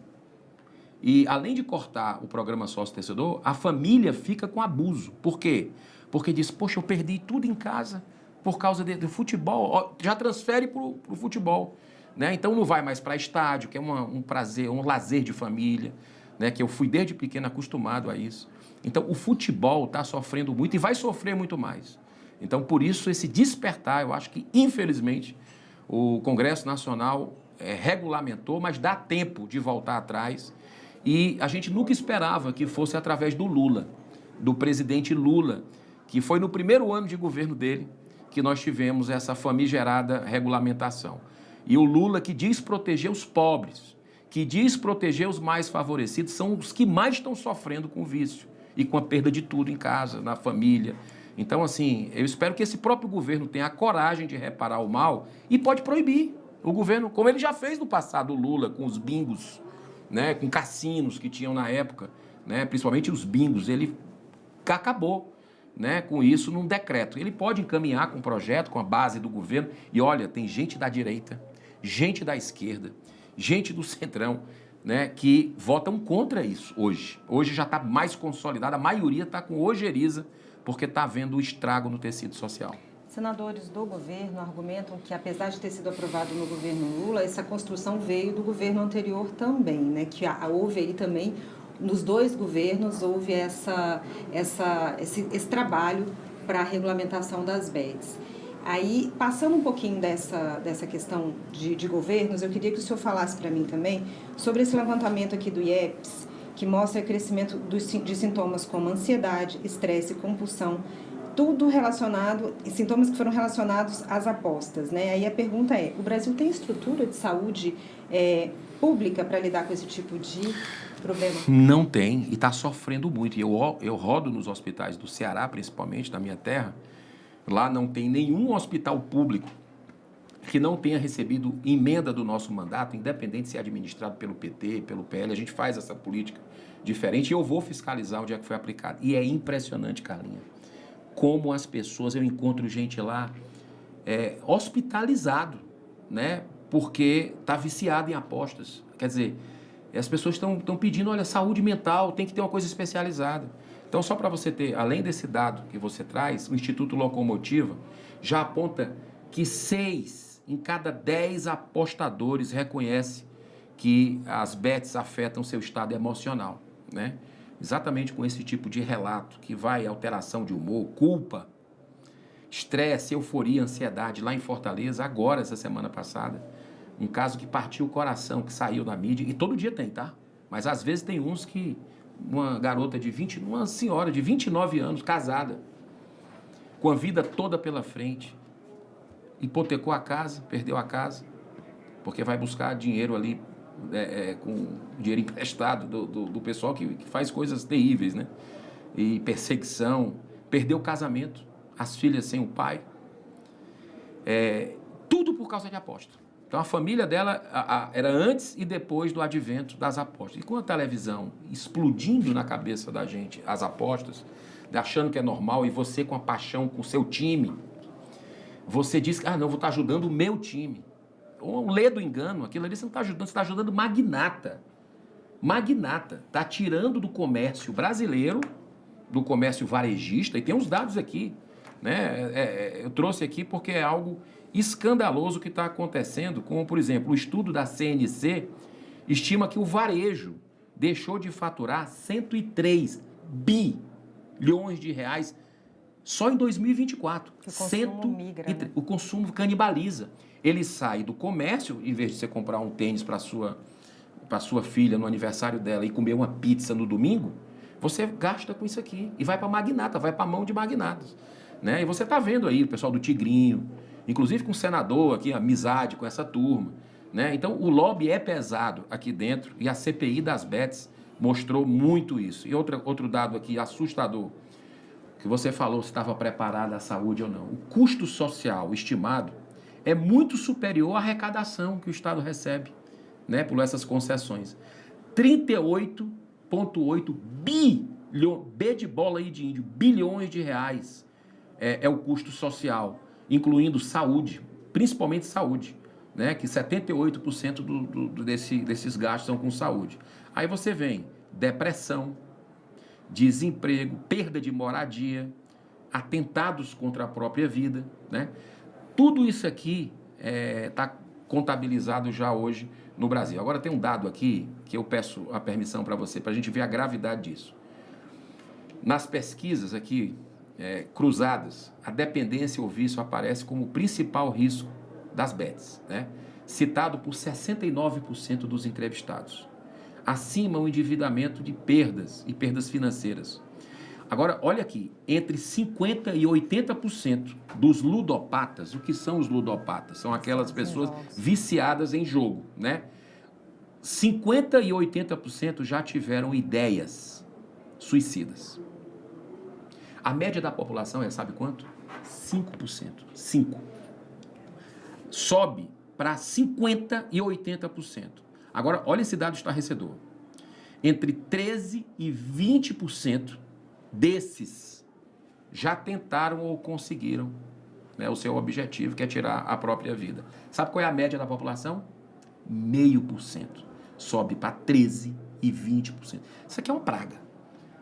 E além de cortar o programa sócio-torcedor, a família fica com abuso. Por quê? Porque diz, poxa, eu perdi tudo em casa por causa do futebol, já transfere para o futebol, né? Então não vai mais para estádio, que é um prazer, um lazer de família, né? Que eu fui desde pequeno acostumado a isso. Então, o futebol está sofrendo muito e vai sofrer muito mais. Então, por isso, esse despertar, eu acho que, infelizmente, o Congresso Nacional regulamentou, mas dá tempo de voltar atrás. E a gente nunca esperava que fosse através do Lula, do presidente Lula, que foi no primeiro ano de governo dele que nós tivemos essa famigerada regulamentação. E o Lula, que diz proteger os pobres, que diz proteger os mais favorecidos, são os que mais estão sofrendo com o vício e com a perda de tudo em casa, na família. Então, assim, eu espero que esse próprio governo tenha a coragem de reparar o mal e pode proibir. O governo, como ele já fez no passado, o Lula, com os bingos, né, com cassinos que tinham na época, né, principalmente os bingos, ele acabou, né, com isso num decreto. Ele pode encaminhar com um projeto, com a base do governo, e olha, tem gente da direita, gente da esquerda, gente do centrão, né, que votam contra isso hoje. Hoje já está mais consolidada, a maioria está com ojeriza, porque está havendo o estrago no tecido social. Senadores do governo argumentam que, apesar de ter sido aprovado no governo Lula, essa construção veio do governo anterior também, né? Que houve aí também, nos dois governos, houve esse trabalho para a regulamentação das bets. Aí, passando um pouquinho dessa questão de governos, eu queria que o senhor falasse para mim também sobre esse levantamento aqui do IEPS, que mostra o crescimento de sintomas como ansiedade, estresse, compulsão, tudo relacionado, sintomas que foram relacionados às apostas, né? Aí a pergunta é, o Brasil tem estrutura de saúde pública para lidar com esse tipo de problema? Não tem, e está sofrendo muito. Eu rodo nos hospitais do Ceará, principalmente, da minha terra. Lá não tem nenhum hospital público que não tenha recebido emenda do nosso mandato, independente se é administrado pelo PT, pelo PL. A gente faz essa política diferente e eu vou fiscalizar onde é que foi aplicado. E é impressionante, Carlinha, como as pessoas, eu encontro gente lá hospitalizado, né? Porque está viciado em apostas. Quer dizer, as pessoas estão pedindo, olha, saúde mental, tem que ter uma coisa especializada. Então, só para você ter, além desse dado que você traz, o Instituto Locomotiva já aponta que 6 em cada 10 apostadores reconhece que as bets afetam seu estado emocional, né? Exatamente com esse tipo de relato, que vai alteração de humor, culpa, estresse, euforia, ansiedade. Lá em Fortaleza, agora, essa semana passada, um caso que partiu o coração, que saiu na mídia, e todo dia tem, tá? Mas às vezes tem uns que, uma garota uma senhora de 29 anos, casada, com a vida toda pela frente, hipotecou a casa, perdeu a casa, porque vai buscar dinheiro ali, com dinheiro emprestado do pessoal que faz coisas terríveis, né? E perseguição, perdeu o casamento, as filhas sem o pai, tudo por causa de aposta. Então a família dela era antes e depois do advento das apostas. E com a televisão explodindo na cabeça da gente as apostas, achando que é normal, e você com a paixão com o seu time, você diz que, não, vou estar ajudando o meu time. Um ledo engano, aquilo ali você não está ajudando, você está ajudando magnata. Magnata. Está tirando do comércio brasileiro, do comércio varejista, e tem uns dados aqui, né? Eu trouxe aqui porque é algo escandaloso que está acontecendo, como, por exemplo, o estudo da CNC estima que o varejo deixou de faturar 103 bilhões de reais só em 2024. O consumo migra, né? O consumo canibaliza. Ele sai do comércio, em vez de você comprar um tênis para sua filha no aniversário dela e comer uma pizza no domingo, você gasta com isso aqui e vai para magnata, vai para a mão de magnatas, né? E você está vendo aí o pessoal do Tigrinho, inclusive com o senador aqui, amizade com essa turma, né? Então o lobby é pesado aqui dentro e a CPI das bets mostrou muito isso. E outro dado aqui assustador, que você falou se estava preparada a saúde ou não. O custo social estimado é muito superior à arrecadação que o Estado recebe, né, por essas concessões. 38,8 bilhões, B de bola aí de índio, bilhões de reais é o custo social, incluindo saúde, principalmente saúde, né, que 78% desses gastos são com saúde. Aí você vem depressão, desemprego, perda de moradia, atentados contra a própria vida, né? Tudo isso aqui está contabilizado já hoje no Brasil. Agora tem um dado aqui que eu peço a permissão para você, para a gente ver a gravidade disso. Nas pesquisas aqui cruzadas, a dependência ou vício aparece como o principal risco das bets, né? Citado por 69% dos entrevistados. Acima o endividamento de perdas e perdas financeiras. Agora, olha aqui, entre 50% e 80% dos ludopatas, o que são os ludopatas? São aquelas pessoas viciadas em jogo, né? 50% e 80% já tiveram ideias suicidas. A média da população sabe quanto? 5%. 5%. Sobe para 50% e 80%. Agora, olha esse dado estarrecedor. Entre 13% e 20% desses já tentaram ou conseguiram, né, o seu objetivo, que é tirar a própria vida. Sabe qual é a média da população? 0,5%. Sobe para 13% e 20%. Isso aqui é uma praga.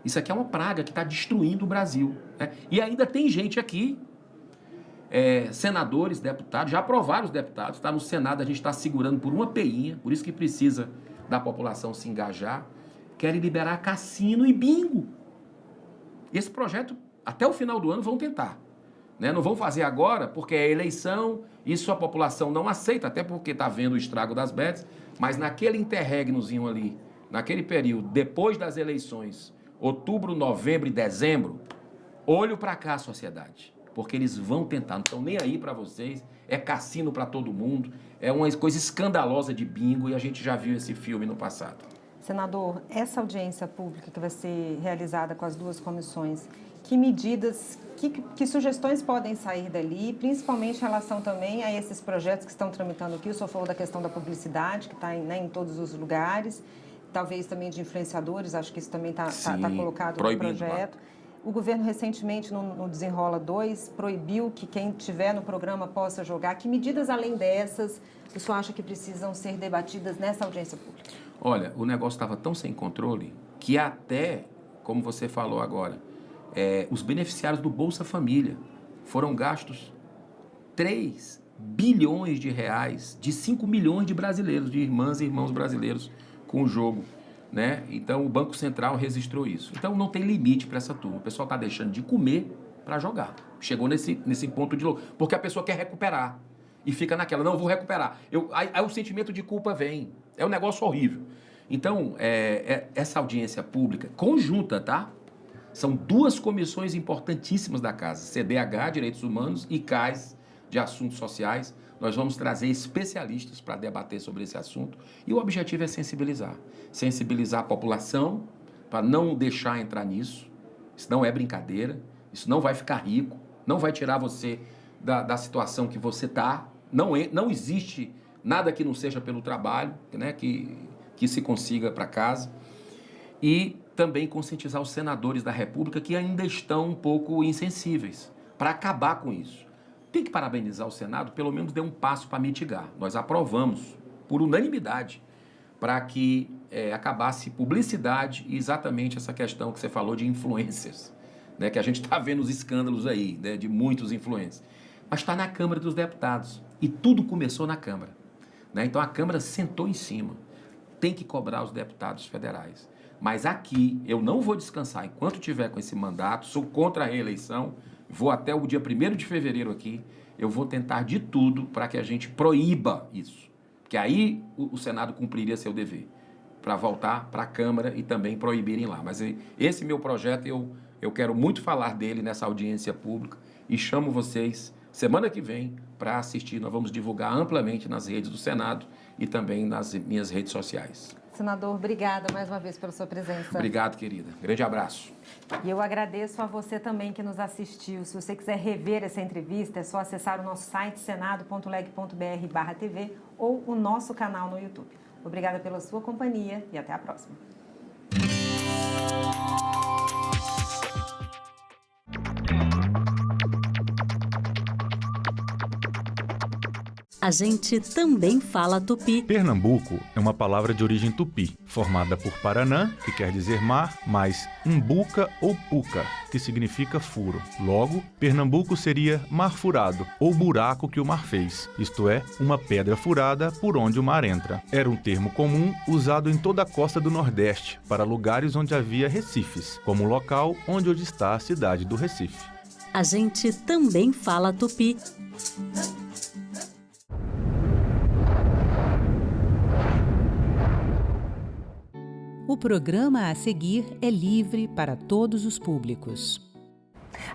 Isso aqui é uma praga que está destruindo o Brasil, né? E ainda tem gente aqui senadores, deputados, já aprovaram os deputados, está no Senado, a gente está segurando por uma peinha, por isso que precisa da população se engajar, querem liberar cassino e bingo. Esse projeto, até o final do ano, vão tentar. Né? Não vão fazer agora, porque é eleição, isso a população não aceita, até porque está vendo o estrago das bets, mas naquele interregnozinho ali, naquele período, depois das eleições, outubro, novembro e dezembro, olho para cá, sociedade, porque eles vão tentar, não estão nem aí para vocês, é cassino para todo mundo, é uma coisa escandalosa de bingo e a gente já viu esse filme no passado. Senador, essa audiência pública que vai ser realizada com as duas comissões, que medidas, que sugestões podem sair dali, principalmente em relação também a esses projetos que estão tramitando aqui? O senhor falou da questão da publicidade, que está em todos os lugares, talvez também de influenciadores, acho que isso também está colocado no projeto. O governo recentemente, no Desenrola 2, proibiu que quem estiver no programa possa jogar. Que medidas além dessas o senhor acha que precisam ser debatidas nessa audiência pública? Olha, o negócio estava tão sem controle que até, como você falou agora, os beneficiários do Bolsa Família foram gastos 3 bilhões de reais de 5 milhões de brasileiros, de irmãs e irmãos brasileiros com o jogo, né? Então o Banco Central registrou isso. Então não tem limite para essa turma. O pessoal está deixando de comer para jogar. Chegou nesse ponto de louco, porque a pessoa quer recuperar e fica naquela, não, eu vou recuperar. Aí o sentimento de culpa vem. É um negócio horrível. Então, essa audiência pública conjunta, tá? São duas comissões importantíssimas da Casa, CDH, Direitos Humanos, e CAIS, de Assuntos Sociais. Nós vamos trazer especialistas para debater sobre esse assunto e o objetivo é sensibilizar. Sensibilizar a população para não deixar entrar nisso. Isso não é brincadeira, isso não vai ficar rico, não vai tirar você da situação que você está. Não existe nada que não seja pelo trabalho, né, que se consiga para casa. E também conscientizar os senadores da República que ainda estão um pouco insensíveis para acabar com isso. Tem que parabenizar o Senado, pelo menos deu um passo para mitigar. Nós aprovamos, por unanimidade, para que acabasse publicidade e exatamente essa questão que você falou de influencers, né, que a gente está vendo os escândalos aí, né, de muitos influencers. Mas está na Câmara dos Deputados e tudo começou na Câmara, né? Então a Câmara sentou em cima. Tem que cobrar os deputados federais. Mas aqui eu não vou descansar enquanto tiver com esse mandato, sou contra a reeleição, vou até o dia 1º de fevereiro aqui, eu vou tentar de tudo para que a gente proíba isso. Porque aí o Senado cumpriria seu dever, para voltar para a Câmara e também proibirem lá. Mas esse meu projeto, eu quero muito falar dele nessa audiência pública e chamo vocês semana que vem para assistir. Nós vamos divulgar amplamente nas redes do Senado e também nas minhas redes sociais. Senador, obrigada mais uma vez pela sua presença. Obrigado, querida. Grande abraço. E eu agradeço a você também que nos assistiu. Se você quiser rever essa entrevista, é só acessar o nosso site senado.leg.br/TV ou o nosso canal no YouTube. Obrigada pela sua companhia e até a próxima. A gente também fala tupi. Pernambuco é uma palavra de origem tupi, formada por Paranã, que quer dizer mar, mais umbuca ou puca, que significa furo. Logo, Pernambuco seria mar furado, ou buraco que o mar fez, isto é, uma pedra furada por onde o mar entra. Era um termo comum usado em toda a costa do Nordeste, para lugares onde havia recifes, como o local onde hoje está a cidade do Recife. A gente também fala tupi. O programa a seguir é livre para todos os públicos.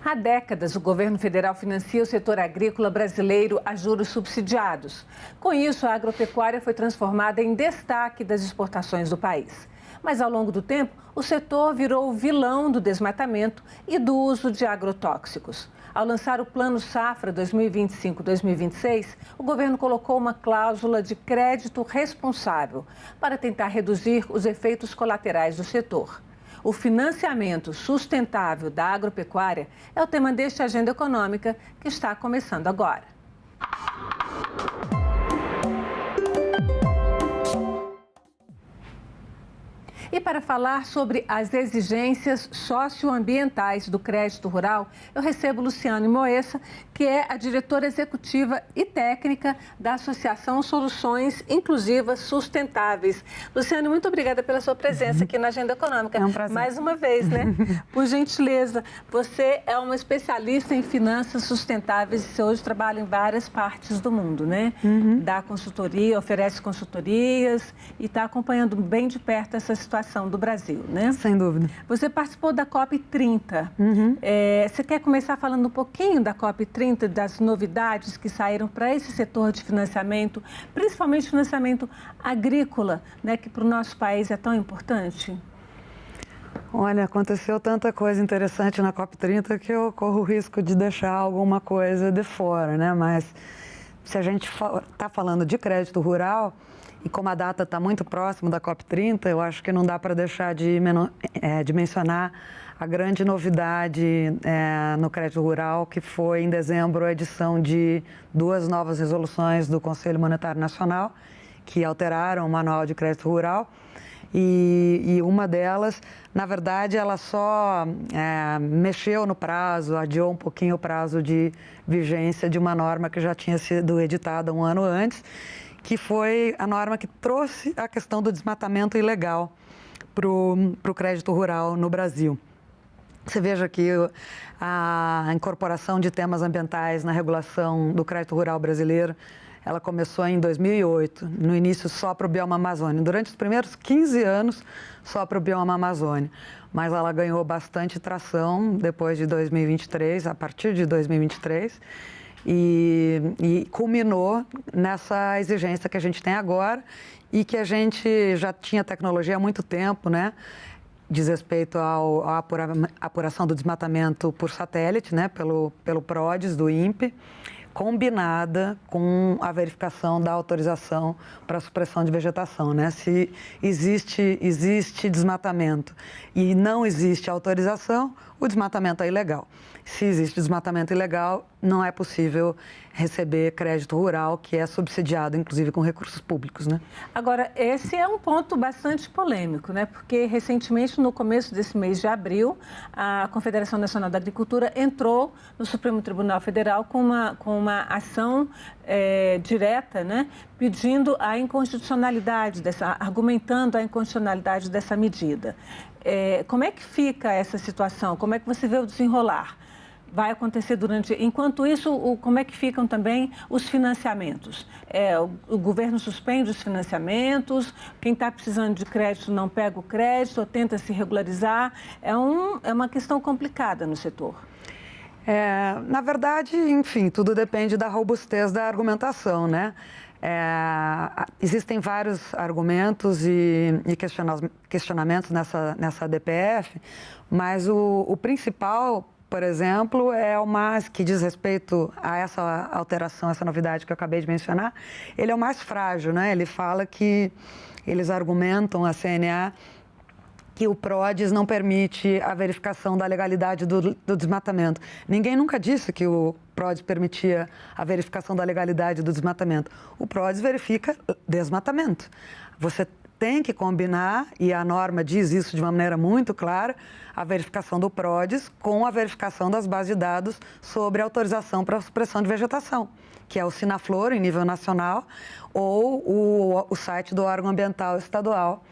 Há décadas, o governo federal financia o setor agrícola brasileiro a juros subsidiados. Com isso, a agropecuária foi transformada em destaque das exportações do país. Mas, ao longo do tempo, o setor virou o vilão do desmatamento e do uso de agrotóxicos. Ao lançar o Plano Safra 2025-2026, o governo colocou uma cláusula de crédito responsável para tentar reduzir os efeitos colaterais do setor. O financiamento sustentável da agropecuária é o tema desta agenda econômica que está começando agora. E para falar sobre as exigências socioambientais do crédito rural, eu recebo Luciane Moessa, que é a diretora executiva e técnica da Associação Soluções Inclusivas Sustentáveis. Luciane, muito obrigada pela sua presença aqui na Agenda Econômica. É um prazer. Mais uma vez, né? Por gentileza, você é uma especialista em finanças sustentáveis e você hoje trabalha em várias partes do mundo, né? Dá consultoria, oferece consultorias e está acompanhando bem de perto essa situação do Brasil, né? Sem dúvida. Você participou da COP30. Você quer começar falando um pouquinho da COP30, das novidades que saíram para esse setor de financiamento, principalmente financiamento agrícola, né, que para o nosso país é tão importante? Olha, aconteceu tanta coisa interessante na COP30 que eu corro o risco de deixar alguma coisa de fora, né? Mas se a gente está falando de crédito rural, e como a data está muito próxima da COP30, eu acho que não dá para deixar de mencionar a grande novidade no crédito rural, que foi em dezembro a edição de 2 novas resoluções do Conselho Monetário Nacional, que alteraram o Manual de Crédito Rural. E uma delas, na verdade, ela só mexeu no prazo, adiou um pouquinho o prazo de vigência de uma norma que já tinha sido editada 1 ano antes, que foi a norma que trouxe a questão do desmatamento ilegal para o crédito rural no Brasil. Você veja que a incorporação de temas ambientais na regulação do crédito rural brasileiro, ela começou em 2008, no início só para o bioma Amazônia. Durante os primeiros 15 anos, só para o bioma Amazônia. Mas ela ganhou bastante tração depois de 2023, a partir de 2023, e culminou nessa exigência que a gente tem agora e que a gente já tinha tecnologia há muito tempo, né? Diz respeito à apuração do desmatamento por satélite, né? Pelo PRODES do INPE, combinada com a verificação da autorização para a supressão de vegetação, né? Se existe desmatamento e não existe autorização, o desmatamento é ilegal. Se existe desmatamento ilegal, não é possível receber crédito rural, que é subsidiado, inclusive, com recursos públicos, né? Agora, esse é um ponto bastante polêmico, né? Porque, recentemente, no começo desse mês de abril, a Confederação Nacional da Agricultura entrou no Supremo Tribunal Federal com uma ação direta, né? Pedindo a inconstitucionalidade argumentando a inconstitucionalidade dessa medida. Como é que fica essa situação? Como é que você vê o desenrolar? Vai acontecer Enquanto isso, como é que ficam também os financiamentos? O governo suspende os financiamentos, quem está precisando de crédito não pega o crédito ou tenta se regularizar. É uma questão complicada no setor. Na verdade, enfim, tudo depende da robustez da argumentação, né? Existem vários argumentos e questionamentos nessa DPF, mas o principal, por exemplo, é o mais que diz respeito a essa alteração, essa novidade que eu acabei de mencionar, ele é o mais frágil, né? Ele fala que eles argumentam, a CNA, que o PRODES não permite a verificação da legalidade do desmatamento. Ninguém nunca disse que o PRODES permitia a verificação da legalidade do desmatamento. O PRODES verifica desmatamento. Você tem que combinar, e a norma diz isso de uma maneira muito clara, a verificação do PRODES com a verificação das bases de dados sobre autorização para a supressão de vegetação, que é o Sinaflor, em nível nacional, ou o site do órgão ambiental estadual,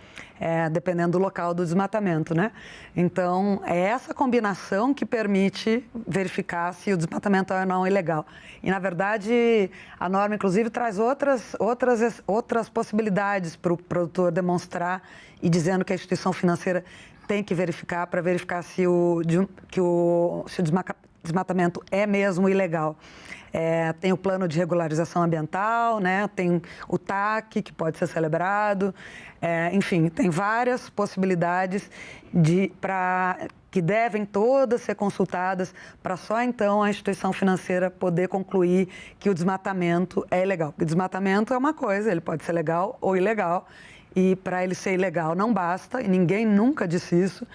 dependendo do local do desmatamento, né? Então, é essa combinação que permite verificar se o desmatamento é ou não ilegal. E, na verdade, a norma, inclusive, traz outras possibilidades para o produtor demonstrar e dizendo que a instituição financeira tem que verificar para verificar se o desmatamento é mesmo ilegal. Tem o plano de regularização ambiental, né? Tem o TAC, que pode ser celebrado. Enfim, tem várias possibilidades que devem todas ser consultadas para só então a instituição financeira poder concluir que o desmatamento é ilegal. Porque o desmatamento é uma coisa, ele pode ser legal ou ilegal. E para ele ser ilegal não basta, e ninguém nunca disse isso,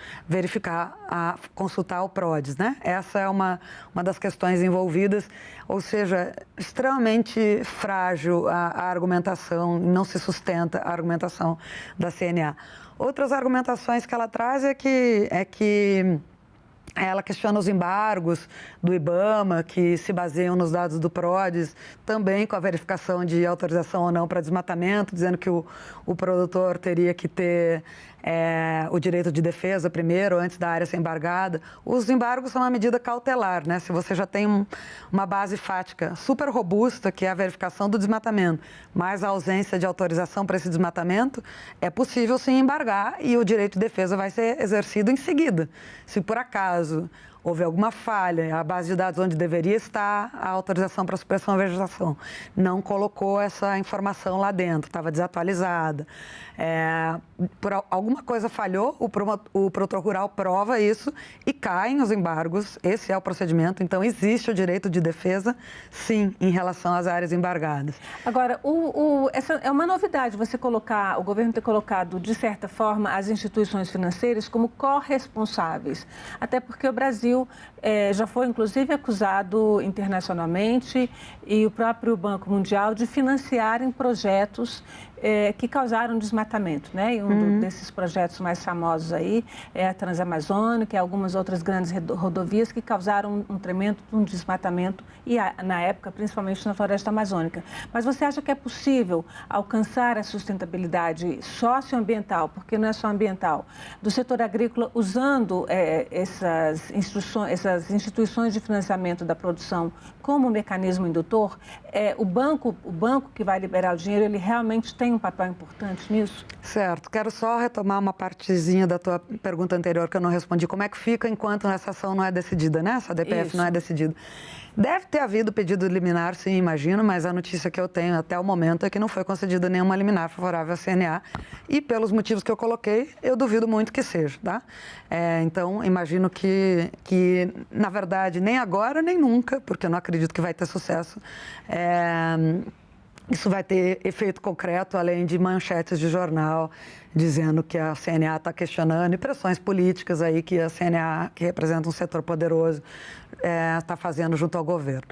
consultar o PRODES, né? Essa é uma das questões envolvidas, ou seja, extremamente frágil a argumentação, não se sustenta a argumentação da CNA. Outras argumentações que ela traz é que ela questiona os embargos do IBAMA, que se baseiam nos dados do PRODES, também com a verificação de autorização ou não para desmatamento, dizendo que o produtor teria que ter o direito de defesa primeiro, antes da área ser embargada. Os embargos são uma medida cautelar, né? Se você já tem uma base fática super robusta, que é a verificação do desmatamento, mais a ausência de autorização para esse desmatamento, é possível sim embargar e o direito de defesa vai ser exercido em seguida. Se por acaso houve alguma falha, a base de dados onde deveria estar a autorização para supressão da vegetação não colocou essa informação lá dentro, estava desatualizada. Por alguma coisa falhou, o produtor rural prova isso e caem os embargos. Esse é o procedimento. Então, existe o direito de defesa, sim, em relação às áreas embargadas. Agora, essa é uma novidade, o governo ter colocado, de certa forma, as instituições financeiras como corresponsáveis. Até porque o Brasil já foi, inclusive, acusado internacionalmente e o próprio Banco Mundial de financiarem projetos que causaram desmatamento, né? E um desses projetos mais famosos aí é a Transamazônica e algumas outras grandes rodovias que causaram um tremendo desmatamento e, na época, principalmente na floresta amazônica. Mas você acha que é possível alcançar a sustentabilidade socioambiental, porque não é só ambiental, do setor agrícola usando essas instituições de financiamento da produção como mecanismo indutor? O banco que vai liberar o dinheiro, ele realmente tem um papel importante nisso? Certo. Quero só retomar uma partezinha da tua pergunta anterior que eu não respondi. Como é que fica enquanto essa ação não é decidida, né? Essa DPF não é decidida. Deve ter havido pedido de liminar, sim, imagino, mas a notícia que eu tenho até o momento é que não foi concedida nenhuma liminar favorável à CNA e, pelos motivos que eu coloquei, eu duvido muito que seja, tá? Então, imagino que, na verdade, nem agora, nem nunca, porque eu não acredito que vai ter sucesso, isso vai ter efeito concreto, além de manchetes de jornal dizendo que a CNA está questionando e pressões políticas aí que a CNA, que representa um setor poderoso, está fazendo junto ao governo.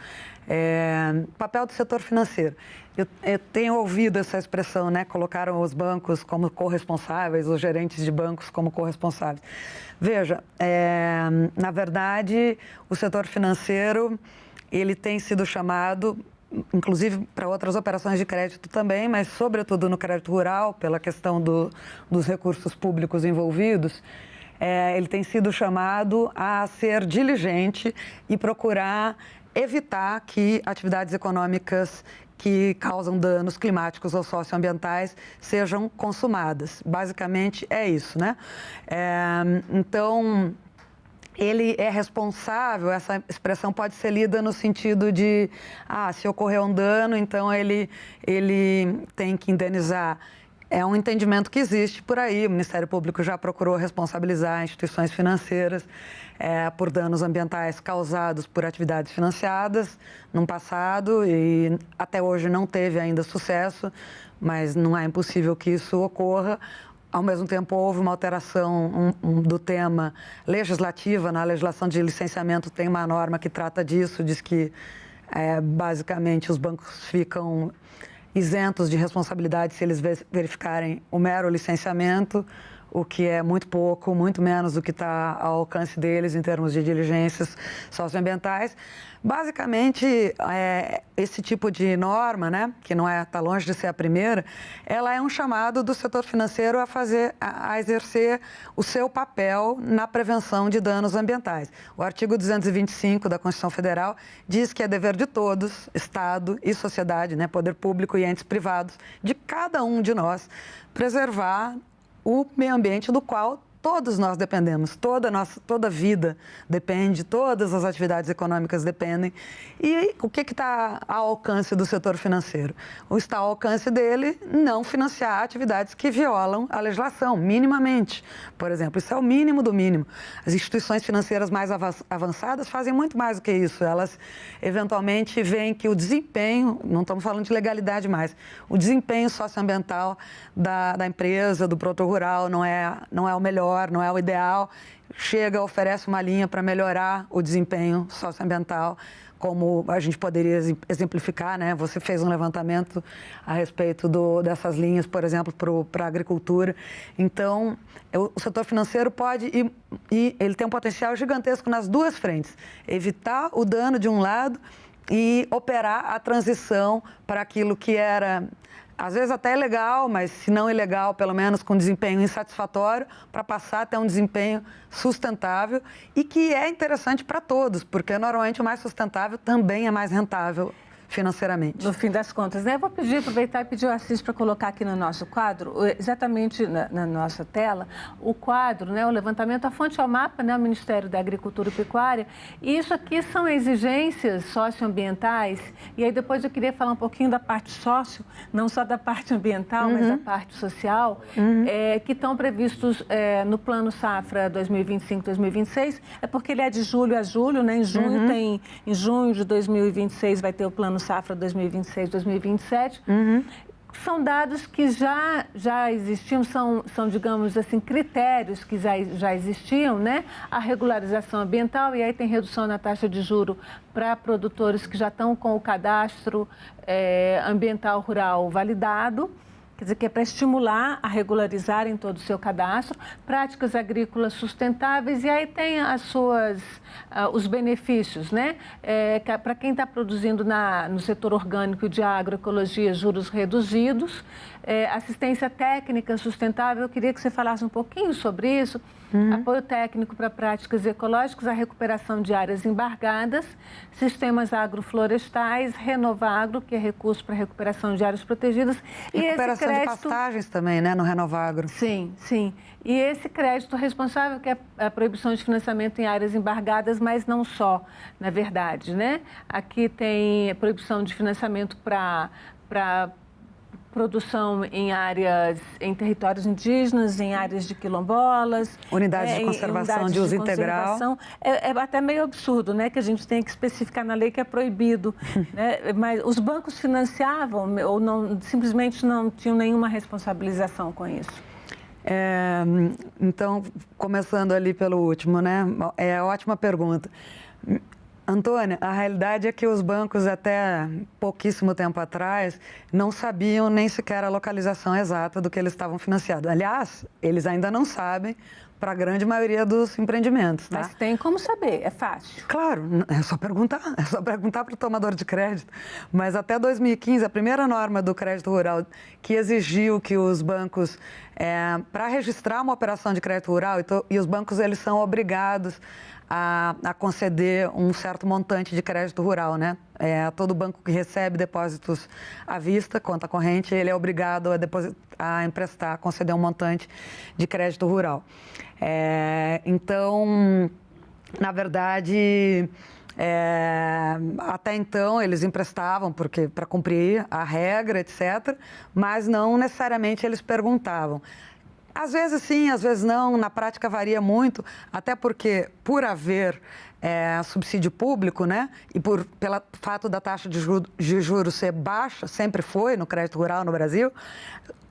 Papel do setor financeiro. Eu tenho ouvido essa expressão, né? Colocaram os bancos como corresponsáveis, os gerentes de bancos como corresponsáveis. Veja, na verdade, o setor financeiro, ele tem sido chamado, inclusive para outras operações de crédito também, mas sobretudo no crédito rural, pela questão dos recursos públicos envolvidos, ele tem sido chamado a ser diligente e procurar evitar que atividades econômicas que causam danos climáticos ou socioambientais sejam consumadas. Basicamente é isso, né? Então, ele é responsável, essa expressão pode ser lida no sentido de, se ocorreu um dano, então ele tem que indenizar. É um entendimento que existe por aí. O Ministério Público já procurou responsabilizar instituições financeiras por danos ambientais causados por atividades financiadas no passado e até hoje não teve ainda sucesso, mas não é impossível que isso ocorra. Ao mesmo tempo, houve uma alteração do tema legislativa. Na legislação de licenciamento tem uma norma que trata disso, diz que, basicamente, os bancos ficam isentos de responsabilidade se eles verificarem o mero licenciamento, o que é muito pouco, muito menos do que está ao alcance deles em termos de diligências socioambientais. Basicamente, esse tipo de norma, né, que não está longe de ser a primeira, ela é um chamado do setor financeiro a exercer o seu papel na prevenção de danos ambientais. O artigo 225 da Constituição Federal diz que é dever de todos, Estado e sociedade, né, poder público e entes privados, de cada um de nós, preservar o meio ambiente do qual todos nós dependemos, toda vida depende, todas as atividades econômicas dependem. E o que está ao alcance do setor financeiro? Está ao alcance dele não financiar atividades que violam a legislação, minimamente. Por exemplo, isso é o mínimo do mínimo. As instituições financeiras mais avançadas fazem muito mais do que isso. Elas, eventualmente, veem que o desempenho, não estamos falando de legalidade mais, o desempenho socioambiental da empresa, do produtor rural, não é o melhor, melhor, não é o ideal, chega, oferece uma linha para melhorar o desempenho socioambiental, como a gente poderia exemplificar, né? Você fez um levantamento a respeito dessas linhas, por exemplo, para a agricultura. Então, o setor financeiro pode ele tem um potencial gigantesco nas duas frentes. Evitar o dano de um lado e operar a transição para aquilo que era, às vezes até legal, mas se não ilegal, pelo menos com desempenho insatisfatório, para passar a ter um desempenho sustentável e que é interessante para todos, porque normalmente o mais sustentável também é mais rentável financeiramente. No fim das contas, né? Eu vou aproveitar e pedir ao Assis para colocar aqui no nosso quadro, exatamente na nossa tela, o quadro, né? O levantamento, a fonte é o mapa, né? O Ministério da Agricultura e Pecuária. E isso aqui são exigências socioambientais. E aí depois eu queria falar um pouquinho da parte sócio, não só da parte ambiental, mas da parte social, que estão previstos no Plano Safra 2025-2026. É porque ele é de julho a julho, né? Em junho de 2026 vai ter o Plano Safra 2026-2027, são dados que já existiam, são, digamos assim, critérios que já existiam, né? A regularização ambiental, e aí tem redução na taxa de juro para produtores que já estão com o cadastro ambiental rural validado. Quer dizer, que é para estimular a regularizarem todo o seu cadastro, práticas agrícolas sustentáveis, e aí tem os benefícios, né? Para quem está produzindo no setor orgânico de agroecologia, juros reduzidos, assistência técnica sustentável. Eu queria que você falasse um pouquinho sobre isso. Apoio técnico para práticas ecológicas, a recuperação de áreas embargadas, sistemas agroflorestais, Renovagro, que é recurso para recuperação de áreas protegidas. Recuperação de pastagens também, né, no Renovagro. Sim, sim. E esse crédito responsável, que é a proibição de financiamento em áreas embargadas, mas não só, na verdade, né? Aqui tem proibição de financiamento para produção em territórios indígenas, em áreas de quilombolas. Unidades de conservação de uso integral. É até meio absurdo, né, que a gente tenha que especificar na lei que é proibido. Né? Mas os bancos financiavam ou simplesmente não tinham nenhuma responsabilização com isso? Então, começando ali pelo último, né? Ótima pergunta. Antônia, a realidade é que os bancos, até pouquíssimo tempo atrás, não sabiam nem sequer a localização exata do que eles estavam financiando. Aliás, eles ainda não sabem para a grande maioria dos empreendimentos. Tá? Mas tem como saber, é fácil. Claro, é só perguntar para o tomador de crédito. Mas até 2015, a primeira norma do crédito rural que exigiu que os bancos, para registrar uma operação de crédito rural, e os bancos eles são obrigados a conceder um certo montante de crédito rural, né? Todo banco que recebe depósitos à vista, conta corrente, ele é obrigado a emprestar, conceder um montante de crédito rural. Então, na verdade, até então eles emprestavam para cumprir a regra, etc., mas não necessariamente eles perguntavam. Às vezes sim, às vezes não, na prática varia muito, até porque por haver subsídio público, né, e pelo fato da taxa de juros ser baixa, sempre foi no crédito rural no Brasil,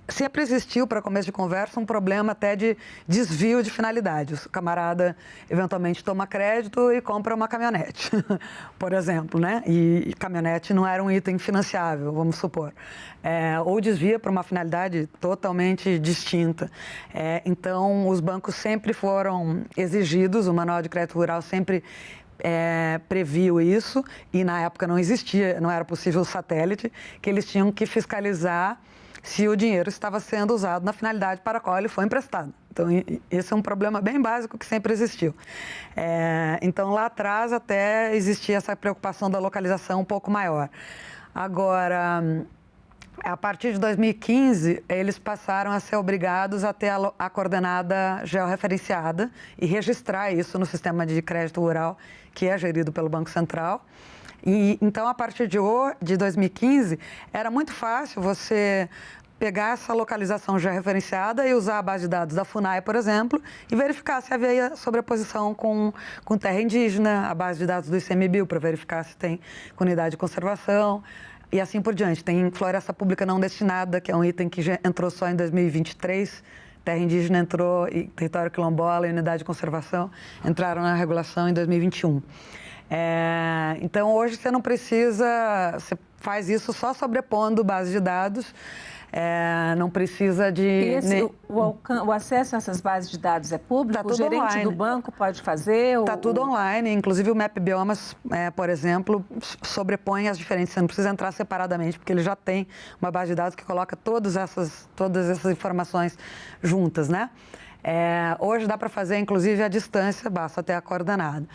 sempre existiu, para começo de conversa, um problema até de desvio de finalidade. O camarada eventualmente toma crédito e compra uma caminhonete, por exemplo, né? E caminhonete não era um item financiável, vamos supor. Ou desvia para uma finalidade totalmente distinta. Então, os bancos sempre foram exigidos, o Manual de Crédito Rural sempre previu isso, e na época não existia, não era possível o satélite, que eles tinham que fiscalizar se o dinheiro estava sendo usado na finalidade para a qual ele foi emprestado. Então, esse é um problema bem básico que sempre existiu. Então, lá atrás até existia essa preocupação da localização um pouco maior. Agora, a partir de 2015, eles passaram a ser obrigados a ter a coordenada georreferenciada e registrar isso no sistema de crédito rural, que é gerido pelo Banco Central. E, então, a partir de 2015, era muito fácil você pegar essa localização já referenciada e usar a base de dados da FUNAI, por exemplo, e verificar se havia sobreposição com terra indígena, a base de dados do ICMBio para verificar se tem unidade de conservação e assim por diante. Tem floresta pública não destinada, que é um item que já entrou só em 2023, terra indígena entrou, e território quilombola e unidade de conservação entraram na regulação em 2021. Então, hoje você não precisa, você faz isso só sobrepondo base de dados, não precisa de... O acesso a essas bases de dados é público? Tá tudo o gerente online. do banco pode fazer? Está tudo online, inclusive o Map Biomas, por exemplo, sobrepõe as diferentes, você não precisa entrar separadamente, porque ele já tem uma base de dados que coloca todas essas informações juntas, né? Hoje dá para fazer, inclusive, à distância, basta ter a coordenada.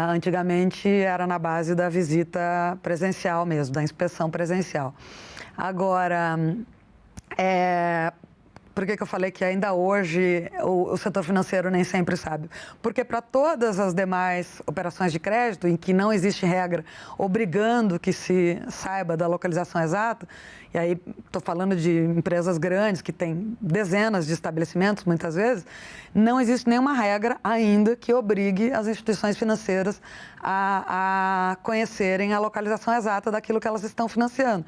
Antigamente era na base da visita presencial mesmo, da inspeção presencial. Agora, por que eu falei que ainda hoje o setor financeiro nem sempre sabe? Porque para todas as demais operações de crédito, em que não existe regra obrigando que se saiba da localização exata, e aí estou falando de empresas grandes que têm dezenas de estabelecimentos, muitas vezes, não existe nenhuma regra ainda que obrigue as instituições financeiras a conhecerem a localização exata daquilo que elas estão financiando.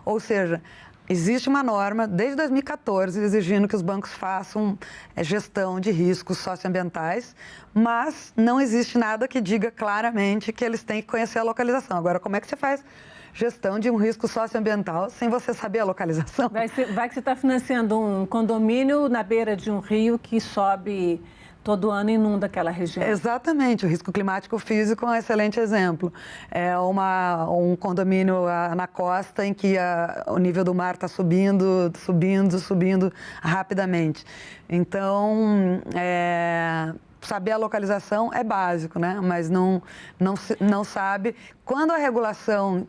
Ou seja, existe uma norma, desde 2014, exigindo que os bancos façam gestão de riscos socioambientais, mas não existe nada que diga claramente que eles têm que conhecer a localização. Agora, como é que você faz gestão de um risco socioambiental sem você saber a localização? Vai que você está financiando um condomínio na beira de um rio que sobe... todo ano inunda aquela região. Exatamente, o risco climático físico é um excelente exemplo. Um condomínio na costa em que o nível do mar está subindo rapidamente. Então, saber a localização é básico, né? Mas não sabe. Quando a regulação,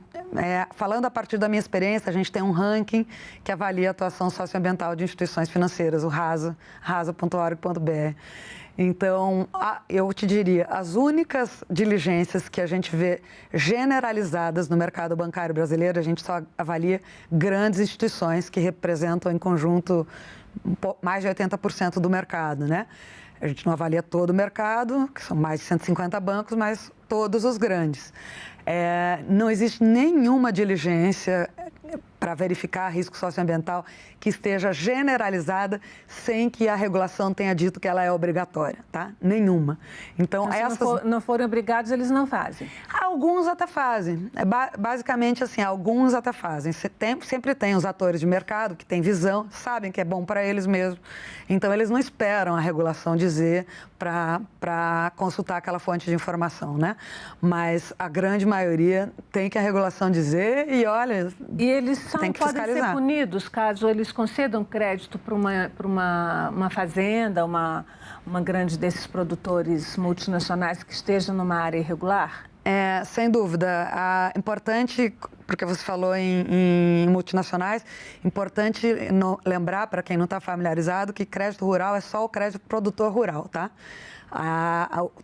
falando a partir da minha experiência, a gente tem um ranking que avalia a atuação socioambiental de instituições financeiras, o rasa.org.br. Então, eu te diria, as únicas diligências que a gente vê generalizadas no mercado bancário brasileiro, a gente só avalia grandes instituições que representam em conjunto mais de 80% do mercado, né? A gente não avalia todo o mercado, que são mais de 150 bancos, mas todos os grandes. Não existe nenhuma diligência para verificar risco socioambiental que esteja generalizada sem que a regulação tenha dito que ela é obrigatória, tá? Nenhuma. Então, se não forem obrigados, eles não fazem? Alguns até fazem. Basicamente, assim, alguns até fazem. Sempre tem os atores de mercado que têm visão, sabem que é bom para eles mesmos. Então, eles não esperam a regulação dizer para consultar aquela fonte de informação, né? Mas a grande maioria tem que a regulação dizer e, olha, e eles tem que podem fiscalizar. ser punidos caso eles concedam crédito para uma fazenda, uma grande desses produtores multinacionais que esteja numa área irregular? Sem dúvida. Importante, porque você falou em multinacionais, importante lembrar, para quem não está familiarizado, que crédito rural é só o crédito produtor rural, tá?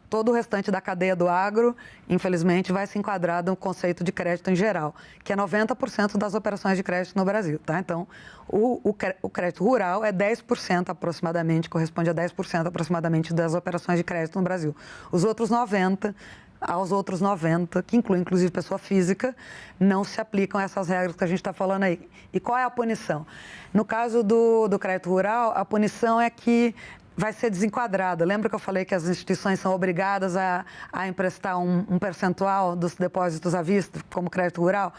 Todo o restante da cadeia do agro, infelizmente, vai se enquadrar no conceito de crédito em geral, que é 90% das operações de crédito no Brasil, tá? Então, o crédito rural é 10% aproximadamente, corresponde a 10% aproximadamente das operações de crédito no Brasil. Aos outros 90, que inclui inclusive pessoa física, não se aplicam essas regras que a gente está falando aí. E qual é a punição? No caso do crédito rural, a punição é que vai ser desenquadrada. Lembra que eu falei que as instituições são obrigadas a emprestar um percentual dos depósitos à vista, como crédito rural?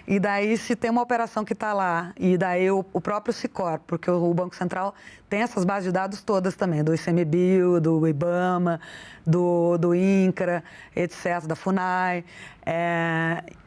E daí, se tem uma operação que está lá, e daí o próprio Sicor, porque o Banco Central tem essas bases de dados todas também, do ICMBio, do IBAMA, do INCRA, etc., da FUNAI.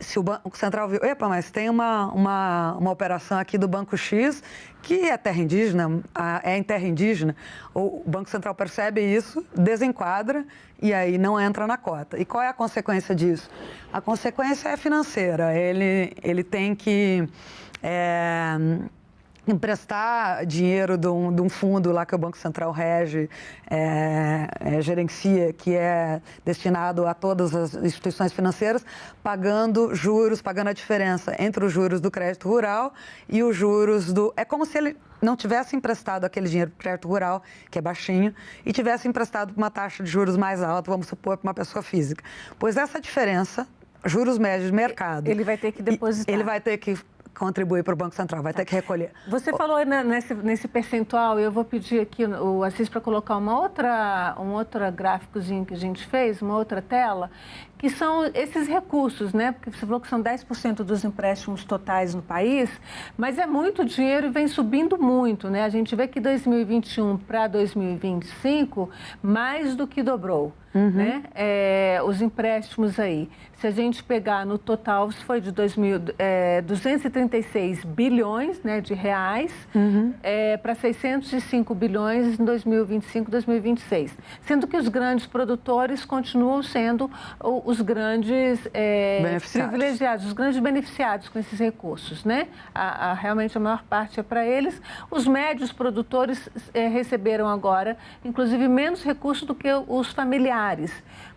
Se o Banco Central viu, mas tem uma operação aqui do Banco X que é terra indígena, é em terra indígena, o Banco Central percebe isso, desenquadra e aí não entra na cota. E qual é a consequência disso? A consequência é financeira. Ele tem que emprestar dinheiro de um fundo lá que o Banco Central rege, gerencia, que é destinado a todas as instituições financeiras, pagando juros, pagando a diferença entre os juros do crédito rural e os juros do... É como se ele não tivesse emprestado aquele dinheiro para o crédito rural, que é baixinho, e tivesse emprestado uma taxa de juros mais alta, vamos supor, para uma pessoa física. Pois essa diferença, juros médios de mercado... Ele vai ter que depositar. Ele vai ter que contribuir para o Banco Central, vai ter que recolher. Você falou nesse percentual, eu vou pedir aqui o Assis para colocar um outro gráficozinho que a gente fez, uma outra tela, que são esses recursos, né? Porque você falou que são 10% dos empréstimos totais no país, mas é muito dinheiro e vem subindo muito, né? A gente vê que 2021 para 2025, mais do que dobrou. Né? Os empréstimos aí. Se a gente pegar no total, foi de 236 bilhões, né, de reais para 605 bilhões em 2025, 2026. Sendo que os grandes produtores continuam sendo os grandes privilegiados, os grandes beneficiados com esses recursos, né? Realmente a maior parte é para eles. Os médios produtores receberam agora, inclusive, menos recursos do que os familiares.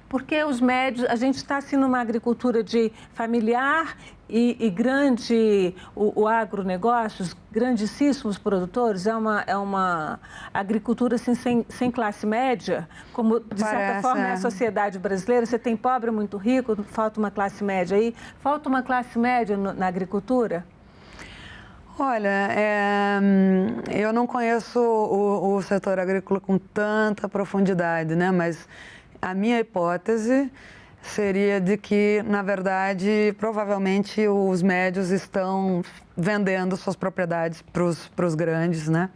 Porque os médios, a gente está assim numa agricultura de familiar e grande, o agronegócio, os grandíssimos produtores, é uma agricultura assim, sem classe média, como de certa forma é a sociedade brasileira. Você tem pobre muito rico, falta uma classe média aí, falta uma classe média na agricultura? Olha, eu não conheço o setor agrícola com tanta profundidade, né? Mas a minha hipótese seria de que, na verdade, provavelmente os médios estão vendendo suas propriedades para os grandes, né?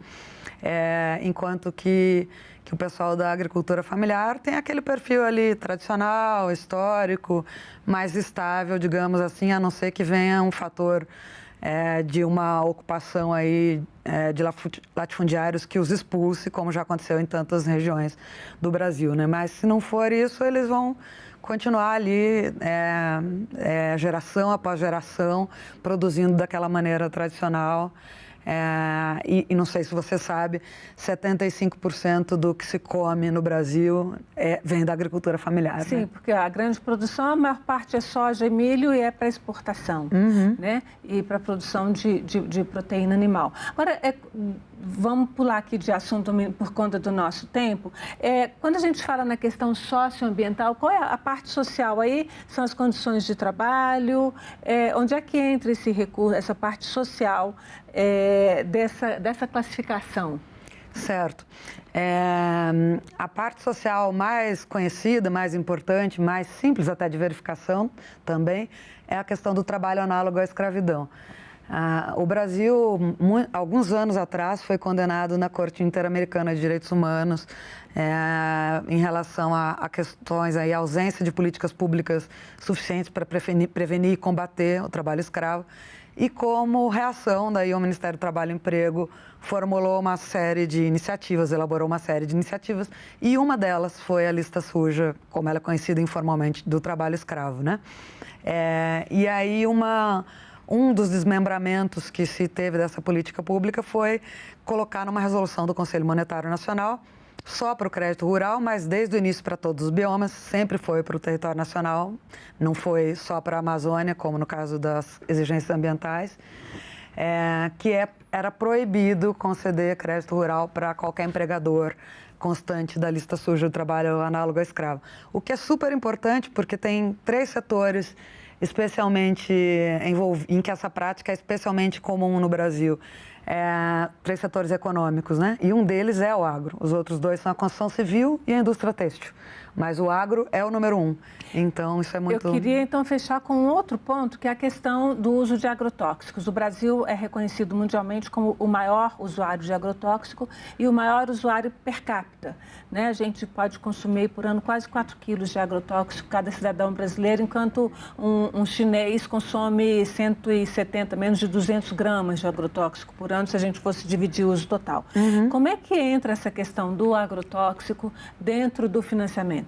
Enquanto que o pessoal da agricultura familiar tem aquele perfil ali tradicional, histórico, mais estável, digamos assim, a não ser que venha um fator de uma ocupação aí de latifundiários que os expulse, como já aconteceu em tantas regiões do Brasil, né? Mas se não for isso, eles vão continuar ali, geração após geração, produzindo daquela maneira tradicional. E não sei se você sabe, 75% do que se come no Brasil vem da agricultura familiar. Sim, né? Porque a grande produção, a maior parte é soja e milho e é para exportação, né? E para produção de proteína animal. Agora, vamos pular aqui de assunto por conta do nosso tempo. Quando a gente fala na questão socioambiental, qual é a parte social aí? São as condições de trabalho? Onde é que entra esse recurso, essa parte social dessa classificação? Certo. A parte social mais conhecida, mais importante, mais simples até de verificação também, é a questão do trabalho análogo à escravidão. O Brasil, alguns anos atrás, foi condenado na Corte Interamericana de Direitos Humanos em relação a questões aí, a ausência de políticas públicas suficientes para prevenir e combater o trabalho escravo. E como reação, daí o Ministério do Trabalho e Emprego formulou uma série de iniciativas, elaborou uma série de iniciativas, e uma delas foi a lista suja, como ela é conhecida informalmente, do trabalho escravo, né? E aí um dos desmembramentos que se teve dessa política pública foi colocar numa resolução do Conselho Monetário Nacional só para o crédito rural, mas desde o início para todos os biomas, sempre foi para o território nacional, não foi só para a Amazônia, como no caso das exigências ambientais, era proibido conceder crédito rural para qualquer empregador constante da lista suja do trabalho análogo a escravo. O que é super importante, porque tem 3 setores especialmente em que essa prática é especialmente comum no Brasil. 3 setores econômicos, né? E um deles é o agro. Os outros 2 são a construção civil e a indústria têxtil. Mas o agro é o número 1. Então, isso é muito... Eu queria, então, fechar com um outro ponto, que é a questão do uso de agrotóxicos. O Brasil é reconhecido mundialmente como o maior usuário de agrotóxico e o maior usuário per capita, né? A gente pode consumir por ano quase 4 quilos de agrotóxico cada cidadão brasileiro, enquanto um chinês consome 170, menos de 200 gramas de agrotóxico por ano, se a gente fosse dividir o uso total. Como é que entra essa questão do agrotóxico dentro do financiamento?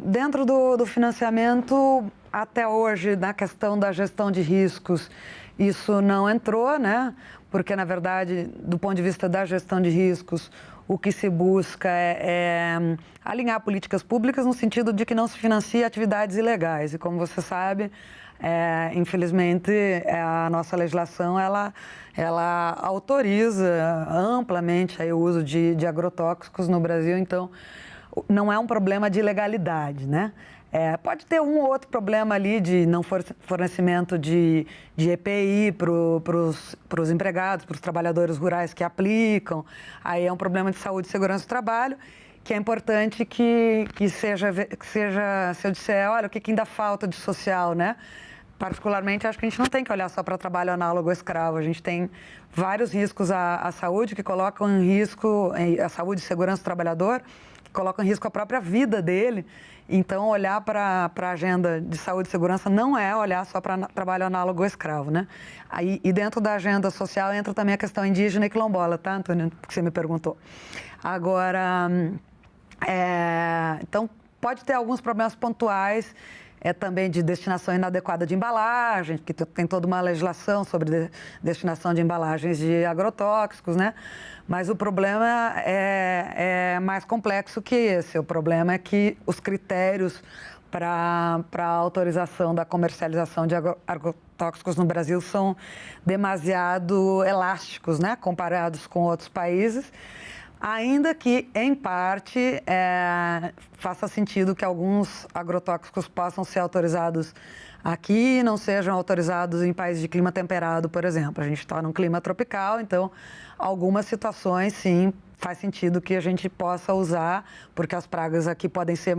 Dentro do financiamento, até hoje, na questão da gestão de riscos, isso não entrou, né? Porque, na verdade, do ponto de vista da gestão de riscos, o que se busca é alinhar políticas públicas no sentido de que não se financie atividades ilegais. E, como você sabe, infelizmente, a nossa legislação, ela autoriza amplamente aí, o uso de agrotóxicos no Brasil, então não é um problema de ilegalidade, né? Pode ter um ou outro problema ali de não fornecimento de EPI para os empregados, para os trabalhadores rurais que aplicam. Aí é um problema de saúde e segurança do trabalho, que é importante que seja, se eu disser, olha, o que ainda falta de social, né? Particularmente, acho que a gente não tem que olhar só para trabalho análogo ao escravo. A gente tem vários riscos à saúde que colocam em risco, a saúde e segurança do trabalhador, que colocam em risco a própria vida dele. Então, olhar para a agenda de saúde e segurança não é olhar só para trabalho análogo ao escravo, né? Aí, e dentro da agenda social entra também a questão indígena e quilombola, tá, Antônio? Que você me perguntou. Agora, então, pode ter alguns problemas pontuais, também de destinação inadequada de embalagem, que tem toda uma legislação sobre destinação de embalagens de agrotóxicos, né? Mas o problema é mais complexo que esse. O problema é que os critérios para a autorização da comercialização de agrotóxicos no Brasil são demasiado elásticos, né? Comparados com outros países. Ainda que, em parte, faça sentido que alguns agrotóxicos possam ser autorizados aqui e não sejam autorizados em países de clima temperado, por exemplo. A gente está num clima tropical, então, algumas situações, sim, faz sentido que a gente possa usar, porque as pragas aqui podem ser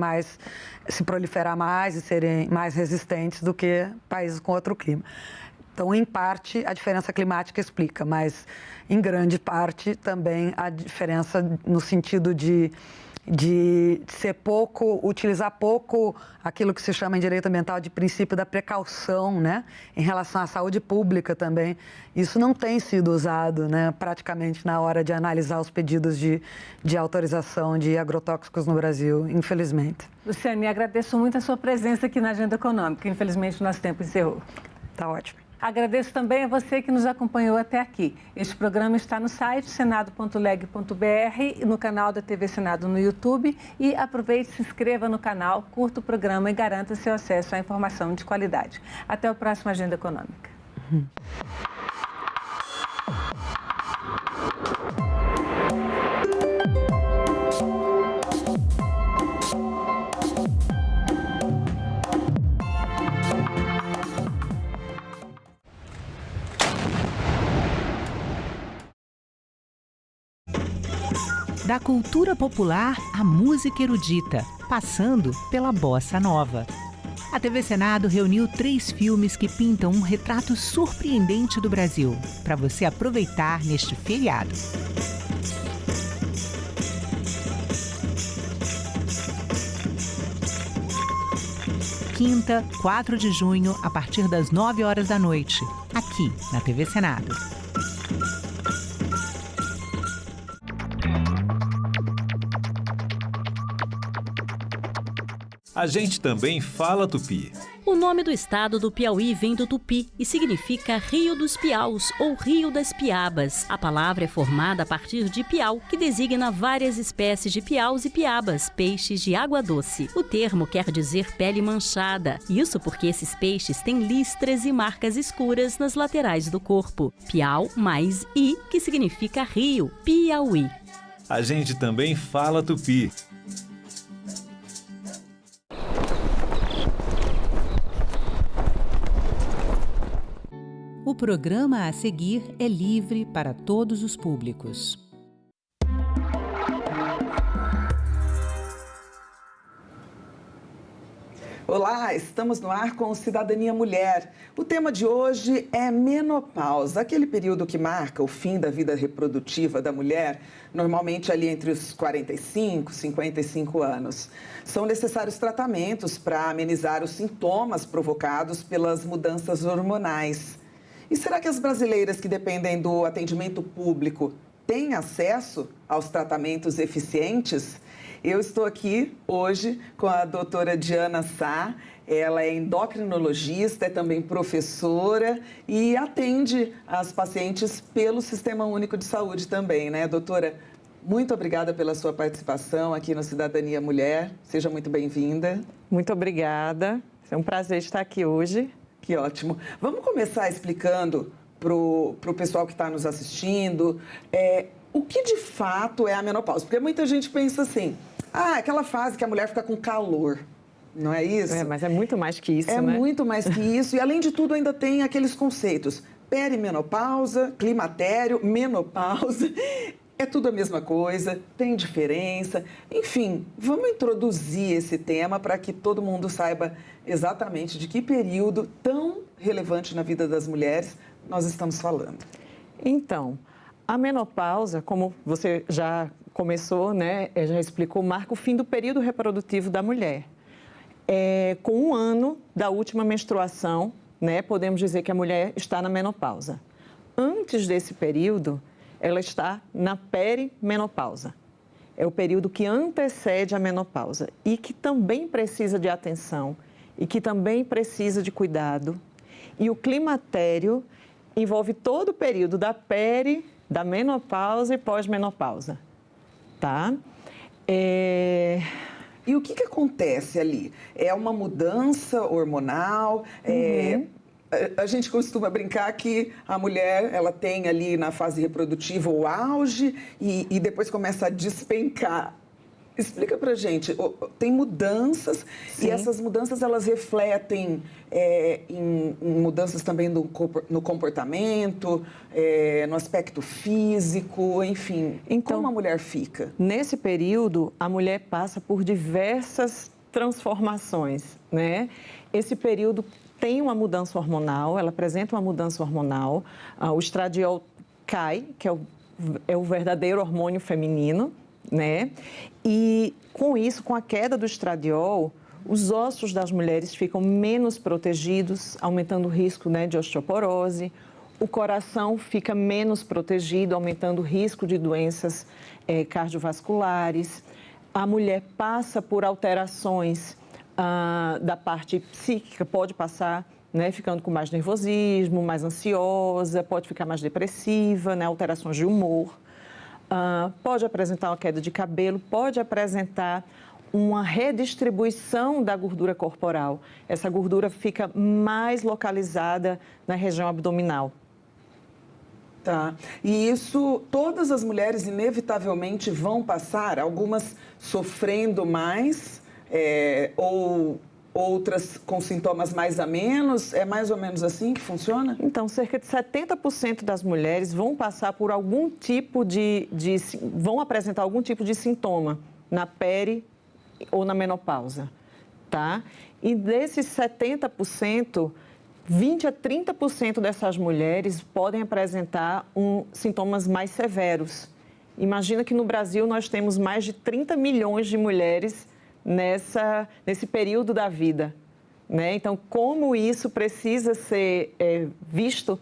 se proliferar mais e serem mais resistentes do que países com outro clima. Então, em parte, a diferença climática explica, mas, em grande parte, também a diferença no sentido de utilizar pouco aquilo que se chama em direito ambiental de princípio da precaução, né? Em relação à saúde pública também. Isso não tem sido usado, né, praticamente na hora de analisar os pedidos de autorização de agrotóxicos no Brasil, infelizmente. Luciane, agradeço muito a sua presença aqui na Agenda Econômica. Infelizmente, o nosso tempo encerrou. Tá ótimo. Agradeço também a você que nos acompanhou até aqui. Este programa está no site senado.leg.br, no canal da TV Senado no YouTube. E aproveite, se inscreva no canal, curta o programa e garanta seu acesso à informação de qualidade. Até o próximo Agenda Econômica. Da cultura popular à música erudita, passando pela bossa nova. A TV Senado reuniu 3 filmes que pintam um retrato surpreendente do Brasil, para você aproveitar neste feriado. Quinta, 4 de junho, a partir das 9 horas da noite, aqui na TV Senado. A gente também fala tupi. O nome do estado do Piauí vem do tupi e significa Rio dos Piaus ou Rio das Piabas. A palavra é formada a partir de piau, que designa várias espécies de piaus e piabas, peixes de água doce. O termo quer dizer pele manchada, isso porque esses peixes têm listras e marcas escuras nas laterais do corpo. Piau mais I, que significa rio, Piauí. A gente também fala tupi. O programa a seguir é livre para todos os públicos. Olá, estamos no ar com Cidadania Mulher. O tema de hoje é menopausa, aquele período que marca o fim da vida reprodutiva da mulher, normalmente ali entre os 45 e 55 anos. São necessários tratamentos para amenizar os sintomas provocados pelas mudanças hormonais. E será que as brasileiras que dependem do atendimento público têm acesso aos tratamentos eficientes? Eu estou aqui hoje com a doutora Diana Sá. Ela é endocrinologista, é também professora e atende as pacientes pelo Sistema Único de Saúde também, né, doutora? Muito obrigada pela sua participação aqui no Cidadania Mulher. Seja muito bem-vinda. Muito obrigada. É um prazer estar aqui hoje. Que ótimo. Vamos começar explicando para o pessoal que está nos assistindo o que de fato é a menopausa. Porque muita gente pensa assim, aquela fase que a mulher fica com calor, Não é isso? Mas é muito mais que isso, né? É muito mais que isso. E, além de tudo, ainda tem aqueles conceitos. Perimenopausa, climatério, menopausa. É tudo a mesma coisa, tem diferença. Enfim, vamos introduzir esse tema para que todo mundo saiba exatamente de que período tão relevante na vida das mulheres nós estamos falando. Então, a menopausa, como você já começou, né, já explicou, marca o fim do período reprodutivo da mulher. Com 1 ano da última menstruação, né, podemos dizer que a mulher está na menopausa. Antes desse período, ela está na perimenopausa. É o período que antecede a menopausa e que também precisa de atenção e que também precisa de cuidado. E o climatério envolve todo o período da da menopausa e pós-menopausa, tá? E o que acontece ali? É uma mudança hormonal? A gente costuma brincar que a mulher, ela tem ali na fase reprodutiva o auge e depois começa a despencar. Explica pra gente, tem mudanças. Sim. E essas mudanças, elas refletem em mudanças também no comportamento, no aspecto físico, enfim. Então, como a mulher fica? Nesse período, a mulher passa por diversas transformações, né? Esse período tem uma mudança hormonal, ela apresenta uma mudança hormonal. O estradiol cai, que é o verdadeiro hormônio feminino, né? E com isso, com a queda do estradiol, os ossos das mulheres ficam menos protegidos, aumentando o risco, né, de osteoporose. O coração fica menos protegido, aumentando o risco de doenças cardiovasculares. A mulher passa por alterações da parte psíquica, pode passar, né, ficando com mais nervosismo, mais ansiosa, pode ficar mais depressiva, né, alterações de humor. Pode apresentar uma queda de cabelo, pode apresentar uma redistribuição da gordura corporal. Essa gordura fica mais localizada na região abdominal. Tá. E isso, todas as mulheres inevitavelmente vão passar, algumas sofrendo mais, ou outras com sintomas mais a menos? É mais ou menos assim que funciona? Então, cerca de 70% das mulheres vão passar por algum tipo vão apresentar algum tipo de sintoma na peri ou na menopausa, tá? E desses 70%, 20 a 30% dessas mulheres podem apresentar sintomas mais severos. Imagina que no Brasil nós temos mais de 30 milhões de mulheres nesse período da vida, né? Então, como isso precisa ser visto,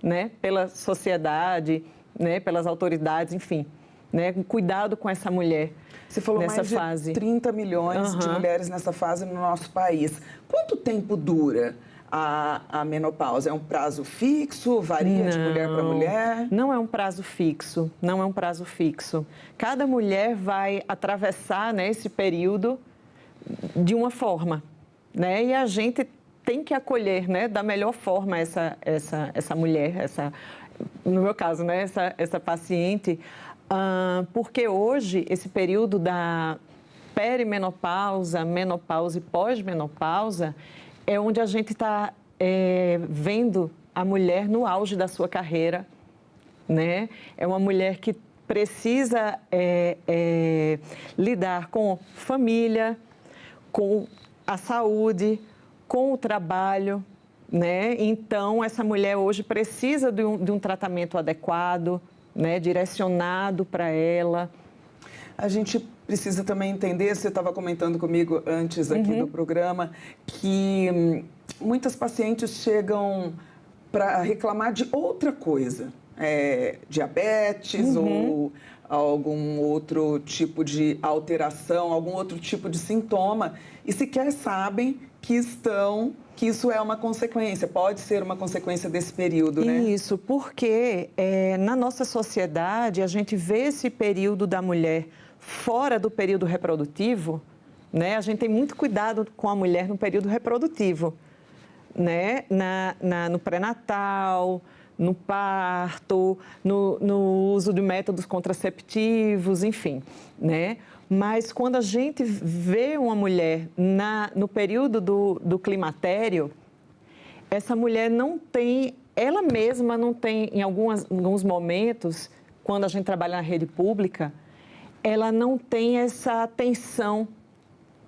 né, pela sociedade, né, pelas autoridades, enfim, né, cuidado com essa mulher. Você falou nessa mais fase. De 30 milhões de mulheres nessa fase no nosso país. Quanto tempo dura a menopausa? É um prazo fixo? Varia de mulher para mulher? Não é um prazo fixo, não é um prazo fixo. Cada mulher vai atravessar, né, esse período de uma forma, né? E a gente tem que acolher, né, da melhor forma essa mulher, no meu caso, né, essa paciente, porque hoje esse período da perimenopausa, menopausa e pós-menopausa é onde a gente está vendo a mulher no auge da sua carreira, né? É uma mulher que precisa lidar com família, com a saúde, com o trabalho, né? Então, essa mulher hoje precisa de um tratamento adequado, né? Direcionado para ela. A gente precisa também entender, você estava comentando comigo antes aqui do programa, que muitas pacientes chegam para reclamar de outra coisa, diabetes ou algum outro tipo de alteração, algum outro tipo de sintoma, e sequer sabem que isso é uma consequência, pode ser uma consequência desse período, né? Isso, porque na nossa sociedade a gente vê esse período da mulher fora do período reprodutivo, né? A gente tem muito cuidado com a mulher no período reprodutivo, né? No pré-natal, no parto, no uso de métodos contraceptivos, enfim, né? Mas quando a gente vê uma mulher no período do climatério, essa mulher não tem, ela mesma não tem, em alguns momentos, quando a gente trabalha na rede pública, ela não tem essa atenção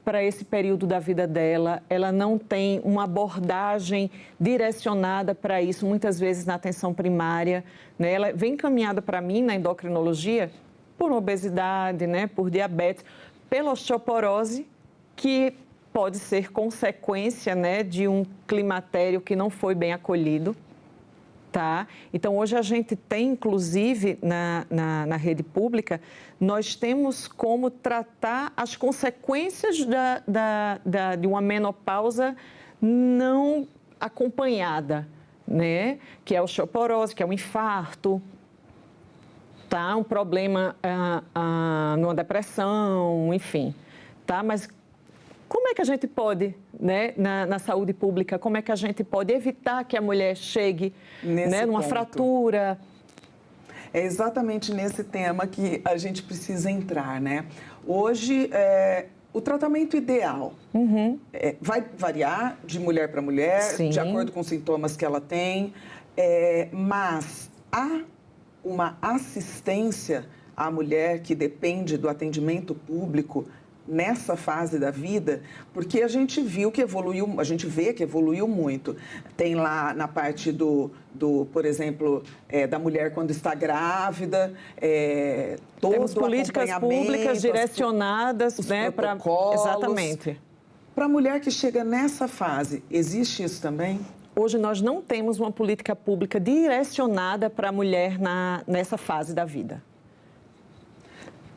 para esse período da vida dela, ela não tem uma abordagem direcionada para isso, muitas vezes na atenção primária, né? Ela vem encaminhada para mim na endocrinologia por obesidade, né? Por diabetes, pela osteoporose, que pode ser consequência, né, de um climatério que não foi bem acolhido. Tá? Então, hoje a gente tem, inclusive, na rede pública, nós temos como tratar as consequências de uma menopausa não acompanhada, né? Que é a osteoporose, que é um infarto, tá? Um problema numa depressão, enfim. Tá? Mas como é que a gente pode, né, na saúde pública, como é que a gente pode evitar que a mulher chegue, né, numa fratura? É exatamente nesse tema que a gente precisa entrar, né? Hoje, o tratamento ideal vai variar de mulher para mulher, Sim. de acordo com os sintomas que ela tem, mas há uma assistência à mulher que depende do atendimento público nessa fase da vida, porque a gente viu que evoluiu, a gente vê que evoluiu muito. Tem lá na parte por exemplo, da mulher quando está grávida, todo temos políticas públicas direcionadas, né, para exatamente. Para a mulher que chega nessa fase, existe isso também? Hoje nós não temos uma política pública direcionada para a mulher nessa fase da vida.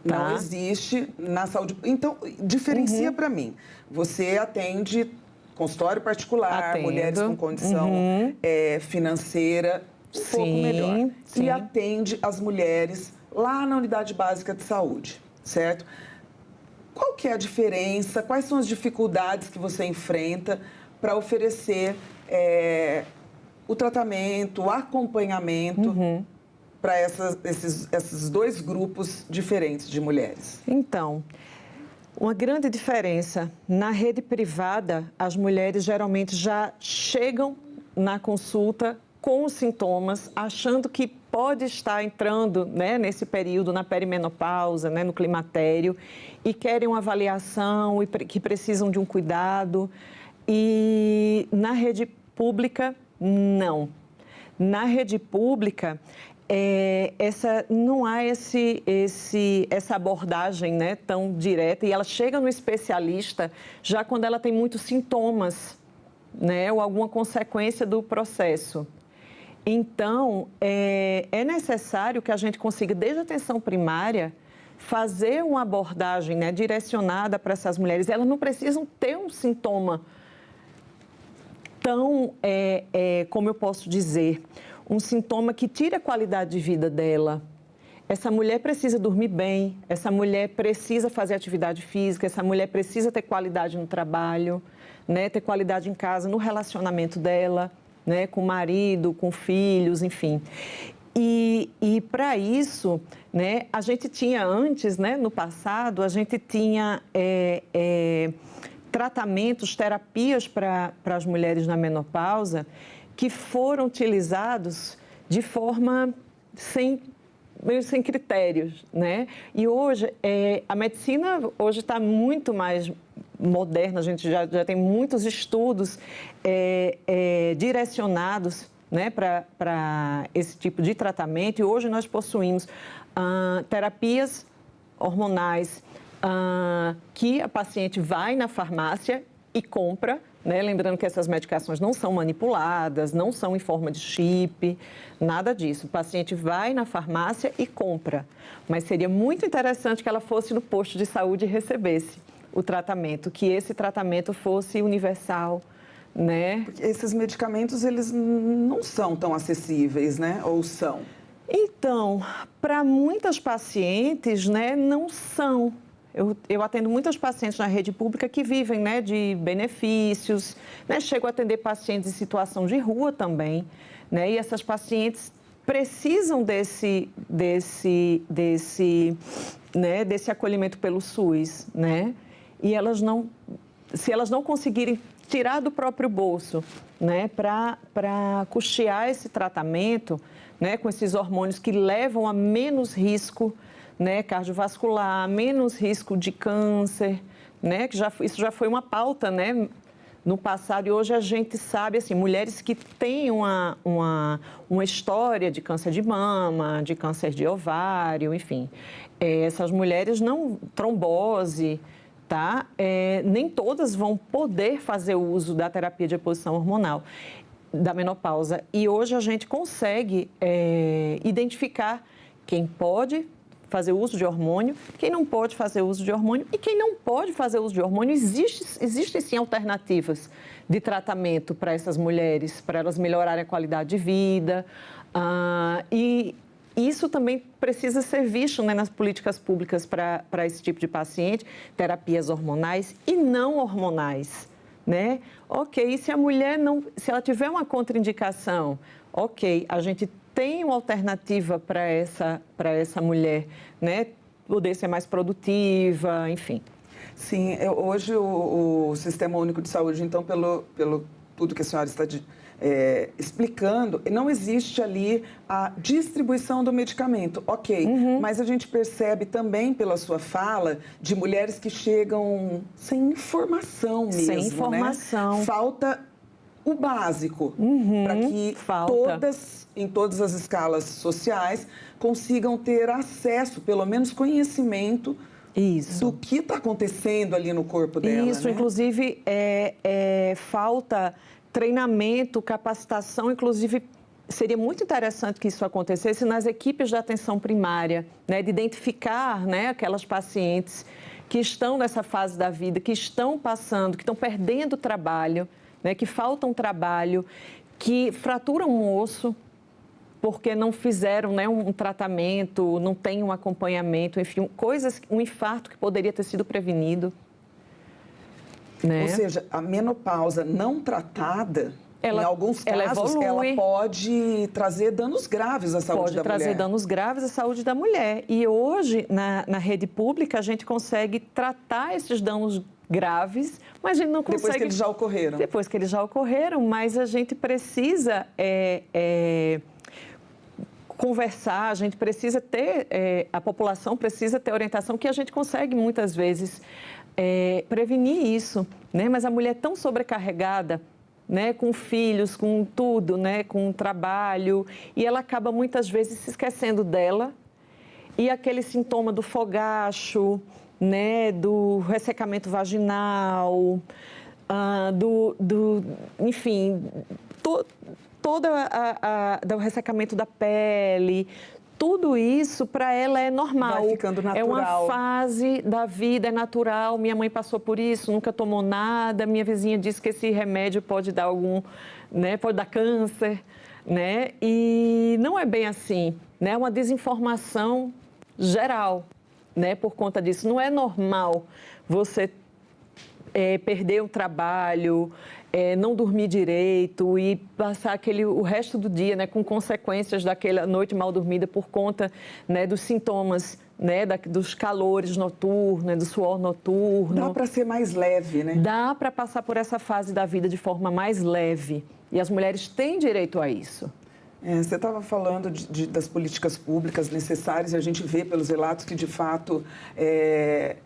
Não existe na saúde. Então, diferencia para mim. Você atende consultório particular, mulheres com condição financeira um pouco melhor. Sim. E atende as mulheres lá na unidade básica de saúde, certo? Qual que é a diferença? Quais são as dificuldades que você enfrenta para oferecer o tratamento, o acompanhamento para esses dois grupos diferentes de mulheres? Então, uma grande diferença, na rede privada, as mulheres geralmente já chegam na consulta com os sintomas, achando que pode estar entrando, né, nesse período, na perimenopausa, né, no climatério, e querem uma avaliação, e que precisam de um cuidado. E na rede pública, não. Na rede pública, não há essa abordagem, né, tão direta, e ela chega no especialista já quando ela tem muitos sintomas, né, ou alguma consequência do processo. Então, é necessário que a gente consiga, desde a atenção primária, fazer uma abordagem, né, direcionada para essas mulheres. Elas não precisam ter um sintoma tão, como eu posso dizer, um sintoma que tire a qualidade de vida dela. Essa mulher precisa dormir bem, essa mulher precisa fazer atividade física, essa mulher precisa ter qualidade no trabalho, né, ter qualidade em casa, no relacionamento dela, né, com o marido, com filhos, enfim. E para isso, né, a gente tinha antes, né, no passado, a gente tinha tratamentos, terapias para as mulheres na menopausa que foram utilizados de forma meio sem critérios, né? E hoje, a medicina hoje está muito mais moderna, a gente já tem muitos estudos direcionados, né, para esse tipo de tratamento, e hoje nós possuímos terapias hormonais que a paciente vai na farmácia e compra, né? Lembrando que essas medicações não são manipuladas, não são em forma de chip, nada disso. O paciente vai na farmácia e compra, mas seria muito interessante que ela fosse no posto de saúde e recebesse o tratamento, que esse tratamento fosse universal, né? Porque esses medicamentos, eles não são tão acessíveis, né? Ou são? Então, para muitas pacientes, né, não são. Eu atendo muitas pacientes na rede pública que vivem, né, de benefícios, né? Chego a atender pacientes em situação de rua também, né? E essas pacientes precisam desse acolhimento pelo SUS, né? E se elas não conseguirem tirar do próprio bolso, né, para custear esse tratamento, né, com esses hormônios que levam a menos risco, né, cardiovascular, menos risco de câncer, né, que isso já foi uma pauta, né, no passado, e hoje a gente sabe, assim, mulheres que têm uma história de câncer de mama, de câncer de ovário, enfim, essas mulheres trombose, tá? Nem todas vão poder fazer o uso da terapia de reposição hormonal da menopausa. E hoje a gente consegue identificar quem pode fazer uso de hormônio, quem não pode fazer uso de hormônio e quem não pode fazer uso de hormônio. Existem sim alternativas de tratamento para essas mulheres, para elas melhorarem a qualidade de vida. E isso também precisa ser visto, né, nas políticas públicas para esse tipo de paciente, terapias hormonais e não hormonais, né? Ok, se a mulher se ela tiver uma contraindicação, ok, a gente tem uma alternativa para essa mulher, né, poder ser mais produtiva, enfim. Sim, hoje o Sistema Único de Saúde, então, pelo tudo que a senhora está explicando, não existe ali a distribuição do medicamento, ok, mas a gente percebe também pela sua fala de mulheres que chegam sem informação mesmo, sem informação. Né? Falta o básico para que em todas as escalas sociais consigam ter acesso, pelo menos conhecimento do que está acontecendo ali no corpo dela. Isso, né? Inclusive, falta treinamento, capacitação, inclusive seria muito interessante que isso acontecesse nas equipes de atenção primária, né, de identificar, né, aquelas pacientes que estão nessa fase da vida, que estão passando, que estão perdendo trabalho, né, que faltam trabalho, que fraturam um osso porque não fizeram, né, um tratamento, não tem um acompanhamento, enfim, um infarto que poderia ter sido prevenido. Né? Ou seja, a menopausa não tratada, em alguns casos, ela pode trazer danos graves à saúde da mulher. Pode trazer danos graves à saúde da mulher. E hoje, na rede pública, a gente consegue tratar esses danos graves, mas a gente não consegue... Depois que eles já ocorreram. Depois que eles já ocorreram, mas a gente precisa conversar, a gente precisa ter... a população precisa ter orientação, que a gente consegue, muitas vezes, prevenir isso, né? Mas a mulher é tão sobrecarregada, né, com filhos, com tudo, né, com trabalho, e ela acaba muitas vezes se esquecendo dela, e aquele sintoma do fogacho, né, do ressecamento vaginal, enfim, do ressecamento da pele. Tudo isso, para ela, é normal. Vai ficando natural. É uma fase da vida, é natural. Minha mãe passou por isso, nunca tomou nada. Minha vizinha disse que esse remédio pode dar né, pode dar câncer, né? E não é bem assim, né? É uma desinformação geral, né? Por conta disso. Não é normal você perder o trabalho, não dormir direito e passar o resto do dia, né, com consequências daquela noite mal dormida por conta, né, dos sintomas, né, dos calores noturnos, né, do suor noturno. Dá para ser mais leve, né? Dá para passar por essa fase da vida de forma mais leve. E as mulheres têm direito a isso. Você estava falando das políticas públicas necessárias e a gente vê pelos relatos que, de fato,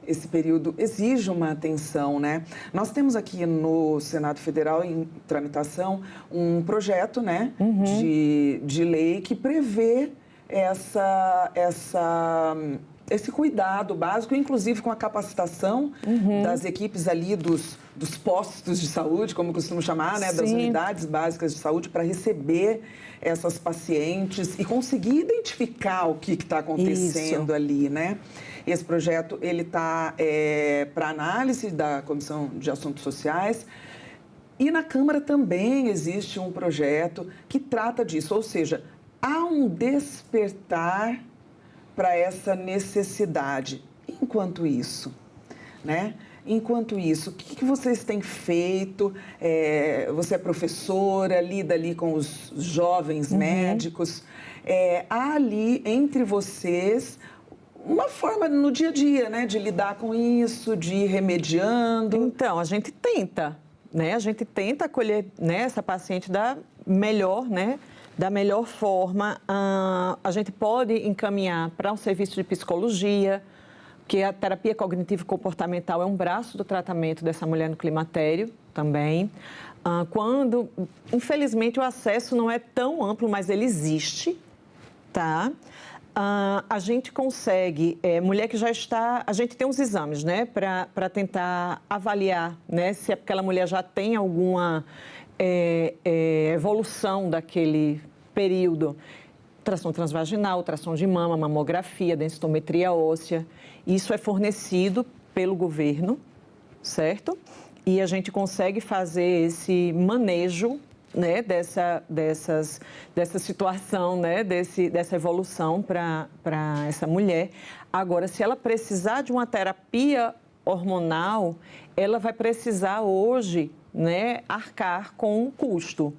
esse período exige uma atenção, né? Nós temos aqui no Senado Federal, em tramitação, um projeto, né, de lei que prevê esse cuidado básico, inclusive com a capacitação das equipes ali dos postos de saúde, como costumo chamar, né, das unidades básicas de saúde, para receber essas pacientes e conseguir identificar o que está acontecendo ali, né? Esse projeto, ele está para análise da Comissão de Assuntos Sociais e na Câmara também existe um projeto que trata disso, ou seja, há um despertar para essa necessidade. Enquanto isso, né, enquanto isso? O que vocês têm feito? Você é professora, lida ali com os jovens médicos. Há ali entre vocês uma forma no dia a dia, né, de lidar com isso, de ir remediando? Então, a gente tenta, né? A gente tenta acolher, né, essa paciente da melhor, né? Da melhor forma. A gente pode encaminhar para um serviço de psicologia, que a terapia cognitivo-comportamental é um braço do tratamento dessa mulher no climatério também. Quando, infelizmente, o acesso não é tão amplo, mas ele existe, tá? A gente consegue, mulher que já está... A gente tem uns exames, né, para tentar avaliar, né, se aquela mulher já tem alguma evolução daquele período. Ultrassom transvaginal, ultrassom de mama, mamografia, densitometria óssea. Isso é fornecido pelo governo, certo? E a gente consegue fazer esse manejo, né, dessa situação, né, dessa evolução para essa mulher. Agora, se ela precisar de uma terapia hormonal, ela vai precisar hoje, né, arcar com um custo,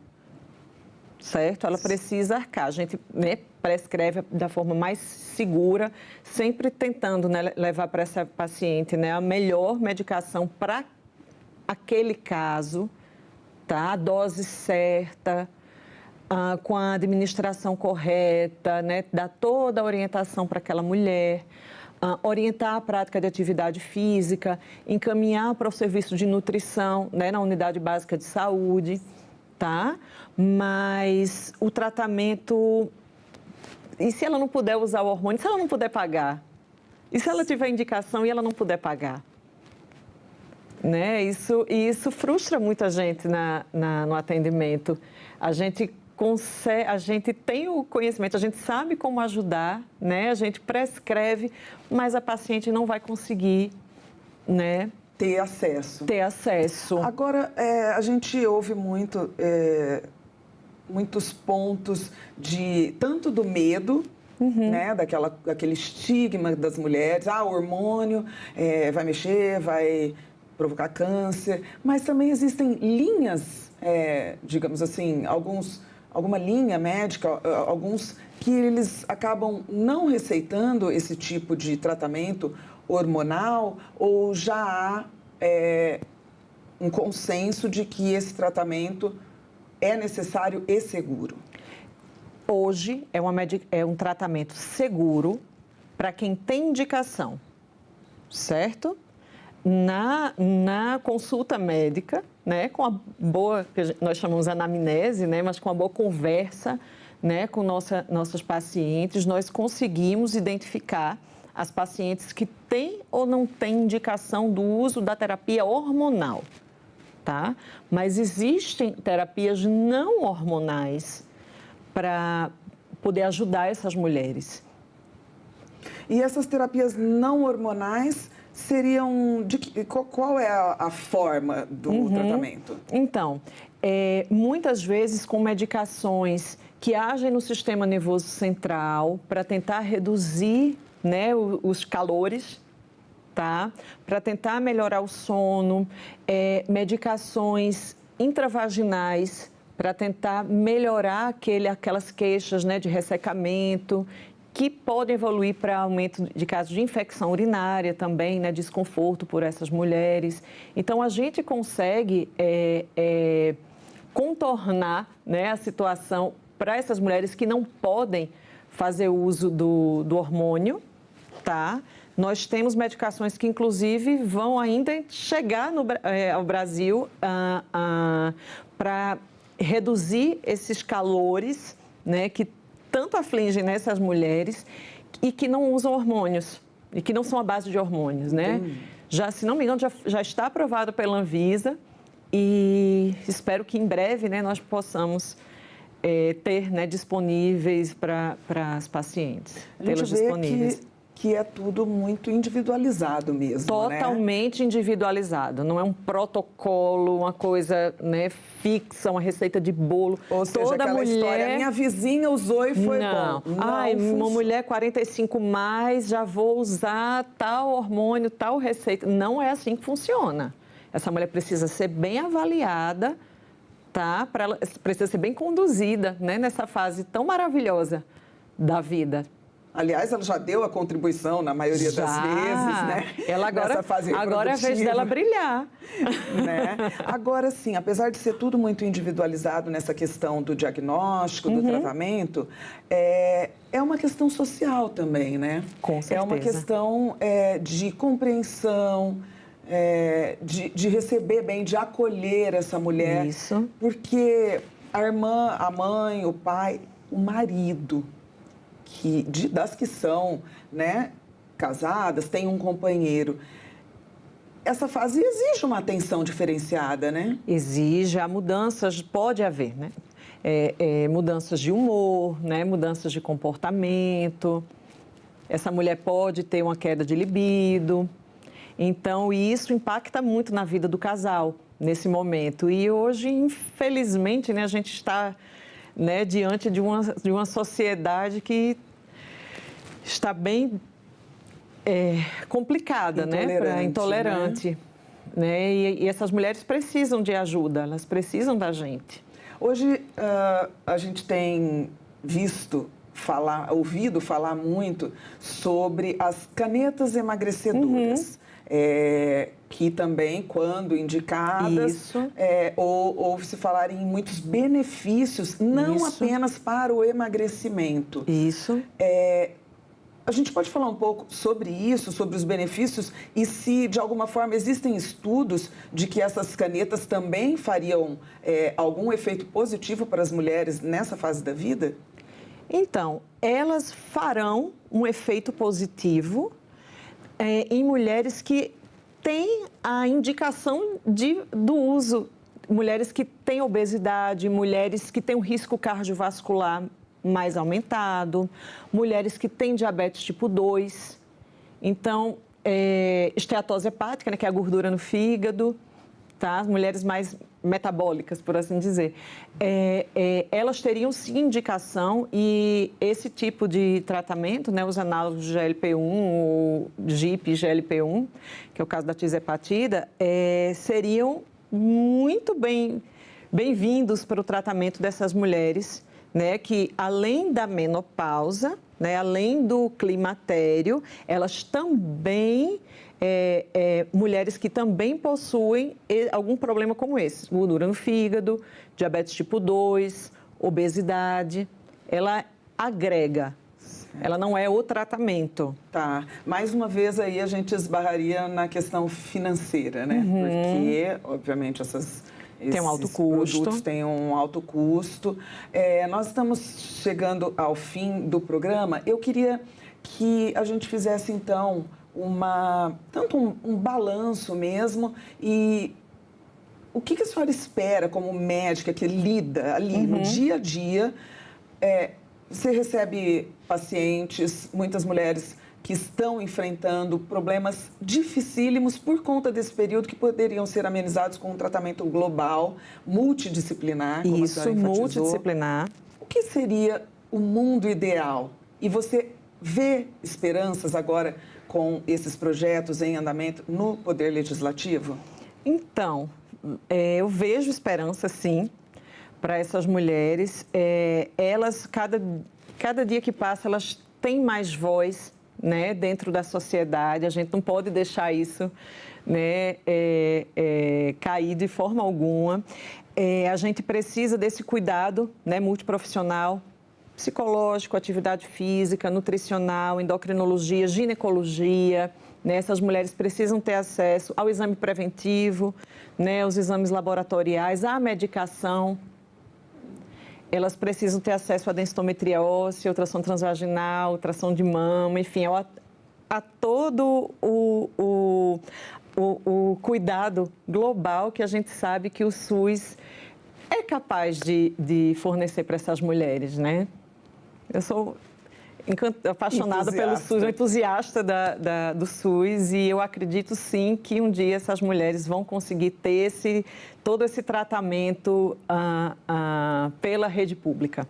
certo? Ela precisa arcar. A gente, né, prescreve da forma mais segura, sempre tentando, né, levar para essa paciente, né, a melhor medicação para aquele caso, tá? A dose certa, com a administração correta, né? Dar toda a orientação para aquela mulher, orientar a prática de atividade física, encaminhar para o serviço de nutrição, né, na unidade básica de saúde, tá? Mas o tratamento... E se ela não puder usar o hormônio, se ela não puder pagar? E se ela tiver indicação e ela não puder pagar? Né? Isso frustra muita gente no atendimento. A gente tem o conhecimento, a gente sabe como ajudar, né? A gente prescreve, mas a paciente não vai conseguir, né, ter acesso. Agora, a gente ouve muitos pontos tanto do medo, né, daquele estigma das mulheres, o hormônio vai mexer, vai provocar câncer, mas também existem linhas, digamos assim, alguma linha médica, alguns que eles acabam não receitando esse tipo de tratamento hormonal, ou já há um consenso de que esse tratamento é necessário e seguro? Hoje é um tratamento seguro para quem tem indicação, certo? Na consulta médica, né, com a boa, que nós chamamos anamnese, né, mas com a boa conversa, né, com nossos pacientes, nós conseguimos identificar as pacientes que têm ou não têm indicação do uso da terapia hormonal, tá? Mas existem terapias não hormonais para poder ajudar essas mulheres. E essas terapias não hormonais seriam... Qual é a forma do tratamento? Então, muitas vezes com medicações que agem no sistema nervoso central para tentar reduzir, né, os calores, tá? Para tentar melhorar o sono, medicações intravaginais para tentar melhorar aquelas queixas, né, de ressecamento, que podem evoluir para aumento de casos de infecção urinária também, né, desconforto por essas mulheres. Então, a gente consegue contornar, né, a situação para essas mulheres que não podem fazer uso do hormônio, tá? Nós temos medicações que, inclusive, vão ainda chegar ao Brasil para reduzir esses calores, né, que tanto afligem essas mulheres e que não usam hormônios, e que não são à base de hormônios, né? Já, se não me engano, já está aprovado pela Anvisa e espero que em breve, né, nós possamos ter, né, disponíveis para as pacientes. A gente vê que é tudo muito individualizado mesmo, Totalmente individualizado. Não é um protocolo, uma coisa, né, fixa, uma receita de bolo. Ou seja, aquela história, minha vizinha usou e foi bom. Não, uma mulher 45 mais, já vou usar tal hormônio, tal receita. Não é assim que funciona. Essa mulher precisa ser bem avaliada, tá? Ela precisa ser bem conduzida, né, nessa fase tão maravilhosa da vida. Aliás, ela já deu a contribuição na maioria das vezes, né? Ela agora é a vez dela brilhar. Né? Agora, sim, apesar de ser tudo muito individualizado nessa questão do diagnóstico, do tratamento, é uma questão social também, né? Com certeza. É uma questão de compreensão, de receber bem, de acolher essa mulher. Isso. Porque a irmã, a mãe, o pai, o marido... das que são, né, casadas, têm um companheiro. Essa fase exige uma atenção diferenciada, né? Exige, há mudanças, pode haver, né? Mudanças de humor, né? Mudanças de comportamento. Essa mulher pode ter uma queda de libido. Então, isso impacta muito na vida do casal nesse momento. E hoje, infelizmente, né, a gente está... né, diante de uma sociedade que está bem complicada, intolerante. Né? E essas mulheres precisam de ajuda, elas precisam da gente. Hoje, a gente tem ouvido falar muito sobre as canetas emagrecedoras. Que também, quando indicadas, ouve-se falar em muitos benefícios, não apenas para o emagrecimento. Isso. A gente pode falar um pouco sobre isso, sobre os benefícios, e se, de alguma forma, existem estudos de que essas canetas também fariam algum efeito positivo para as mulheres nessa fase da vida? Então, elas farão um efeito positivo em mulheres que têm a indicação do uso, mulheres que têm obesidade, mulheres que têm um risco cardiovascular mais aumentado, mulheres que têm diabetes tipo 2, então, esteatose hepática, né, que é a gordura no fígado, tá? As mulheres mais metabólicas, por assim dizer, elas teriam sim indicação e esse tipo de tratamento, né, os análogos de GLP-1, ou GIP, GLP-1, que é o caso da tisepatida, seriam muito bem-vindos para o tratamento dessas mulheres, né, que além da menopausa, né, além do climatério, elas também... mulheres que também possuem algum problema como esse, gordura no fígado, diabetes tipo 2, obesidade, ela agrega, ela não é o tratamento. Tá, mais uma vez aí a gente esbarraria na questão financeira, né? Porque, obviamente, esses tem um alto custo. Produtos têm um alto custo. Nós estamos chegando ao fim do programa. Eu queria que a gente fizesse, então, um balanço mesmo e o que a senhora espera como médica que lida ali no dia a dia? Você recebe pacientes, muitas mulheres que estão enfrentando problemas dificílimos por conta desse período que poderiam ser amenizados com um tratamento global, multidisciplinar, como a senhora enfatizou. Multidisciplinar. O que seria o mundo ideal? E você vê esperanças agora com esses projetos em andamento no Poder Legislativo? Então, eu vejo esperança, sim, para essas mulheres. Elas, cada dia que passa, elas têm mais voz, né, dentro da sociedade. A gente não pode deixar isso, né, cair de forma alguma. A gente precisa desse cuidado, né, multiprofissional, psicológico, atividade física, nutricional, endocrinologia, ginecologia. Né? Essas mulheres precisam ter acesso ao exame preventivo, né, aos exames laboratoriais, à medicação. Elas precisam ter acesso à densitometria óssea, ultrassom transvaginal, ultrassom de mama, enfim, a todo o cuidado global que a gente sabe que o SUS é capaz de fornecer para essas mulheres, né? apaixonada pelo SUS, entusiasta do SUS, e eu acredito sim que um dia essas mulheres vão conseguir ter todo esse tratamento pela rede pública.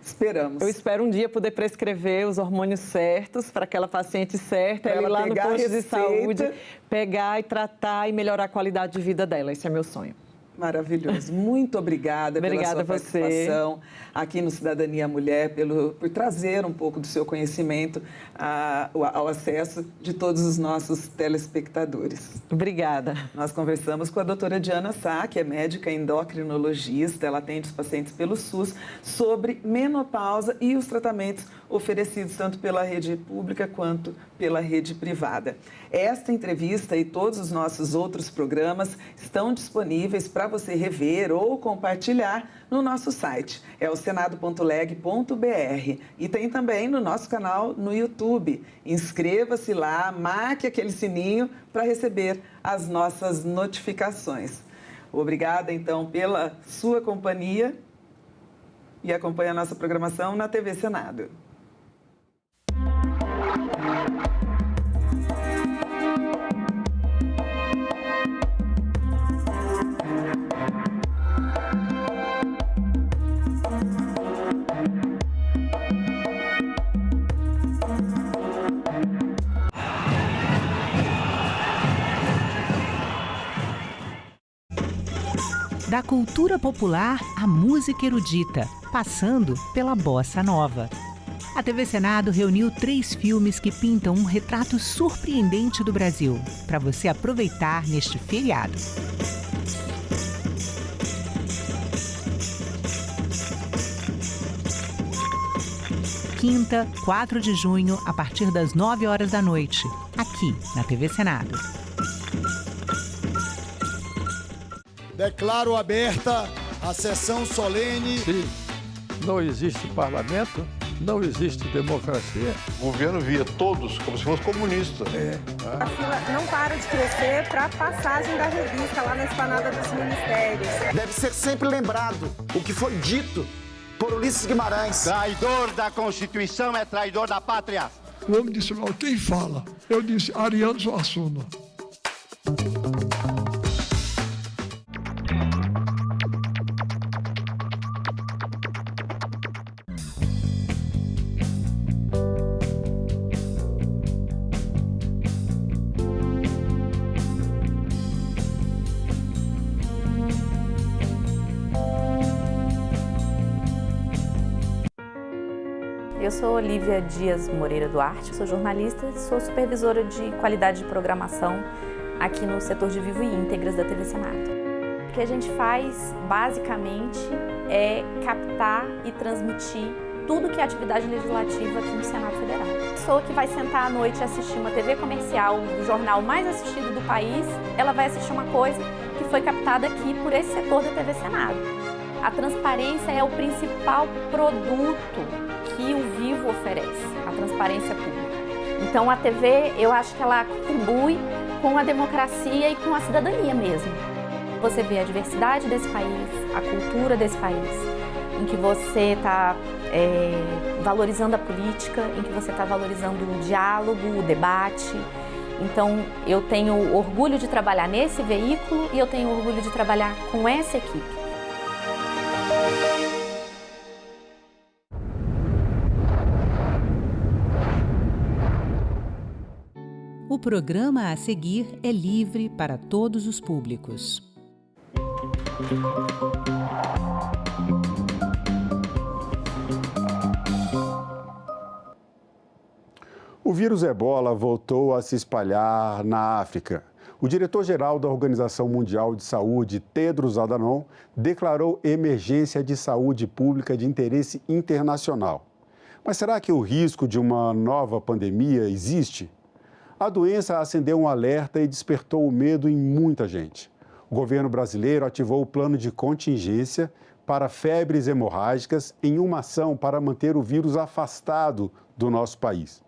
Esperamos. Eu espero um dia poder prescrever os hormônios certos para aquela paciente certa, ela ir lá no posto de saúde, pegar e tratar e melhorar a qualidade de vida dela. Esse é meu sonho. Maravilhoso. Muito obrigada pela sua participação aqui no Cidadania Mulher, por trazer um pouco do seu conhecimento ao acesso de todos os nossos telespectadores. Obrigada. Nós conversamos com a doutora Diana Sá, que é médica endocrinologista, ela atende os pacientes pelo SUS, sobre menopausa e os tratamentos oferecidos tanto pela rede pública quanto pela rede privada. Esta entrevista e todos os nossos outros programas estão disponíveis para você rever ou compartilhar no nosso site, é o senado.leg.br, e tem também no nosso canal no YouTube. Inscreva-se lá, marque aquele sininho para receber as nossas notificações. Obrigada, então, pela sua companhia e acompanhe a nossa programação na TV Senado. Da cultura popular à música erudita, passando pela bossa nova. A TV Senado reuniu 3 filmes que pintam um retrato surpreendente do Brasil, para você aproveitar neste feriado. Quinta, 4 de junho, a partir das 9 horas da noite, aqui na TV Senado. Declaro aberta a sessão solene. Se não existe parlamento, não existe democracia. O governo via todos como se fosse comunista. A fila não para de crescer para a passagem da revista lá na esplanada dos ministérios. Deve ser sempre lembrado o que foi dito por Ulisses Guimarães. Traidor da Constituição é traidor da pátria. O homem disse, quem fala? Eu disse, Ariano Suassuna. Eu sou Olívia Dias Moreira Duarte, sou jornalista e sou supervisora de qualidade de programação aqui no setor de Vivo e Íntegras da TV Senado. O que a gente faz, basicamente, é captar e transmitir tudo que é atividade legislativa aqui no Senado Federal. A pessoa que vai sentar à noite e assistir uma TV comercial do jornal mais assistido do país, ela vai assistir uma coisa que foi captada aqui por esse setor da TV Senado. A transparência é o principal produto que o Vivo oferece, a transparência pública. Então a TV, eu acho que ela contribui com a democracia e com a cidadania mesmo. Você vê a diversidade desse país, a cultura desse país, em que você está valorizando a política, em que você está valorizando o diálogo, o debate. Então eu tenho orgulho de trabalhar nesse veículo e eu tenho orgulho de trabalhar com essa equipe. O programa a seguir é livre para todos os públicos. O vírus Ebola voltou a se espalhar na África. O diretor-geral da Organização Mundial de Saúde, Tedros Adhanom, declarou emergência de saúde pública de interesse internacional. Mas será que o risco de uma nova pandemia existe? A doença acendeu um alerta e despertou o medo em muita gente. O governo brasileiro ativou o plano de contingência para febres hemorrágicas em uma ação para manter o vírus afastado do nosso país.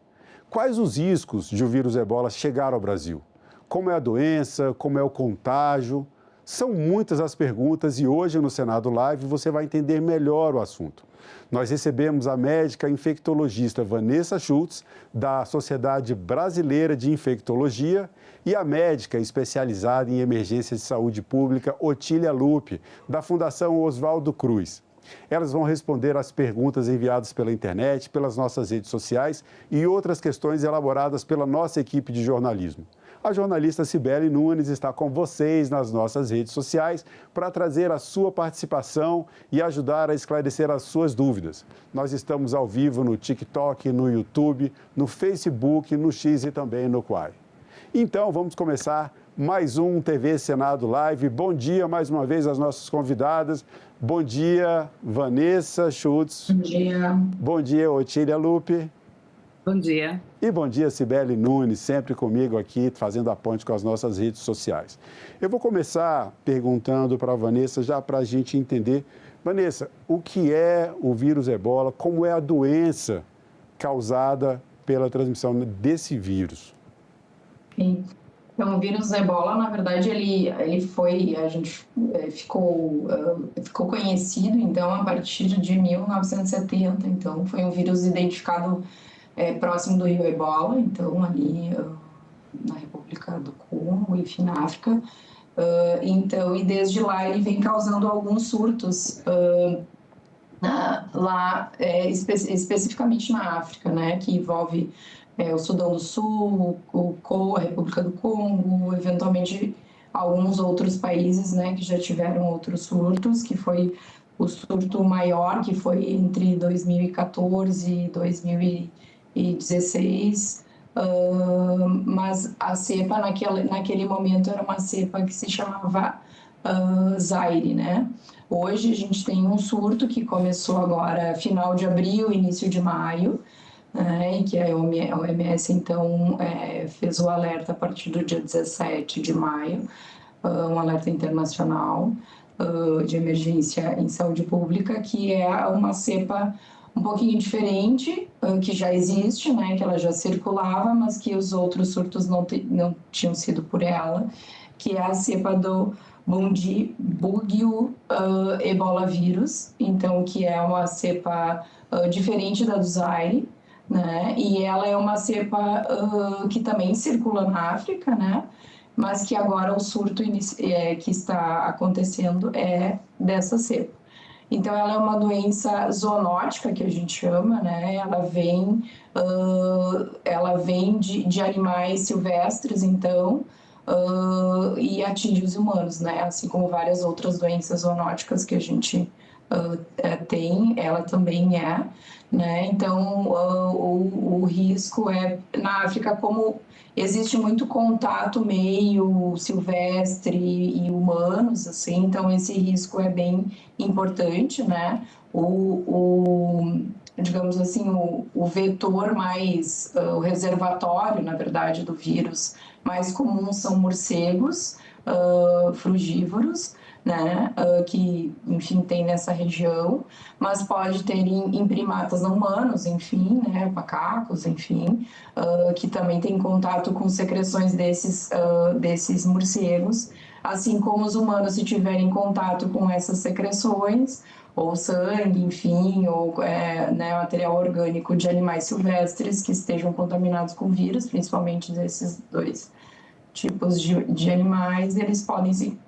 Quais os riscos de o vírus Ebola chegar ao Brasil? Como é a doença? Como é o contágio? São muitas as perguntas e hoje no Senado Live você vai entender melhor o assunto. Nós recebemos a médica infectologista Vanessa Schultz, da Sociedade Brasileira de Infectologia, e a médica especializada em emergência de saúde pública Otília Lupe, da Fundação Oswaldo Cruz. Elas vão responder às perguntas enviadas pela internet, pelas nossas redes sociais e outras questões elaboradas pela nossa equipe de jornalismo. A jornalista Cibele Nunes está com vocês nas nossas redes sociais para trazer a sua participação e ajudar a esclarecer as suas dúvidas. Nós estamos ao vivo no TikTok, no YouTube, no Facebook, no X e também no Quai. Então, vamos começar mais um TV Senado Live. Bom dia mais uma vez às nossas convidadas. Bom dia, Vanessa Schultz. Bom dia. Bom dia, Otília Lupe. Bom dia. E bom dia, Cibele Nunes, sempre comigo aqui, fazendo a ponte com as nossas redes sociais. Eu vou começar perguntando para a Vanessa, já para a gente entender. Vanessa, o que é o vírus Ebola? Como é a doença causada pela transmissão desse vírus? Sim. Então, o vírus Ebola, na verdade, ele foi, a gente ficou conhecido, então, a partir de 1970. Então, foi um vírus identificado próximo do rio Ebola, então, ali na República do Congo, enfim, na África. Então, e desde lá ele vem causando alguns surtos lá, especificamente na África, né, que envolve o Sudão do Sul, a República do Congo, eventualmente alguns outros países, né, que já tiveram outros surtos, que foi o surto maior, que foi entre 2014 e 2016, mas a cepa naquele momento era uma cepa que se chamava Zaire, né? Hoje a gente tem um surto que começou agora final de abril, início de maio, e que a OMS, então, fez o alerta a partir do dia 17 de maio, um alerta internacional de emergência em saúde pública, que é uma cepa um pouquinho diferente, que já existe, né, que ela já circulava, mas que os outros surtos não tinham sido por ela, que é a cepa do Bundibugyo Ebola vírus, então, que é uma cepa diferente da do Zaire, né? E ela é uma cepa que também circula na África, né? Mas que agora o surto que está acontecendo é dessa cepa. Então, ela é uma doença zoonótica, que a gente chama, né? Ela vem de animais silvestres, então, e atinge os humanos, né? Assim como várias outras doenças zoonóticas que a gente tem, ela também é, né? Então, o risco na África, como existe muito contato meio silvestre e humanos, assim, então esse risco é bem importante, né? Digamos assim, o vetor mais, o reservatório, na verdade, do vírus mais comum são morcegos frugívoros, né, que, enfim, tem nessa região, mas pode ter em primatas não humanos, enfim, né, macacos, enfim, que também tem contato com secreções desses morcegos, assim como os humanos, se tiverem contato com essas secreções, ou sangue, enfim, ou material orgânico de animais silvestres que estejam contaminados com vírus, principalmente desses dois tipos de animais, eles podem se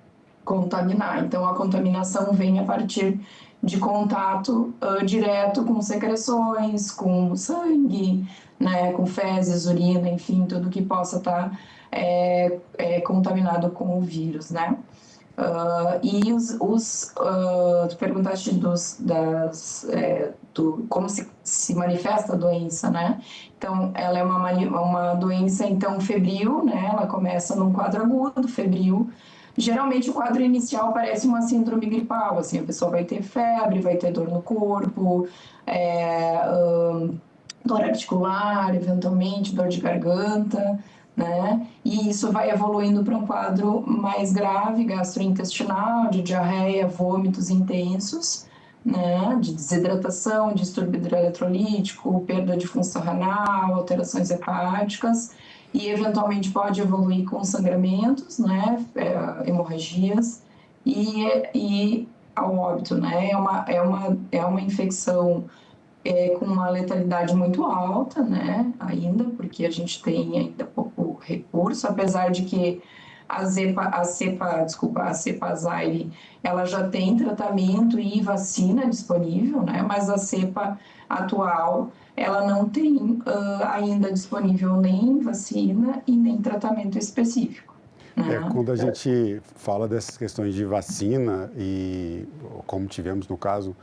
contaminar. Então, a contaminação vem a partir de contato direto com secreções, com sangue, né, com fezes, urina, enfim, tudo que possa estar contaminado com o vírus, né? E tu perguntaste como se manifesta a doença, né? Então, ela é uma doença, então, febril, né? Ela começa num quadro agudo, febril. Geralmente, o quadro inicial parece uma síndrome gripal, assim, a pessoa vai ter febre, vai ter dor no corpo, dor articular, eventualmente, dor de garganta, né? E isso vai evoluindo para um quadro mais grave, gastrointestinal, de diarreia, vômitos intensos, né? De desidratação, distúrbio hidroeletrolítico, perda de função renal, alterações hepáticas, e eventualmente pode evoluir com sangramentos, né? Hemorragias, e ao óbito, né? É uma infecção com uma letalidade muito alta, né? Ainda, porque a gente tem ainda pouco recurso, apesar de que a cepa Zaire, ela já tem tratamento e vacina disponível, né? Mas a cepa atual, ela não tem ainda disponível nem vacina e nem tratamento específico. Quando a gente fala dessas questões de vacina e como tivemos no caso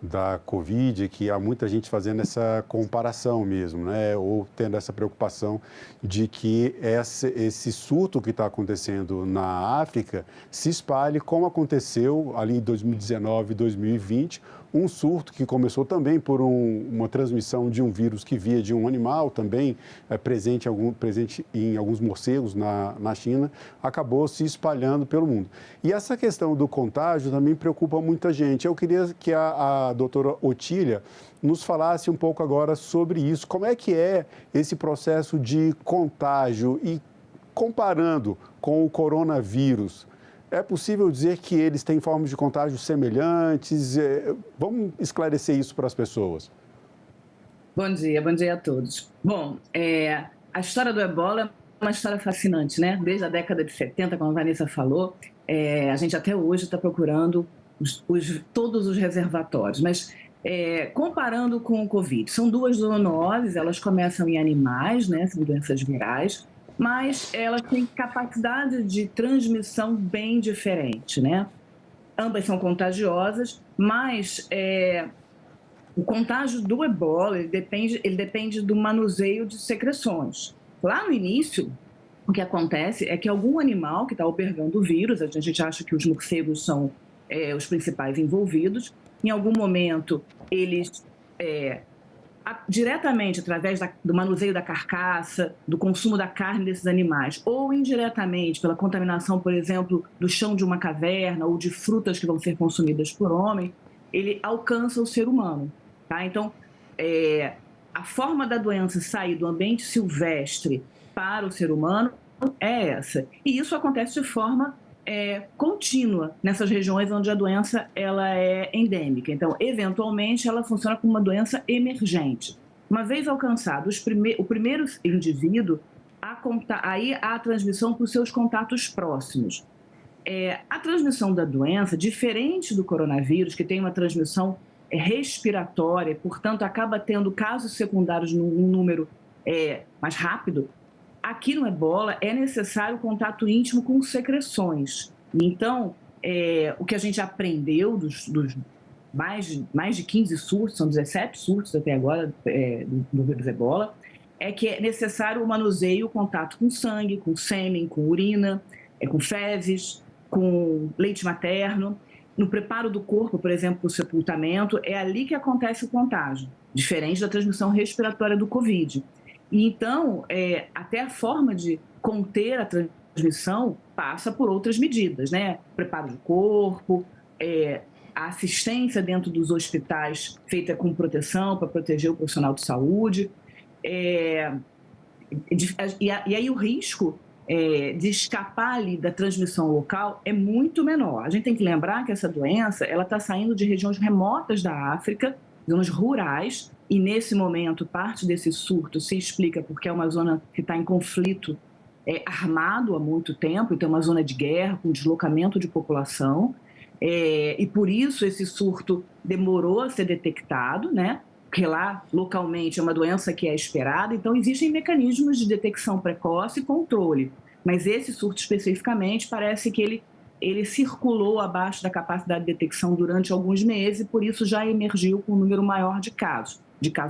da Covid, que há muita gente fazendo essa comparação mesmo, né? Ou tendo essa preocupação de que esse surto que está acontecendo na África se espalhe como aconteceu ali em 2019 e 2020, um surto que começou também por uma transmissão de um vírus que via de um animal, também presente em alguns morcegos na China, acabou se espalhando pelo mundo. E essa questão do contágio também preocupa muita gente. Eu queria que a doutora Otília nos falasse um pouco agora sobre isso. Como é que é esse processo de contágio e comparando com o coronavírus? É possível dizer que eles têm formas de contágio semelhantes? Vamos esclarecer isso para as pessoas. Bom dia a todos. Bom, a história do ebola é uma história fascinante, né? Desde a década de 70, como a Vanessa falou, a gente até hoje está procurando todos os reservatórios. Mas comparando com o Covid, são duas zoonoses, elas começam em animais, né? São doenças virais, mas elas têm capacidade de transmissão bem diferente, né? Ambas são contagiosas, mas o contágio do ebola ele depende do manuseio de secreções. Lá no início, o que acontece é que algum animal que está albergando o vírus, a gente acha que os morcegos são os principais envolvidos, em algum momento eles diretamente através do manuseio da carcaça, do consumo da carne desses animais, ou indiretamente pela contaminação, por exemplo, do chão de uma caverna ou de frutas que vão ser consumidas por homem, ele alcança o ser humano. Tá? Então, a forma da doença sair do ambiente silvestre para o ser humano é essa. E isso acontece de forma contínua nessas regiões onde a doença ela é endêmica. Então, eventualmente, ela funciona como uma doença emergente. Uma vez alcançado o primeiro indivíduo, aí há a transmissão para os seus contatos próximos. A transmissão da doença, diferente do coronavírus, que tem uma transmissão respiratória, portanto, acaba tendo casos secundários num número mais rápido, aqui no ebola é necessário contato íntimo com secreções. Então, o que a gente aprendeu dos mais de 15 surtos, são 17 surtos até agora do vírus ebola, é que é necessário o manuseio, o contato com sangue, com sêmen, com urina, com fezes, com leite materno. No preparo do corpo, por exemplo, para o sepultamento, é ali que acontece o contágio, diferente da transmissão respiratória do Covid. E então, até a forma de conter a transmissão passa por outras medidas, né? Preparo do corpo, a assistência dentro dos hospitais feita com proteção para proteger o profissional de saúde. E aí o risco de escapar ali da transmissão local é muito menor. A gente tem que lembrar que essa doença ela está saindo de regiões remotas da África, zonas rurais, e nesse momento parte desse surto se explica porque é uma zona que está em conflito armado há muito tempo, então é uma zona de guerra, com deslocamento de população, e por isso esse surto demorou a ser detectado, né? Porque lá, localmente, é uma doença que é esperada, então existem mecanismos de detecção precoce e controle. Mas esse surto especificamente parece que ele circulou abaixo da capacidade de detecção durante alguns meses e por isso já emergiu com um número maior de casos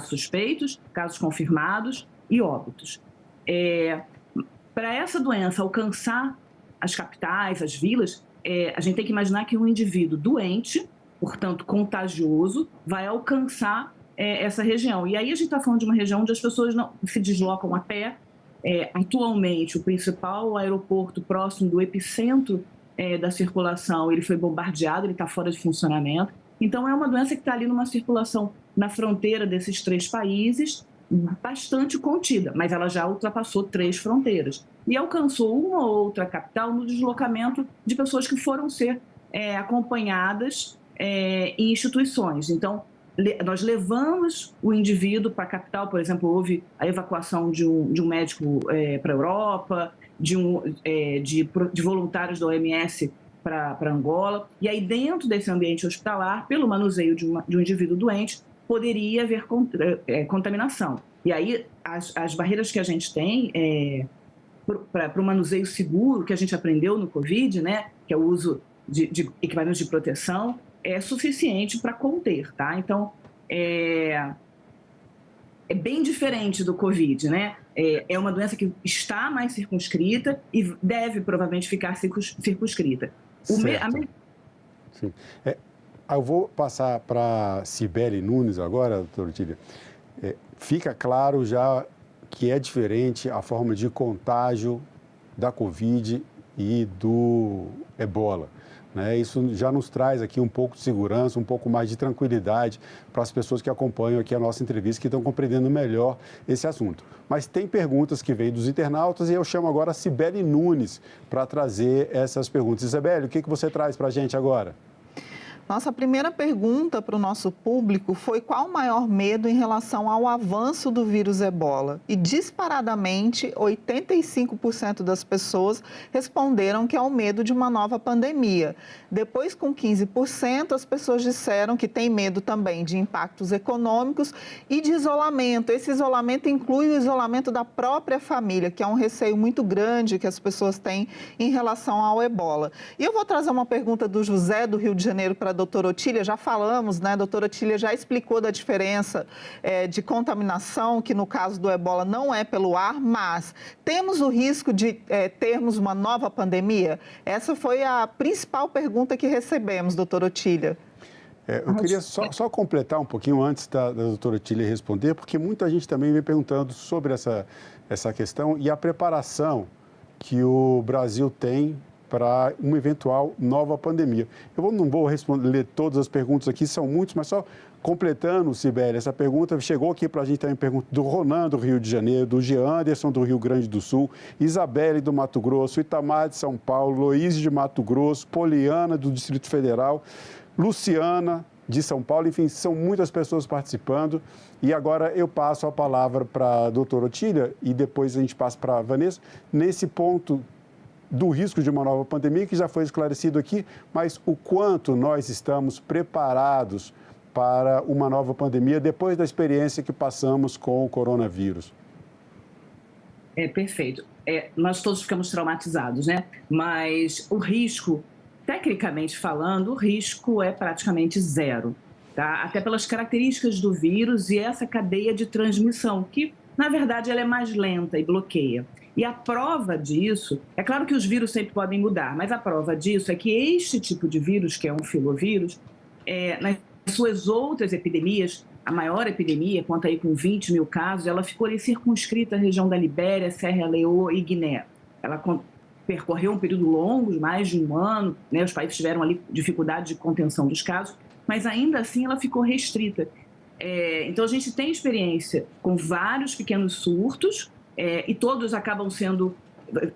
suspeitos, casos confirmados e óbitos. Para essa doença alcançar as capitais, as vilas, a gente tem que imaginar que um indivíduo doente, portanto contagioso, vai alcançar essa região. E aí a gente está falando de uma região onde as pessoas não se deslocam a pé. Atualmente, o principal aeroporto próximo do epicentro da circulação, ele foi bombardeado, ele está fora de funcionamento. Então, é uma doença que está ali numa circulação na fronteira desses 3 países, bastante contida, mas ela já ultrapassou 3 fronteiras. E alcançou uma ou outra capital no deslocamento de pessoas que foram ser acompanhadas em instituições. Então, nós levamos o indivíduo para a capital, por exemplo, houve a evacuação de um médico para a Europa, de voluntários da OMS para Angola, e aí dentro desse ambiente hospitalar, pelo manuseio de um indivíduo doente, poderia haver contaminação. E aí as barreiras que a gente tem para o manuseio seguro, que a gente aprendeu no Covid, né, que é o uso de equipamentos de proteção, é suficiente para conter, tá? Então, é bem diferente do Covid, né? É uma doença que está mais circunscrita e deve provavelmente ficar circunscrita. Sim. Eu vou passar para Cibele Nunes agora, doutora Otília. Fica claro já que é diferente a forma de contágio da Covid e do Ebola. Isso já nos traz aqui um pouco de segurança, um pouco mais de tranquilidade para as pessoas que acompanham aqui a nossa entrevista, que estão compreendendo melhor esse assunto. Mas tem perguntas que vêm dos internautas e eu chamo agora a Cibele Nunes para trazer essas perguntas. Cibele, o que você traz para a gente agora? Nossa primeira pergunta para o nosso público foi qual o maior medo em relação ao avanço do vírus Ebola. E disparadamente, 85% das pessoas responderam que é o medo de uma nova pandemia. Depois, com 15%, as pessoas disseram que tem medo também de impactos econômicos e de isolamento. Esse isolamento inclui o isolamento da própria família, que é um receio muito grande que as pessoas têm em relação ao Ebola. E eu vou trazer uma pergunta do José, do Rio de Janeiro, para a doutora Otília. Já falamos, né? A doutora Otília já explicou da diferença de contaminação, que no caso do Ebola não é pelo ar, mas temos o risco de termos uma nova pandemia? Essa foi a principal pergunta que recebemos, doutora Otília. Eu queria só completar um pouquinho antes da doutora Otília responder, porque muita gente também vem perguntando sobre essa questão e a preparação que o Brasil tem para uma eventual nova pandemia. Eu não vou ler todas as perguntas aqui, são muitas, mas só completando, Cibele, essa pergunta chegou aqui para a gente também, pergunta do Ronan, do Rio de Janeiro, do Jean Anderson, do Rio Grande do Sul, Isabelle, do Mato Grosso, Itamar, de São Paulo, Loíse, de Mato Grosso, Poliana, do Distrito Federal, Luciana, de São Paulo, enfim, são muitas pessoas participando. E agora eu passo a palavra para a doutora Otília e depois a gente passa para a Vanessa, nesse ponto do risco de uma nova pandemia, que já foi esclarecido aqui, mas o quanto nós estamos preparados para uma nova pandemia depois da experiência que passamos com o coronavírus. Perfeito. Nós todos ficamos traumatizados, né? Mas o risco, tecnicamente falando, o risco é praticamente zero, tá? Até pelas características do vírus e essa cadeia de transmissão, que, na verdade, ela é mais lenta e bloqueia. E a prova disso, é claro que os vírus sempre podem mudar, mas a prova disso é que este tipo de vírus, que é um filovírus, nas suas outras epidemias, a maior epidemia, conta aí com 20 mil casos, ela ficou ali circunscrita à região da Libéria, Serra Leoa e Guiné. Ela percorreu um período longo, mais de um ano, né? Os países tiveram ali dificuldade de contenção dos casos, mas ainda assim ela ficou restrita. Então a gente tem experiência com vários pequenos surtos, e todos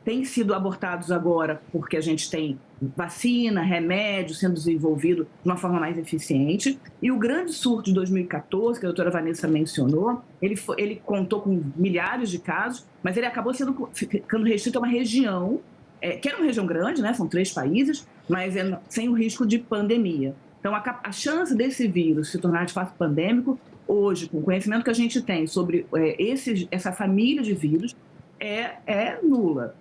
têm sido abortados agora porque a gente tem vacina, remédio sendo desenvolvido de uma forma mais eficiente. E o grande surto de 2014, que a doutora Vanessa mencionou, ele contou com milhares de casos, mas ele acabou ficando restrito a uma região, que era uma região grande, né? São 3 países, mas sem o risco de pandemia. Então, a chance desse vírus se tornar de fato pandêmico, hoje, com o conhecimento que a gente tem sobre essa família de vírus, é nula.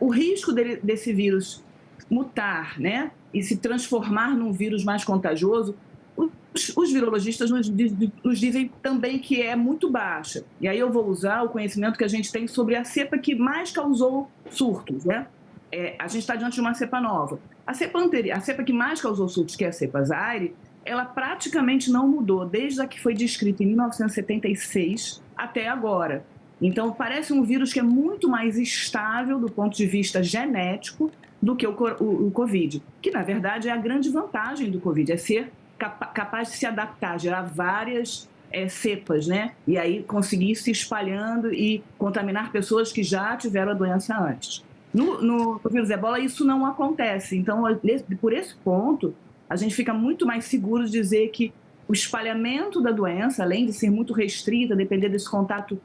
O risco desse vírus mutar, né, e se transformar num vírus mais contagioso, os virologistas nos dizem também que é muito baixa. E aí eu vou usar o conhecimento que a gente tem sobre a cepa que mais causou surtos, né? A gente está diante de uma cepa nova. A cepa que mais causou surtos, que é a cepa Zaire, ela praticamente não mudou desde a que foi descrita em 1976 até agora. Então, parece um vírus que é muito mais estável do ponto de vista genético do que o Covid, que, na verdade, é a grande vantagem do Covid, é ser capaz de se adaptar, gerar várias cepas, né? E aí conseguir se espalhando e contaminar pessoas que já tiveram a doença antes. No vírus ebola, isso não acontece. Então, por esse ponto, a gente fica muito mais seguro de dizer que o espalhamento da doença, além de ser muito restrita, depender desse contato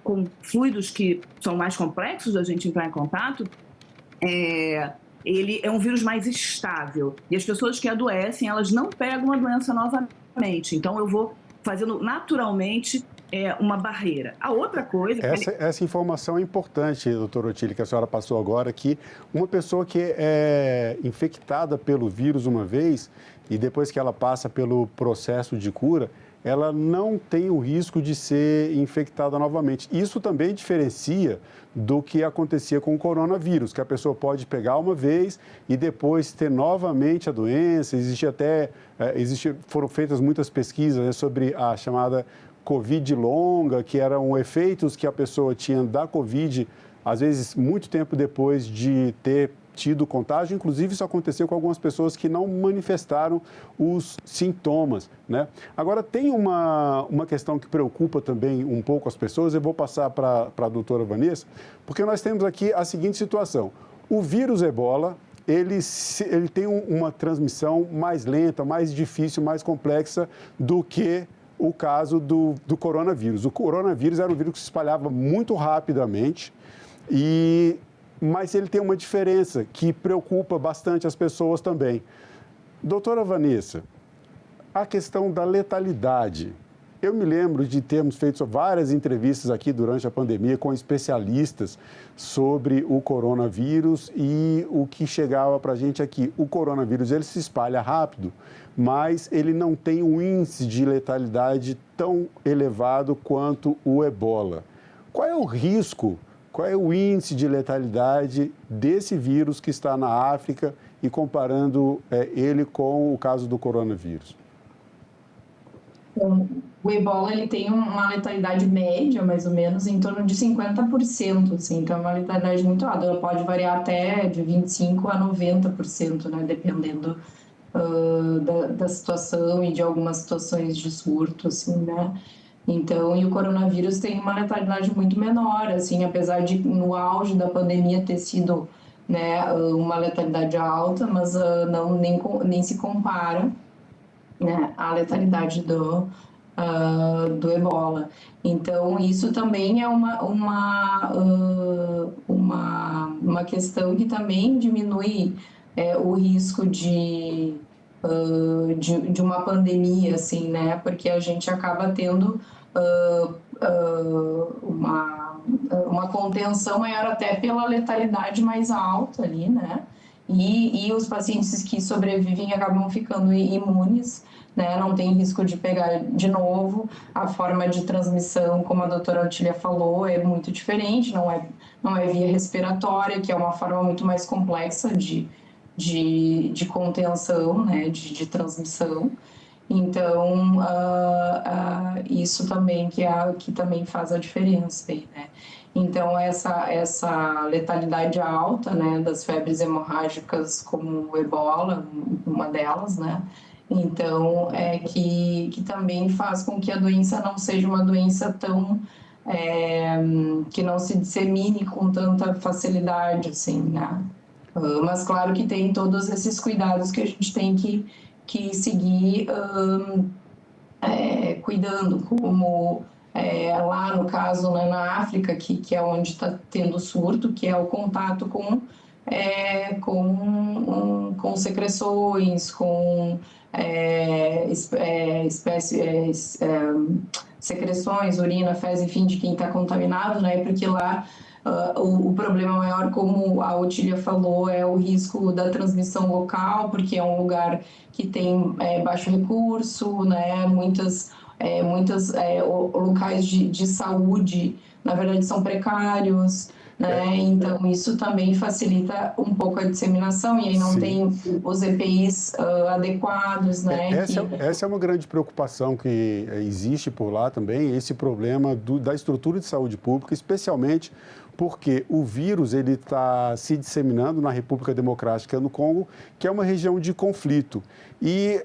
com fluidos que são mais complexos da gente entrar em contato, ele é um vírus mais estável. E as pessoas que adoecem, elas não pegam a doença novamente. Então, eu vou fazendo naturalmente uma barreira. A outra coisa... Essa informação é importante, doutora Otília, que a senhora passou agora, que uma pessoa que é infectada pelo vírus uma vez e depois que ela passa pelo processo de cura, ela não tem o risco de ser infectada novamente. Isso também diferencia do que acontecia com o coronavírus, que a pessoa pode pegar uma vez e depois ter novamente a doença. Foram feitas muitas pesquisas, né, sobre a chamada Covid longa, que eram efeitos que a pessoa tinha da Covid, às vezes muito tempo depois de ter tido contágio. Inclusive, isso aconteceu com algumas pessoas que não manifestaram os sintomas, né? Agora, tem uma questão que preocupa também um pouco as pessoas. Eu vou passar para a doutora Vanessa, porque nós temos aqui a seguinte situação. O vírus ebola, ele tem uma transmissão mais lenta, mais difícil, mais complexa do que o caso do coronavírus. O coronavírus era um vírus que se espalhava muito rapidamente, mas ele tem uma diferença que preocupa bastante as pessoas também. Doutora Vanessa, a questão da letalidade. Eu me lembro de termos feito várias entrevistas aqui durante a pandemia com especialistas sobre o coronavírus, e o que chegava para a gente aqui, o coronavírus ele se espalha rápido, mas ele não tem um índice de letalidade tão elevado quanto o ebola. Qual é o risco, qual é o índice de letalidade desse vírus que está na África e comparando ele com o caso do coronavírus? O ebola ele tem uma letalidade média, mais ou menos, em torno de 50%, assim, então é uma letalidade muito alta. Ela pode variar até de 25% a 90%, né, dependendo da situação e de algumas situações de surto, assim, né. Então, e o coronavírus tem uma letalidade muito menor, assim, apesar de no auge da pandemia ter sido, né, uma letalidade alta, mas nem se compara, né, a letalidade do ebola. Então, isso também é uma questão que também diminui o risco de uma pandemia, assim, né, porque a gente acaba tendo uma contenção maior até pela letalidade mais alta ali, né, e os pacientes que sobrevivem acabam ficando imunes, né, não tem risco de pegar de novo. A forma de transmissão, como a doutora Otília falou, é muito diferente, não é via respiratória, que é uma forma muito mais complexa de contenção, né, de transmissão. Então, isso também que também faz a diferença aí, né. Então, essa letalidade alta, né, das febres hemorrágicas como o ebola, uma delas, né, então, que também faz com que a doença não seja uma doença tão... que não se dissemine com tanta facilidade, assim, né. Mas, claro que tem todos esses cuidados que a gente tem que seguir cuidando, como lá no caso, né, na África, que é onde está tendo surto, que é o contato com secreções, com secreções, urina, fezes, enfim, de quem está contaminado, né, porque lá o problema maior, como a Otília falou, é o risco da transmissão local, porque é um lugar que tem baixo recurso, né, muitos locais de saúde, na verdade, são precários, né, então isso também facilita um pouco a disseminação, e aí não tem os EPIs adequados, né. Essa é uma grande preocupação que existe por lá também, esse problema da estrutura de saúde pública, especialmente porque o vírus ele está se disseminando na República Democrática do Congo, que é uma região de conflito. E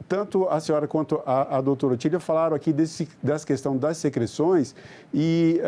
tanto a senhora quanto a doutora Otília falaram aqui dessa questão das secreções, e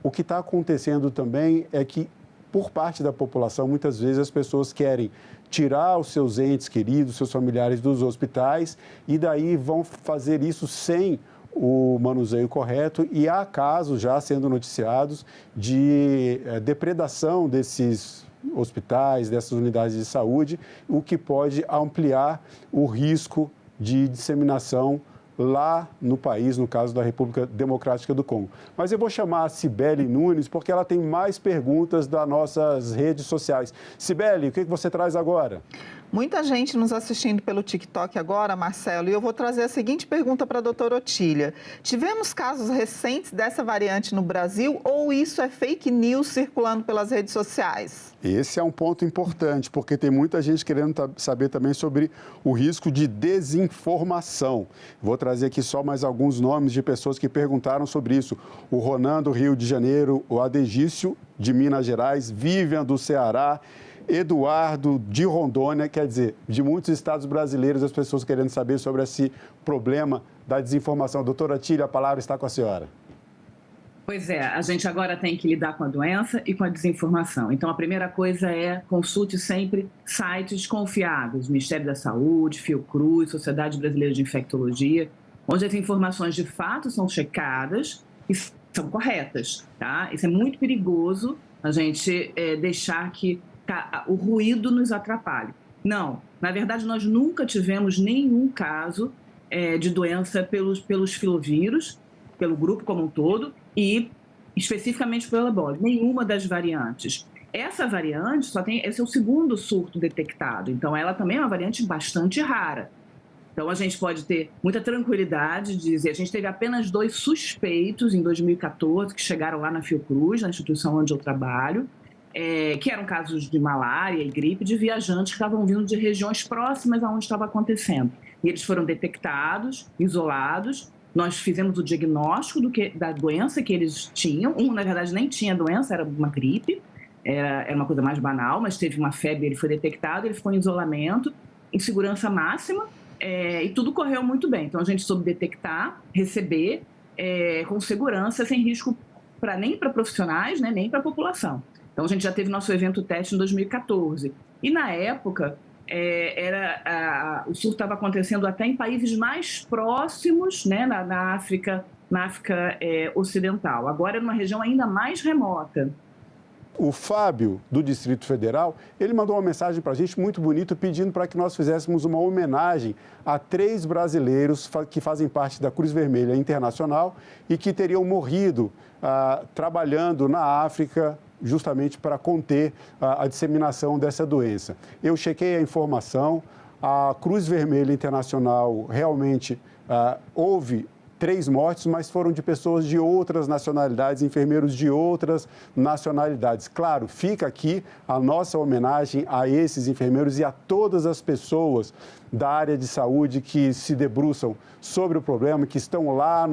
o que está acontecendo também é que por parte da população, muitas vezes as pessoas querem tirar os seus entes queridos, seus familiares dos hospitais e daí vão fazer isso sem o manuseio correto e há casos já sendo noticiados de depredação desses hospitais, dessas unidades de saúde, o que pode ampliar o risco de disseminação lá no país, no caso da República Democrática do Congo. Mas eu vou chamar a Cibele Nunes, porque ela tem mais perguntas das nossas redes sociais. Cibele, o que você traz agora? Muita gente nos assistindo pelo TikTok agora, Marcelo, e eu vou trazer a seguinte pergunta para a doutora Otília. Tivemos casos recentes dessa variante no Brasil ou isso é fake news circulando pelas redes sociais? Esse é um ponto importante, porque tem muita gente querendo saber também sobre o risco de desinformação. Vou trazer aqui só mais alguns nomes de pessoas que perguntaram sobre isso. O Ronan, do Rio de Janeiro, o Adegício, de Minas Gerais, Vivian, do Ceará, Eduardo, de Rondônia, quer dizer, de muitos estados brasileiros, as pessoas querendo saber sobre esse problema da desinformação. Doutora Otília, a palavra está com a senhora. Pois é, a gente agora tem que lidar com a doença e com a desinformação. Então, a primeira coisa é consulte sempre sites confiáveis, Ministério da Saúde, Fiocruz, Sociedade Brasileira de Infectologia, onde as informações de fato são checadas e são corretas, tá? Isso é muito perigoso, a gente deixar que o ruído nos atrapalhe. Não, na verdade, nós nunca tivemos nenhum caso de doença pelos filovírus, pelo grupo como um todo, e especificamente pelo ebola, nenhuma das variantes. Essa variante esse é o segundo surto detectado, então ela também é uma variante bastante rara. Então a gente pode ter muita tranquilidade de dizer, a gente teve apenas 2 suspeitos em 2014 que chegaram lá na Fiocruz, na instituição onde eu trabalho, que eram casos de malária e gripe de viajantes que estavam vindo de regiões próximas aonde estava acontecendo. E eles foram detectados, isolados. Nós fizemos o diagnóstico da doença que eles tinham. Um, na verdade, nem tinha doença, era uma gripe, era uma coisa mais banal, mas teve uma febre, ele foi detectado, ele ficou em isolamento, em segurança máxima, e tudo correu muito bem. Então, a gente soube detectar, receber com segurança, sem risco nem para profissionais, né, nem para a população. Então, a gente já teve nosso evento teste em 2014. E, na época, o surto estava acontecendo até em países mais próximos, né, na África Ocidental. Agora, é numa região ainda mais remota. O Fábio, do Distrito Federal, ele mandou uma mensagem para a gente muito bonita, pedindo para que nós fizéssemos uma homenagem a 3 brasileiros que fazem parte da Cruz Vermelha Internacional e que teriam morrido trabalhando na África, justamente para conter a disseminação dessa doença. Eu chequei a informação, a Cruz Vermelha Internacional realmente houve 3 mortes, mas foram de pessoas de outras nacionalidades, enfermeiros de outras nacionalidades. Claro, fica aqui a nossa homenagem a esses enfermeiros e a todas as pessoas da área de saúde que se debruçam sobre o problema, que estão lá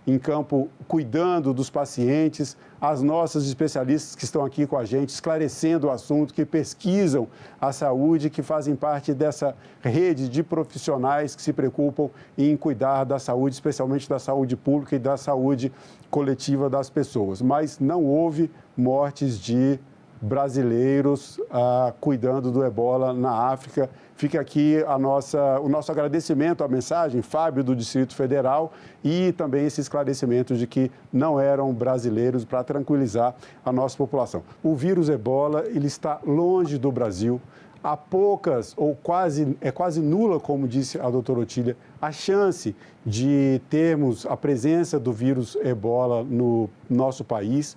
em campo, cuidando dos pacientes, as nossas especialistas que estão aqui com a gente, esclarecendo o assunto, que pesquisam a saúde, que fazem parte dessa rede de profissionais que se preocupam em cuidar da saúde, especialmente da saúde pública e da saúde coletiva das pessoas. Mas não houve mortes de brasileiros cuidando do ebola na África. Fica aqui o nosso agradecimento à mensagem, Fábio, do Distrito Federal, e também esse esclarecimento de que não eram brasileiros, para tranquilizar a nossa população. O vírus ebola, ele está longe do Brasil. Há poucas, ou quase nula, como disse a doutora Otília, a chance de termos a presença do vírus ebola no nosso país.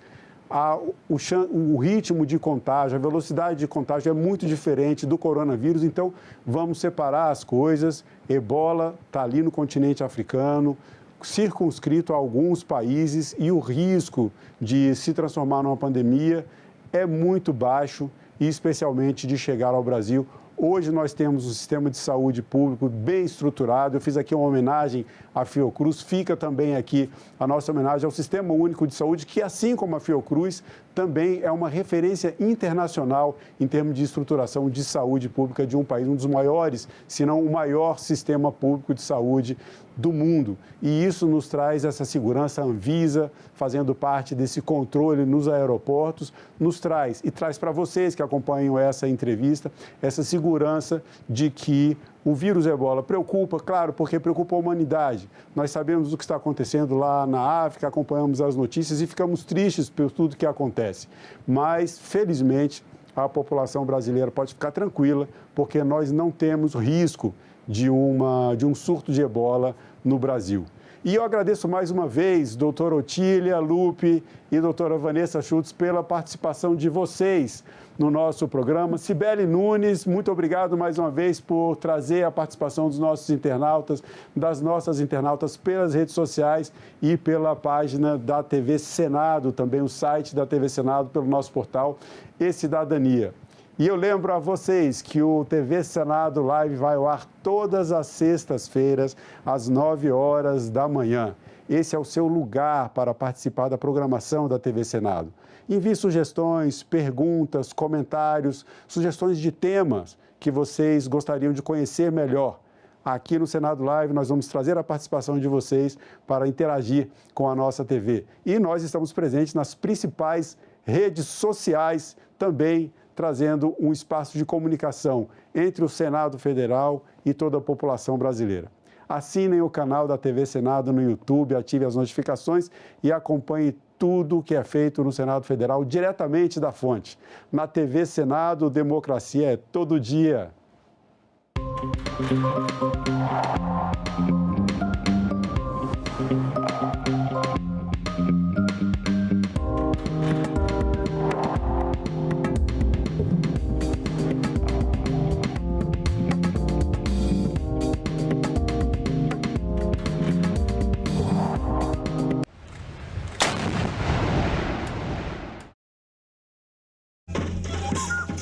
O ritmo de contágio, a velocidade de contágio é muito diferente do coronavírus, então vamos separar as coisas. Ebola está ali no continente africano, circunscrito a alguns países, e o risco de se transformar numa pandemia é muito baixo, e especialmente de chegar ao Brasil. Hoje nós temos um sistema de saúde público bem estruturado. Eu fiz aqui uma homenagem à Fiocruz, fica também aqui a nossa homenagem ao Sistema Único de Saúde, que assim como a Fiocruz, também é uma referência internacional em termos de estruturação de saúde pública de um país, um dos maiores, se não o maior sistema público de saúde do mundo. E isso nos traz essa segurança. A Anvisa, fazendo parte desse controle nos aeroportos, nos traz e traz para vocês que acompanham essa entrevista, essa segurança de que o vírus Ebola preocupa, claro, porque preocupa a humanidade. Nós sabemos o que está acontecendo lá na África, acompanhamos as notícias e ficamos tristes por tudo que acontece. Mas, felizmente, a população brasileira pode ficar tranquila, porque nós não temos risco de um surto de Ebola no Brasil. E eu agradeço mais uma vez, doutora Otília Lupe e doutora Vanessa Schultz, pela participação de vocês no nosso programa. Cibele Nunes, muito obrigado mais uma vez por trazer a participação dos nossos internautas, das nossas internautas pelas redes sociais e pela página da TV Senado, também o site da TV Senado, pelo nosso portal E-Cidadania. E eu lembro a vocês que o TV Senado Live vai ao ar todas as sextas-feiras, às 9 horas da manhã. Esse é o seu lugar para participar da programação da TV Senado. Envie sugestões, perguntas, comentários, sugestões de temas que vocês gostariam de conhecer melhor. Aqui no Senado Live nós vamos trazer a participação de vocês para interagir com a nossa TV. E nós estamos presentes nas principais redes sociais também, trazendo um espaço de comunicação entre o Senado Federal e toda a população brasileira. Assinem o canal da TV Senado no YouTube, ative as notificações e acompanhe tudo o que é feito no Senado Federal diretamente da fonte. Na TV Senado, democracia é todo dia.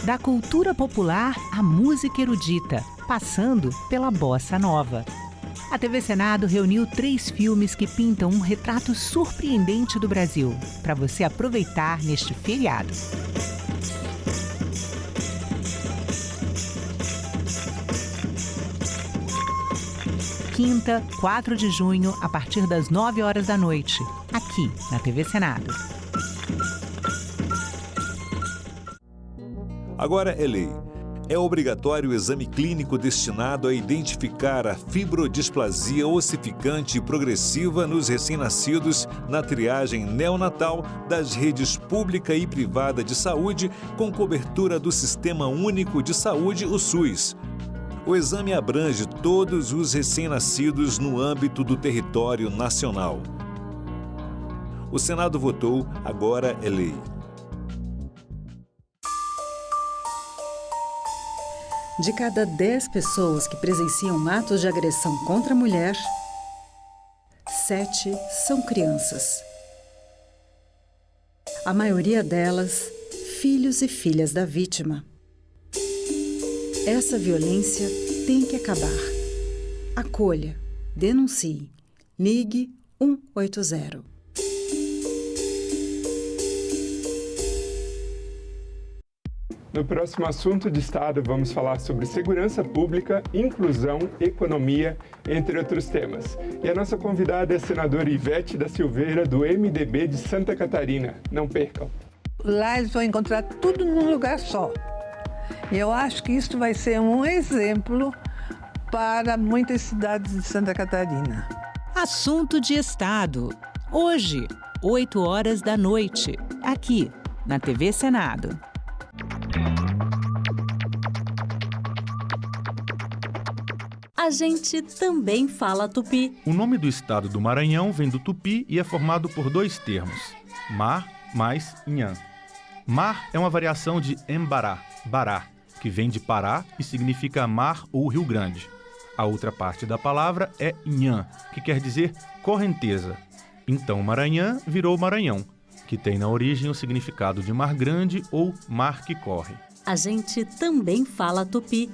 Da cultura popular à música erudita, passando pela bossa nova. A TV Senado reuniu 3 filmes que pintam um retrato surpreendente do Brasil, para você aproveitar neste feriado. Quinta, 4 de junho, a partir das 9 horas da noite, aqui na TV Senado. Agora é lei. É obrigatório o exame clínico destinado a identificar a fibrodisplasia ossificante progressiva nos recém-nascidos na triagem neonatal das redes pública e privada de saúde com cobertura do Sistema Único de Saúde, o SUS. O exame abrange todos os recém-nascidos no âmbito do território nacional. O Senado votou, agora é lei. De cada 10 pessoas que presenciam atos de agressão contra a mulher, 7 são crianças. A maioria delas, filhos e filhas da vítima. Essa violência tem que acabar. Acolha, denuncie, ligue 180. No próximo assunto de Estado, vamos falar sobre segurança pública, inclusão, economia, entre outros temas. E a nossa convidada é a senadora Ivete da Silveira, do MDB de Santa Catarina. Não percam. Lá eles vão encontrar tudo num lugar só. E eu acho que isso vai ser um exemplo para muitas cidades de Santa Catarina. Assunto de Estado. Hoje, 8 horas da noite, aqui na TV Senado. A gente também fala tupi. O nome do estado do Maranhão vem do tupi e é formado por 2 termos, mar mais inhã. Mar é uma variação de embará, bará, que vem de Pará e significa mar ou Rio Grande. A outra parte da palavra é inhã, que quer dizer correnteza. Então Maranhão virou Maranhão, que tem na origem o significado de mar grande ou mar que corre. a gente também fala tupi.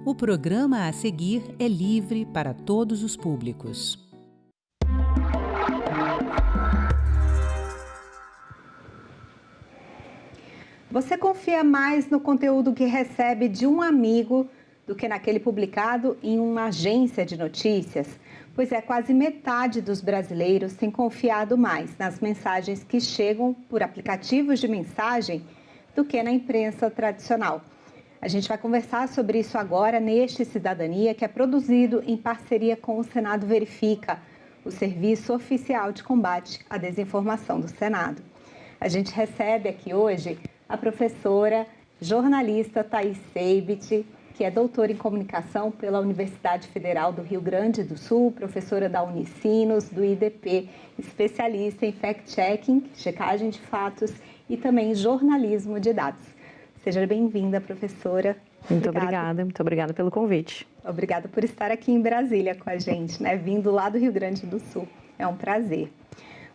O programa a seguir é livre para todos os públicos. Você confia mais no conteúdo que recebe de um amigo do que naquele publicado em uma agência de notícias? Pois é, quase metade dos brasileiros tem confiado mais nas mensagens que chegam por aplicativos de mensagem do que na imprensa tradicional. A gente vai conversar sobre isso agora neste Cidadania, que é produzido em parceria com o Senado Verifica, o serviço oficial de combate à desinformação do Senado. A gente recebe aqui hoje a professora jornalista Thaís Seibit, que é doutora em comunicação pela Universidade Federal do Rio Grande do Sul, professora da Unicinos, do IDP, especialista em fact-checking, checagem de fatos e também jornalismo de dados. Seja bem-vinda, professora. Muito obrigada pelo convite. Obrigada por estar aqui em Brasília com a gente, né? Vindo lá do Rio Grande do Sul. É um prazer.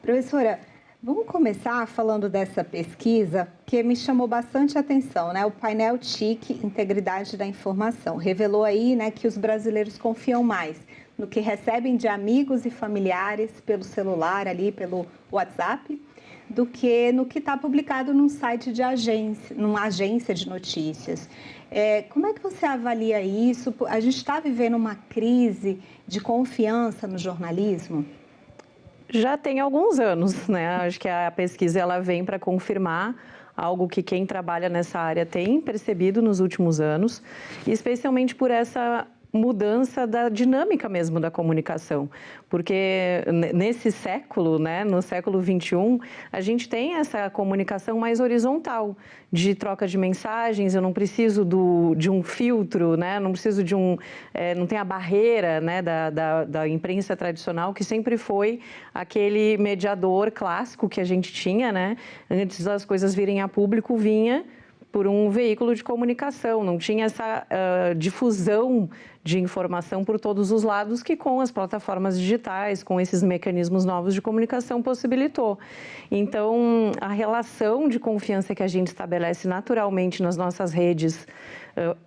Professora, vamos começar falando dessa pesquisa que me chamou bastante atenção, né? O painel TIC, Integridade da Informação, revelou aí, né, que os brasileiros confiam mais no que recebem de amigos e familiares pelo celular ali, pelo WhatsApp, do que no que está publicado num site de agência, numa agência de notícias. Como é que você avalia isso? A gente está vivendo uma crise de confiança no jornalismo? Já tem alguns anos, né? Acho que a pesquisa ela vem para confirmar algo que quem trabalha nessa área tem percebido nos últimos anos, especialmente por essa mudança da dinâmica mesmo da comunicação, porque nesse século, né, no século XXI, a gente tem essa comunicação mais horizontal, de troca de mensagens. Eu não preciso de um filtro, né, não preciso de não tem a barreira, né, da imprensa tradicional, que sempre foi aquele mediador clássico que a gente tinha, né, antes das coisas virem a público, vinha por um veículo de comunicação, não tinha essa difusão de informação por todos os lados que com as plataformas digitais, com esses mecanismos novos de comunicação possibilitou. Então, a relação de confiança que a gente estabelece naturalmente nas nossas redes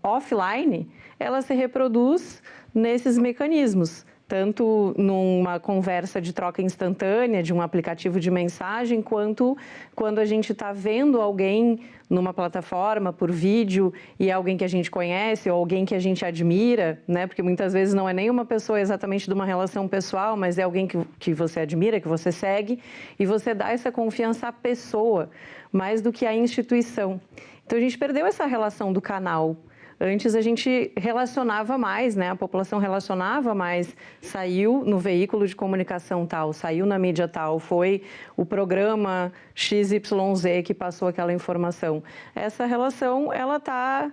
offline, ela se reproduz nesses mecanismos, tanto numa conversa de troca instantânea de um aplicativo de mensagem, quanto quando a gente está vendo alguém numa plataforma por vídeo e é alguém que a gente conhece ou alguém que a gente admira, né? Porque muitas vezes não é nem uma pessoa exatamente de uma relação pessoal, mas é alguém que você admira, que você segue, e você dá essa confiança à pessoa mais do que à instituição. Então, a gente perdeu essa relação do canal. Antes a gente relacionava mais, né? A população relacionava mais, saiu no veículo de comunicação tal, saiu na mídia tal, foi o programa XYZ que passou aquela informação. Essa relação, ela está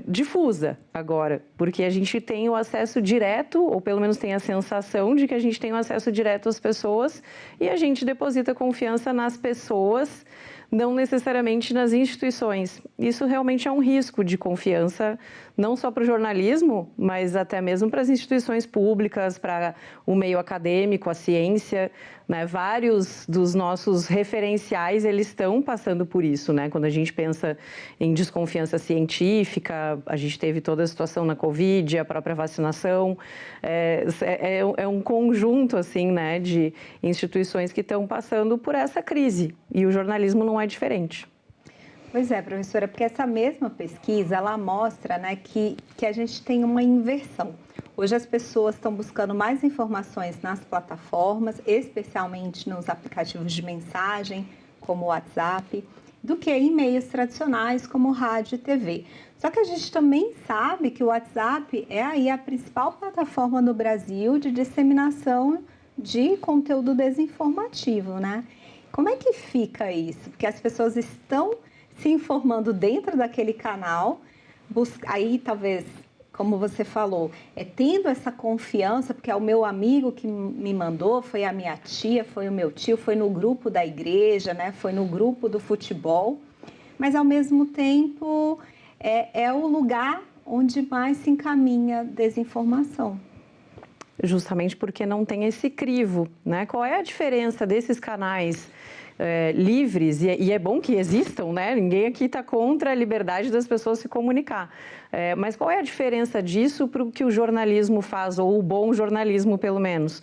difusa agora, porque a gente tem o acesso direto, ou pelo menos tem a sensação de que a gente tem o acesso direto às pessoas, e a gente deposita confiança nas pessoas, não necessariamente nas instituições. Isso realmente é um risco de confiança, não só para o jornalismo, mas até mesmo para as instituições públicas, para o meio acadêmico, a ciência, né? Vários dos nossos referenciais, eles estão passando por isso, né? Quando a gente pensa em desconfiança científica, a gente teve toda a situação na Covid, a própria vacinação, é um conjunto, assim, né, de instituições que estão passando por essa crise, e o jornalismo não é diferente. Pois é, professora, porque essa mesma pesquisa, ela mostra, né, que a gente tem uma inversão. Hoje as pessoas estão buscando mais informações nas plataformas, especialmente nos aplicativos de mensagem, como o WhatsApp, do que em meios tradicionais, como rádio e TV. Só que a gente também sabe que o WhatsApp é aí a principal plataforma no Brasil de disseminação de conteúdo desinformativo, né? Como é que fica isso? Porque as pessoas estão se informando dentro daquele canal, aí talvez, como você falou, tendo essa confiança, porque é o meu amigo que me mandou, foi a minha tia, foi o meu tio, foi no grupo da igreja, né? Foi no grupo do futebol, mas ao mesmo tempo é o lugar onde mais se encaminha desinformação. justamente porque não tem esse crivo, né? Qual é a diferença desses canais livres, e é bom que existam, né? Ninguém aqui está contra a liberdade das pessoas se comunicar. Mas qual é a diferença disso para o que o jornalismo faz, ou o bom jornalismo, pelo menos?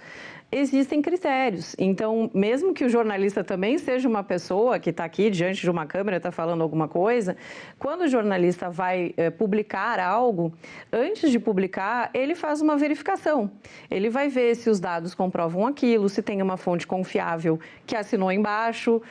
Existem critérios. Então, mesmo que o jornalista também seja uma pessoa que está aqui diante de uma câmera, está falando alguma coisa, quando o jornalista vai publicar algo, antes de publicar, ele faz uma verificação. Ele vai ver se os dados comprovam aquilo, se tem uma fonte confiável que assinou embaixo,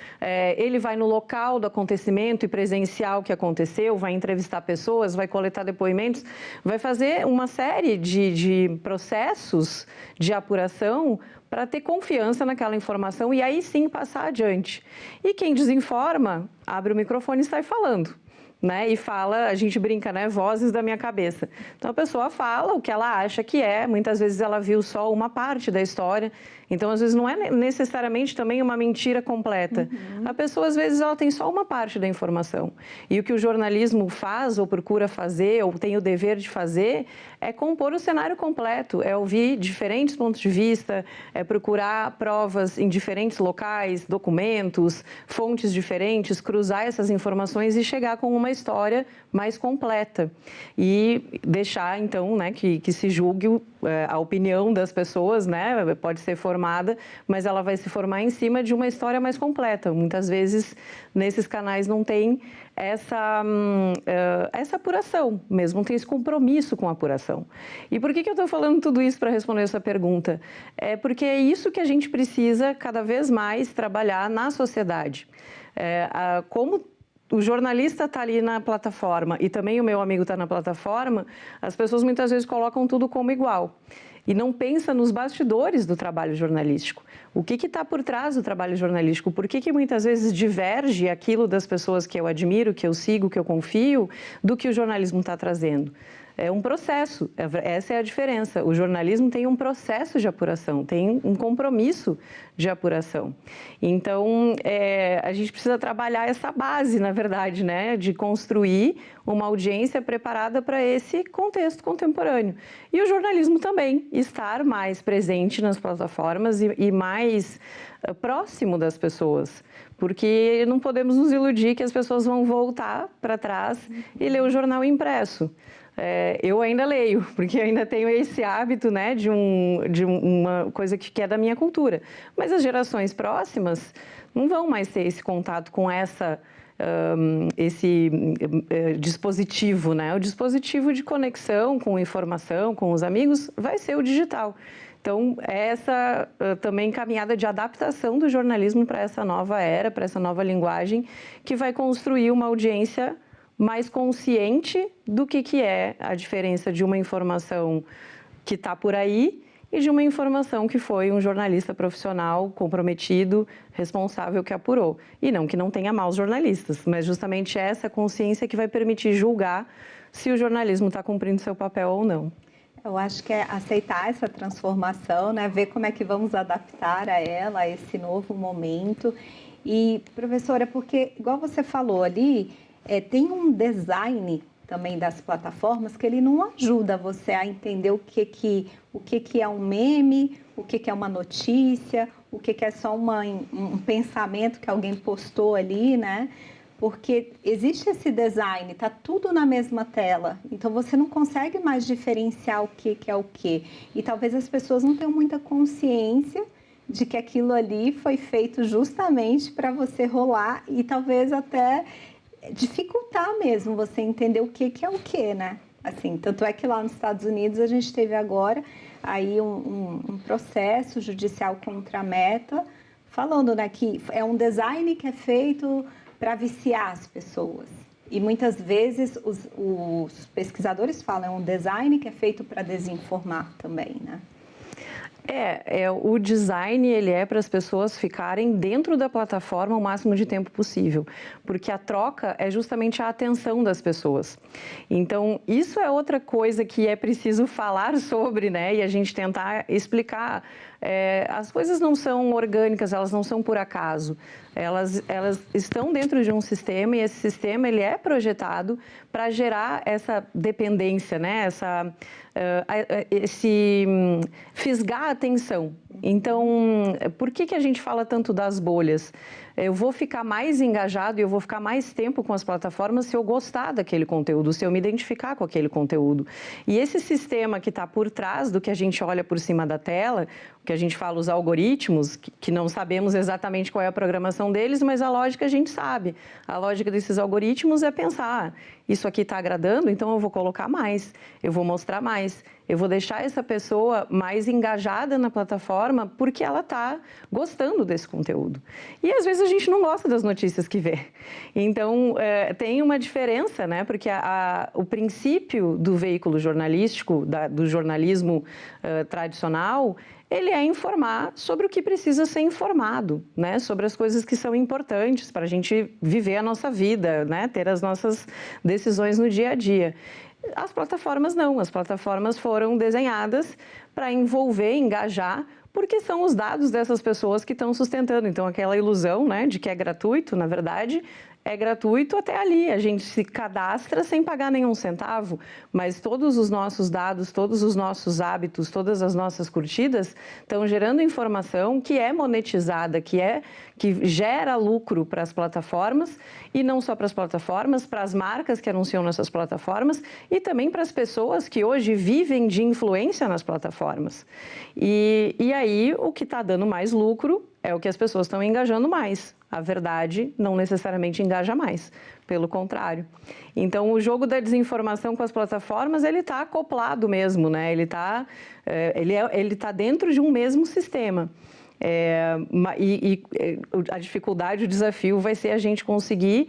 ele vai no local do acontecimento e presencial que aconteceu, vai entrevistar pessoas, vai coletar depoimentos, vai fazer uma série de processos de apuração para ter confiança naquela informação e aí sim passar adiante. E quem desinforma, abre o microfone e sai falando, né? E fala, a gente brinca, né? Vozes da minha cabeça. Então a pessoa fala o que ela acha que é, muitas vezes ela viu só uma parte da história, então às vezes não é necessariamente também uma mentira completa. A pessoa às vezes ela tem só uma parte da informação. E o que o jornalismo faz ou procura fazer ou tem o dever de fazer é compor o cenário completo, é ouvir diferentes pontos de vista, é procurar provas em diferentes locais, documentos, fontes diferentes, cruzar essas informações e chegar com uma história mais completa e deixar então, né, que se julgue a opinião das pessoas, né, pode ser formada, mas ela vai se formar em cima de uma história mais completa. Muitas vezes nesses canais não tem essa apuração, mesmo não tem esse compromisso com a apuração. E por que eu estou falando tudo isso para responder essa pergunta? É porque é isso que a gente precisa cada vez mais trabalhar na sociedade. Como o jornalista está ali na plataforma e também o meu amigo está na plataforma, as pessoas muitas vezes colocam tudo como igual e não pensam nos bastidores do trabalho jornalístico. O que está por trás do trabalho jornalístico? Por que muitas vezes diverge aquilo das pessoas que eu admiro, que eu sigo, que eu confio, do que o jornalismo está trazendo? É um processo, essa é a diferença. O jornalismo tem um processo de apuração, tem um compromisso de apuração. Então, a gente precisa trabalhar essa base, na verdade, né, de construir uma audiência preparada para esse contexto contemporâneo. E o jornalismo também, estar mais presente nas plataformas e mais próximo das pessoas, porque não podemos nos iludir que as pessoas vão voltar para trás e ler o jornal impresso. Eu ainda leio, porque eu ainda tenho esse hábito, né, de uma coisa que é da minha cultura. Mas as gerações próximas não vão mais ter esse contato com esse dispositivo, né? O dispositivo de conexão com informação, com os amigos, vai ser o digital. Então, essa também caminhada de adaptação do jornalismo para essa nova era, para essa nova linguagem, que vai construir uma audiência mais consciente do que é a diferença de uma informação que está por aí e de uma informação que foi um jornalista profissional, comprometido, responsável que apurou. E não que não tenha maus jornalistas, mas justamente essa consciência que vai permitir julgar se o jornalismo está cumprindo seu papel ou não. Eu acho que é aceitar essa transformação, né? Ver como é que vamos adaptar a ela, a esse novo momento. E, professora, porque, igual você falou ali, tem um design também das plataformas que ele não ajuda você a entender o que é um meme, o que é uma notícia, o que é só um pensamento que alguém postou ali, né? Porque existe esse design, tá tudo na mesma tela, então você não consegue mais diferenciar o que é o que. E talvez as pessoas não tenham muita consciência de que aquilo ali foi feito justamente para você rolar e talvez até dificultar mesmo você entender o que é o que, né? Assim, tanto é que lá nos Estados Unidos a gente teve agora aí um processo judicial contra a Meta, falando, né, que é um design que é feito para viciar as pessoas. E muitas vezes os pesquisadores falam, é um design que é feito para desinformar também, né? O design ele é para as pessoas ficarem dentro da plataforma o máximo de tempo possível, porque a troca é justamente a atenção das pessoas. Então, isso é outra coisa que é preciso falar sobre, né? E a gente tentar explicar. as coisas não são orgânicas, elas não são por acaso. Elas estão dentro de um sistema e esse sistema ele é projetado para gerar essa dependência, né? Esse fisgar a atenção. Então, por que a gente fala tanto das bolhas? Eu vou ficar mais engajado e eu vou ficar mais tempo com as plataformas se eu gostar daquele conteúdo, se eu me identificar com aquele conteúdo. E esse sistema que está por trás do que a gente olha por cima da tela, o que a gente fala, os algoritmos, que não sabemos exatamente qual é a programação deles, mas a lógica a gente sabe. A lógica desses algoritmos é pensar, isso aqui está agradando, então eu vou colocar mais, eu vou mostrar mais, eu vou deixar essa pessoa mais engajada na plataforma porque ela está gostando desse conteúdo. E às vezes a gente não gosta das notícias que vê. Então, tem uma diferença, né? Porque o princípio do veículo jornalístico, do jornalismo tradicional, ele é informar sobre o que precisa ser informado, né? Sobre as coisas que são importantes para a gente viver a nossa vida, né? Ter as nossas decisões no dia a dia. As plataformas não, as plataformas foram desenhadas para envolver, engajar, porque são os dados dessas pessoas que estão sustentando. Então, aquela ilusão, né, de que é gratuito, na verdade, é gratuito até ali. A gente se cadastra sem pagar nenhum centavo, mas todos os nossos dados, todos os nossos hábitos, todas as nossas curtidas estão gerando informação que é monetizada, que gera lucro para as plataformas, e não só para as plataformas, para as marcas que anunciam nessas plataformas e também para as pessoas que hoje vivem de influência nas plataformas. E aí, o que está dando mais lucro é o que as pessoas estão engajando mais. A verdade não necessariamente engaja mais, pelo contrário. Então, o jogo da desinformação com as plataformas, ele está acoplado mesmo, né? Ele tá dentro de um mesmo sistema. A dificuldade, o desafio vai ser a gente conseguir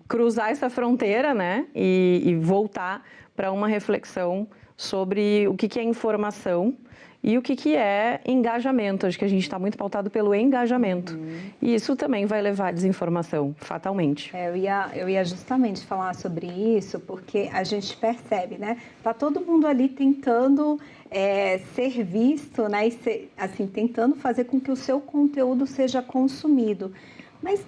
cruzar essa fronteira, né? E voltar para uma reflexão sobre o que é informação e o que é engajamento. Acho que a gente está muito pautado pelo engajamento. E isso também vai levar à desinformação, fatalmente. Eu ia justamente falar sobre isso, porque a gente percebe, né? Está todo mundo ali tentando ser visto, né? E tentando fazer com que o seu conteúdo seja consumido. Mas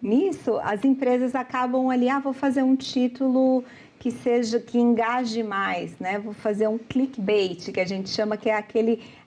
nisso, as empresas acabam ali, vou fazer um título que engaje mais, né? Vou fazer um clickbait, que a gente chama, que é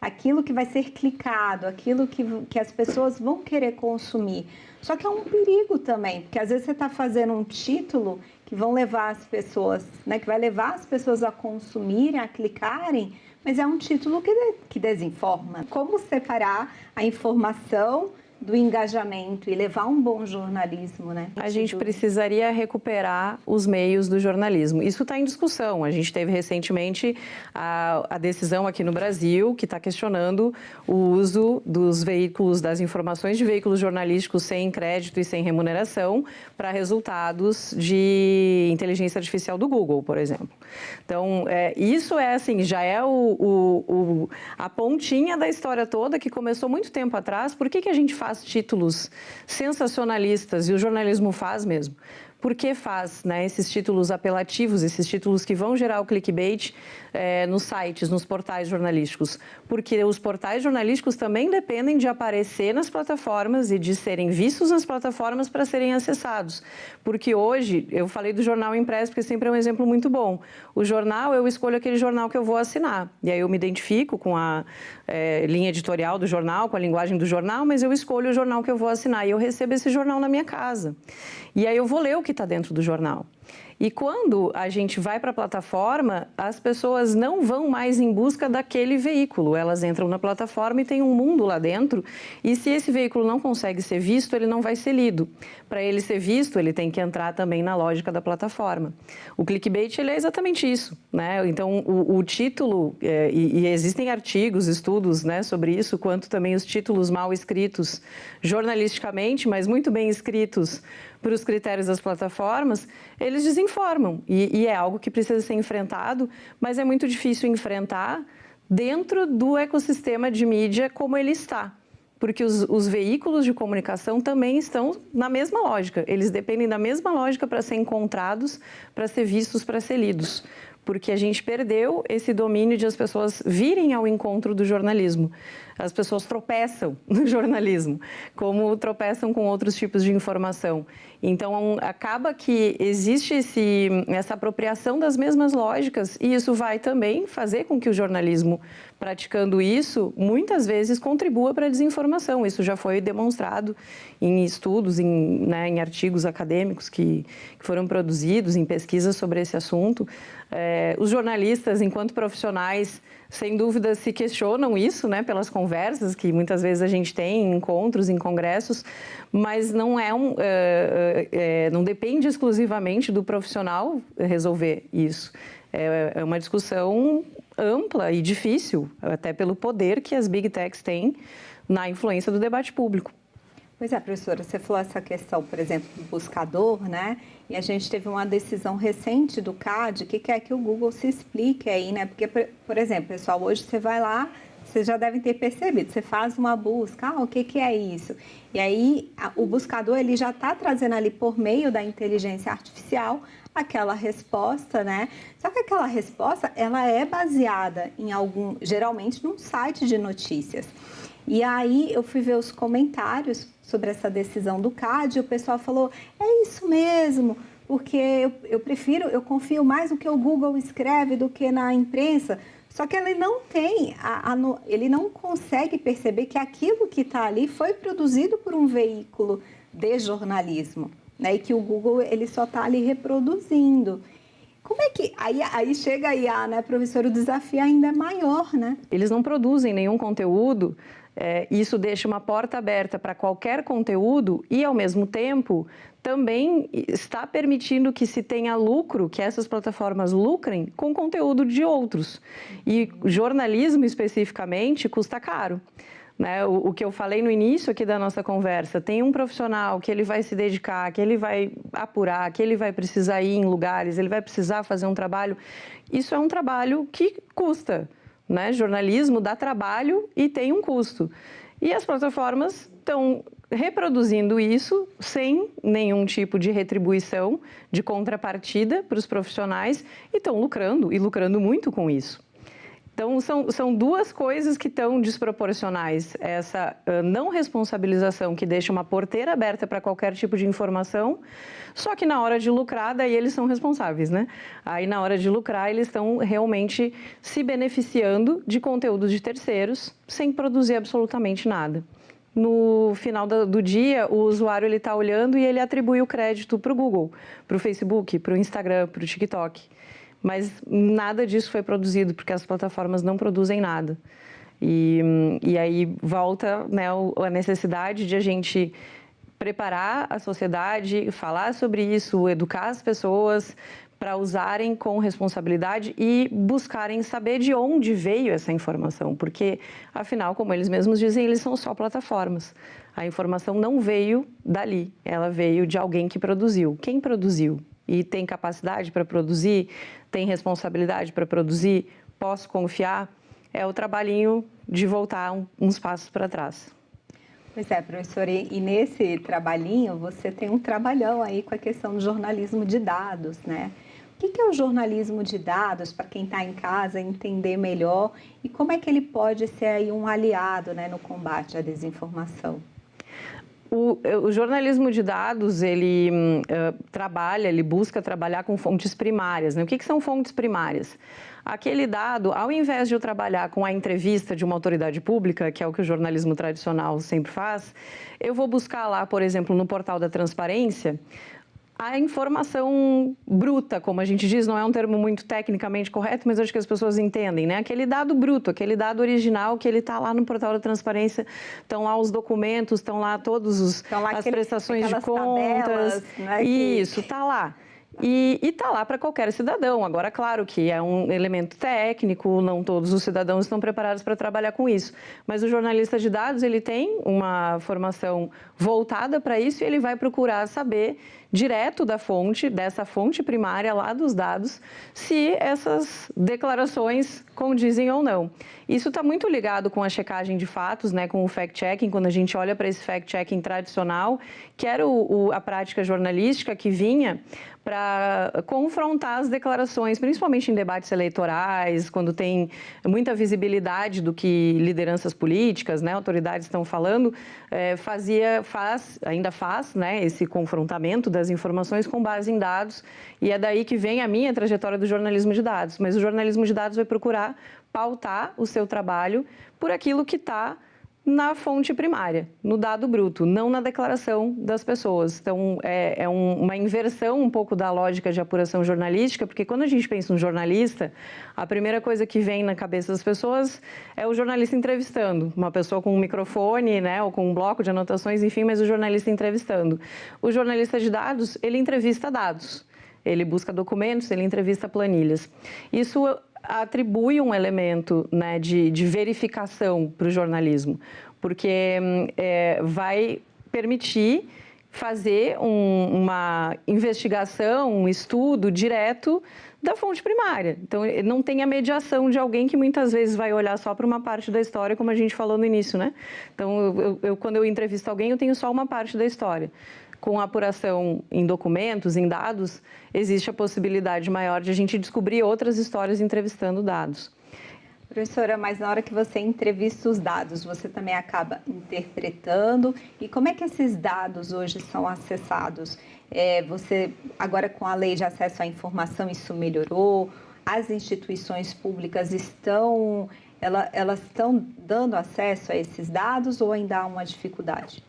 aquilo que vai ser clicado, aquilo que as pessoas vão querer consumir. Só que é um perigo também, porque às vezes você está fazendo um título que vão levar as pessoas, né? Que vai levar as pessoas a consumirem, a clicarem, mas é um título que desinforma. Como separar a informação do engajamento e levar um bom jornalismo, né? A gente precisaria recuperar os meios do jornalismo. Isso está em discussão. A gente teve recentemente a decisão aqui no Brasil que está questionando o uso dos veículos, das informações de veículos jornalísticos sem crédito e sem remuneração para resultados de inteligência artificial do Google, por exemplo. Então, isso já é a pontinha da história toda que começou muito tempo atrás. Por que a gente faz títulos sensacionalistas, e o jornalismo faz mesmo? Por que faz, né, esses títulos apelativos, esses títulos que vão gerar o clickbait nos sites, nos portais jornalísticos? Porque os portais jornalísticos também dependem de aparecer nas plataformas e de serem vistos nas plataformas para serem acessados. Porque hoje, eu falei do jornal impresso porque sempre é um exemplo muito bom. O jornal, eu escolho aquele jornal que eu vou assinar. E aí eu me identifico com a linha editorial do jornal, com a linguagem do jornal, mas eu escolho o jornal que eu vou assinar e eu recebo esse jornal na minha casa. E aí eu vou ler o que está dentro do jornal. E quando a gente vai para a plataforma, as pessoas não vão mais em busca daquele veículo. Elas entram na plataforma e tem um mundo lá dentro. E se esse veículo não consegue ser visto, ele não vai ser lido. Para ele ser visto, ele tem que entrar também na lógica da plataforma. O clickbait, ele é exatamente isso, né? Então, o título, e existem artigos, estudos, né, sobre isso, quanto também os títulos mal escritos jornalisticamente, mas muito bem escritos para os critérios das plataformas, eles desinformam. E é algo que precisa ser enfrentado, mas é muito difícil enfrentar dentro do ecossistema de mídia como ele está. Porque os veículos de comunicação também estão na mesma lógica. Eles dependem da mesma lógica para ser encontrados, para ser vistos, para ser lidos. porque a gente perdeu esse domínio de as pessoas virem ao encontro do jornalismo. As pessoas tropeçam no jornalismo, como tropeçam com outros tipos de informação. Então, acaba que existe essa apropriação das mesmas lógicas e isso vai também fazer com que o jornalismo, praticando isso, muitas vezes contribua para a desinformação. Isso já foi demonstrado em estudos, em artigos acadêmicos que foram produzidos, em pesquisas sobre esse assunto. Os jornalistas, enquanto profissionais, sem dúvida se questionam isso, né, pelas conversas que muitas vezes a gente tem em encontros, em congressos, mas não não depende exclusivamente do profissional resolver isso. É uma discussão ampla e difícil, até pelo poder que as Big Techs têm na influência do debate público. Pois é, professora, você falou essa questão, por exemplo, do buscador, né? E a gente teve uma decisão recente do CAD que quer que o Google se explique aí, né? Porque, por exemplo, pessoal, hoje você vai lá, vocês já devem ter percebido, você faz uma busca, o que é isso? E aí, o buscador, ele já está trazendo ali, por meio da inteligência artificial, aquela resposta, né? Só que aquela resposta, ela é baseada em geralmente num site de notícias. E aí eu fui ver os comentários sobre essa decisão do CAD e o pessoal falou, é isso mesmo, porque eu confio mais no que o Google escreve do que na imprensa. Só que ele não tem, ele não consegue perceber que aquilo que está ali foi produzido por um veículo de jornalismo, né? E que o Google ele só está ali reproduzindo. Como é que... Aí chega a IA, né, professor? O desafio ainda é maior, né? Eles não produzem nenhum conteúdo, isso deixa uma porta aberta para qualquer conteúdo e, ao mesmo tempo, também está permitindo que se tenha lucro, que essas plataformas lucrem com conteúdo de outros. E jornalismo, especificamente, custa caro. Né? O que eu falei no início aqui da nossa conversa, tem um profissional que ele vai se dedicar, que ele vai apurar, que ele vai precisar ir em lugares, ele vai precisar fazer um trabalho. Isso é um trabalho que custa, né? Jornalismo dá trabalho e tem um custo. E as plataformas estão reproduzindo isso sem nenhum tipo de retribuição, de contrapartida para os profissionais e estão lucrando, e lucrando muito com isso. Então, são duas coisas que estão desproporcionais. Essa não responsabilização que deixa uma porteira aberta para qualquer tipo de informação, só que na hora de lucrar, daí eles são responsáveis, né? Aí, na hora de lucrar, eles estão realmente se beneficiando de conteúdos de terceiros, sem produzir absolutamente nada. No final do dia, o usuário está olhando e ele atribui o crédito para o Google, para o Facebook, para o Instagram, para o TikTok. Mas nada disso foi produzido, porque as plataformas não produzem nada. E aí volta, né, a necessidade de a gente preparar a sociedade, falar sobre isso, educar as pessoas para usarem com responsabilidade e buscarem saber de onde veio essa informação. Porque, afinal, como eles mesmos dizem, eles são só plataformas. A informação não veio dali, ela veio de alguém que produziu. Quem produziu? E tem capacidade para produzir, tem responsabilidade para produzir, posso confiar, é o trabalhinho de voltar uns passos para trás. Pois é, professora, e nesse trabalhinho você tem um trabalhão aí com a questão do jornalismo de dados, né? O que é o jornalismo de dados, para quem está em casa entender melhor, e como é que ele pode ser aí um aliado, né, no combate à desinformação? O jornalismo de dados, ele busca trabalhar com fontes primárias, né? O que são fontes primárias? Aquele dado, ao invés de eu trabalhar com a entrevista de uma autoridade pública, que é o que o jornalismo tradicional sempre faz, eu vou buscar lá, por exemplo, no portal da transparência, a informação bruta, como a gente diz, não é um termo muito tecnicamente correto, mas acho que as pessoas entendem, né? Aquele dado bruto, aquele dado original que ele está lá no portal da transparência, estão lá os documentos, estão lá todas as prestações de contas, tabelas, né? Isso, está lá. E está lá para qualquer cidadão. Agora, claro que é um elemento técnico, não todos os cidadãos estão preparados para trabalhar com isso. Mas o jornalista de dados, ele tem uma formação voltada para isso e ele vai procurar saber direto da fonte, dessa fonte primária lá dos dados, se essas declarações condizem ou não. Isso está muito ligado com a checagem de fatos, né, com o fact-checking, quando a gente olha para esse fact-checking tradicional, que era a prática jornalística que vinha para para confrontar as declarações, principalmente em debates eleitorais, quando tem muita visibilidade do que lideranças políticas, né, autoridades estão falando, ainda faz, né, esse confrontamento das informações com base em dados, e é daí que vem a minha trajetória do jornalismo de dados. Mas o jornalismo de dados vai procurar pautar o seu trabalho por aquilo que está na fonte primária, no dado bruto, não na declaração das pessoas. Então, uma inversão um pouco da lógica de apuração jornalística, porque quando a gente pensa em um jornalista, a primeira coisa que vem na cabeça das pessoas é o jornalista entrevistando, uma pessoa com um microfone, né, ou com um bloco de anotações, enfim, mas o jornalista entrevistando. O jornalista de dados, ele entrevista dados, ele busca documentos, ele entrevista planilhas. Isso atribui um elemento, né, de verificação para o jornalismo, porque vai permitir fazer uma investigação, um estudo direto da fonte primária. Então, não tem a mediação de alguém que muitas vezes vai olhar só para uma parte da história, como a gente falou no início, né? Então, quando eu entrevisto alguém, eu tenho só uma parte da história. Com a apuração em documentos, em dados, existe a possibilidade maior de a gente descobrir outras histórias entrevistando dados. Professora, mas na hora que você entrevista os dados, você também acaba interpretando. E como é que esses dados hoje são acessados? Você, agora com a lei de acesso à informação, isso melhorou? As instituições públicas elas estão dando acesso a esses dados ou ainda há uma dificuldade?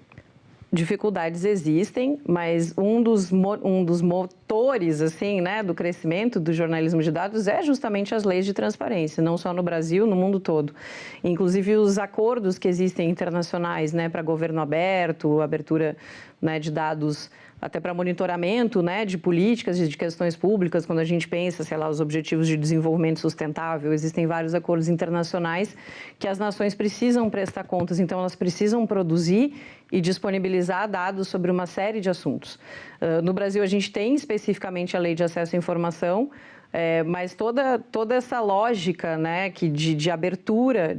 Dificuldades existem, mas um dos motores, assim, né, do crescimento do jornalismo de dados é justamente as leis de transparência, não só no Brasil, no mundo todo. Inclusive os acordos que existem internacionais, né, para governo aberto, abertura, né, de dados até para monitoramento, né, de políticas e de questões públicas, quando a gente pensa, sei lá, os objetivos de desenvolvimento sustentável, existem vários acordos internacionais que as nações precisam prestar contas, então elas precisam produzir e disponibilizar dados sobre uma série de assuntos. No Brasil, a gente tem especificamente a Lei de Acesso à Informação, mas toda essa lógica, né, de abertura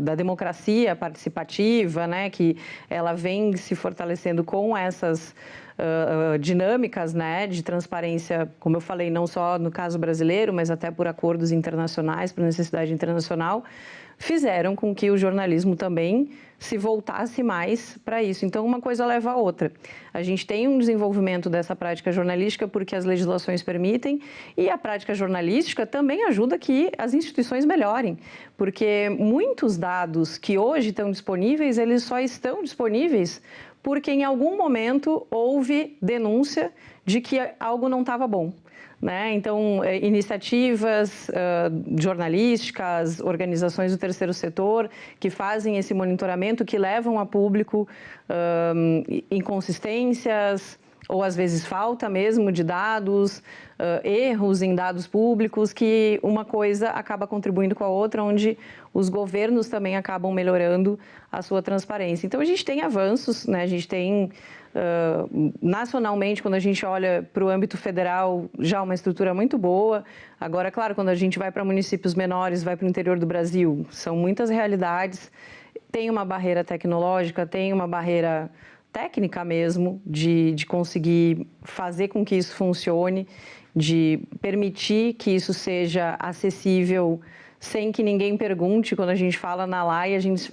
da democracia participativa, né, que ela vem se fortalecendo com essas dinâmicas, né, de transparência, como eu falei, não só no caso brasileiro, mas até por acordos internacionais, por necessidade internacional, fizeram com que o jornalismo também se voltasse mais para isso. Então, uma coisa leva a outra. A gente tem um desenvolvimento dessa prática jornalística porque as legislações permitem e a prática jornalística também ajuda que as instituições melhorem, porque muitos dados que hoje estão disponíveis, eles só estão disponíveis porque em algum momento houve denúncia de que algo não estava bom. Né? Então, iniciativas jornalísticas, organizações do terceiro setor que fazem esse monitoramento, que levam a público inconsistências ou às vezes falta mesmo de dados, erros em dados públicos, que uma coisa acaba contribuindo com a outra, onde os governos também acabam melhorando a sua transparência. Então, a gente tem avanços, né? A gente tem nacionalmente, quando a gente olha para o âmbito federal, já uma estrutura muito boa. Agora, claro, quando a gente vai para municípios menores, vai para o interior do Brasil, são muitas realidades. Tem uma barreira tecnológica, tem uma barreira técnica mesmo, de conseguir fazer com que isso funcione, de permitir que isso seja acessível sem que ninguém pergunte. Quando a gente fala na lei, a gente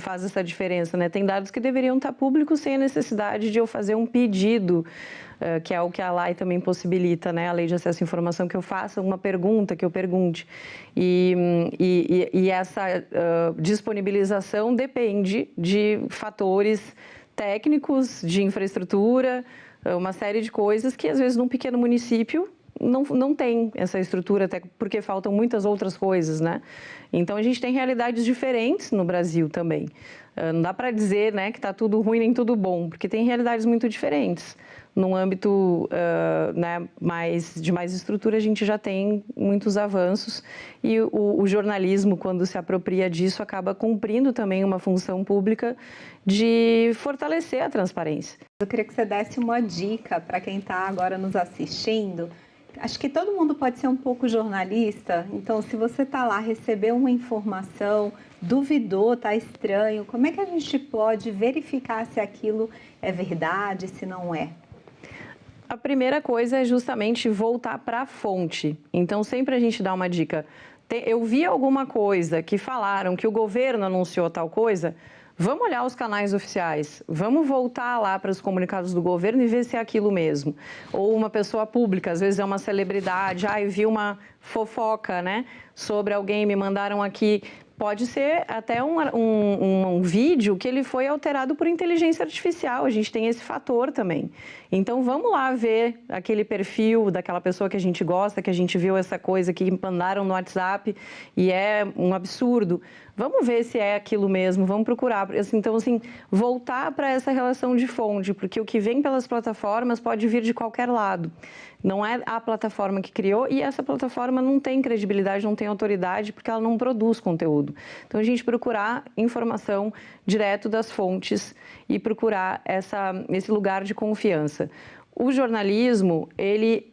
faz essa diferença, né? Tem dados que deveriam estar públicos sem a necessidade de eu fazer um pedido, que é o que a lei também possibilita, né? A Lei de Acesso à Informação, que eu faça uma pergunta, que eu pergunte. E essa disponibilização depende de fatores técnicos, de infraestrutura, uma série de coisas que, às vezes, num pequeno município, não tem essa estrutura, até porque faltam muitas outras coisas, né? Então, a gente tem realidades diferentes no Brasil também. Não dá para dizer, né, que está tudo ruim nem tudo bom, porque tem realidades muito diferentes. Num âmbito né, de mais estrutura, a gente já tem muitos avanços e o jornalismo, quando se apropria disso, acaba cumprindo também uma função pública de fortalecer a transparência. Eu queria que você desse uma dica para quem está agora nos assistindo. Acho que todo mundo pode ser um pouco jornalista, então se você está lá, recebeu uma informação, duvidou, está estranho, como é que a gente pode verificar se aquilo é verdade, se não é? primeira coisa é justamente voltar para a fonte. Então, sempre a gente dá uma dica. Eu vi alguma coisa que falaram que o governo anunciou tal coisa, vamos olhar os canais oficiais, vamos voltar lá para os comunicados do governo e ver se é aquilo mesmo. Ou uma pessoa pública, às vezes é uma celebridade, eu vi uma fofoca, né, sobre alguém, me mandaram aqui. Pode ser até um vídeo que ele foi alterado por inteligência artificial, a gente tem esse fator também. Então, vamos lá ver aquele perfil daquela pessoa que a gente gosta, que a gente viu essa coisa que mandaram no WhatsApp e é um absurdo. Vamos ver se é aquilo mesmo, vamos procurar. Então, assim, voltar para essa relação de fonte, porque o que vem pelas plataformas pode vir de qualquer lado. Não é a plataforma que criou e essa plataforma não tem credibilidade, não tem autoridade, porque ela não produz conteúdo. Então, a gente procurar informação direto das fontes e procurar esse lugar de confiança. O jornalismo, ele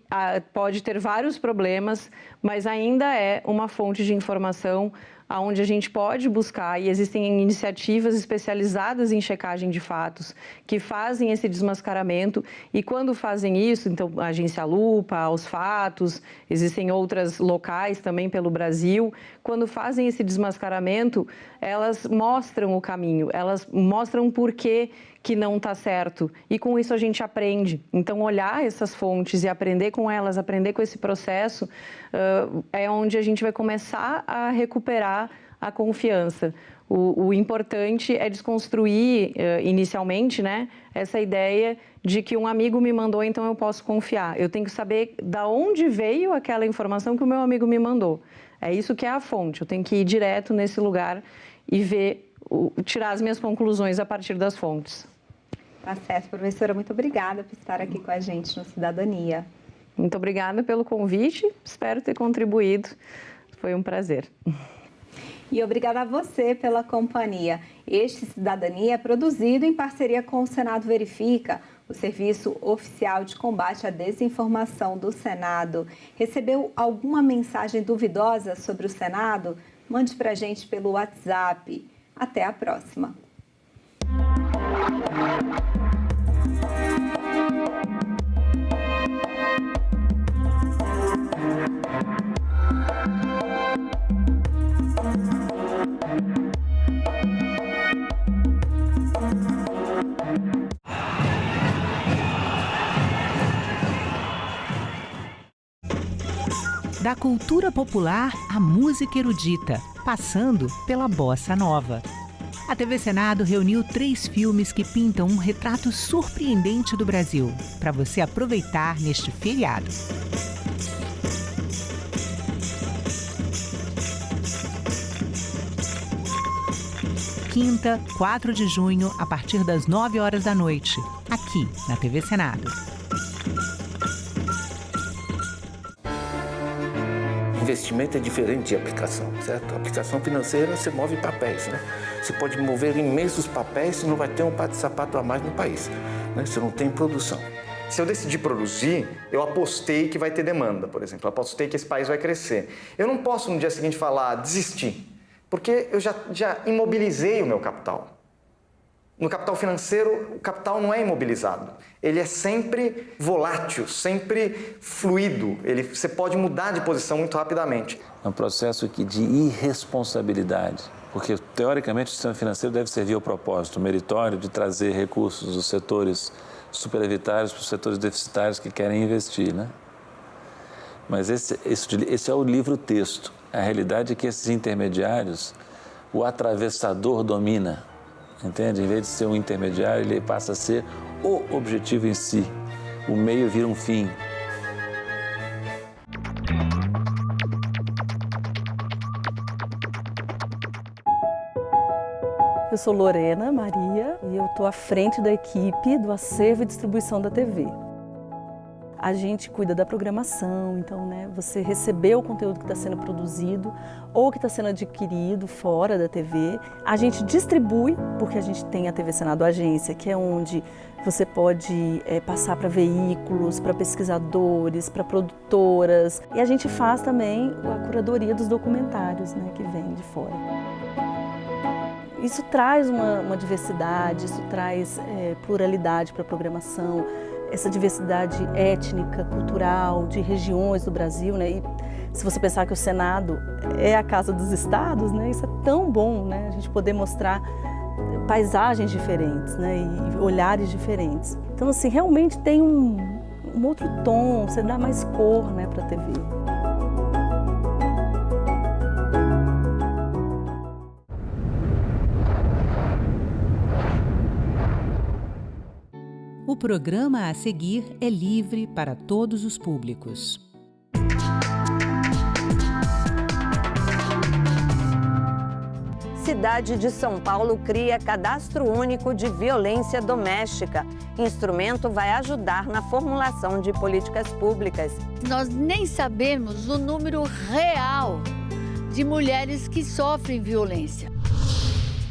pode ter vários problemas, mas ainda é uma fonte de informação onde a gente pode buscar, e existem iniciativas especializadas em checagem de fatos, que fazem esse desmascaramento, e quando fazem isso, então a Agência Lupa, Aos Fatos, existem outras locais também pelo Brasil, quando fazem esse desmascaramento, elas mostram o caminho, elas mostram por que não está certo, e com isso a gente aprende. Então, olhar essas fontes e aprender com elas, aprender com esse processo, é onde a gente vai começar a recuperar a confiança. O importante é desconstruir, inicialmente, né, essa ideia de que um amigo me mandou, então eu posso confiar. Eu tenho que saber de onde veio aquela informação que o meu amigo me mandou. É isso que é a fonte. Eu tenho que ir direto nesse lugar e ver, tirar as minhas conclusões a partir das fontes. Tá certo, professora. Muito obrigada por estar aqui com a gente no Cidadania. Muito obrigada pelo convite. Espero ter contribuído. Foi um prazer. E obrigada a você pela companhia. Este Cidadania é produzido em parceria com o Senado Verifica, o serviço oficial de combate à desinformação do Senado. Recebeu alguma mensagem duvidosa sobre o Senado? Mande para a gente pelo WhatsApp. Até a próxima. Da cultura popular à música erudita, passando pela bossa nova. A TV Senado reuniu 3 filmes que pintam um retrato surpreendente do Brasil, para você aproveitar neste feriado. Quinta, 4 de junho, a partir das 9 horas da noite, aqui na TV Senado. Investimento é diferente de aplicação, certo? A aplicação financeira, você move papéis, né? Você pode mover imensos papéis e não vai ter um par de sapato a mais no país, né? Você não tem produção. Se eu decidir produzir, eu apostei que vai ter demanda, por exemplo. Eu apostei que esse país vai crescer. Eu não posso no dia seguinte falar, desistir, porque eu já imobilizei o meu capital. No capital financeiro, o capital não é imobilizado. Ele é sempre volátil, sempre fluido. Você pode mudar de posição muito rapidamente. É um processo aqui de irresponsabilidade, porque, teoricamente, o sistema financeiro deve servir ao propósito meritório de trazer recursos dos setores superavitários para os setores deficitários que querem investir, né? Mas esse é o livro-texto. A realidade é que esses intermediários, o atravessador domina. Entende? Em vez de ser um intermediário, ele passa a ser o objetivo em si. O meio vira um fim. Eu sou Lorena Maria e eu estou à frente da equipe do acervo e distribuição da TV. A gente cuida da programação, então, né, você recebeu o conteúdo que está sendo produzido ou que está sendo adquirido fora da TV. A gente distribui, porque a gente tem a TV Senado Agência, que é onde você pode passar para veículos, para pesquisadores, para produtoras. E a gente faz também a curadoria dos documentários, né, que vem de fora. Isso traz uma diversidade, isso traz pluralidade para a programação. essa diversidade étnica, cultural, de regiões do Brasil, né? E se você pensar que o Senado é a casa dos estados, né? Isso é tão bom, né? A gente poder mostrar paisagens diferentes, né? E olhares diferentes. Então, assim, realmente tem um outro tom, você dá mais cor, né, para a TV. O programa a seguir é livre para todos os públicos. Cidade de São Paulo cria cadastro único de violência doméstica. Instrumento vai ajudar na formulação de políticas públicas. Nós nem sabemos o número real de mulheres que sofrem violência.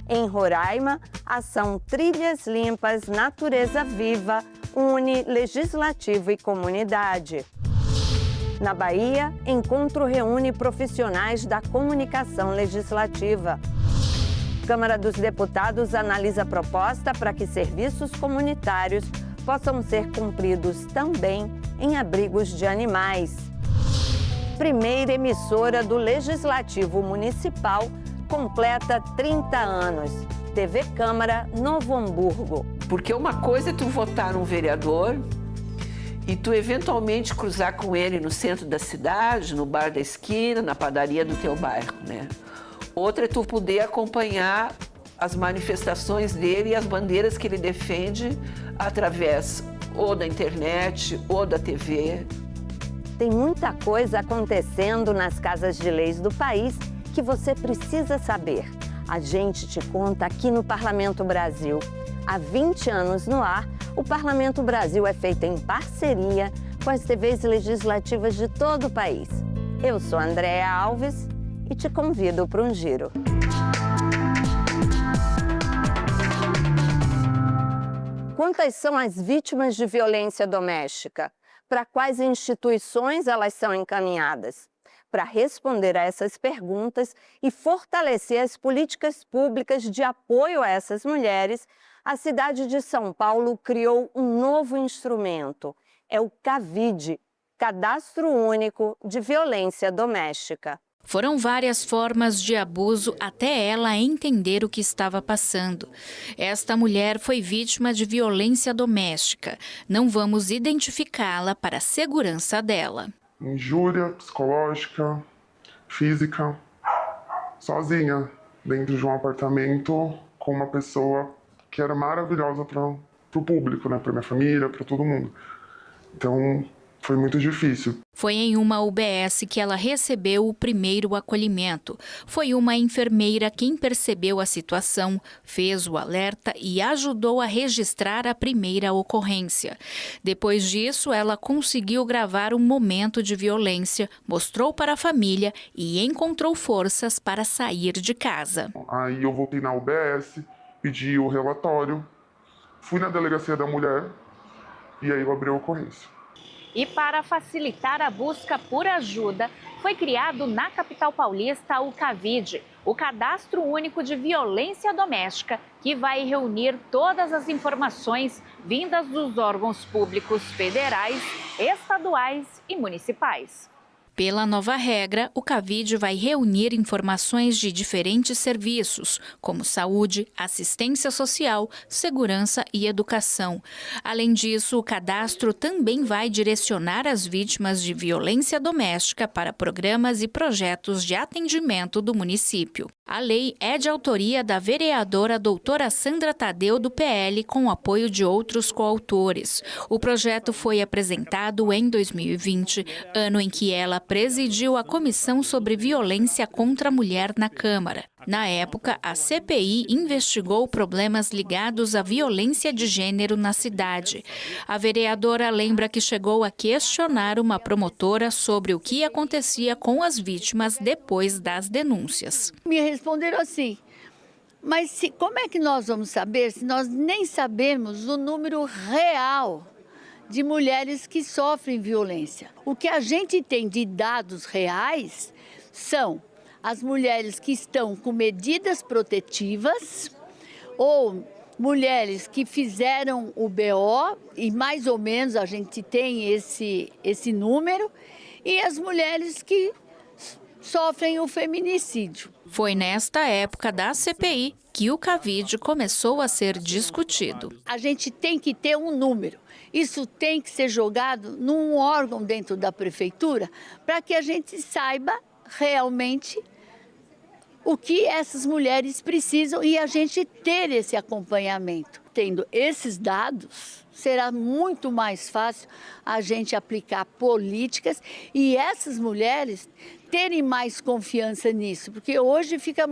Em Roraima, ação Trilhas Limpas, Natureza Viva une legislativo e comunidade. Na Bahia, encontro reúne profissionais da comunicação legislativa. Câmara dos Deputados analisa proposta para que serviços comunitários possam ser cumpridos também em abrigos de animais. Primeira emissora do Legislativo Municipal completa 30 anos. TV Câmara, Novo Hamburgo. Porque uma coisa é tu votar num vereador e tu eventualmente cruzar com ele no centro da cidade, no bar da esquina, na padaria do teu bairro, né? Outra é tu poder acompanhar as manifestações dele e as bandeiras que ele defende através ou da internet ou da TV. Tem muita coisa acontecendo nas casas de leis do país que você precisa saber. A gente te conta aqui no Parlamento Brasil. Há 20 anos no ar, o Parlamento Brasil é feito em parceria com as TVs legislativas de todo o país. Eu sou Andréa Alves e te convido para um giro. Quantas são as vítimas de violência doméstica? Para quais instituições elas são encaminhadas? Para responder a essas perguntas e fortalecer as políticas públicas de apoio a essas mulheres, a cidade de São Paulo criou um novo instrumento. É o CAVID, Cadastro Único de Violência Doméstica. Foram várias formas de abuso até ela entender o que estava passando. Esta mulher foi vítima de violência doméstica. Não vamos identificá-la para a segurança dela. Injúria psicológica, física, sozinha, dentro de um apartamento com uma pessoa que era maravilhosa para o público, né? Para minha família, para todo mundo. Então, foi muito difícil. Foi em uma UBS que ela recebeu o primeiro acolhimento. Foi uma enfermeira quem percebeu a situação, fez o alerta e ajudou a registrar a primeira ocorrência. Depois disso, ela conseguiu gravar um momento de violência, mostrou para a família e encontrou forças para sair de casa. Aí eu voltei na UBS, pedi o relatório, fui na delegacia da mulher e aí eu abri a ocorrência. E para facilitar a busca por ajuda, foi criado na capital paulista o CAVID, o Cadastro Único de Violência Doméstica, que vai reunir todas as informações vindas dos órgãos públicos federais, estaduais e municipais. Pela nova regra, o CAVID vai reunir informações de diferentes serviços, como saúde, assistência social, segurança e educação. Além disso, o cadastro também vai direcionar as vítimas de violência doméstica para programas e projetos de atendimento do município. A lei é de autoria da vereadora doutora Sandra Tadeu, do PL, com o apoio de outros coautores. O projeto foi apresentado em 2020, ano em que ela presidiu a Comissão sobre Violência contra a Mulher na Câmara. Na época, a CPI investigou problemas ligados à violência de gênero na cidade. A vereadora lembra que chegou a questionar uma promotora sobre o que acontecia com as vítimas depois das denúncias. Me responderam assim, mas como é que nós vamos saber se nós nem sabemos o número real de mulheres que sofrem violência? O que a gente tem de dados reais são as mulheres que estão com medidas protetivas ou mulheres que fizeram o BO, e mais ou menos a gente tem esse número, e as mulheres que sofrem o feminicídio. Foi nesta época da CPI que o Cavide começou a ser discutido. A gente tem que ter um número. Isso tem que ser jogado num órgão dentro da prefeitura para que a gente saiba realmente o que essas mulheres precisam e a gente ter esse acompanhamento. Tendo esses dados, será muito mais fácil a gente aplicar políticas e essas mulheres terem mais confiança nisso, porque hoje fica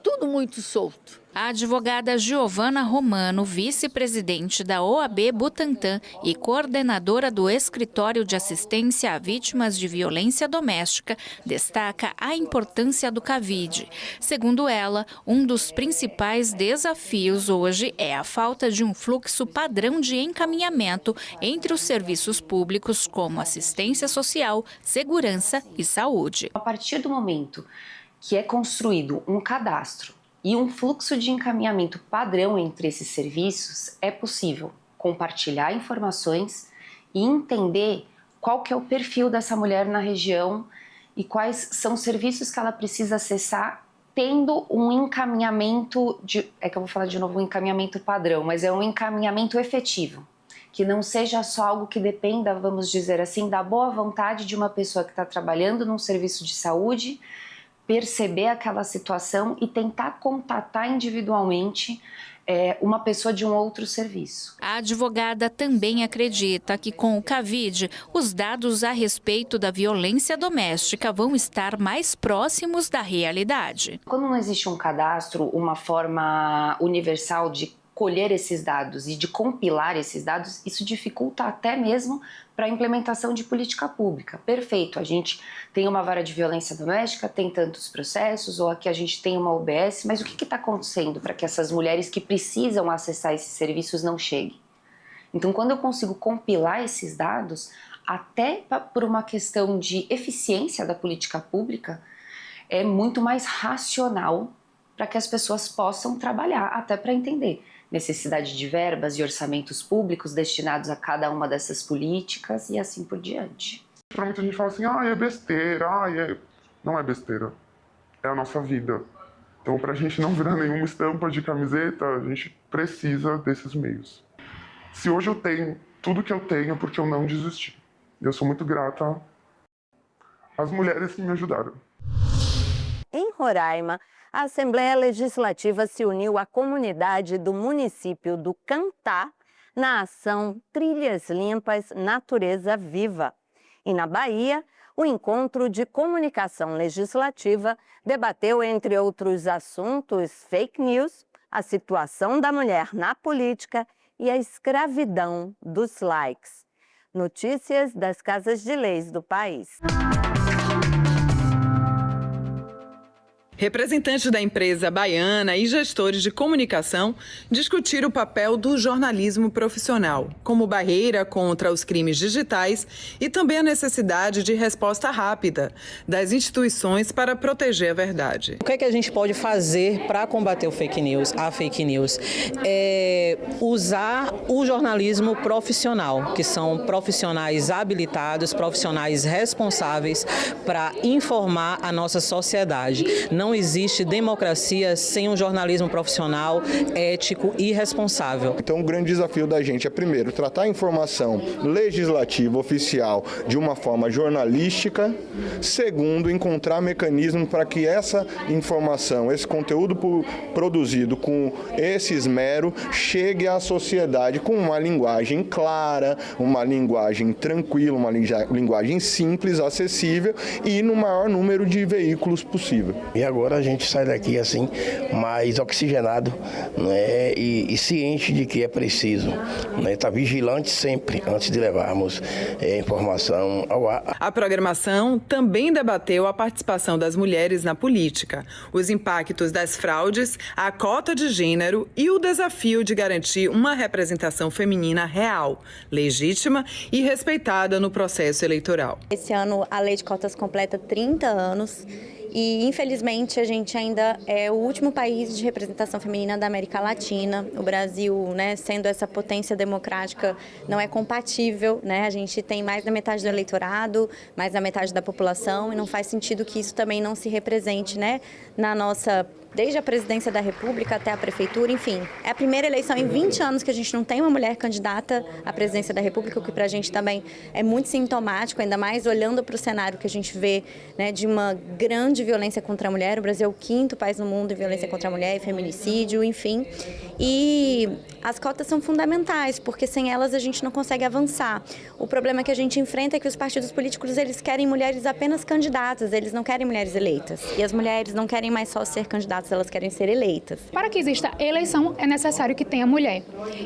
tudo muito solto. A advogada Giovana Romano, vice-presidente da OAB Butantã e coordenadora do Escritório de Assistência a Vítimas de Violência Doméstica, destaca a importância do Cavide. Segundo ela, um dos principais desafios hoje é a falta de um fluxo padrão de encaminhamento entre os serviços públicos como assistência social, segurança e saúde. A partir do momento que é construído um cadastro e um fluxo de encaminhamento padrão entre esses serviços, é possível compartilhar informações e entender qual que é o perfil dessa mulher na região e quais são os serviços que ela precisa acessar, tendo um encaminhamento, eu vou falar de novo, um encaminhamento padrão, mas é um encaminhamento efetivo, que não seja só algo que dependa, vamos dizer assim, da boa vontade de uma pessoa que está trabalhando num serviço de saúde, perceber aquela situação e tentar contatar individualmente uma pessoa de um outro serviço. A advogada também acredita que com o Cavide, os dados a respeito da violência doméstica vão estar mais próximos da realidade. Quando não existe um cadastro, uma forma universal de colher esses dados e de compilar esses dados, isso dificulta até mesmo para a implementação de política pública. Perfeito, a gente tem uma vara de violência doméstica, tem tantos processos, ou aqui a gente tem uma UBS, mas o que está acontecendo para que essas mulheres que precisam acessar esses serviços não cheguem? Então, quando eu consigo compilar esses dados, até por uma questão de eficiência da política pública, é muito mais racional para que as pessoas possam trabalhar, até para entender necessidade de verbas e orçamentos públicos destinados a cada uma dessas políticas e assim por diante. Geralmente a gente fala assim, é besteira, Não é besteira, é a nossa vida. Então, para a gente não virar nenhuma estampa de camiseta, a gente precisa desses meios. Se hoje eu tenho tudo que eu tenho, porque eu não desisti. Eu sou muito grata às mulheres que me ajudaram. Em Roraima, a Assembleia Legislativa se uniu à comunidade do município do Cantá na ação Trilhas Limpas, Natureza Viva. E na Bahia, o Encontro de Comunicação Legislativa debateu, entre outros assuntos, fake news, a situação da mulher na política e a escravidão dos likes. Notícias das casas de leis do país. Representantes da empresa baiana e gestores de comunicação discutiram o papel do jornalismo profissional, como barreira contra os crimes digitais e também a necessidade de resposta rápida das instituições para proteger a verdade. O que é que a gente pode fazer para combater a fake news? É usar o jornalismo profissional, que são profissionais habilitados, profissionais responsáveis para informar a nossa sociedade. Não existe democracia sem um jornalismo profissional, ético e responsável. Então, o grande desafio da gente é, primeiro, tratar a informação legislativa oficial de uma forma jornalística. Segundo, encontrar mecanismos para que essa informação, esse conteúdo produzido com esse esmero, chegue à sociedade com uma linguagem clara, uma linguagem tranquila, uma linguagem simples, acessível e no maior número de veículos possível. E agora a gente sai daqui assim, mais oxigenado, né, e ciente de que é preciso, né, estar vigilante sempre antes de levarmos informação ao ar. A programação também debateu a participação das mulheres na política, os impactos das fraudes, a cota de gênero e o desafio de garantir uma representação feminina real, legítima e respeitada no processo eleitoral. Esse ano a lei de cotas completa 30 anos E, infelizmente, a gente ainda é o último país de representação feminina da América Latina. O Brasil, né, sendo essa potência democrática, não é compatível, né? A gente tem mais da metade do eleitorado, mais da metade da população, e não faz sentido que isso também não se represente, né, na nossa... Desde a presidência da República até a prefeitura, enfim. É a primeira eleição em 20 anos que a gente não tem uma mulher candidata à presidência da República, o que para a gente também é muito sintomático, ainda mais olhando para o cenário que a gente vê, né, de uma grande violência contra a mulher. O Brasil é o 5º país no mundo em violência contra a mulher e feminicídio, enfim. E as cotas são fundamentais, porque sem elas a gente não consegue avançar. O problema que a gente enfrenta é que os partidos políticos, eles querem mulheres apenas candidatas, eles não querem mulheres eleitas. E as mulheres não querem mais só ser candidatas, elas querem ser eleitas. Para que exista eleição, é necessário que tenha mulher.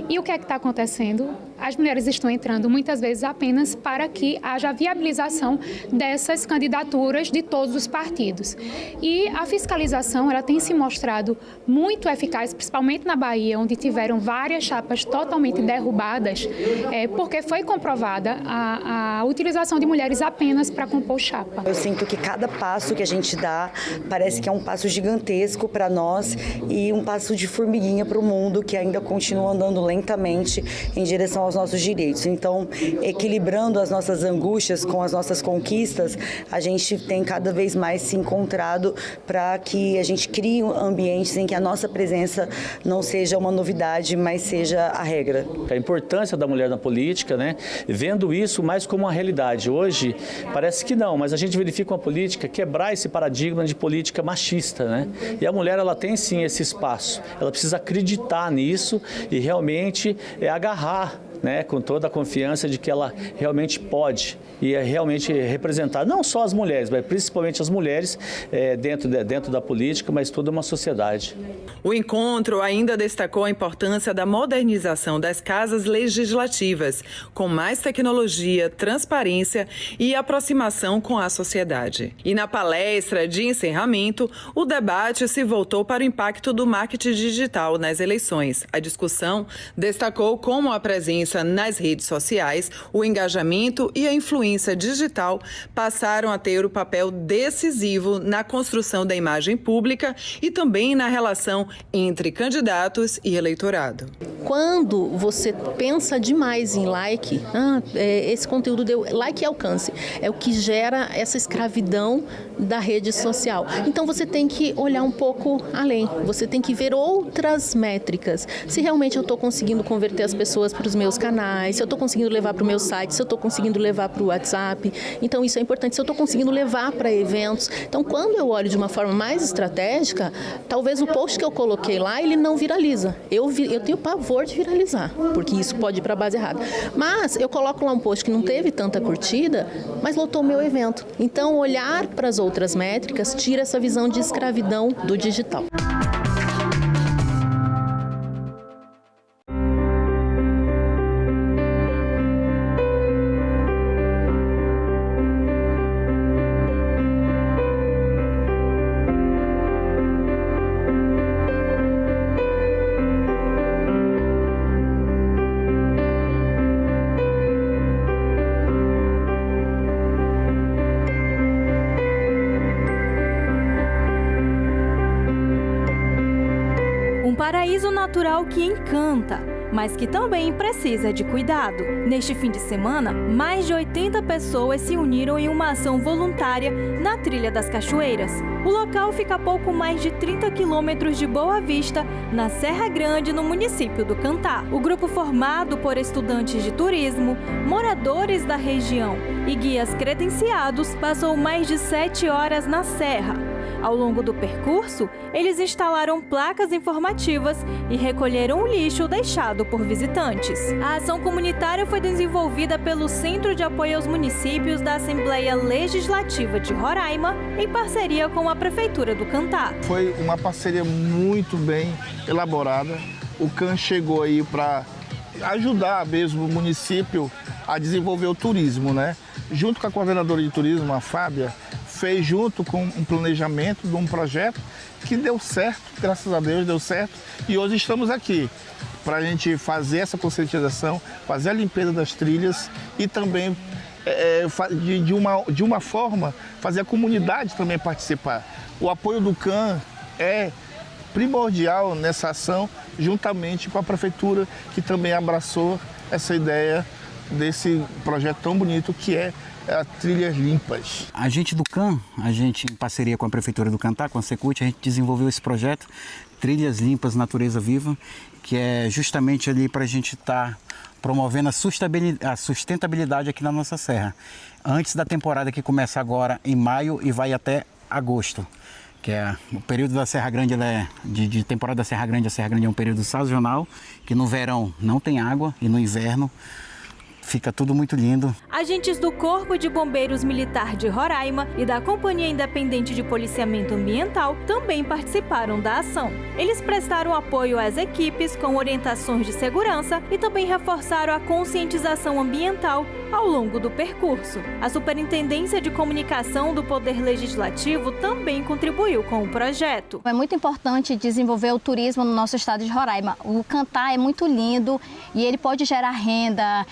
E o que é que está acontecendo? As mulheres estão entrando muitas vezes apenas para que haja viabilização dessas candidaturas de todos os partidos. E a fiscalização, ela tem se mostrado muito eficaz, principalmente na Bahia, onde tiveram várias chapas totalmente derrubadas, porque foi comprovada a utilização de mulheres apenas para compor chapa. Eu sinto que cada passo que a gente dá parece que é um passo gigantesco para nós e um passo de formiguinha para o mundo que ainda continua andando lentamente em direção aos nossos direitos. Então, equilibrando as nossas angústias com as nossas conquistas, a gente tem cada vez mais se encontrado para que a gente crie ambientes em que a nossa presença não seja uma novidade, mas seja a regra. A importância da mulher na política, né? Vendo isso mais como uma realidade. Hoje, parece que não, mas a gente verifica uma política quebrar esse paradigma de política machista, né? E a mulher, ela tem sim esse espaço, ela precisa acreditar nisso e realmente agarrar, né, com toda a confiança de que ela realmente pode e realmente representar não só as mulheres, mas principalmente as mulheres dentro da política, mas toda uma sociedade. O encontro ainda destacou a importância da modernização das casas legislativas, com mais tecnologia, transparência e aproximação com a sociedade. E na palestra de encerramento, o debate se voltou para o impacto do marketing digital nas eleições. A discussão destacou como a presença nas redes sociais, o engajamento e a influência digital passaram a ter o papel decisivo na construção da imagem pública e também na relação entre candidatos e eleitorado. Quando você pensa demais em like, esse conteúdo deu like e alcance, é o que gera essa escravidão da rede social. Então você tem que olhar um pouco além, você tem que ver outras métricas. Se realmente eu estou conseguindo converter as pessoas para os meus canais, se eu estou conseguindo levar para o meu site, se eu estou conseguindo levar para o WhatsApp. Então isso é importante, se eu estou conseguindo levar para eventos. Então quando eu olho de uma forma mais estratégica, talvez o post que eu coloquei lá, ele não viraliza. Eu tenho pavor de viralizar, porque isso pode ir para a base errada. Mas eu coloco lá um post que não teve tanta curtida, mas lotou o meu evento. Então olhar para as outras métricas tira essa visão de escravidão do digital. Paraíso natural que encanta, mas que também precisa de cuidado. Neste fim de semana, mais de 80 pessoas se uniram em uma ação voluntária na Trilha das Cachoeiras. O local fica a pouco mais de 30 quilômetros de Boa Vista, na Serra Grande, no município do Cantá. O grupo, formado por estudantes de turismo, moradores da região e guias credenciados, passou mais de 7 horas na serra. Ao longo do percurso, eles instalaram placas informativas e recolheram o lixo deixado por visitantes. A ação comunitária foi desenvolvida pelo Centro de Apoio aos Municípios da Assembleia Legislativa de Roraima, em parceria com a Prefeitura do Cantá. Foi uma parceria muito bem elaborada. O CAN chegou aí para ajudar mesmo o município a desenvolver o turismo, né? Junto com a coordenadora de turismo, a Fábia, fez junto com um planejamento de um projeto que deu certo, graças a Deus deu certo, e hoje estamos aqui para a gente fazer essa conscientização, fazer a limpeza das trilhas e também de uma forma, fazer a comunidade também participar. O apoio do CAN é primordial nessa ação, juntamente com a Prefeitura, que também abraçou essa ideia desse projeto tão bonito que é a Trilhas Limpas. A gente do CAN, em parceria com a Prefeitura do Cantá, com a Secult, a gente desenvolveu esse projeto Trilhas Limpas, Natureza Viva, que é justamente ali para a gente estar promovendo a sustentabilidade aqui na nossa serra. Antes da temporada que começa agora em maio e vai até agosto, que é o período da Serra Grande, de temporada da Serra Grande, a Serra Grande é um período sazonal, que no verão não tem água e no inverno fica tudo muito lindo. Agentes do Corpo de Bombeiros Militar de Roraima e da Companhia Independente de Policiamento Ambiental também participaram da ação. Eles prestaram apoio às equipes com orientações de segurança e também reforçaram a conscientização ambiental ao longo do percurso. A Superintendência de Comunicação do Poder Legislativo também contribuiu com o projeto. É muito importante desenvolver o turismo no nosso estado de Roraima. O Cantá é muito lindo e ele pode gerar renda,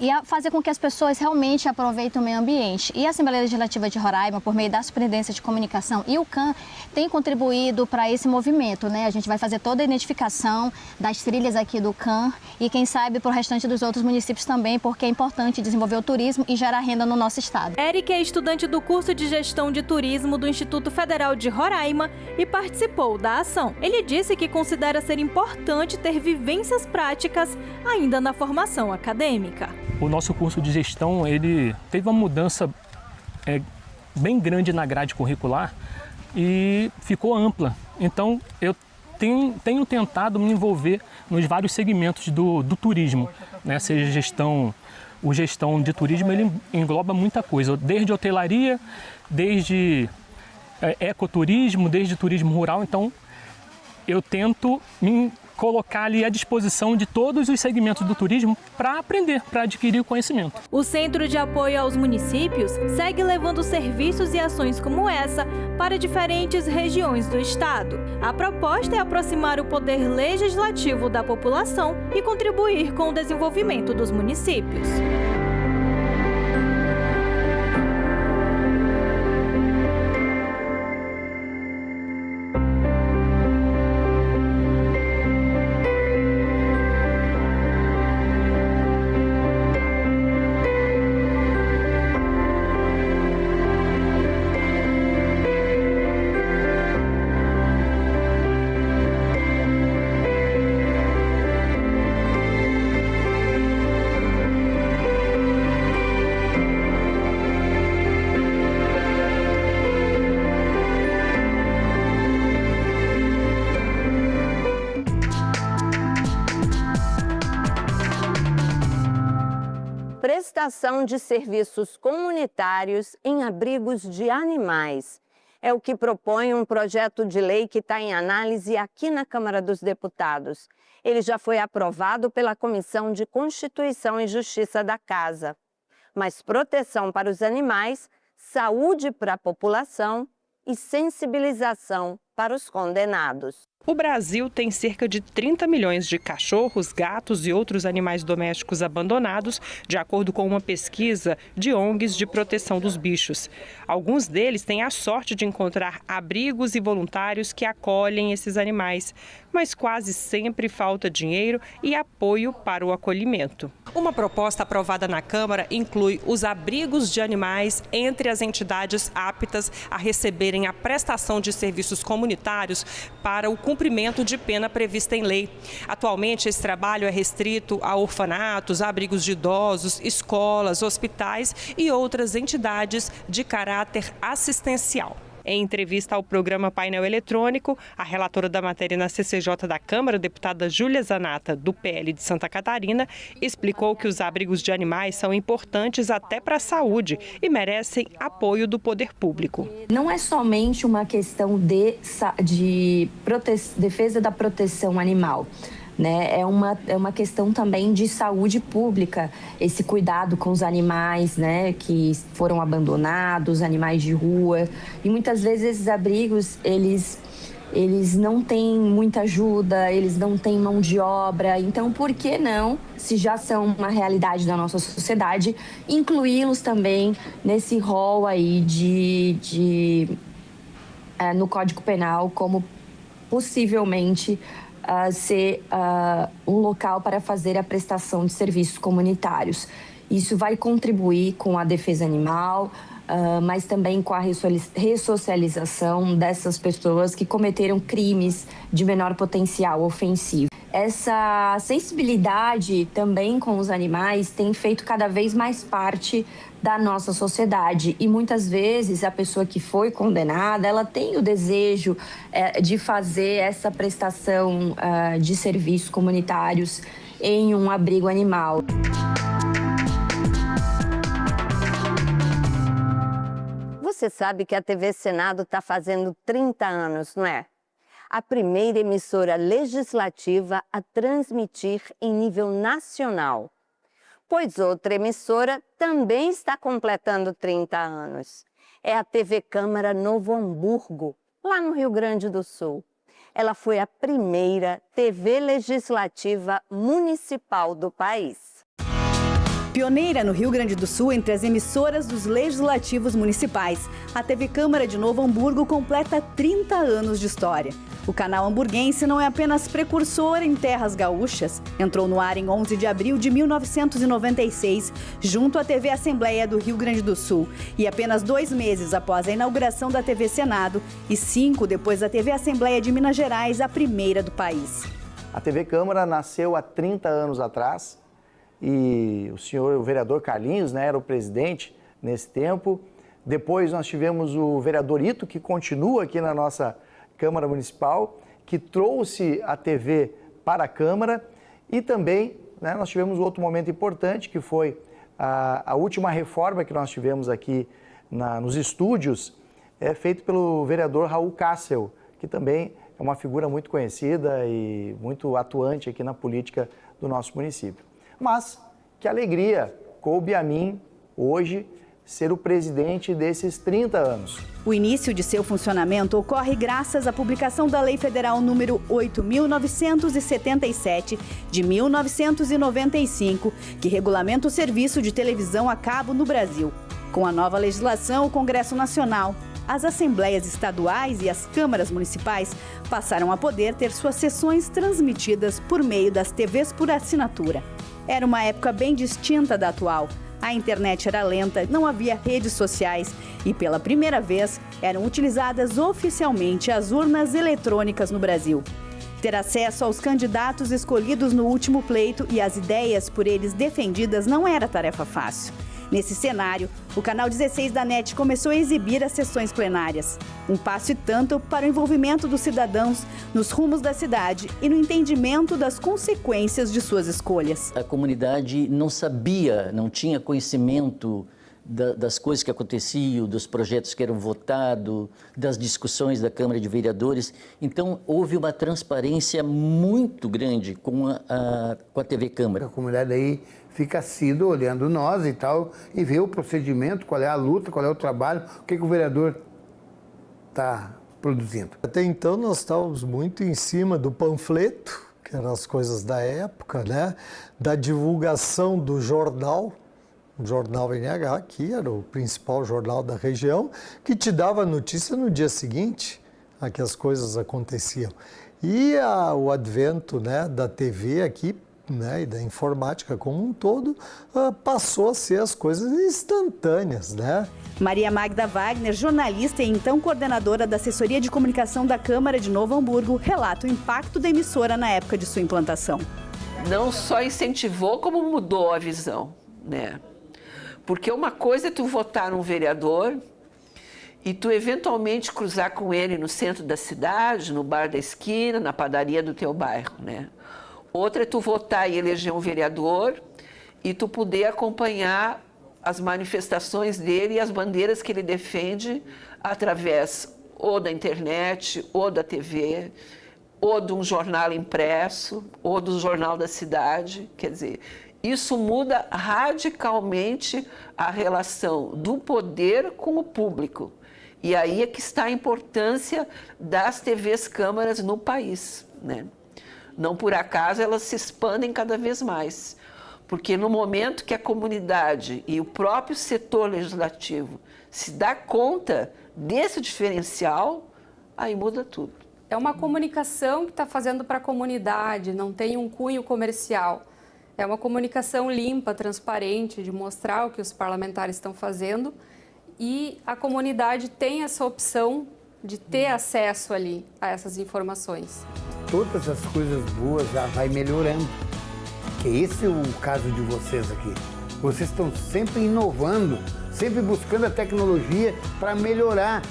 e fazer com que as pessoas realmente aproveitem o meio ambiente. E a Assembleia Legislativa de Roraima, por meio da Superintendência de Comunicação e o CAN, tem contribuído para esse movimento, né? A gente vai fazer toda a identificação das trilhas aqui do CAN e, quem sabe, para o restante dos outros municípios também, porque é importante desenvolver o turismo e gerar renda no nosso estado. Eric é estudante do curso de Gestão de Turismo do Instituto Federal de Roraima e participou da ação. Ele disse que considera ser importante ter vivências práticas ainda na formação acadêmica. O nosso curso de gestão, ele teve uma mudança bem grande na grade curricular e ficou ampla. Então, eu tenho tentado me envolver nos vários segmentos do turismo, né? Seja gestão de turismo, ele engloba muita coisa, desde hotelaria, desde ecoturismo, desde turismo rural. Então, eu tento me colocar ali à disposição de todos os segmentos do turismo para aprender, para adquirir o conhecimento. O Centro de Apoio aos Municípios segue levando serviços e ações como essa para diferentes regiões do estado. A proposta é aproximar o poder legislativo da população e contribuir com o desenvolvimento dos municípios. Prestação de serviços comunitários em abrigos de animais. É o que propõe um projeto de lei que está em análise aqui na Câmara dos Deputados. Ele já foi aprovado pela Comissão de Constituição e Justiça da Casa. Mas proteção para os animais, saúde para a população e sensibilização para os condenados. O Brasil tem cerca de 30 milhões de cachorros, gatos e outros animais domésticos abandonados, de acordo com uma pesquisa de ONGs de proteção dos bichos. Alguns deles têm a sorte de encontrar abrigos e voluntários que acolhem esses animais, mas quase sempre falta dinheiro e apoio para o acolhimento. Uma proposta aprovada na Câmara inclui os abrigos de animais entre as entidades aptas a receberem a prestação de serviços comunitários para o cumprimento de pena prevista em lei. Atualmente, esse trabalho é restrito a orfanatos, abrigos de idosos, escolas, hospitais e outras entidades de caráter assistencial. Em entrevista ao programa Painel Eletrônico, a relatora da matéria na CCJ da Câmara, deputada Júlia Zanata, do PL de Santa Catarina, explicou que os abrigos de animais são importantes até para a saúde e merecem apoio do poder público. Não é somente uma questão de defesa da proteção animal. Né? É uma questão também de saúde pública, esse cuidado com os animais, né, que foram abandonados, animais de rua. E muitas vezes esses abrigos, eles eles não têm muita ajuda, eles não têm mão de obra. Então, por que não, se já são uma realidade da nossa sociedade, incluí-los também nesse rol aí no Código Penal como possivelmente ser um local para fazer a prestação de serviços comunitários. Isso vai contribuir com a defesa animal, mas também com a ressocialização dessas pessoas que cometeram crimes de menor potencial ofensivo. Essa sensibilidade também com os animais tem feito cada vez mais parte da nossa sociedade e muitas vezes a pessoa que foi condenada, ela tem o desejo de fazer essa prestação de serviços comunitários em um abrigo animal. Você sabe que a TV Senado está fazendo 30 anos, não é? A primeira emissora legislativa a transmitir em nível nacional. Pois outra emissora também está completando 30 anos. É a TV Câmara Novo Hamburgo, lá no Rio Grande do Sul. Ela foi a primeira TV legislativa municipal do país. Pioneira no Rio Grande do Sul entre as emissoras dos legislativos municipais, a TV Câmara de Novo Hamburgo completa 30 anos de história. O canal hamburguense não é apenas precursor em terras gaúchas. Entrou no ar em 11 de abril de 1996, junto à TV Assembleia do Rio Grande do Sul. E apenas 2 meses após a inauguração da TV Senado e 5 depois da TV Assembleia de Minas Gerais, a primeira do país. A TV Câmara nasceu há 30 anos atrás. E o vereador Carlinhos, né, era o presidente nesse tempo. Depois nós tivemos o vereador Ito, que continua aqui na nossa Câmara Municipal, que trouxe a TV para a Câmara. E também, né, nós tivemos outro momento importante, que foi a última reforma que nós tivemos aqui nos estúdios, feito pelo vereador Raul Kassel, que também é uma figura muito conhecida e muito atuante aqui na política do nosso município. Mas que alegria coube a mim, hoje, ser o presidente desses 30 anos. O início de seu funcionamento ocorre graças à publicação da Lei Federal número 8.977, de 1995, que regulamenta o serviço de televisão a cabo no Brasil. Com a nova legislação, o Congresso Nacional, as assembleias estaduais e as câmaras municipais passaram a poder ter suas sessões transmitidas por meio das TVs por assinatura. Era uma época bem distinta da atual. A internet era lenta, não havia redes sociais e, pela primeira vez, eram utilizadas oficialmente as urnas eletrônicas no Brasil. Ter acesso aos candidatos escolhidos no último pleito e às ideias por eles defendidas não era tarefa fácil. Nesse cenário, o canal 16 da NET começou a exibir as sessões plenárias. Um passo e tanto para o envolvimento dos cidadãos nos rumos da cidade e no entendimento das consequências de suas escolhas. A comunidade não sabia, não tinha conhecimento das coisas que aconteciam, dos projetos que eram votados, das discussões da Câmara de Vereadores. Então, houve uma transparência muito grande com a TV Câmara. A comunidade aí fica assíduo olhando nós e tal, e vê o procedimento, qual é a luta, qual é o trabalho, o que o vereador está produzindo. Até então nós estávamos muito em cima do panfleto, que eram as coisas da época, né? Da divulgação do jornal, o Jornal NH, que era o principal jornal da região, que te dava notícia no dia seguinte a que as coisas aconteciam. E o advento, né, da TV aqui, né, e da informática como um todo, passou a ser as coisas instantâneas, né? Maria Magda Wagner, jornalista e então coordenadora da assessoria de comunicação da Câmara de Novo Hamburgo, relata o impacto da emissora na época de sua implantação. Não só incentivou, como mudou a visão, né? Porque uma coisa é tu votar num vereador e tu eventualmente cruzar com ele no centro da cidade, no bar da esquina, na padaria do teu bairro, né? Outra é tu votar e eleger um vereador e tu poder acompanhar as manifestações dele e as bandeiras que ele defende através ou da internet, ou da TV, ou de um jornal impresso, ou do jornal da cidade. Quer dizer, isso muda radicalmente a relação do poder com o público. E aí é que está a importância das TVs câmaras no país, né? Não por acaso elas se expandem cada vez mais, porque no momento que a comunidade e o próprio setor legislativo se dá conta desse diferencial, aí muda tudo. É uma comunicação que está fazendo para a comunidade, não tem um cunho comercial. É uma comunicação limpa, transparente, de mostrar o que os parlamentares estão fazendo, e a comunidade tem essa opção de ter acesso ali a essas informações. Todas as coisas boas já vai melhorando, que esse é o caso de vocês aqui. Vocês estão sempre inovando, sempre buscando a tecnologia para melhorar.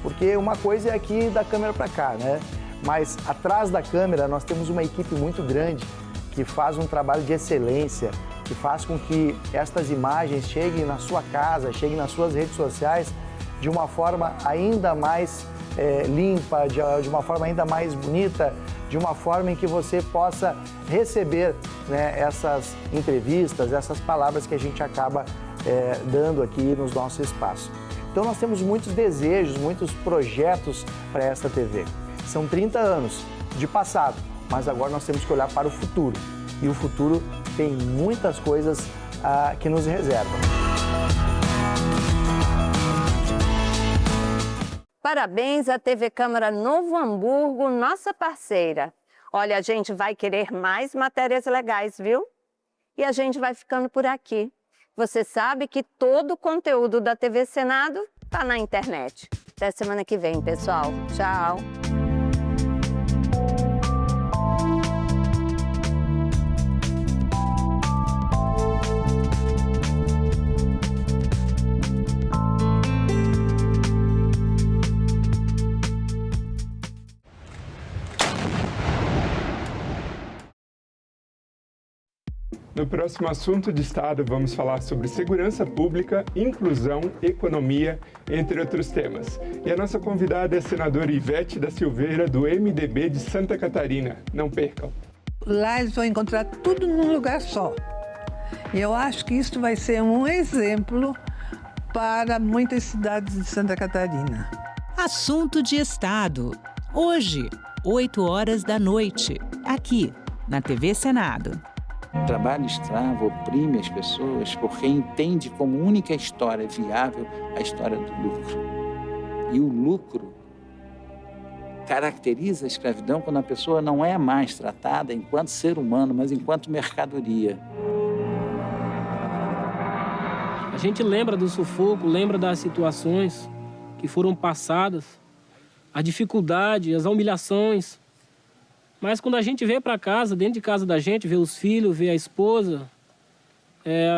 Porque uma coisa é aqui da câmera para cá, né? Mas atrás da câmera nós temos uma equipe muito grande que faz um trabalho de excelência, que faz com que estas imagens cheguem na sua casa, cheguem nas suas redes sociais de uma forma ainda mais limpa, de uma forma ainda mais bonita, de uma forma em que você possa receber, né, essas entrevistas, essas palavras que a gente acaba dando aqui nos nossos espaços. Então nós temos muitos desejos, muitos projetos para esta TV. São 30 anos de passado, mas agora nós temos que olhar para o futuro. E o futuro tem muitas coisas que nos reservam. Parabéns à TV Câmara Novo Hamburgo, nossa parceira. Olha, a gente vai querer mais matérias legais, viu? E a gente vai ficando por aqui. Você sabe que todo o conteúdo da TV Senado está na internet. Até semana que vem, pessoal. Tchau! No próximo assunto de Estado, vamos falar sobre segurança pública, inclusão, economia, entre outros temas. E a nossa convidada é a senadora Ivete da Silveira, do MDB de Santa Catarina. Não percam! Lá eles vão encontrar tudo num lugar só. E eu acho que isso vai ser um exemplo para muitas cidades de Santa Catarina. Assunto de Estado. Hoje, 20h, aqui na TV Senado. O trabalho escravo oprime as pessoas porque entende como única história viável a história do lucro. E o lucro caracteriza a escravidão quando a pessoa não é mais tratada enquanto ser humano, mas enquanto mercadoria. A gente lembra do sufoco, lembra das situações que foram passadas, a dificuldade, as humilhações. Mas quando a gente vem para casa, dentro de casa da gente, vê os filhos, vê a esposa,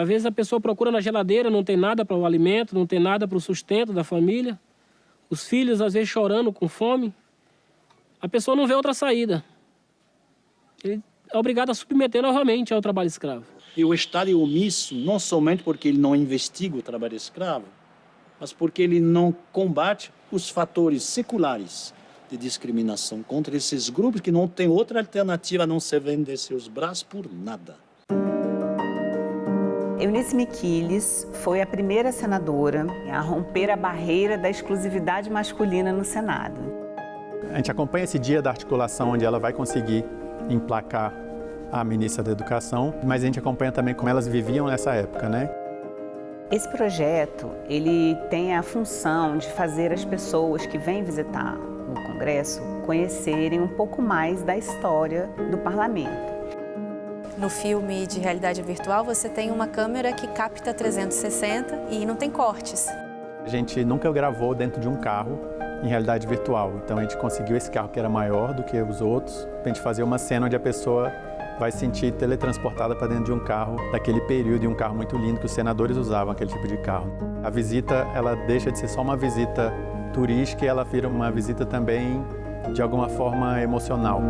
às vezes a pessoa procura na geladeira, não tem nada para o alimento, não tem nada para o sustento da família. Os filhos, às vezes, chorando com fome. A pessoa não vê outra saída. Ele é obrigado a submeter novamente ao trabalho escravo. E o Estado é omisso, não somente porque ele não investiga o trabalho escravo, mas porque ele não combate os fatores seculares de discriminação contra esses grupos que não têm outra alternativa a não ser vender seus braços por nada. Eunice Miquiles foi a primeira senadora a romper a barreira da exclusividade masculina no Senado. A gente acompanha esse dia da articulação onde ela vai conseguir emplacar a ministra da Educação, mas a gente acompanha também como elas viviam nessa época, né? Esse projeto, ele tem a função de fazer as pessoas que vêm visitar o Congresso conhecerem um pouco mais da história do Parlamento. No filme de realidade virtual, você tem uma câmera que capta 360 e não tem cortes. A gente nunca gravou dentro de um carro em realidade virtual, então a gente conseguiu esse carro que era maior do que os outros, para a gente fazer uma cena onde a pessoa vai se sentir teletransportada para dentro de um carro daquele período, de um carro muito lindo que os senadores usavam, aquele tipo de carro. A visita, ela deixa de ser só uma visita turística e ela vira uma visita também, de alguma forma, emocional.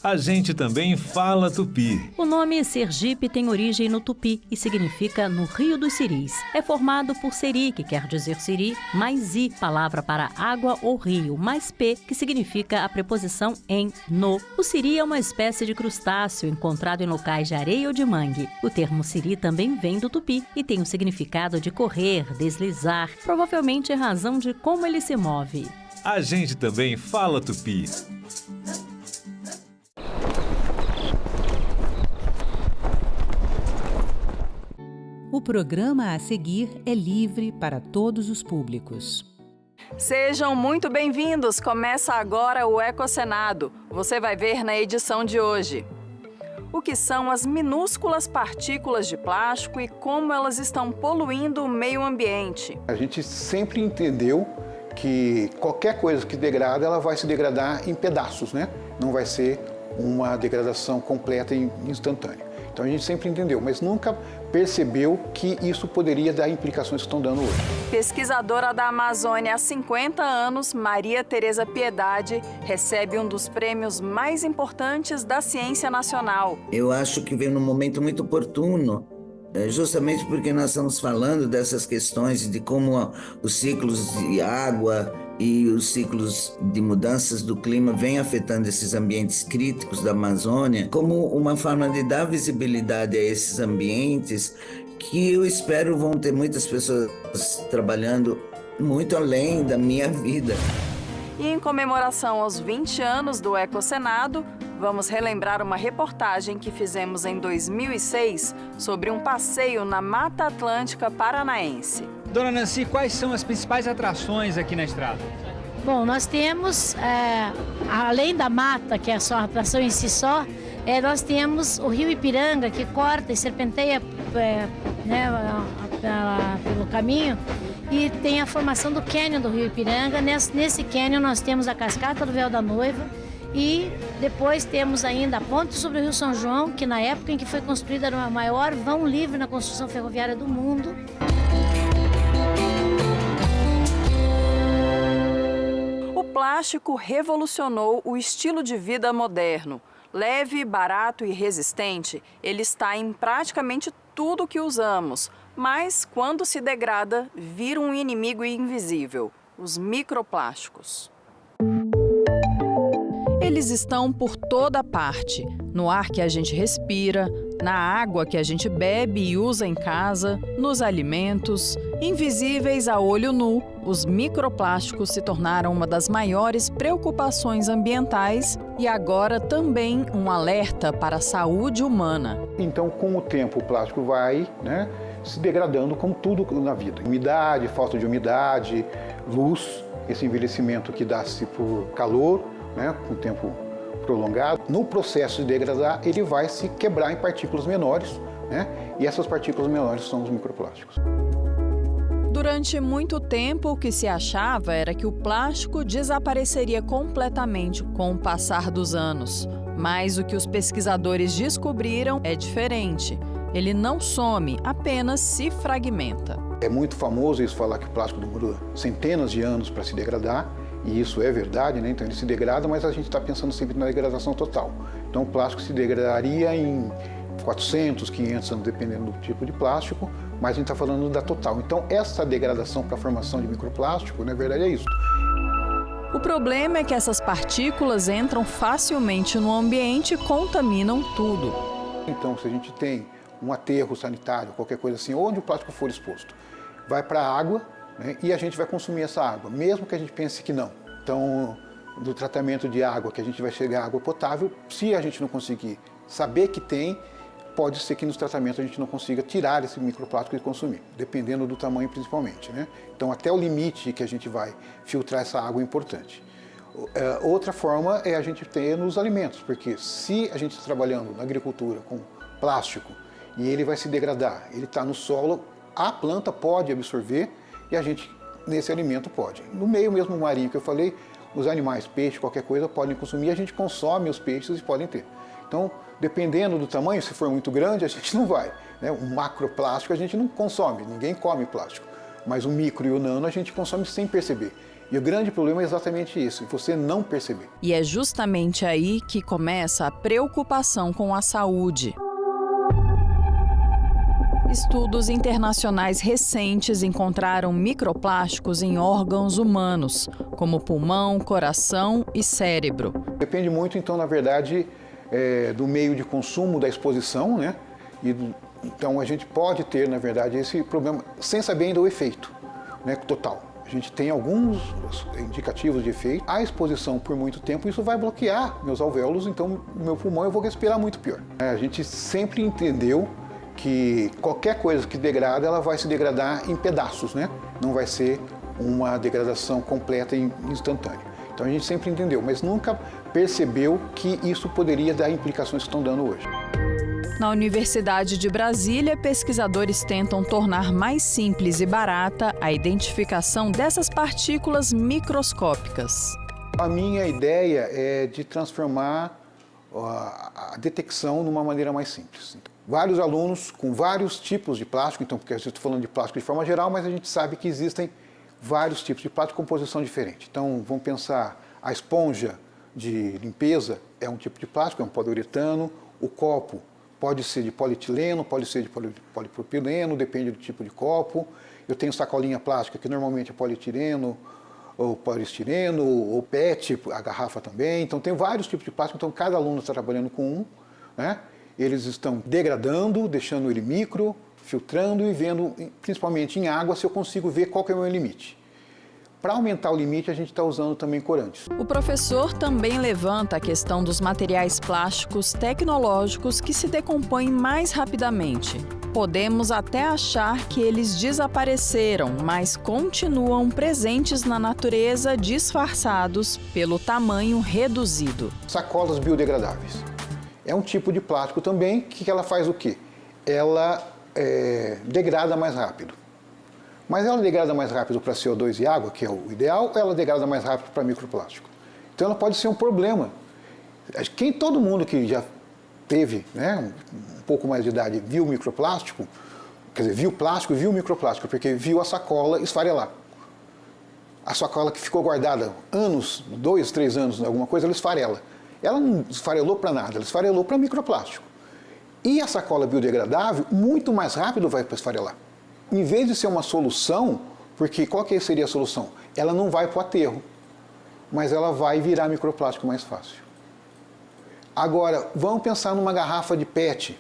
A gente também fala tupi. O nome Sergipe tem origem no tupi e significa no Rio dos Siris. É formado por seri, que quer dizer siri, mais i, palavra para água ou rio, mais p, que significa a preposição em, no. O siri é uma espécie de crustáceo encontrado em locais de areia ou de mangue. O termo siri também vem do tupi e tem o significado de correr, deslizar, provavelmente em razão de como ele se move. A gente também fala tupi. O programa a seguir é livre para todos os públicos. Sejam muito bem-vindos! Começa agora o Ecosenado. Você vai ver na edição de hoje o que são as minúsculas partículas de plástico e como elas estão poluindo o meio ambiente. A gente sempre entendeu que qualquer coisa que degrada, ela vai se degradar em pedaços, né? Não vai ser uma degradação completa e instantânea. Então a gente sempre entendeu, mas nunca percebeu que isso poderia dar implicações que estão dando hoje. Pesquisadora da Amazônia há 50 anos, Maria Tereza Piedade, recebe um dos prêmios mais importantes da ciência nacional. Eu acho que veio num momento muito oportuno, justamente porque nós estamos falando dessas questões de como os ciclos de água e os ciclos de mudanças do clima vêm afetando esses ambientes críticos da Amazônia, como uma forma de dar visibilidade a esses ambientes que eu espero vão ter muitas pessoas trabalhando muito além da minha vida. E em comemoração aos 20 anos do Ecosenado, vamos relembrar uma reportagem que fizemos em 2006 sobre um passeio na Mata Atlântica Paranaense. Dona Nancy, quais são as principais atrações aqui na estrada? Bom, nós temos, além da mata, que é só a atração em si só, nós temos o rio Ipiranga, que corta e serpenteia pelo caminho, e tem a formação do cânion do rio Ipiranga. Nesse cânion nós temos a cascata do Véu da Noiva, e depois temos ainda a ponte sobre o Rio São João, que na época em que foi construída era o maior vão livre na construção ferroviária do mundo. O plástico revolucionou o estilo de vida moderno. Leve, barato e resistente, ele está em praticamente tudo que usamos. Mas, quando se degrada, vira um inimigo invisível, os microplásticos. Eles estão por toda parte, no ar que a gente respira, na água que a gente bebe e usa em casa, nos alimentos. Invisíveis a olho nu, os microplásticos se tornaram uma das maiores preocupações ambientais e agora também um alerta para a saúde humana. Então, com o tempo, o plástico vai, se degradando como tudo na vida. Umidade, falta de umidade, luz, esse envelhecimento que dá-se por calor, com o tempo prolongado. No processo de degradar, ele vai se quebrar em partículas menores, e essas partículas menores são os microplásticos. Durante muito tempo, o que se achava era que o plástico desapareceria completamente com o passar dos anos. Mas o que os pesquisadores descobriram é diferente. Ele não some, apenas se fragmenta. É muito famoso isso, falar que o plástico demora centenas de anos para se degradar, e isso é verdade, então ele se degrada, mas a gente está pensando sempre na degradação total. Então o plástico se degradaria em 400, 500 anos, dependendo do tipo de plástico, mas a gente está falando da total. Então essa degradação para a formação de microplástico, na verdade, é isso. O problema é que essas partículas entram facilmente no ambiente e contaminam tudo. Então, se a gente tem um aterro sanitário, qualquer coisa assim, onde o plástico for exposto, vai para a água, e a gente vai consumir essa água, mesmo que a gente pense que não. Então, do tratamento de água, que a gente vai chegar à água potável, se a gente não conseguir saber que tem, pode ser que nos tratamentos a gente não consiga tirar esse microplástico e consumir, dependendo do tamanho principalmente. Então, até o limite que a gente vai filtrar essa água é importante. Outra forma é a gente ter nos alimentos, porque se a gente está trabalhando na agricultura com plástico e ele vai se degradar, ele está no solo, a planta pode absorver e a gente, nesse alimento, pode. No meio mesmo marinho que eu falei, os animais, peixe, qualquer coisa, podem consumir, a gente consome os peixes e podem ter. Então, dependendo do tamanho, se for muito grande, a gente não vai. O macroplástico a gente não consome, ninguém come plástico. Mas o micro e o nano a gente consome sem perceber. E o grande problema é exatamente isso, você não perceber. E é justamente aí que começa a preocupação com a saúde. Estudos internacionais recentes encontraram microplásticos em órgãos humanos, como pulmão, coração e cérebro. Depende muito, então, na verdade, do meio de consumo, da exposição, né? Então a gente pode ter, na verdade, esse problema sem saber ainda o efeito, né, total. A gente tem alguns indicativos de efeito. A exposição por muito tempo, isso vai bloquear meus alvéolos, então o meu pulmão eu vou respirar muito pior. A gente sempre entendeu que qualquer coisa que degrada, ela vai se degradar em pedaços, né? Não vai ser uma degradação completa e instantânea. Então a gente sempre entendeu, mas nunca percebeu que isso poderia dar implicações que estão dando hoje. Na Universidade de Brasília, pesquisadores tentam tornar mais simples e barata a identificação dessas partículas microscópicas. A minha ideia é de transformar a detecção numa maneira mais simples. Vários alunos com vários tipos de plástico, então, porque a gente está falando de plástico de forma geral, mas a gente sabe que existem vários tipos de plástico com composição diferente. Então, vamos pensar, a esponja de limpeza é um tipo de plástico, é um poliuretano, o copo pode ser de polietileno, pode ser de polipropileno, depende do tipo de copo. Eu tenho sacolinha plástica, que normalmente é polietileno, ou poliestireno, ou PET, a garrafa também. Então, tem vários tipos de plástico, então cada aluno está trabalhando com um, né? Eles estão degradando, deixando ele micro, filtrando e vendo, principalmente em água, se eu consigo ver qual que é o meu limite. Para aumentar o limite, a gente está usando também corantes. O professor também levanta a questão dos materiais plásticos tecnológicos que se decompõem mais rapidamente. Podemos até achar que eles desapareceram, mas continuam presentes na natureza, disfarçados pelo tamanho reduzido. Sacolas biodegradáveis. É um tipo de plástico também, que ela faz o quê? Ela degrada mais rápido. Mas ela degrada mais rápido para CO2 e água, que é o ideal, ou ela degrada mais rápido para microplástico? Então ela pode ser um problema. Todo mundo que já teve, né, um pouco mais de idade viu microplástico, quer dizer, viu plástico e viu microplástico, porque viu a sacola esfarelar. A sacola que ficou guardada anos, 2, 3 anos, alguma coisa, ela esfarela. Ela não esfarelou para nada, ela esfarelou para microplástico. E a sacola biodegradável, muito mais rápido vai para esfarelar. Em vez de ser uma solução, porque qual que seria a solução? Ela não vai para o aterro, mas ela vai virar microplástico mais fácil. Agora, vamos pensar numa garrafa de PET.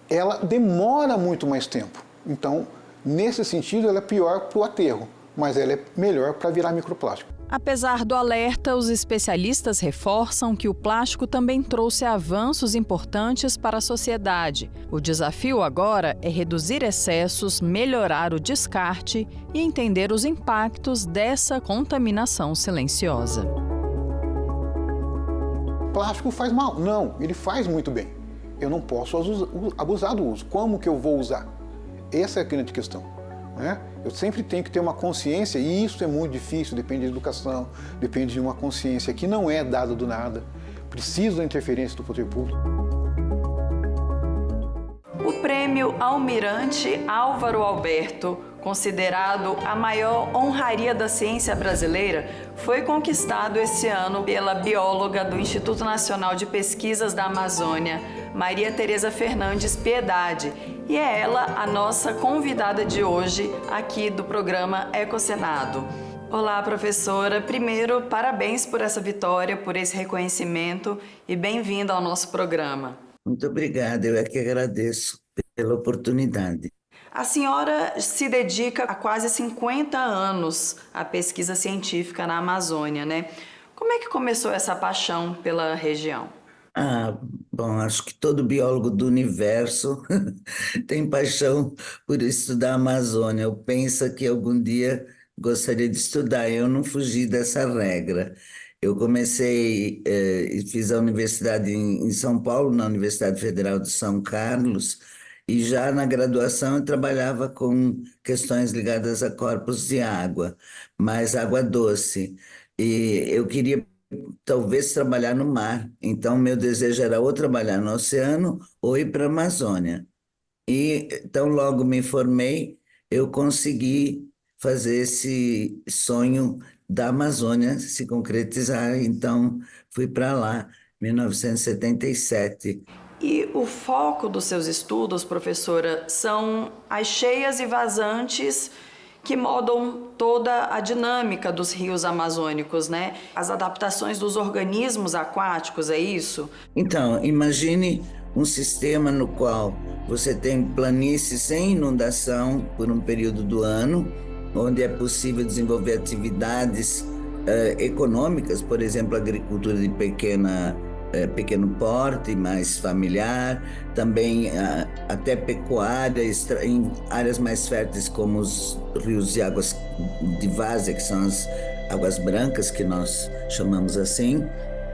Ela demora muito mais tempo. Então, nesse sentido, ela é pior para o aterro, mas ela é melhor para virar microplástico. Apesar do alerta, os especialistas reforçam que o plástico também trouxe avanços importantes para a sociedade. O desafio agora é reduzir excessos, melhorar o descarte e entender os impactos dessa contaminação silenciosa. Plástico faz mal? Não, ele faz muito bem. Eu não posso abusar do uso. Como que eu vou usar? Essa é a grande questão, né? Eu sempre tenho que ter uma consciência, e isso é muito difícil, depende de educação, depende de uma consciência que não é dada do nada, precisa da interferência do poder público. O prêmio Almirante Álvaro Alberto, considerado a maior honraria da ciência brasileira, foi conquistado esse ano pela bióloga do Instituto Nacional de Pesquisas da Amazônia, Maria Tereza Fernandes Piedade, e é ela a nossa convidada de hoje aqui do programa Ecosenado. Olá, professora. Primeiro, parabéns por essa vitória, por esse reconhecimento e bem-vinda ao nosso programa. Muito obrigada, eu é que agradeço pela oportunidade. A senhora se dedica há quase 50 anos à pesquisa científica na Amazônia, né? Como é que começou essa paixão pela região? Bom, acho que todo biólogo do universo tem paixão por estudar a Amazônia. Eu penso que algum dia gostaria de estudar. Eu não fugi dessa regra. Eu comecei e fiz a universidade em São Paulo, na Universidade Federal de São Carlos, e já na graduação eu trabalhava com questões ligadas a corpos de água, mais água doce. E eu queria talvez trabalhar no mar. Então, meu desejo era ou trabalhar no oceano ou ir para a Amazônia. E então, logo me formei, eu consegui fazer esse sonho da Amazônia se concretizar. Então, fui para lá, 1977. E o foco dos seus estudos, professora, são as cheias e vazantes que moldam toda a dinâmica dos rios amazônicos, né? As adaptações dos organismos aquáticos, é isso? Então, imagine um sistema no qual você tem planícies sem inundação por um período do ano, onde é possível desenvolver atividades econômicas, por exemplo, agricultura de pequeno porte, mais familiar, também até pecuária, em áreas mais férteis como os rios de águas de várzea, que são as águas brancas, que nós chamamos assim,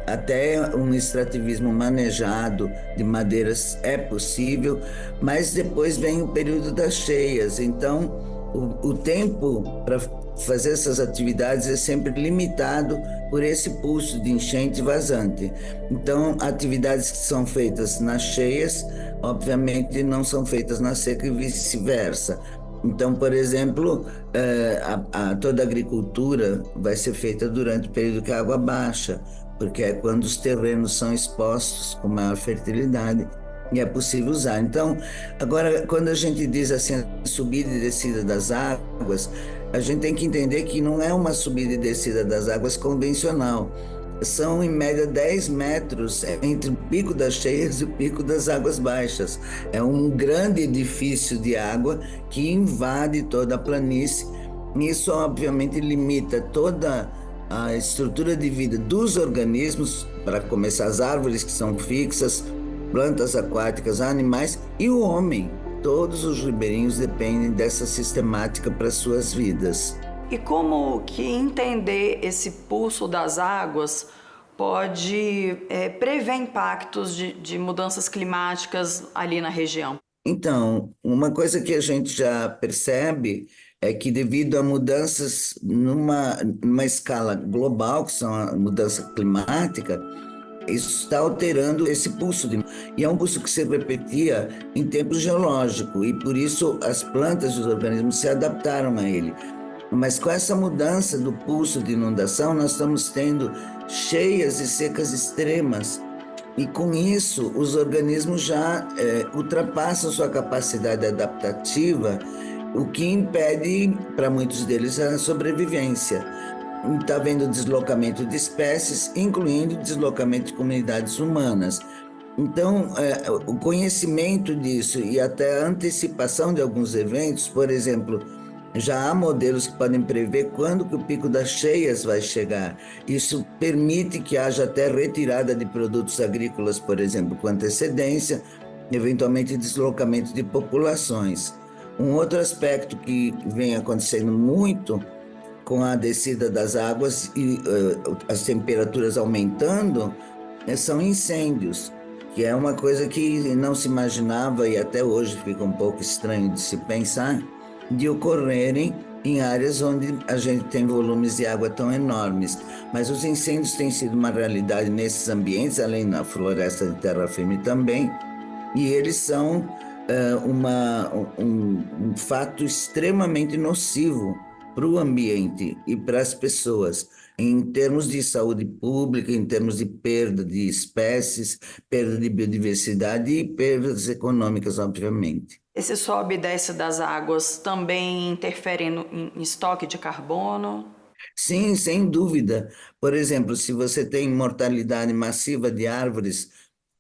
até um extrativismo manejado de madeiras é possível, mas depois vem o período das cheias, então o tempo para fazer essas atividades é sempre limitado por esse pulso de enchente vazante. Então, atividades que são feitas nas cheias, obviamente não são feitas na seca e vice-versa. Então, por exemplo, toda a agricultura vai ser feita durante o período que a água baixa, porque é quando os terrenos são expostos com maior fertilidade e é possível usar. Então, agora, quando a gente diz assim, subida e descida das águas, a gente tem que entender que não é uma subida e descida das águas convencional. São, em média, 10 metros entre o pico das cheias e o pico das águas baixas. É um grande edifício de água que invade toda a planície. Isso, obviamente, limita toda a estrutura de vida dos organismos, para começar as árvores que são fixas, plantas aquáticas, animais e o homem. Todos os ribeirinhos dependem dessa sistemática para suas vidas. E como que entender esse pulso das águas pode prever impactos de mudanças climáticas ali na região? Então, uma coisa que a gente já percebe é que devido a mudanças numa escala global, que são a mudança climática, isso está alterando esse pulso. E é um pulso que se repetia em tempo geológico, e por isso as plantas e os organismos se adaptaram a ele. Mas com essa mudança do pulso de inundação, nós estamos tendo cheias e secas extremas. E com isso, os organismos já ultrapassam sua capacidade adaptativa, o que impede, para muitos deles, a sobrevivência. Está havendo deslocamento de espécies, incluindo deslocamento de comunidades humanas. Então, o conhecimento disso e até a antecipação de alguns eventos, por exemplo, já há modelos que podem prever quando que o pico das cheias vai chegar. Isso permite que haja até retirada de produtos agrícolas, por exemplo, com antecedência, eventualmente deslocamento de populações. Um outro aspecto que vem acontecendo muito com a descida das águas e as temperaturas aumentando, são incêndios, que é uma coisa que não se imaginava e até hoje fica um pouco estranho de se pensar, de ocorrerem em áreas onde a gente tem volumes de água tão enormes. Mas os incêndios têm sido uma realidade nesses ambientes, além na floresta de terra firme também, e eles são um fato extremamente nocivo para o ambiente e para as pessoas, em termos de saúde pública, em termos de perda de espécies, perda de biodiversidade e perdas econômicas, obviamente. Esse sobe e desce das águas também interfere em estoque de carbono? Sim, sem dúvida. Por exemplo, se você tem mortalidade massiva de árvores,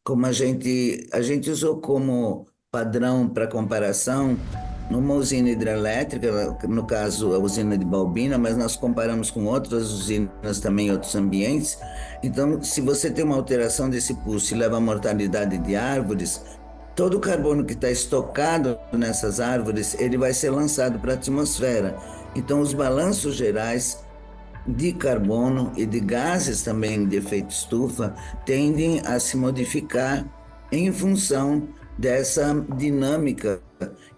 como a gente usou como padrão para comparação, numa usina hidrelétrica, no caso a usina de Balbina, mas nós comparamos com outras usinas também em outros ambientes. Então, se você tem uma alteração desse pulso e leva à mortalidade de árvores, todo o carbono que está estocado nessas árvores, ele vai ser lançado para a atmosfera. Então, os balanços gerais de carbono e de gases também de efeito estufa tendem a se modificar em função dessa dinâmica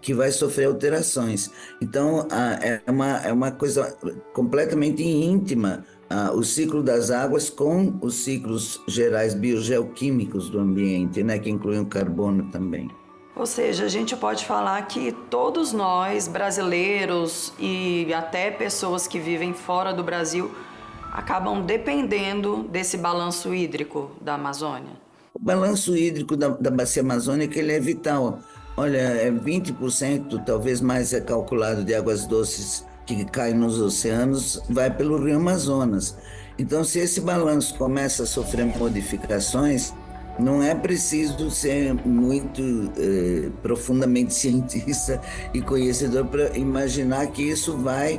que vai sofrer alterações. Então, é uma coisa completamente íntima, o ciclo das águas com os ciclos gerais biogeoquímicos do ambiente, né, que incluem o carbono também. Ou seja, a gente pode falar que todos nós, brasileiros e até pessoas que vivem fora do Brasil, acabam dependendo desse balanço hídrico da Amazônia. O balanço hídrico da bacia amazônica ele é vital. Olha, 20%, talvez mais, é calculado de águas doces que caem nos oceanos, vai pelo Rio Amazonas. Então, se esse balanço começa a sofrer modificações, não é preciso ser muito profundamente cientista e conhecedor para imaginar que isso vai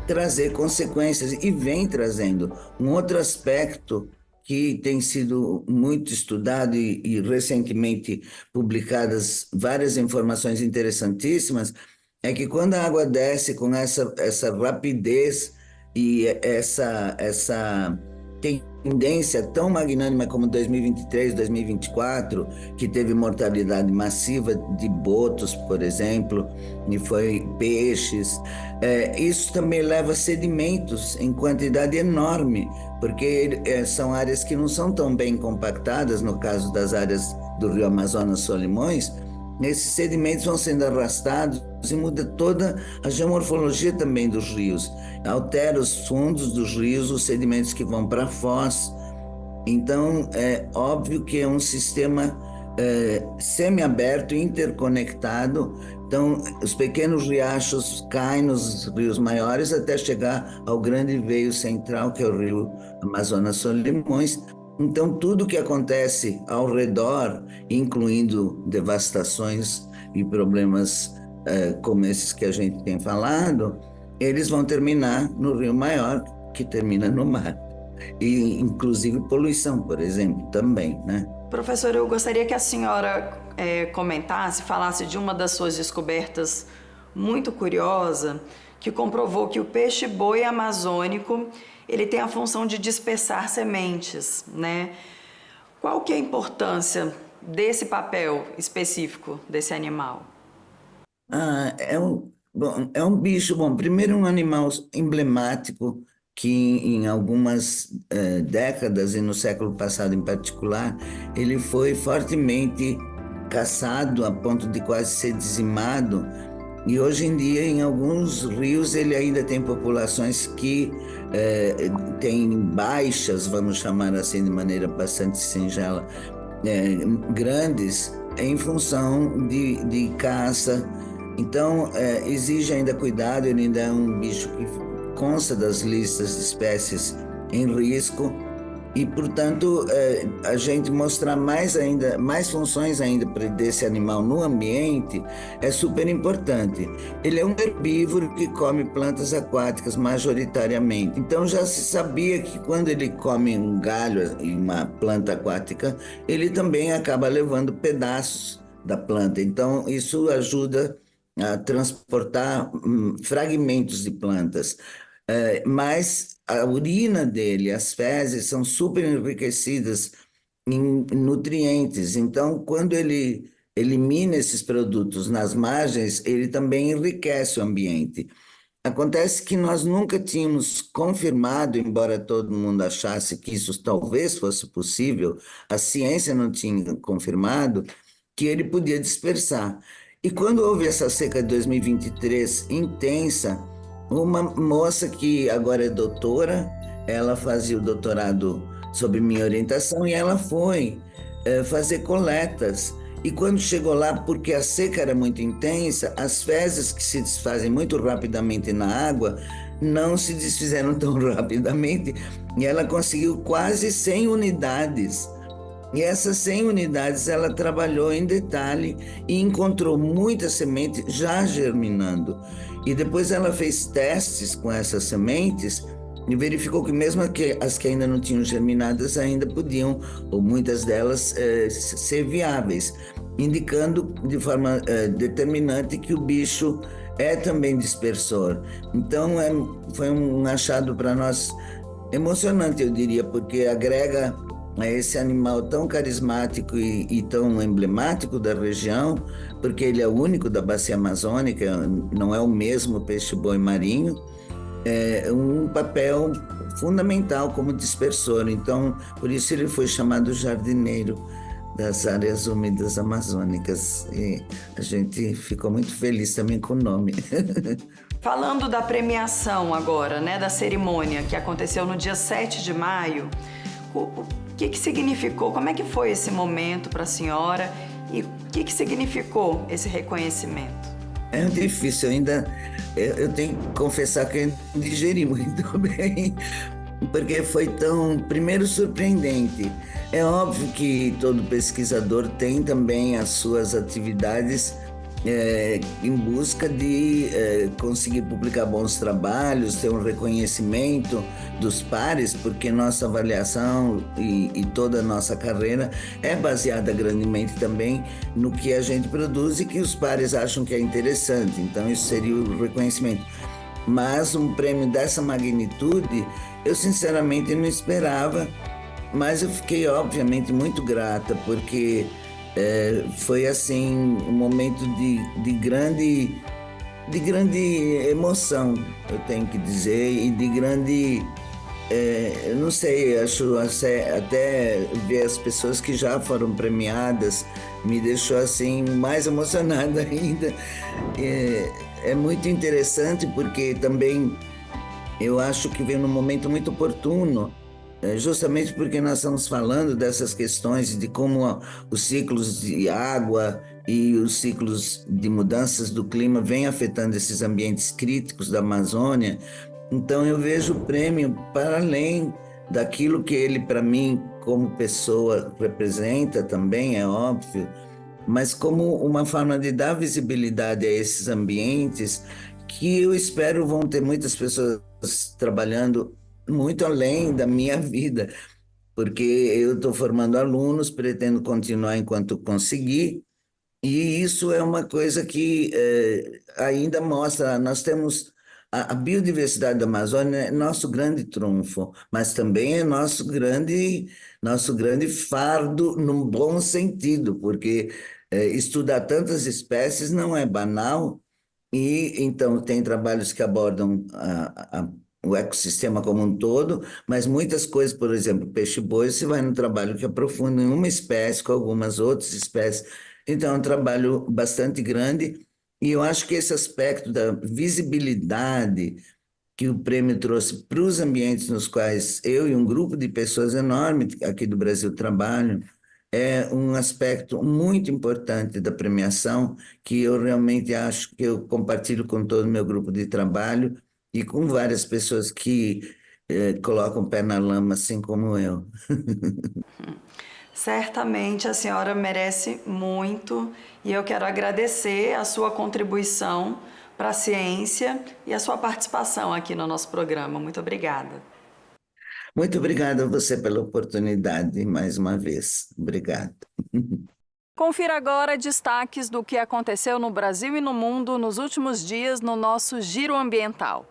trazer consequências, e vem trazendo. Um outro aspecto que tem sido muito estudado e recentemente publicadas várias informações interessantíssimas, é que quando a água desce com essa rapidez e essa tendência tão magnânima como 2023, 2024, que teve mortalidade massiva de botos, por exemplo, e foi peixes, isso também leva sedimentos em quantidade enorme, porque são áreas que não são tão bem compactadas, no caso das áreas do Rio Amazonas Solimões. Esses sedimentos vão sendo arrastados e muda toda a geomorfologia também dos rios. Altera os fundos dos rios, os sedimentos que vão para a foz. Então, é óbvio que é um sistema semi-aberto, interconectado. Então, os pequenos riachos caem nos rios maiores até chegar ao grande veio central, que é o Rio Amazonas Solimões. Então, tudo que acontece ao redor, incluindo devastações e problemas como esses que a gente tem falado, eles vão terminar no Rio Maior, que termina no mar. E, inclusive, poluição, por exemplo, também, né? Professor, eu gostaria que a senhora comentasse, falasse de uma das suas descobertas muito curiosa, que comprovou que o peixe-boi amazônico ele tem a função de dispersar sementes, né? Qual que é a importância desse papel específico desse animal? É um bicho, primeiro um animal emblemático que em algumas décadas e no século passado em particular, ele foi fortemente caçado a ponto de quase ser dizimado. E hoje em dia, em alguns rios, ele ainda tem populações que têm baixas, vamos chamar assim de maneira bastante singela, grandes, em função de caça. Então, exige ainda cuidado, ele ainda é um bicho que consta das listas de espécies em risco. E, portanto, a gente mostrar mais funções ainda desse animal no ambiente é super importante. Ele é um herbívoro que come plantas aquáticas majoritariamente. Então, já se sabia que quando ele come um galho e uma planta aquática, ele também acaba levando pedaços da planta. Então, isso ajuda a transportar fragmentos de plantas. Mas a urina dele, as fezes, são super enriquecidas em nutrientes. Então, quando ele elimina esses produtos nas margens, ele também enriquece o ambiente. Acontece que nós nunca tínhamos confirmado, embora todo mundo achasse que isso talvez fosse possível, a ciência não tinha confirmado que ele podia dispersar. E quando houve essa seca de 2023 intensa, uma moça que agora é doutora, ela fazia o doutorado sob minha orientação e ela foi fazer coletas. E quando chegou lá, porque a seca era muito intensa, as fezes que se desfazem muito rapidamente na água não se desfizeram tão rapidamente e ela conseguiu quase 100 unidades. E essas 100 unidades ela trabalhou em detalhe e encontrou muita semente já germinando. E depois ela fez testes com essas sementes e verificou que mesmo as que ainda não tinham germinadas ainda podiam, ou muitas delas, ser viáveis, indicando de forma determinante que o bicho é também dispersor. Então foi um achado para nós emocionante, eu diria, porque agrega a esse animal tão carismático e tão emblemático da região, porque ele é o único da bacia amazônica, não é o mesmo peixe-boi marinho, um papel fundamental como dispersor. Então, por isso ele foi chamado jardineiro das áreas úmidas amazônicas. E a gente ficou muito feliz também com o nome. Falando da premiação agora, né, da cerimônia que aconteceu no dia 7 de maio, o que significou, como é que foi esse momento para a senhora e o que significou esse reconhecimento? É difícil, eu tenho que confessar que eu digeri muito bem, porque foi primeiro, surpreendente. É óbvio que todo pesquisador tem também as suas atividades em busca de conseguir publicar bons trabalhos, ter um reconhecimento dos pares, porque nossa avaliação e toda a nossa carreira é baseada grandemente também no que a gente produz e que os pares acham que é interessante. Então, isso seria o reconhecimento. Mas um prêmio dessa magnitude, eu sinceramente não esperava, mas eu fiquei, obviamente, muito grata, porque foi assim um momento de grande emoção, eu tenho que dizer, e de grande, eu não sei, acho até ver as pessoas que já foram premiadas me deixou assim mais emocionada ainda. É muito interessante porque também eu acho que veio num momento muito oportuno, justamente porque nós estamos falando dessas questões de como os ciclos de água e os ciclos de mudanças do clima vêm afetando esses ambientes críticos da Amazônia. Então eu vejo o prêmio para além daquilo que ele, para mim, como pessoa, representa também, é óbvio, mas como uma forma de dar visibilidade a esses ambientes que eu espero vão ter muitas pessoas trabalhando muito além da minha vida, porque eu estou formando alunos, pretendo continuar enquanto conseguir, e isso é uma coisa que ainda mostra, nós temos a biodiversidade da Amazônia é nosso grande trunfo, mas também é nosso grande fardo num bom sentido, porque estudar tantas espécies não é banal, e então tem trabalhos que abordam o ecossistema como um todo, mas muitas coisas, por exemplo, peixe-boi, você vai no trabalho que aprofunda em uma espécie com algumas outras espécies. Então, é um trabalho bastante grande, e eu acho que esse aspecto da visibilidade que o prêmio trouxe para os ambientes nos quais eu e um grupo de pessoas enorme aqui do Brasil trabalham, é um aspecto muito importante da premiação, que eu realmente acho que eu compartilho com todo o meu grupo de trabalho, e com várias pessoas que colocam o pé na lama, assim como eu. Certamente a senhora merece muito, e eu quero agradecer a sua contribuição para a ciência e a sua participação aqui no nosso programa. Muito obrigada. Muito obrigada a você pela oportunidade, mais uma vez. Obrigado. Confira agora destaques do que aconteceu no Brasil e no mundo nos últimos dias no nosso Giro Ambiental.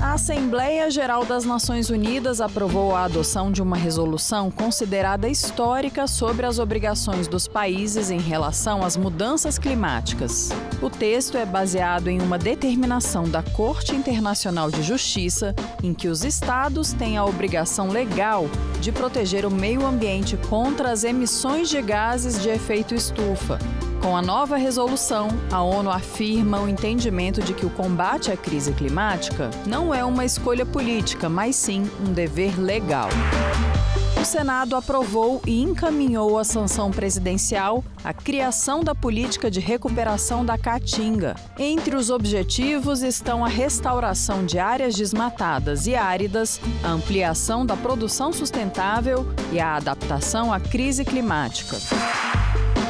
A Assembleia Geral das Nações Unidas aprovou a adoção de uma resolução considerada histórica sobre as obrigações dos países em relação às mudanças climáticas. O texto é baseado em uma determinação da Corte Internacional de Justiça, em que os estados têm a obrigação legal de proteger o meio ambiente contra as emissões de gases de efeito estufa. Com a nova resolução, a ONU afirma o entendimento de que o combate à crise climática não é uma escolha política, mas sim um dever legal. O Senado aprovou e encaminhou à sanção presidencial a criação da política de recuperação da Caatinga. Entre os objetivos estão a restauração de áreas desmatadas e áridas, a ampliação da produção sustentável e a adaptação à crise climática.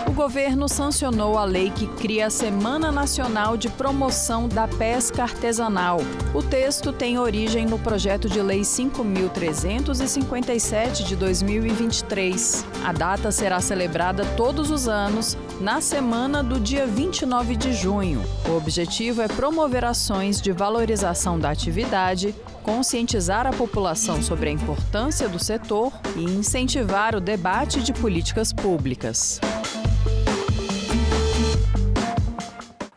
O governo sancionou a lei que cria a Semana Nacional de Promoção da Pesca Artesanal. O texto tem origem no projeto de lei 5.357 de 2023. A data será celebrada todos os anos, na semana do dia 29 de junho. O objetivo é promover ações de valorização da atividade, conscientizar a população sobre a importância do setor e incentivar o debate de políticas públicas.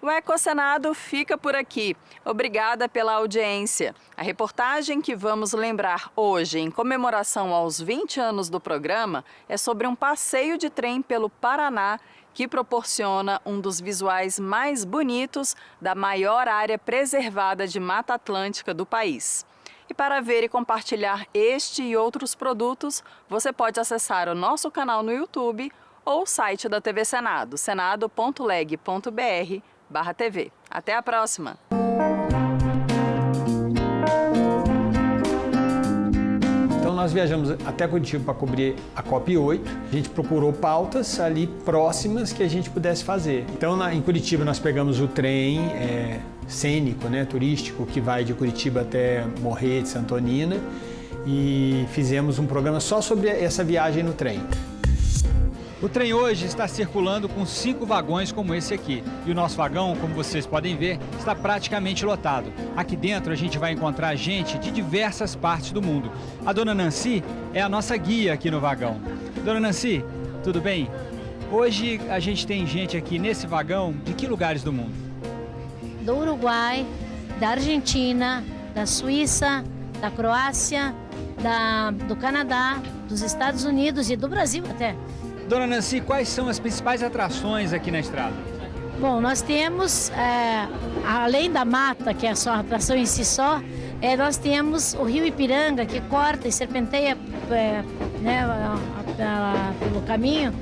O Ecocenado fica por aqui. Obrigada pela audiência. A reportagem que vamos lembrar hoje, em comemoração aos 20 anos do programa, é sobre um passeio de trem pelo Paraná que proporciona um dos visuais mais bonitos da maior área preservada de Mata Atlântica do país. E para ver e compartilhar este e outros produtos, você pode acessar o nosso canal no YouTube ou o site da TV Senado, senado.leg.br/TV. Até a próxima! Então nós viajamos até Curitiba para cobrir a COP8. A gente procurou pautas ali próximas que a gente pudesse fazer. Então em Curitiba nós pegamos o trem cênico, turístico, que vai de Curitiba até Morret de Santonina, e fizemos um programa só sobre essa viagem no trem. O trem hoje está circulando com 5 vagões como esse aqui. E o nosso vagão, como vocês podem ver, está praticamente lotado. Aqui dentro a gente vai encontrar gente de diversas partes do mundo. A dona Nancy é a nossa guia aqui no vagão. Dona Nancy, tudo bem? Hoje a gente tem gente aqui nesse vagão de que lugares do mundo? Do Uruguai, da Argentina, da Suíça, da Croácia, do Canadá, dos Estados Unidos e do Brasil até. Dona Nancy, quais são as principais atrações aqui na estrada? Bom, nós temos, além da mata, que é só a atração em si só, nós temos o rio Ipiranga, que corta e serpenteia pelo caminho,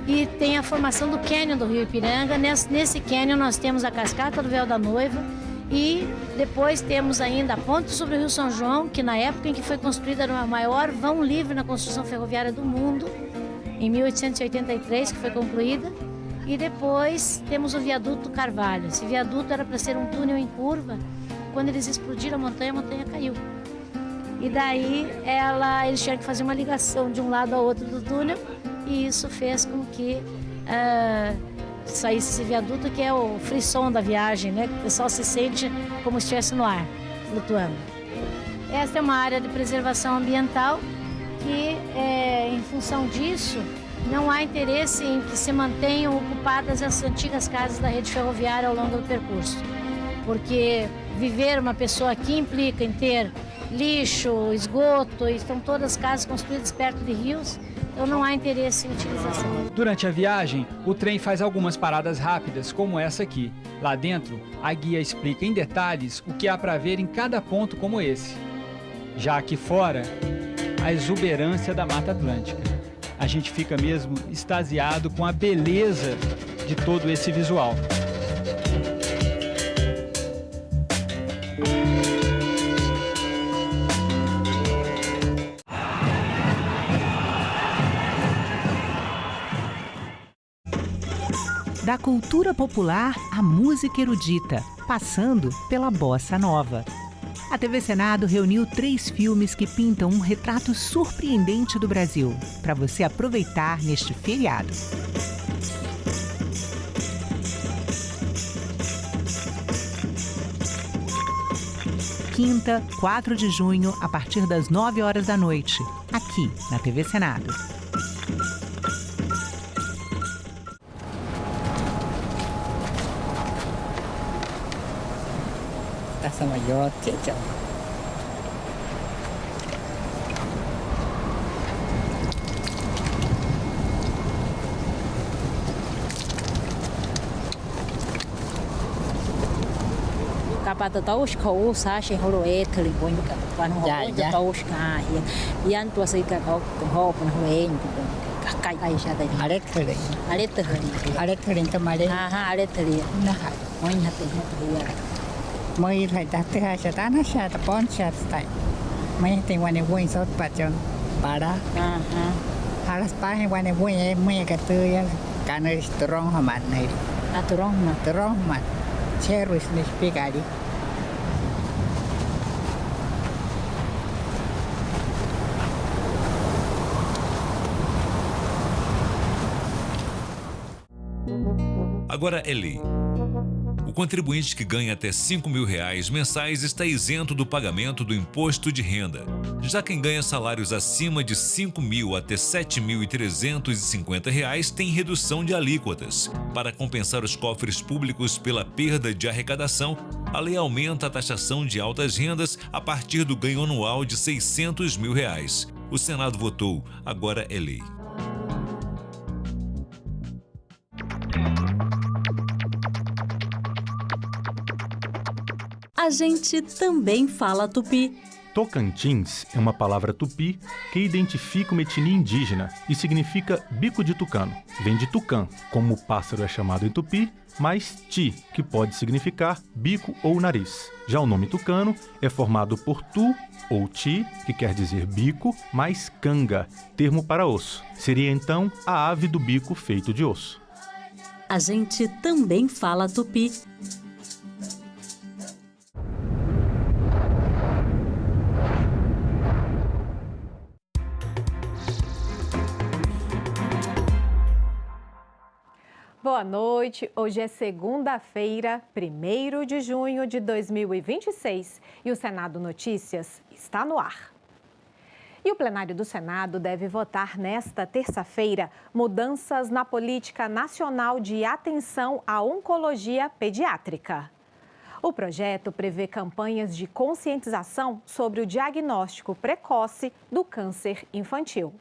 e tem a formação do cânion do rio Ipiranga. Nesse cânion nós temos a cascata do Véu da Noiva, e depois temos ainda a ponte sobre o Rio São João, que na época em que foi construída era a maior vão livre na construção ferroviária do mundo, em 1883, que foi concluída. E depois temos o viaduto Carvalho. Esse viaduto era para ser um túnel em curva. Quando eles explodiram a montanha caiu. E daí eles tiveram que fazer uma ligação de um lado ao outro do túnel, e isso fez com que saísse esse viaduto, que é o frisson da viagem, que o pessoal se sente como se estivesse no ar, flutuando. Esta é uma área de preservação ambiental que, em função disso, não há interesse em que se mantenham ocupadas as antigas casas da rede ferroviária ao longo do percurso. Porque viver uma pessoa aqui implica em ter lixo, esgoto, e estão todas as casas construídas perto de rios, então não há interesse em utilização. Durante a viagem, o trem faz algumas paradas rápidas, como essa aqui. Lá dentro, a guia explica em detalhes o que há para ver em cada ponto como esse. Já aqui fora, a exuberância da Mata Atlântica. A gente fica mesmo extasiado com a beleza de todo esse visual. Da cultura popular à música erudita, passando pela bossa nova. A TV Senado reuniu 3 filmes que pintam um retrato surpreendente do Brasil, para você aproveitar neste feriado. Quinta, 4 de junho, a partir das 9 horas da noite, aqui na TV Senado. Sama yo cecok. Kapata taus kau sashi holo etli boin kan ho taus ka yan tua sai ka kau ho pun hoen kai ai sha dai aletri tamale aletri na moin hati ya mới lại ta thứ hai sẽ tán sẽ ta bón sẽ tại mấy tình quan này vui sốt bà chọn bà đó hà là ba hay quan này vui em mấy cái tươi cả nơi tròn hoa mặn này tròn mặn che rồi xin đi cái đi. Agora Eli. O contribuinte que ganha até R$ 5.000 mensais está isento do pagamento do imposto de renda. Já quem ganha salários acima de R$ 5.000 até R$ 7.350 tem redução de alíquotas. Para compensar os cofres públicos pela perda de arrecadação, a lei aumenta a taxação de altas rendas a partir do ganho anual de R$ 600 mil. O Senado votou, agora é lei. A gente também fala tupi. Tocantins é uma palavra tupi que identifica uma etnia indígena e significa bico de tucano. Vem de tucã, como o pássaro é chamado em tupi, mais ti, que pode significar bico ou nariz. Já o nome tucano é formado por tu ou ti, que quer dizer bico, mais canga, termo para osso. Seria então a ave do bico feito de osso. A gente também fala tupi. Boa noite, hoje é segunda-feira, 1º de junho de 2026 e o Senado Notícias está no ar. E o plenário do Senado deve votar nesta terça-feira mudanças na política nacional de atenção à oncologia pediátrica. O projeto prevê campanhas de conscientização sobre o diagnóstico precoce do câncer infantil.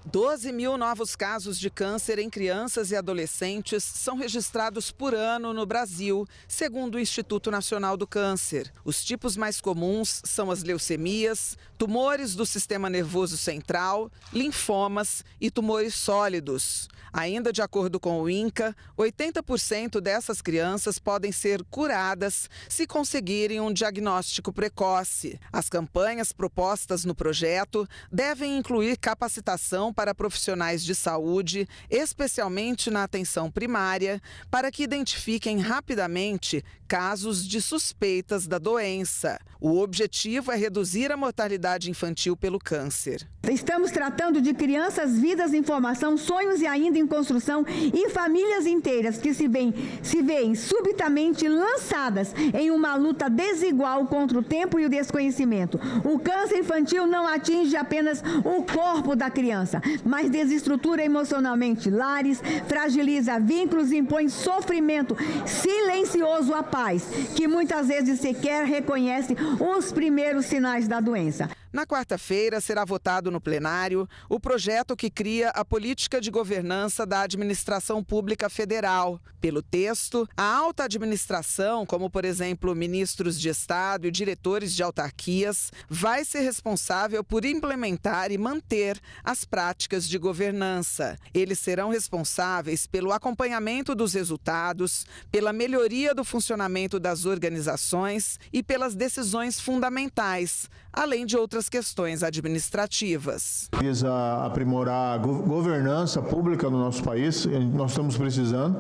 12 mil novos casos de câncer em crianças e adolescentes são registrados por ano no Brasil, segundo o Instituto Nacional do Câncer. Os tipos mais comuns são as leucemias, tumores do sistema nervoso central, linfomas e tumores sólidos. Ainda de acordo com o INCA, 80% dessas crianças podem ser curadas se conseguirem um diagnóstico precoce. As campanhas propostas no projeto devem incluir capacitação para profissionais de saúde, especialmente na atenção primária, para que identifiquem rapidamente casos de suspeitas da doença. O objetivo é reduzir a mortalidade infantil pelo câncer. Estamos tratando de crianças, vidas em formação, sonhos e ainda em construção e famílias inteiras que se veem subitamente lançadas em uma luta desigual contra o tempo e o desconhecimento. O câncer infantil não atinge apenas o corpo da criança, mas desestrutura emocionalmente lares, fragiliza vínculos e impõe sofrimento silencioso à paz, que muitas vezes sequer reconhece os primeiros sinais da doença. Na quarta-feira, será votado no plenário o projeto que cria a política de governança da administração pública federal. Pelo texto, a alta administração, como por exemplo ministros de Estado e diretores de autarquias, vai ser responsável por implementar e manter as práticas de governança. Eles serão responsáveis pelo acompanhamento dos resultados, pela melhoria do funcionamento das organizações e pelas decisões fundamentais, além de outras questões administrativas. Visa aprimorar a governança pública no nosso país. Nós estamos precisando,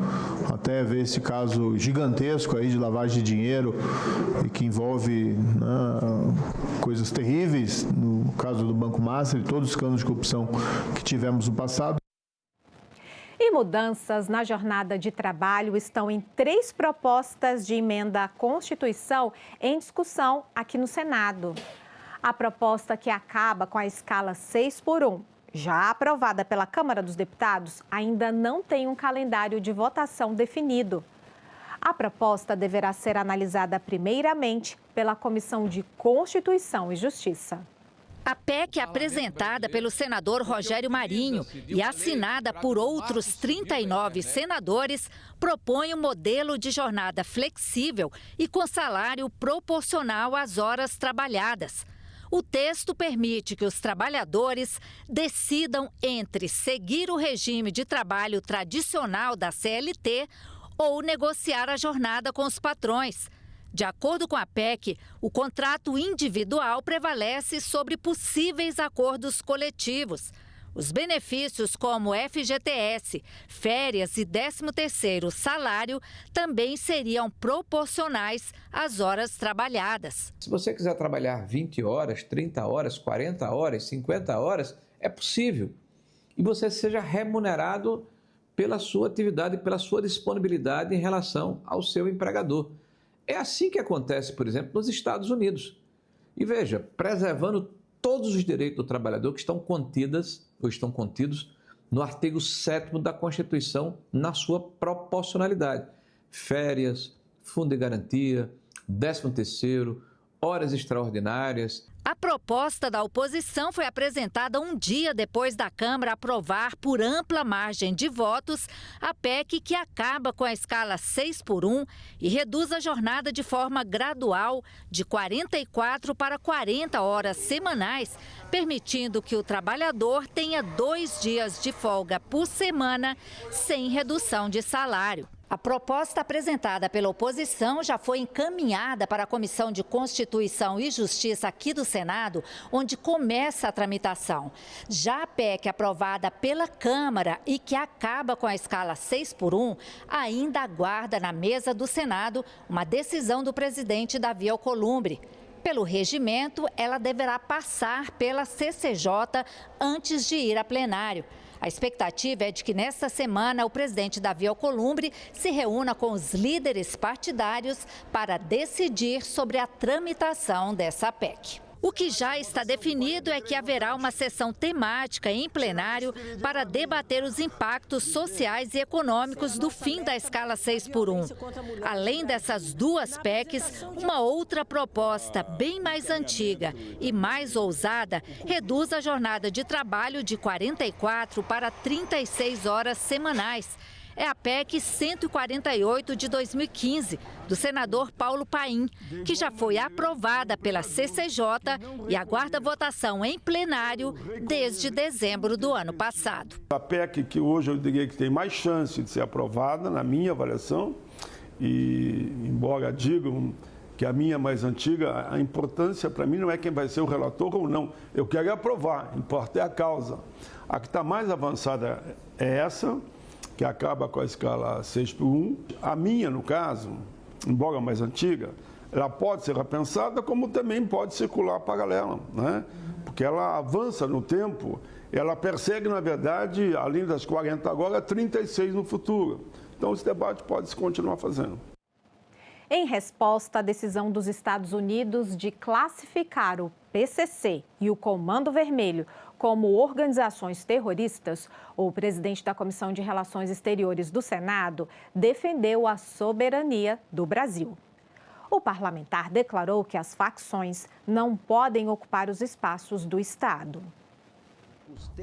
até ver esse caso gigantesco aí de lavagem de dinheiro e que envolve coisas terríveis, no caso do Banco Master e todos os escândalos de corrupção que tivemos no passado. E mudanças na jornada de trabalho estão em 3 propostas de emenda à Constituição em discussão aqui no Senado. A proposta que acaba com a escala 6x1, já aprovada pela Câmara dos Deputados, ainda não tem um calendário de votação definido. A proposta deverá ser analisada primeiramente pela Comissão de Constituição e Justiça. A PEC apresentada pelo senador Rogério Marinho e assinada por outros 39 senadores propõe um modelo de jornada flexível e com salário proporcional às horas trabalhadas. O texto permite que os trabalhadores decidam entre seguir o regime de trabalho tradicional da CLT ou negociar a jornada com os patrões. De acordo com a PEC, o contrato individual prevalece sobre possíveis acordos coletivos. Os benefícios como FGTS, férias e 13º salário também seriam proporcionais às horas trabalhadas. Se você quiser trabalhar 20 horas, 30 horas, 40 horas, 50 horas, é possível. E você seja remunerado pela sua atividade, pela sua disponibilidade em relação ao seu empregador. É assim que acontece, por exemplo, nos Estados Unidos. E veja, preservando todos os direitos do trabalhador que estão contidos no artigo 7º da Constituição na sua proporcionalidade. Férias, fundo de garantia, 13º, horas extraordinárias. A proposta da oposição foi apresentada um dia depois da Câmara aprovar por ampla margem de votos a PEC que acaba com a escala 6x1 e reduz a jornada de forma gradual de 44 para 40 horas semanais, permitindo que o trabalhador tenha 2 dias de folga por semana sem redução de salário. A proposta apresentada pela oposição já foi encaminhada para a Comissão de Constituição e Justiça aqui do Senado, onde começa a tramitação. Já a PEC aprovada pela Câmara e que acaba com a escala 6x1, ainda aguarda na mesa do Senado uma decisão do presidente Davi Alcolumbre. Pelo regimento, ela deverá passar pela CCJ antes de ir a plenário. A expectativa é de que nesta semana o presidente Davi Alcolumbre se reúna com os líderes partidários para decidir sobre a tramitação dessa PEC. O que já está definido é que haverá uma sessão temática em plenário para debater os impactos sociais e econômicos do fim da escala 6x1. Além dessas duas PECs, uma outra proposta bem mais antiga e mais ousada reduz a jornada de trabalho de 44 para 36 horas semanais. É a PEC 148 de 2015, do senador Paulo Paim, que já foi aprovada pela CCJ e aguarda votação em plenário desde dezembro do ano passado. A PEC que hoje eu diria que tem mais chance de ser aprovada, na minha avaliação, e embora digam que a minha é mais antiga, a importância para mim não é quem vai ser o relator ou não. Eu quero aprovar, importa é a causa. A que está mais avançada é essa, que acaba com a escala 6x1. A minha, no caso, embora mais antiga, ela pode ser repensada, como também pode circular paralela, né? Porque ela avança no tempo, ela persegue, na verdade, além das 40 agora, 36 no futuro. Então, esse debate pode se continuar fazendo. Em resposta à decisão dos Estados Unidos de classificar o PCC e o Comando Vermelho como organizações terroristas, o presidente da Comissão de Relações Exteriores do Senado defendeu a soberania do Brasil. O parlamentar declarou que as facções não podem ocupar os espaços do Estado.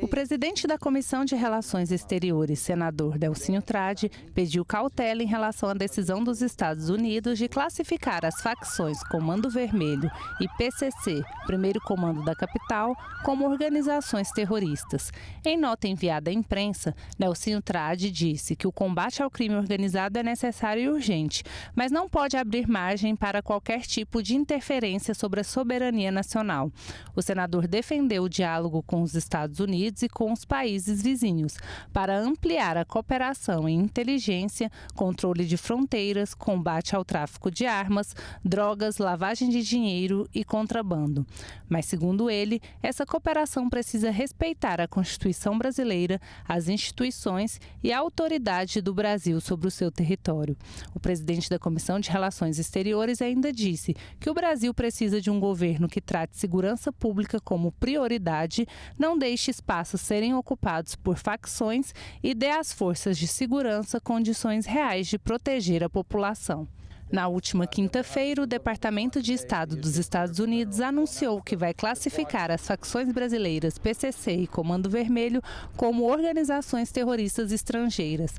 O presidente da Comissão de Relações Exteriores, senador Delcínio Tradi, pediu cautela em relação à decisão dos Estados Unidos de classificar as facções Comando Vermelho e PCC, Primeiro Comando da Capital, como organizações terroristas. Em nota enviada à imprensa, Delcínio Tradi disse que o combate ao crime organizado é necessário e urgente, mas não pode abrir margem para qualquer tipo de interferência sobre a soberania nacional. O senador defendeu o diálogo com os Estados Unidos e com os países vizinhos, para ampliar a cooperação em inteligência, controle de fronteiras, combate ao tráfico de armas, drogas, lavagem de dinheiro e contrabando. Mas, segundo ele, essa cooperação precisa respeitar a Constituição brasileira, as instituições e a autoridade do Brasil sobre o seu território. O presidente da Comissão de Relações Exteriores ainda disse que o Brasil precisa de um governo que trate segurança pública como prioridade, não deixe espaços serem ocupados por facções e dê às forças de segurança condições reais de proteger a população. Na última quinta-feira, o Departamento de Estado dos Estados Unidos anunciou que vai classificar as facções brasileiras PCC e Comando Vermelho como organizações terroristas estrangeiras.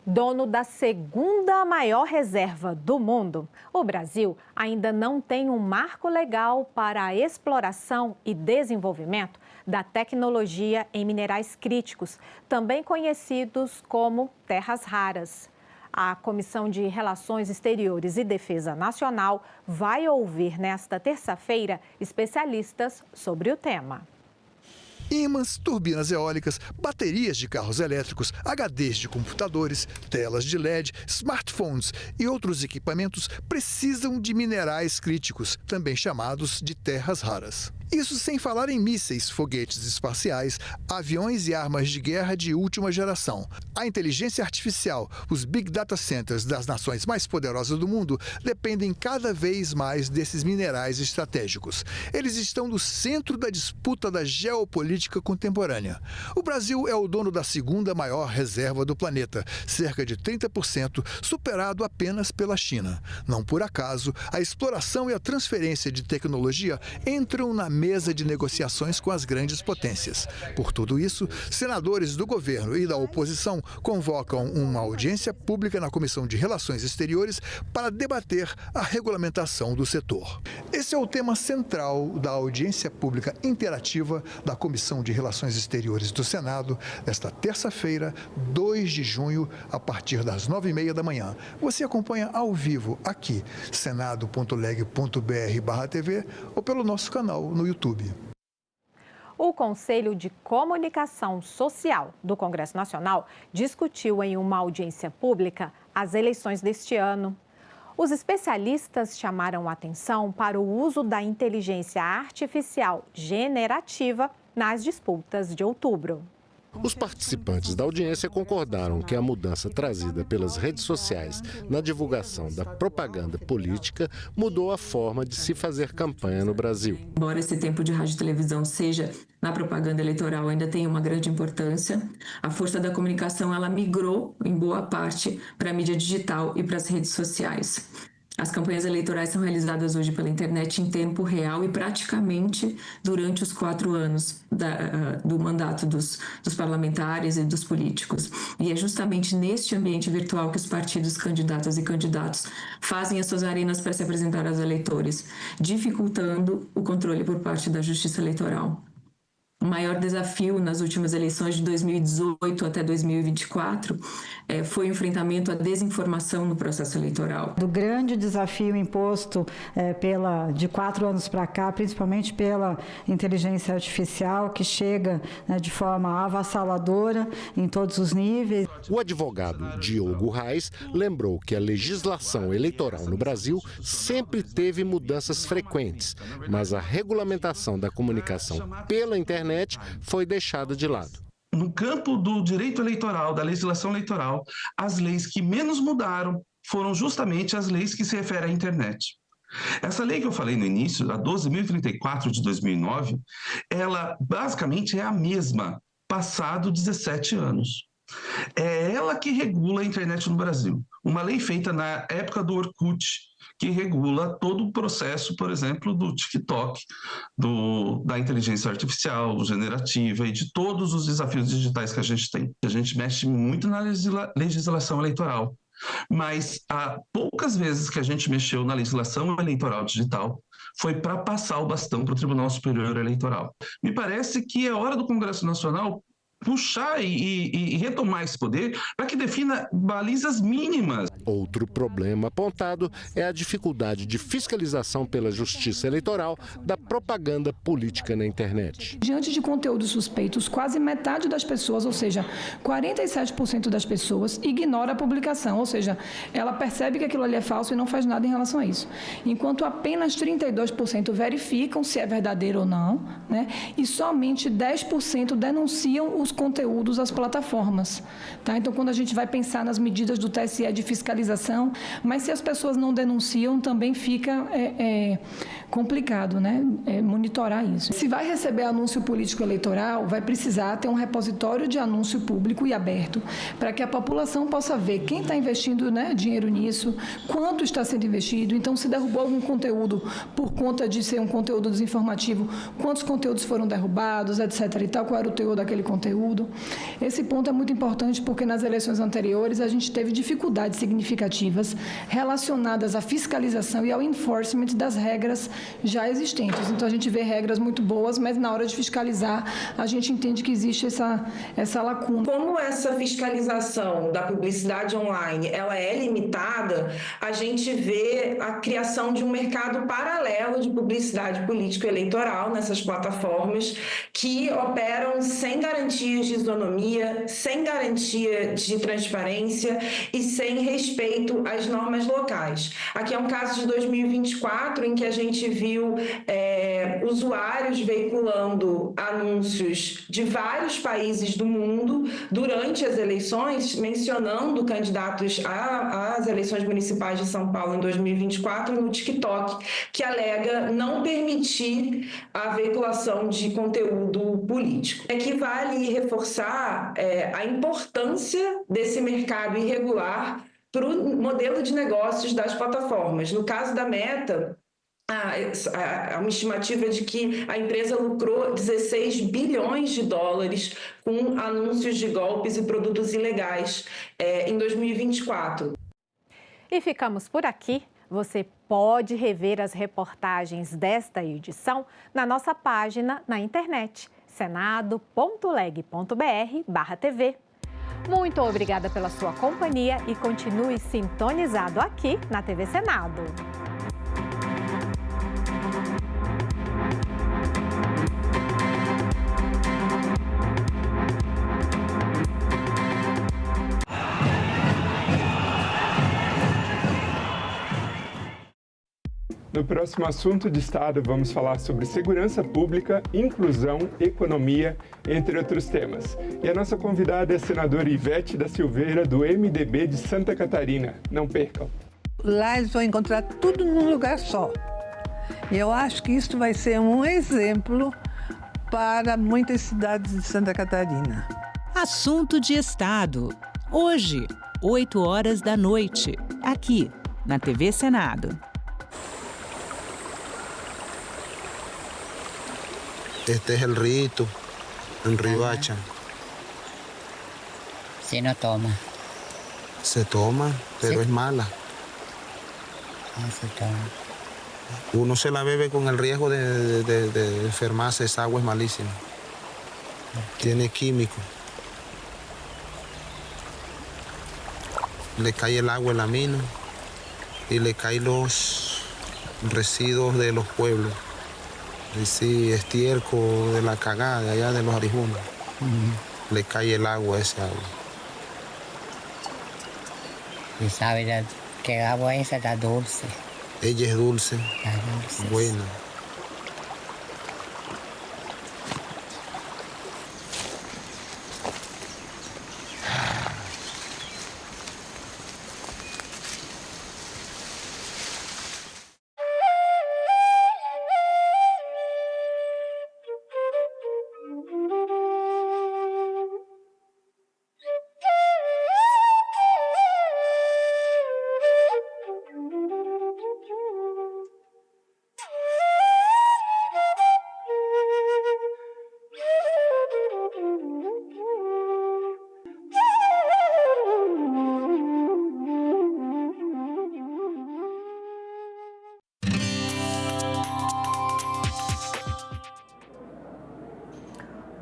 Dono da segunda maior reserva do mundo, o Brasil ainda não tem um marco legal para a exploração e desenvolvimento da tecnologia em minerais críticos, também conhecidos como terras raras. A Comissão de Relações Exteriores e Defesa Nacional vai ouvir nesta terça-feira especialistas sobre o tema. Ímãs, turbinas eólicas, baterias de carros elétricos, HDs de computadores, telas de LED, smartphones e outros equipamentos precisam de minerais críticos, também chamados de terras raras. Isso sem falar em mísseis, foguetes espaciais, aviões e armas de guerra de última geração. A inteligência artificial, os Big Data Centers das nações mais poderosas do mundo dependem cada vez mais desses minerais estratégicos. Eles estão no centro da disputa da geopolítica contemporânea. O Brasil é o dono da segunda maior reserva do planeta, cerca de 30%, superado apenas pela China. Não por acaso, a exploração e a transferência de tecnologia entram na mesa de negociações com as grandes potências. Por tudo isso, senadores do governo e da oposição convocam uma audiência pública na Comissão de Relações Exteriores para debater a regulamentação do setor. Esse é o tema central da audiência pública interativa da Comissão de Relações Exteriores do Senado, nesta terça-feira, 2 de junho, a partir das 9h30 da manhã. Você acompanha ao vivo aqui, senado.leg.br/TV ou pelo nosso canal no YouTube. O Conselho de Comunicação Social do Congresso Nacional discutiu em uma audiência pública as eleições deste ano. Os especialistas chamaram atenção para o uso da inteligência artificial generativa nas disputas de outubro. Os participantes da audiência concordaram que a mudança trazida pelas redes sociais na divulgação da propaganda política mudou a forma de se fazer campanha no Brasil. Embora esse tempo de rádio e televisão seja na propaganda eleitoral, ainda tem uma grande importância. A força da comunicação ela migrou em boa parte para a mídia digital e para as redes sociais. As campanhas eleitorais são realizadas hoje pela internet em tempo real e praticamente durante os 4 anos do mandato dos parlamentares e dos políticos. E é justamente neste ambiente virtual que os partidos, candidatas e candidatos fazem as suas arenas para se apresentar aos eleitores, dificultando o controle por parte da Justiça Eleitoral. O maior desafio nas últimas eleições de 2018 até 2024 foi o enfrentamento à desinformação no processo eleitoral. Do grande desafio imposto de 4 anos para cá, principalmente pela inteligência artificial, que chega de forma avassaladora em todos os níveis. O advogado Diogo Reis lembrou que a legislação eleitoral no Brasil sempre teve mudanças frequentes, mas a regulamentação da comunicação pela internet foi deixada de lado. No campo do direito eleitoral, da legislação eleitoral, as leis que menos mudaram foram justamente as leis que se referem à internet. Essa lei que eu falei no início, a 12.034 de 2009, ela basicamente é a mesma, passado 17 anos. É ela que regula a internet no Brasil. Uma lei feita na época do Orkut, que regula todo o processo, por exemplo, do TikTok, da inteligência artificial, generativa e de todos os desafios digitais que a gente tem. A gente mexe muito na legislação eleitoral, mas há poucas vezes que a gente mexeu na legislação eleitoral digital foi para passar o bastão para o Tribunal Superior Eleitoral. Me parece que é hora do Congresso Nacional puxar e retomar esse poder para que defina balizas mínimas. Outro problema apontado é a dificuldade de fiscalização pela Justiça Eleitoral da propaganda política na internet. Diante de conteúdos suspeitos, quase metade das pessoas, ou seja, 47% das pessoas, ignora a publicação, ou seja, ela percebe que aquilo ali é falso e não faz nada em relação a isso. Enquanto apenas 32% verificam se é verdadeiro ou não, né? E somente 10% denunciam os conteúdos às plataformas. Tá? Então, quando a gente vai pensar nas medidas do TSE de fiscalização, mas se as pessoas não denunciam, também fica complicado, né? Monitorar isso. Se vai receber anúncio político eleitoral, vai precisar ter um repositório de anúncio público e aberto, para que a população possa ver quem está investindo, né, dinheiro nisso, quanto está sendo investido. Então, se derrubou algum conteúdo por conta de ser um conteúdo desinformativo, quantos conteúdos foram derrubados, etc. e tal, qual era o teor daquele conteúdo. Esse ponto é muito importante porque nas eleições anteriores a gente teve dificuldades significativas relacionadas à fiscalização e ao enforcement das regras já existentes. Então a gente vê regras muito boas, mas na hora de fiscalizar a gente entende que existe essa lacuna. Como essa fiscalização da publicidade online ela é limitada, a gente vê a criação de um mercado paralelo de publicidade político-eleitoral nessas plataformas que operam sem garantias de isonomia, sem garantia de transparência e sem respeito às normas locais. Aqui é um caso de 2024 em que a gente viu usuários veiculando anúncios de vários países do mundo durante as eleições, mencionando candidatos às eleições municipais de São Paulo em 2024 no TikTok, que alega não permitir a veiculação de conteúdo político. Aqui vale reforçar a importância desse mercado irregular para o modelo de negócios das plataformas. No caso da Meta, há uma estimativa de que a empresa lucrou 16 bilhões de dólares com anúncios de golpes e produtos ilegais em 2024. E ficamos por aqui. Você pode rever as reportagens desta edição na nossa página na internet, senado.leg.br/tv. Muito obrigada pela sua companhia e continue sintonizado aqui na TV Senado. No próximo assunto de Estado, vamos falar sobre segurança pública, inclusão, economia, entre outros temas. E a nossa convidada é a senadora Ivete da Silveira, do MDB de Santa Catarina. Não percam. Lá eles vão encontrar tudo num lugar só. E eu acho que isso vai ser um exemplo para muitas cidades de Santa Catarina. Assunto de Estado. Hoje, 20h, aqui na TV Senado. Este es el rito, en Riohacha. Si no toma. Se toma, pero sí. Es mala. No se toma. Uno se la bebe con el riesgo de enfermarse, esa agua es malísima. Tiene químico. Le cae el agua, el amino, y le caen los residuos de los pueblos. Sí, estiércol de la cagada de allá de los arijunos. Le cae el agua a ese agua. ¿Y sabe que agua esa está dulce? Ella es dulce. Está dulce. Buena.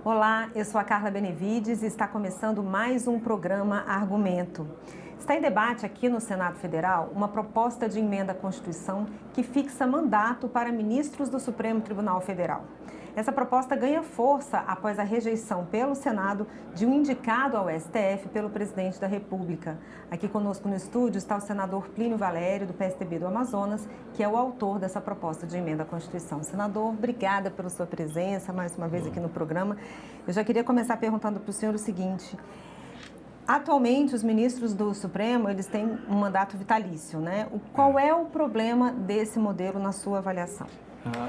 Olá, eu sou a Carla Benevides e está começando mais um programa Argumento. Está em debate aqui no Senado Federal uma proposta de emenda à Constituição que fixa mandato para ministros do Supremo Tribunal Federal. Essa proposta ganha força após a rejeição pelo Senado de um indicado ao STF pelo presidente da República. Aqui conosco no estúdio está o senador Plínio Valério, do PSDB do Amazonas, que é o autor dessa proposta de emenda à Constituição. Senador, obrigada pela sua presença mais uma vez aqui no programa. Eu já queria começar perguntando para o senhor o seguinte: atualmente, os ministros do Supremo, eles têm um mandato vitalício, né? Qual é o problema desse modelo na sua avaliação?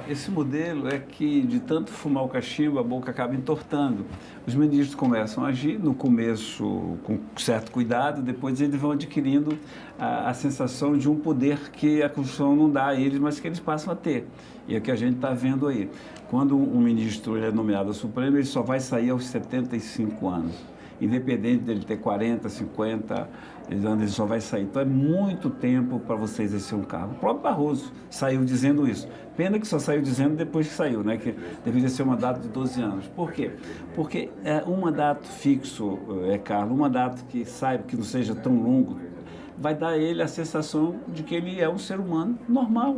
Esse modelo é que, de tanto fumar o cachimbo, a boca acaba entortando. Os ministros começam a agir, no começo com certo cuidado, depois eles vão adquirindo a sensação de um poder que a Constituição não dá a eles, mas que eles passam a ter. E é o que a gente está vendo aí. Quando um ministro é nomeado ao Supremo, ele só vai sair aos 75 anos. Independente dele ter 40, 50 anos, ele só vai sair. Então é muito tempo para você exercer um cargo. O próprio Barroso saiu dizendo isso. Pena que só saiu dizendo depois que saiu, né? Que deveria ser um mandato de 12 anos. Por quê? Porque um mandato fixo, Carlos, um mandato que saiba que não seja tão longo, vai dar a ele a sensação de que ele é um ser humano normal.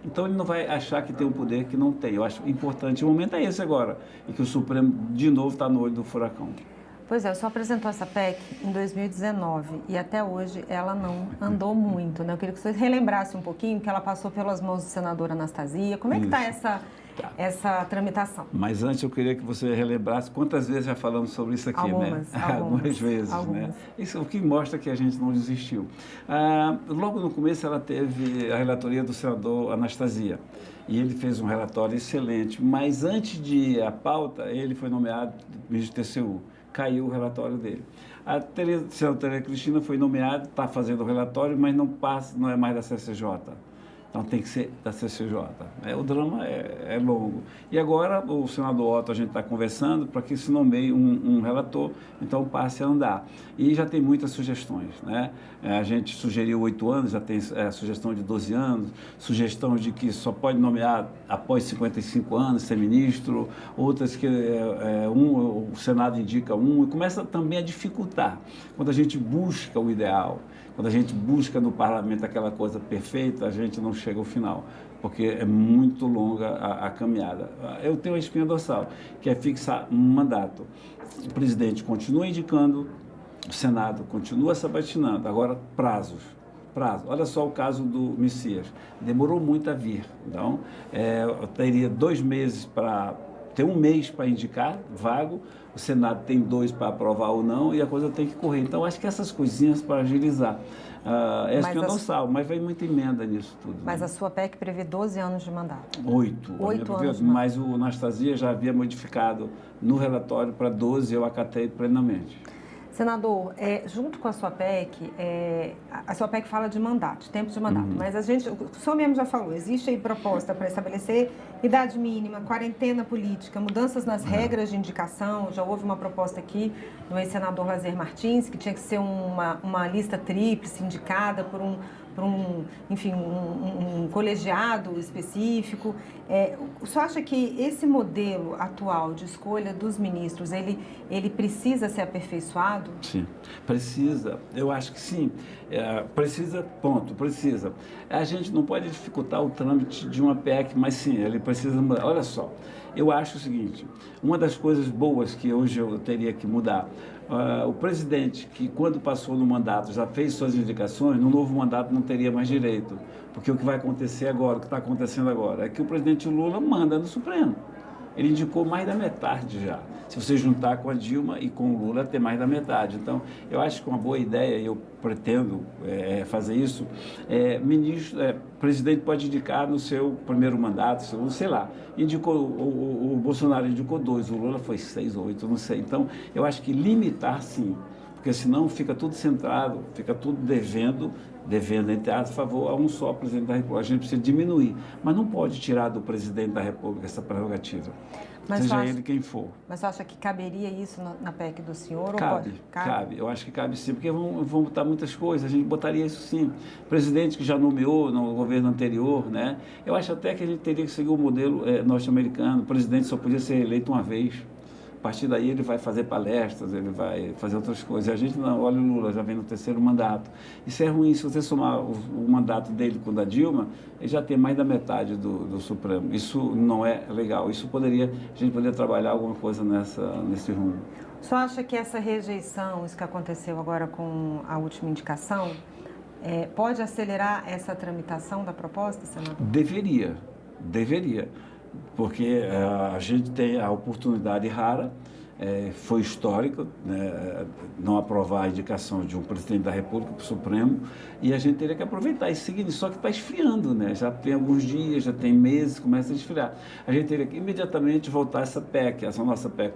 Então ele não vai achar que tem um poder que não tem. Eu acho importante. O momento é esse agora, em que o Supremo, de novo, está no olho do furacão. Pois é, o senhor apresentou essa PEC em 2019 e até hoje ela não andou muito, né? Eu queria que o senhor relembrasse um pouquinho que ela passou pelas mãos do senador Anastasia. Como é que está essa tramitação. Mas antes eu queria que você relembrasse quantas vezes já falamos sobre isso aqui, algumas vezes, né? Isso é o que mostra que a gente não desistiu. Logo no começo ela teve a relatoria do senador Anastasia, e ele fez um relatório excelente, mas antes de ir à pauta, ele foi nomeado ministro do TCU, caiu o relatório dele. A senadora Tereza Cristina foi nomeada, está fazendo o relatório, mas não é mais da CCJ. Então tem que ser da CCJ. O drama é longo. E agora o senador Otto, a gente está conversando para que se nomeie um relator, então passe a andar. E já tem muitas sugestões, né? A gente sugeriu 8 anos, já tem sugestão de 12 anos, sugestão de que só pode nomear após 55 anos, ser ministro, outras que o Senado indica e começa também a dificultar. Quando a gente busca o ideal, quando a gente busca no parlamento aquela coisa perfeita, a gente não chega ao final, porque é muito longa a caminhada. Eu tenho a espinha dorsal, que é fixar um mandato. O presidente continua indicando, o Senado continua sabatinando. Agora, prazos. Olha só o caso do Messias. Demorou muito a vir. Então, eu teria 2 meses para... Tem 1 mês para indicar, vago, o Senado tem 2 para aprovar ou não, e a coisa tem que correr. Então, acho que essas coisinhas para agilizar. Espinha dorsal, mas vem muita emenda nisso tudo. Mas a sua PEC prevê 12 anos de mandato. 8 anos. Mas o Anastasia já havia modificado no relatório para 12, eu acatei plenamente. Senador, junto com a sua PEC fala de mandato, tempo de mandato, mas o senhor mesmo já falou, existe aí proposta para estabelecer idade mínima, quarentena política, mudanças nas regras de indicação. Já houve uma proposta aqui do ex-senador Lazer Martins, que tinha que ser uma lista tríplice indicada por um colegiado específico. O senhor acha que esse modelo atual de escolha dos ministros, ele precisa ser aperfeiçoado? Sim, precisa. Eu acho que sim. Precisa. A gente não pode dificultar o trâmite de uma PEC, mas sim, ele precisa mudar. Olha só, eu acho o seguinte, uma das coisas boas que hoje eu teria que mudar, o presidente que quando passou no mandato já fez suas indicações, no novo mandato não teria mais direito, porque o que vai acontecer agora, o que está acontecendo agora, é que o presidente Lula manda no Supremo. Ele indicou mais da metade já. Se você juntar com a Dilma e com o Lula, tem mais da metade. Então, eu acho que uma boa ideia, e eu pretendo fazer isso, o presidente pode indicar no seu primeiro mandato, segundo, sei lá. Indicou, o Bolsonaro indicou 2, o Lula foi 6 ou 8, não sei. Então, eu acho que limitar, sim, porque senão fica tudo centrado, fica tudo devendo entre aspas, a favor a um só presidente da República. A gente precisa diminuir, mas não pode tirar do presidente da República essa prerrogativa, seja ele quem for. Mas você acha que caberia isso na PEC do senhor? Cabe. Eu acho que cabe sim, porque vão botar muitas coisas, a gente botaria isso sim. Presidente que já nomeou no governo anterior, né? Eu acho até que a gente teria que seguir o modelo norte-americano, o presidente só podia ser eleito uma vez. A partir daí ele vai fazer palestras, ele vai fazer outras coisas. E a gente não, olha o Lula, já vem no 3º mandato. Isso é ruim, se você somar o mandato dele com o da Dilma, ele já tem mais da metade do Supremo. Isso não é legal. A gente poderia trabalhar alguma coisa nesse rumo. O senhor acha que essa rejeição, isso que aconteceu agora com a última indicação, pode acelerar essa tramitação da proposta, senador? Deveria. Porque a gente tem a oportunidade rara, foi histórica, né, não aprovar a indicação de um presidente da República para o Supremo, e a gente teria que aproveitar e seguir, só que está esfriando, né? Já tem alguns dias, já tem meses, começa a esfriar. A gente teria que imediatamente voltar essa PEC, essa nossa PEC,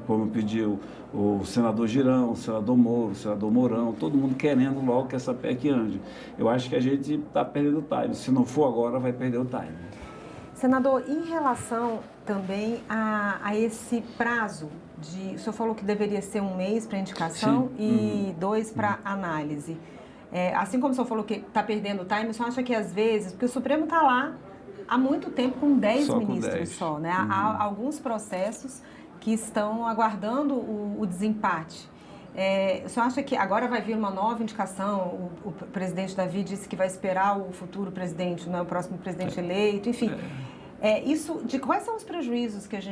como pediu o senador Girão, o senador Moro, o senador Mourão, todo mundo querendo logo que essa PEC ande. Eu acho que a gente está perdendo o time, se não for agora, vai perder o time. Senador, em relação também a esse prazo, o senhor falou que deveria ser 1 mês para indicação e 2 para análise. Assim como o senhor falou que está perdendo o time, o senhor acha que às vezes, porque o Supremo está lá há muito tempo com 10 ministros só, né? Há alguns processos que estão aguardando o desempate. O senhor acha que agora vai vir uma nova indicação? O presidente Davi disse que vai esperar o futuro presidente, não é o próximo presidente eleito, enfim. Quais são os prejuízos que a gente